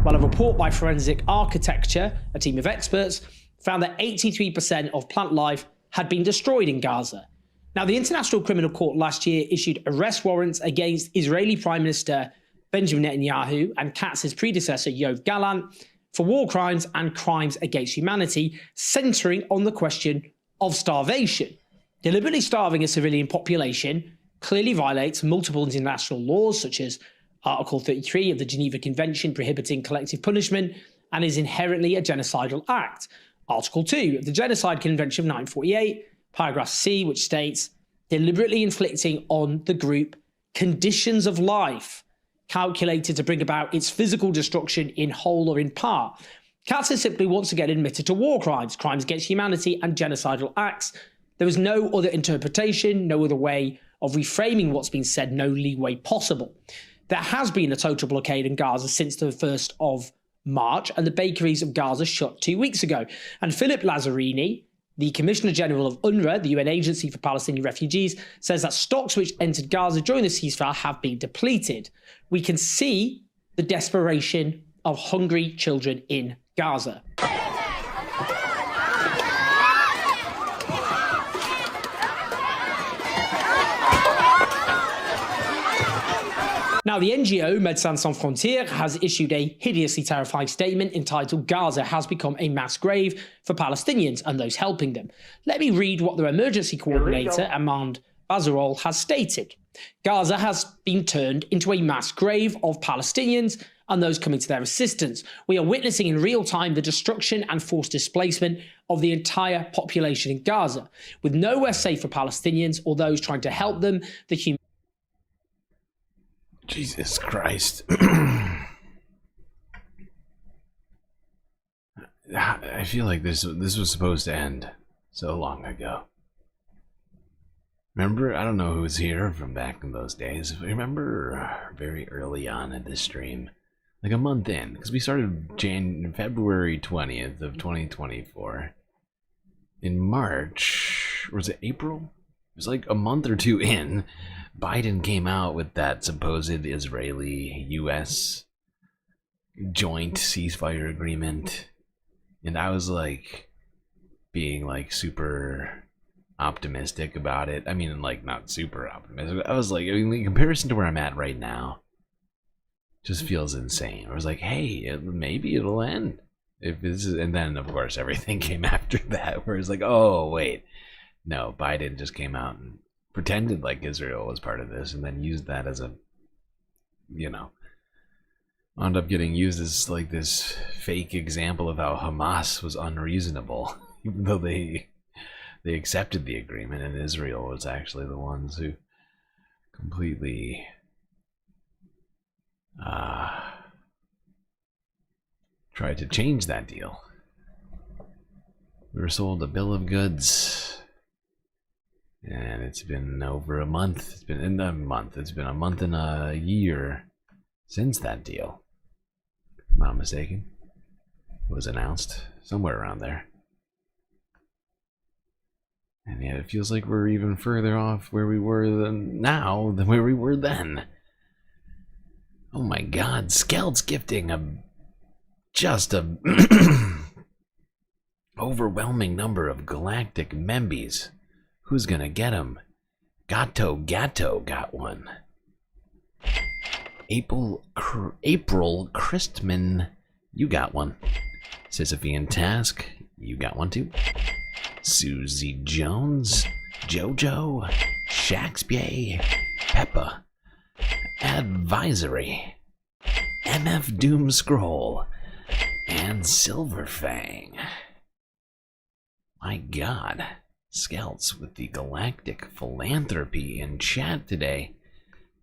while a report by Forensic Architecture, a team of experts, found that 83% of plant life had been destroyed in Gaza. Now, the International Criminal Court last year issued arrest warrants against Israeli Prime Minister Benjamin Netanyahu and Katz's predecessor, Yoav Gallant, for war crimes and crimes against humanity, centering on the question of starvation. Deliberately starving a civilian population clearly violates multiple international laws, such as Article 33 of the Geneva Convention prohibiting collective punishment, and is inherently a genocidal act. Article 2 of the Genocide Convention of 1948, paragraph C, which states, deliberately inflicting on the group conditions of life calculated to bring about its physical destruction in whole or in part. Katz has simply once again admitted to war crimes, crimes against humanity, and genocidal acts. There is no other interpretation, no other way of reframing what's been said, no leeway possible. There has been a total blockade in Gaza since the 1st of March, and the bakeries of Gaza shut 2 weeks ago. And Philip Lazzarini, the Commissioner General of UNRWA, the UN Agency for Palestinian Refugees, says that stocks which entered Gaza during the ceasefire have been depleted. We can see the desperation of hungry children in Gaza. Now, the NGO Médecins Sans Frontières has issued a hideously terrifying statement entitled Gaza has become a mass grave for Palestinians and those helping them. Let me read what their emergency coordinator, Amand Bazarol, has stated. Gaza has been turned into a mass grave of Palestinians and those coming to their assistance. We are witnessing in real time the destruction and forced displacement of the entire population in Gaza, with nowhere safe for Palestinians or those trying to help them. Jesus Christ. I feel like this was supposed to end so long ago. Remember, I don't know who was here from back in those days. Remember very early on in this stream, like a month in, because we started February 20th of 2024. In March, or was it April? It was like a month or two in, Biden came out with that supposed Israeli-US joint ceasefire agreement, and I was like being like super optimistic about it. I mean, like not super optimistic. I was like, I mean, in comparison to where I'm at right now, just feels insane. I was like, hey, maybe it'll end if this is, and then of course everything came after that, where it's like, oh wait, no, Biden just came out and pretended like Israel was part of this, and then used that as a, wound up getting used as like this fake example of how Hamas was unreasonable, even though they accepted the agreement, and Israel was actually the ones who completely tried to change that deal. We were sold a bill of goods, and it's been over a month. It's been a month and a year since that deal, if I'm not mistaken, was announced, somewhere around there. And yet it feels like we're even further off where we were now than where we were then. Oh my god, Skelt's gifting just a overwhelming number of galactic membies. Who's gonna get them? Gato got one. April Christman, you got one. Sisyphean Task, you got one too. Susie Jones, Jojo, Shakespeare, Peppa, Advisory, MF Doom Scroll, and Silverfang. My god, Scouts with the Galactic Philanthropy in chat today.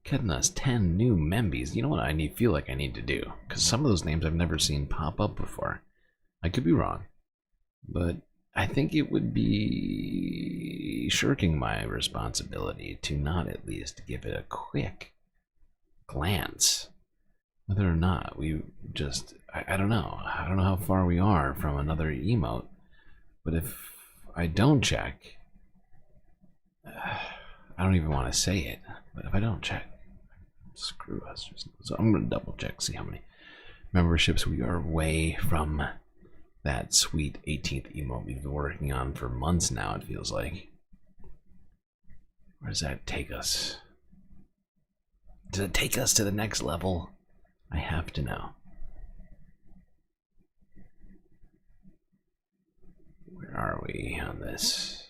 Cutting us 10 new membies. You know what I feel like I need to do? Because some of those names I've never seen pop up before. I could be wrong. But I think it would be shirking my responsibility to not at least give it a quick glance. Whether or not we just... I don't know. I don't know how far we are from another emote. But if I don't check... I don't even want to say it. But if I don't check... Screw us. So I'm going to double check, see how many memberships we are away from that sweet 18th emote we've been working on for months now, it feels like. Where does that take us? Does it take us to the next level? I have to know. Where are we on this?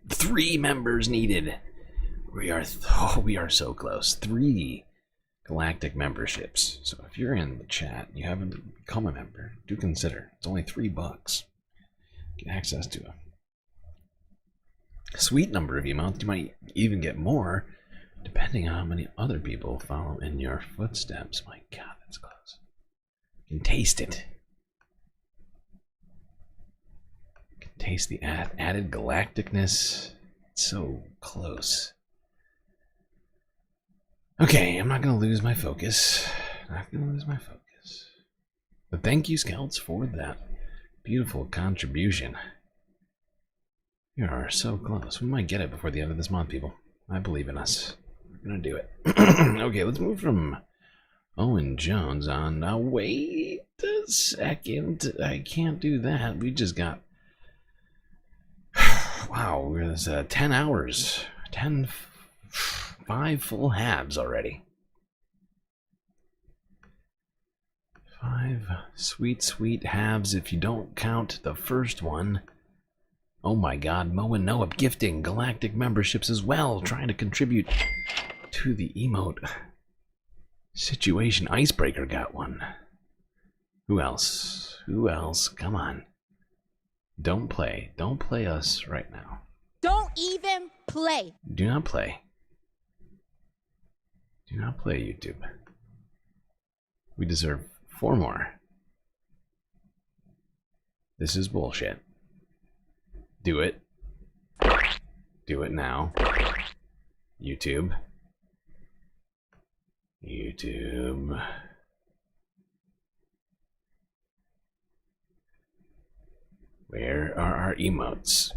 3 members needed. We are so close. 3 galactic memberships. So if you're in the chat and you haven't become a member, do consider. It's only $3. Get access to a sweet number of emotes. You might even get more, depending on how many other people follow in your footsteps. My god, that's close. You can taste it. You can taste the added galacticness. It's so close. Okay, I'm not going to lose my focus. But thank you, Scouts, for that beautiful contribution. You are so close. We might get it before the end of this month, people. I believe in us. We're going to do it. Okay, let's move from Owen Jones on. Now, wait a second. I can't do that. We just got... Wow, we're 10 hours. 5 full halves already. 5 sweet halves if you don't count the first one. Oh my god, Mo and Noah gifting galactic memberships as well, trying to contribute to the emote situation. Icebreaker got one. Who else? Come on. Don't play us right now. Don't even play. Do not play. Do not play, YouTube. We deserve 4 more. This is bullshit. Do it. Do it now. YouTube. Where are our emotes?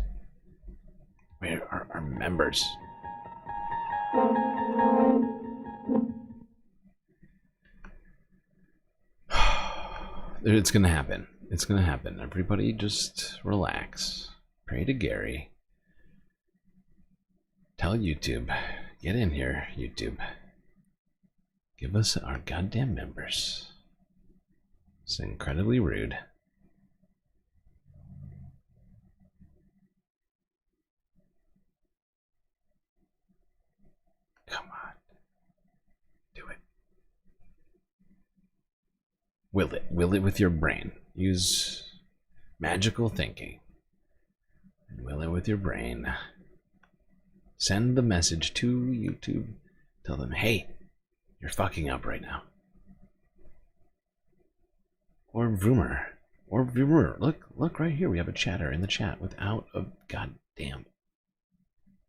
Where are our members? It's gonna happen. It's gonna happen. Everybody just relax. Pray to Gary. Tell YouTube. Get in here, YouTube. Give us our goddamn members. It's incredibly rude. Come on. Do it. Will it. Will it with your brain. Use magical thinking. And will it with your brain. Send the message to YouTube. Tell them, hey, you're fucking up right now. Or Vroomer. Or Vroomer. Look right here. We have a chatter in the chat without a goddamn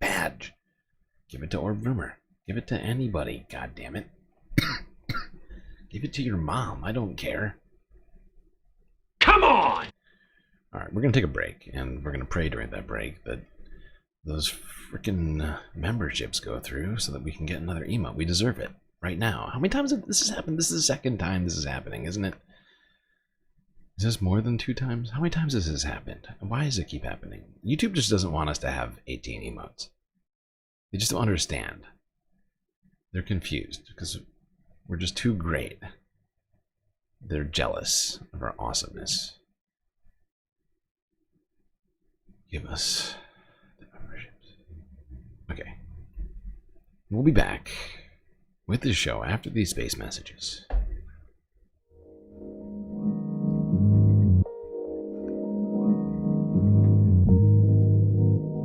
badge. Give it to Orb Vroomer. Give it to anybody, goddammit. Give it to your mom. I don't care. Come on! All right, we're gonna take a break, and we're gonna pray during that break that those freaking memberships go through, so that we can get another emote. We deserve it right now. How many times have this has happened? This is the second time this is happening, isn't it? Is this more than 2 times? How many times has this happened? And why does it keep happening? YouTube just doesn't want us to have 18 emotes. They just don't understand. They're confused because we're just too great. They're jealous of our awesomeness. Give us the memberships. Okay. We'll be back with this show after these space messages.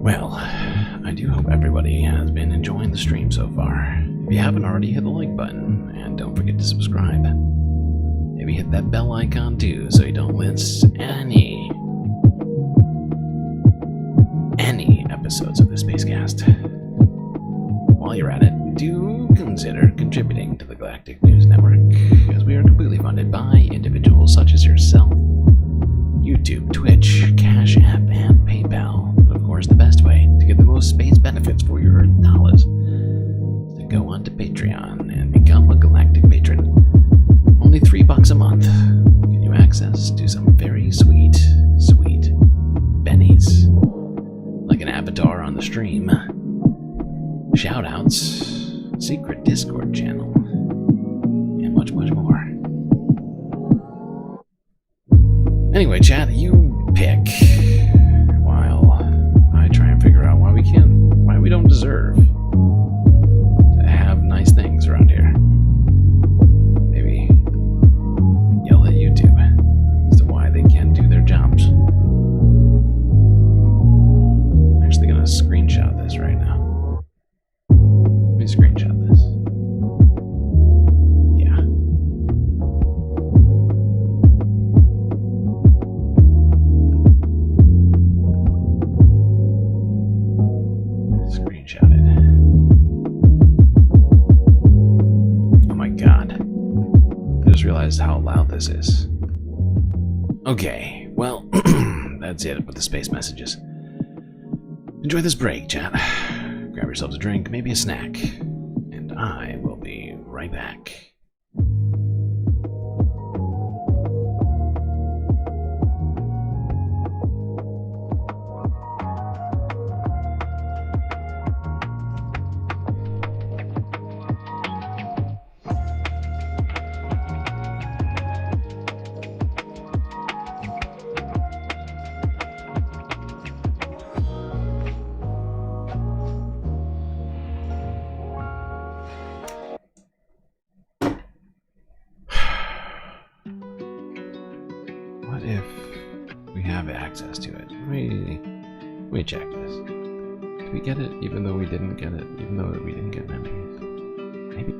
Well, I do hope everybody has been enjoying the stream so far. If you haven't already, hit the like button, and don't forget to subscribe. Maybe hit that bell icon too, so you don't miss any episodes of the Spacecast. While you're at it, do consider contributing to the Galactic News Network, as we are completely funded by individuals such as yourself. YouTube, Twitch, Cash App, and PayPal. But of course, the best way to get the most space benefits for your dollars is to go onto Patreon and become a Galactic Patron. Only $3 a month give you access to some very sweet bennies, like an avatar on the stream, shoutouts, secret Discord channel, and much more. Anyway, chat, you pick while I try and figure out why we don't deserve to have nice things around here. Maybe yell at YouTube as to why they can't do their jobs. I'm actually gonna screenshot this right now. Let me screenshot this. Realized how loud this is. Okay, well, that's it with the space messages. Enjoy this break, chat. Grab yourselves a drink, maybe a snack, and I will be right back. Let me check this. Did we get it even though we didn't get it? Even though we didn't get memories? Maybe.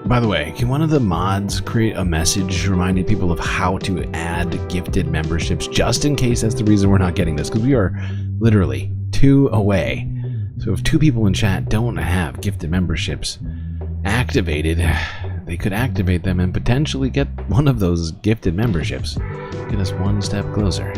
By the way, can one of the mods create a message reminding people of how to add gifted memberships, just in case that's the reason we're not getting this? Because we are literally 2 away So if 2 people in chat don't have gifted memberships activated, they could activate them and potentially get one of those gifted memberships. Get us one step closer.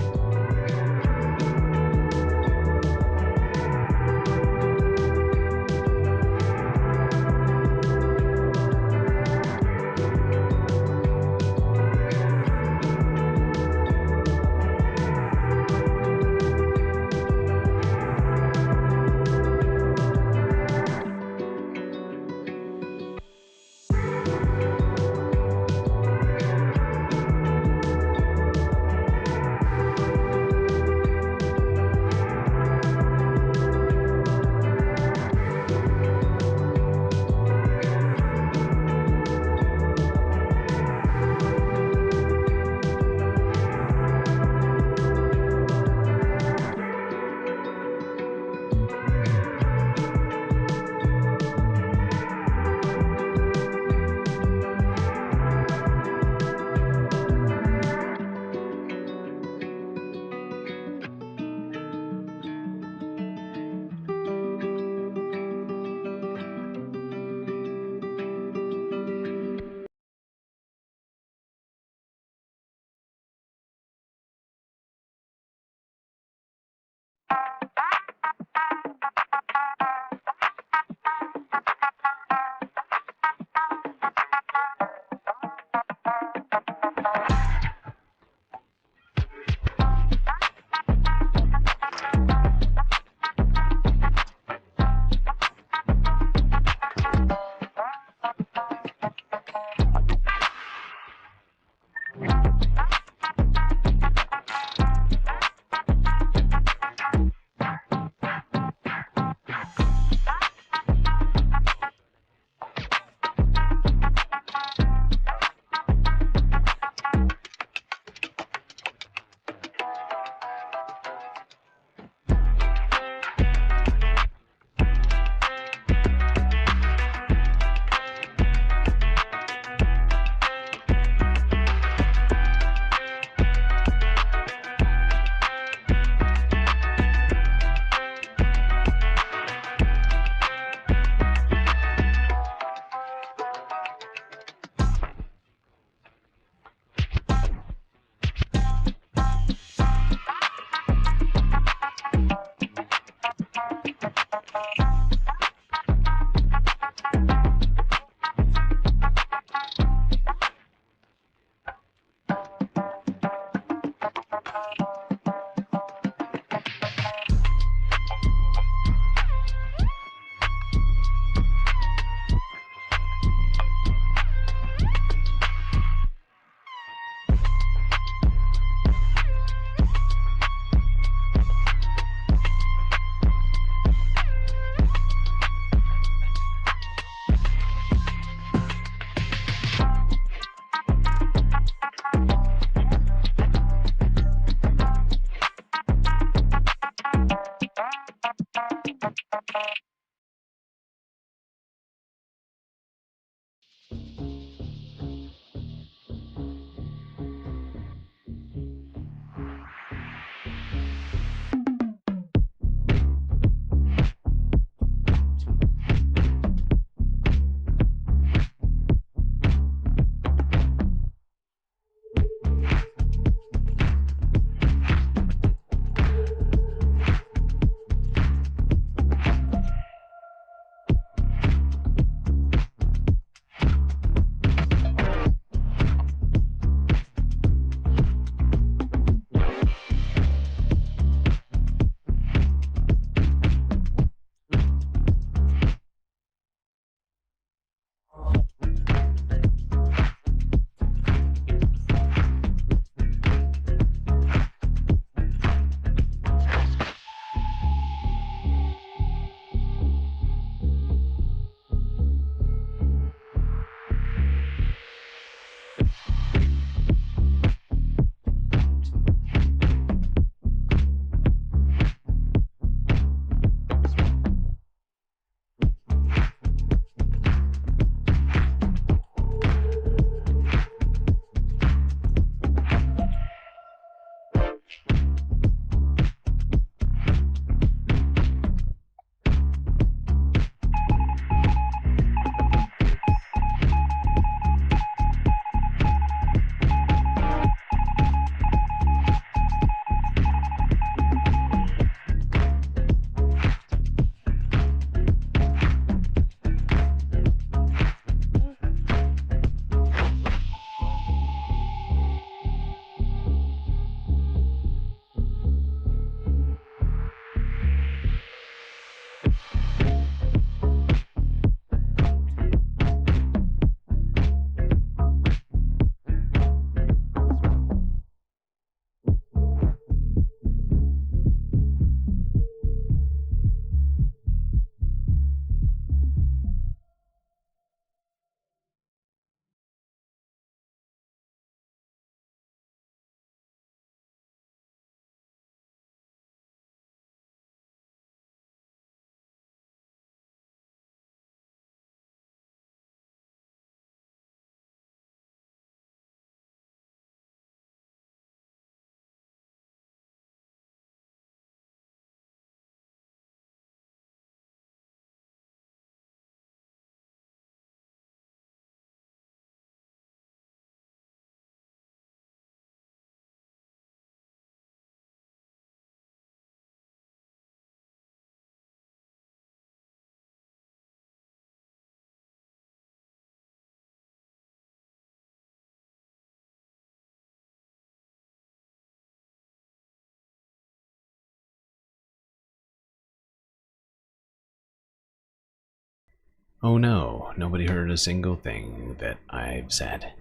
Oh no, nobody heard a single thing that I've said.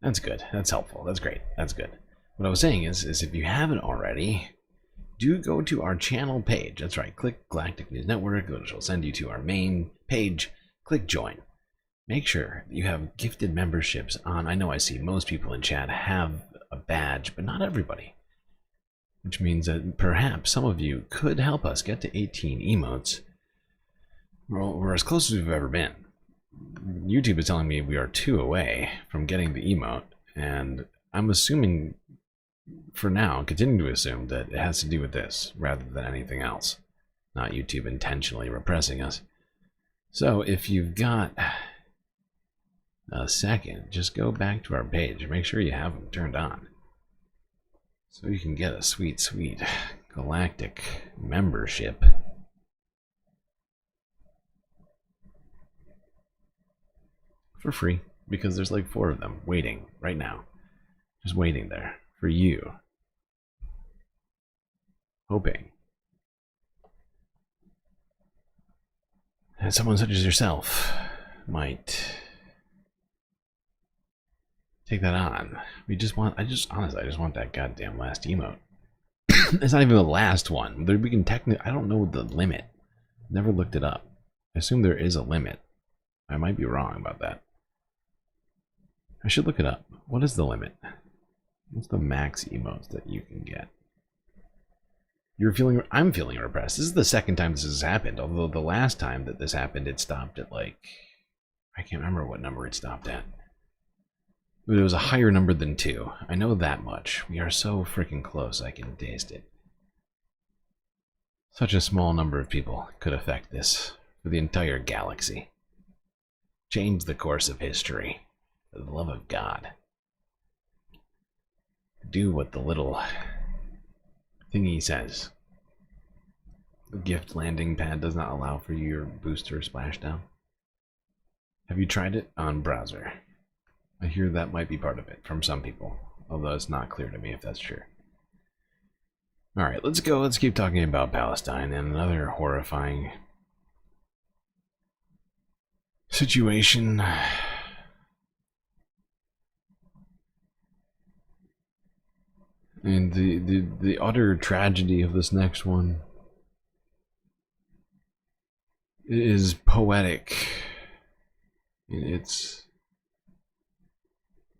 That's good. That's helpful. That's great. That's good. What I was saying is if you haven't already, do go to our channel page. That's right. Click Galactic News Network, which will send you to our main page. Click join. Make sure that you have gifted memberships on. I know I see most people in chat have a badge, but not everybody. Which means that perhaps some of you could help us get to 18 emotes. We're as close as we've ever been. YouTube is telling me we are 2 away from getting the emote, and I'm assuming, for now, continuing to assume that it has to do with this rather than anything else. Not YouTube intentionally repressing us. So if you've got a second, just go back to our page and make sure you have them turned on. So you can get a sweet, sweet galactic membership. For free, because there's like 4 of them waiting right now. Just waiting there for you. Hoping that someone such as yourself might take that on. I just want that goddamn last emote. It's not even the last one. We can technically, I don't know the limit. Never looked it up. I assume there is a limit. I might be wrong about that. I should look it up. What is the limit? What's the max emotes that you can get? I'm feeling repressed. This is the second time this has happened, although the last time that this happened, it stopped at like, I can't remember what number it stopped at. But it was a higher number than 2. I know that much. We are so freaking close, I can taste it. Such a small number of people could affect this for the entire galaxy. Change the course of history. For the love of God. Do what the little thingy says. The gift landing pad does not allow for your booster splashdown. Have you tried it on browser? I hear that might be part of it from some people, although it's not clear to me if that's true. Alright, let's go. Let's keep talking about Palestine and another horrifying situation. And the utter tragedy of this next one is poetic in its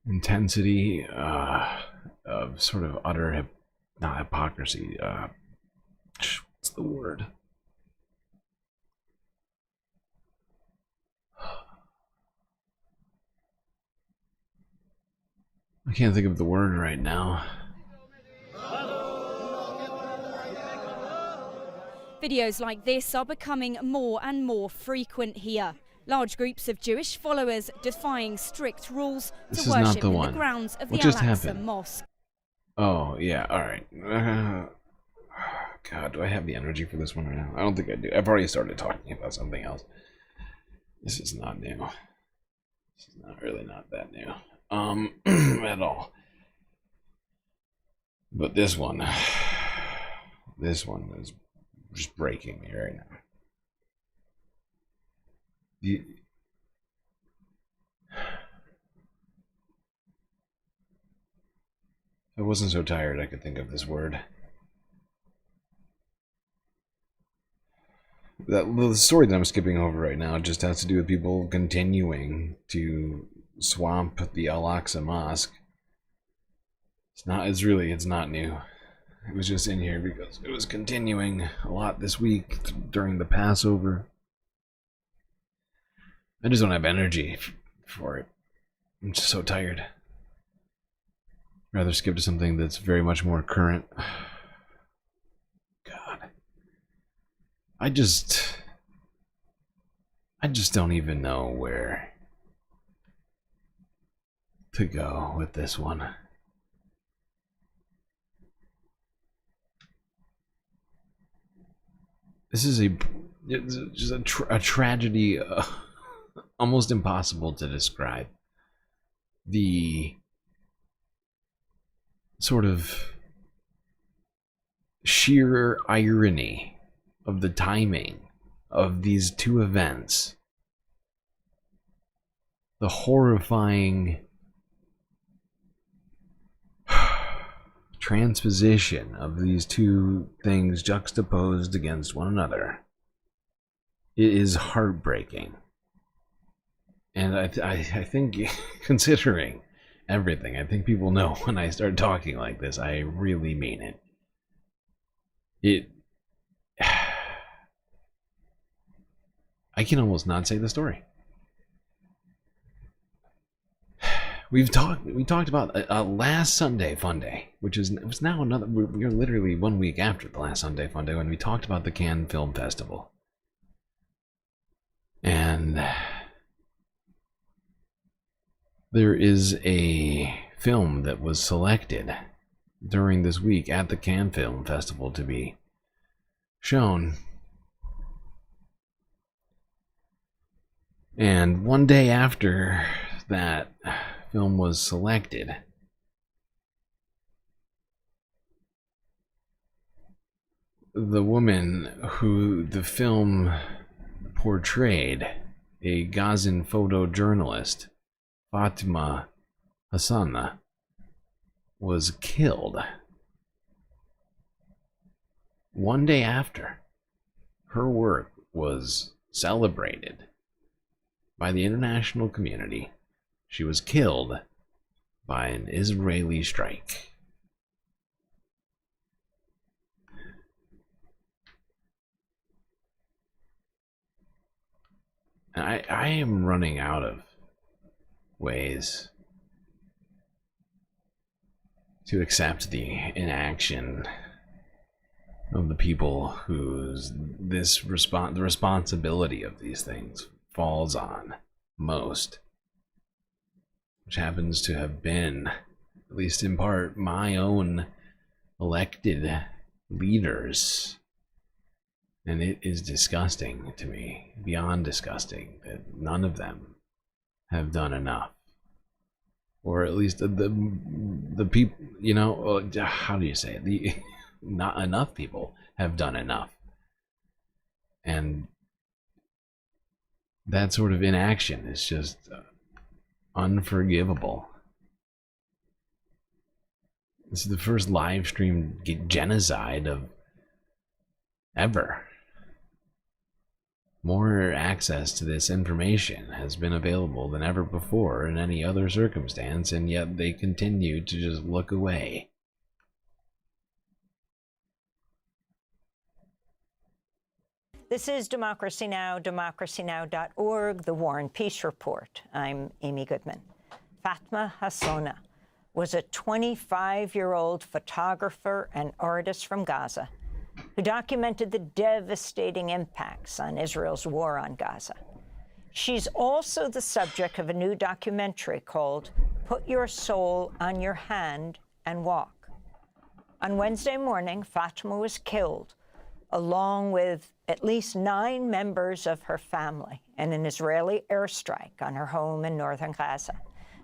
intensity of sort of utter not hypocrisy. What's the word? I can't think of the word right now. Videos like this are becoming more and more frequent here. Large groups of Jewish followers defying strict rules to worship in the grounds of the Al-Aqsa Mosque. Oh, yeah, alright. God, do I have the energy for this one right now? I don't think I do. I've already started talking about something else. This is not new. This is really not that new. At all. But this one is just breaking me right now. If I wasn't so tired, I could think of this word. The story that I'm skipping over right now just has to do with people continuing to swamp the Al-Aqsa Mosque. It's not new. It was just in here because it was continuing a lot this week during the Passover. I just don't have energy for it. I'm just so tired. I'd rather skip to something that's very much more current. God. I just don't even know where to go with this one. This is just a tragedy, almost impossible to describe. The sort of sheer irony of the timing of these two events the horrifying transposition of these two things juxtaposed against one another. It is heartbreaking. And I think, considering everything, I think people know when I start talking like this, I really mean it. I can almost not say the story. We talked about last Sunday Fun Day, which was now another. We're literally 1 week after the last Sunday Fun Day when we talked about the Cannes Film Festival, and there is a film that was selected during this week at the Cannes Film Festival to be shown. And one day after that film was selected, the woman who the film portrayed, a Gazan photojournalist, Fatima Hassanah, was killed. One day after her work was celebrated by the international community, she was killed by an Israeli strike. I am running out of ways to accept the inaction of the people whose the responsibility of these things falls on most, which happens to have been, at least in part, my own elected leaders. And it is disgusting to me, beyond disgusting, that none of them have done enough. Or at least the people, you know, how do you say it? Not enough people have done enough. And that sort of inaction is just unforgivable. This is the first live stream genocide of ever. More access to this information has been available than ever before in any other circumstance, and yet they continue to just look away. This is Democracy Now!, democracynow.org, The War and Peace Report. I'm Amy Goodman. Fatima Hassanah was a 25-year-old photographer and artist from Gaza who documented the devastating impacts on Israel's war on Gaza. She's also the subject of a new documentary called Put Your Soul on Your Hand and Walk. On Wednesday morning, Fatima was killed, along with at least 9 members of her family, in an Israeli airstrike on her home in northern Gaza.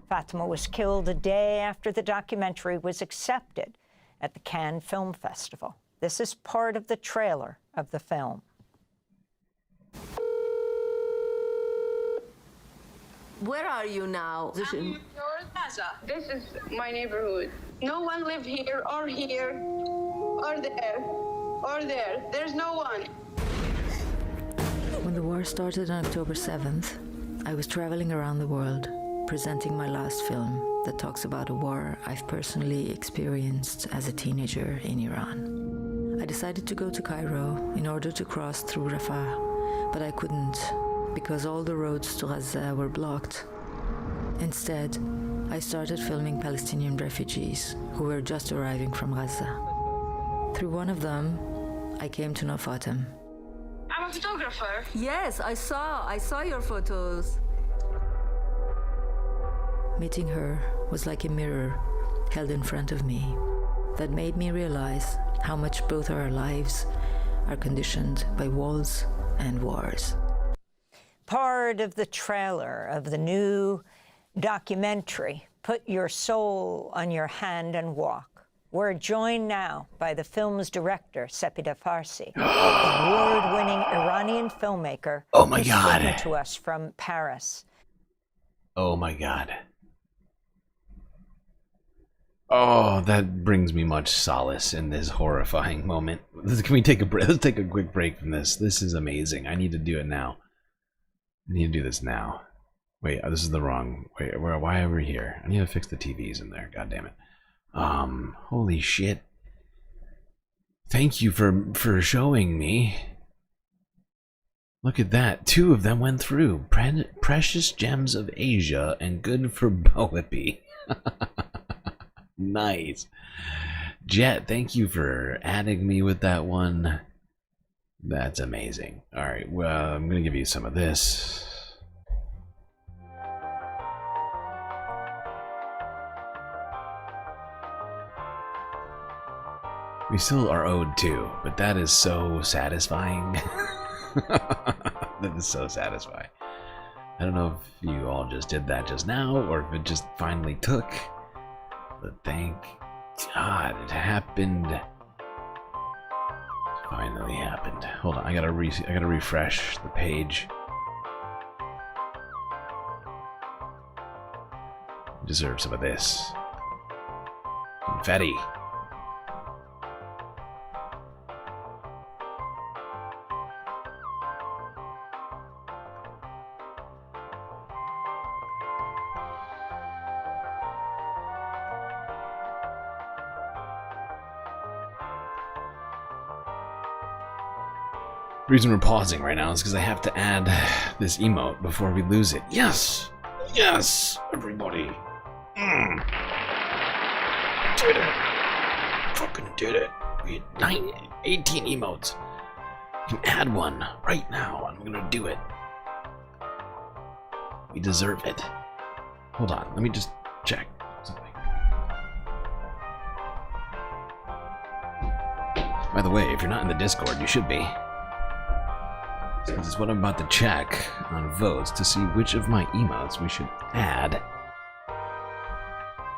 Fatima was killed a day after the documentary was accepted at the Cannes Film Festival. This is part of the trailer of the film. Where are you now? I'm Gaza. This is my neighborhood. No one live here or here or there or there. There's no one. When the war started on October 7th, I was traveling around the world, presenting my last film that talks about a war I've personally experienced as a teenager in Iran. I decided to go to Cairo in order to cross through Rafah, but I couldn't because all the roads to Gaza were blocked. Instead, I started filming Palestinian refugees who were just arriving from Gaza. Through one of them, I came to know Fatima. I'm a photographer. Yes, I saw your photos. Meeting her was like a mirror held in front of me that made me realize how much both our lives are conditioned by walls and wars. Part of the trailer of the new documentary, Put Your Soul on Your Hand and Walk. We're joined now by the film's director, Sepida Farsi, award-winning Iranian filmmaker. Oh my God. Who's spoken to us from Paris. Oh my god. Oh, that brings me much solace in this horrifying moment. Can we take a break? Let's take a quick break from this. This is amazing. I need to do it now. I need to do this now. Wait, this is the wrong. Wait, why are we here? I need to fix the TVs in there. God damn it. Holy shit. Thank you for showing me. Look at that. 2 of them went through. Precious Gems of Asia and Good for Boepi. Nice. Jet, thank you for adding me with that one. That's amazing. Alright, well, I'm going to give you some of this. We still are owed 2, but that is so satisfying. That is so satisfying. I don't know if you all just did that just now, or if it just finally took. But thank God it happened. It finally happened. Hold on, I gotta refresh the page. Deserve some of this. Confetti. The reason we're pausing right now is because I have to add this emote before we lose it. Yes! Yes! Everybody! Did it! Fucking did it! We had 18 emotes. You can add one right now. I'm gonna do it. We deserve it. Hold on, let me just check something. By the way, if you're not in the Discord, you should be. This is what I'm about to check on votes to see which of my emotes we should add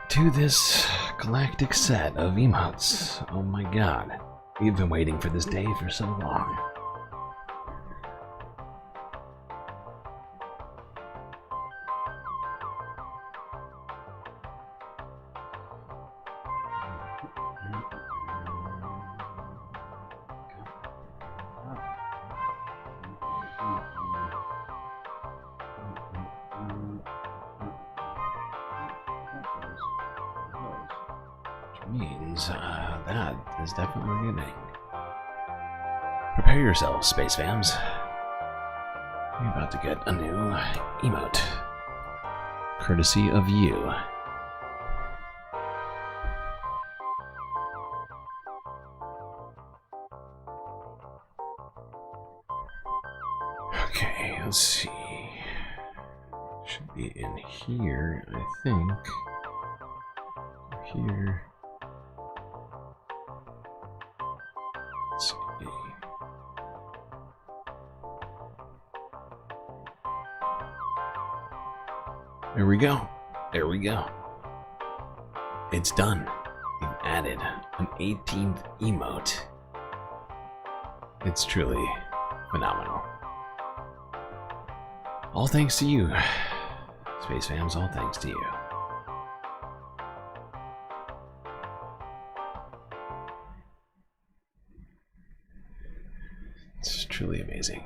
to this galactic set of emotes. Oh my god. We've been waiting for this day for so long. Means that is definitely beginning. Prepare yourselves, space fams. You're about to get a new emote, courtesy of you. Okay, let's see. Should be in here, I think. Here. Let's see. There we go. There we go. It's done. We've added an 18th emote. It's truly phenomenal. All thanks to you, Space Fams, all thanks to you. It's truly amazing.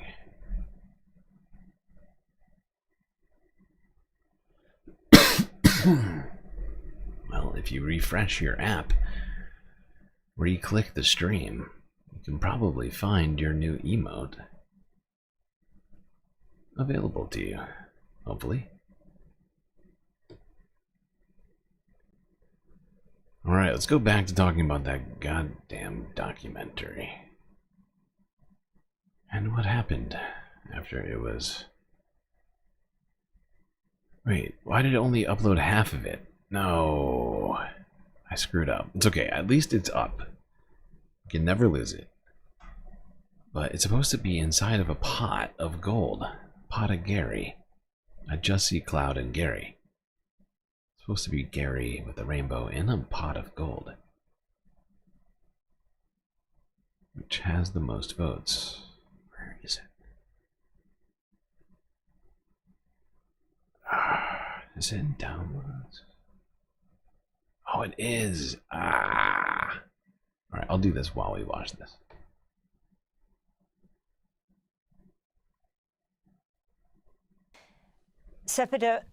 Well, if you refresh your app, re-click the stream, you can probably find your new emote available to you, hopefully. Alright, let's go back to talking about that goddamn documentary. And what happened after it was... Wait, why did it only upload half of it? No, I screwed up. It's okay, at least it's up. You can never lose it. But it's supposed to be inside of a pot of gold. Pot of Gary. I just see Cloud and Gary. It's supposed to be Gary with a rainbow in a pot of gold. Which has the most votes? Where is it? Is it downloads? Oh, it is. Ah. All right, I'll do this while we watch this. Sepida,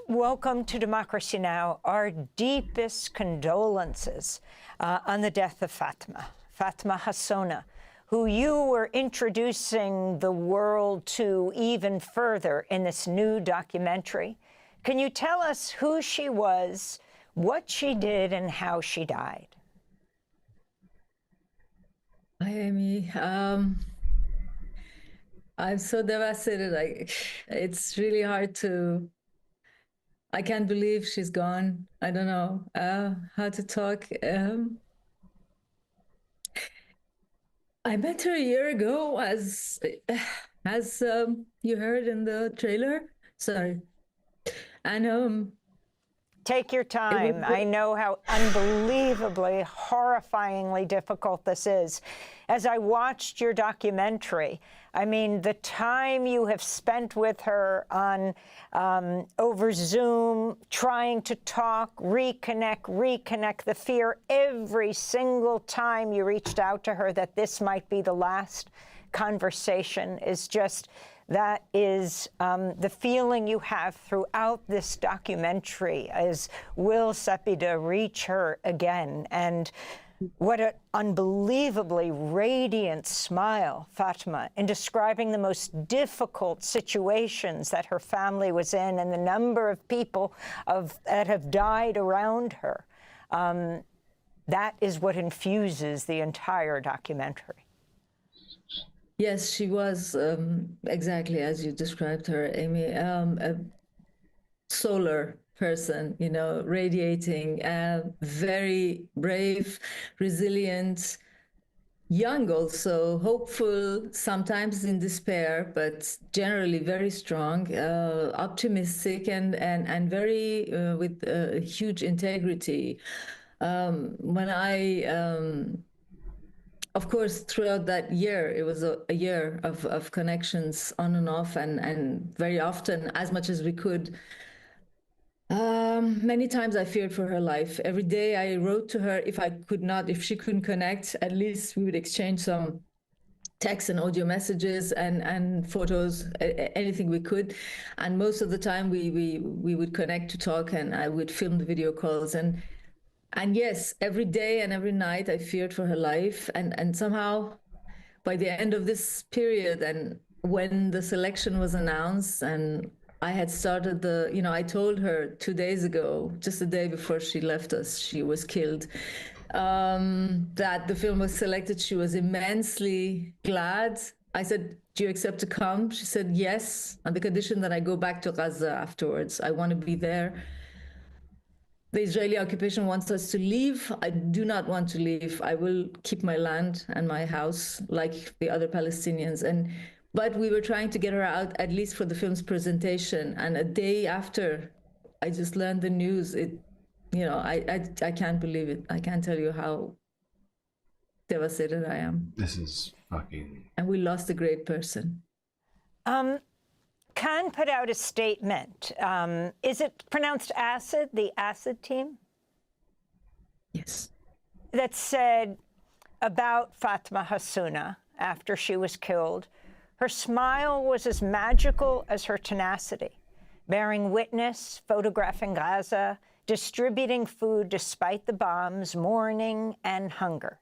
welcome to Democracy Now! Our deepest condolences on the death of Fatma Hassona, who you were introducing the world to even further in this new documentary. Can you tell us who she was, what she did, and how she died? Hi, Amy. I'm so devastated. It's really hard to. I can't believe she's gone. I don't know how to talk. I met her a year ago, as you heard in the trailer. Sorry, and take your time. I know how unbelievably, horrifyingly difficult this is. As I watched your documentary, I mean, the time you have spent with her on over Zoom, trying to talk, reconnect, the fear every single time you reached out to her that this might be the last conversation is just, that is the feeling you have throughout this documentary is, will Sepida reach her again? And what an unbelievably radiant smile, Fatma, in describing the most difficult situations that her family was in and the number of people that have died around her. That is what infuses the entire documentary. Yes, she was exactly as you described her, Amy, a solar person, you know, radiating, very brave, resilient, young also, hopeful, sometimes in despair, but generally very strong, optimistic, and very with huge integrity. When I of course, throughout that year, it was a year of connections on and off, and very often, as much as we could. Many times I feared for her life. Every day I wrote to her, if she couldn't connect, at least we would exchange some text and audio messages and photos, anything we could. And most of the time we would connect to talk, and I would film the video calls. And yes, every day and every night I feared for her life. And somehow by the end of this period, and when the selection was announced, and I had started I told her 2 days ago, just the day before she left us, she was killed, that the film was selected. She was immensely glad. I said, do you accept to come? She said, yes, on the condition that I go back to Gaza afterwards. I want to be there. The Israeli occupation wants us to leave. I do not want to leave. I will keep my land and my house like the other Palestinians. But we were trying to get her out, at least for the film's presentation. And a day after, I just learned the news. I can't believe it. I can't tell you how devastated I am. This is fucking... And we lost a great person. Khan put out a statement. Is it pronounced ACID, the ACID team? Yes. That said about Fatma Hassona after she was killed, her smile was as magical as her tenacity, bearing witness, photographing Gaza, distributing food despite the bombs, mourning, and hunger.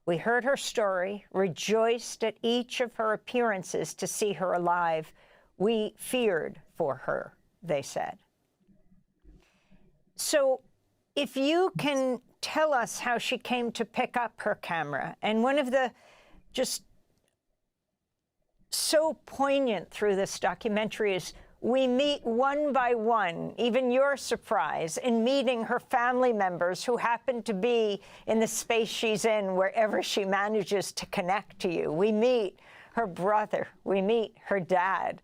We heard her story, rejoiced at each of her appearances to see her alive. We feared for her, they said. So if you can tell us how she came to pick up her camera, and one of the just so poignant through this documentary is we meet one by one, even your surprise, in meeting her family members who happen to be in the space she's in wherever she manages to connect to you. We meet her brother, we meet her dad.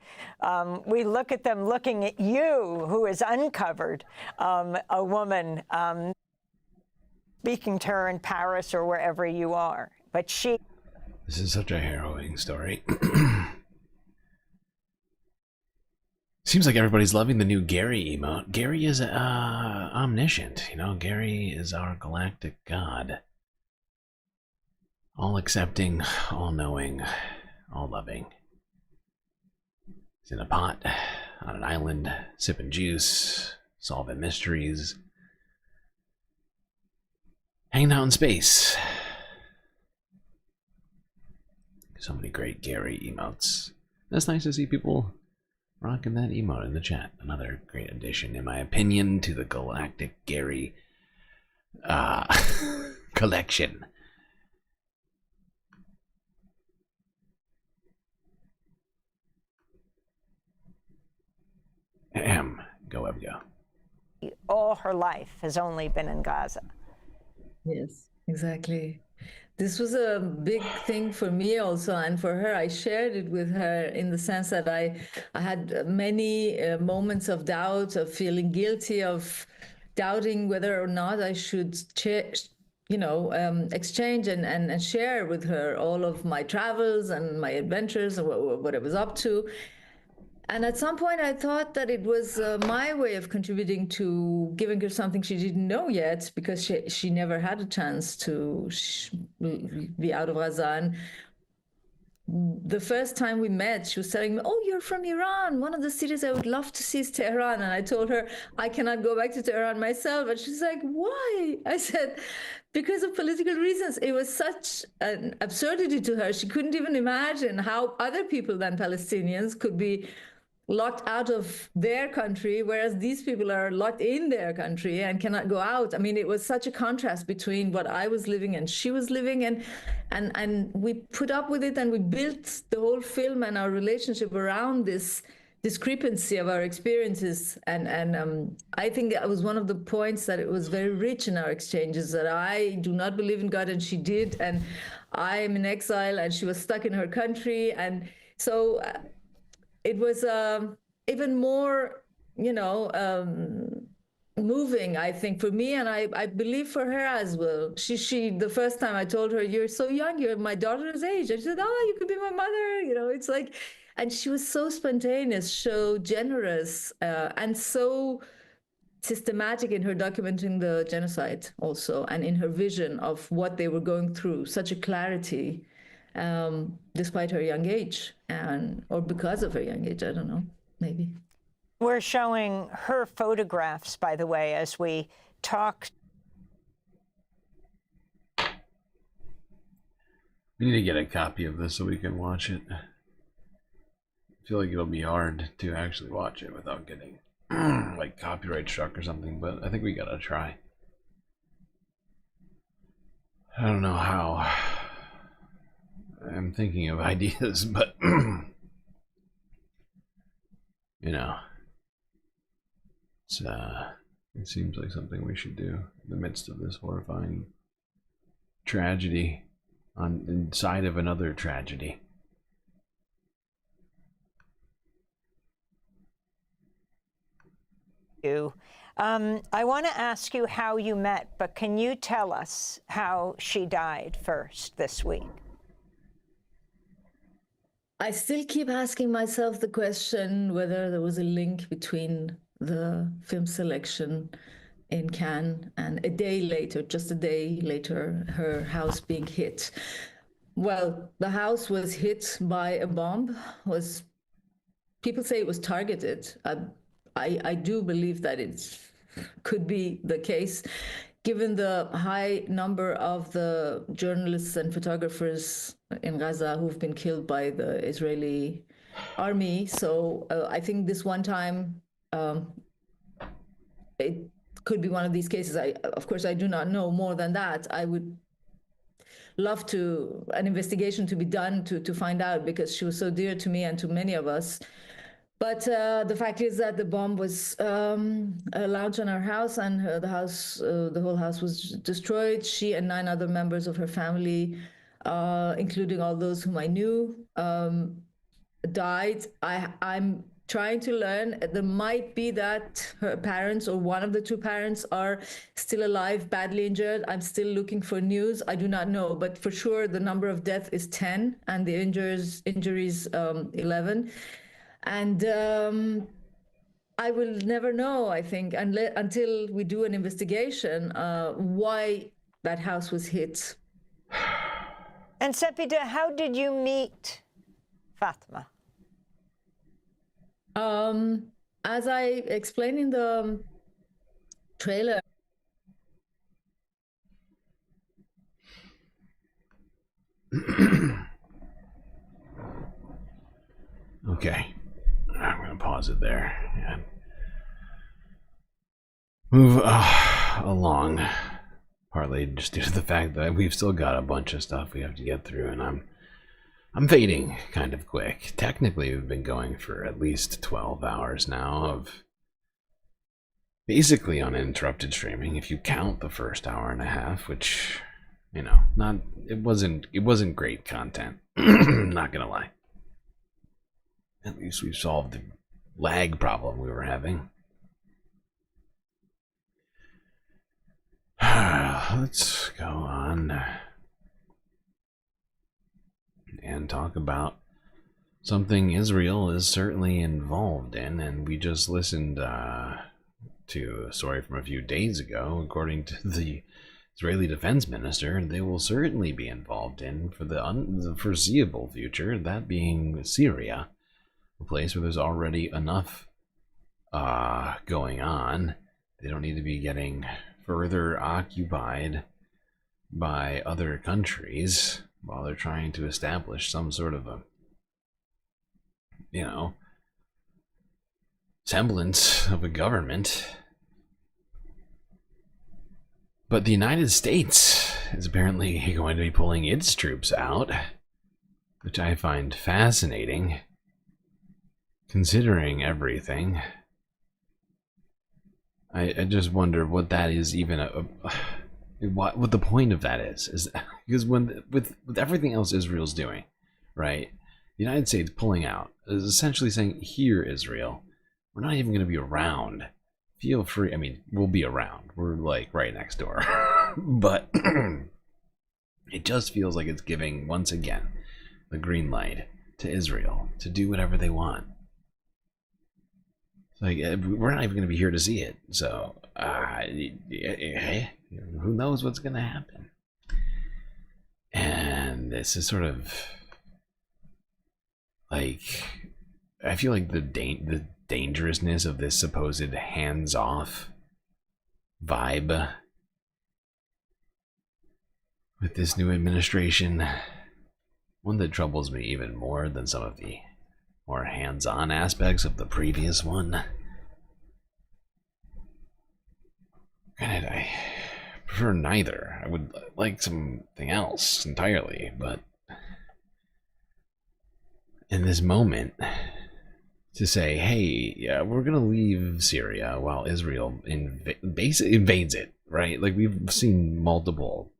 We look at them looking at you, who is uncovered, a woman, speaking to her in Paris or wherever you are. But she... This is such a harrowing story. Seems like everybody's loving the new Gary emote. Gary is omniscient, you know. Gary is our galactic god. All accepting, all knowing, all loving. He's in a pot, on an island, sipping juice, solving mysteries, hanging out in space. So many great Gary emotes. That's nice to see people rocking that emote in the chat. Another great addition, in my opinion, to the Galactic Gary collection. Go Wobegon. All her life has only been in Gaza. Yes, exactly. This was a big thing for me also, and for her. I shared it with her in the sense that I had many moments of doubt, of feeling guilty, of doubting whether or not I should exchange and share with her all of my travels and my adventures and what I was up to. And at some point, I thought that it was my way of contributing to giving her something she didn't know yet, because she never had a chance to be out of Gaza. And the first time we met, she was telling me, "Oh, you're from Iran. One of the cities I would love to see is Tehran." And I told her, I cannot go back to Tehran myself. And she's like, "Why?" I said, because of political reasons. It was such an absurdity to her. She couldn't even imagine how other people than Palestinians could be locked out of their country, whereas these people are locked in their country and cannot go out. I mean, it was such a contrast between what I was living and she was living, and we put up with it, and we built the whole film and our relationship around this discrepancy of our experiences. And I think that was one of the points that it was very rich in our exchanges, that I do not believe in God and she did, and I am in exile and she was stuck in her country. And so it was even more, moving, I think, for me, and I believe for her as well. She the first time I told her, "You're so young, you're my daughter's age," and she said, "Oh, you could be my mother." It's like, and she was so spontaneous, so generous, and so systematic in her documenting the genocide also, and in her vision of what they were going through, such a clarity. Despite her young age, or because of her young age, I don't know, maybe. We're showing her photographs, by the way, as we talk. We need to get a copy of this so we can watch it. I feel like it'll be hard to actually watch it without getting like copyright struck or something, but I think we gotta try. I don't know how. I'm thinking of ideas, but it seems like something we should do in the midst of this horrifying tragedy inside of another tragedy. I want to ask you how you met, but can you tell us how she died first this week? I still keep asking myself the question whether there was a link between the film selection in Cannes and just a day later, her house being hit. Well, the house was hit by a bomb. People say it was targeted. I do believe that it could be the case, given the high number of the journalists and photographers in Gaza who've been killed by the Israeli army. So I think this one time, it could be one of these cases. Of course, I do not know more than that. I would love an investigation to be done to find out, because she was so dear to me and to many of us. But the fact is that the bomb was launched on our house, and the whole house was destroyed. She and 9 other members of her family, including all those whom I knew, died. I'm trying to learn. There might be that her parents or one of the 2 parents are still alive, badly injured. I'm still looking for news. I do not know, but for sure the number of deaths is 10 and the injuries 11. And I will never know, I think, until we do an investigation, why that house was hit. And Sepideh, how did you meet Fatma? As I explained in the trailer. Okay, I'm going to pause it there and move along, partly just due to the fact that we've still got a bunch of stuff we have to get through, and I'm fading kind of quick. Technically, we've been going for at least 12 hours now of basically uninterrupted streaming, if you count the first hour and a half, which, you know, it wasn't great content. Not gonna lie. At least we've solved the lag problem we were having. Let's go on and talk about something Israel is certainly involved in, and we just listened to a story from a few days ago. According to the Israeli defense minister, they will certainly be involved in for the foreseeable future, that being Syria, a place where there's already enough going on. They don't need to be getting further occupied by other countries while they're trying to establish some sort of a, you know, semblance of a government. But the United States is apparently going to be pulling its troops out, which I find fascinating, considering everything. I just wonder what that is even what the point of that is because when with everything else Israel's doing, right? The United States pulling out is essentially saying, here, Israel, we're not even going to be around. Feel free. I mean, we'll be around. We're like right next door. But it just feels like it's giving, once again, the green light to Israel to do whatever they want. Like, we're not even going to be here to see it. So, who knows what's going to happen? And this is sort of like, I feel like the dangerousness of this supposed hands-off vibe with this new administration, one that troubles me even more than some of the more hands-on aspects of the previous one. Granted, I prefer neither. I would like something else entirely, but in this moment, to say, hey, yeah, we're gonna leave Syria while Israel invades it, right? Like, we've seen multiple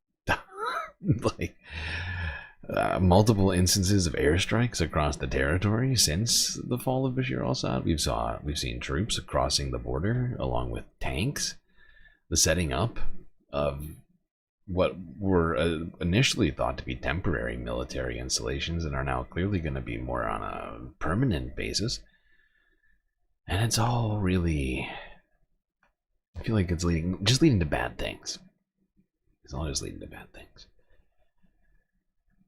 multiple instances of airstrikes across the territory since the fall of Bashar al-Assad. We've seen troops crossing the border along with tanks. The setting up of what were initially thought to be temporary military installations and are now clearly going to be more on a permanent basis. And it's all really, I feel like it's leading to bad things. It's all just leading to bad things.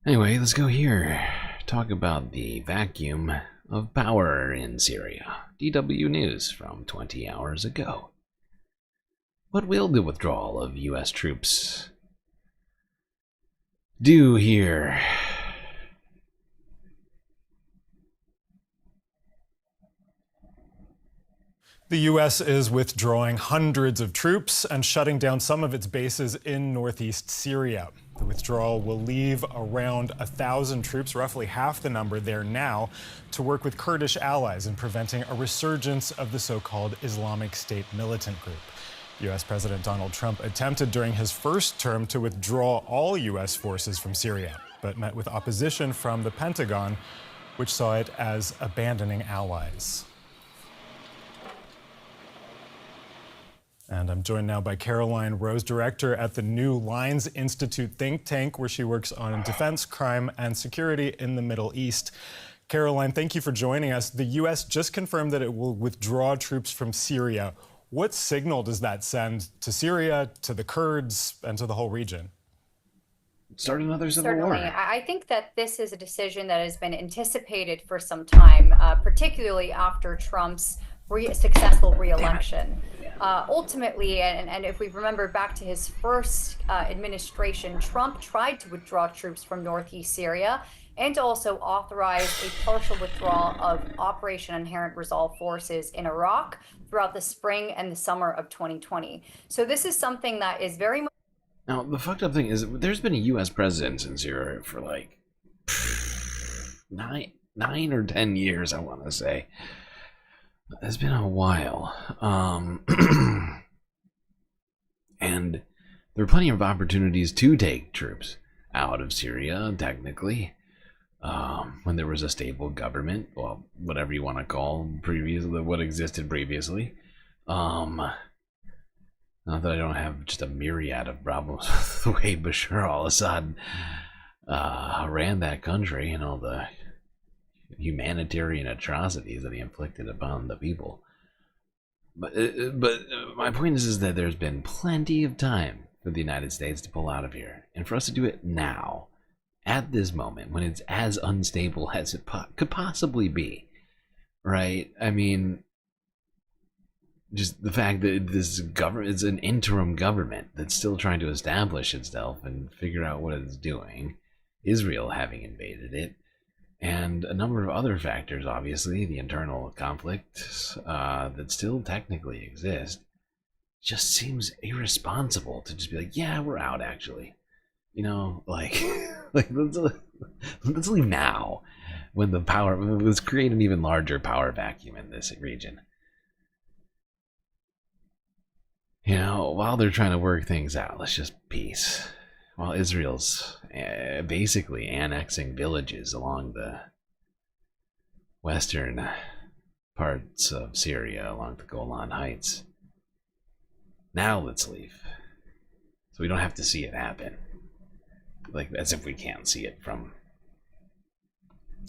Anyway, let's go here. Talk about the vacuum of power in Syria. DW News from 20 hours ago. What will the withdrawal of US troops do here? The U.S. is withdrawing hundreds of troops and shutting down some of its bases in northeast Syria. The withdrawal will leave around 1,000 troops, roughly half the number there now, to work with Kurdish allies in preventing a resurgence of the so-called Islamic State militant group. U.S. President Donald Trump attempted during his first term to withdraw all U.S. forces from Syria, but met with opposition from the Pentagon, which saw it as abandoning allies. And I'm joined now by Caroline Rose, director at the New Lines Institute think tank, where she works on defense, crime, and security in the Middle East. Caroline, thank you for joining us. The U.S. just confirmed that it will withdraw troops from Syria. What signal does that send to Syria, to the Kurds, and to the whole region? Start another civil war. Certainly. I think that this is a decision that has been anticipated for some time, particularly after Trump's successful re-election. Ultimately, and if we remember back to his first administration, Trump tried to withdraw troops from northeast Syria and to also authorize a partial withdrawal of Operation Inherent Resolve forces in Iraq throughout the spring and the summer of 2020. So this is something that is very much... Now, the fucked up thing is there's been a U.S. president in Syria for like 9 or 10 years, I want to say. It's been a while. And there are plenty of opportunities to take troops out of Syria, technically. When there was a stable government, well, whatever you want to call previously, what existed previously. Not that I don't have just a myriad of problems with the way Bashar al-Assad ran that country and all the humanitarian atrocities that he inflicted upon the people. But my point is that there's been plenty of time for the United States to pull out of here, and for us to do it now, at this moment, when it's as unstable as it could possibly be, right? I mean, just the fact that this government is an interim government that's still trying to establish itself and figure out what it's doing, Israel having invaded it, and a number of other factors, obviously, the internal conflicts that still technically exist, just seems irresponsible to just be like, yeah, we're out, actually. You know, like let's leave now, when the power, let's create an even larger power vacuum in this region. You know, while they're trying to work things out, let's just peace. While Israel's basically annexing villages along the western parts of Syria, along the Golan Heights. Now let's leave, so we don't have to see it happen. Like, as if we can't see it from,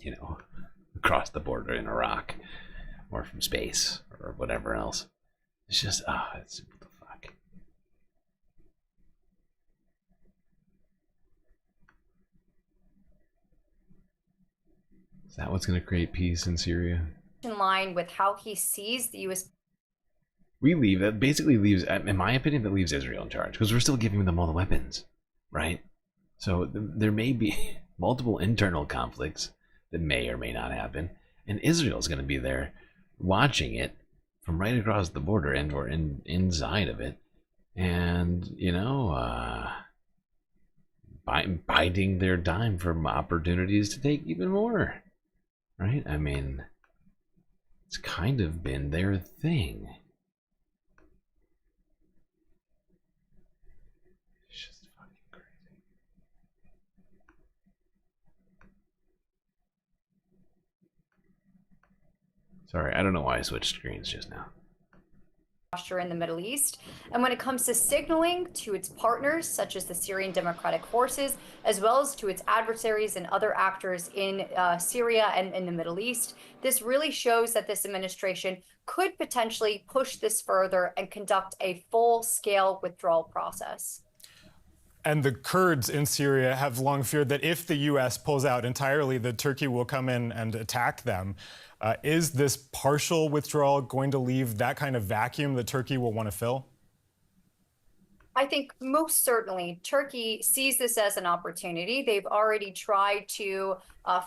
you know, across the border in Iraq, or from space, or whatever else. It's just, it's what the fuck. Is that what's going to create peace in Syria? in line with how he sees the U.S. That basically leaves, in my opinion, that leaves Israel in charge, because we're still giving them all the weapons, right? So there may be multiple internal conflicts that may or may not happen, and Israel's going to be there watching it from right across the border and or inside of it, and you know, biding their time for opportunities to take even more, right? I mean, it's kind of been their thing. Sorry, I don't know why I switched screens just now. Posture in the Middle East, and when it comes to signaling to its partners, such as the Syrian Democratic Forces, as well as to its adversaries and other actors in Syria and in the Middle East, this really shows that this administration could potentially push this further and conduct a full-scale withdrawal process. And the Kurds in Syria have long feared that if the U.S. pulls out entirely, that Turkey will come in and attack them. Is this partial withdrawal going to leave that kind of vacuum that Turkey will want to fill? I think most certainly Turkey sees this as an opportunity. They've already tried to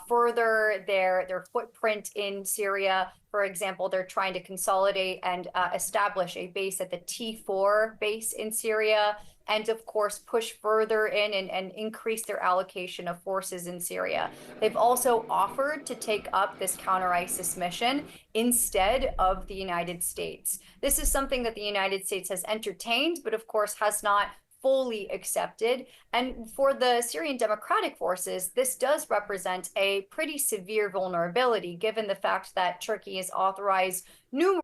further their footprint in Syria. For example, they're trying to consolidate and establish a base at the T4 base in Syria, and of course push further in and increase their allocation of forces in Syria. They've also offered to take up this counter-ISIS mission instead of the United States. This is something that the United States has entertained, but of course has not fully accepted. And for the Syrian Democratic Forces, this does represent a pretty severe vulnerability, given the fact that Turkey has authorized numerous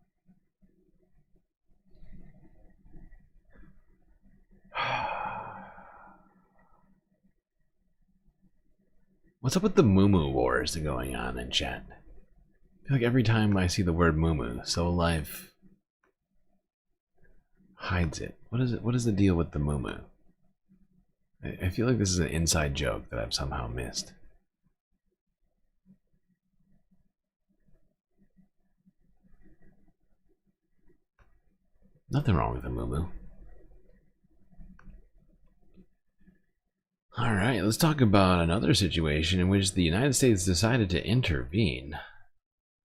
What's up with the moo wars going on in chat? I feel like every time I see the word moo, So Life hides it. What is it? What is the deal with the moo? I feel like this is an inside joke that I've somehow missed. Nothing wrong with the moo. Alright, let's talk about another situation in which the United States decided to intervene.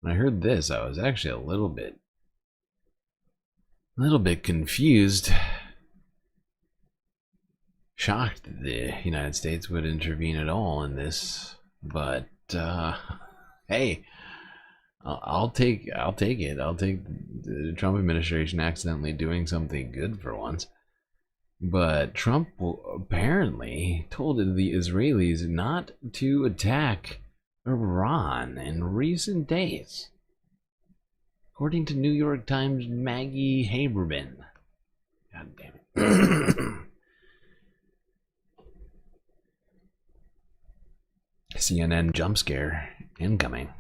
When I heard this, I was actually a little bit confused. Shocked that the United States would intervene at all in this, but hey, I'll take it. I'll take the Trump administration accidentally doing something good for once. But Trump apparently told the Israelis not to attack Iran in recent days, according to New York Times' Maggie Haberman. God damn it. CNN jump scare incoming.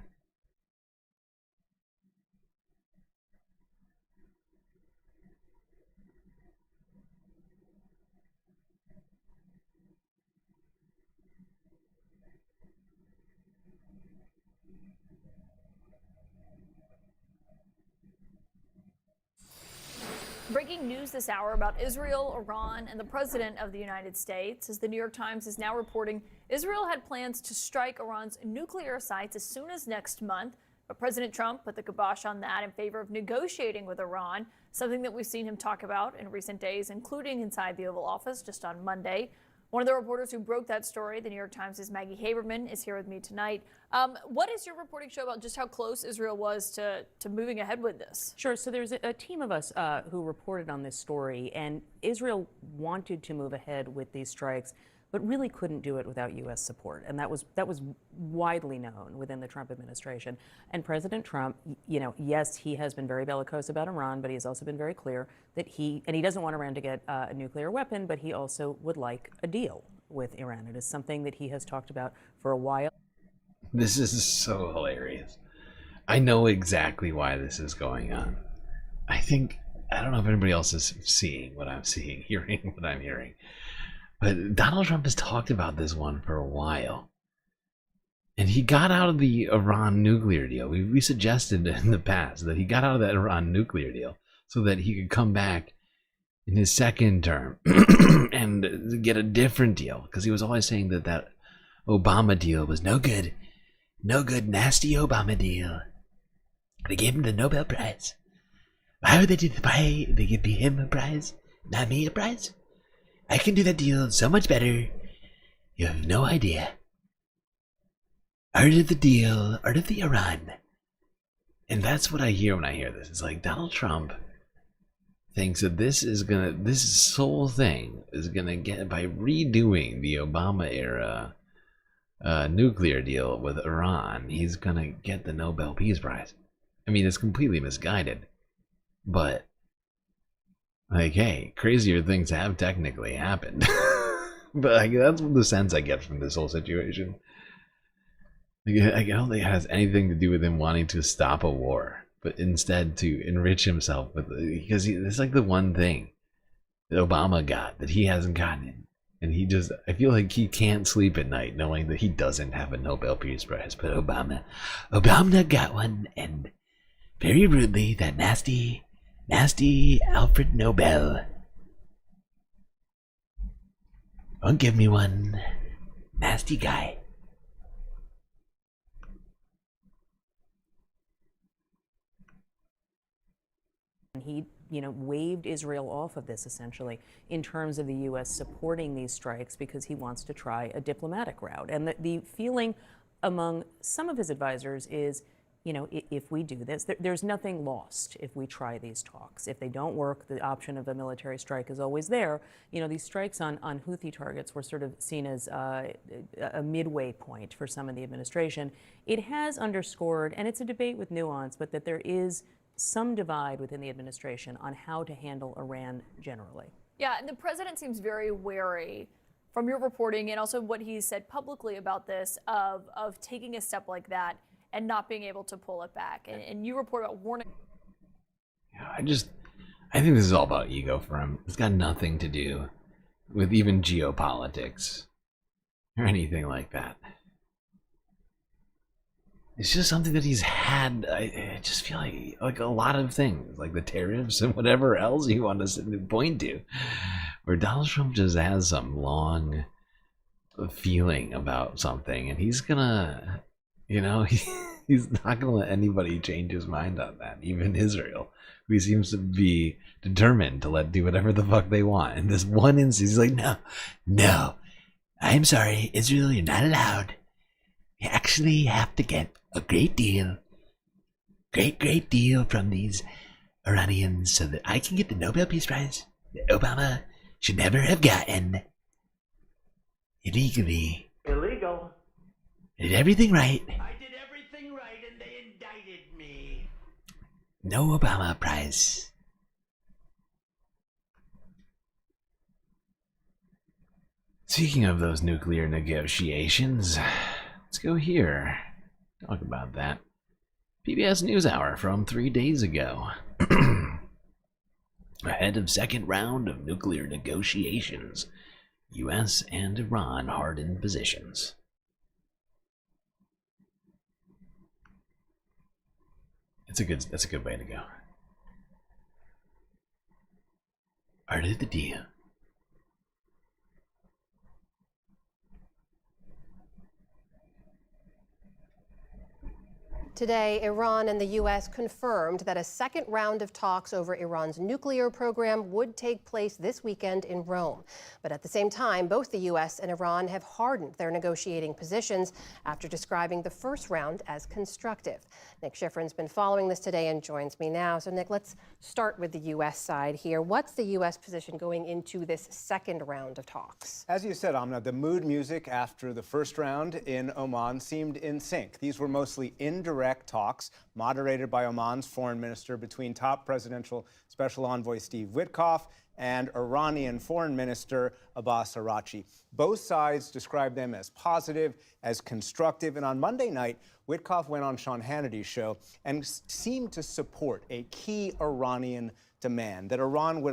Breaking news this hour about Israel, Iran, and the President of the United States. As the New York Times is now reporting, Israel had plans to strike Iran's nuclear sites as soon as next month. But President Trump put the kibosh on that in favor of negotiating with Iran, something that we've seen him talk about in recent days, including inside the Oval Office just on Monday. One of the reporters who broke that story, the New York Times' Maggie Haberman, is here with me tonight. What is your reporting show about just how close Israel was to moving ahead with this? Sure. So there's a team of us who reported on this story, and Israel wanted to move ahead with these strikes, but really couldn't do it without U.S. support. And that was widely known within the Trump administration. And President Trump, you know, yes, he has been very bellicose about Iran, but he has also been very clear that he doesn't want Iran to get a nuclear weapon, but he also would like a deal with Iran. It is something that he has talked about for a while. This is so hilarious. I know exactly why this is going on. I don't know if anybody else is seeing what I'm seeing, hearing what I'm hearing. But Donald Trump has talked about this one for a while. And he got out of the Iran nuclear deal. We suggested in the past that he got out of that Iran nuclear deal so that he could come back in his second term and get a different deal. Because he was always saying that Obama deal was no good. No good, nasty Obama deal. They gave him the Nobel Prize. Why would they do why they give him a prize? Not me a prize? I can do that deal so much better. You have no idea. Art of the deal, art of the Iran. And that's what I hear when I hear this. It's like Donald Trump thinks that this sole thing is gonna get, by redoing the Obama era nuclear deal with Iran, he's gonna get the Nobel Peace Prize. I mean, it's completely misguided. But like, hey, crazier things have technically happened. But like, that's the sense I get from this whole situation. Like, I don't think it has anything to do with him wanting to stop a war, but instead to enrich himself with, because it's like the one thing that Obama got that he hasn't gotten. And I feel like he can't sleep at night knowing that he doesn't have a Nobel Peace Prize. But Obama got one, and very rudely, that nasty Alfred Nobel won't give me one. Nasty guy. He, waved Israel off of this essentially in terms of the U.S. supporting these strikes because he wants to try a diplomatic route. And the feeling among some of his advisors is, if we do this, there's nothing lost if we try these talks. If they don't work, the option of a military strike is always there. These strikes on Houthi targets were sort of seen as a midway point for some in the administration. It has underscored, and it's a debate with nuance, but that there is some divide within the administration on how to handle Iran generally. Yeah, and the president seems very wary from your reporting and also what he's said publicly about this of taking a step like that and not being able to pull it back. And you report about warning. Yeah, I think this is all about ego for him. It's got nothing to do with even geopolitics or anything like that. It's just something that he's had. I just feel like a lot of things, like the tariffs and whatever else you want to point to, where Donald Trump just has some long feeling about something, and he's gonna, he's not gonna let anybody change his mind on that, even Israel, who seems to be determined to do whatever the fuck they want. In this one instance, he's like, no, I'm sorry, Israel, you're not allowed. You actually have to get a great deal from these Iranians so that I can get the Nobel Peace Prize that Obama should never have gotten illegally. Illegal. I did everything right. I did everything right and they indicted me. No Obama Prize. Speaking of those nuclear negotiations, let's go here. Talk about that. PBS NewsHour from 3 days ago. Ahead of second round of nuclear negotiations, U.S. and Iran harden positions. That's a good way to go. Part of the deal. Today, Iran and the U.S. confirmed that a second round of talks over Iran's nuclear program would take place this weekend in Rome. But at the same time, both the U.S. and Iran have hardened their negotiating positions after describing the first round as constructive. Nick Schifrin's been following this today and joins me now. So, Nick, let's start with the U.S. side here. What's the U.S. position going into this second round of talks? As you said, Amna, the mood music after the first round in Oman seemed in sync. These were mostly indirect talks moderated by Oman's foreign minister between top presidential special envoy Steve Witkoff and Iranian foreign minister Abbas Araghchi. Both sides described them as positive, as constructive, and on Monday night, Witkoff went on Sean Hannity's show and seemed to support a key Iranian demand that Iran would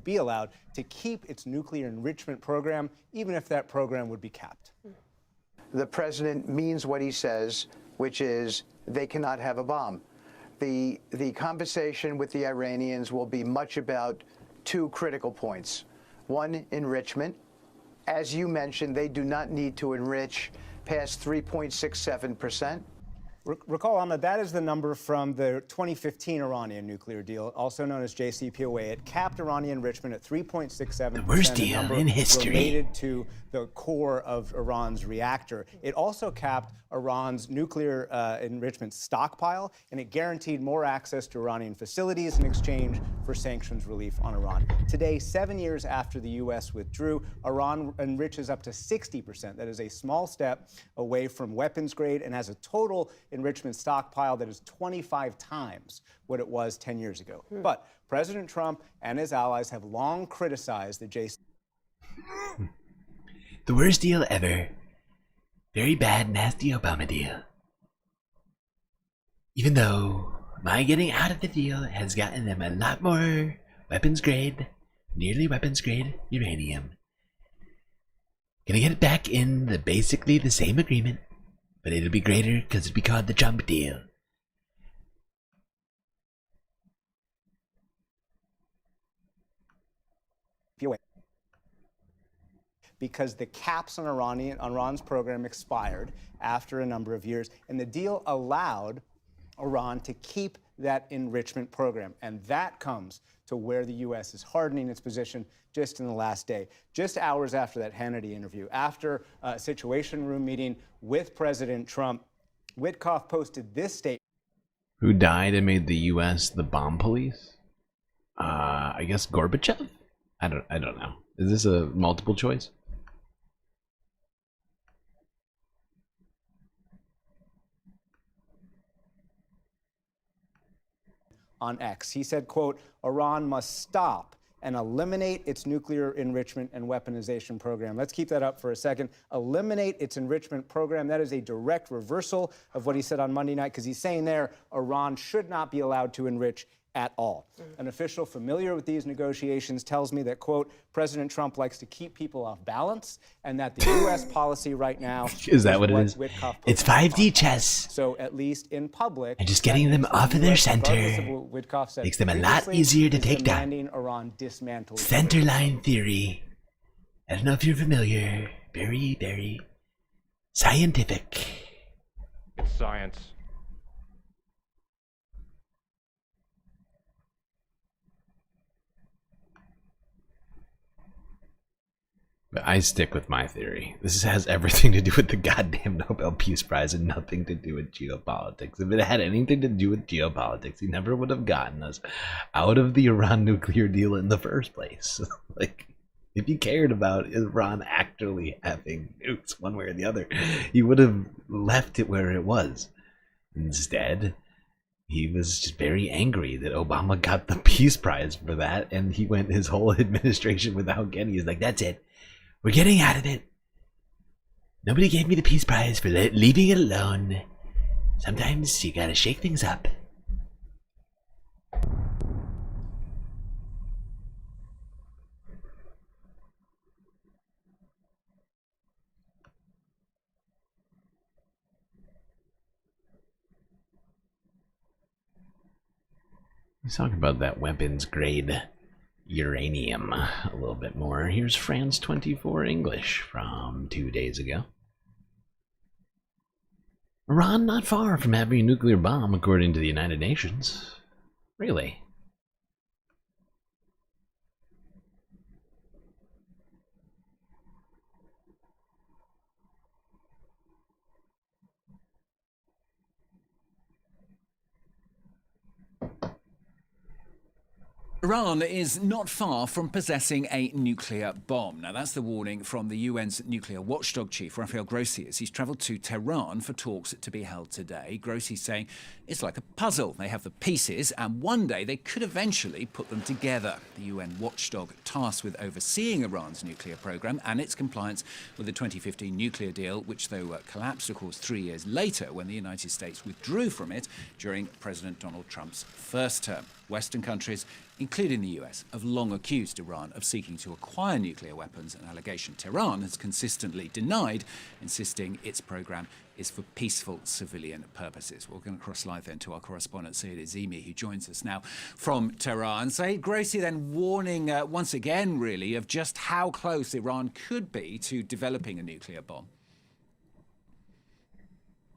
be allowed to keep its nuclear enrichment program, even if that program would be capped. The president means what he says, which is they cannot have a bomb. The conversation with the Iranians will be much about two critical points. One, enrichment. As you mentioned, they do not need to enrich past 3.67%. Recall, Ahmed, that is the number from the 2015 Iranian nuclear deal, also known as JCPOA. It capped Iranian enrichment at 3.67%. The worst deal in history. Related to the core of Iran's reactor. It also capped Iran's nuclear enrichment stockpile, and it guaranteed more access to Iranian facilities in exchange for sanctions relief on Iran. Today, 7 years after the U.S. withdrew, Iran enriches up to 60%. That is a small step away from weapons grade and has a total enrichment stockpile that is 25 times what it was 10 years ago. But President Trump and his allies have long criticized the The worst deal ever. Very bad, nasty Obama deal. Even though my getting out of the deal has gotten them a lot more weapons grade, nearly weapons grade uranium. Gonna get it back in basically the same agreement, but it'll be greater because it'll be called the Trump deal. Because the caps on Iran's program expired after a number of years, and the deal allowed Iran to keep that enrichment program. And that comes to where the U.S. is hardening its position just in the last day. Just hours after that Hannity interview, after a Situation Room meeting with President Trump, Witkoff posted this statement. Who died and made the U.S. the bomb police? I guess Gorbachev? I don't know. Is this a multiple choice? On X. He said, quote, Iran must stop and eliminate its nuclear enrichment and weaponization program. Let's keep that up for a second. Eliminate its enrichment program. That is a direct reversal of what he said on Monday night, because he's saying there Iran should not be allowed to enrich at all. An official familiar with these negotiations tells me that, quote, President Trump likes to keep people off balance, and that the U.S. policy right now is that what it is? It's 5D chess. So at least in public, and just getting them off of their center makes them a lot easier to take down. Centerline theory. I don't know if you're familiar. Very, very scientific. It's science. But I stick with my theory. This has everything to do with the goddamn Nobel Peace Prize and nothing to do with geopolitics. If it had anything to do with geopolitics, he never would have gotten us out of the Iran nuclear deal in the first place. Like, if he cared about Iran actually having nukes one way or the other, he would have left it where it was. Instead, he was just very angry that Obama got the Peace Prize for that, and he went his whole administration without getting it. He's like, that's it. We're getting out of it. Nobody gave me the Peace Prize for leaving it alone. Sometimes you gotta shake things up. Let's talk about that weapons grade uranium a little bit more. Here's France 24 English from 2 days ago. Iran not far from having a nuclear bomb, according to the United Nations. Really? Iran is not far from possessing a nuclear bomb. Now, that's the warning from the UN's nuclear watchdog chief, Rafael Grossi, as he's travelled to Tehran for talks to be held today. Grossi's saying it's like a puzzle. They have the pieces, and one day they could eventually put them together. The UN watchdog tasked with overseeing Iran's nuclear program and its compliance with the 2015 nuclear deal, which, though collapsed, of course, 3 years later when the United States withdrew from it during President Donald Trump's first term. Western countries, including the US, have long accused Iran of seeking to acquire nuclear weapons, an allegation Tehran has consistently denied, insisting its program is for peaceful civilian purposes. We're going to cross live then to our correspondent, Sayed Azimi, who joins us now from Tehran. Sayed, Grossi then warning once again, really, of just how close Iran could be to developing a nuclear bomb.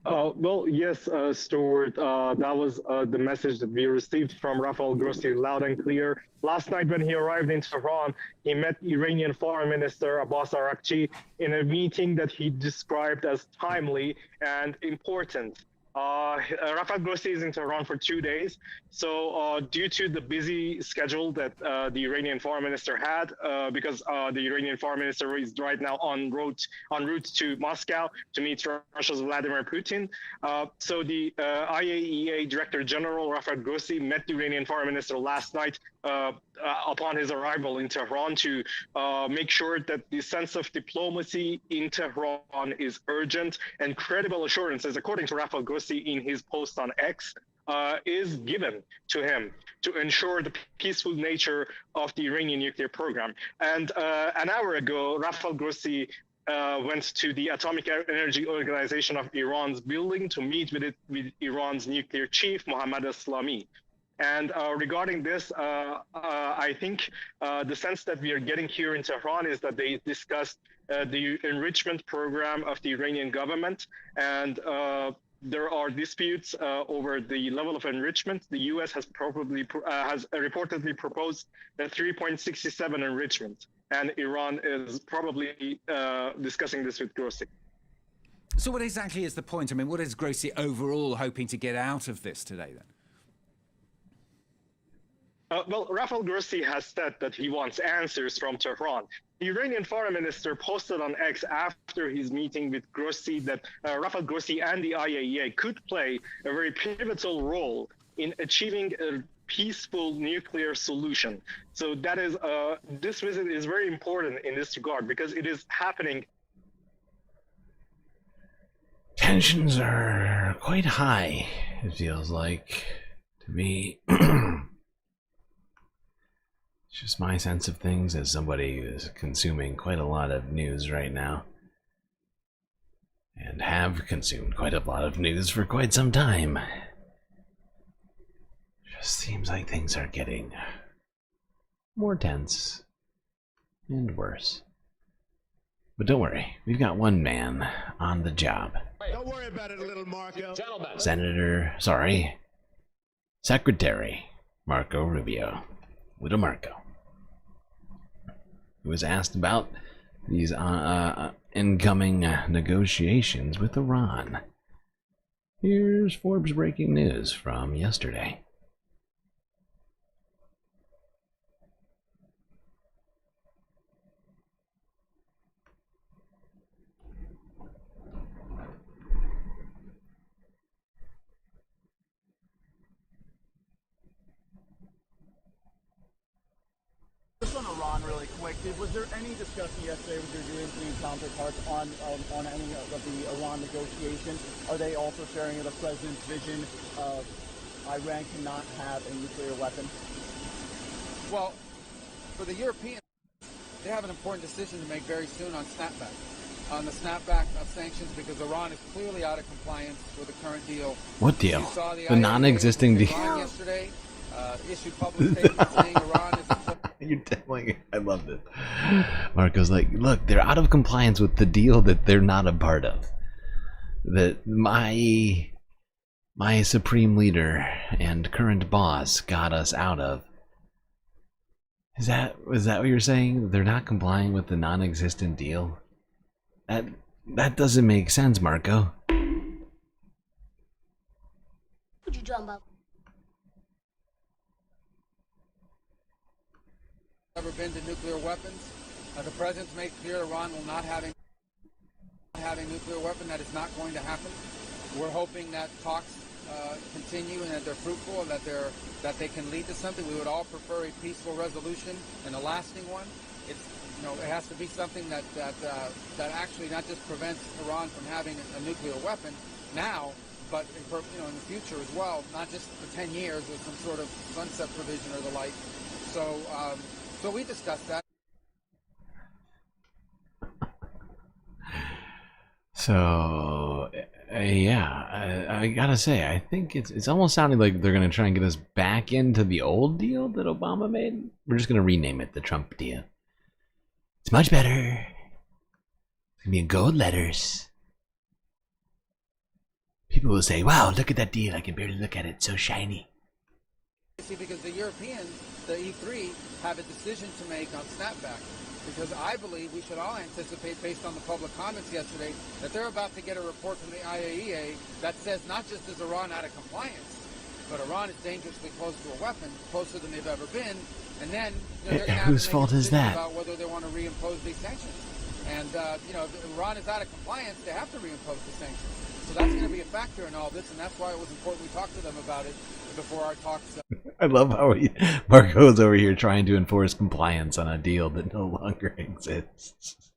Well, yes, Stuart, that was the message that we received from Rafael Grossi, loud and clear. Last night when he arrived in Tehran, he met Iranian Foreign Minister Abbas Araghchi in a meeting that he described as timely and important. Rafael Grossi is in Tehran for 2 days. So due to the busy schedule that the Iranian foreign minister had, because the Iranian foreign minister is right now en route to Moscow to meet Russia's Vladimir Putin. So the IAEA Director General Rafael Grossi met the Iranian foreign minister last night upon his arrival in Tehran to make sure that the sense of diplomacy in Tehran is urgent, and credible assurances, according to Rafael Grossi in his post on X, is given to him to ensure the peaceful nature of the Iranian nuclear program. And an hour ago, Rafael Grossi went to the Atomic Energy Organization of Iran's building to meet with Iran's nuclear chief, Mohammad Eslami. And regarding this, I think the sense that we are getting here in Tehran is that they discussed the enrichment program of the Iranian government, and there are disputes over the level of enrichment. The U.S. has reportedly proposed a 3.67 enrichment, and Iran is probably discussing this with Grossi. So what exactly is the point? I mean, what is Grossi overall hoping to get out of this today, then? Well, Rafael Grossi has said that he wants answers from Tehran. The Iranian foreign minister posted on X after his meeting with Grossi that Rafael Grossi and the IAEA could play a very pivotal role in achieving peaceful nuclear solution. So that is this visit is very important in this regard because it is happening. Tensions are quite high, it feels like to me. It's just my sense of things as somebody who is consuming quite a lot of news right now. And have consumed quite a lot of news for quite some time. Just seems like things are getting more tense and worse. But don't worry, we've got one man on the job. Don't worry about it, little Marco. Gentlemen. Secretary Marco Rubio. Little Marco. Who was asked about these incoming negotiations with Iran. Here's Forbes breaking news from yesterday. Just on Iran really quick, was there any discussion yesterday with your European counterparts on any of the Iran negotiations? Are they also sharing the president's vision of Iran cannot have a nuclear weapon? Well, for the Europeans, they have an important decision to make very soon on snapback. On the snapback of sanctions, because Iran is clearly out of compliance with the current deal. What deal? The non-existing deal. Yesterday issued public statements saying Iran is. You're telling. I love this. Marco's like, look, they're out of compliance with the deal that they're not a part of. That my supreme leader and current boss got us out of. Is that what you're saying? They're not complying with the non-existent deal? That doesn't make sense, Marco. What you talking about? Never been to nuclear weapons. The president's made clear Iran will not have a nuclear weapon. That is not going to happen. We're hoping that talks continue and that they're fruitful and that they can lead to something. We would all prefer a peaceful resolution and a lasting one. It has to be something that actually not just prevents Iran from having a nuclear weapon now, but in the future as well, not just for 10 years with some sort of sunset provision or the like. So we discussed that. So yeah, I gotta say, I think it's almost sounding like they're gonna try and get us back into the old deal that Obama made. We're just gonna rename it the Trump deal. It's much better. It's gonna be in gold letters. People will say, "Wow, look at that deal! I can barely look at it. It's so shiny." See, because the Europeans, the E3, have a decision to make on snapback. Because I believe we should all anticipate, based on the public comments yesterday, that they're about to get a report from the IAEA that says not just is Iran out of compliance, but Iran is dangerously close to a weapon, closer than they've ever been. And then they're going to have whose to make fault a is decision that? about whether they want to reimpose these sanctions. And if Iran is out of compliance, they have to reimpose the sanctions. So that's going to be a factor in all this, and that's why it was important we talked to them about it before our talks. I love how Marco's over here trying to enforce compliance on a deal that no longer exists.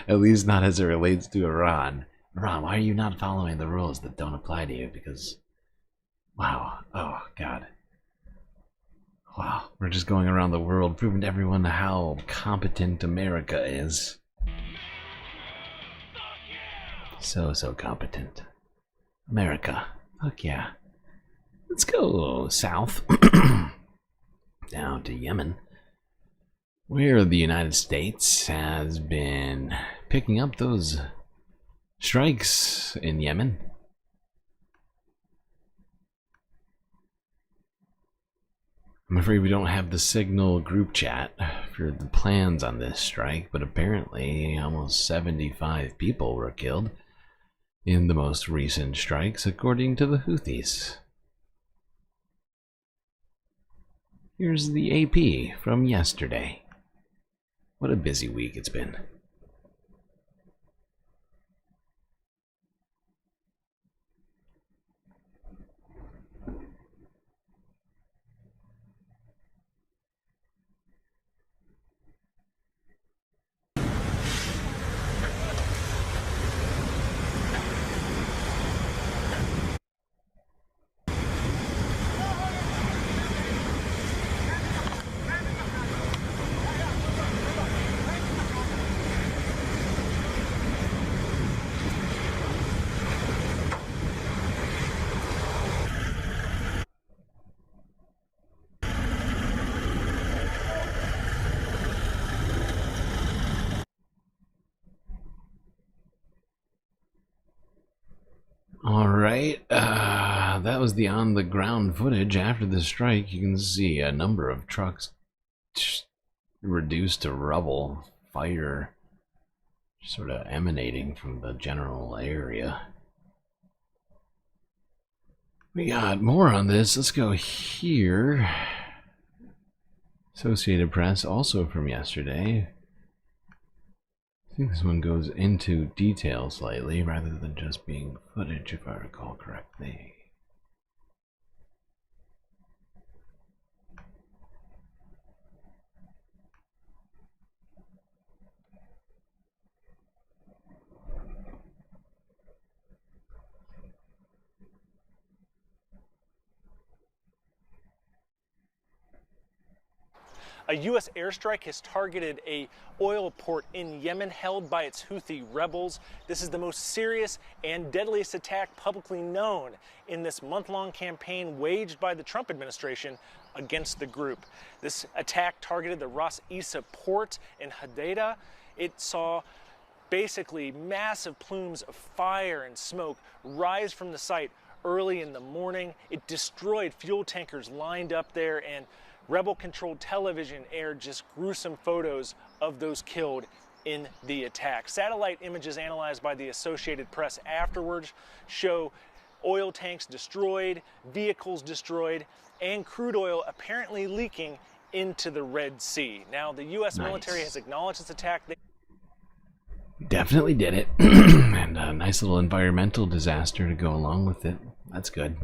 At least not as it relates to Iran. Iran, why are you not following the rules that don't apply to you? Because, wow, oh God. Wow, we're just going around the world proving to everyone how competent America is. So competent. America, fuck yeah. Let's go south, down to Yemen, where the United States has been picking up those strikes in Yemen. I'm afraid we don't have the Signal group chat for the plans on this strike, but apparently almost 75 people were killed in the most recent strikes, according to the Houthis. Here's the AP from yesterday. What a busy week it's been. Alright, that was the on-the-ground footage. After the strike, you can see a number of trucks reduced to rubble, fire sort of emanating from the general area. We got more on this. Let's go here. Associated Press, also from yesterday. I think this one goes into detail slightly rather than just being footage, if I recall correctly. A U.S. airstrike has targeted a oil port in Yemen held by its Houthi rebels. This is the most serious and deadliest attack publicly known in this month-long campaign waged by the Trump administration against the group. This attack targeted the Ras Isa port in Hodeidah. It saw basically massive plumes of fire and smoke rise from the site early in the morning. It destroyed fuel tankers lined up there, and rebel-controlled television aired just gruesome photos of those killed in the attack. Satellite images analyzed by the Associated Press afterwards show oil tanks destroyed, vehicles destroyed, and crude oil apparently leaking into the Red Sea. Now, the U.S. military has acknowledged this attack. Definitely did it. And a nice little environmental disaster to go along with it. That's good.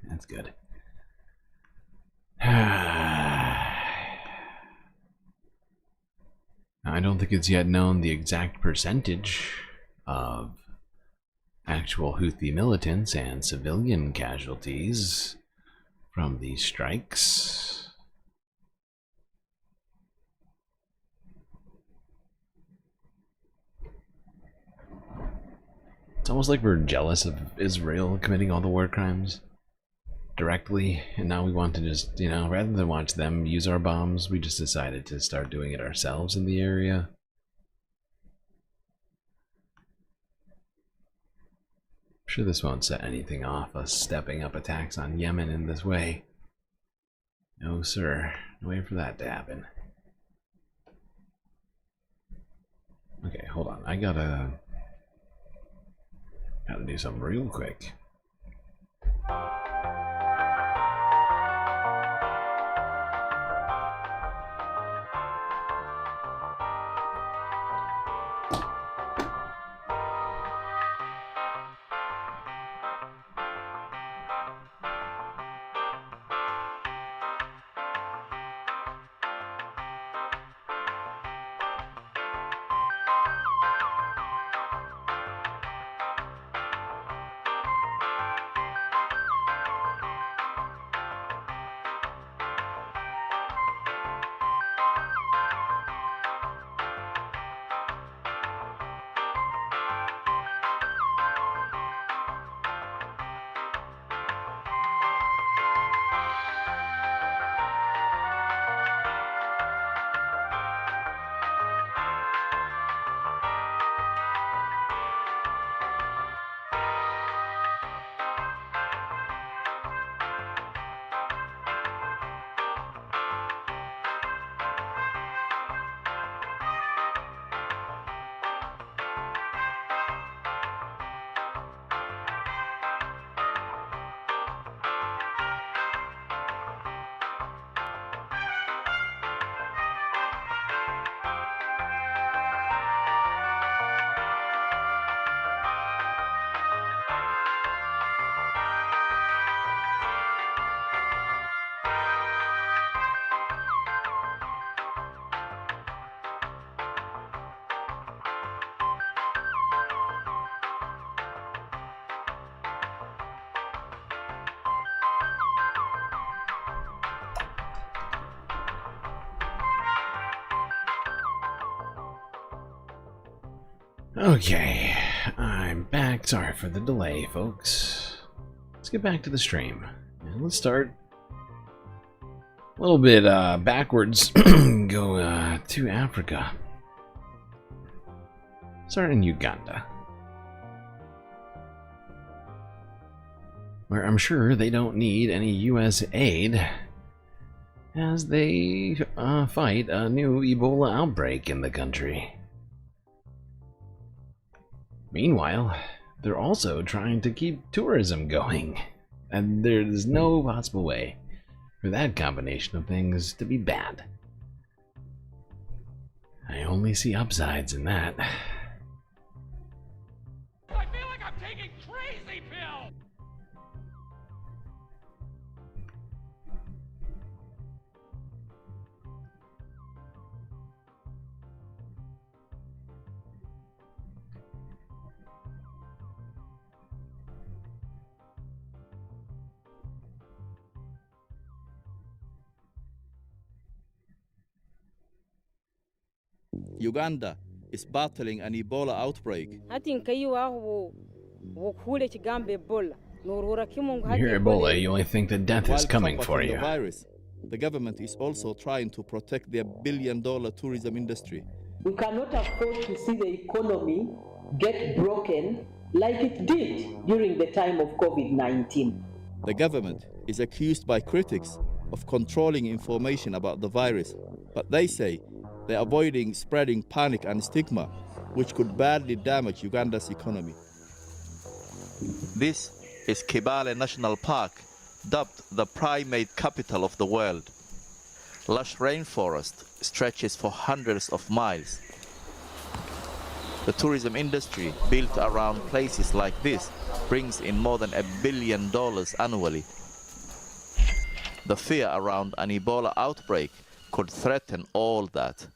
That's good. I don't think it's yet known the exact percentage of actual Houthi militants and civilian casualties from these strikes. It's almost like we're jealous of Israel committing all the war crimes directly, and now we want to just, you know, rather than watch them use our bombs, we just decided to start doing it ourselves in the area. I'm sure this won't set anything off, us stepping up attacks on Yemen in this way. No, sir. No way for that to happen. Okay, hold on. I gotta do something real quick. Okay, I'm back. Sorry for the delay, folks. Let's get back to the stream. And let's start a little bit backwards. Go to Africa. Start in Uganda. where I'm sure they don't need any U.S. aid as they fight a new Ebola outbreak in the country. Meanwhile, they're also trying to keep tourism going, and there's no possible way for that combination of things to be bad. I only see upsides in that. I feel like I'm taking crazy pills! Uganda is battling an Ebola outbreak. You hear Ebola, you only think that death is coming for you. The virus, the government is also trying to protect their billion-dollar tourism industry. We cannot afford to see the economy get broken like it did during the time of COVID-19. The government is accused by critics of controlling information about the virus, but they say they're avoiding spreading panic and stigma, which could badly damage Uganda's economy. This is Kibale National Park, dubbed the primate capital of the world. Lush rainforest stretches for hundreds of miles. The tourism industry built around places like this brings in more than $1 billion annually. The fear around an Ebola outbreak could threaten all that.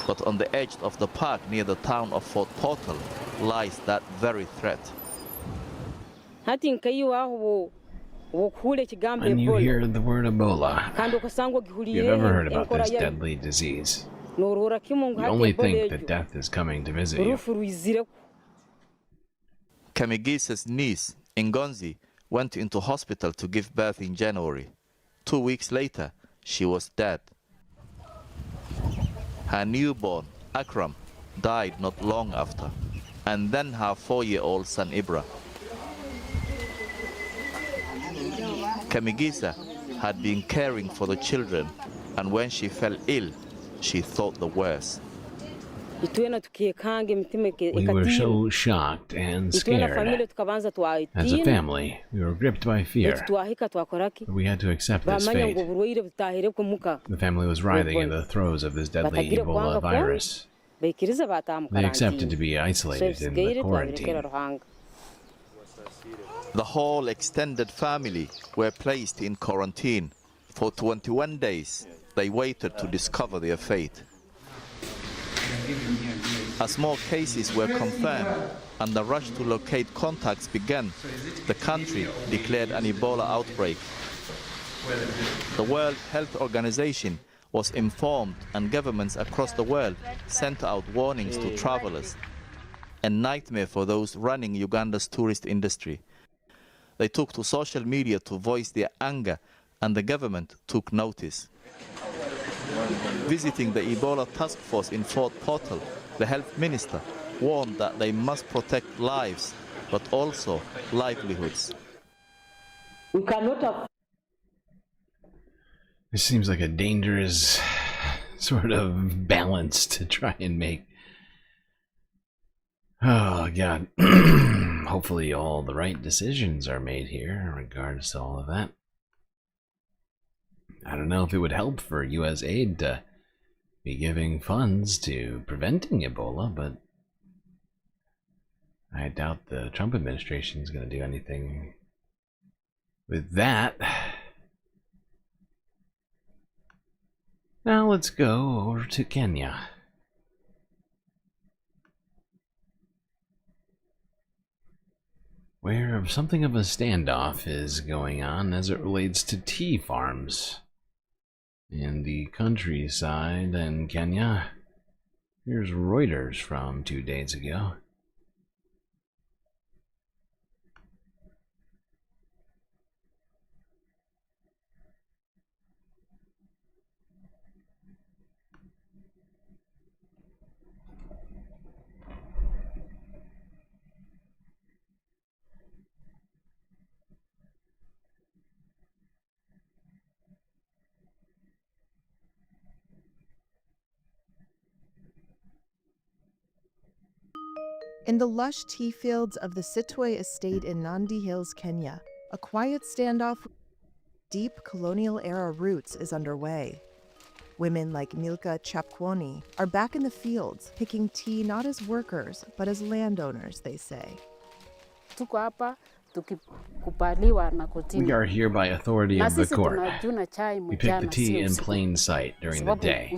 But on the edge of the park near the town of Fort Portal lies that very threat. When you hear the word Ebola, you've ever heard about this deadly disease. You only think that death is coming to visit you. Kamigisa's niece, Ngonzi, went into hospital to give birth in January. 2 weeks later, she was dead. Her newborn, Akram, died not long after, and then her 4-year-old son, Ibra. Kamigisa had been caring for the children, and when she fell ill, she thought the worst. We were so shocked and scared. As a family, we were gripped by fear. We had to accept this fate. The family was writhing in the throes of this deadly Ebola virus. They accepted to be isolated in the quarantine. The whole extended family were placed in quarantine. For 21 days, they waited to discover their fate. As more cases were confirmed and the rush to locate contacts began, the country declared an Ebola outbreak. The World Health Organization was informed, and governments across the world sent out warnings to travelers. A nightmare for those running Uganda's tourist industry. They took to social media to voice their anger, and the government took notice. Visiting the Ebola task force in Fort Portal, the health minister warned that they must protect lives, but also livelihoods. We cannot. This seems like a dangerous sort of balance to try and make. Oh, God. Hopefully all the right decisions are made here in regards to all of that. I don't know if it would help for U.S. aid to be giving funds to preventing Ebola, but I doubt the Trump administration is going to do anything with that. Now let's go over to Kenya. Where something of a standoff is going on as it relates to tea farms in the countryside in Kenya. Here's Reuters from 2 days ago. In the lush tea fields of the Sitwe estate in Nandi Hills, Kenya, a quiet standoff with deep colonial-era roots is underway. Women like Milka Chapkwoni are back in the fields, picking tea not as workers, but as landowners, they say. We are here by authority of the court. We pick the tea in plain sight during the day,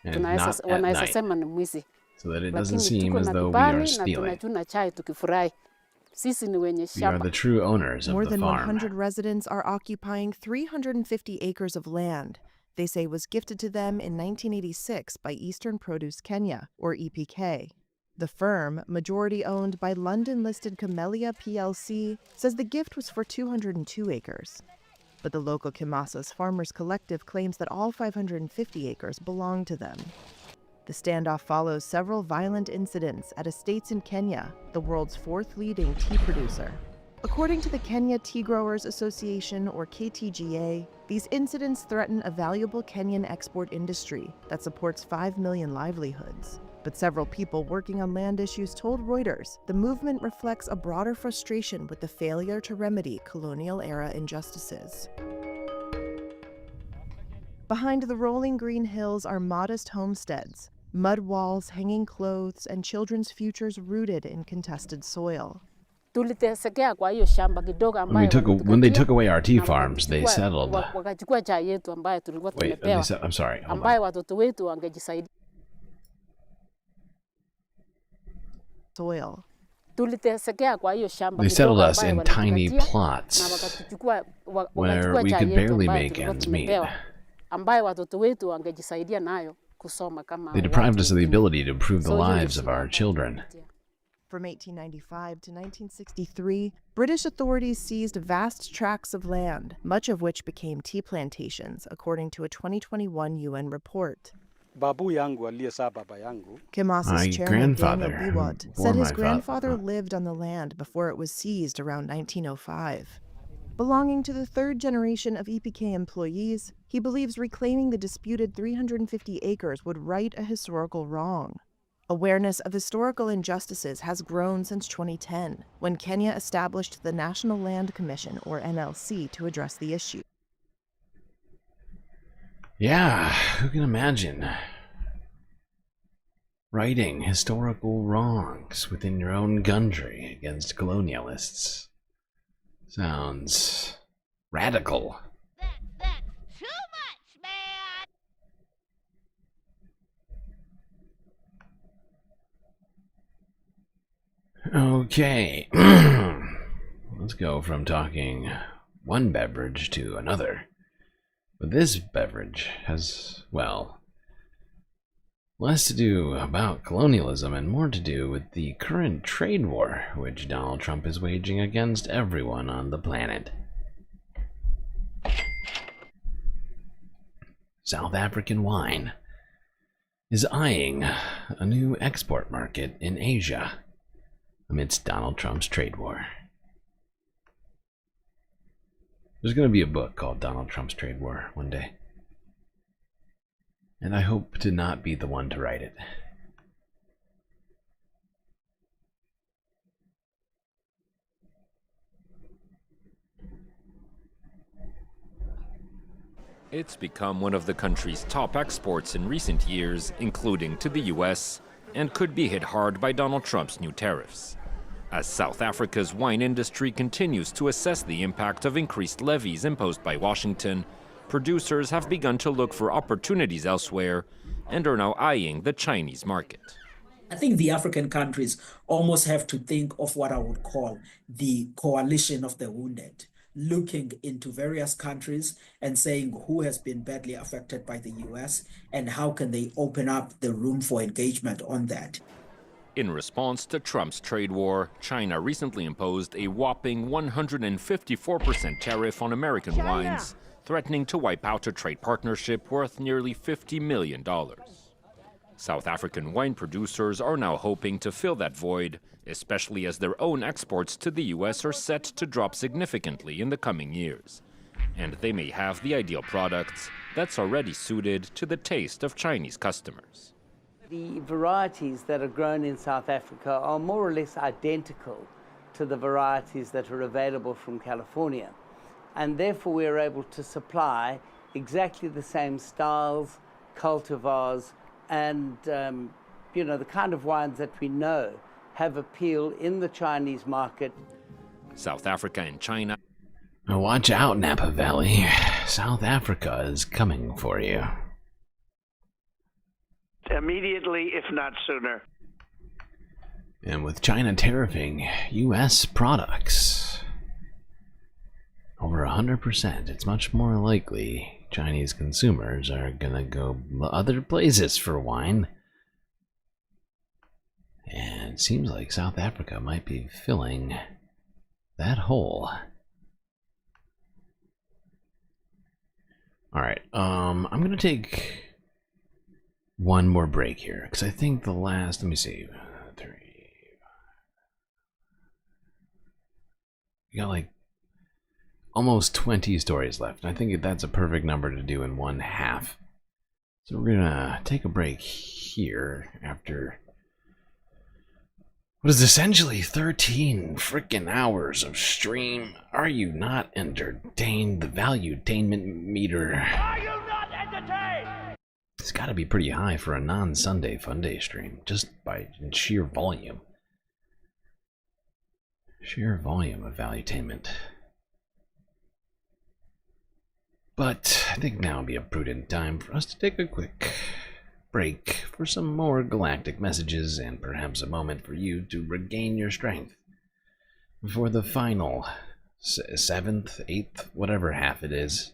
and not at night, so that it doesn't seem as though we are stealing. We are the true owners of More the than farm. 100 residents are occupying 350 acres of land they say was gifted to them in 1986 by Eastern Produce Kenya, or EPK. The firm, majority owned by London-listed Camellia plc, says the gift was for 202 acres. But the local Kimasa's Farmers Collective claims that all 550 acres belong to them. The standoff follows several violent incidents at estates in Kenya, the world's fourth leading tea producer. According to the Kenya Tea Growers Association, or KTGA, these incidents threaten a valuable Kenyan export industry that supports 5 million livelihoods. But several people working on land issues told Reuters the movement reflects a broader frustration with the failure to remedy colonial-era injustices. Behind the rolling green hills are modest homesteads, mud walls, hanging clothes, and children's futures rooted in contested soil. When they took away our tea farms, they settled. Wait, I'm sorry. Hold on. Soil. They settled us in tiny plots where we could barely make ends meet. They deprived us of the ability to improve the lives of our children. From 1895 to 1963, British authorities seized vast tracts of land, much of which became tea plantations, according to a 2021 UN report. Kimasa's chairman Daniel Biwott said his grandfather lived on the land before it was seized around 1905. Belonging to the third generation of EPK employees, he believes reclaiming the disputed 350 acres would right a historical wrong. Awareness of historical injustices has grown since 2010, when Kenya established the National Land Commission, or NLC, to address the issue. Yeah, who can imagine righting historical wrongs within your own country against colonialists? Sounds radical. Okay, let's go from talking one beverage to another. But this beverage has, well, less to do about colonialism and more to do with the current trade war which Donald Trump is waging against everyone on the planet. South African wine is eyeing a new export market in Asia amidst Donald Trump's trade war. There's going to be a book called Donald Trump's Trade War one day. And I hope to not be the one to write it. It's become one of the country's top exports in recent years, including to the US, and could be hit hard by Donald Trump's new tariffs. As South Africa's wine industry continues to assess the impact of increased levies imposed by Washington, producers have begun to look for opportunities elsewhere and are now eyeing the Chinese market. I think the African countries almost have to think of what I would call the coalition of the wounded, looking into various countries and saying who has been badly affected by the US and how can they open up the room for engagement on that. In response to Trump's trade war, China recently imposed a whopping 154% tariff on American wines, threatening to wipe out a trade partnership worth nearly $50 million. South African wine producers are now hoping to fill that void, especially as their own exports to the US are set to drop significantly in the coming years. And they may have the ideal products that's already suited to the taste of Chinese customers. The varieties that are grown in South Africa are more or less identical to the varieties that are available from California. And therefore we are able to supply exactly the same styles, cultivars, and the kind of wines that we know have appeal in the Chinese market. South Africa and China. Now watch out, Napa Valley. South Africa is coming for you. Immediately, if not sooner. And with China tariffing U.S. products over 100%, it's much more likely Chinese consumers are gonna go other places for wine. And it seems like South Africa might be filling that hole. Alright, I'm gonna take one more break here, because I think the last, let me see, 3, we got like almost 20 stories left. I think that's a perfect number to do in one half. So we're gonna take a break here after what is essentially 13 freaking hours of stream. Are you not entertained? The valuetainment meter. Are you not entertained? It's got to be pretty high for a non-Sunday Funday stream, just by sheer volume. Sheer volume of valuetainment. But I think now would be a prudent time for us to take a quick break for some more galactic messages and perhaps a moment for you to regain your strength before the final 7th, 8th, whatever half it is.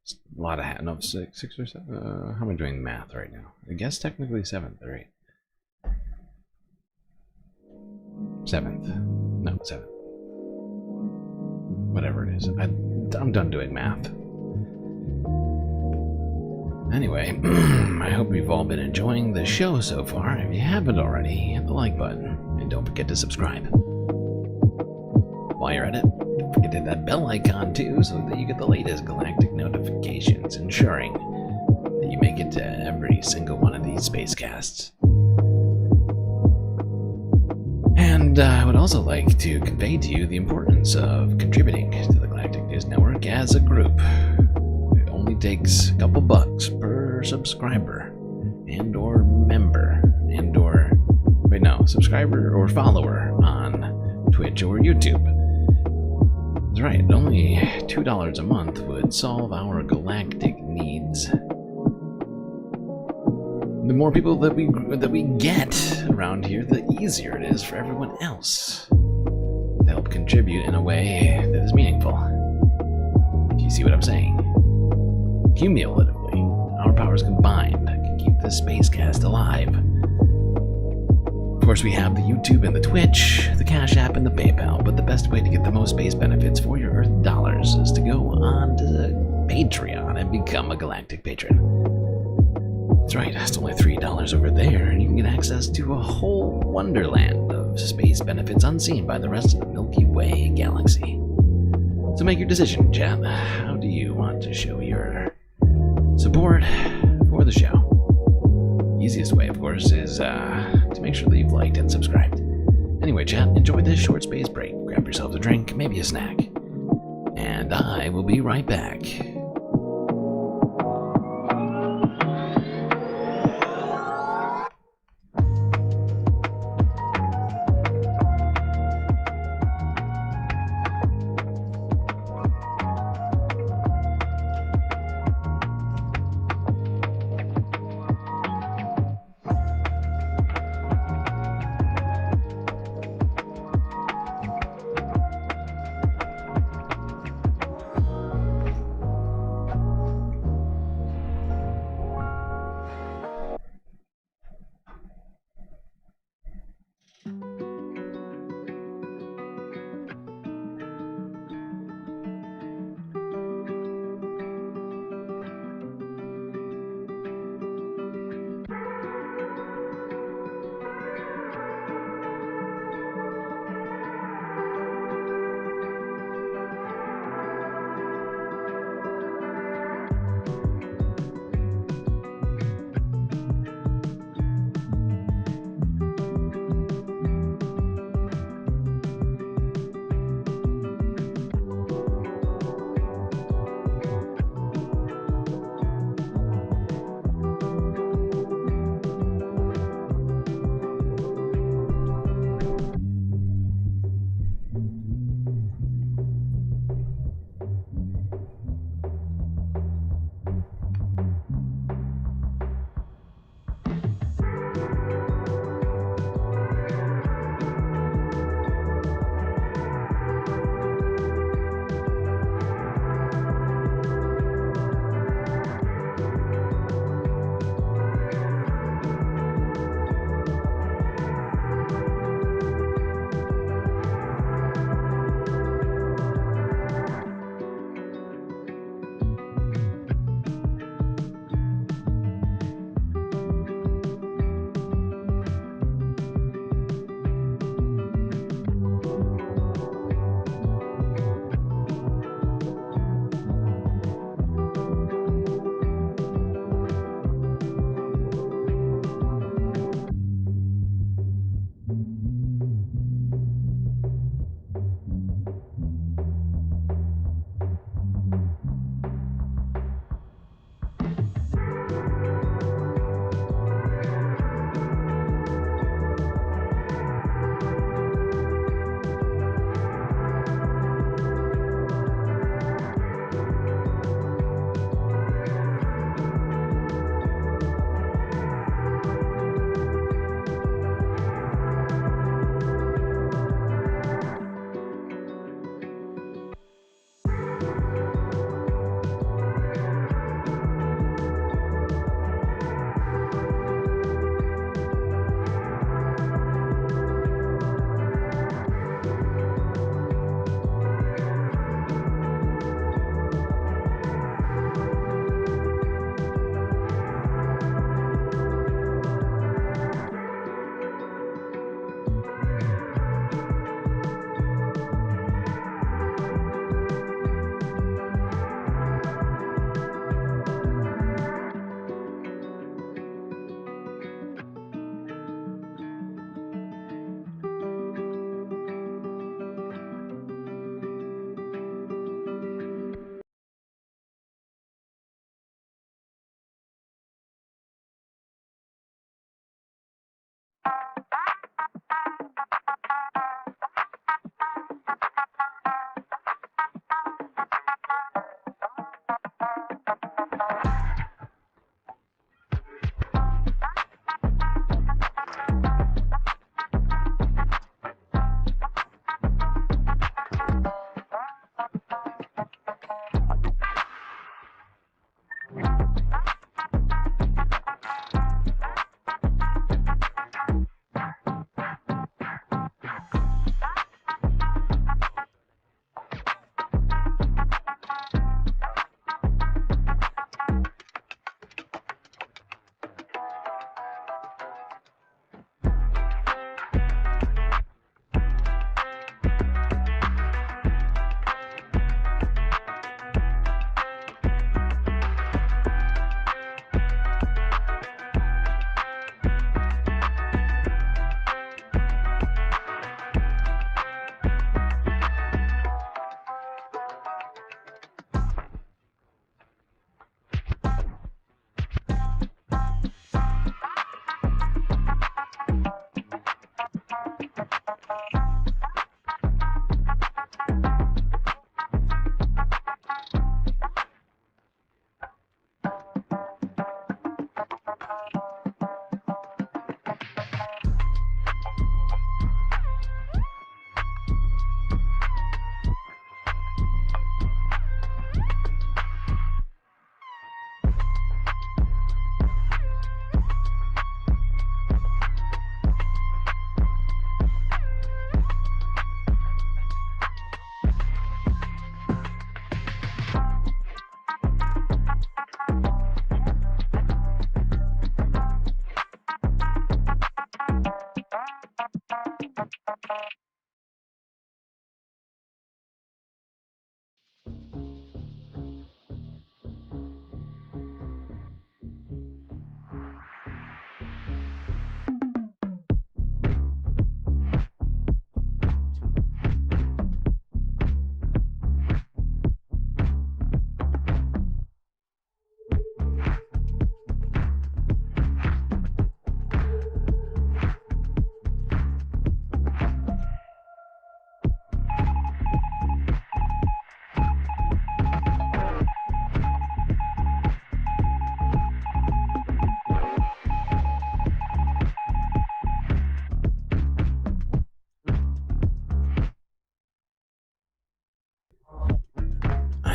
It's a lot of no, 6 or 7. How am I doing math right now? I guess technically 7th or 8th. 7th. No, 7th. Whatever it is. I'm done doing math. Anyway, I hope you've all been enjoying the show so far. If you haven't already, hit the like button and don't forget to subscribe. While you're at it, don't forget to hit that bell icon too so that you get the latest galactic notifications, ensuring that you make it to every single one of these spacecasts. And I would also like to convey to you the importance of contributing to the Galactic News Network as a group. It only takes a couple bucks per subscriber and or member and or subscriber or follower on Twitch or YouTube. That's right, only $2 a month would solve our galactic needs. The more people that we get around here, the easier it is for everyone else to help contribute in a way that is meaningful. If you see what I'm saying. Cumulatively, our powers combined can keep this spacecast alive. Of course, we have the YouTube and the Twitch, the Cash App and the PayPal, but the best way to get the most space benefits for your Earth dollars is to go on to the Patreon and become a galactic patron. That's right, it's only $3 over there, and you can get access to a whole wonderland of space benefits unseen by the rest of the Milky Way galaxy. So make your decision, chat. How do you want to show your support for the show? Easiest way, of course, is to make sure that you've liked and subscribed. Anyway, chat, enjoy this short space break. Grab yourselves a drink, maybe a snack. And I will be right back.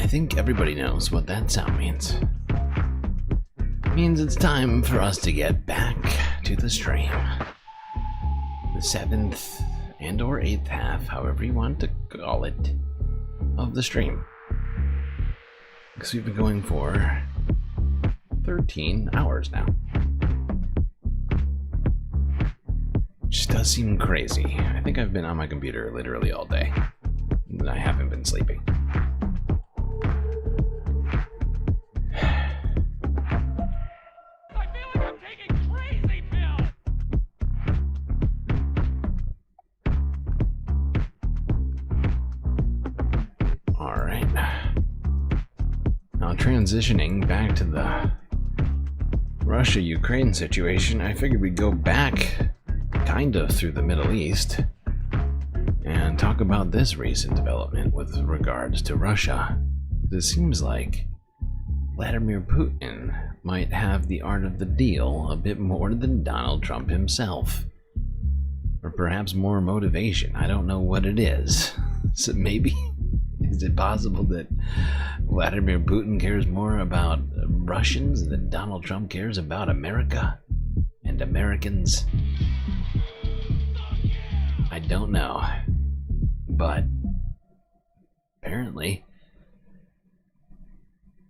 think everybody knows what that sound means. It means it's time for us to get back to the stream. The 7th and or 8th half, however you want to call it, of the stream. Because we've been going for 13 hours now. Which does seem crazy. I think I've been on my computer literally all day. And I haven't been sleeping. Alright. Now transitioning back to the Russia-Ukraine situation, I figured we'd go back kind of through the Middle East and talk about this recent development with regards to Russia. It seems like Vladimir Putin might have the art of the deal a bit more than Donald Trump himself. Or perhaps more motivation. I don't know what it is. So maybe, is it possible that Vladimir Putin cares more about Russians than Donald Trump cares about America and Americans? I don't know, but apparently,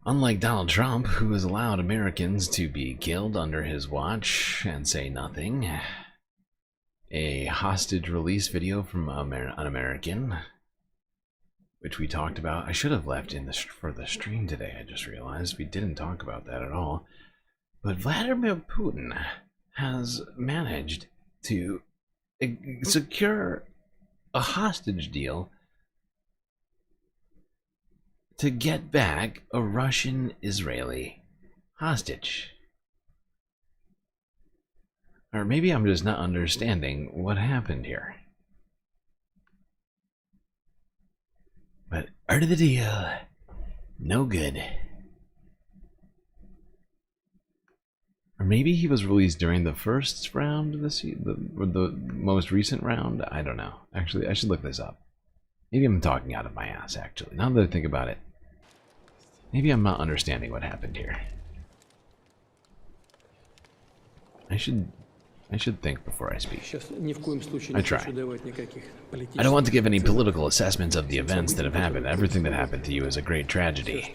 unlike Donald Trump, who has allowed Americans to be killed under his watch and say nothing, a hostage release video from an American, which we talked about. I should have left in for the stream today. I just realized we didn't talk about that at all. But Vladimir Putin has managed to secure a hostage deal to get back a Russian-Israeli hostage. Or maybe I'm just not understanding what happened here. But art of the deal, no good. Or maybe he was released during the first round of the most recent round. I don't know. Actually, I should look this up. Maybe I'm talking out of my ass, actually. Now that I think about it. Maybe I'm not understanding what happened here. I should think before I speak. I try. I don't want to give any political assessments of the events that have happened. Everything that happened to you is a great tragedy.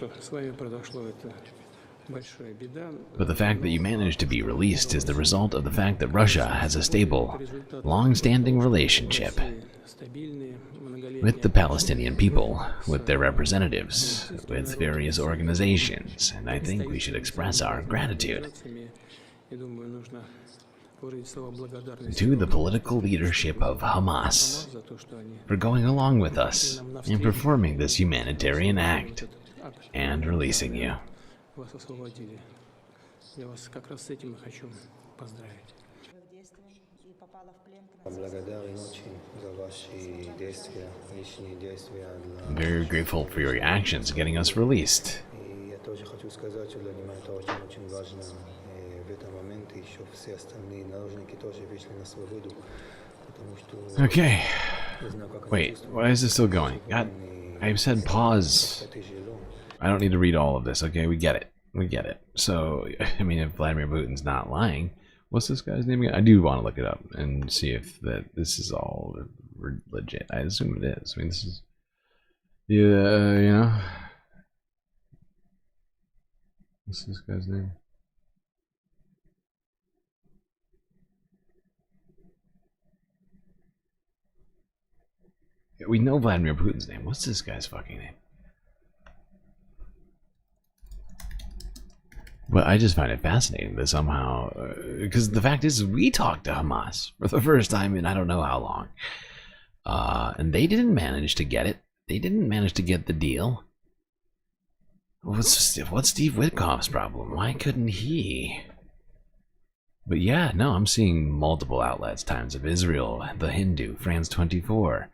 But the fact that you managed to be released is the result of the fact that Russia has a stable, long-standing relationship with the Palestinian people, with their representatives, with various organizations, and I think we should express our gratitude to the political leadership of Hamas for going along with us in performing this humanitarian act and releasing you. I'm very grateful for your actions getting us released. Okay. Wait, why is this still going? God, I've said pause. I don't need to read all of this. Okay, we get it. We get it. So, I mean, if Vladimir Putin's not lying, what's this guy's name again? I do want to look it up and see if this is all legit. I assume it is. I mean, this is, yeah, you know. What's this guy's name? We know Vladimir Putin's name. What's this guy's fucking name? But I just find it fascinating that somehow, because the fact is, we talked to Hamas for the first time in I don't know how long, and they didn't manage to get it. They didn't manage to get the deal. What's Steve Witkoff's problem? Why couldn't he? But yeah, no, I'm seeing multiple outlets: Times of Israel, The Hindu, France 24,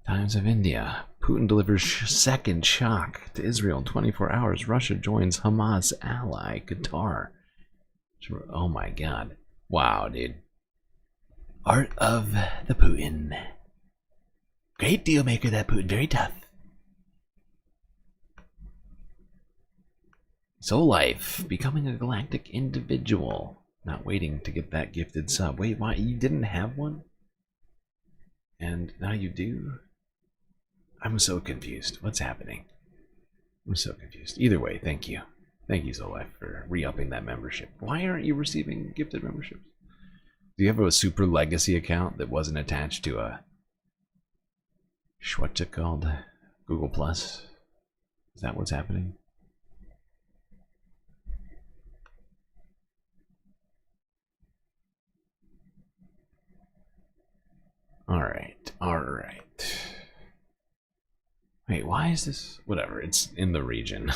Times of India. Putin delivers second shock to Israel in 24 hours. Russia joins Hamas ally Qatar. Oh my god. Wow, dude. Art of the Putin. Great deal maker, that Putin. Very tough. Soul Life, becoming a galactic individual. Not waiting to get that gifted sub. Wait, why? You didn't have one? And now you do? I'm so confused. What's happening? I'm so confused. Either way, thank you. Thank you, Soul Life, for re-upping that membership. Why aren't you receiving gifted memberships? Do you have a super legacy account that wasn't attached to a... what's it called? Google Plus? Is that what's happening? Alright, alright. Wait, why is this? Whatever, it's in the region.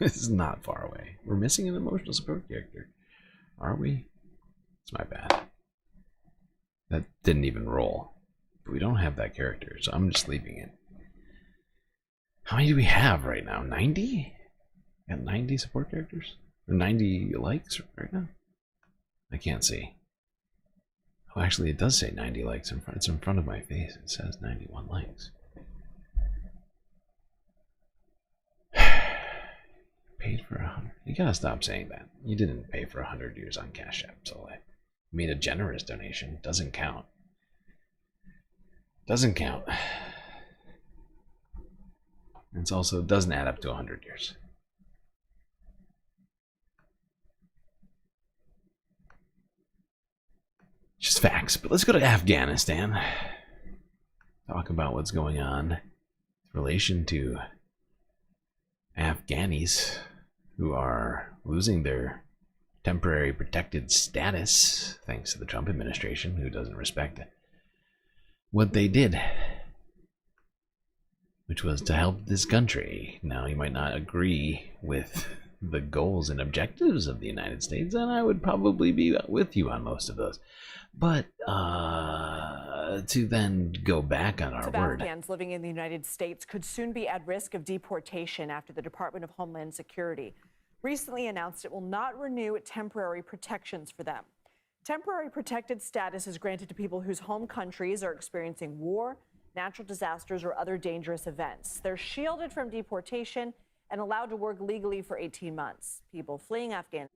It's not far away. We're missing an emotional support character. Are we? It's my bad. That didn't even roll. But we don't have that character, so I'm just leaving it. How many do we have right now? 90? Got 90 support characters? Or 90 likes right now? I can't see. Oh, actually, it does say 90 likes in front. It's in front of my face. It says 91 likes. Paid for 100. You gotta stop saying that. You didn't pay for 100 years on Cash App, so I made a generous donation. Doesn't count. Doesn't count. It also doesn't add up to 100 years. Just facts. But let's go to Afghanistan. Talk about what's going on in relation to Afghanis who are losing their temporary protected status thanks to the Trump administration, who doesn't respect what they did, which was to help this country. Now, you might not agree with the goals and objectives of the United States, and I would probably be with you on most of those. But to then go back on our word. Afghans living in the United States could soon be at risk of deportation after the Department of Homeland Security recently announced it will not renew temporary protections for them. Temporary protected status is granted to people whose home countries are experiencing war, natural disasters, or other dangerous events. They're shielded from deportation and allowed to work legally for 18 months. People fleeing Afghanistan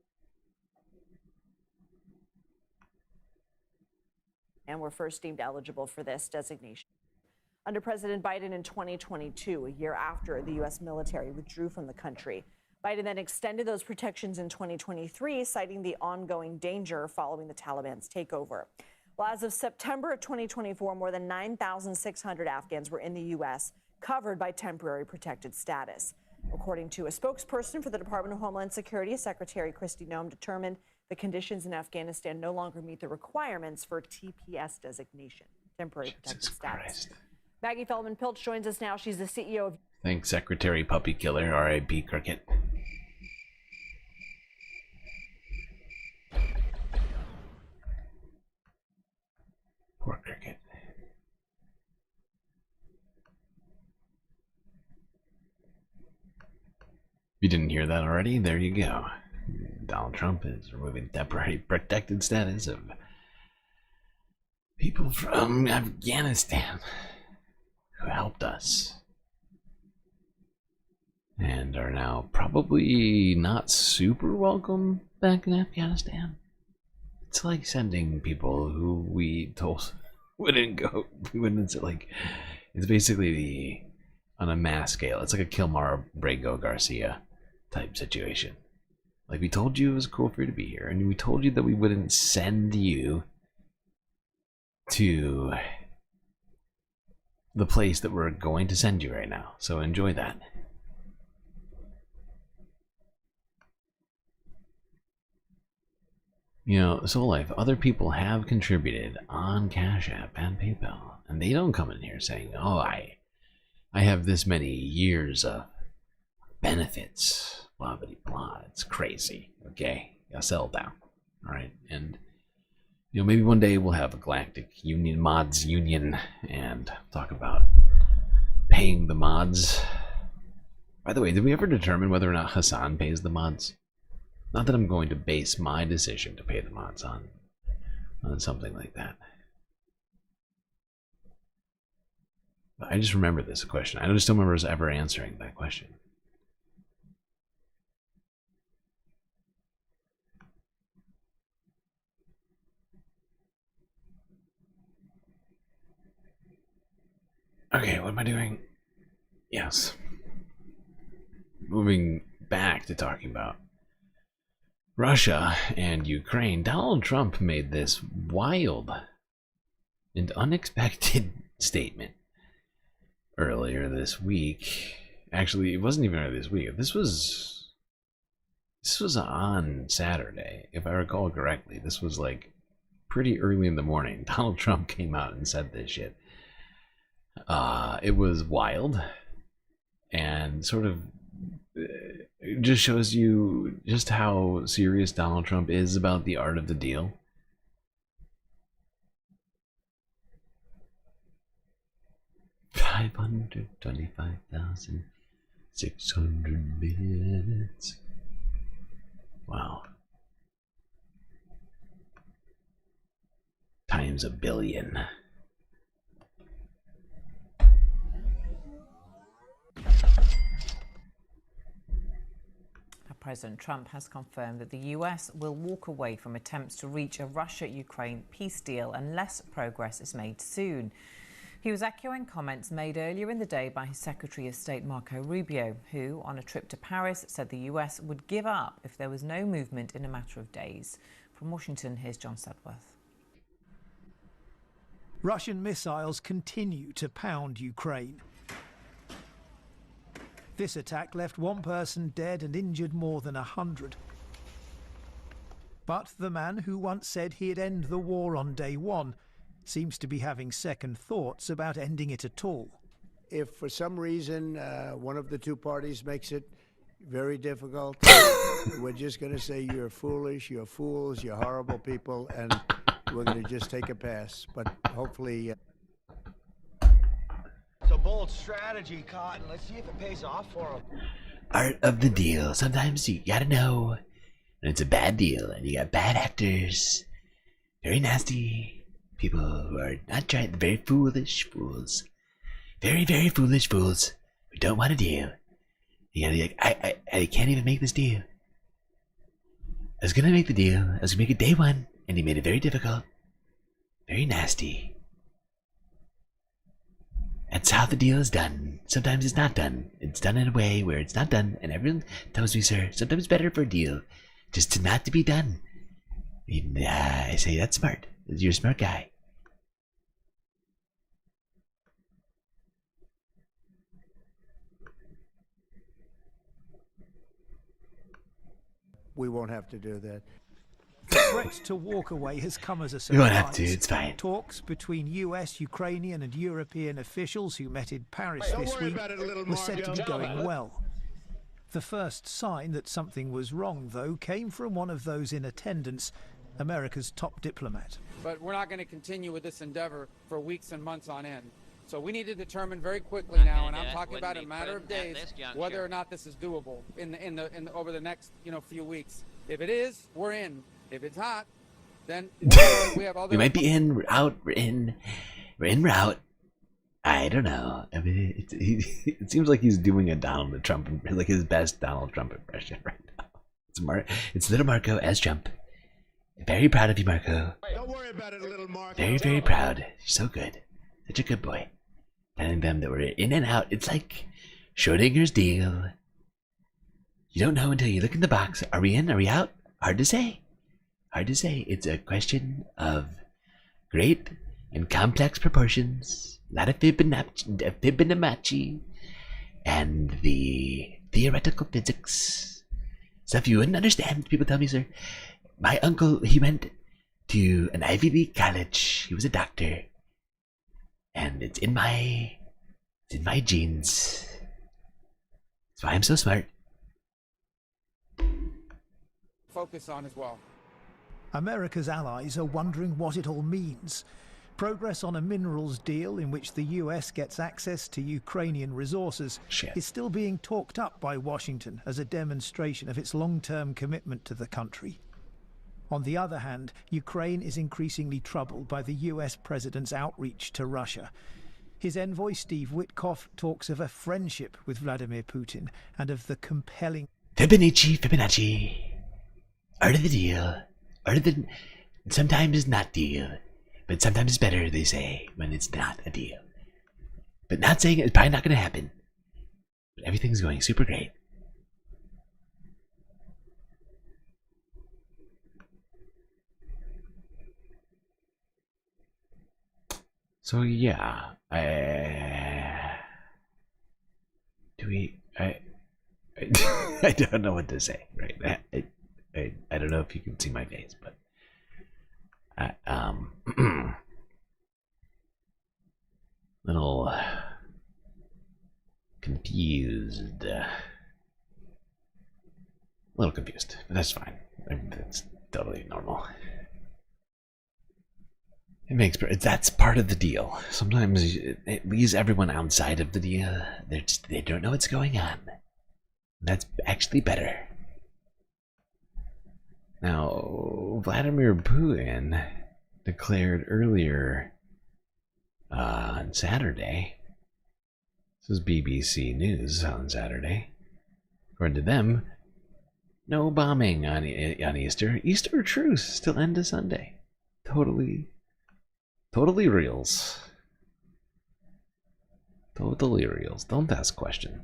and were first deemed eligible for this designation under President Biden in 2022, a year after the U.S. military withdrew from the country. Biden then extended those protections in 2023, citing the ongoing danger following the Taliban's takeover. Well, as of September of 2024, more than 9,600 Afghans were in the U.S. covered by temporary protected status. According to a spokesperson for the Department of Homeland Security, Secretary Kristi Noem determined the conditions in Afghanistan no longer meet the requirements for TPS designation, temporary protected status. Maggie Feldman-Pilch joins us now. She's the CEO of... Thanks, Secretary Puppy Killer, R.I.P. Cricket. Poor Cricket. If you didn't hear that already, there you go. Donald Trump is removing temporary protected status of people from Afghanistan who helped us and are now probably not super welcome back in Afghanistan. It's like sending people who we told wouldn't go. We wouldn't, like, it's basically on a mass scale. It's like a Kilmar Brago Garcia type situation. Like, we told you it was cool for you to be here, and we told you that we wouldn't send you to the place that we're going to send you right now. So enjoy that. You know, Soul Life, other people have contributed on Cash App and PayPal, and they don't come in here saying, oh, I have this many years of benefits, blah, blah, blah. It's crazy, okay? Gotta settle down, all right? And, you know, maybe one day we'll have a Galactic Union Mods Union and talk about paying the mods. By the way, did we ever determine whether or not Hassan pays the mods? Not that I'm going to base my decision to pay the mods on something like that. But I just remember this question. I just don't remember us ever answering that question. Okay, what am I doing? Yes. Moving back to talking about Russia and Ukraine, Donald Trump made this wild and unexpected statement earlier this week. Actually, it wasn't even earlier this week. This was on Saturday, if I recall correctly. This was like pretty early in the morning. Donald Trump came out and said this shit. It was wild and sort of it just shows you just how serious Donald Trump is about the art of the deal. $525,600 minutes. Wow. Times a billion. President Trump has confirmed that the US will walk away from attempts to reach a Russia-Ukraine peace deal unless progress is made soon. He was echoing comments made earlier in the day by his Secretary of State Marco Rubio, who, on a trip to Paris, said the US would give up if there was no movement in a matter of days. From Washington, here's John Sedworth. Russian missiles continue to pound Ukraine. This attack left one person dead and injured more than 100. But the man who once said he'd end the war on day one seems to be having second thoughts about ending it at all. If for some reason one of the two parties makes it very difficult, we're just going to say you're foolish, you're fools, you're horrible people, and we're going to just take a pass. But hopefully... It's a bold strategy, Cotton. Let's see if it pays off for him. Art of the deal. Sometimes you gotta know when it's a bad deal and you got bad actors. Very nasty people who are not trying, very foolish fools. Very, very foolish fools who don't want a deal. You gotta be like, I can't even make this deal. I was gonna make the deal. I was gonna make it day one, and he made it very difficult. Very nasty. That's how the deal is done. Sometimes it's not done. It's done in a way where it's not done, and everyone tells me, sir, sometimes it's better for a deal just to not to be done. I say, that's smart. You're a smart guy. We won't have to do that. The threat to walk away has come as a surprise. We won't have to, it's fine. Talks between US, Ukrainian and European officials who met in Paris this week were said to be going well. The first sign that something was wrong, though, came from one of those in attendance, America's top diplomat. But we're not going to continue with this endeavor for weeks and months on end. So we need to determine very quickly now, and I'm talking about a matter of days, whether or not this is doable over the next few weeks. If it is, we're in. If it's not, then we have other. We might be in, we're out, we're in, we're out. I don't know. I mean, it seems like he's doing a Donald Trump, like his best Donald Trump impression right now. It's little Marco as Trump. Very proud of you, Marco. Don't worry about it, little Marco. Very, very proud. You're so good. Such a good boy. Telling them that we're in and out. It's like Schrodinger's deal. You don't know until you look in the box. Are we in? Are we out? Hard to say. Hard to say. It's a question of great and complex proportions, a lot of Fibonacci, and the theoretical physics. Stuff you wouldn't understand. People tell me, sir. My uncle, he went to an Ivy League college. He was a doctor. And it's in my genes. That's why I'm so smart. Focus on as well. America's allies are wondering what it all means. Progress on a minerals deal in which the US gets access to Ukrainian resources is still being talked up by Washington as a demonstration of its long-term commitment to the country. On the other hand, Ukraine is increasingly troubled by the US president's outreach to Russia. His envoy Steve Witkoff talks of a friendship with Vladimir Putin and of the compelling Fibonacci. Art of the deal. Art of the sometimes not deal, but sometimes it's better, they say, when it's not a deal. But not saying it's probably not going to happen. But everything's going super great. So yeah, I don't know what to say, right? I don't know if you can see my face, but little confused, a little confused, but that's fine. That's totally normal. That's part of the deal. Sometimes it leaves everyone outside of the deal. They don't know what's going on. That's actually better. Now, Vladimir Putin declared earlier on Saturday. This was BBC News on Saturday. According to them, no bombing on Easter. Easter truce still end of Sunday. Totally reals. Totally reals. Don't ask question.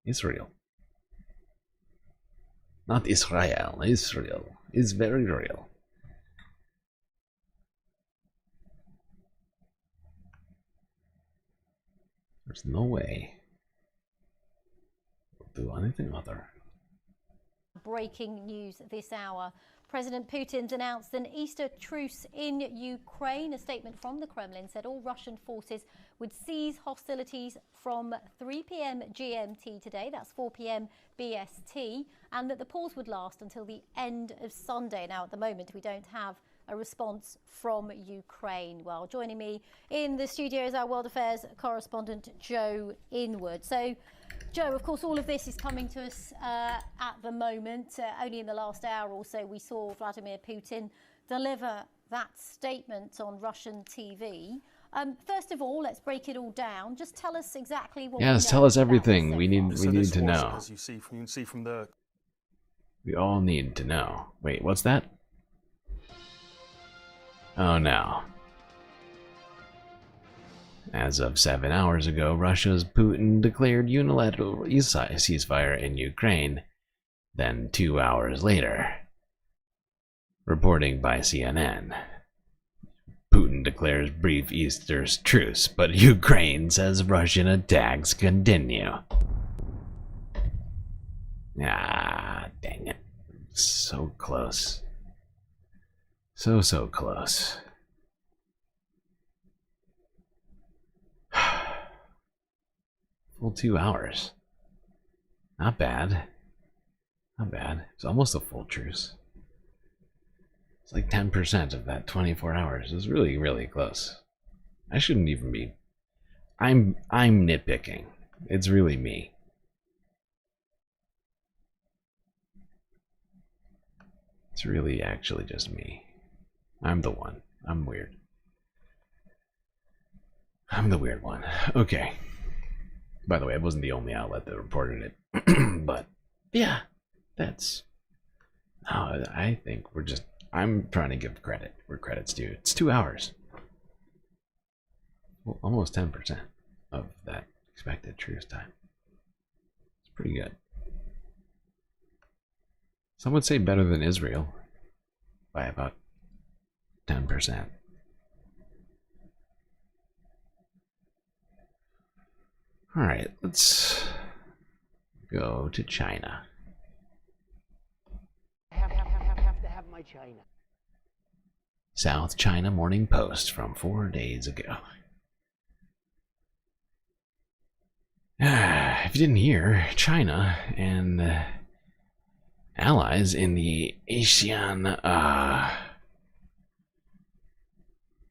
It's real. Not Israel. Israel. It's very real. There's no way we'll do anything other. Breaking news this hour. President Putin's announced an Easter truce in Ukraine. A statement from the Kremlin said all Russian forces would cease hostilities from 3 p.m. GMT today, that's 4 p.m. BST, and that the pause would last until the end of Sunday. Now, at the moment, we don't have a response from Ukraine. Well, joining me in the studio is our World Affairs correspondent, Joe Inwood. So, Joe, of course, all of this is coming to us at the moment. Only in the last hour or so, we saw Vladimir Putin deliver that statement on Russian TV. First of all, let's break it all down. Just tell us exactly what. Yes, tell us everything. We need to know. As you can see from the. We all need to know. Wait, what's that? Oh no. As of 7 hours ago, Russia's Putin declared unilateral ceasefire in Ukraine. Then 2 hours later, reporting by CNN, Putin declares brief Easter's truce, but Ukraine says Russian attacks continue. Ah, dang it. So close. So close. Full 2 hours. Not bad. Not bad. It's almost a full truce. It's like 10% of that 24 hours. It's really, really close. I shouldn't even be. I'm nitpicking. It's really me. It's really actually just me. I'm the one. I'm weird. I'm the weird one. Okay. By the way, it wasn't the only outlet that reported it. But, yeah, that's... No, I think we're just... I'm trying to give credit where credit's due. It's 2 hours. Well, almost 10% of that expected truce time. It's pretty good. Some would say better than Israel. By about 10%. Alright, let's go to China. Have to have my China. South China Morning Post from 4 days ago. If you didn't hear, China and allies in the ASEAN